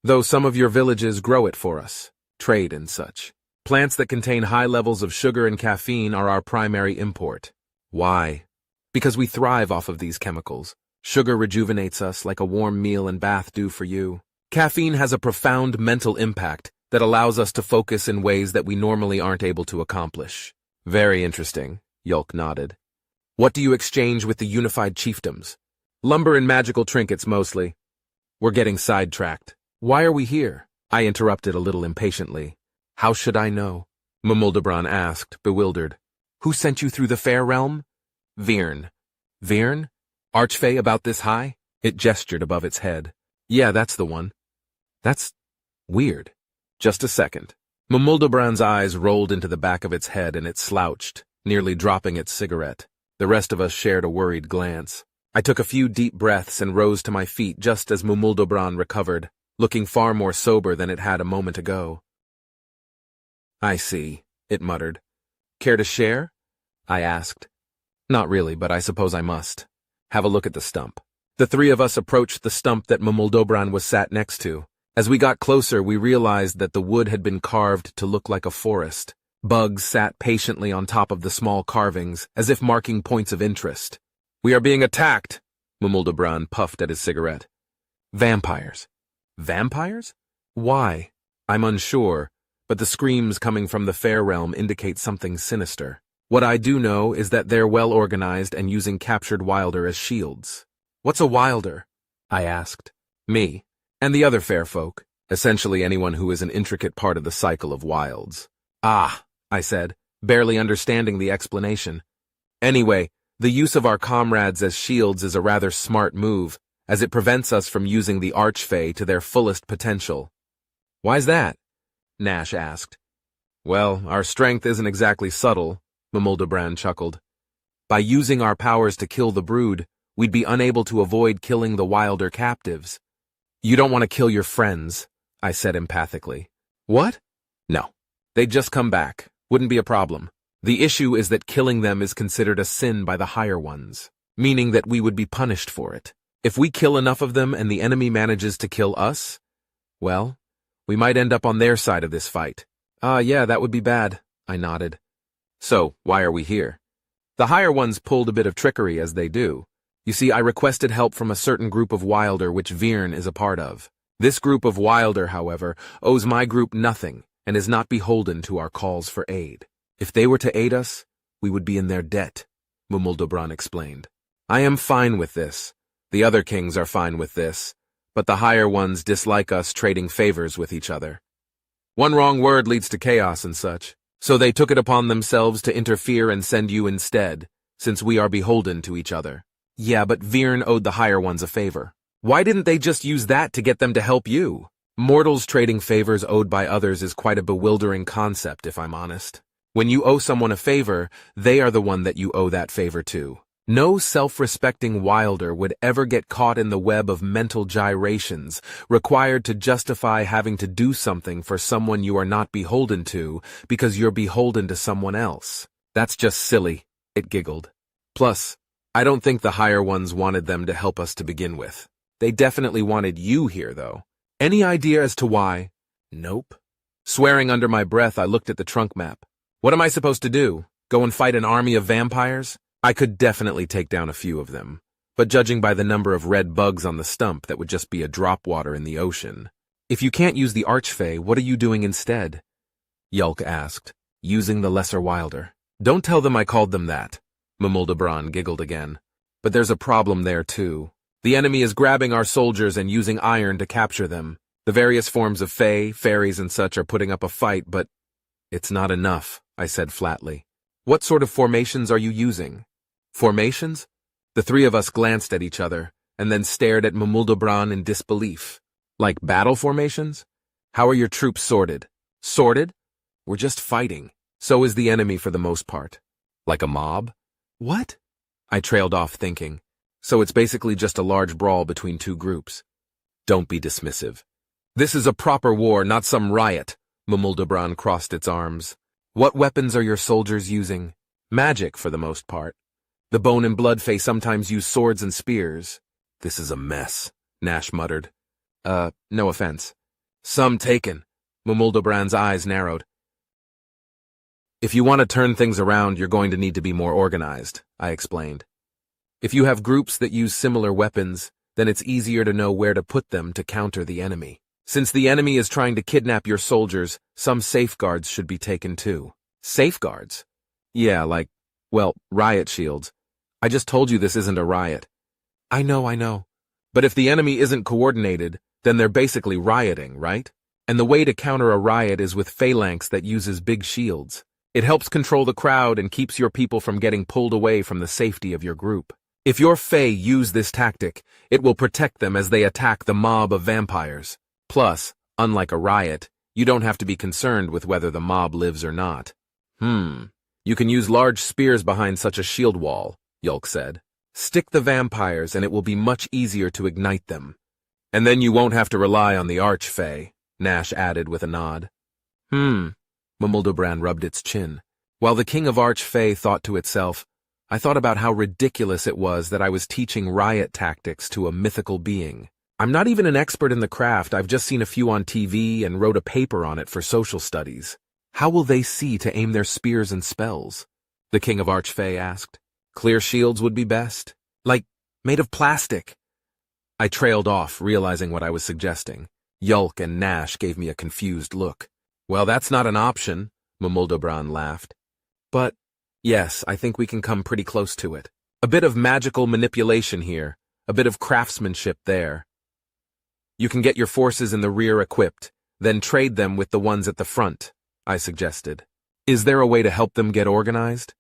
though some of your villages grow it for us, trade and such. Plants that contain high levels of sugar and caffeine are our primary import. Why? Because we thrive off of these chemicals. Sugar rejuvenates us like a warm meal and bath do for you. Caffeine has a profound mental impact that allows us to focus in ways that we normally aren't able to accomplish. Very interesting, Yulk nodded. What do you exchange with the unified chiefdoms? Lumber and magical trinkets mostly. We're getting sidetracked. Why are we here? I interrupted a little impatiently. How should I know? Mumuldabran asked, bewildered. Who sent you through the fair realm? Virn. Virn? Archfey about this high? It gestured above its head. Yeah, that's the one. That's weird. Just a second. Mumuldabran's eyes rolled into the back of its head and it slouched, nearly dropping its cigarette. The rest of us shared a worried glance. I took a few deep breaths and rose to my feet just as Mumuldabran recovered, looking far more sober than it had a moment ago. I see, it muttered. Care to share? I asked. Not really, but I suppose I must. Have a look at the stump. The three of us approached the stump that Mumuldabran was sat next to. As we got closer, we realized that the wood had been carved to look like a forest. Bugs sat patiently on top of the small carvings, as if marking points of interest. We are being attacked, Mumuldabran puffed at his cigarette. Vampires. Vampires? Why? I'm unsure, but the screams coming from the fair realm indicate something sinister. What I do know is that they're well organized and using captured Wilder as shields. What's a Wilder? I asked. Me. And the other fair folk, essentially anyone who is an intricate part of the cycle of wilds. Ah, I said, barely understanding the explanation. Anyway, the use of our comrades as shields is a rather smart move, as it prevents us from using the Archfey to their fullest potential. Why's that? Nash asked. Well, our strength isn't exactly subtle, Mumuldabran chuckled. By using our powers to kill the brood, we'd be unable to avoid killing the Wilder captives. You don't want to kill your friends, I said empathically. What? No. They'd just come back. Wouldn't be a problem. The issue is that killing them is considered a sin by the higher ones, meaning that we would be punished for it. If we kill enough of them and the enemy manages to kill us, well, we might end up on their side of this fight. Yeah, that would be bad, I nodded. So, why are we here? The higher ones pulled a bit of trickery as they do. You see, I requested help from a certain group of Wilder which Virn is a part of. This group of Wilder, however, owes my group nothing and is not beholden to our calls for aid. If they were to aid us, we would be in their debt, Mumuldobran explained. I am fine with this. The other kings are fine with this, but the higher ones dislike us trading favors with each other. One wrong word leads to chaos and such, so they took it upon themselves to interfere and send you instead, since we are beholden to each other. Yeah, but Virn owed the higher ones a favor. Why didn't they just use that to get them to help you? Mortals trading favors owed by others is quite a bewildering concept, if I'm honest. When you owe someone a favor, they are the one that you owe that favor to. No self-respecting Wilder would ever get caught in the web of mental gyrations required to justify having to do something for someone you are not beholden to because you're beholden to someone else. That's just silly, it giggled. Plus, I don't think the higher ones wanted them to help us to begin with. They definitely wanted you here, though. Any idea as to why? Nope. Swearing under my breath, I looked at the trunk map. What am I supposed to do? Go and fight an army of vampires? I could definitely take down a few of them, but judging by the number of red bugs on the stump, that would just be a drop water in the ocean. If you can't use the Archfey, what are you doing instead? Yulk asked, using the Lesser Wilder. Don't tell them I called them that. Mumuldobran giggled again. But there's a problem there too. The enemy is grabbing our soldiers and using iron to capture them. The various forms of Fey, fairies and such are putting up a fight, but it's not enough, I said flatly. What sort of formations are you using? Formations? The three of us glanced at each other, and then stared at Mumuldobran in disbelief. Like battle formations? How are your troops sorted? Sorted? We're just fighting. So is the enemy for the most part. Like a mob? What? I trailed off thinking. So it's basically just a large brawl between two groups. Don't be dismissive. This is a proper war, not some riot. Mumuldobran crossed its arms. What weapons are your soldiers using? Magic, for the most part. The Bone and Blood Fae sometimes use swords and spears. This is a mess, Nash muttered. No offense. Some taken. Mumuldobran's eyes narrowed. If you want to turn things around, you're going to need to be more organized, I explained. If you have groups that use similar weapons, then it's easier to know where to put them to counter the enemy. Since the enemy is trying to kidnap your soldiers, some safeguards should be taken too. Safeguards? Yeah, like, well, riot shields. I just told you this isn't a riot. I know. But if the enemy isn't coordinated, then they're basically rioting, right? And the way to counter a riot is with phalanx that uses big shields. It helps control the crowd and keeps your people from getting pulled away from the safety of your group. If your Fae use this tactic, it will protect them as they attack the mob of vampires. Plus, unlike a riot, you don't have to be concerned with whether the mob lives or not. You can use large spears behind such a shield wall, Yulk said. Stick the vampires and it will be much easier to ignite them. And then you won't have to rely on the Archfey, Nash added with a nod. Mumuldobran rubbed its chin. While the king of Archfey thought to itself, I thought about how ridiculous it was that I was teaching riot tactics to a mythical being. I'm not even an expert in the craft, I've just seen a few on TV and wrote a paper on it for social studies. How will they see to aim their spears and spells? The king of Archfey asked. Clear shields would be best. Like, made of plastic. I trailed off, realizing what I was suggesting. Yulk and Nash gave me a confused look. Well, that's not an option, Mumuldobran laughed. But, yes, I think we can come pretty close to it. A bit of magical manipulation here, a bit of craftsmanship there. You can get your forces in the rear equipped, then trade them with the ones at the front, I suggested. Is there a way to help them get organized?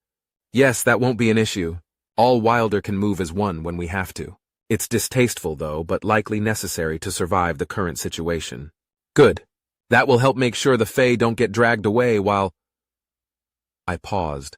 Yes, that won't be an issue. All Wilder can move as one when we have to. It's distasteful, though, but likely necessary to survive the current situation. Good. That will help make sure the Fae don't get dragged away while... I paused,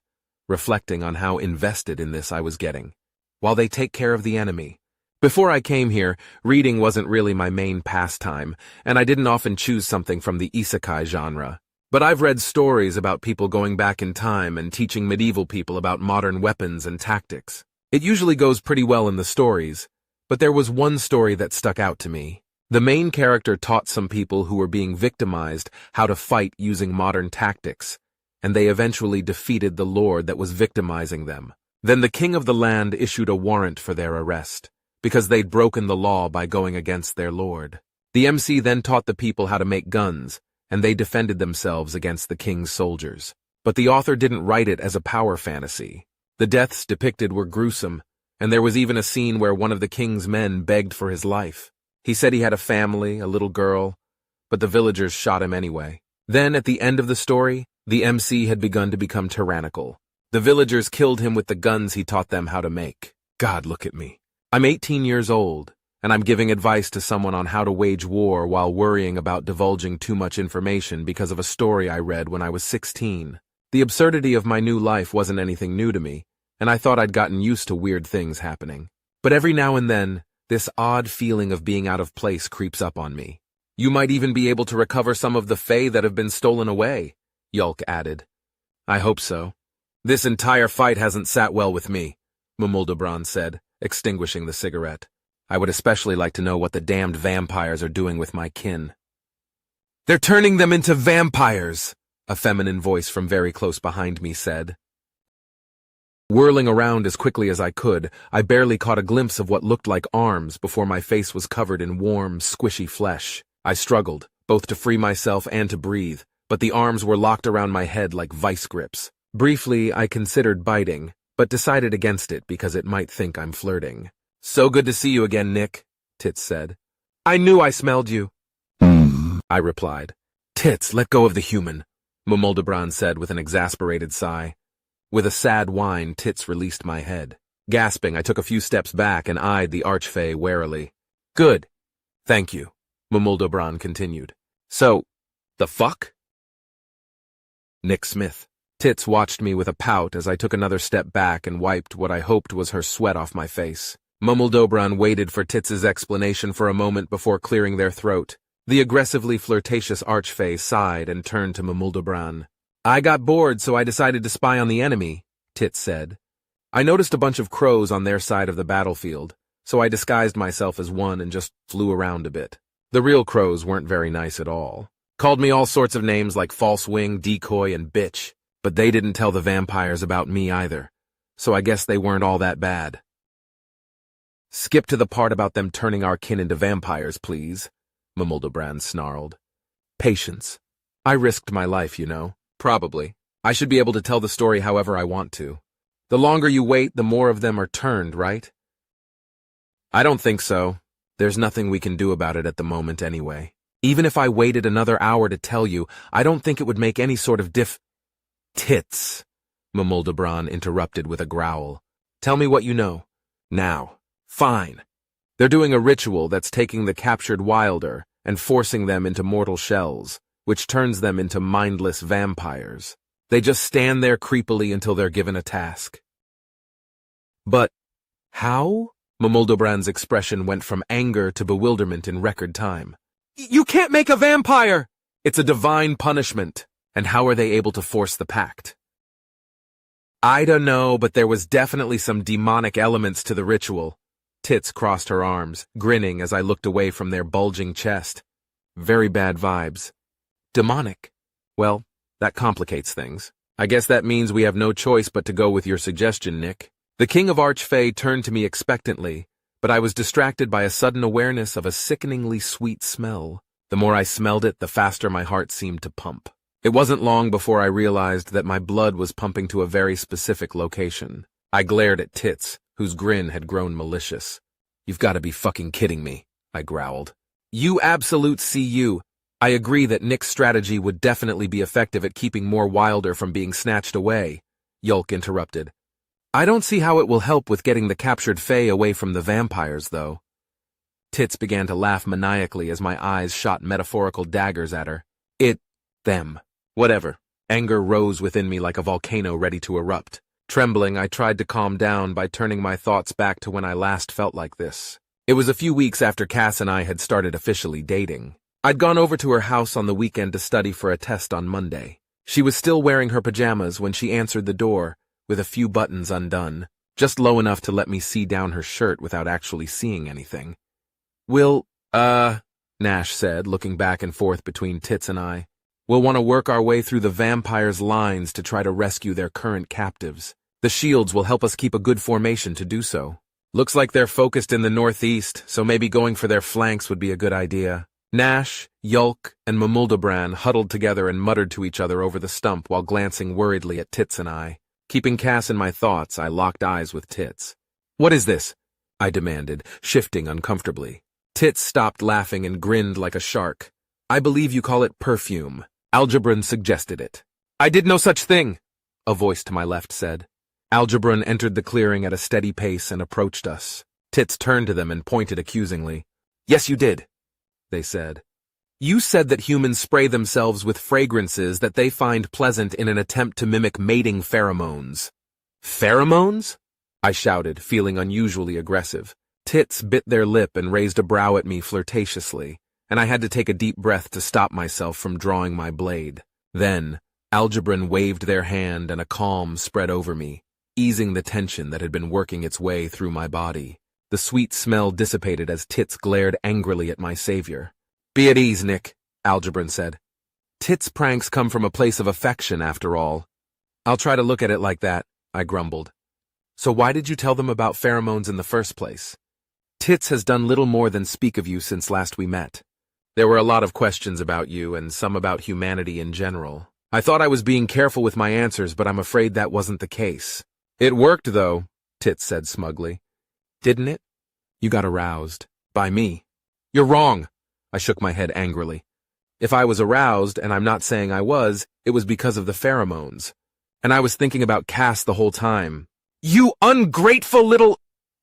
reflecting on how invested in this I was getting. While they take care of the enemy. Before I came here, reading wasn't really my main pastime, and I didn't often choose something from the isekai genre. But I've read stories about people going back in time and teaching medieval people about modern weapons and tactics. It usually goes pretty well in the stories, but there was one story that stuck out to me. The main character taught some people who were being victimized how to fight using modern tactics, and they eventually defeated the lord that was victimizing them. Then the king of the land issued a warrant for their arrest, because they'd broken the law by going against their lord. The MC then taught the people how to make guns, and they defended themselves against the king's soldiers. But the author didn't write it as a power fantasy. The deaths depicted were gruesome, and there was even a scene where one of the king's men begged for his life. He said he had a family, a little girl, but the villagers shot him anyway. Then, at the end of the story, the MC had begun to become tyrannical. The villagers killed him with the guns he taught them how to make. God, look at me. I'm 18 years old, and I'm giving advice to someone on how to wage war while worrying about divulging too much information because of a story I read when I was 16. The absurdity of my new life wasn't anything new to me, and I thought I'd gotten used to weird things happening. But every now and then, this odd feeling of being out of place creeps up on me. You might even be able to recover some of the Fae that have been stolen away, Yulk added. I hope so. This entire fight hasn't sat well with me, Mumuldabran said, extinguishing the cigarette. I would especially like to know what the damned vampires are doing with my kin. They're turning them into vampires, a feminine voice from very close behind me said. Whirling around as quickly as I could, I barely caught a glimpse of what looked like arms before my face was covered in warm, squishy flesh. I struggled, both to free myself and to breathe, but the arms were locked around my head like vice grips. Briefly, I considered biting, but decided against it because it might think I'm flirting. So good to see you again, Nick, Tits said. I knew I smelled you, I replied. Tits, let go of the human, Mumuldabran said with an exasperated sigh. With a sad whine, Tits released my head. Gasping, I took a few steps back and eyed the archfey warily. Good. Thank you, Mumuldabran continued. So, the fuck? Nick Smith. Tits watched me with a pout as I took another step back and wiped what I hoped was her sweat off my face. Mumuldabran waited for Tits's explanation for a moment before clearing their throat. The aggressively flirtatious archfey sighed and turned to Mumuldabran. I got bored, so I decided to spy on the enemy, Tits said. I noticed a bunch of crows on their side of the battlefield, so I disguised myself as one and just flew around a bit. The real crows weren't very nice at all. Called me all sorts of names like false wing, decoy, and bitch, but they didn't tell the vampires about me either, so I guess they weren't all that bad. Skip to the part about them turning our kin into vampires, please, Mumuldabran snarled. Patience. I risked my life, you know. Probably. I should be able to tell the story however I want to. The longer you wait, the more of them are turned, right? I don't think so. There's nothing we can do about it at the moment anyway. Even if I waited another hour to tell you, I don't think it would make any sort of Tits, Mumuldabran interrupted with a growl. Tell me what you know. Now. Fine. They're doing a ritual that's taking the captured wilder and forcing them into mortal shells, which turns them into mindless vampires. They just stand there creepily until they're given a task. But how? Mumuldabran's expression went from anger to bewilderment in record time. You can't make a vampire! It's a divine punishment. And how are they able to force the pact? I don't know, but there was definitely some demonic elements to the ritual. Tits crossed her arms, grinning as I looked away from their bulging chest. Very bad vibes. Demonic. Well, that complicates things. I guess that means we have no choice but to go with your suggestion, Nick. The king of Archfey turned to me expectantly, but I was distracted by a sudden awareness of a sickeningly sweet smell. The more I smelled it, the faster my heart seemed to pump. It wasn't long before I realized that my blood was pumping to a very specific location. I glared at Tits, whose grin had grown malicious. You've got to be fucking kidding me, I growled. You absolute CU. I agree that Nick's strategy would definitely be effective at keeping more Wilder from being snatched away, Yulk interrupted. I don't see how it will help with getting the captured Fae away from the vampires, though. Tits began to laugh maniacally as my eyes shot metaphorical daggers at her. Them. Whatever. Anger rose within me like a volcano ready to erupt. Trembling, I tried to calm down by turning my thoughts back to when I last felt like this. It was a few weeks after Cass and I had started officially dating. I'd gone over to her house on the weekend to study for a test on Monday. She was still wearing her pajamas when she answered the door, with a few buttons undone, just low enough to let me see down her shirt without actually seeing anything. Nash said, looking back and forth between Tits and I. We'll want to work our way through the vampires' lines to try to rescue their current captives. The shields will help us keep a good formation to do so. Looks like they're focused in the northeast, so maybe going for their flanks would be a good idea. Nash, Yulk, and Mamuldabran huddled together and muttered to each other over the stump while glancing worriedly at Tits and I. Keeping Cass in my thoughts, I locked eyes with Tits. "What is this?" I demanded, shifting uncomfortably. Tits stopped laughing and grinned like a shark. "I believe you call it perfume. Algebran suggested it." "I did no such thing," a voice to my left said. Algebran entered the clearing at a steady pace and approached us. Tits turned to them and pointed accusingly. "Yes, you did," they said. "You said that humans spray themselves with fragrances that they find pleasant in an attempt to mimic mating pheromones." "Pheromones?" I shouted, feeling unusually aggressive. Tits bit their lip and raised a brow at me flirtatiously, and I had to take a deep breath to stop myself from drawing my blade. Then, Algebran waved their hand and a calm spread over me, easing the tension that had been working its way through my body. The sweet smell dissipated as Tits glared angrily at my savior. "Be at ease, Nick," Algebran said. "Tits' pranks come from a place of affection, after all." "I'll try to look at it like that," I grumbled. "So why did you tell them about pheromones in the first place?" "Tits has done little more than speak of you since last we met. There were a lot of questions about you and some about humanity in general. I thought I was being careful with my answers, but I'm afraid that wasn't the case." "It worked, though," Tits said smugly. "Didn't it? You got aroused. By me." "You're wrong," I shook my head angrily. "If I was aroused, and I'm not saying I was, it was because of the pheromones. And I was thinking about Cass the whole time." "You ungrateful little—"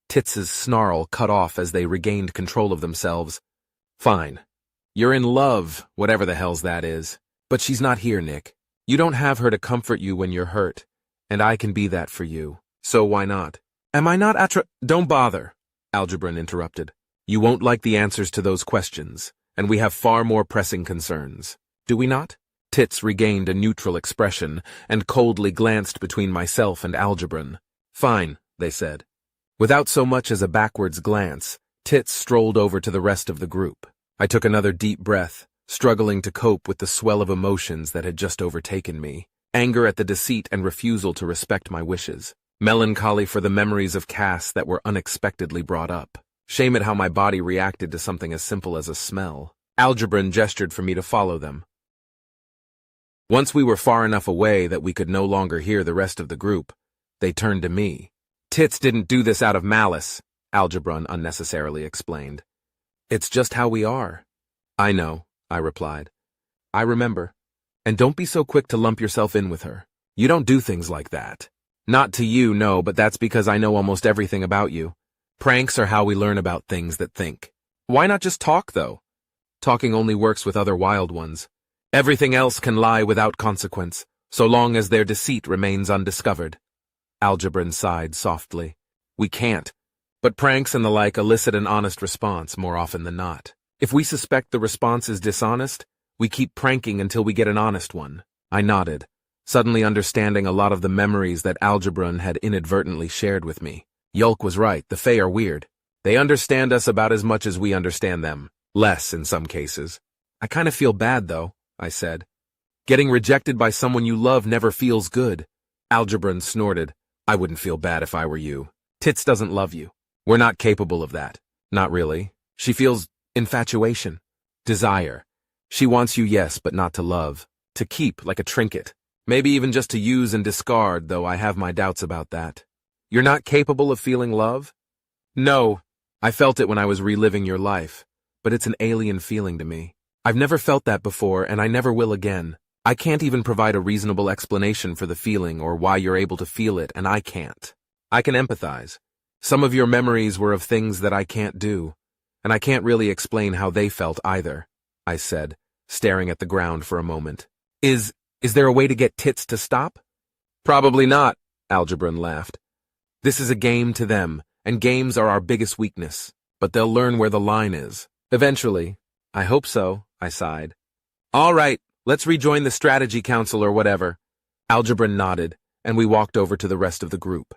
Tits's snarl cut off as they regained control of themselves. "Fine. You're in love, whatever the hell's that is. But she's not here, Nick. You don't have her to comfort you when you're hurt, and I can be that for you. So why not?" "Am I not Don't bother," Algebran interrupted. "You won't like the answers to those questions, and we have far more pressing concerns. Do we not?" Tits regained a neutral expression and coldly glanced between myself and Algebran. "Fine," they said. Without so much as a backwards glance, Tits strolled over to the rest of the group. I took another deep breath, struggling to cope with the swell of emotions that had just overtaken me. Anger at the deceit and refusal to respect my wishes. Melancholy for the memories of Cass that were unexpectedly brought up. Shame at how my body reacted to something as simple as a smell. Algebran gestured for me to follow them. Once we were far enough away that we could no longer hear the rest of the group, they turned to me. "Tits didn't do this out of malice," Algebran unnecessarily explained. "It's just how we are." "I know," I replied. "I remember. And don't be so quick to lump yourself in with her. You don't do things like that. Not to you, no, but that's because I know almost everything about you. Pranks are how we learn about things that think. Why not just talk, though? Talking only works with other wild ones. Everything else can lie without consequence, so long as their deceit remains undiscovered." Algebran sighed softly. "We can't. But pranks and the like elicit an honest response more often than not. If we suspect the response is dishonest, we keep pranking until we get an honest one." I nodded, suddenly understanding a lot of the memories that Algebran had inadvertently shared with me. Yulk was right, the Fae are weird. They understand us about as much as we understand them. Less in some cases. "I kind of feel bad, though," I said. "Getting rejected by someone you love never feels good." Algebran snorted. "I wouldn't feel bad if I were you. Tits doesn't love you. We're not capable of that." "Not really. She feels infatuation. Desire. She wants you, yes, but not to love. To keep, like a trinket. Maybe even just to use and discard, though I have my doubts about that." "You're not capable of feeling love?" "No. I felt it when I was reliving your life. But it's an alien feeling to me. I've never felt that before, and I never will again. I can't even provide a reasonable explanation for the feeling or why you're able to feel it, and I can't. I can empathize. Some of your memories were of things that I can't do, and I can't really explain how they felt either," I said, staring at the ground for a moment. Is there a way to get Tits to stop?" "Probably not," Algebran laughed. "This is a game to them, and games are our biggest weakness, but they'll learn where the line is. Eventually. I hope so," I sighed. "All right, let's rejoin the strategy council or whatever." Algebran nodded, and we walked over to the rest of the group.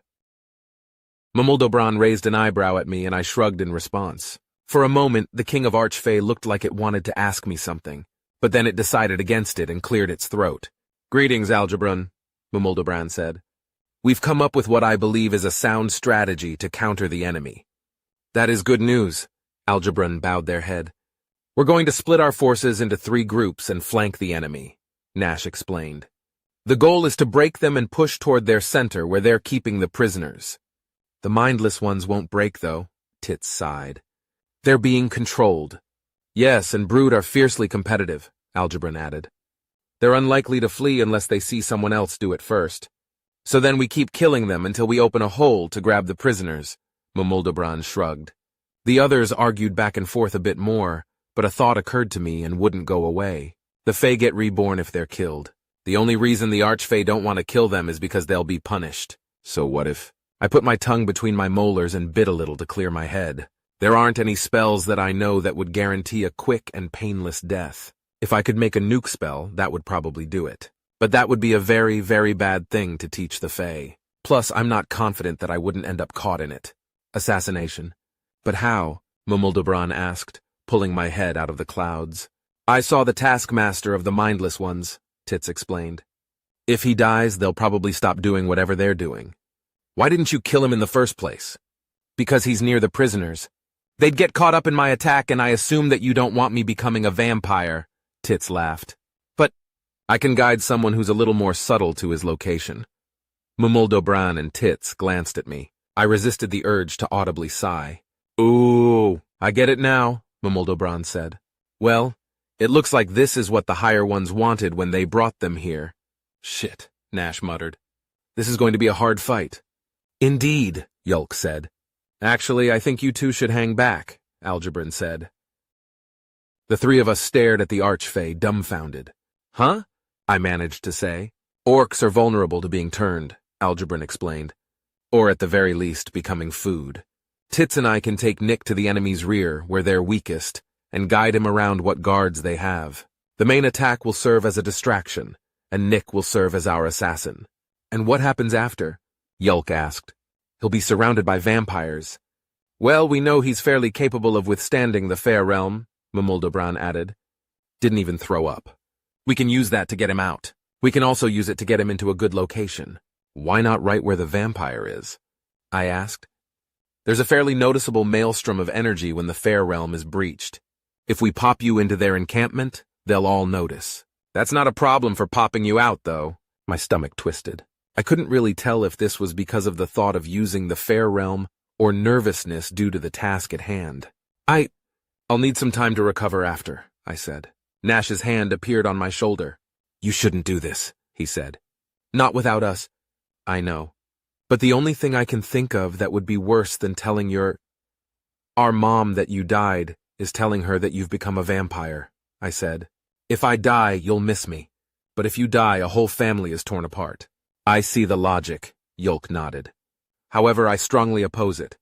Mamuldabran raised an eyebrow at me, and I shrugged in response. For a moment, the King of Archfey looked like it wanted to ask me something, but then it decided against it and cleared its throat. "Greetings, Algebran," Mamuldabran said. We've come up with what I believe is a sound strategy to counter the enemy. That is good news, Algebron bowed their head. We're going to split our forces into 3 groups and flank the enemy, Nash explained. The goal is to break them and push toward their center where they're keeping the prisoners. The mindless ones won't break, though, Tits sighed. They're being controlled. Yes, and Brood are fiercely competitive, Algebron added. They're unlikely to flee unless they see someone else do it first. So then we keep killing them until we open a hole to grab the prisoners, Mumoldobran shrugged. The others argued back and forth a bit more, but a thought occurred to me and wouldn't go away. The Fae get reborn if they're killed. The only reason the Archfae don't want to kill them is because they'll be punished. So what if? I put my tongue between my molars and bit a little to clear my head. There aren't any spells that I know that would guarantee a quick and painless death. If I could make a nuke spell, that would probably do it. But that would be a very, very bad thing to teach the Fae. Plus, I'm not confident that I wouldn't end up caught in it. Assassination. But how? Mumoldobran asked, pulling my head out of the clouds. I saw the taskmaster of the mindless ones, Tits explained. If he dies, they'll probably stop doing whatever they're doing. Why didn't you kill him in the first place? Because he's near the prisoners. They'd get caught up in my attack, and I assume that you don't want me becoming a vampire, Tits laughed. But I can guide someone who's a little more subtle to his location. Mumoldobran and Tits glanced at me. I resisted the urge to audibly sigh. Ooh, I get it now, Mumoldobran said. Well, it looks like this is what the higher ones wanted when they brought them here. Shit, Nash muttered. This is going to be a hard fight. Indeed, Yulk said. Actually, I think you two should hang back, Algebron said. The 3 of us stared at the Archfae, dumbfounded. Huh? I managed to say. Orcs are vulnerable to being turned, Algebron explained. Or at the very least, becoming food. Tits and I can take Nick to the enemy's rear, where they're weakest, and guide him around what guards they have. The main attack will serve as a distraction, and Nick will serve as our assassin. And what happens after? Yulk asked. He'll be surrounded by vampires. Well, we know he's fairly capable of withstanding the fair realm, Mumoldobran added. Didn't even throw up. We can use that to get him out. We can also use it to get him into a good location. Why not right where the vampire is? I asked. There's a fairly noticeable maelstrom of energy when the fair realm is breached. If we pop you into their encampment, they'll all notice. That's not a problem for popping you out, though. My stomach twisted. I couldn't really tell if this was because of the thought of using the fair realm or nervousness due to the task at hand. I'll need some time to recover after, I said. Nash's hand appeared on my shoulder. You shouldn't do this, he said. Not without us. I know. But the only thing I can think of that would be worse than telling our mom that you died is telling her that you've become a vampire, I said. If I die, you'll miss me. But if you die, a whole family is torn apart. I see the logic, Yulk nodded. However, I strongly oppose it.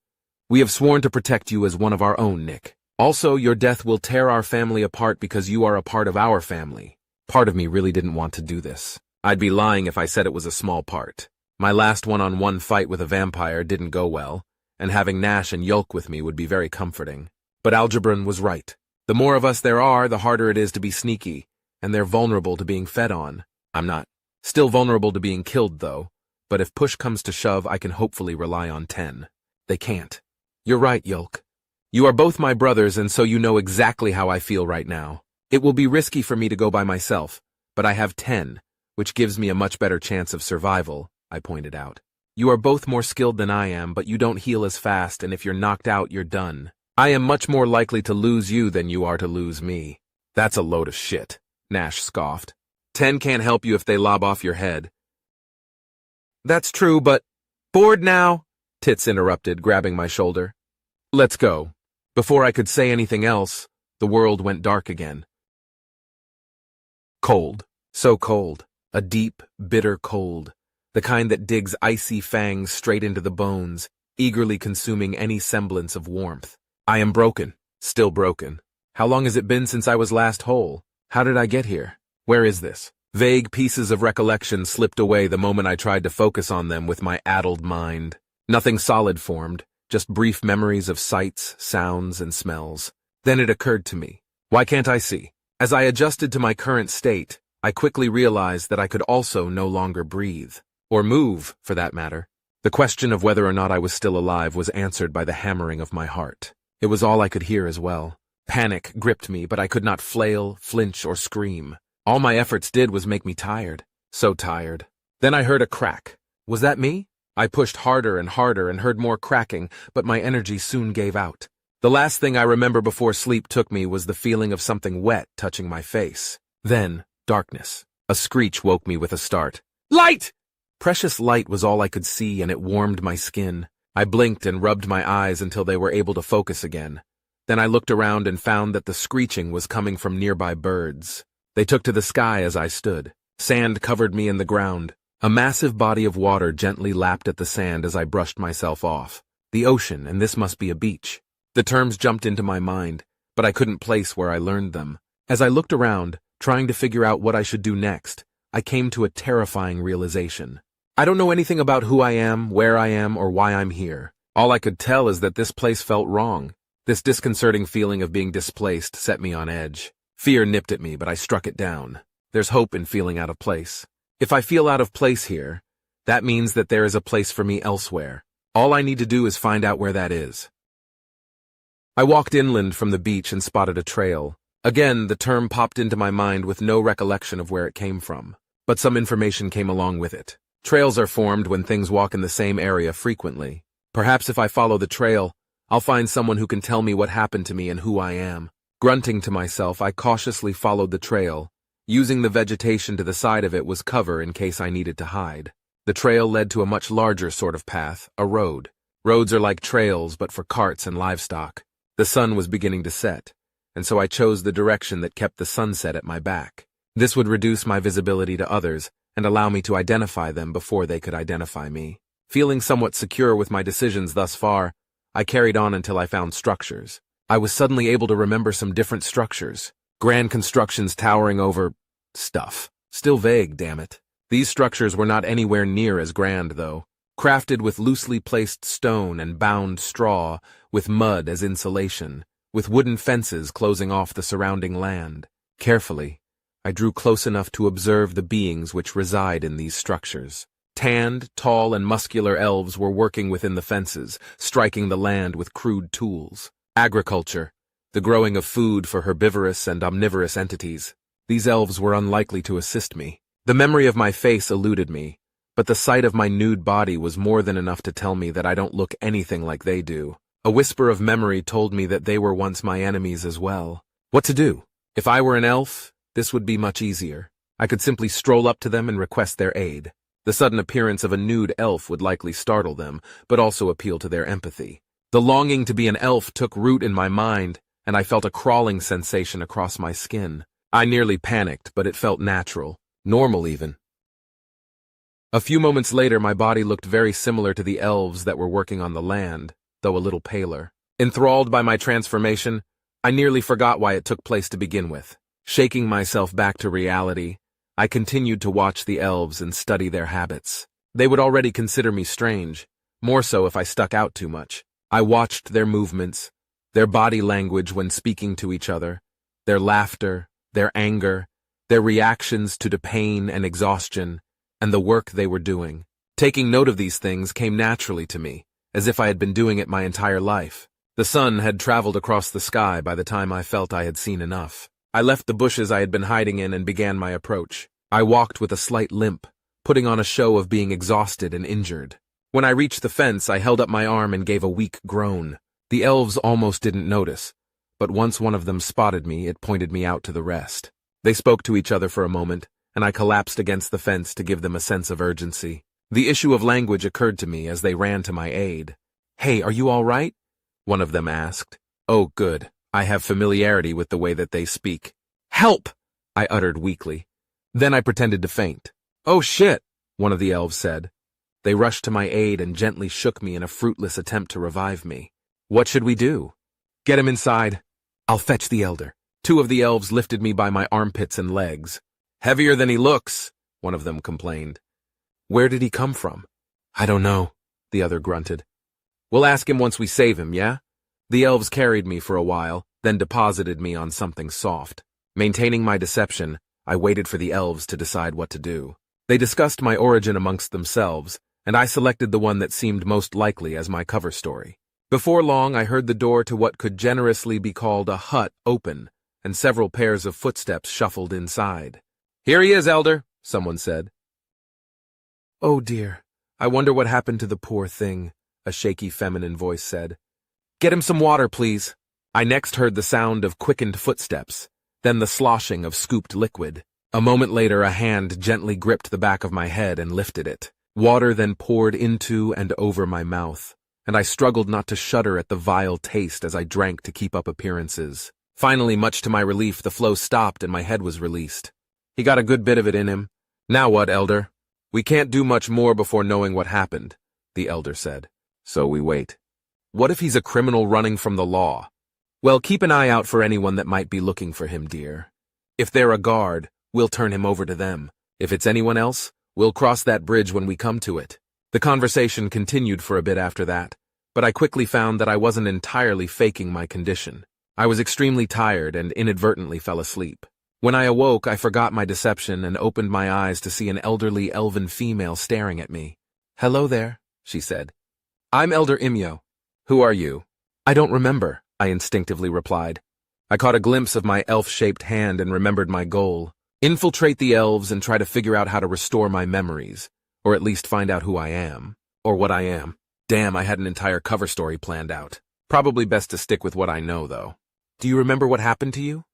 We have sworn to protect you as one of our own, Nick. Also, your death will tear our family apart because you are a part of our family. Part of me really didn't want to do this. I'd be lying if I said it was a small part. My last one-on-one fight with a vampire didn't go well, and having Nash and Yulk with me would be very comforting. But Algebron was right. The more of us there are, the harder it is to be sneaky, and they're vulnerable to being fed on. I'm not. Still vulnerable to being killed, though, but if push comes to shove, I can hopefully rely on 10. They can't. You're right, Yulk. You are both my brothers, and so you know exactly how I feel right now. It will be risky for me to go by myself, but I have 10, which gives me a much better chance of survival, I pointed out. You are both more skilled than I am, but you don't heal as fast, and if you're knocked out, you're done. I am much more likely to lose you than you are to lose me. That's a load of shit, Nash scoffed. 10 can't help you if they lob off your head. That's true, but... Bored now? Tits interrupted, grabbing my shoulder. Let's go. Before I could say anything else, the world went dark again. Cold. So cold. A deep, bitter cold. The kind that digs icy fangs straight into the bones, eagerly consuming any semblance of warmth. I am broken. Still broken. How long has it been since I was last whole? How did I get here? Where is this? Vague pieces of recollection slipped away the moment I tried to focus on them with my addled mind. Nothing solid formed, just brief memories of sights, sounds, and smells. Then it occurred to me. Why can't I see? As I adjusted to my current state, I quickly realized that I could also no longer breathe. Or move, for that matter. The question of whether or not I was still alive was answered by the hammering of my heart. It was all I could hear as well. Panic gripped me, but I could not flail, flinch, or scream. All my efforts did was make me tired. So tired. Then I heard a crack. Was that me? I pushed harder and harder and heard more cracking, but my energy soon gave out. The last thing I remember before sleep took me was the feeling of something wet touching my face. Then, darkness. A screech woke me with a start. Light! Precious light was all I could see, and it warmed my skin. I blinked and rubbed my eyes until they were able to focus again. Then I looked around and found that the screeching was coming from nearby birds. They took to the sky as I stood. Sand covered me in the ground. A massive body of water gently lapped at the sand as I brushed myself off. The ocean, and this must be a beach. The terms jumped into my mind, but I couldn't place where I learned them. As I looked around, trying to figure out what I should do next, I came to a terrifying realization. I don't know anything about who I am, where I am, or why I'm here. All I could tell is that this place felt wrong. This disconcerting feeling of being displaced set me on edge. Fear nipped at me, but I struck it down. There's hope in feeling out of place. If I feel out of place here, that means that there is a place for me elsewhere. All I need to do is find out where that is. I walked inland from the beach and spotted a trail. Again, the term popped into my mind with no recollection of where it came from. But some information came along with it. Trails are formed when things walk in the same area frequently. Perhaps if I follow the trail, I'll find someone who can tell me what happened to me and who I am. Grunting to myself, I cautiously followed the trail. Using the vegetation to the side of it was cover in case I needed to hide. The trail led to a much larger sort of path, a road. Roads are like trails, but for carts and livestock. The sun was beginning to set, and so I chose the direction that kept the sunset at my back. This would reduce my visibility to others and allow me to identify them before they could identify me. Feeling somewhat secure with my decisions thus far, I carried on until I found structures. I was suddenly able to remember some different structures. Grand constructions towering over stuff. Still vague, damn it. These structures were not anywhere near as grand, though. Crafted with loosely placed stone and bound straw, with mud as insulation, with wooden fences closing off the surrounding land. Carefully, I drew close enough to observe the beings which reside in these structures. Tanned, tall, and muscular elves were working within the fences, striking the land with crude tools. Agriculture, the growing of food for herbivorous and omnivorous entities. These elves were unlikely to assist me. The memory of my face eluded me, but the sight of my nude body was more than enough to tell me that I don't look anything like they do. A whisper of memory told me that they were once my enemies as well. What to do? If I were an elf, this would be much easier. I could simply stroll up to them and request their aid. The sudden appearance of a nude elf would likely startle them, but also appeal to their empathy. The longing to be an elf took root in my mind, and I felt a crawling sensation across my skin. I nearly panicked, but it felt natural, normal even. A few moments later, my body looked very similar to the elves that were working on the land, though a little paler. Enthralled by my transformation, I nearly forgot why it took place to begin with. Shaking myself back to reality, I continued to watch the elves and study their habits. They would already consider me strange, more so if I stuck out too much. I watched their movements, their body language when speaking to each other, their laughter, their anger, their reactions to pain and exhaustion, and the work they were doing. Taking note of these things came naturally to me, as if I had been doing it my entire life. The sun had traveled across the sky by the time I felt I had seen enough. I left the bushes I had been hiding in and began my approach. I walked with a slight limp, putting on a show of being exhausted and injured. When I reached the fence, I held up my arm and gave a weak groan. The elves almost didn't notice, but once one of them spotted me, it pointed me out to the rest. They spoke to each other for a moment, and I collapsed against the fence to give them a sense of urgency. The issue of language occurred to me as they ran to my aid. "Hey, are you all right?" one of them asked. "Oh, good. I have familiarity with the way that they speak." "Help!" I uttered weakly. Then I pretended to faint. "Oh shit," one of the elves said. They rushed to my aid and gently shook me in a fruitless attempt to revive me. "What should we do?" "Get him inside. I'll fetch the elder." Two of the elves lifted me by my armpits and legs. "Heavier than he looks," one of them complained. "Where did he come from?" "I don't know," the other grunted. "We'll ask him once we save him, yeah?" The elves carried me for a while, then deposited me on something soft. Maintaining my deception, I waited for the elves to decide what to do. They discussed my origin amongst themselves, and I selected the one that seemed most likely as my cover story. Before long, I heard the door to what could generously be called a hut open, and several pairs of footsteps shuffled inside. "Here he is, Elder," someone said. "Oh dear, I wonder what happened to the poor thing," a shaky feminine voice said. "Get him some water, please." I next heard the sound of quickened footsteps, then the sloshing of scooped liquid. A moment later, a hand gently gripped the back of my head and lifted it. Water then poured into and over my mouth, and I struggled not to shudder at the vile taste as I drank to keep up appearances. Finally, much to my relief, the flow stopped and my head was released. "He got a good bit of it in him. Now what, Elder?" "We can't do much more before knowing what happened," the Elder said. "So we wait." "What if he's a criminal running from the law?" "Well, keep an eye out for anyone that might be looking for him, dear. If they're a guard, we'll turn him over to them. If it's anyone else, we'll cross that bridge when we come to it." The conversation continued for a bit after that, but I quickly found that I wasn't entirely faking my condition. I was extremely tired and inadvertently fell asleep. When I awoke, I forgot my deception and opened my eyes to see an elderly elven female staring at me. "Hello there," she said. "I'm Elder Imyo. Who are you?" "I don't remember," I instinctively replied. I caught a glimpse of my elf-shaped hand and remembered my goal. Infiltrate the elves and try to figure out how to restore my memories, or at least find out who I am, or what I am. Damn, I had an entire cover story planned out. Probably best to stick with what I know, though. "Do you remember what happened to you?"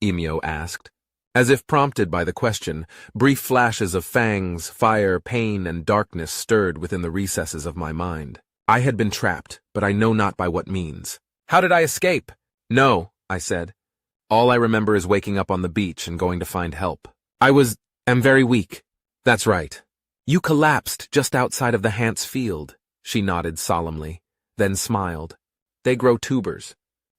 Imyo asked. As if prompted by the question, brief flashes of fangs, fire, pain, and darkness stirred within the recesses of my mind. I had been trapped, but I know not by what means. "How did I escape?" "No," I said. "All I remember is waking up on the beach and going to find help. am very weak." "That's right. You collapsed just outside of the Hants field," she nodded solemnly, then smiled. "They grow tubers."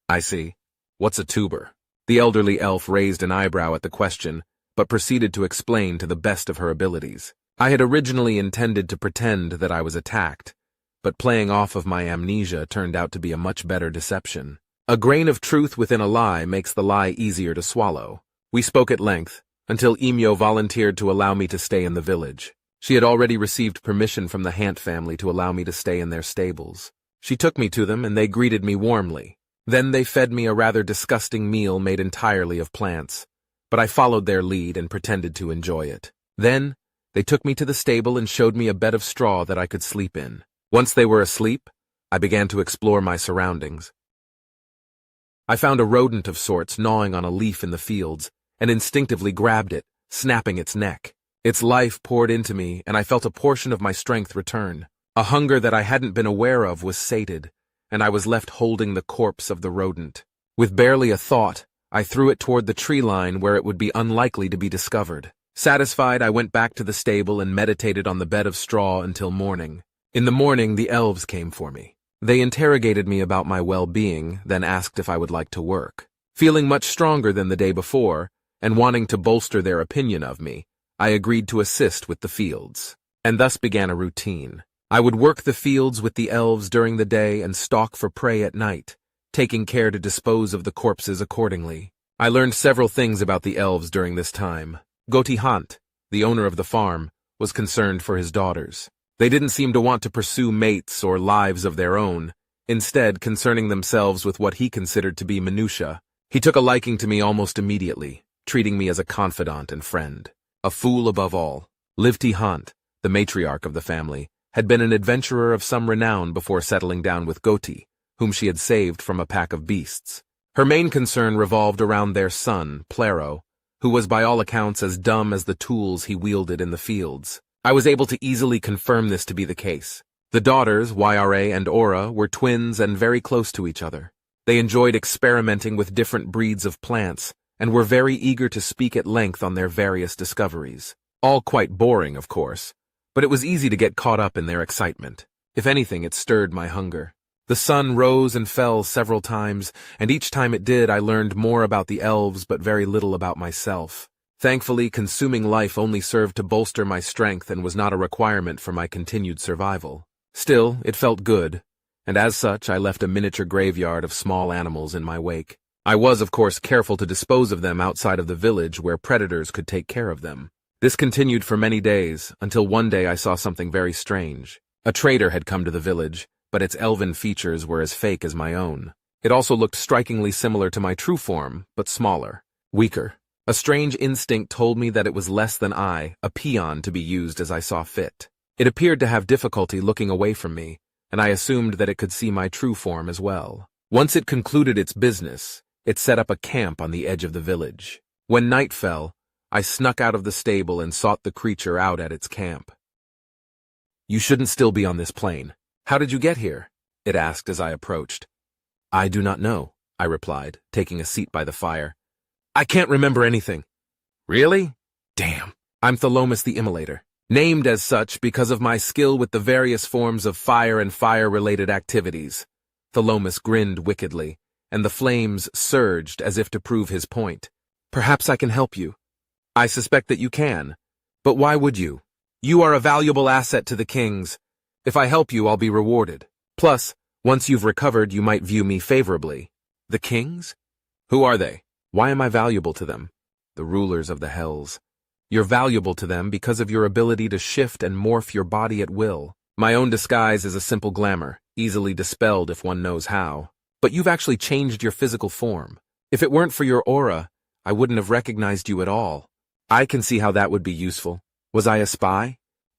"I see. What's a tuber?" The elderly elf raised an eyebrow at the question, but proceeded to explain to the best of her abilities. I had originally intended to pretend that I was attacked, but playing off of my amnesia turned out to be a much better deception. A grain of truth within a lie makes the lie easier to swallow. We spoke at length, until Imyo volunteered to allow me to stay in the village. She had already received permission from the Hant family to allow me to stay in their stables. She took me to them, and they greeted me warmly. Then they fed me a rather disgusting meal made entirely of plants, but I followed their lead and pretended to enjoy it. Then, they took me to the stable and showed me a bed of straw that I could sleep in. Once they were asleep, I began to explore my surroundings. I found a rodent of sorts gnawing on a leaf in the fields, and instinctively grabbed it, snapping its neck. Its life poured into me, and I felt a portion of my strength return. A hunger that I hadn't been aware of was sated, and I was left holding the corpse of the rodent. With barely a thought, I threw it toward the tree line where it would be unlikely to be discovered. Satisfied, I went back to the stable and meditated on the bed of straw until morning. In the morning, the elves came for me. They interrogated me about my well-being, then asked if I would like to work. Feeling much stronger than the day before, and wanting to bolster their opinion of me, I agreed to assist with the fields. And thus began a routine. I would work the fields with the elves during the day and stalk for prey at night, taking care to dispose of the corpses accordingly. I learned several things about the elves during this time. Hant, the owner of the farm, was concerned for his daughters. They didn't seem to want to pursue mates or lives of their own, instead concerning themselves with what he considered to be minutiae. He took a liking to me almost immediately, treating me as a confidant and friend. A fool above all, Hant, the matriarch of the family, had been an adventurer of some renown before settling down with Goti, whom she had saved from a pack of beasts. Her main concern revolved around their son, Plero, who was by all accounts as dumb as the tools he wielded in the fields. I was able to easily confirm this to be the case. The daughters, Yra and Aura, were twins and very close to each other. They enjoyed experimenting with different breeds of plants, and were very eager to speak at length on their various discoveries. All quite boring, of course, but it was easy to get caught up in their excitement. If anything, it stirred my hunger. The sun rose and fell several times, and each time it did, I learned more about the elves but very little about myself. Thankfully, consuming life only served to bolster my strength and was not a requirement for my continued survival. Still, it felt good, and as such, I left a miniature graveyard of small animals in my wake. I was, of course, careful to dispose of them outside of the village where predators could take care of them. This continued for many days, until one day I saw something very strange. A trader had come to the village, but its elven features were as fake as my own. It also looked strikingly similar to my true form, but smaller, weaker. A strange instinct told me that it was less than I, a peon to be used as I saw fit. It appeared to have difficulty looking away from me, and I assumed that it could see my true form as well. Once it concluded its business, it set up a camp on the edge of the village. When night fell, I snuck out of the stable and sought the creature out at its camp. "You shouldn't still be on this plane. How did you get here?" it asked as I approached. "I do not know," I replied, taking a seat by the fire. "I can't remember anything." "Really? Damn. I'm Thalomus the Immolator, named as such because of my skill with the various forms of fire and fire-related activities." Thalomus grinned wickedly, and the flames surged as if to prove his point. "Perhaps I can help you." "I suspect that you can. But why would you? You are a valuable asset to the kings. If I help you, I'll be rewarded. Plus, once you've recovered, you might view me favorably." "The kings? Who are they? Why am I valuable to them?" "The rulers of the hells. You're valuable to them because of your ability to shift and morph your body at will. My own disguise is a simple glamour, easily dispelled if one knows how. But you've actually changed your physical form. If it weren't for your aura, I wouldn't have recognized you at all. I can see how that would be useful. Was I a spy?"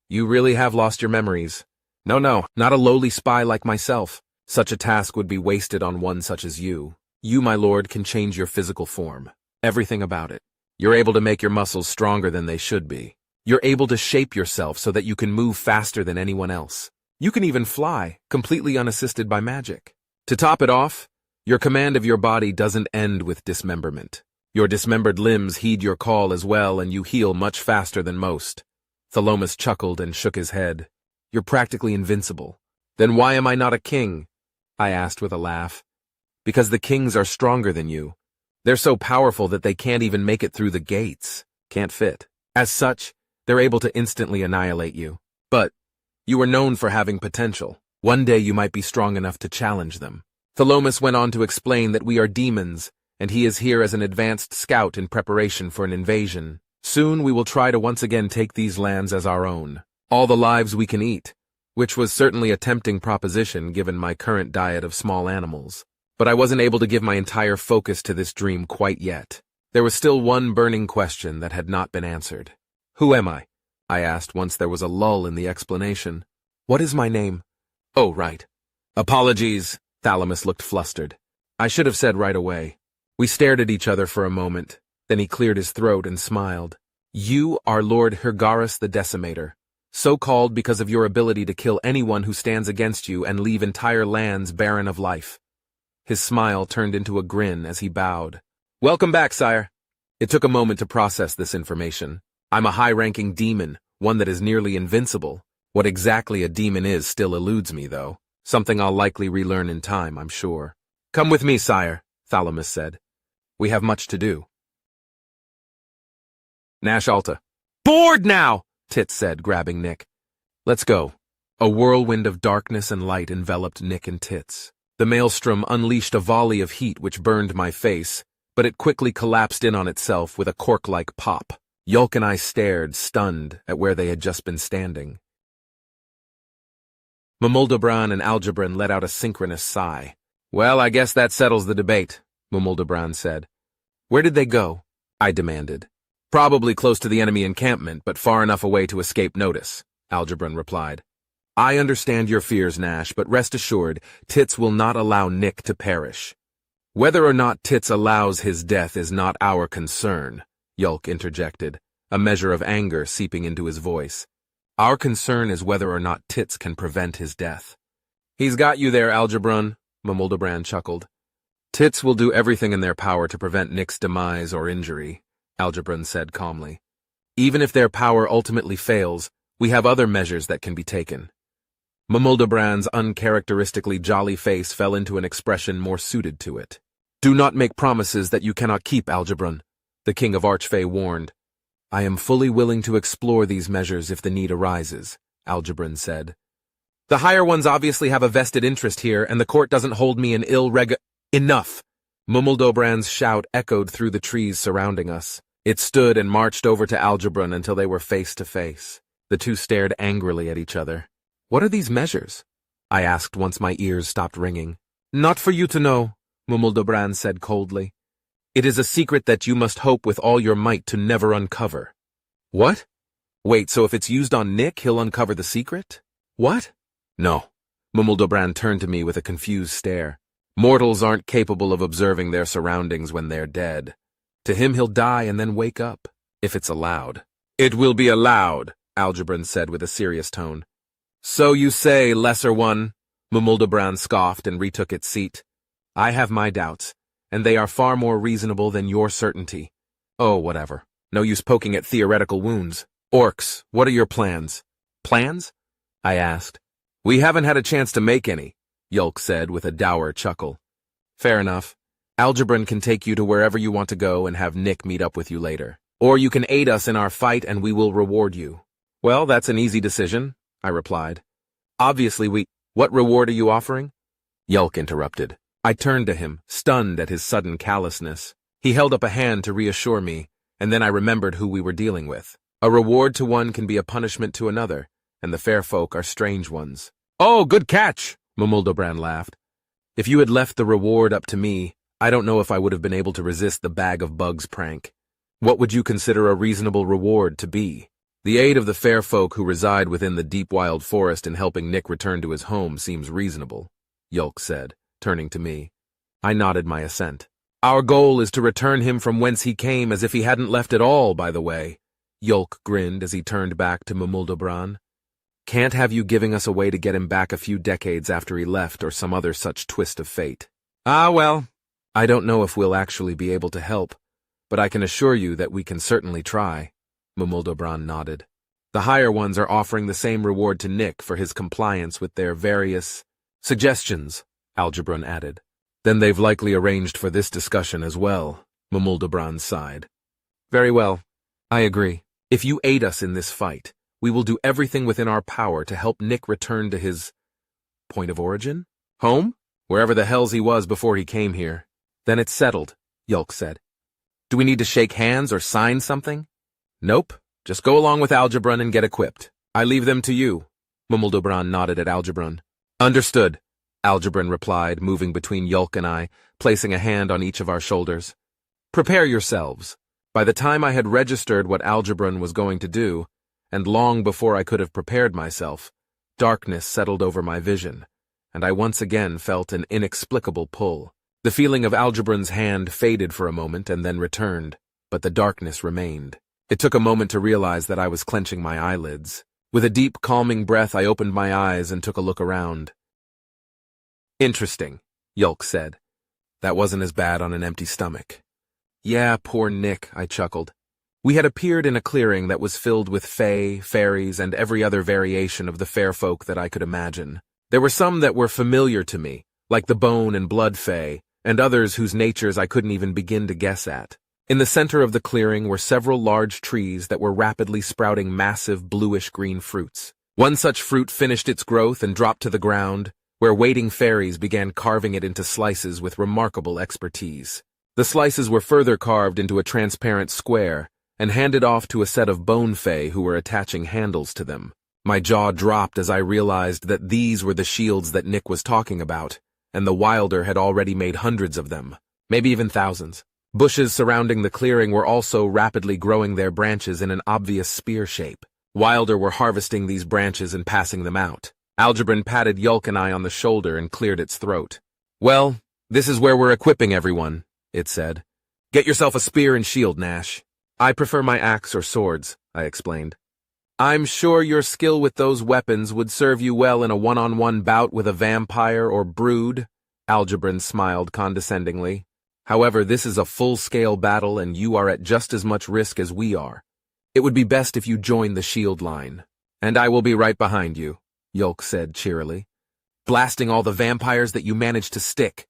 "You really have lost your memories." No, not a lowly spy like myself. Such a task would be wasted on one such as you. You, my lord, can change your physical form. Everything about it. You're able to make your muscles stronger than they should be. You're able to shape yourself so that you can move faster than anyone else. You can even fly, completely unassisted by magic. To top it off, your command of your body doesn't end with dismemberment. Your dismembered limbs heed your call as well, and you heal much faster than most. Thalomus chuckled and shook his head. "You're practically invincible." "Then why am I not a king?" I asked with a laugh. "Because the kings are stronger than you. They're so powerful that they can't even make it through the gates. Can't fit. As such, they're able to instantly annihilate you. But you are known for having potential. One day you might be strong enough to challenge them." Thalomus went on to explain that we are demons, and he is here as an advanced scout in preparation for an invasion. Soon we will try to once again take these lands as our own. All the lives we can eat, which was certainly a tempting proposition given my current diet of small animals. But I wasn't able to give my entire focus to this dream quite yet. There was still one burning question that had not been answered. "Who am I?" I asked once there was a lull in the explanation. "What is my name?" "Oh, right. Apologies." Thalamus looked flustered. I should have said right away. We stared at each other for a moment. Then he cleared his throat and smiled. "You are Lord Hirgarus the Decimator, so called because of your ability to kill anyone who stands against you and leave entire lands barren of life." His smile turned into a grin as he bowed. "Welcome back, sire." It took a moment to process this information. I'm a high-ranking demon, one that is nearly invincible. What exactly a demon is still eludes me, though. Something I'll likely relearn in time, I'm sure. "Come with me, sire," Thalamus said. "We have much to do." Nash Alta. "Bored now!" Tits said, grabbing Nick. "Let's go." A whirlwind of darkness and light enveloped Nick and Tits. The maelstrom unleashed a volley of heat which burned my face, but it quickly collapsed in on itself with a cork-like pop. Yulk and I stared, stunned, at where they had just been standing. Mumoldabran and Algebran let out a synchronous sigh. "Well, I guess that settles the debate," Mumoldabran said. "Where did they go?" I demanded. "Probably close to the enemy encampment, but far enough away to escape notice," Algebran replied. "I understand your fears, Nash, but rest assured, Tits will not allow Nick to perish." "Whether or not Tits allows his death is not our concern," Yulk interjected, a measure of anger seeping into his voice. "Our concern is whether or not Tits can prevent his death." "He's got you there, Algebran," Mumoldabran chuckled. "Tits will do everything in their power to prevent Nick's demise or injury," Algebran said calmly. "Even if their power ultimately fails, we have other measures that can be taken." Mumoldabran's uncharacteristically jolly face fell into an expression more suited to it. "Do not make promises that you cannot keep, Algebran," the King of Archfey warned. "I am fully willing to explore these measures if the need arises," Algebran said. "The higher ones obviously have a vested interest here, and the court doesn't hold me in ill reg— Enough! Mumoldabran's shout echoed through the trees surrounding us. It stood and marched over to Algebron until they were face to face. The two stared angrily at each other. "What are these measures?" I asked once my ears stopped ringing. "Not for you to know," Mumuldobran said coldly. "It is a secret that you must hope with all your might to never uncover." "What? Wait, so if it's used on Nick, he'll uncover the secret?" "What?" "No." Mumuldobran turned to me with a confused stare. "Mortals aren't capable of observing their surroundings when they're dead. To him, he'll die and then wake up, if it's allowed." "It will be allowed," Algebron said with a serious tone. "So you say, Lesser One," Mumuldobran scoffed and retook its seat. "I have my doubts, and they are far more reasonable than your certainty." "Oh, whatever. No use poking at theoretical wounds. Orcs, what are your plans?" "Plans?" I asked. "We haven't had a chance to make any," Yulk said with a dour chuckle. "Fair enough. Algebron can take you to wherever you want to go and have Nick meet up with you later. Or you can aid us in our fight and we will reward you." "Well, that's an easy decision," I replied. "Obviously What reward are you offering?" Yulk interrupted. I turned to him, stunned at his sudden callousness. He held up a hand to reassure me, and then I remembered who we were dealing with. A reward to one can be a punishment to another, and the fair folk are strange ones. "Oh, good catch!" Mumuldobran laughed. "If you had left the reward up to me, I don't know if I would have been able to resist the bag of bugs prank. What would you consider a reasonable reward to be?" "The aid of the fair folk who reside within the deep wild forest in helping Nick return to his home seems reasonable," Yulk said, turning to me. I nodded my assent. "Our goal is to return him from whence he came as if he hadn't left at all, by the way," Yulk grinned as he turned back to Mumuldobran. "Can't have you giving us a way to get him back a few decades after he left or some other such twist of fate." "Ah, well, I don't know if we'll actually be able to help, but I can assure you that we can certainly try." Mumuldobran nodded. "The higher ones are offering the same reward to Nick for his compliance with their various suggestions," Algebron added. "Then they've likely arranged for this discussion as well," Mumuldobran sighed. "Very well. I agree. If you aid us in this fight, we will do everything within our power to help Nick return to his point of origin? Home? Wherever the hells he was before he came here." "Then it's settled," Yulk said. "Do we need to shake hands or sign something?" "Nope. Just go along with Algebron and get equipped. I leave them to you." Mumuldobran nodded at Algebron. "Understood," Algebron replied, moving between Yulk and I, placing a hand on each of our shoulders. "Prepare yourselves." By the time I had registered what Algebron was going to do, and long before I could have prepared myself, darkness settled over my vision, and I once again felt an inexplicable pull. The feeling of Algebron's hand faded for a moment and then returned, but the darkness remained. It took a moment to realize that I was clenching my eyelids. With a deep, calming breath, I opened my eyes and took a look around. "Interesting," Yulk said. "That wasn't as bad on an empty stomach." "Yeah, poor Nick," I chuckled. We had appeared in a clearing that was filled with fae, fairies, and every other variation of the fair folk that I could imagine. There were some that were familiar to me, like the bone and blood fae, and others whose natures I couldn't even begin to guess at. In the center of the clearing were several large trees that were rapidly sprouting massive bluish-green fruits. One such fruit finished its growth and dropped to the ground, where waiting fairies began carving it into slices with remarkable expertise. The slices were further carved into a transparent square and handed off to a set of bone fae who were attaching handles to them. My jaw dropped as I realized that these were the shields that Nick was talking about, and the Wilder had already made hundreds of them, maybe even thousands. Bushes surrounding the clearing were also rapidly growing their branches in an obvious spear shape. Wilder were harvesting these branches and passing them out. Algebron patted Yulk and I on the shoulder and cleared its throat. "Well, this is where we're equipping everyone," it said. "Get yourself a spear and shield, Nash." "I prefer my axe or swords," I explained. "I'm sure your skill with those weapons would serve you well in a one-on-one bout with a vampire or brood," Algebron smiled condescendingly. "However, this is a full-scale battle and you are at just as much risk as we are. It would be best if you join the shield line." "And I will be right behind you," Yulk said cheerily. "Blasting all the vampires that you managed to stick."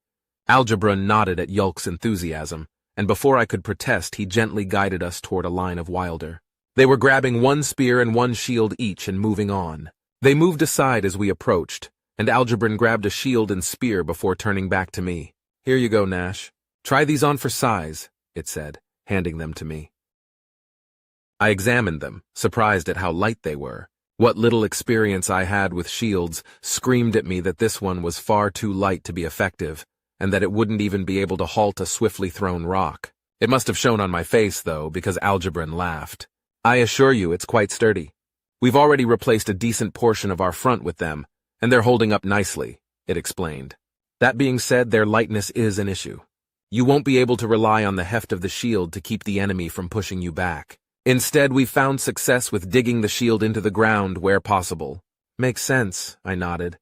Algebron nodded at Yulk's enthusiasm, and before I could protest, he gently guided us toward a line of Wilder. They were grabbing one spear and one shield each and moving on. They moved aside as we approached, and Algebron grabbed a shield and spear before turning back to me. "Here you go, Nash. Try these on for size," it said, handing them to me. I examined them, surprised at how light they were. What little experience I had with shields screamed at me that this one was far too light to be effective, and that it wouldn't even be able to halt a swiftly thrown rock. It must have shown on my face, though, because Algebron laughed. I assure you it's quite sturdy. We've already replaced a decent portion of our front with them, and they're holding up nicely, it explained. That being said, their lightness is an issue. You won't be able to rely on the heft of the shield to keep the enemy from pushing you back. Instead, we've found success with digging the shield into the ground where possible. Makes sense, I nodded.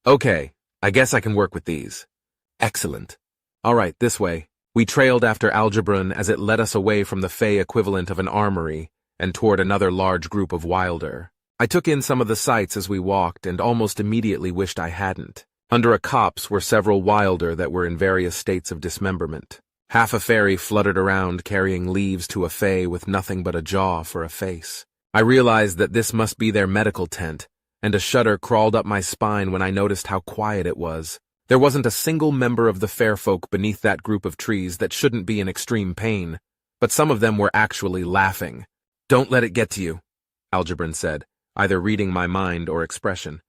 Okay, I guess I can work with these. Excellent. All right, this way. We trailed after Algebron as it led us away from the Fey equivalent of an armory and toward another large group of Wilder. I took in some of the sights as we walked and almost immediately wished I hadn't. Under a copse were several Wilder that were in various states of dismemberment. Half a fairy fluttered around carrying leaves to a Fey with nothing but a jaw for a face. I realized that this must be their medical tent, and a shudder crawled up my spine when I noticed how quiet it was. There wasn't a single member of the fair folk beneath that group of trees that shouldn't be in extreme pain, but some of them were actually laughing. Don't let it get to you, Algebron said, either reading my mind or expression.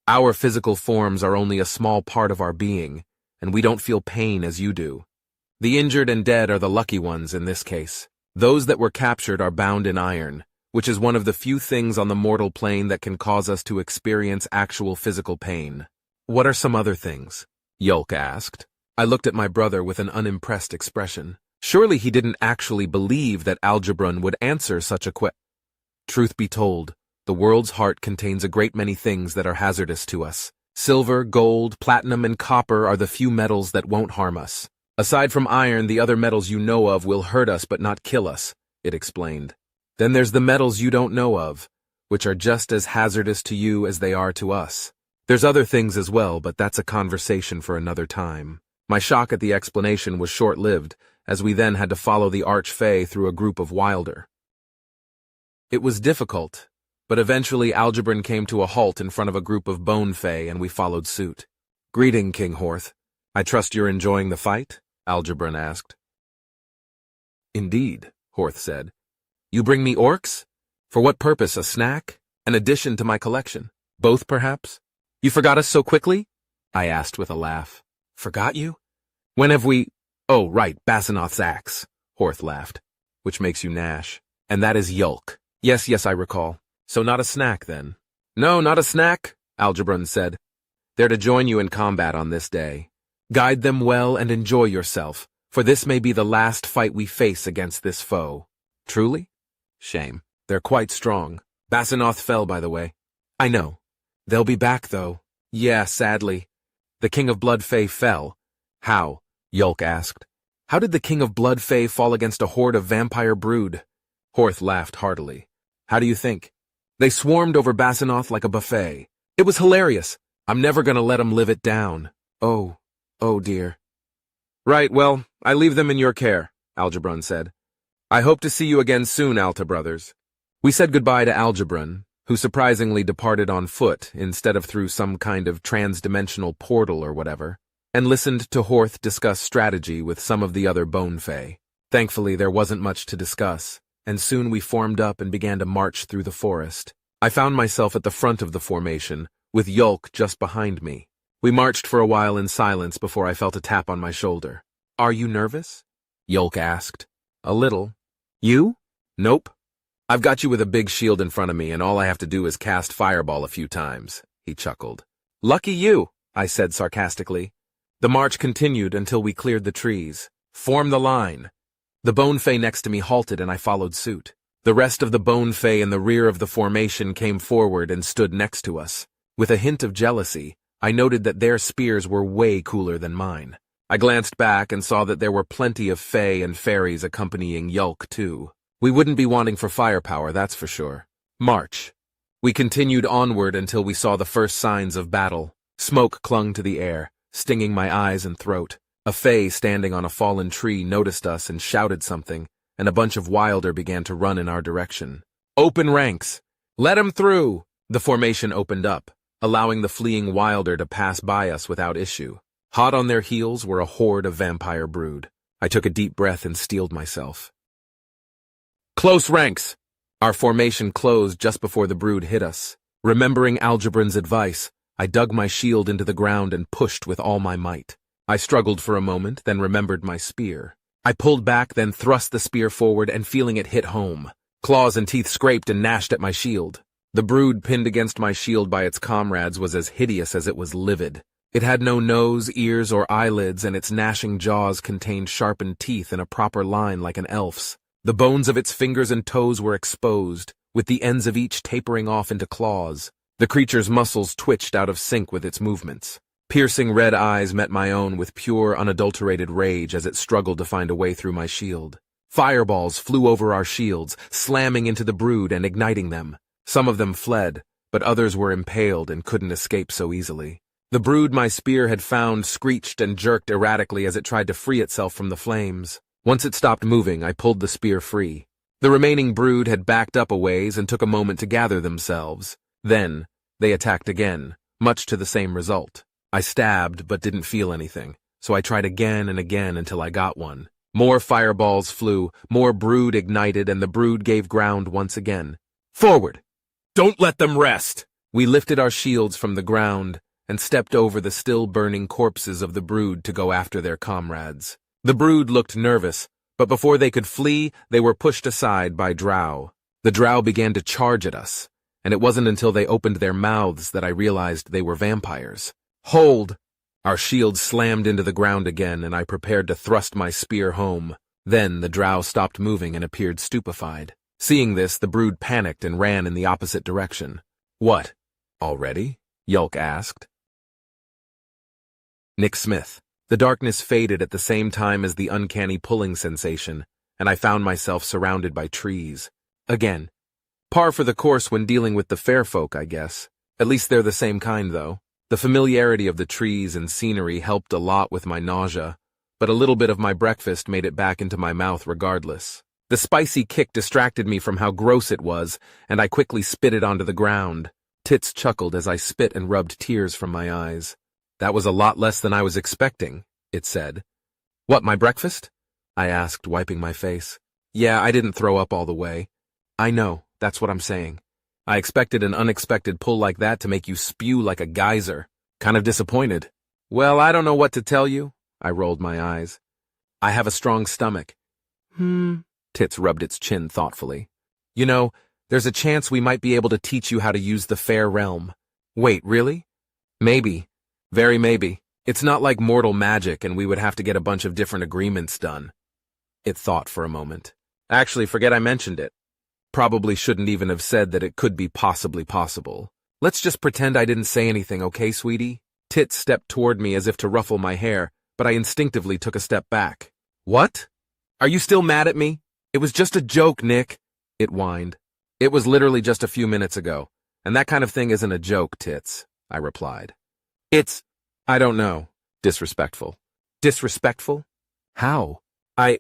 Our physical forms are only a small part of our being, and we don't feel pain as you do. The injured and dead are the lucky ones in this case. Those that were captured are bound in iron, which is one of the few things on the mortal plane that can cause us to experience actual physical pain. What are some other things? Yulk asked. I looked at my brother with an unimpressed expression. Surely he didn't actually believe that Algebron would answer such a question. Truth be told, the world's heart contains a great many things that are hazardous to us. Silver, gold, platinum, and copper are the few metals that won't harm us. Aside from iron, the other metals you know of will hurt us but not kill us, it explained. Then there's the metals you don't know of, which are just as hazardous to you as they are to us. There's other things as well, but that's a conversation for another time. My shock at the explanation was short-lived, as we then had to follow the Archfey through a group of Wilder. It was difficult, but eventually Algebron came to a halt in front of a group of Bone Fey and we followed suit. Greeting, King Horth. I trust you're enjoying the fight? Algebron asked. Indeed, Horth said. You bring me orcs? For what purpose? A snack? An addition to my collection? Both, perhaps? You forgot us so quickly? I asked with a laugh. Forgot you? When have we— Oh, right, Basanoth's axe, Horth laughed, which makes you gnash. And that is Yulk. Yes, I recall. So not a snack, then? No, not a snack, Algebron said. They're to join you in combat on this day. Guide them well and enjoy yourself, for this may be the last fight we face against this foe. Truly? Shame. They're quite strong. Basanoth fell, by the way. I know. They'll be back, though. Yeah, sadly. The King of Blood Fey fell. How? Yulk asked. How did the King of Blood Fey fall against a horde of vampire brood? Horth laughed heartily. How do you think? They swarmed over Basanoth like a buffet. It was hilarious. I'm never gonna let 'em live it down. Oh dear. Right, well, I leave them in your care, Algebron said. I hope to see you again soon, Alta brothers. We said goodbye to Algebron, who surprisingly departed on foot instead of through some kind of trans-dimensional portal or whatever, and listened to Horth discuss strategy with some of the other Bone Fey. Thankfully, there wasn't much to discuss, and soon we formed up and began to march through the forest. I found myself at the front of the formation, with Yulk just behind me. We marched for a while in silence before I felt a tap on my shoulder. Are you nervous? Yulk asked. A little. You? Nope. I've got you with a big shield in front of me, and all I have to do is cast Fireball a few times, he chuckled. Lucky you, I said sarcastically. The march continued until we cleared the trees. Form the line. The Bone Fey next to me halted and I followed suit. The rest of the Bone Fey in the rear of the formation came forward and stood next to us. With a hint of jealousy, I noted that their spears were way cooler than mine. I glanced back and saw that there were plenty of Fey and fairies accompanying Yulk, too. We wouldn't be wanting for firepower, that's for sure. March. We continued onward until we saw the first signs of battle. Smoke clung to the air, stinging my eyes and throat. A Fey standing on a fallen tree noticed us and shouted something, and a bunch of Wilder began to run in our direction. Open ranks! Let 'em through! The formation opened up, allowing the fleeing Wilder to pass by us without issue. Hot on their heels were a horde of vampire brood. I took a deep breath and steeled myself. Close ranks! Our formation closed just before the brood hit us. Remembering Algebran's advice, I dug my shield into the ground and pushed with all my might. I struggled for a moment, then remembered my spear. I pulled back, then thrust the spear forward, and feeling it hit home. Claws and teeth scraped and gnashed at my shield. The brood pinned against my shield by its comrades was as hideous as it was livid. It had no nose, ears, or eyelids, and its gnashing jaws contained sharpened teeth in a proper line like an elf's. The bones of its fingers and toes were exposed, with the ends of each tapering off into claws. The creature's muscles twitched out of sync with its movements. Piercing red eyes met my own with pure, unadulterated rage as it struggled to find a way through my shield. Fireballs flew over our shields, slamming into the brood and igniting them. Some of them fled, but others were impaled and couldn't escape so easily. The brood my spear had found screeched and jerked erratically as it tried to free itself from the flames. Once it stopped moving, I pulled the spear free. The remaining brood had backed up a ways and took a moment to gather themselves. Then, they attacked again, much to the same result. I stabbed but didn't feel anything, so I tried again and again until I got one. More fireballs flew, more brood ignited, and the brood gave ground once again. Forward! Don't let them rest! We lifted our shields from the ground and stepped over the still burning corpses of the brood to go after their comrades. The brood looked nervous, but before they could flee, they were pushed aside by drow. The drow began to charge at us, and it wasn't until they opened their mouths that I realized they were vampires. Hold! Our shields slammed into the ground again, and I prepared to thrust my spear home. Then the drow stopped moving and appeared stupefied. Seeing this, the brood panicked and ran in the opposite direction. What? Already? Yulk asked. Nick Smith. The darkness faded at the same time as the uncanny pulling sensation, and I found myself surrounded by trees. Again. Par for the course when dealing with the fair folk, I guess. At least they're the same kind, though. The familiarity of the trees and scenery helped a lot with my nausea, but a little bit of my breakfast made it back into my mouth regardless. The spicy kick distracted me from how gross it was, and I quickly spit it onto the ground. Tits chuckled as I spit and rubbed tears from my eyes. That was a lot less than I was expecting, it said. What, my breakfast? I asked, wiping my face. Yeah, I didn't throw up all the way. I know, that's what I'm saying. I expected an unexpected pull like that to make you spew like a geyser. Kind of disappointed. Well, I don't know what to tell you. I rolled my eyes. I have a strong stomach. Tits rubbed its chin thoughtfully. You know, there's a chance we might be able to teach you how to use the fair realm. Wait, really? Maybe. Very maybe. It's not like mortal magic and we would have to get a bunch of different agreements done. It thought for a moment. Actually, forget I mentioned it. Probably shouldn't even have said that it could be possibly possible. Let's just pretend I didn't say anything, okay, sweetie? Tits stepped toward me as if to ruffle my hair, but I instinctively took a step back. What? Are you still mad at me? It was just a joke, Nick, it whined. It was literally just a few minutes ago, and that kind of thing isn't a joke, Tits, I replied. I don't know. Disrespectful. Disrespectful? How? I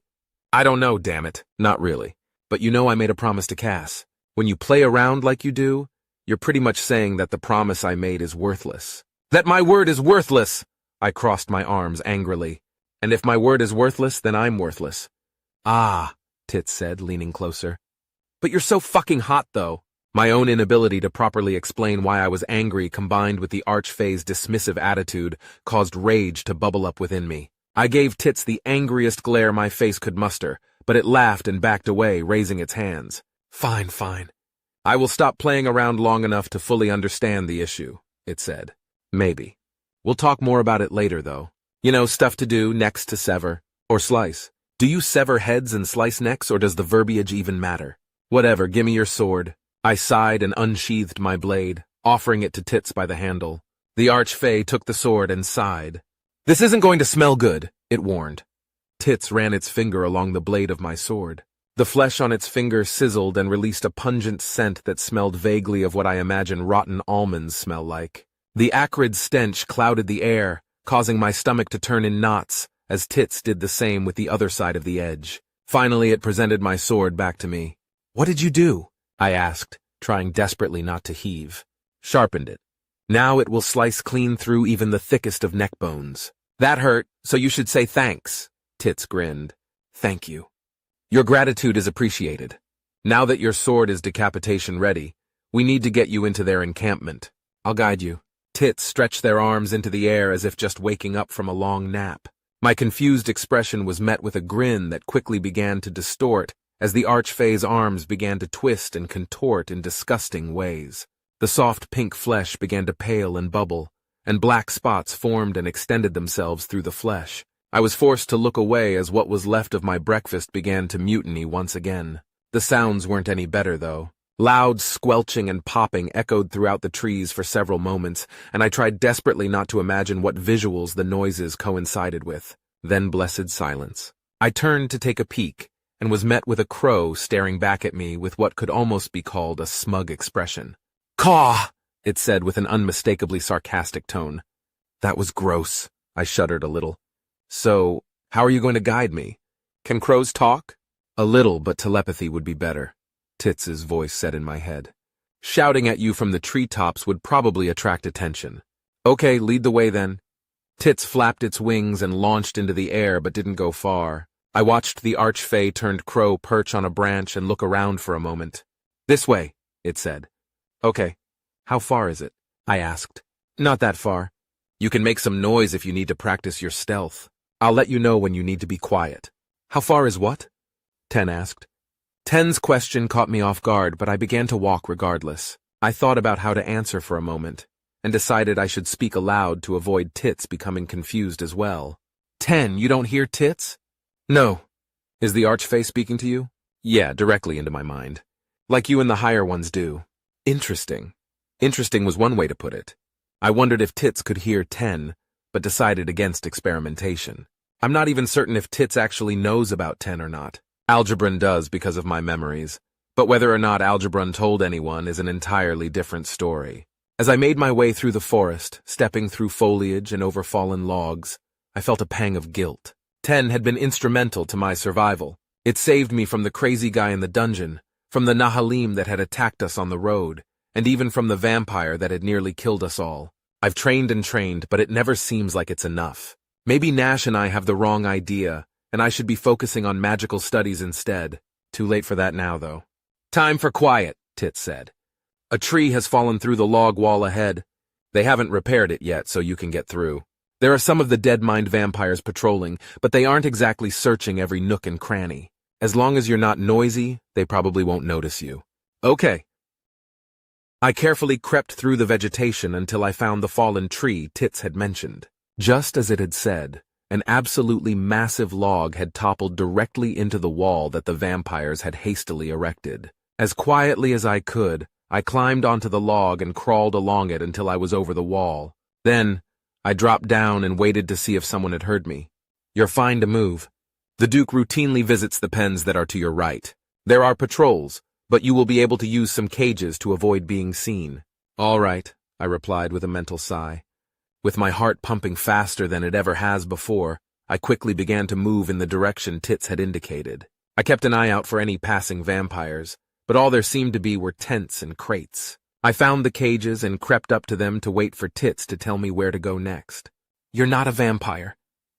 don't know, damn it. Not really. But you know I made a promise to Cass. When you play around like you do, you're pretty much saying that the promise I made is worthless. That my word is worthless! I crossed my arms angrily. And if my word is worthless, then I'm worthless. Ah, Tits said, leaning closer. But you're so fucking hot, though. My own inability to properly explain why I was angry combined with the Archfae's dismissive attitude caused rage to bubble up within me. I gave Tits the angriest glare my face could muster, but it laughed and backed away, raising its hands. Fine, fine. I will stop playing around long enough to fully understand the issue, it said. Maybe. We'll talk more about it later, though. You know, stuff to do next to sever. Or slice. Do you sever heads and slice necks, or does the verbiage even matter? Whatever, gimme your sword. I sighed and unsheathed my blade, offering it to Tits by the handle. The Archfae took the sword and sighed. This isn't going to smell good, it warned. Tits ran its finger along the blade of my sword. The flesh on its finger sizzled and released a pungent scent that smelled vaguely of what I imagine rotten almonds smell like. The acrid stench clouded the air, causing my stomach to turn in knots, as Tits did the same with the other side of the edge. Finally, it presented my sword back to me. What did you do? I asked, trying desperately not to heave. Sharpened it. Now it will slice clean through even the thickest of neck bones. That hurt, so you should say thanks. Tits grinned. Thank you. Your gratitude is appreciated. Now that your sword is decapitation ready, we need to get you into their encampment. I'll guide you. Tits stretched their arms into the air as if just waking up from a long nap. My confused expression was met with a grin that quickly began to distort as the Archfey's arms began to twist and contort in disgusting ways. The soft pink flesh began to pale and bubble, and black spots formed and extended themselves through the flesh. I was forced to look away as what was left of my breakfast began to mutiny once again. The sounds weren't any better, though. Loud squelching and popping echoed throughout the trees for several moments, and I tried desperately not to imagine what visuals the noises coincided with. Then blessed silence. I turned to take a peek, and was met with a crow staring back at me with what could almost be called a smug expression. "Caw!" it said with an unmistakably sarcastic tone. That was gross. I shuddered a little. So, how are you going to guide me? Can crows talk? A little, but telepathy would be better, Tits's voice said in my head. Shouting at you from the treetops would probably attract attention. Okay, lead the way then. Tits flapped its wings and launched into the air but didn't go far. I watched the Archfey turned crow perch on a branch and look around for a moment. This way, it said. Okay. How far is it? I asked. Not that far. You can make some noise if you need to practice your stealth. I'll let you know when you need to be quiet. How far is what? Ten asked. Ten's question caught me off guard, but I began to walk regardless. I thought about how to answer for a moment, and decided I should speak aloud to avoid Tits becoming confused as well. 10, you don't hear Tits? No. Is the Archfey speaking to you? Yeah, directly into my mind. Like you and the higher ones do. Interesting. Interesting was one way to put it. I wondered if Tits could hear 10, but decided against experimentation. I'm not even certain if Tits actually knows about 10 or not. Algebron does because of my memories, but whether or not Algebron told anyone is an entirely different story. As I made my way through the forest, stepping through foliage and over fallen logs, I felt a pang of guilt. 10 had been instrumental to my survival. It saved me from the crazy guy in the dungeon, from the Nahalim that had attacked us on the road, and even from the vampire that had nearly killed us all. I've trained and trained, but it never seems like it's enough. Maybe Nash and I have the wrong idea, and I should be focusing on magical studies instead. Too late for that now, though. Time for quiet, Tits said. A tree has fallen through the log wall ahead. They haven't repaired it yet, so you can get through. There are some of the dead-mind vampires patrolling, but they aren't exactly searching every nook and cranny. As long as you're not noisy, they probably won't notice you. Okay. I carefully crept through the vegetation until I found the fallen tree Tits had mentioned. Just as it had said, an absolutely massive log had toppled directly into the wall that the vampires had hastily erected. As quietly as I could, I climbed onto the log and crawled along it until I was over the wall. Then, I dropped down and waited to see if someone had heard me. You're fine to move. The Duke routinely visits the pens that are to your right. There are patrols, but you will be able to use some cages to avoid being seen. All right, I replied with a mental sigh. With my heart pumping faster than it ever has before, I quickly began to move in the direction Tits had indicated. I kept an eye out for any passing vampires, but all there seemed to be were tents and crates. I found the cages and crept up to them to wait for Tits to tell me where to go next. You're not a vampire.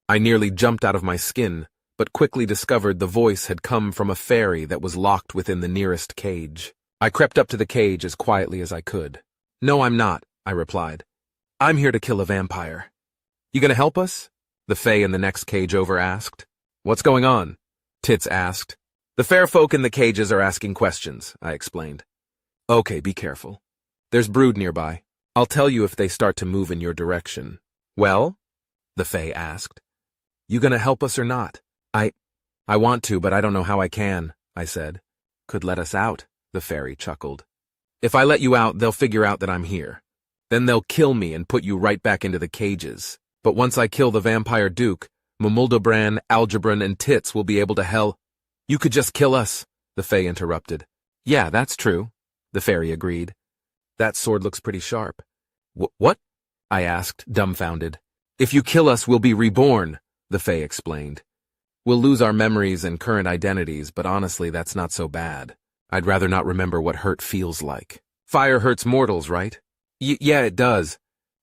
I nearly jumped out of my skin, but quickly discovered the voice had come from a fairy that was locked within the nearest cage. I crept up to the cage as quietly as I could. No, I'm not, I replied. I'm here to kill a vampire. You gonna help us? The Fae in the next cage over asked. What's going on? Tits asked. The fair folk in the cages are asking questions, I explained. Okay, be careful. There's brood nearby. I'll tell you if they start to move in your direction. Well? The Fae asked. You gonna help us or not? I want to, but I don't know how I can, I said. Could let us out, the fairy chuckled. If I let you out, they'll figure out that I'm here. Then they'll kill me and put you right back into the cages. But once I kill the vampire Duke, Mamuldabran, Algebron, and Tits will be able to hell. You could just kill us, the Fae interrupted. Yeah, that's true, the fairy agreed. That sword looks pretty sharp. What? I asked, dumbfounded. If you kill us, we'll be reborn, the Fae explained. We'll lose our memories and current identities, but honestly, that's not so bad. I'd rather not remember what hurt feels like. Fire hurts mortals, right? Yeah, it does.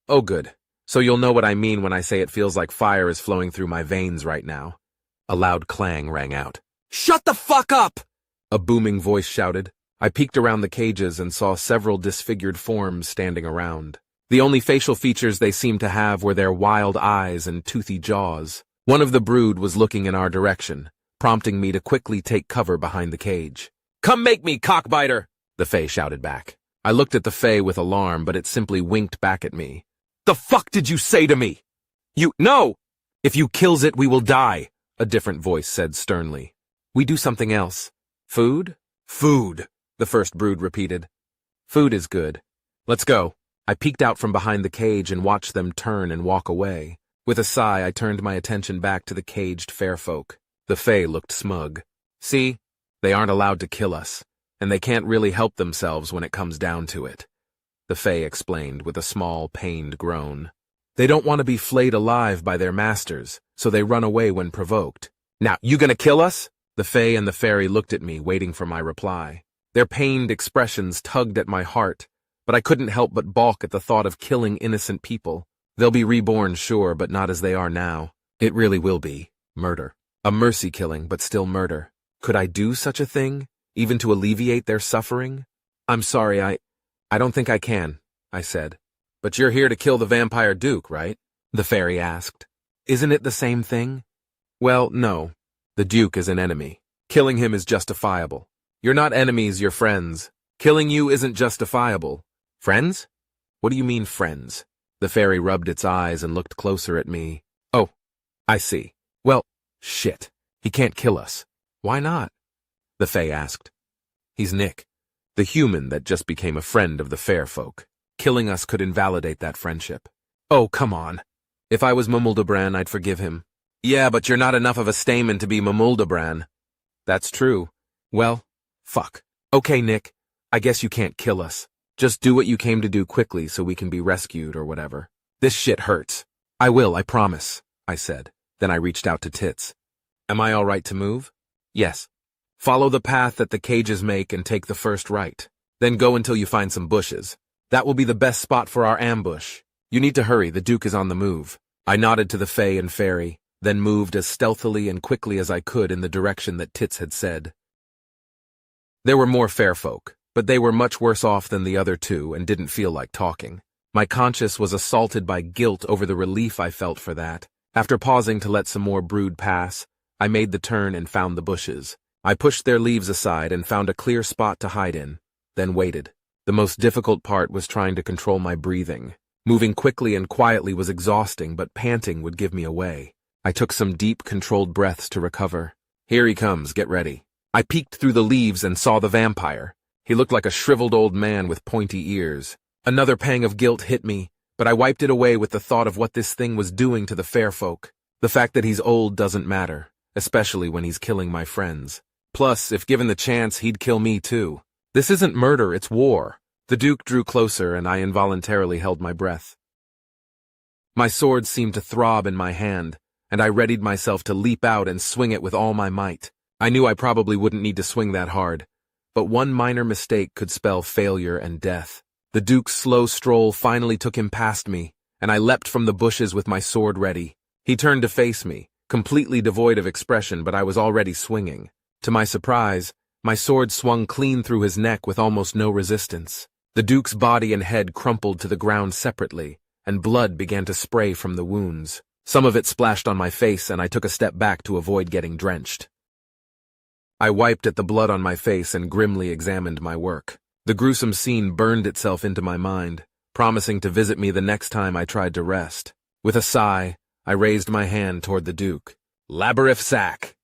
Oh, good. So you'll know what I mean when I say it feels like fire is flowing through my veins right now. A loud clang rang out. Shut the fuck up! a booming voice shouted. I peeked around the cages and saw several disfigured forms standing around. The only facial features they seemed to have were their wild eyes and toothy jaws. One of the brood was looking in our direction, prompting me to quickly take cover behind the cage. "Come make me, cockbiter!" the Fae shouted back. I looked at the Fae with alarm, but it simply winked back at me. "The fuck did you say to me? No! If you kills it, we will die," a different voice said sternly. "We do something else." "Food?" "Food," the first brood repeated. "Food is good. Let's go." I peeked out from behind the cage and watched them turn and walk away. With a sigh, I turned my attention back to the caged fair folk. The Fae looked smug. "See? They aren't allowed to kill us, and they can't really help themselves when it comes down to it," the Fae explained with a small, pained groan. "They don't want to be flayed alive by their masters, so they run away when provoked." "Now, you gonna kill us?" The Fae and the fairy looked at me, waiting for my reply. Their pained expressions tugged at my heart, but I couldn't help but balk at the thought of killing innocent people. They'll be reborn, sure, but not as they are now. It really will be murder. A mercy killing, but still murder. Could I do such a thing, even to alleviate their suffering? "I'm sorry, I don't think I can," I said. "But you're here to kill the vampire duke, right?" the fairy asked. "Isn't it the same thing?" "Well, no. The duke is an enemy. Killing him is justifiable. You're not enemies, you're friends. Killing you isn't justifiable." "Friends? What do you mean, friends?" The fairy rubbed its eyes and looked closer at me. "Oh, I see. Well, shit. He can't kill us." "Why not?" the Fae asked. "He's Nick, the human that just became a friend of the fair folk. Killing us could invalidate that friendship." "Oh, come on. If I was Mamuldabran, I'd forgive him." "Yeah, but you're not enough of a stamen to be Mamuldabran." "That's true. Well, fuck. Okay, Nick, I guess you can't kill us. Just do what you came to do quickly so we can be rescued or whatever. This shit hurts." "I will, I promise," I said. Then I reached out to Tits. "Am I all right to move?" "Yes. Follow the path that the cages make and take the first right. Then go until you find some bushes. That will be the best spot for our ambush. You need to hurry, the Duke is on the move." I nodded to the Fae and Fairy, then moved as stealthily and quickly as I could in the direction that Tits had said. There were more fair folk, but they were much worse off than the other two and didn't feel like talking. My conscience was assaulted by guilt over the relief I felt for that. After pausing to let some more brood pass, I made the turn and found the bushes. I pushed their leaves aside and found a clear spot to hide in, then waited. The most difficult part was trying to control my breathing. Moving quickly and quietly was exhausting, but panting would give me away. I took some deep, controlled breaths to recover. "Here he comes, get ready." I peeked through the leaves and saw the vampire. He looked like a shriveled old man with pointy ears. Another pang of guilt hit me, but I wiped it away with the thought of what this thing was doing to the fair folk. The fact that he's old doesn't matter, especially when he's killing my friends. Plus, if given the chance, he'd kill me too. This isn't murder, it's war. The Duke drew closer and I involuntarily held my breath. My sword seemed to throb in my hand, and I readied myself to leap out and swing it with all my might. I knew I probably wouldn't need to swing that hard, but one minor mistake could spell failure and death. The Duke's slow stroll finally took him past me, and I leapt from the bushes with my sword ready. He turned to face me, completely devoid of expression, but I was already swinging. To my surprise, my sword swung clean through his neck with almost no resistance. The Duke's body and head crumpled to the ground separately, and blood began to spray from the wounds. Some of it splashed on my face, and I took a step back to avoid getting drenched. I wiped at the blood on my face and grimly examined my work. The gruesome scene burned itself into my mind, promising to visit me the next time I tried to rest. With a sigh, I raised my hand toward the Duke. "Labyrinth sack!"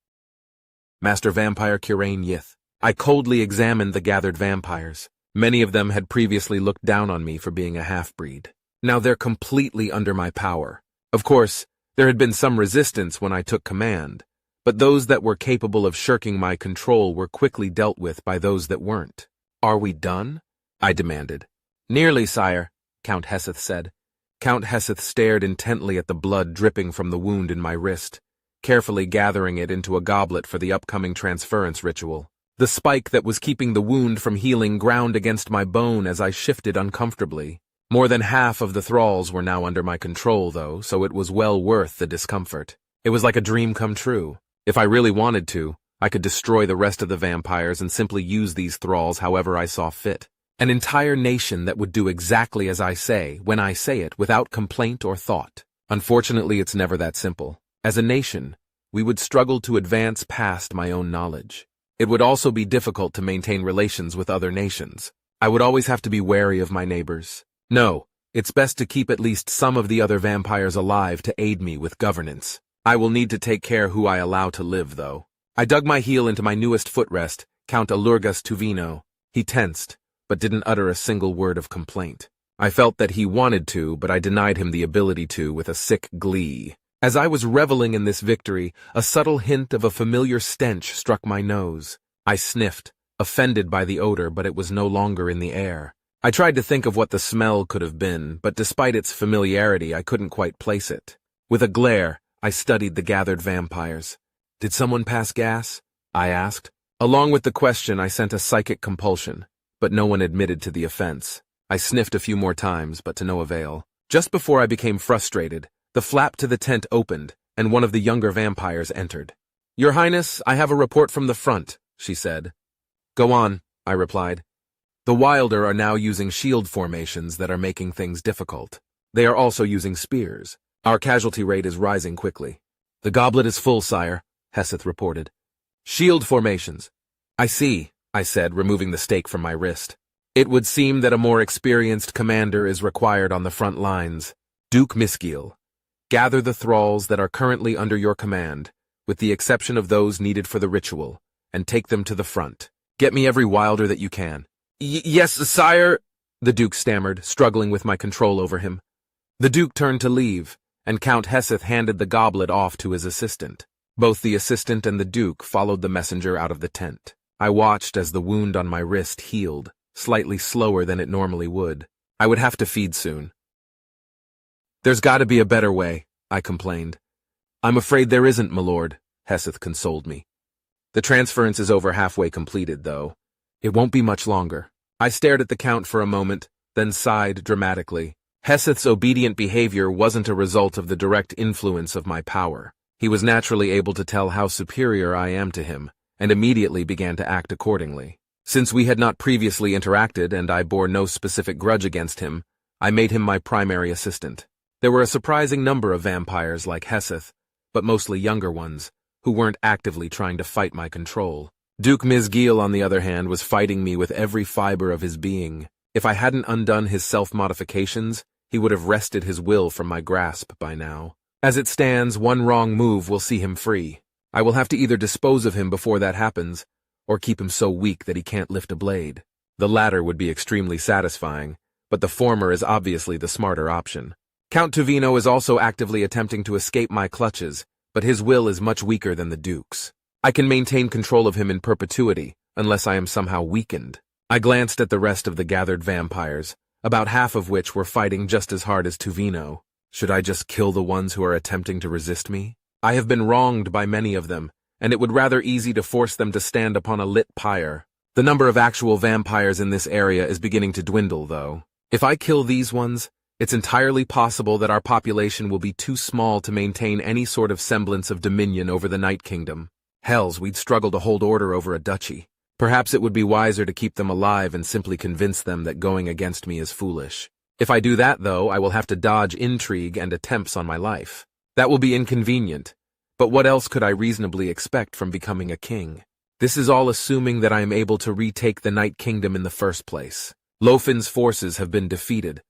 Master Vampire Kirain Yith. I coldly examined the gathered vampires. Many of them had previously looked down on me for being a half-breed. Now they're completely under my power. Of course, there had been some resistance when I took command, but those that were capable of shirking my control were quickly dealt with by those that weren't. "Are we done?" I demanded. "Nearly, sire," Count Heseth said. Count Heseth stared intently at the blood dripping from the wound in my wrist, carefully gathering it into a goblet for the upcoming transference ritual. The spike that was keeping the wound from healing ground against my bone as I shifted uncomfortably. More than half of the thralls were now under my control, though, so it was well worth the discomfort. It was like a dream come true. If I really wanted to, I could destroy the rest of the vampires and simply use these thralls however I saw fit. An entire nation that would do exactly as I say, when I say it, without complaint or thought. Unfortunately, it's never that simple. As a nation, we would struggle to advance past my own knowledge. It would also be difficult to maintain relations with other nations. I would always have to be wary of my neighbors. No, it's best to keep at least some of the other vampires alive to aid me with governance. I will need to take care who I allow to live, though. I dug my heel into my newest footrest, Count Alurgas Tuvino. He tensed, but didn't utter a single word of complaint. I felt that he wanted to, but I denied him the ability to with a sick glee. As I was reveling in this victory, a subtle hint of a familiar stench struck my nose. I sniffed, offended by the odor, but it was no longer in the air. I tried to think of what the smell could have been, but despite its familiarity, I couldn't quite place it. With a glare, I studied the gathered vampires. "Did someone pass gas?" I asked. Along with the question, I sent a psychic compulsion, but no one admitted to the offense. I sniffed a few more times, but to no avail. Just before I became frustrated, the flap to the tent opened, and one of the younger vampires entered. "Your Highness, I have a report from the front," she said. "Go on," I replied. "The Wilder are now using shield formations that are making things difficult. They are also using spears. Our casualty rate is rising quickly." "The goblet is full, sire," Heseth reported. "Shield formations." "I see," I said, removing the stake from my wrist. "It would seem that a more experienced commander is required on the front lines. Duke Misgiel, gather the thralls that are currently under your command, with the exception of those needed for the ritual, and take them to the front. Get me every Wilder that you can." Yes, sire," the Duke stammered, struggling with my control over him. The Duke turned to leave, and Count Heseth handed the goblet off to his assistant. Both the assistant and the Duke followed the messenger out of the tent. I watched as the wound on my wrist healed, slightly slower than it normally would. I would have to feed soon. "There's got to be a better way," I complained. "I'm afraid there isn't, my lord," Heseth consoled me. "The transference is over halfway completed, though. It won't be much longer." I stared at the Count for a moment, then sighed dramatically. Heseth's obedient behavior wasn't a result of the direct influence of my power. He was naturally able to tell how superior I am to him, and immediately began to act accordingly. Since we had not previously interacted and I bore no specific grudge against him, I made him my primary assistant. There were a surprising number of vampires like Heseth, but mostly younger ones, who weren't actively trying to fight my control. Duke Misgiel, on the other hand, was fighting me with every fiber of his being. If I hadn't undone his self-modifications, he would have wrested his will from my grasp by now. As it stands, one wrong move will see him free. I will have to either dispose of him before that happens, or keep him so weak that he can't lift a blade. The latter would be extremely satisfying, but the former is obviously the smarter option. Count Tuvino is also actively attempting to escape my clutches, but his will is much weaker than the Duke's. I can maintain control of him in perpetuity, unless I am somehow weakened. I glanced at the rest of the gathered vampires, about half of which were fighting just as hard as Tuvino. Should I just kill the ones who are attempting to resist me? I have been wronged by many of them, and it would rather easy to force them to stand upon a lit pyre. The number of actual vampires in this area is beginning to dwindle, though. If I kill these ones, it's entirely possible that our population will be too small to maintain any sort of semblance of dominion over the Night Kingdom. Hells, we'd struggle to hold order over a duchy. Perhaps it would be wiser to keep them alive and simply convince them that going against me is foolish. If I do that, though, I will have to dodge intrigue and attempts on my life. That will be inconvenient, but what else could I reasonably expect from becoming a king? This is all assuming that I am able to retake the Night Kingdom in the first place. Lofin's forces have been defeated,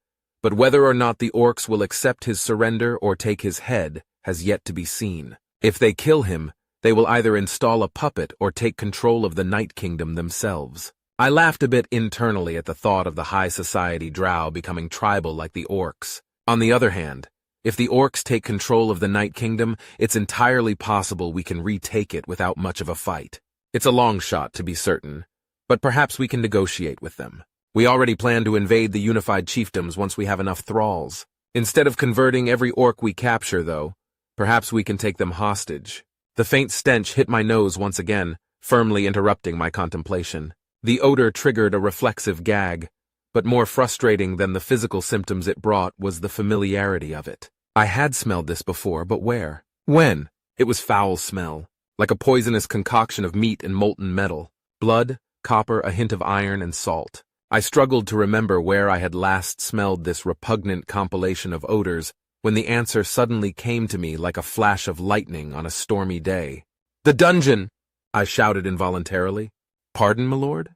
but whether or not the orcs will accept his surrender or take his head has yet to be seen. If they kill him, they will either install a puppet or take control of the Night Kingdom themselves. I laughed a bit internally at the thought of the high society drow becoming tribal like the orcs. On the other hand, if the orcs take control of the Night Kingdom, it's entirely possible we can retake it without much of a fight. It's a long shot, to be certain, but perhaps we can negotiate with them. We already plan to invade the unified chiefdoms once we have enough thralls. Instead of converting every orc we capture, though, perhaps we can take them hostage. The faint stench hit my nose once again, firmly interrupting my contemplation. The odor triggered a reflexive gag, but more frustrating than the physical symptoms it brought was the familiarity of it. I had smelled this before, but where? When? It was foul smell, like a poisonous concoction of meat and molten metal, blood, copper, a hint of iron, and salt. I struggled to remember where I had last smelled this repugnant compilation of odors when the answer suddenly came to me like a flash of lightning on a stormy day. "The dungeon!" I shouted involuntarily. "Pardon, my lord?"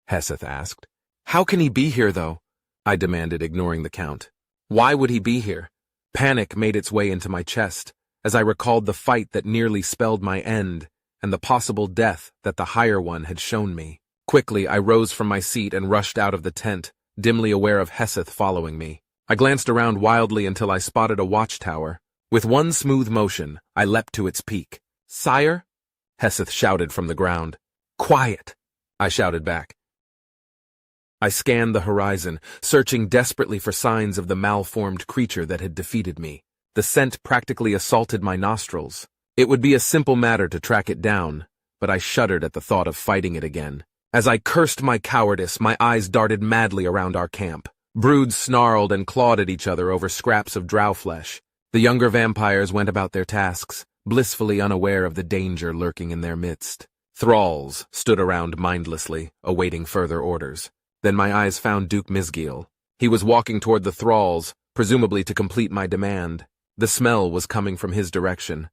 Heseth asked. "How can he be here, though?" I demanded, ignoring the count. "Why would he be here?" Panic made its way into my chest as I recalled the fight that nearly spelled my end and the possible death that the higher one had shown me. Quickly, I rose from my seat and rushed out of the tent, dimly aware of Heseth following me. I glanced around wildly until I spotted a watchtower. With one smooth motion, I leapt to its peak. "Sire?" Heseth shouted from the ground. "Quiet!" I shouted back. I scanned the horizon, searching desperately for signs of the malformed creature that had defeated me. The scent practically assaulted my nostrils. It would be a simple matter to track it down, but I shuddered at the thought of fighting it again. As I cursed my cowardice, my eyes darted madly around our camp. Broods snarled and clawed at each other over scraps of drow flesh. The younger vampires went about their tasks, blissfully unaware of the danger lurking in their midst. Thralls stood around mindlessly, awaiting further orders. Then my eyes found Duke Misgiel. He was walking toward the thralls, presumably to complete my demand. The smell was coming from his direction.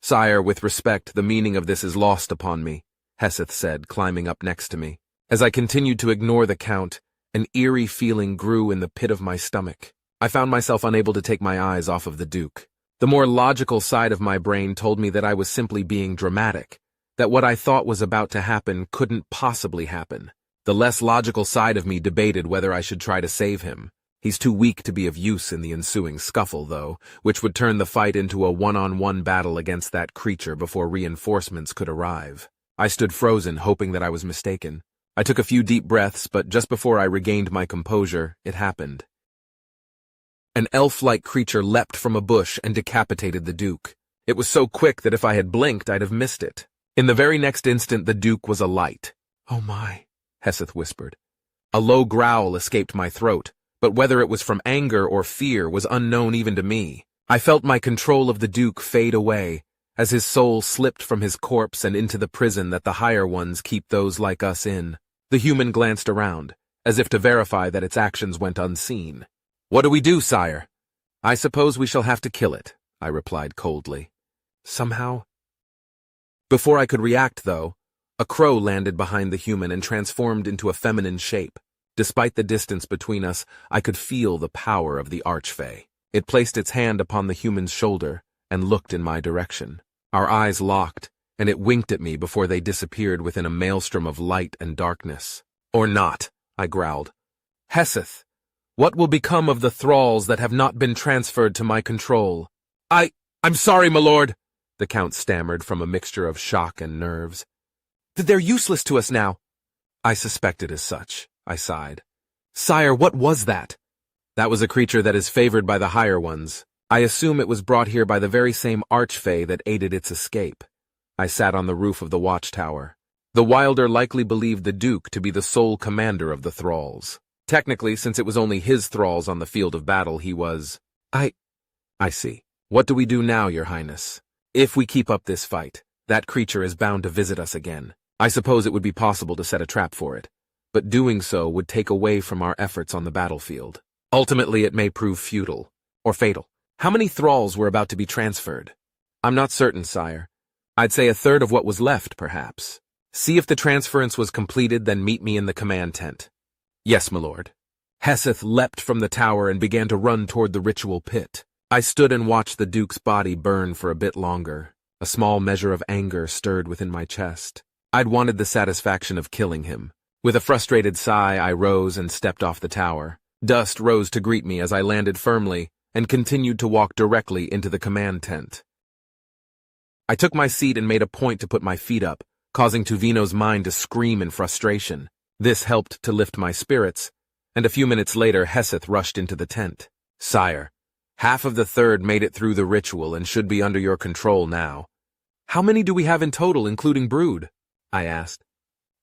"Sire, with respect, the meaning of this is lost upon me," Heseth said, climbing up next to me. As I continued to ignore the count, an eerie feeling grew in the pit of my stomach. I found myself unable to take my eyes off of the Duke. The more logical side of my brain told me that I was simply being dramatic, that what I thought was about to happen couldn't possibly happen. The less logical side of me debated whether I should try to save him. He's too weak to be of use in the ensuing scuffle, though, which would turn the fight into a one-on-one battle against that creature before reinforcements could arrive. I stood frozen, hoping that I was mistaken. I took a few deep breaths, but just before I regained my composure, it happened. An elf-like creature leapt from a bush and decapitated the Duke. It was so quick that if I had blinked, I'd have missed it. In the very next instant, the Duke was alight. "Oh my," Heseth whispered. A low growl escaped my throat, but whether it was from anger or fear was unknown even to me. I felt my control of the Duke fade away, as his soul slipped from his corpse and into the prison that the higher ones keep those like us in. The human glanced around, as if to verify that its actions went unseen. "What do we do, sire?" "I suppose we shall have to kill it," I replied coldly. "Somehow?" Before I could react, though, a crow landed behind the human and transformed into a feminine shape. Despite the distance between us, I could feel the power of the archfey. It placed its hand upon the human's shoulder and looked in my direction. Our eyes locked, and it winked at me before they disappeared within a maelstrom of light and darkness. "Or not," I growled. "Heseth, what will become of the thralls that have not been transferred to my control?" I'm sorry, my lord," the count stammered from a mixture of shock and nerves. "They're useless to us now." "I suspected as such," I sighed. "Sire, what was that?" "That was a creature that is favored by the higher ones. I assume it was brought here by the very same archfey that aided its escape." I sat on the roof of the watchtower. The Wilder likely believed the Duke to be the sole commander of the thralls. Technically, since it was only his thralls on the field of battle, he was... I see. What do we do now, Your Highness? If we keep up this fight, that creature is bound to visit us again. I suppose it would be possible to set a trap for it, but doing so would take away from our efforts on the battlefield. Ultimately, it may prove futile, or fatal. How many thralls were about to be transferred? I'm not certain, sire. I'd say a third of what was left, perhaps. See if the transference was completed, then meet me in the command tent. Yes, my lord. Heseth leapt from the tower and began to run toward the ritual pit. I stood and watched the Duke's body burn for a bit longer. A small measure of anger stirred within my chest. I'd wanted the satisfaction of killing him. With a frustrated sigh, I rose and stepped off the tower. Dust rose to greet me as I landed firmly and continued to walk directly into the command tent. I took my seat and made a point to put my feet up, causing Tuvino's mind to scream in frustration. This helped to lift my spirits, and a few minutes later Heseth rushed into the tent. "Sire, half of the third made it through the ritual and should be under your control now." "How many do we have in total, including brood?" I asked.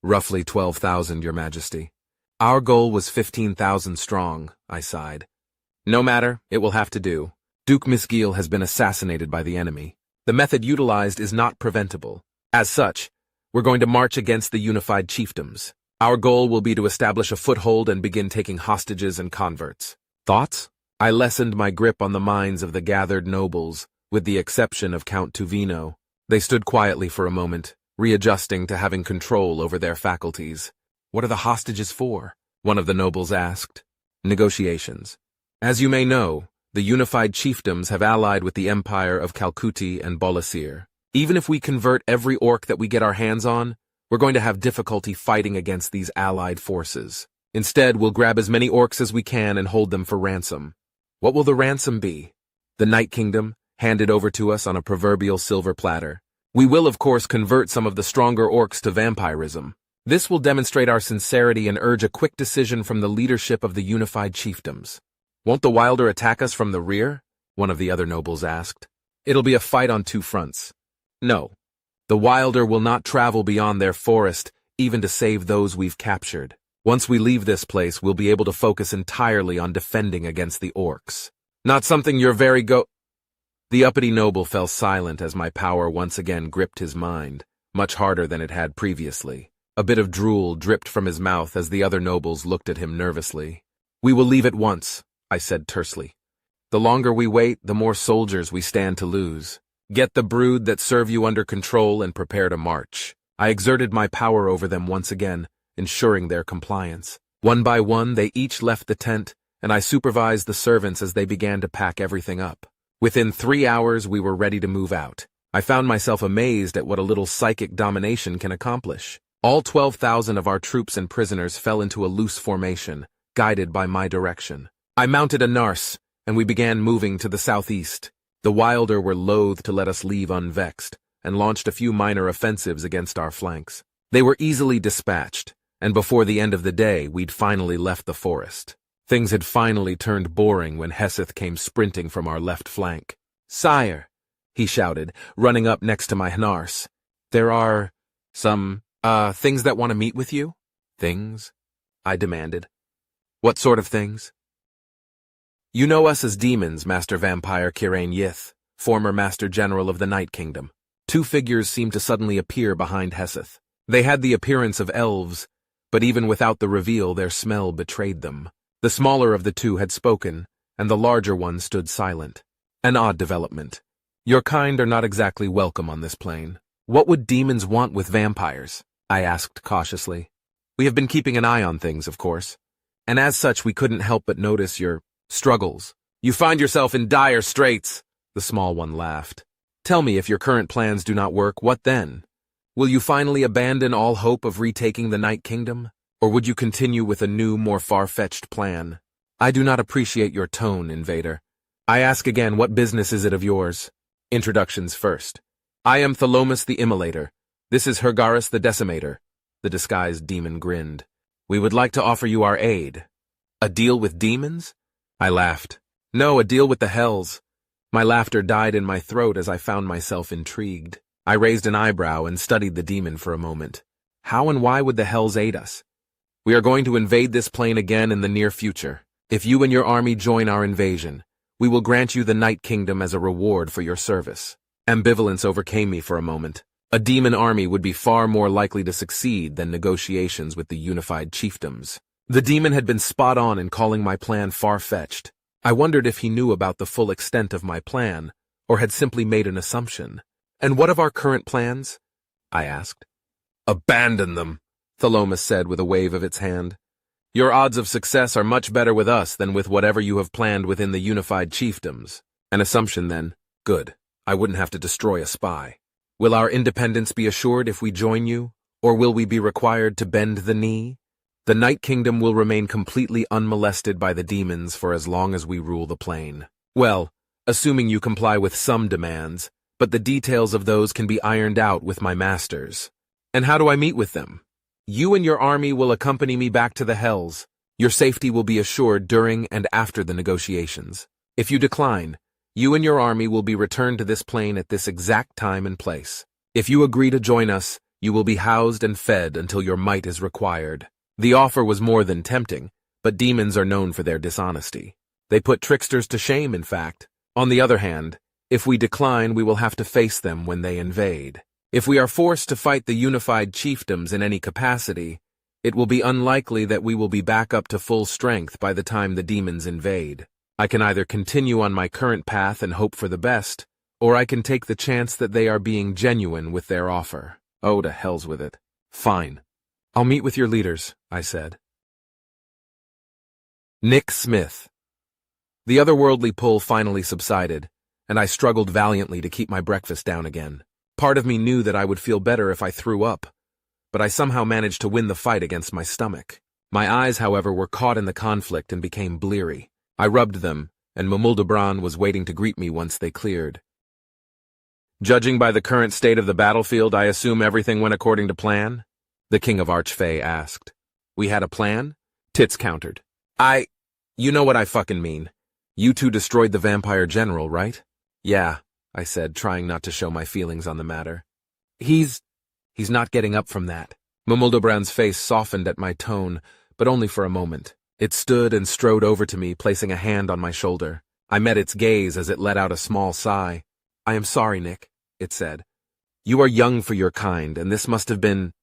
"Roughly 12,000, Your Majesty. Our goal was 15,000 strong," I sighed. "No matter, it will have to do. Duke Misgiel has been assassinated by the enemy. The method utilized is not preventable. As such, we're going to march against the unified chiefdoms. Our goal will be to establish a foothold and begin taking hostages and converts. Thoughts? I lessened my grip on the minds of the gathered nobles, with the exception of Count Tuvino. They stood quietly for a moment, readjusting to having control over their faculties. What are the hostages for? One of the nobles asked. Negotiations. As you may know, the unified chiefdoms have allied with the Empire of Kalkuti and Bolasir. Even if we convert every orc that we get our hands on, we're going to have difficulty fighting against these allied forces. Instead, we'll grab as many orcs as we can and hold them for ransom. What will the ransom be? The Night Kingdom, handed over to us on a proverbial silver platter. We will, of course, convert some of the stronger orcs to vampirism. This will demonstrate our sincerity and urge a quick decision from the leadership of the unified chiefdoms. Won't the Wilder attack us from the rear? One of the other nobles asked. It'll be a fight on two fronts. No. The Wilder will not travel beyond their forest, even to save those we've captured. Once we leave this place, we'll be able to focus entirely on defending against the orcs. Not something you're very The uppity noble fell silent as my power once again gripped his mind, much harder than it had previously. A bit of drool dripped from his mouth as the other nobles looked at him nervously. We will leave at once, I said tersely. The longer we wait, the more soldiers we stand to lose. Get the brood that serve you under control and prepare to march. I exerted my power over them once again, ensuring their compliance. One by one, they each left the tent, and I supervised the servants as they began to pack everything up. Within 3 hours, we were ready to move out. I found myself amazed at what a little psychic domination can accomplish. All 12,000 of our troops and prisoners fell into a loose formation, guided by my direction. I mounted a Narse, and we began moving to the southeast. The Wilder were loath to let us leave unvexed, and launched a few minor offensives against our flanks. They were easily dispatched, and before the end of the day, we'd finally left the forest. Things had finally turned boring when Heseth came sprinting from our left flank. Sire, he shouted, running up next to my Narse. There are some, things that want to meet with you? Things? I demanded. What sort of things? You know us as demons, Master Vampire Kirain Yith, former Master General of the Night Kingdom. Two figures seemed to suddenly appear behind Heseth. They had the appearance of elves, but even without the reveal, their smell betrayed them. The smaller of the two had spoken, and the larger one stood silent. An odd development. Your kind are not exactly welcome on this plane. What would demons want with vampires? I asked cautiously. We have been keeping an eye on things, of course, and as such we couldn't help but notice your struggles. You find yourself in dire straits, the small one laughed. Tell me, if your current plans do not work, what then? Will you finally abandon all hope of retaking the Night Kingdom? Or would you continue with a new, more far-fetched plan? I do not appreciate your tone, Invader. I ask again, what business is it of yours? Introductions first. I am Thalomus the Immolator. This is Hergaris the Decimator. The disguised demon grinned. We would like to offer you our aid. A deal with demons? I laughed. No, a deal with the hells. My laughter died in my throat as I found myself intrigued. I raised an eyebrow and studied the demon for a moment. How and why would the hells aid us? We are going to invade this plane again in the near future. If you and your army join our invasion, we will grant you the Night Kingdom as a reward for your service. Ambivalence overcame me for a moment. A demon army would be far more likely to succeed than negotiations with the unified chiefdoms. The demon had been spot on in calling my plan far-fetched. I wondered if he knew about the full extent of my plan, or had simply made an assumption. And what of our current plans? I asked. Abandon them, Thalomus said with a wave of its hand. Your odds of success are much better with us than with whatever you have planned within the unified chiefdoms. An assumption, then. Good. I wouldn't have to destroy a spy. Will our independence be assured if we join you, or will we be required to bend the knee? The Night Kingdom will remain completely unmolested by the demons for as long as we rule the plane. Well, assuming you comply with some demands, but the details of those can be ironed out with my masters. And how do I meet with them? You and your army will accompany me back to the hells. Your safety will be assured during and after the negotiations. If you decline, you and your army will be returned to this plane at this exact time and place. If you agree to join us, you will be housed and fed until your might is required. The offer was more than tempting, but demons are known for their dishonesty. They put tricksters to shame, in fact. On the other hand, if we decline, we will have to face them when they invade. If we are forced to fight the unified chiefdoms in any capacity, it will be unlikely that we will be back up to full strength by the time the demons invade. I can either continue on my current path and hope for the best, or I can take the chance that they are being genuine with their offer. Oh, to hell's with it. Fine. I'll meet with your leaders, I said. Nick Smith. The otherworldly pull finally subsided, and I struggled valiantly to keep my breakfast down again. Part of me knew that I would feel better if I threw up, but I somehow managed to win the fight against my stomach. My eyes, however, were caught in the conflict and became bleary. I rubbed them, and Muldebran was waiting to greet me once they cleared. Judging by the current state of the battlefield, I assume everything went according to plan? The King of HFY asked. We had a plan? Tits countered. You know what I fucking mean. You two destroyed the vampire general, right? Yeah, I said, trying not to show my feelings on the matter. He's not getting up from that. Muldebran's face softened at my tone, but only for a moment. It stood and strode over to me, placing a hand on my shoulder. I met its gaze as it let out a small sigh. I am sorry, Nick, it said. You are young for your kind, and this must have been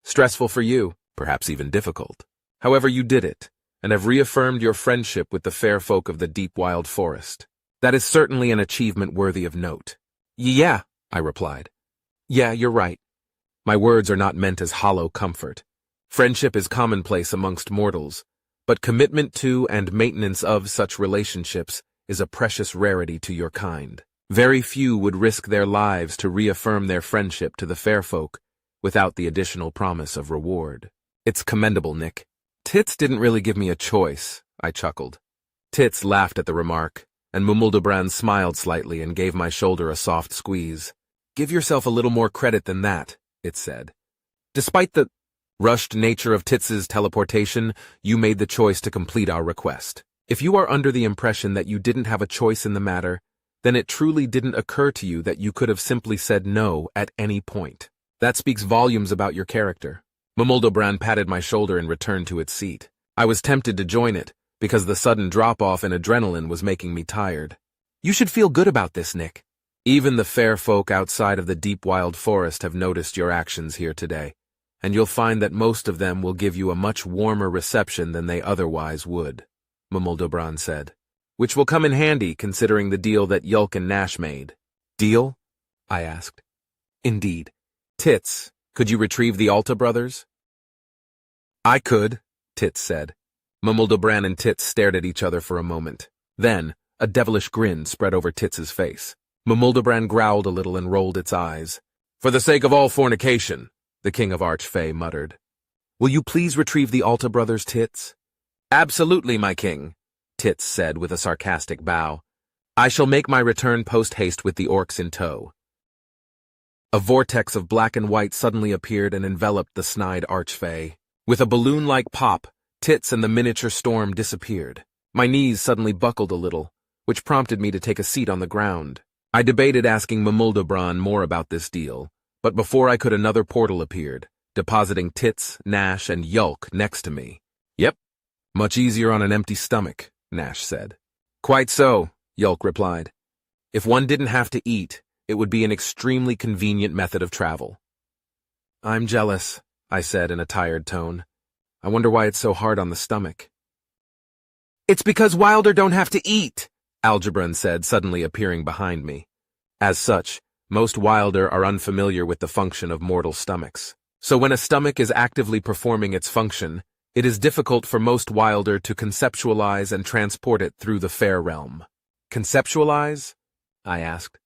stressful for you, perhaps even difficult. However, you did it, and have reaffirmed your friendship with the fair folk of the deep wild forest. That is certainly an achievement worthy of note. Yeah, I replied. Yeah, you're right. My words are not meant as hollow comfort. Friendship is commonplace amongst mortals, but commitment to and maintenance of such relationships is a precious rarity to your kind. Very few would risk their lives to reaffirm their friendship to the fair folk without the additional promise of reward. It's commendable, Nick. Tits didn't really give me a choice, I chuckled. Tits laughed at the remark, and Muldebran smiled slightly and gave my shoulder a soft squeeze. Give yourself a little more credit than that, it said. Despite the rushed nature of Tits's teleportation, you made the choice to complete our request. If you are under the impression that you didn't have a choice in the matter, then it truly didn't occur to you that you could have simply said no at any point. That speaks volumes about your character. Muldebran patted my shoulder and returned to its seat. I was tempted to join it, because the sudden drop-off in adrenaline was making me tired. You should feel good about this, Nick. Even the fair folk outside of the deep wild forest have noticed your actions here today, and you'll find that most of them will give you a much warmer reception than they otherwise would, Muldebran said. Which will come in handy considering the deal that Yulk and Nash made. Deal? I asked. Indeed. Tits, could you retrieve the Alta brothers? I could, Tits said. Muldebran and Tits stared at each other for a moment. Then, a devilish grin spread over Tits's face. Muldebran growled a little and rolled its eyes. For the sake of all fornication, the King of HFY muttered. Will you please retrieve the Alta brothers, Tits? Absolutely, my king, Tits said with a sarcastic bow. I shall make my return post-haste with the orcs in tow. A vortex of black and white suddenly appeared and enveloped the snide HFY. With a balloon-like pop, Tits and the miniature storm disappeared. My knees suddenly buckled a little, which prompted me to take a seat on the ground. I debated asking Muldebran more about this deal, but before I could another portal appeared, depositing Tits, Nash, and Yulk next to me. Yep, much easier on an empty stomach, Nash said. Quite so, Yulk replied. If one didn't have to eat, it would be an extremely convenient method of travel. I'm jealous, I said in a tired tone. I wonder why it's so hard on the stomach. It's because Wilder don't have to eat, Algebran said, suddenly appearing behind me. As such, most Wilder are unfamiliar with the function of mortal stomachs. So when a stomach is actively performing its function, it is difficult for most Wilder to conceptualize and transport it through the fair realm. Conceptualize? I asked.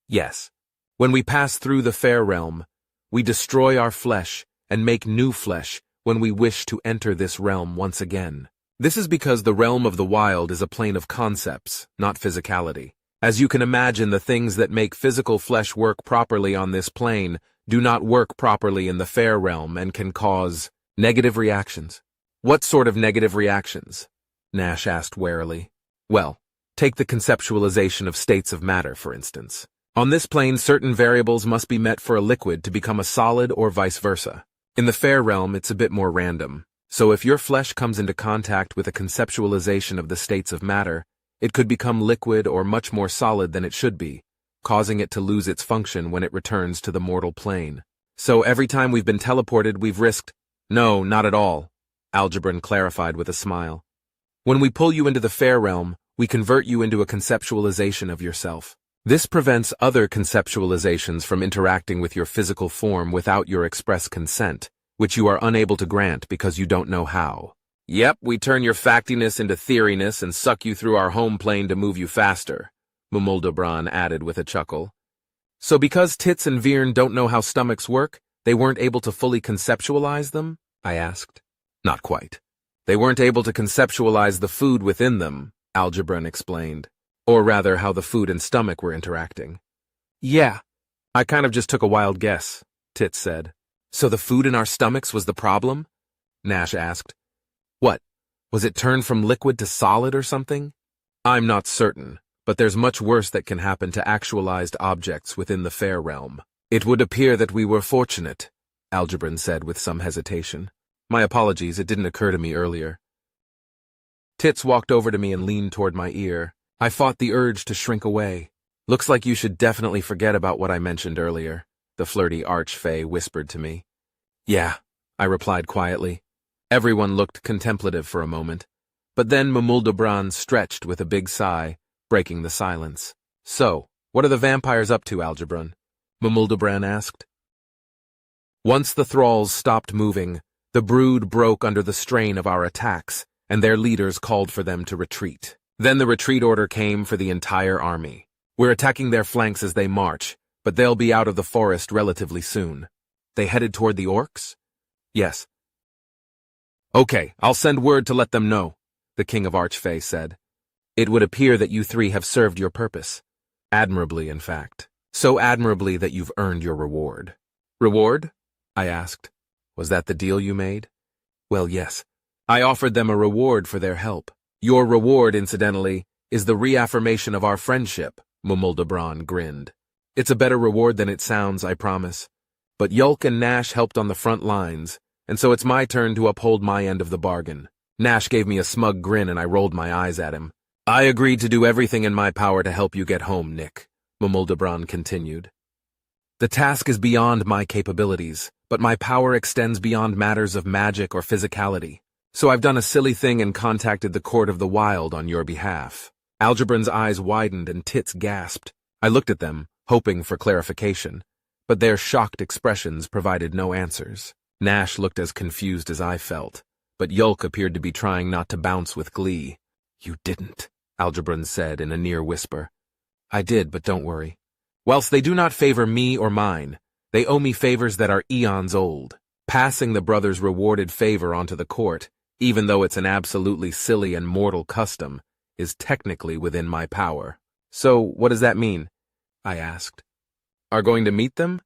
Yes. When we pass through the fair realm, we destroy our flesh and make new flesh when we wish to enter this realm once again. This is because the realm of the wild is a plane of concepts, not physicality. As you can imagine, the things that make physical flesh work properly on this plane do not work properly in the fair realm and can cause negative reactions. What sort of negative reactions? Nash asked warily. Well, take the conceptualization of states of matter, for instance. On this plane, certain variables must be met for a liquid to become a solid or vice versa. In the fair realm, it's a bit more random. So if your flesh comes into contact with a conceptualization of the states of matter, it could become liquid or much more solid than it should be, causing it to lose its function when it returns to the mortal plane. So every time we've been teleported, we've risked— No, not at all, Algebran clarified with a smile. When we pull you into the fair realm, we convert you into a conceptualization of yourself. This prevents other conceptualizations from interacting with your physical form without your express consent, which you are unable to grant because you don't know how. Yep, we turn your factiness into theoriness and suck you through our home plane to move you faster, Mumuldabran added with a chuckle. So because Tits and Virn don't know how stomachs work, they weren't able to fully conceptualize them? I asked. Not quite. They weren't able to conceptualize the food within them, Algebran explained. Or rather, how the food and stomach were interacting. Yeah, I kind of just took a wild guess, Tits said. So the food in our stomachs was the problem? Nash asked. What? Was it turned from liquid to solid or something? I'm not certain, but there's much worse that can happen to actualized objects within the fair realm. It would appear that we were fortunate, Algebran said with some hesitation. My apologies, it didn't occur to me earlier. Tits walked over to me and leaned toward my ear. I fought the urge to shrink away. Looks like you should definitely forget about what I mentioned earlier, the flirty archfey whispered to me. Yeah, I replied quietly. Everyone looked contemplative for a moment, but then Mumuldabran stretched with a big sigh, breaking the silence. So, what are the vampires up to, Algebran? Mumuldabran asked. Once the thralls stopped moving, the brood broke under the strain of our attacks, and their leaders called for them to retreat. Then the retreat order came for the entire army. We're attacking their flanks as they march, but they'll be out of the forest relatively soon. They headed toward the orcs? Yes. Okay, I'll send word to let them know, the King of Archfey said. It would appear that you three have served your purpose. Admirably, in fact. So admirably that you've earned your reward. Reward? I asked. Was that the deal you made? Well, yes. I offered them a reward for their help. Your reward, incidentally, is the reaffirmation of our friendship, Mumuldabran grinned. It's a better reward than it sounds, I promise. But Yulk and Nash helped on the front lines, and so it's my turn to uphold my end of the bargain. Nash gave me a smug grin and I rolled my eyes at him. I agreed to do everything in my power to help you get home, Nick, Mumuldabran continued. The task is beyond my capabilities, but my power extends beyond matters of magic or physicality. So I've done a silly thing and contacted the Court of the Wild on your behalf. Algebran's eyes widened and Tits gasped. I looked at them, hoping for clarification, but their shocked expressions provided no answers. Nash looked as confused as I felt, but Yulk appeared to be trying not to bounce with glee. You didn't, Algebran said in a near whisper. I did, but don't worry. Whilst they do not favor me or mine, they owe me favors that are eons old. Passing the brothers' rewarded favor onto the court, even though it's an absolutely silly and mortal custom, is technically within my power. So, what does that mean? I asked. Are going to meet them?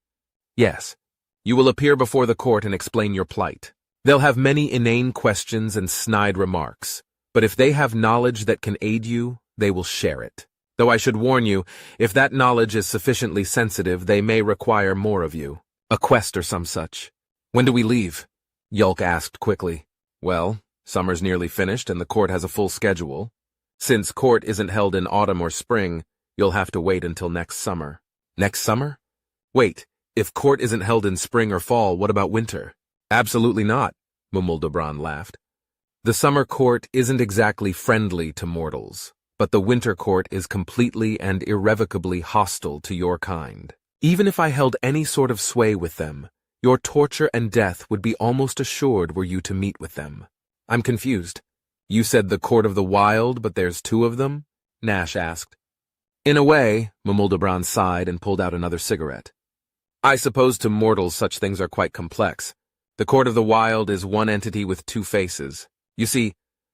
Yes. You will appear before the court and explain your plight. They'll have many inane questions and snide remarks, but if they have knowledge that can aid you, they will share it. Though I should warn you, if that knowledge is sufficiently sensitive, they may require more of you. A quest or some such. When do we leave? Yulk asked quickly. Well, summer's nearly finished and the court has a full schedule. Since court isn't held in autumn or spring, you'll have to wait until next summer. Next summer? Wait, if court isn't held in spring or fall, what about winter? Absolutely not, Mumuldabran laughed. The summer court isn't exactly friendly to mortals, but the winter court is completely and irrevocably hostile to your kind. Even if I held any sort of sway with them, your torture and death would be almost assured were you to meet with them. I'm confused. You said the Court of the Wild, but there's two of them? Nash asked. In a way, Mumuldabran sighed and pulled out another cigarette. I suppose to mortals such things are quite complex. The Court of the Wild is one entity with two faces. You see,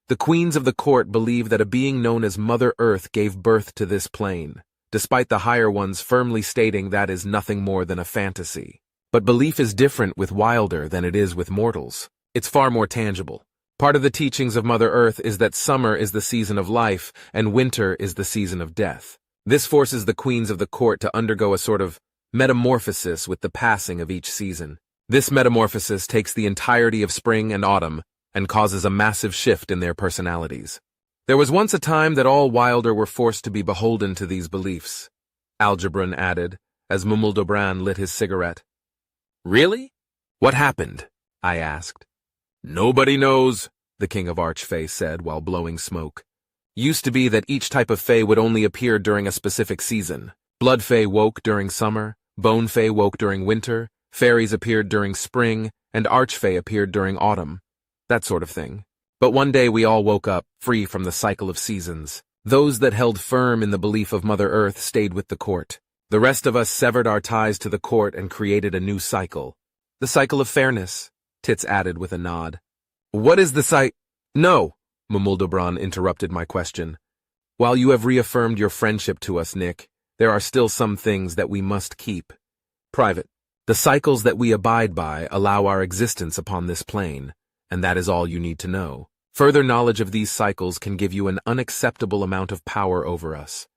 the queens of the court believe that a being known as Mother Earth gave birth to this plane, despite the higher ones firmly stating that is nothing more than a fantasy. But belief is different with Wilder than it is with mortals. It's far more tangible. Part of the teachings of Mother Earth is that summer is the season of life and winter is the season of death. This forces the queens of the court to undergo a sort of metamorphosis with the passing of each season. This metamorphosis takes the entirety of spring and autumn and causes a massive shift in their personalities. There was once a time that all Wilder were forced to be beholden to these beliefs. Algebron added, as Mumuldobran lit his cigarette. Really? What happened? I asked. Nobody knows, the King of Archfey said while blowing smoke. Used to be that each type of Fey would only appear during a specific season. Blood Fey woke during summer, Bone Fey woke during winter, Fairies appeared during spring, and Archfey appeared during autumn. That sort of thing. But one day we all woke up, free from the cycle of seasons. Those that held firm in the belief of Mother Earth stayed with the court. The rest of us severed our ties to the court and created a new cycle. The cycle of fairness, Tits added with a nod. What is the No, Mumuldobran interrupted my question. While you have reaffirmed your friendship to us, Nick, there are still some things that we must keep private. The cycles that we abide by allow our existence upon this plane, and that is all you need to know. Further knowledge of these cycles can give you an unacceptable amount of power over us.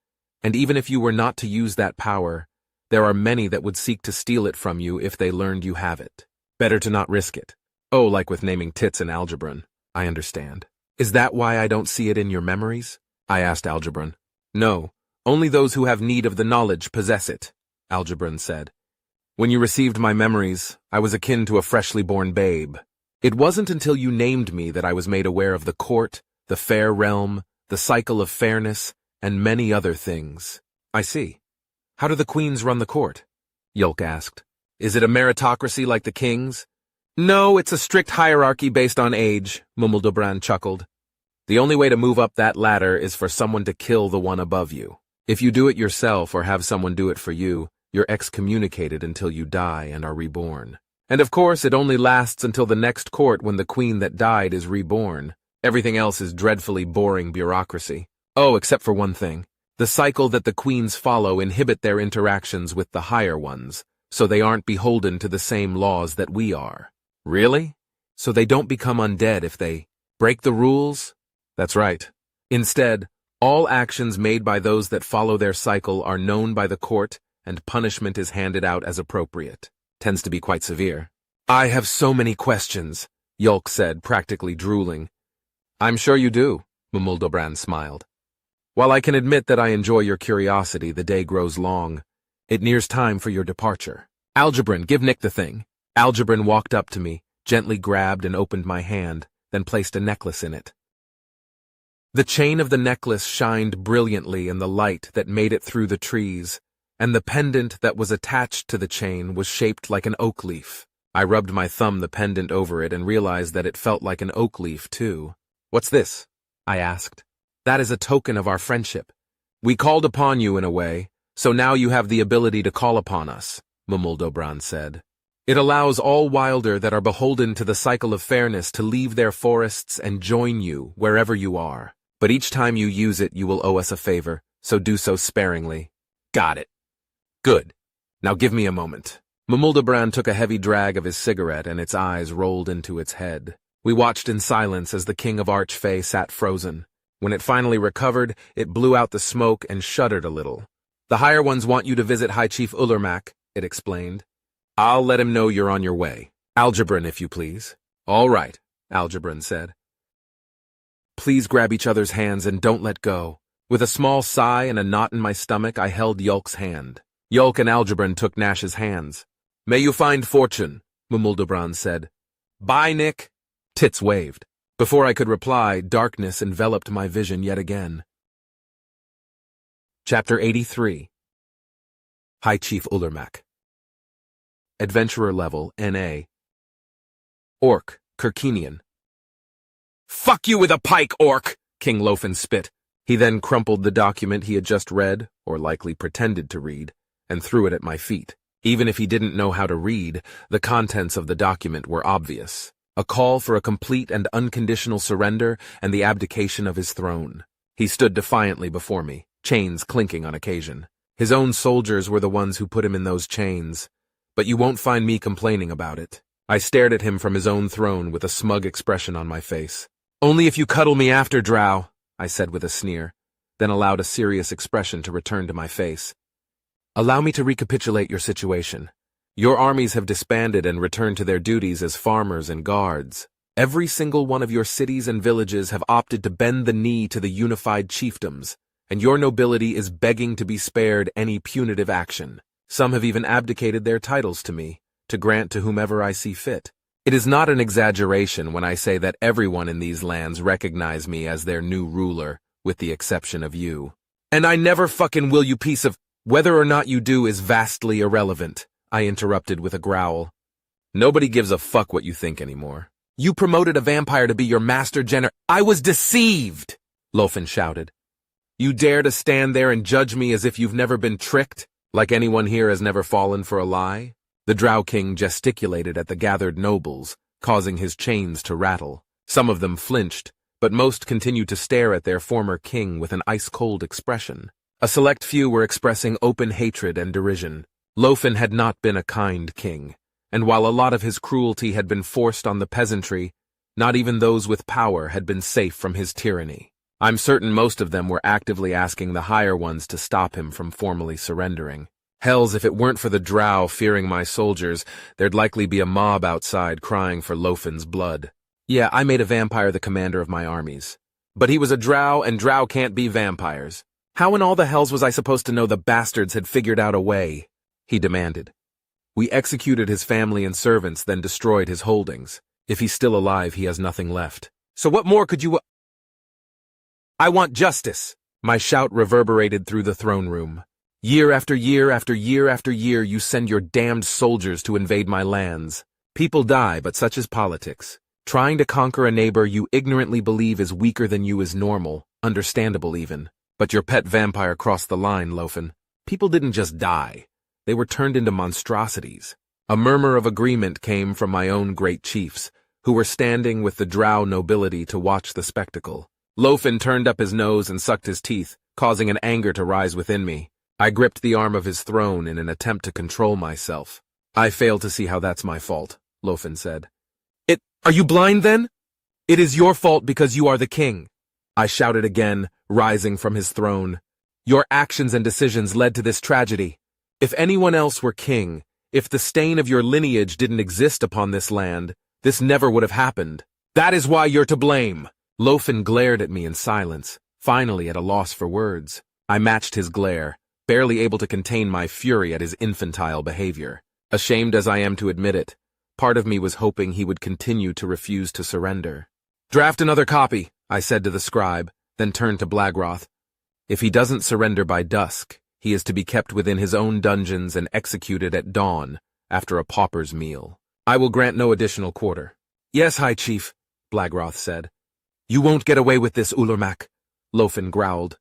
And even if you were not to use that power, there are many that would seek to steal it from you if they learned you have it. Better to not risk it. Oh, like with naming Tits and Algebron. I understand. Is that why I don't see it in your memories? I asked Algebron. No, only those who have need of the knowledge possess it, Algebron said. When you received my memories, I was akin to a freshly born babe. It wasn't until you named me that I was made aware of the court, the fair realm, the cycle of fairness, and many other things. I see. How do the queens run the court? Yulk asked. Is it a meritocracy like the kings? No, it's a strict hierarchy based on age, Mumuldobran chuckled. The only way to move up that ladder is for someone to kill the one above you. If you do it yourself or have someone do it for you, you're excommunicated until you die and are reborn. And of course, it only lasts until the next court when the queen that died is reborn. Everything else is dreadfully boring bureaucracy. Oh, except for one thing. The cycle that the queens follow inhibit their interactions with the higher ones, so they aren't beholden to the same laws that we are. Really? So they don't become undead if they break the rules? That's right. Instead, all actions made by those that follow their cycle are known by the court, and punishment is handed out as appropriate. Tends to be quite severe. I have so many questions, Yulk said, practically drooling. I'm sure you do, Mumuldobran smiled. While I can admit that I enjoy your curiosity, the day grows long. It nears time for your departure. Algebron, give Nick the thing. Algebron walked up to me, gently grabbed and opened my hand, then placed a necklace in it. The chain of the necklace shined brilliantly in the light that made it through the trees, and the pendant that was attached to the chain was shaped like an oak leaf. I rubbed my thumb the pendant over it and realized that it felt like an oak leaf, too. What's this? I asked. That is a token of our friendship. We called upon you in a way, so now you have the ability to call upon us, Mumuldobran said. It allows all Wilder that are beholden to the cycle of fairness to leave their forests and join you wherever you are. But each time you use it, you will owe us a favor, so do so sparingly. Got it. Good. Now give me a moment. Mumuldobran took a heavy drag of his cigarette and its eyes rolled into its head. We watched in silence as the King of Archfey sat frozen. When it finally recovered, it blew out the smoke and shuddered a little. The higher ones want you to visit High Chief Ulermak, it explained. I'll let him know you're on your way. Algebron, if you please. All right, Algebron said. Please grab each other's hands and don't let go. With a small sigh and a knot in my stomach, I held Yulk's hand. Yulk and Algebron took Nash's hands. May you find fortune, Mumuldobran said. Bye, Nick. Tits waved. Before I could reply, darkness enveloped my vision yet again. Chapter 83. High Chief Ulermak. Adventurer level, NA. Orc, Kirkinian. Fuck you with a pike, Orc, King Lofen spit. He then crumpled the document he had just read, or likely pretended to read, and threw it at my feet. Even if he didn't know how to read, the contents of the document were obvious. A call for a complete and unconditional surrender and the abdication of his throne. He stood defiantly before me, chains clinking on occasion. His own soldiers were the ones who put him in those chains, but you won't find me complaining about it. I stared at him from his own throne with a smug expression on my face. Only if you cuddle me after, Drow, I said with a sneer, then allowed a serious expression to return to my face. Allow me to recapitulate your situation. Your armies have disbanded and returned to their duties as farmers and guards. Every single one of your cities and villages have opted to bend the knee to the unified chiefdoms, and your nobility is begging to be spared any punitive action. Some have even abdicated their titles to me, to grant to whomever I see fit. It is not an exaggeration when I say that everyone in these lands recognize me as their new ruler, with the exception of you. And I never fucking will, you piece of— Whether or not you do is vastly irrelevant, I interrupted with a growl. Nobody gives a fuck what you think anymore. You promoted a vampire to be your master gener— I was deceived! Lofen shouted. You dare to stand there and judge me as if you've never been tricked, like anyone here has never fallen for a lie? The Drow King gesticulated at the gathered nobles, causing his chains to rattle. Some of them flinched, but most continued to stare at their former king with an ice-cold expression. A select few were expressing open hatred and derision. Lofen had not been a kind king, and while a lot of his cruelty had been forced on the peasantry, not even those with power had been safe from his tyranny. I'm certain most of them were actively asking the higher ones to stop him from formally surrendering. Hells, if it weren't for the Drow fearing my soldiers, there'd likely be a mob outside crying for Lofen's blood. Yeah, I made a vampire the commander of my armies. But he was a Drow, and Drow can't be vampires. How in all the hells was I supposed to know the bastards had figured out a way? He demanded. We executed his family and servants, then destroyed his holdings. If he's still alive, he has nothing left. So what more could you— I want justice! My shout reverberated through the throne room. Year after year after year after year, you send your damned soldiers to invade my lands. People die, but such is politics. Trying to conquer a neighbor you ignorantly believe is weaker than you is normal, understandable even. But your pet vampire crossed the line, Lofen. People didn't just die. They were turned into monstrosities. A murmur of agreement came from my own great chiefs, who were standing with the Drow nobility to watch the spectacle. Lofen turned up his nose and sucked his teeth, causing an anger to rise within me. I gripped the arm of his throne in an attempt to control myself. I fail to see how that's my fault, Lofen said. Are you blind then? It is your fault because you are the king. I shouted again, rising from his throne. Your actions and decisions led to this tragedy. If anyone else were king, if the stain of your lineage didn't exist upon this land, this never would have happened. That is why you're to blame. Lofen glared at me in silence, finally at a loss for words. I matched his glare, barely able to contain my fury at his infantile behavior. Ashamed as I am to admit it, part of me was hoping he would continue to refuse to surrender. Draft another copy, I said to the scribe, then turned to Blagroth. If he doesn't surrender by dusk, he is to be kept within his own dungeons and executed at dawn, after a pauper's meal. I will grant no additional quarter. Yes, High Chief, Blagroth said. You won't get away with this, Ulermak, Lofen growled.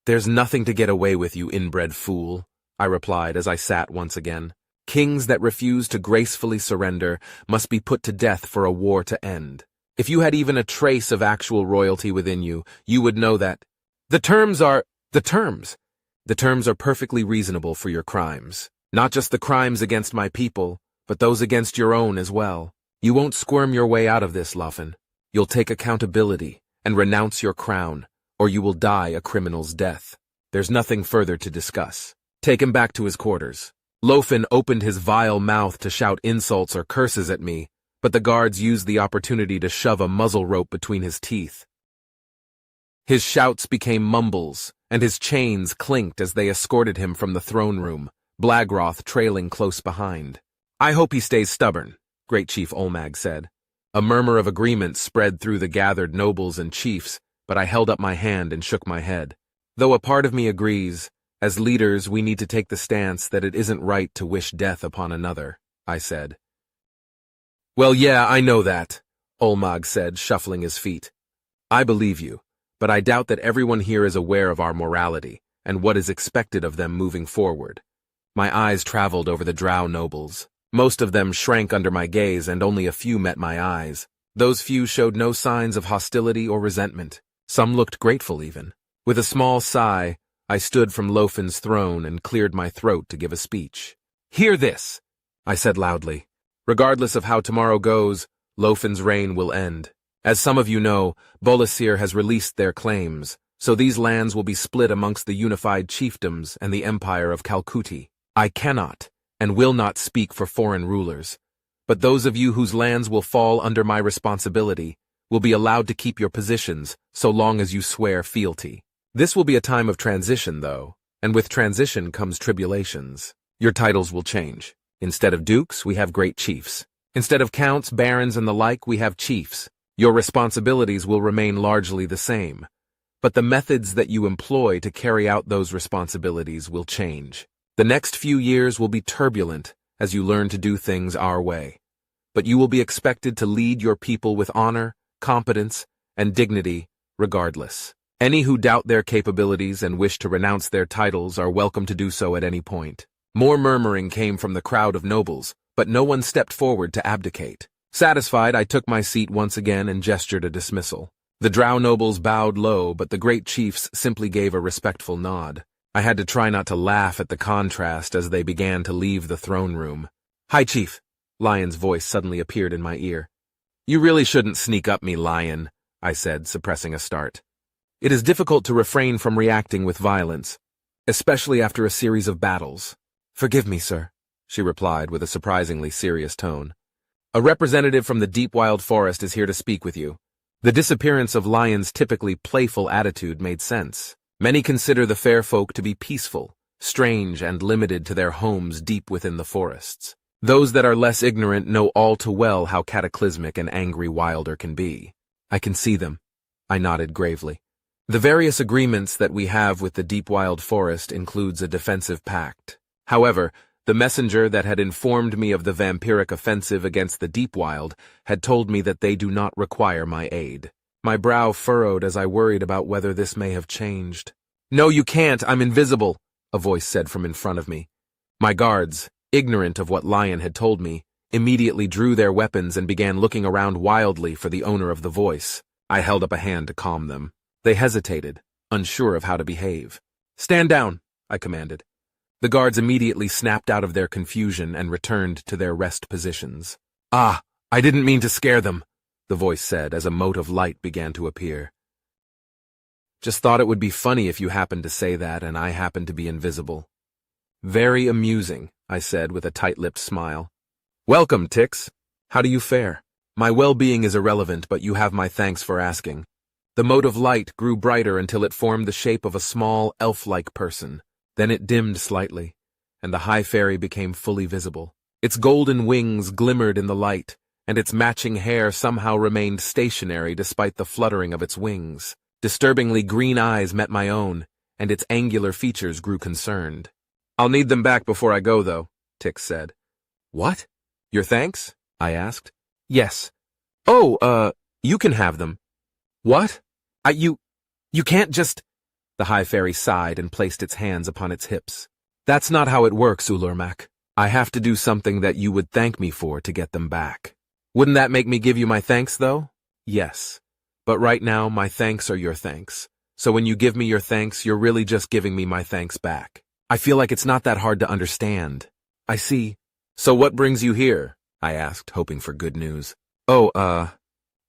There's nothing to get away with, you inbred fool, I replied as I sat once again. Kings that refuse to gracefully surrender must be put to death for a war to end. If you had even a trace of actual royalty within you, you would know that the terms are perfectly reasonable for your crimes. Not just the crimes against my people, but those against your own as well. You won't squirm your way out of this, Lofen. You'll take accountability and renounce your crown, or you will die a criminal's death. There's nothing further to discuss. Take him back to his quarters. Lofen opened his vile mouth to shout insults or curses at me, but the guards used the opportunity to shove a muzzle rope between his teeth. His shouts became mumbles, and his chains clinked as they escorted him from the throne room, Blagroth trailing close behind. I hope he stays stubborn, Great Chief Olmag said. A murmur of agreement spread through the gathered nobles and chiefs, but I held up my hand and shook my head. Though a part of me agrees, as leaders, we need to take the stance that it isn't right to wish death upon another, I said. Well, yeah, I know that, Olmag said, shuffling his feet. I believe you, but I doubt that everyone here is aware of our morality and what is expected of them moving forward. My eyes traveled over the Drow nobles. Most of them shrank under my gaze, and only a few met my eyes. Those few showed no signs of hostility or resentment. Some looked grateful even. With a small sigh, I stood from Lofen's throne and cleared my throat to give a speech. Hear this, I said loudly. Regardless of how tomorrow goes, Lofen's reign will end. As some of you know, Bolasir has released their claims, so these lands will be split amongst the unified chiefdoms and the Empire of Kalkuti. I cannot and will not speak for foreign rulers, but those of you whose lands will fall under my responsibility will be allowed to keep your positions so long as you swear fealty. This will be a time of transition, though, and with transition comes tribulations. Your titles will change. Instead of dukes, we have great chiefs. Instead of counts, barons, and the like, we have chiefs. Your responsibilities will remain largely the same, but the methods that you employ to carry out those responsibilities will change. The next few years will be turbulent as you learn to do things our way, but you will be expected to lead your people with honor, competence, and dignity regardless. Any who doubt their capabilities and wish to renounce their titles are welcome to do so at any point. More murmuring came from the crowd of nobles, but no one stepped forward to abdicate. Satisfied, I took my seat once again and gestured a dismissal. The drow nobles bowed low, but the great chiefs simply gave a respectful nod. I had to try not to laugh at the contrast as they began to leave the throne room. "Hi, Chief," Lion's voice suddenly appeared in my ear. "You really shouldn't sneak up me, Lion," I said, suppressing a start. It is difficult to refrain from reacting with violence, especially after a series of battles. "Forgive me, sir," she replied with a surprisingly serious tone. "A representative from the deep wild forest is here to speak with you." The disappearance of Lion's typically playful attitude made sense. Many consider the fair folk to be peaceful, strange, and limited to their homes deep within the forests. Those that are less ignorant know all too well how cataclysmic an angry wilder can be. "I can see them," I nodded gravely. "The various agreements that we have with the deep wild forest includes a defensive pact. However, the messenger that had informed me of the vampiric offensive against the deep wild had told me that they do not require my aid." My brow furrowed as I worried about whether this may have changed. "No, you can't, I'm invisible," a voice said from in front of me. My guards, ignorant of what Lion had told me, immediately drew their weapons and began looking around wildly for the owner of the voice. I held up a hand to calm them. They hesitated, unsure of how to behave. "Stand down," I commanded. The guards immediately snapped out of their confusion and returned to their rest positions. "Ah, I didn't mean to scare them," the voice said as a mote of light began to appear. "Just thought it would be funny if you happened to say that and I happened to be invisible." "Very amusing," I said with a tight-lipped smile. "Welcome, Tix. How do you fare? My well-being is irrelevant, but you have my thanks for asking." The mote of light grew brighter until it formed the shape of a small, elf-like person. Then it dimmed slightly, and the high fairy became fully visible. Its golden wings glimmered in the light, and its matching hair somehow remained stationary despite the fluttering of its wings. Disturbingly green eyes met my own, and its angular features grew concerned. "I'll need them back before I go, though," Tix said. "What? Your thanks?" I asked. "Yes." "Oh, you can have them." "What? You can't just—" The high fairy sighed and placed its hands upon its hips. "That's not how it works, Ulurmak. I have to do something that you would thank me for to get them back." "Wouldn't that make me give you my thanks, though?" "Yes. But right now, my thanks are your thanks. So when you give me your thanks, you're really just giving me my thanks back. I feel like it's not that hard to understand." "I see. So what brings you here?" I asked, hoping for good news. "Oh,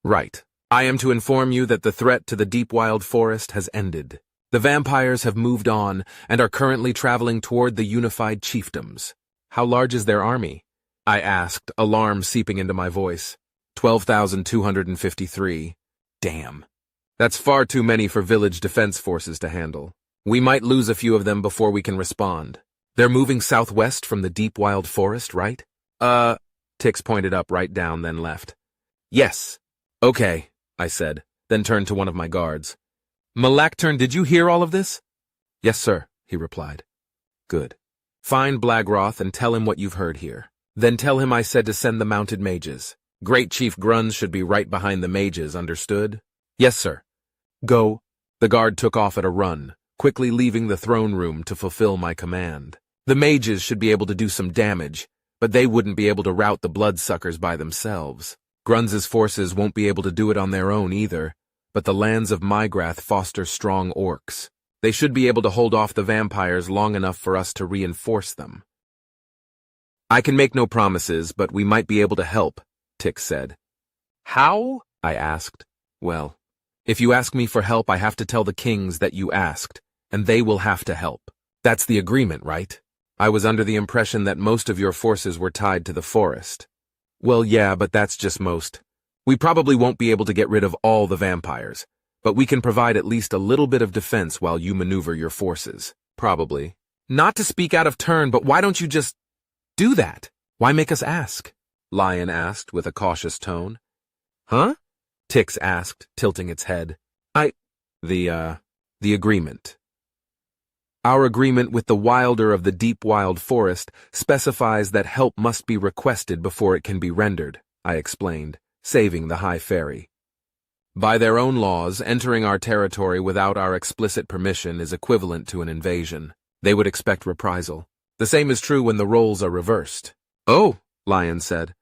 right. I am to inform you that the threat to the deep wild forest has ended. The vampires have moved on and are currently traveling toward the unified chiefdoms." "How large is their army?" I asked, alarm seeping into my voice. 12,253. Damn. That's far too many for village defense forces to handle. We might lose a few of them before we can respond. They're moving southwest from the deep wild forest, right? Tix pointed up, right down, then left. "Yes." "Okay," I said, then turned to one of my guards. "Malacturn, did you hear all of this?" "Yes, sir," he replied. "Good. Find Blagroth and tell him what you've heard here. Then tell him I said to send the mounted mages. Great Chief Gruns should be right behind the mages, understood?" "Yes, sir." "Go." The guard took off at a run, quickly leaving the throne room to fulfill my command. The mages should be able to do some damage, but they wouldn't be able to rout the bloodsuckers by themselves. Gruns's forces won't be able to do it on their own either, but the lands of Mygrath foster strong orcs. They should be able to hold off the vampires long enough for us to reinforce them. "I can make no promises, but we might be able to help," Tix said. "How?" I asked. "Well, if you ask me for help, I have to tell the kings that you asked, and they will have to help. That's the agreement, right? I was under the impression that most of your forces were tied to the forest." "Well, yeah, but that's just most. We probably won't be able to get rid of all the vampires, but we can provide at least a little bit of defense while you maneuver your forces. Probably. Not to speak out of turn, but why don't you just do that? Why make us ask? Lion asked with a cautious tone. Huh? Tix asked, tilting its head. The agreement. Our agreement with the wilder of the deep wild forest specifies that help must be requested before it can be rendered, I explained, saving the High Fairy. By their own laws, entering our territory without our explicit permission is equivalent to an invasion. They would expect reprisal. The same is true when the roles are reversed. Oh, Lion said.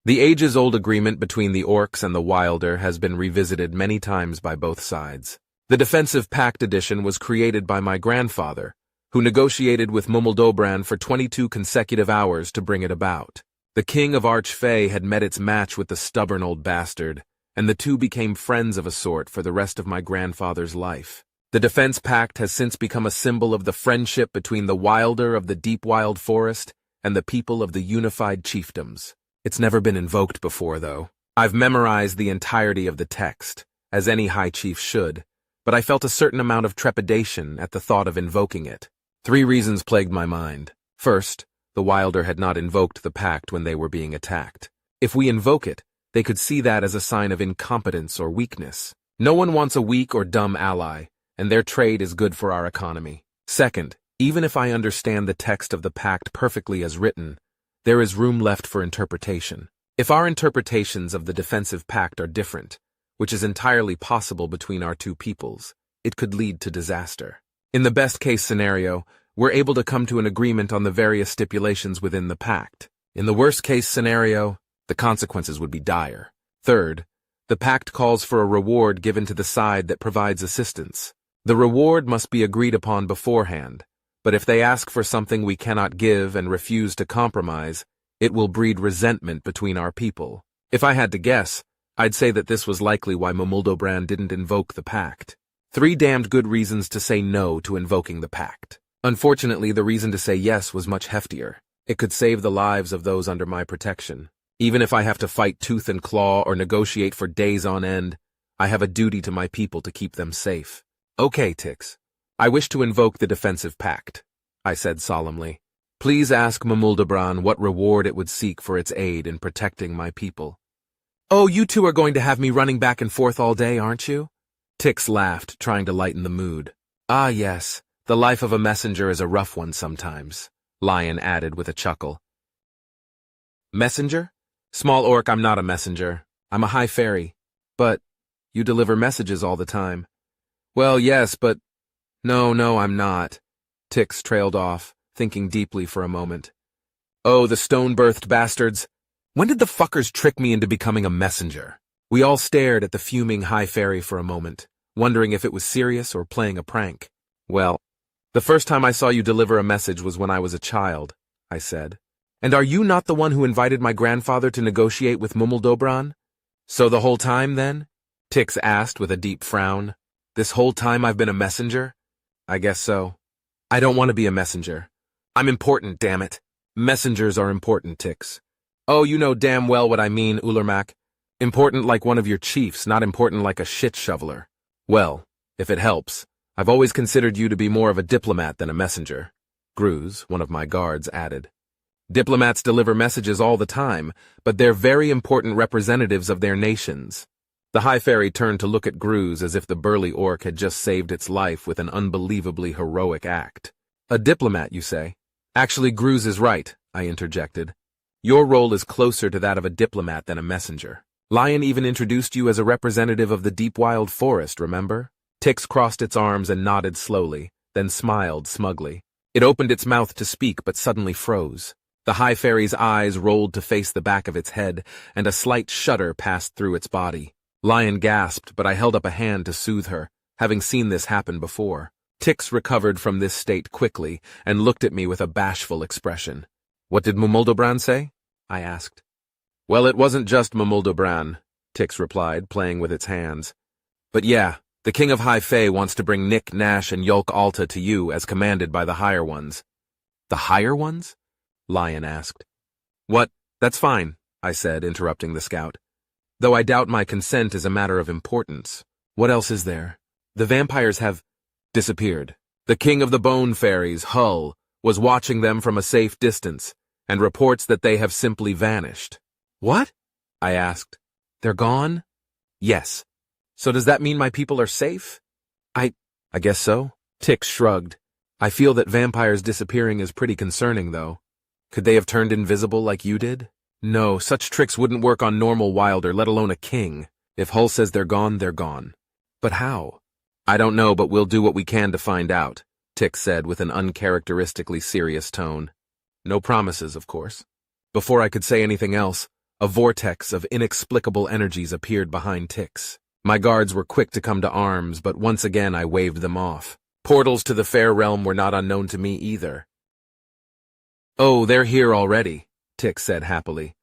The ages-old agreement between the orcs and the wilder has been revisited many times by both sides. The Defensive Pact edition was created by my grandfather, who negotiated with Mumuldobran for 22 consecutive hours to bring it about. The king of HFY had met its match with the stubborn old bastard, and the two became friends of a sort for the rest of my grandfather's life. The Defense Pact has since become a symbol of the friendship between the wilder of the deep wild forest and the people of the unified chiefdoms. It's never been invoked before, though. I've memorized the entirety of the text, as any high chief should, but I felt a certain amount of trepidation at the thought of invoking it. 3 reasons plagued my mind. First, the wilder had not invoked the pact when they were being attacked. If we invoke it, they could see that as a sign of incompetence or weakness. No one wants a weak or dumb ally, and their trade is good for our economy. Second, even if I understand the text of the pact perfectly as written, there is room left for interpretation. If our interpretations of the defensive pact are different, which is entirely possible between our two peoples, it could lead to disaster. In the best-case scenario, we're able to come to an agreement on the various stipulations within the pact. In the worst-case scenario, the consequences would be dire. Third, the pact calls for a reward given to the side that provides assistance. The reward must be agreed upon beforehand, but if they ask for something we cannot give and refuse to compromise, it will breed resentment between our people. If I had to guess, I'd say that this was likely why Mumuldobran didn't invoke the pact. 3 damned good reasons to say no to invoking the pact. Unfortunately, the reason to say yes was much heftier. It could save the lives of those under my protection. Even if I have to fight tooth and claw or negotiate for days on end, I have a duty to my people to keep them safe. Okay, Tix. I wish to invoke the defensive pact, I said solemnly. Please ask Mumuldobran what reward it would seek for its aid in protecting my people. Oh, you two are going to have me running back and forth all day, aren't you? Tix laughed, trying to lighten the mood. Ah, yes, the life of a messenger is a rough one sometimes, Lion added with a chuckle. Messenger? Small orc, I'm not a messenger. I'm a high fairy. But you deliver messages all the time. Well, yes, but no, I'm not. Tix trailed off, thinking deeply for a moment. Oh, the stone-birthed bastards. When did the fuckers trick me into becoming a messenger? We all stared at the fuming high fairy for a moment, wondering if it was serious or playing a prank. Well, the first time I saw you deliver a message was when I was a child, I said. And are you not the one who invited my grandfather to negotiate with Mumuldobran? So the whole time, then? Tix asked with a deep frown. This whole time I've been a messenger? I guess so. I don't want to be a messenger. I'm important, damn it. Messengers are important, Tix. Oh, you know damn well what I mean, Ulermak. Important like one of your chiefs, not important like a shit shoveler. Well, if it helps, I've always considered you to be more of a diplomat than a messenger. Gruz, one of my guards, added. Diplomats deliver messages all the time, but they're very important representatives of their nations. The High Fairy turned to look at Gruz as if the burly orc had just saved its life with an unbelievably heroic act. A diplomat, you say? Actually, Gruz is right, I interjected. Your role is closer to that of a diplomat than a messenger. Lion even introduced you as a representative of the deep wild forest, remember? Tix crossed its arms and nodded slowly, then smiled smugly. It opened its mouth to speak but suddenly froze. The High Fairy's eyes rolled to face the back of its head, and a slight shudder passed through its body. Lion gasped, but I held up a hand to soothe her, having seen this happen before. Tix recovered from this state quickly and looked at me with a bashful expression. What did Mumuldobran say? I asked. Well, it wasn't just Mumuldobran, Tix replied, playing with its hands. But yeah, the King of High Fae wants to bring Nick, Nash, and Yulk Alta to you as commanded by the Higher Ones. The Higher Ones? Lion asked. What? That's fine, I said, interrupting the scout. Though I doubt my consent is a matter of importance. What else is there? The vampires have disappeared. The king of the bone fairies, Hull, was watching them from a safe distance, and reports that they have simply vanished. What? I asked. They're gone? Yes. So does that mean my people are safe? I guess so. Tix shrugged. I feel that vampires disappearing is pretty concerning, though. Could they have turned invisible like you did? No, such tricks wouldn't work on normal Wilder, let alone a king. If Hull says they're gone, they're gone. But how? I don't know, but we'll do what we can to find out, Tix said with an uncharacteristically serious tone. No promises, of course. Before I could say anything else, a vortex of inexplicable energies appeared behind Tix. My guards were quick to come to arms, but once again I waved them off. Portals to the fair realm were not unknown to me either. Oh, they're here already, Tix said happily.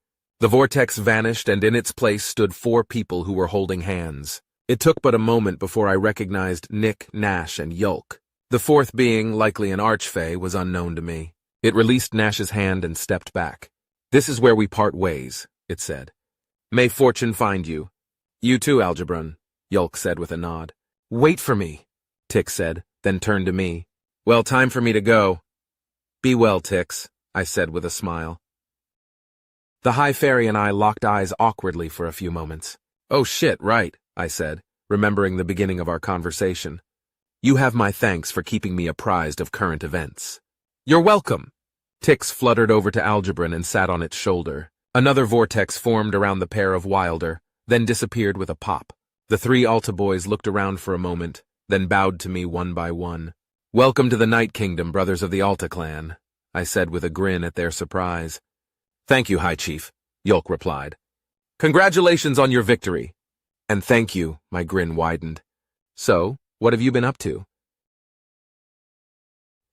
The vortex vanished, and in its place stood 4 people who were holding hands. It took but a moment before I recognized Nick, Nash, and Yulk. The 4th being, likely an archfey, was unknown to me. It released Nash's hand and stepped back. This is where we part ways, it said. May fortune find you. You too, Algebron, Yulk said with a nod. Wait for me, Tix said, then turned to me. Well, time for me to go. Be well, Tix, I said with a smile. The High Fairy and I locked eyes awkwardly for a few moments. Oh shit, right, I said, remembering the beginning of our conversation. You have my thanks for keeping me apprised of current events. You're welcome. Tix fluttered over to Algebron and sat on its shoulder. Another vortex formed around the pair of Wilder, then disappeared with a pop. The 3 Alta boys looked around for a moment, then bowed to me one by one. Welcome to the Night Kingdom, brothers of the Alta clan, I said with a grin at their surprise. Thank you, High Chief, Yulk replied. Congratulations on your victory. And thank you, my grin widened. So, what have you been up to?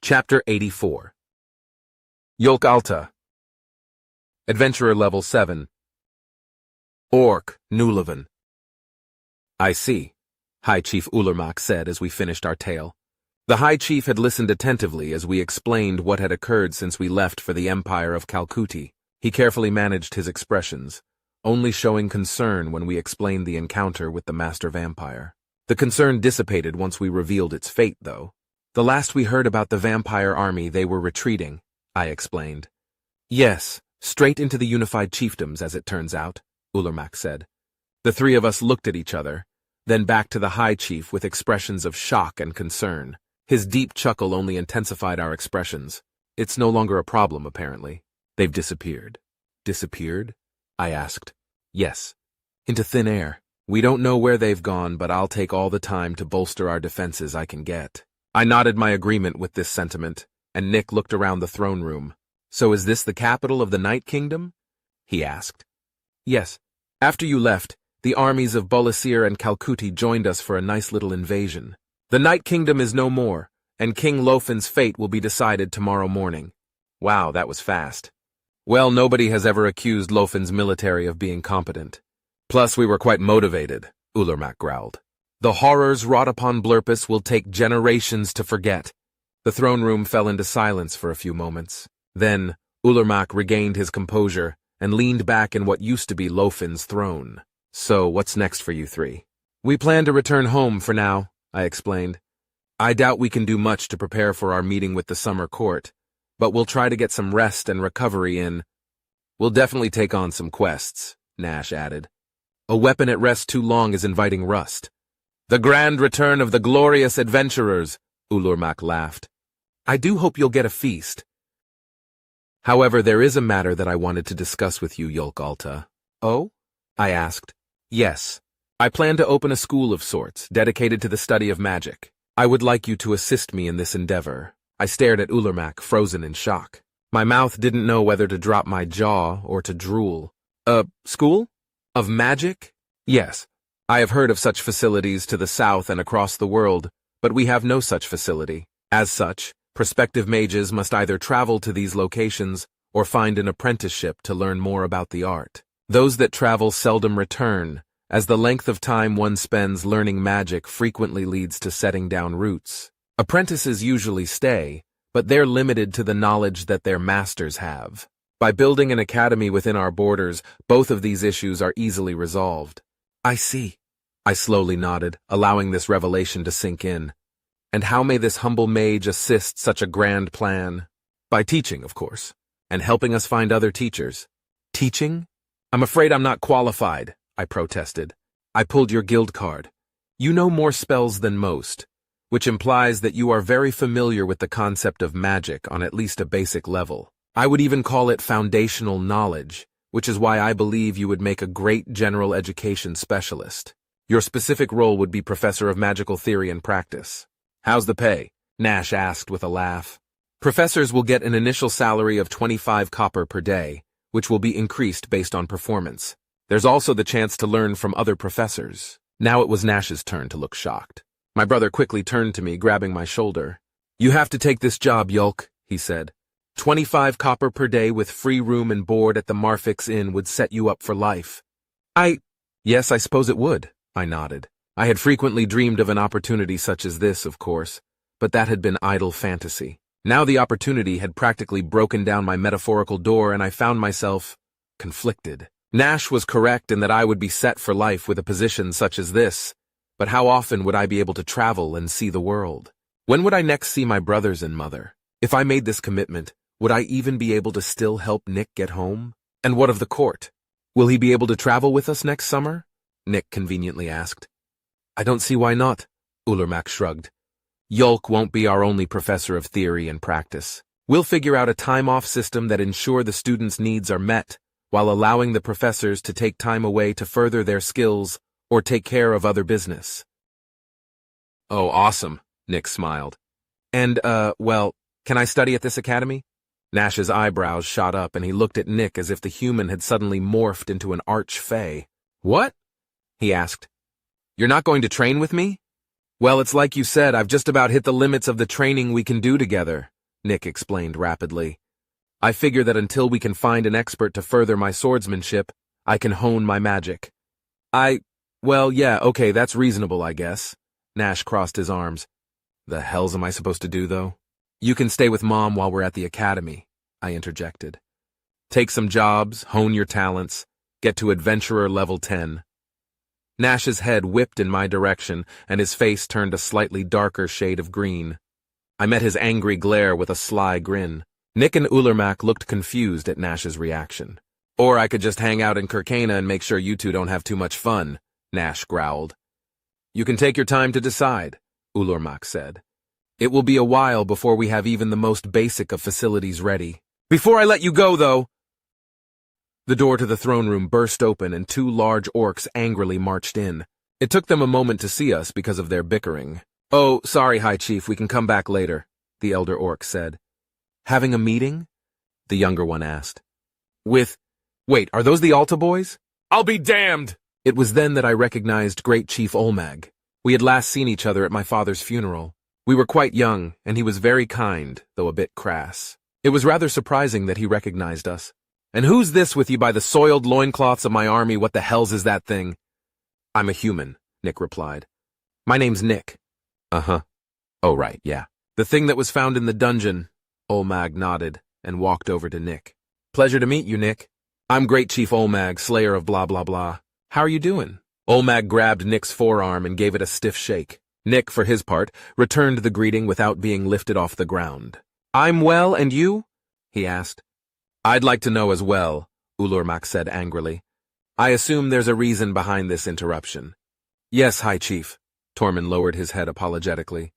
Chapter 84. Yulk Alta. Adventurer Level 7. Orc, Nuleven. I see, High Chief Ulermak said as we finished our tale. The High Chief had listened attentively as we explained what had occurred since we left for the Empire of Calcuti. He carefully managed his expressions, only showing concern when we explained the encounter with the Master Vampire. The concern dissipated once we revealed its fate, though. The last we heard about the vampire army, they were retreating, I explained. Yes, straight into the unified chiefdoms, as it turns out, Ulermak said. The 3 of us looked at each other, then back to the High Chief with expressions of shock and concern. His deep chuckle only intensified our expressions. It's no longer a problem, apparently. They've disappeared. Disappeared? I asked. Yes. Into thin air. We don't know where they've gone, but I'll take all the time to bolster our defenses I can get. I nodded my agreement with this sentiment, and Nick looked around the throne room. So is this the capital of the Night Kingdom? He asked. Yes. After you left, the armies of Bolasir and Calcuti joined us for a nice little invasion. The Night Kingdom is no more, and King Lofin's fate will be decided tomorrow morning. Wow, that was fast. Well, nobody has ever accused Lofin's military of being competent. Plus, we were quite motivated, Ulermak growled. The horrors wrought upon Blurpus will take generations to forget. The throne room fell into silence for a few moments. Then, Ulermak regained his composure and leaned back in what used to be Lofin's throne. So, what's next for you 3? We plan to return home for now, I explained. I doubt we can do much to prepare for our meeting with the summer court, but we'll try to get some rest and recovery in. We'll definitely take on some quests, Nash added. A weapon at rest too long is inviting rust. The grand return of the glorious adventurers, Ulermak laughed. I do hope you'll get a feast. However, there is a matter that I wanted to discuss with you, Yulk Alta. Oh? I asked. Yes. I plan to open a school of sorts, dedicated to the study of magic. I would like you to assist me in this endeavor. I stared at Ulermak, frozen in shock. My mouth didn't know whether to drop my jaw or to drool. School? Of magic? Yes. I have heard of such facilities to the south and across the world, but we have no such facility. As such, prospective mages must either travel to these locations or find an apprenticeship to learn more about the art. Those that travel seldom return, as the length of time one spends learning magic frequently leads to setting down roots. Apprentices usually stay, but they're limited to the knowledge that their masters have. By building an academy within our borders, both of these issues are easily resolved. I see. I slowly nodded, allowing this revelation to sink in. And how may this humble mage assist such a grand plan? By teaching, of course, and helping us find other teachers. Teaching? I'm afraid I'm not qualified, I protested. I pulled your guild card. You know more spells than most, which implies that you are very familiar with the concept of magic on at least a basic level. I would even call it foundational knowledge, which is why I believe you would make a great general education specialist. Your specific role would be Professor of Magical Theory and Practice. How's the pay? Nash asked with a laugh. Professors will get an initial salary of 25 copper per day, which will be increased based on performance. There's also the chance to learn from other professors. Now it was Nash's turn to look shocked. My brother quickly turned to me, grabbing my shoulder. You have to take this job, Yulk, he said. 25 copper per day with free room and board at the Marfix Inn would set you up for life. Yes, I suppose it would, I nodded. I had frequently dreamed of an opportunity such as this, of course, but that had been idle fantasy. Now the opportunity had practically broken down my metaphorical door, and I found myself conflicted. Nash was correct in that I would be set for life with a position such as this, but how often would I be able to travel and see the world? When would I next see my brothers and mother? If I made this commitment, would I even be able to still help Nick get home? And what of the court? Will he be able to travel with us next summer? Nick conveniently asked. I don't see why not, Ulermak shrugged. Yulk won't be our only professor of theory and practice. We'll figure out a time-off system that ensure the students' needs are met, while allowing the professors to take time away to further their skills or take care of other business. Oh, awesome, Nick smiled. And, can I study at this academy? Nash's eyebrows shot up and he looked at Nick as if the human had suddenly morphed into an arch-fae. What? He asked. You're not going to train with me? Well, it's like you said, I've just about hit the limits of the training we can do together, Nick explained rapidly. I figure that until we can find an expert to further my swordsmanship, I can hone my magic. Yeah, okay, that's reasonable, I guess. Nash crossed his arms. The hells am I supposed to do, though? You can stay with Mom while we're at the academy, I interjected. Take some jobs, hone your talents, get to Adventurer level 10. Nash's head whipped in my direction, and his face turned a slightly darker shade of green. I met his angry glare with a sly grin. Nick and Ulermak looked confused at Nash's reaction. Or I could just hang out in Kirkana and make sure you two don't have too much fun, Nash growled. You can take your time to decide, Ulermak said. It will be a while before we have even the most basic of facilities ready. Before I let you go, though! The door to the throne room burst open and 2 large orcs angrily marched in. It took them a moment to see us because of their bickering. Oh, sorry, High Chief, we can come back later, the elder orc said. Having a meeting? The younger one asked. Wait, are those the Alta boys? I'll be damned! It was then that I recognized Great Chief Olmag. We had last seen each other at my father's funeral. We were quite young, and he was very kind, though a bit crass. It was rather surprising that he recognized us. And who's this with you by the soiled loincloths of my army? What the hells is that thing? I'm a human, Nick replied. My name's Nick. Uh-huh. Oh, right, yeah. The thing that was found in the dungeon. Olmag nodded and walked over to Nick. Pleasure to meet you, Nick. I'm Great Chief Olmag, Slayer of blah blah blah. How are you doing? Olmag grabbed Nick's forearm and gave it a stiff shake. Nick, for his part, returned the greeting without being lifted off the ground. I'm well, and you? He asked. I'd like to know as well, Ulermak said angrily. I assume there's a reason behind this interruption. Yes, High Chief. Tormund lowered his head apologetically.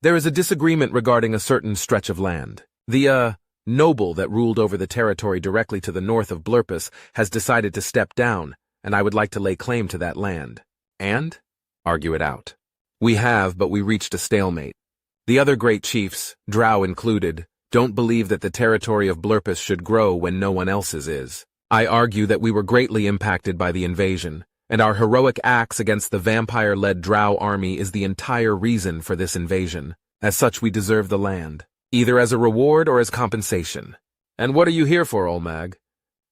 There is a disagreement regarding a certain stretch of land. The, noble that ruled over the territory directly to the north of Blurpus has decided to step down, and I would like to lay claim to that land. And? Argue it out. We have, but we reached a stalemate. The other great chiefs, Drow included, don't believe that the territory of Blurpus should grow when no one else's is. I argue that we were greatly impacted by the invasion, and our heroic acts against the vampire-led Drow army is the entire reason for this invasion. As such, we deserve the land, either as a reward or as compensation. And what are you here for, Olmag?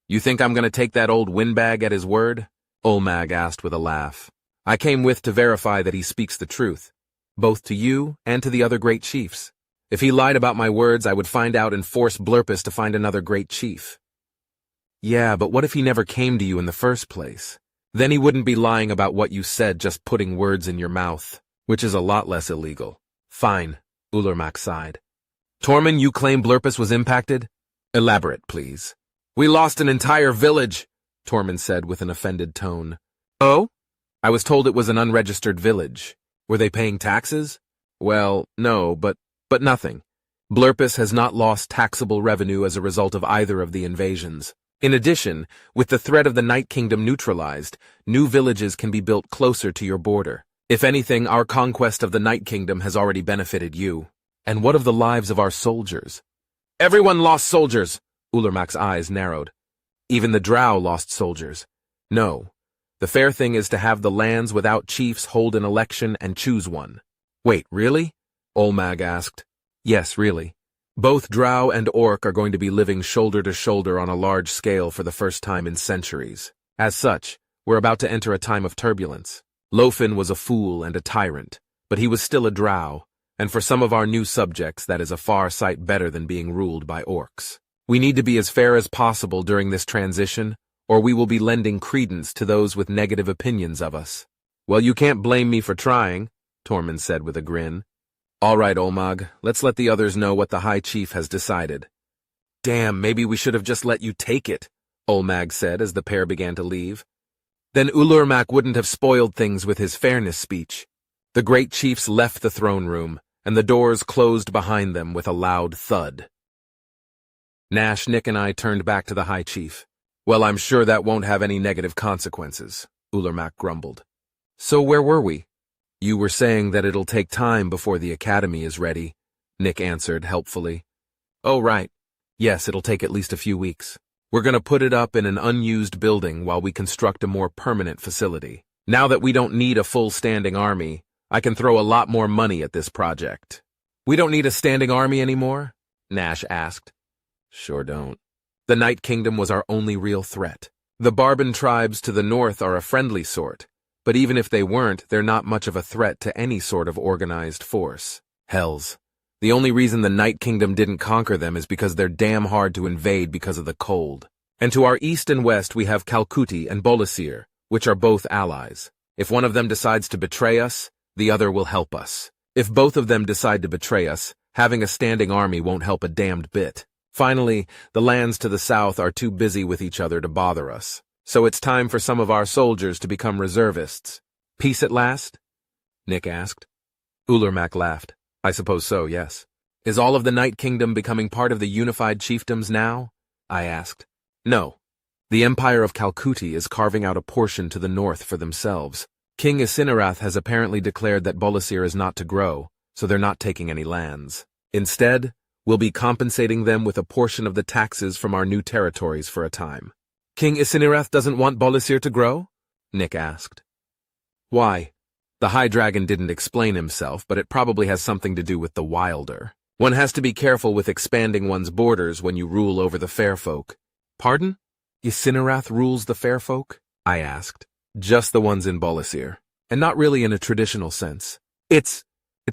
You think I'm going to take that old windbag at his word? Olmag asked with a laugh. I came with to verify that he speaks the truth, both to you and to the other great chiefs. If he lied about my words, I would find out and force Blurpus to find another great chief. Yeah, but what if he never came to you in the first place? Then he wouldn't be lying about what you said, just putting words in your mouth, which is a lot less illegal. Fine, Ulermak sighed. Tormund, you claim Blurpus was impacted? Elaborate, please. We lost an entire village, Tormund said with an offended tone. Oh? I was told it was an unregistered village. Were they paying taxes? Well, no, but nothing. Blurpus has not lost taxable revenue as a result of either of the invasions. In addition, with the threat of the Night Kingdom neutralized, new villages can be built closer to your border. If anything, our conquest of the Night Kingdom has already benefited you. And what of the lives of our soldiers? Everyone lost soldiers, Ulermak's eyes narrowed. Even the Drow lost soldiers. No. The fair thing is to have the lands without chiefs hold an election and choose one. Wait, really? Olmag asked. Yes, really. Both Drow and Orc are going to be living shoulder to shoulder on a large scale for the first time in centuries. As such, we're about to enter a time of turbulence. Lofin was a fool and a tyrant, but he was still a Drow, and for some of our new subjects that is a far sight better than being ruled by Orcs. We need to be as fair as possible during this transition, or we will be lending credence to those with negative opinions of us. Well, you can't blame me for trying, Tormund said with a grin. All right, Olmag, let's let the others know what the High Chief has decided. Damn, maybe we should have just let you take it, Olmag said as the pair began to leave. Then Ulurmak wouldn't have spoiled things with his fairness speech. The great chiefs left the throne room, and the doors closed behind them with a loud thud. Nash, Nick, and I turned back to the High Chief. Well, I'm sure that won't have any negative consequences, Ulurmak grumbled. So where were we? You were saying that it'll take time before the academy is ready, Nick answered helpfully. Oh, right. Yes, it'll take at least a few weeks. We're going to put it up in an unused building while we construct a more permanent facility. Now that we don't need a full standing army, I can throw a lot more money at this project. We don't need a standing army anymore? Nash asked. Sure don't. The Night Kingdom was our only real threat. The Barban tribes to the north are a friendly sort, but even if they weren't, they're not much of a threat to any sort of organized force. Hells. The only reason the Night Kingdom didn't conquer them is because they're damn hard to invade because of the cold. And to our east and west we have Kalkuti and Bolasir, which are both allies. If one of them decides to betray us, the other will help us. If both of them decide to betray us, having a standing army won't help a damned bit. Finally, the lands to the south are too busy with each other to bother us. So it's time for some of our soldiers to become reservists. Peace at last? Nick asked. Ulurmak laughed. I suppose so, yes. Is all of the Night Kingdom becoming part of the unified chiefdoms now? I asked. No. The Empire of Kalkuti is carving out a portion to the north for themselves. King Isinarath has apparently declared that Bolasir is not to grow, so they're not taking any lands. Instead, we'll be compensating them with a portion of the taxes from our new territories for a time. King Isinarath doesn't want Bolasir to grow? Nick asked. Why? The High Dragon didn't explain himself, but it probably has something to do with the Wilder. One has to be careful with expanding one's borders when you rule over the fair folk. Pardon? Isinarath rules the fair folk? I asked. Just the ones in Bolasir, and not really in a traditional sense. It's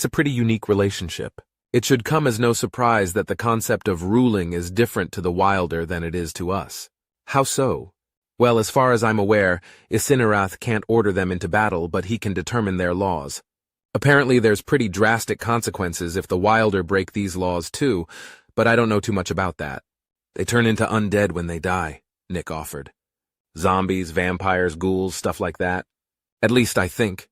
a pretty unique relationship. It should come as no surprise that the concept of ruling is different to the Wilder than it is to us. How so? Well, as far as I'm aware, Isinarath can't order them into battle, but he can determine their laws. Apparently there's pretty drastic consequences if the Wilder break these laws too, but I don't know too much about that. They turn into undead when they die, Nick offered. Zombies, vampires, ghouls, stuff like that. At least I think.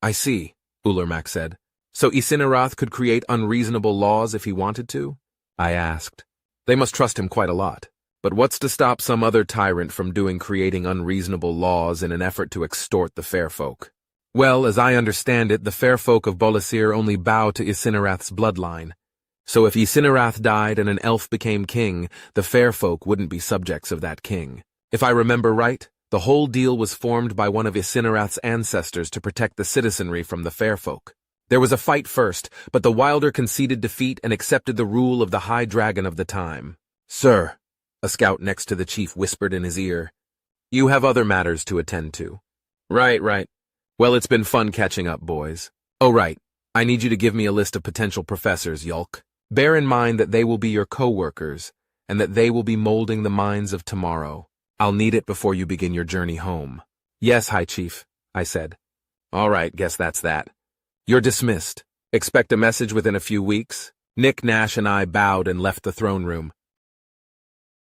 I see, Ulurmak said. So Isinarath could create unreasonable laws if he wanted to? I asked. They must trust him quite a lot. But what's to stop some other tyrant from creating unreasonable laws in an effort to extort the fair folk? Well, as I understand it, the fair folk of Bolasir only bow to Isinarath's bloodline. So if Isinarath died and an elf became king, the fair folk wouldn't be subjects of that king. If I remember right, the whole deal was formed by one of Isinarath's ancestors to protect the citizenry from the fair folk. There was a fight first, but the Wilder conceded defeat and accepted the rule of the High Dragon of the time. Sir, a scout next to the chief whispered in his ear, you have other matters to attend to. Right. Well, it's been fun catching up, boys. Oh, right. I need you to give me a list of potential professors, Yulk. Bear in mind that they will be your co-workers, and that they will be molding the minds of tomorrow. I'll need it before you begin your journey home. Yes, High Chief, I said. All right, guess that's that. You're dismissed. Expect a message within a few weeks. Nick, Nash, and I bowed and left the throne room.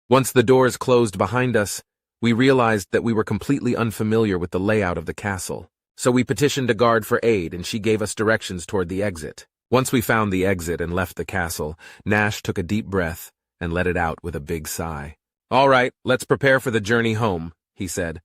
Once the doors closed behind us, we realized that we were completely unfamiliar with the layout of the castle. So we petitioned a guard for aid, and she gave us directions toward the exit. Once we found the exit and left the castle, Nash took a deep breath and let it out with a big sigh. All right, let's prepare for the journey home, he said.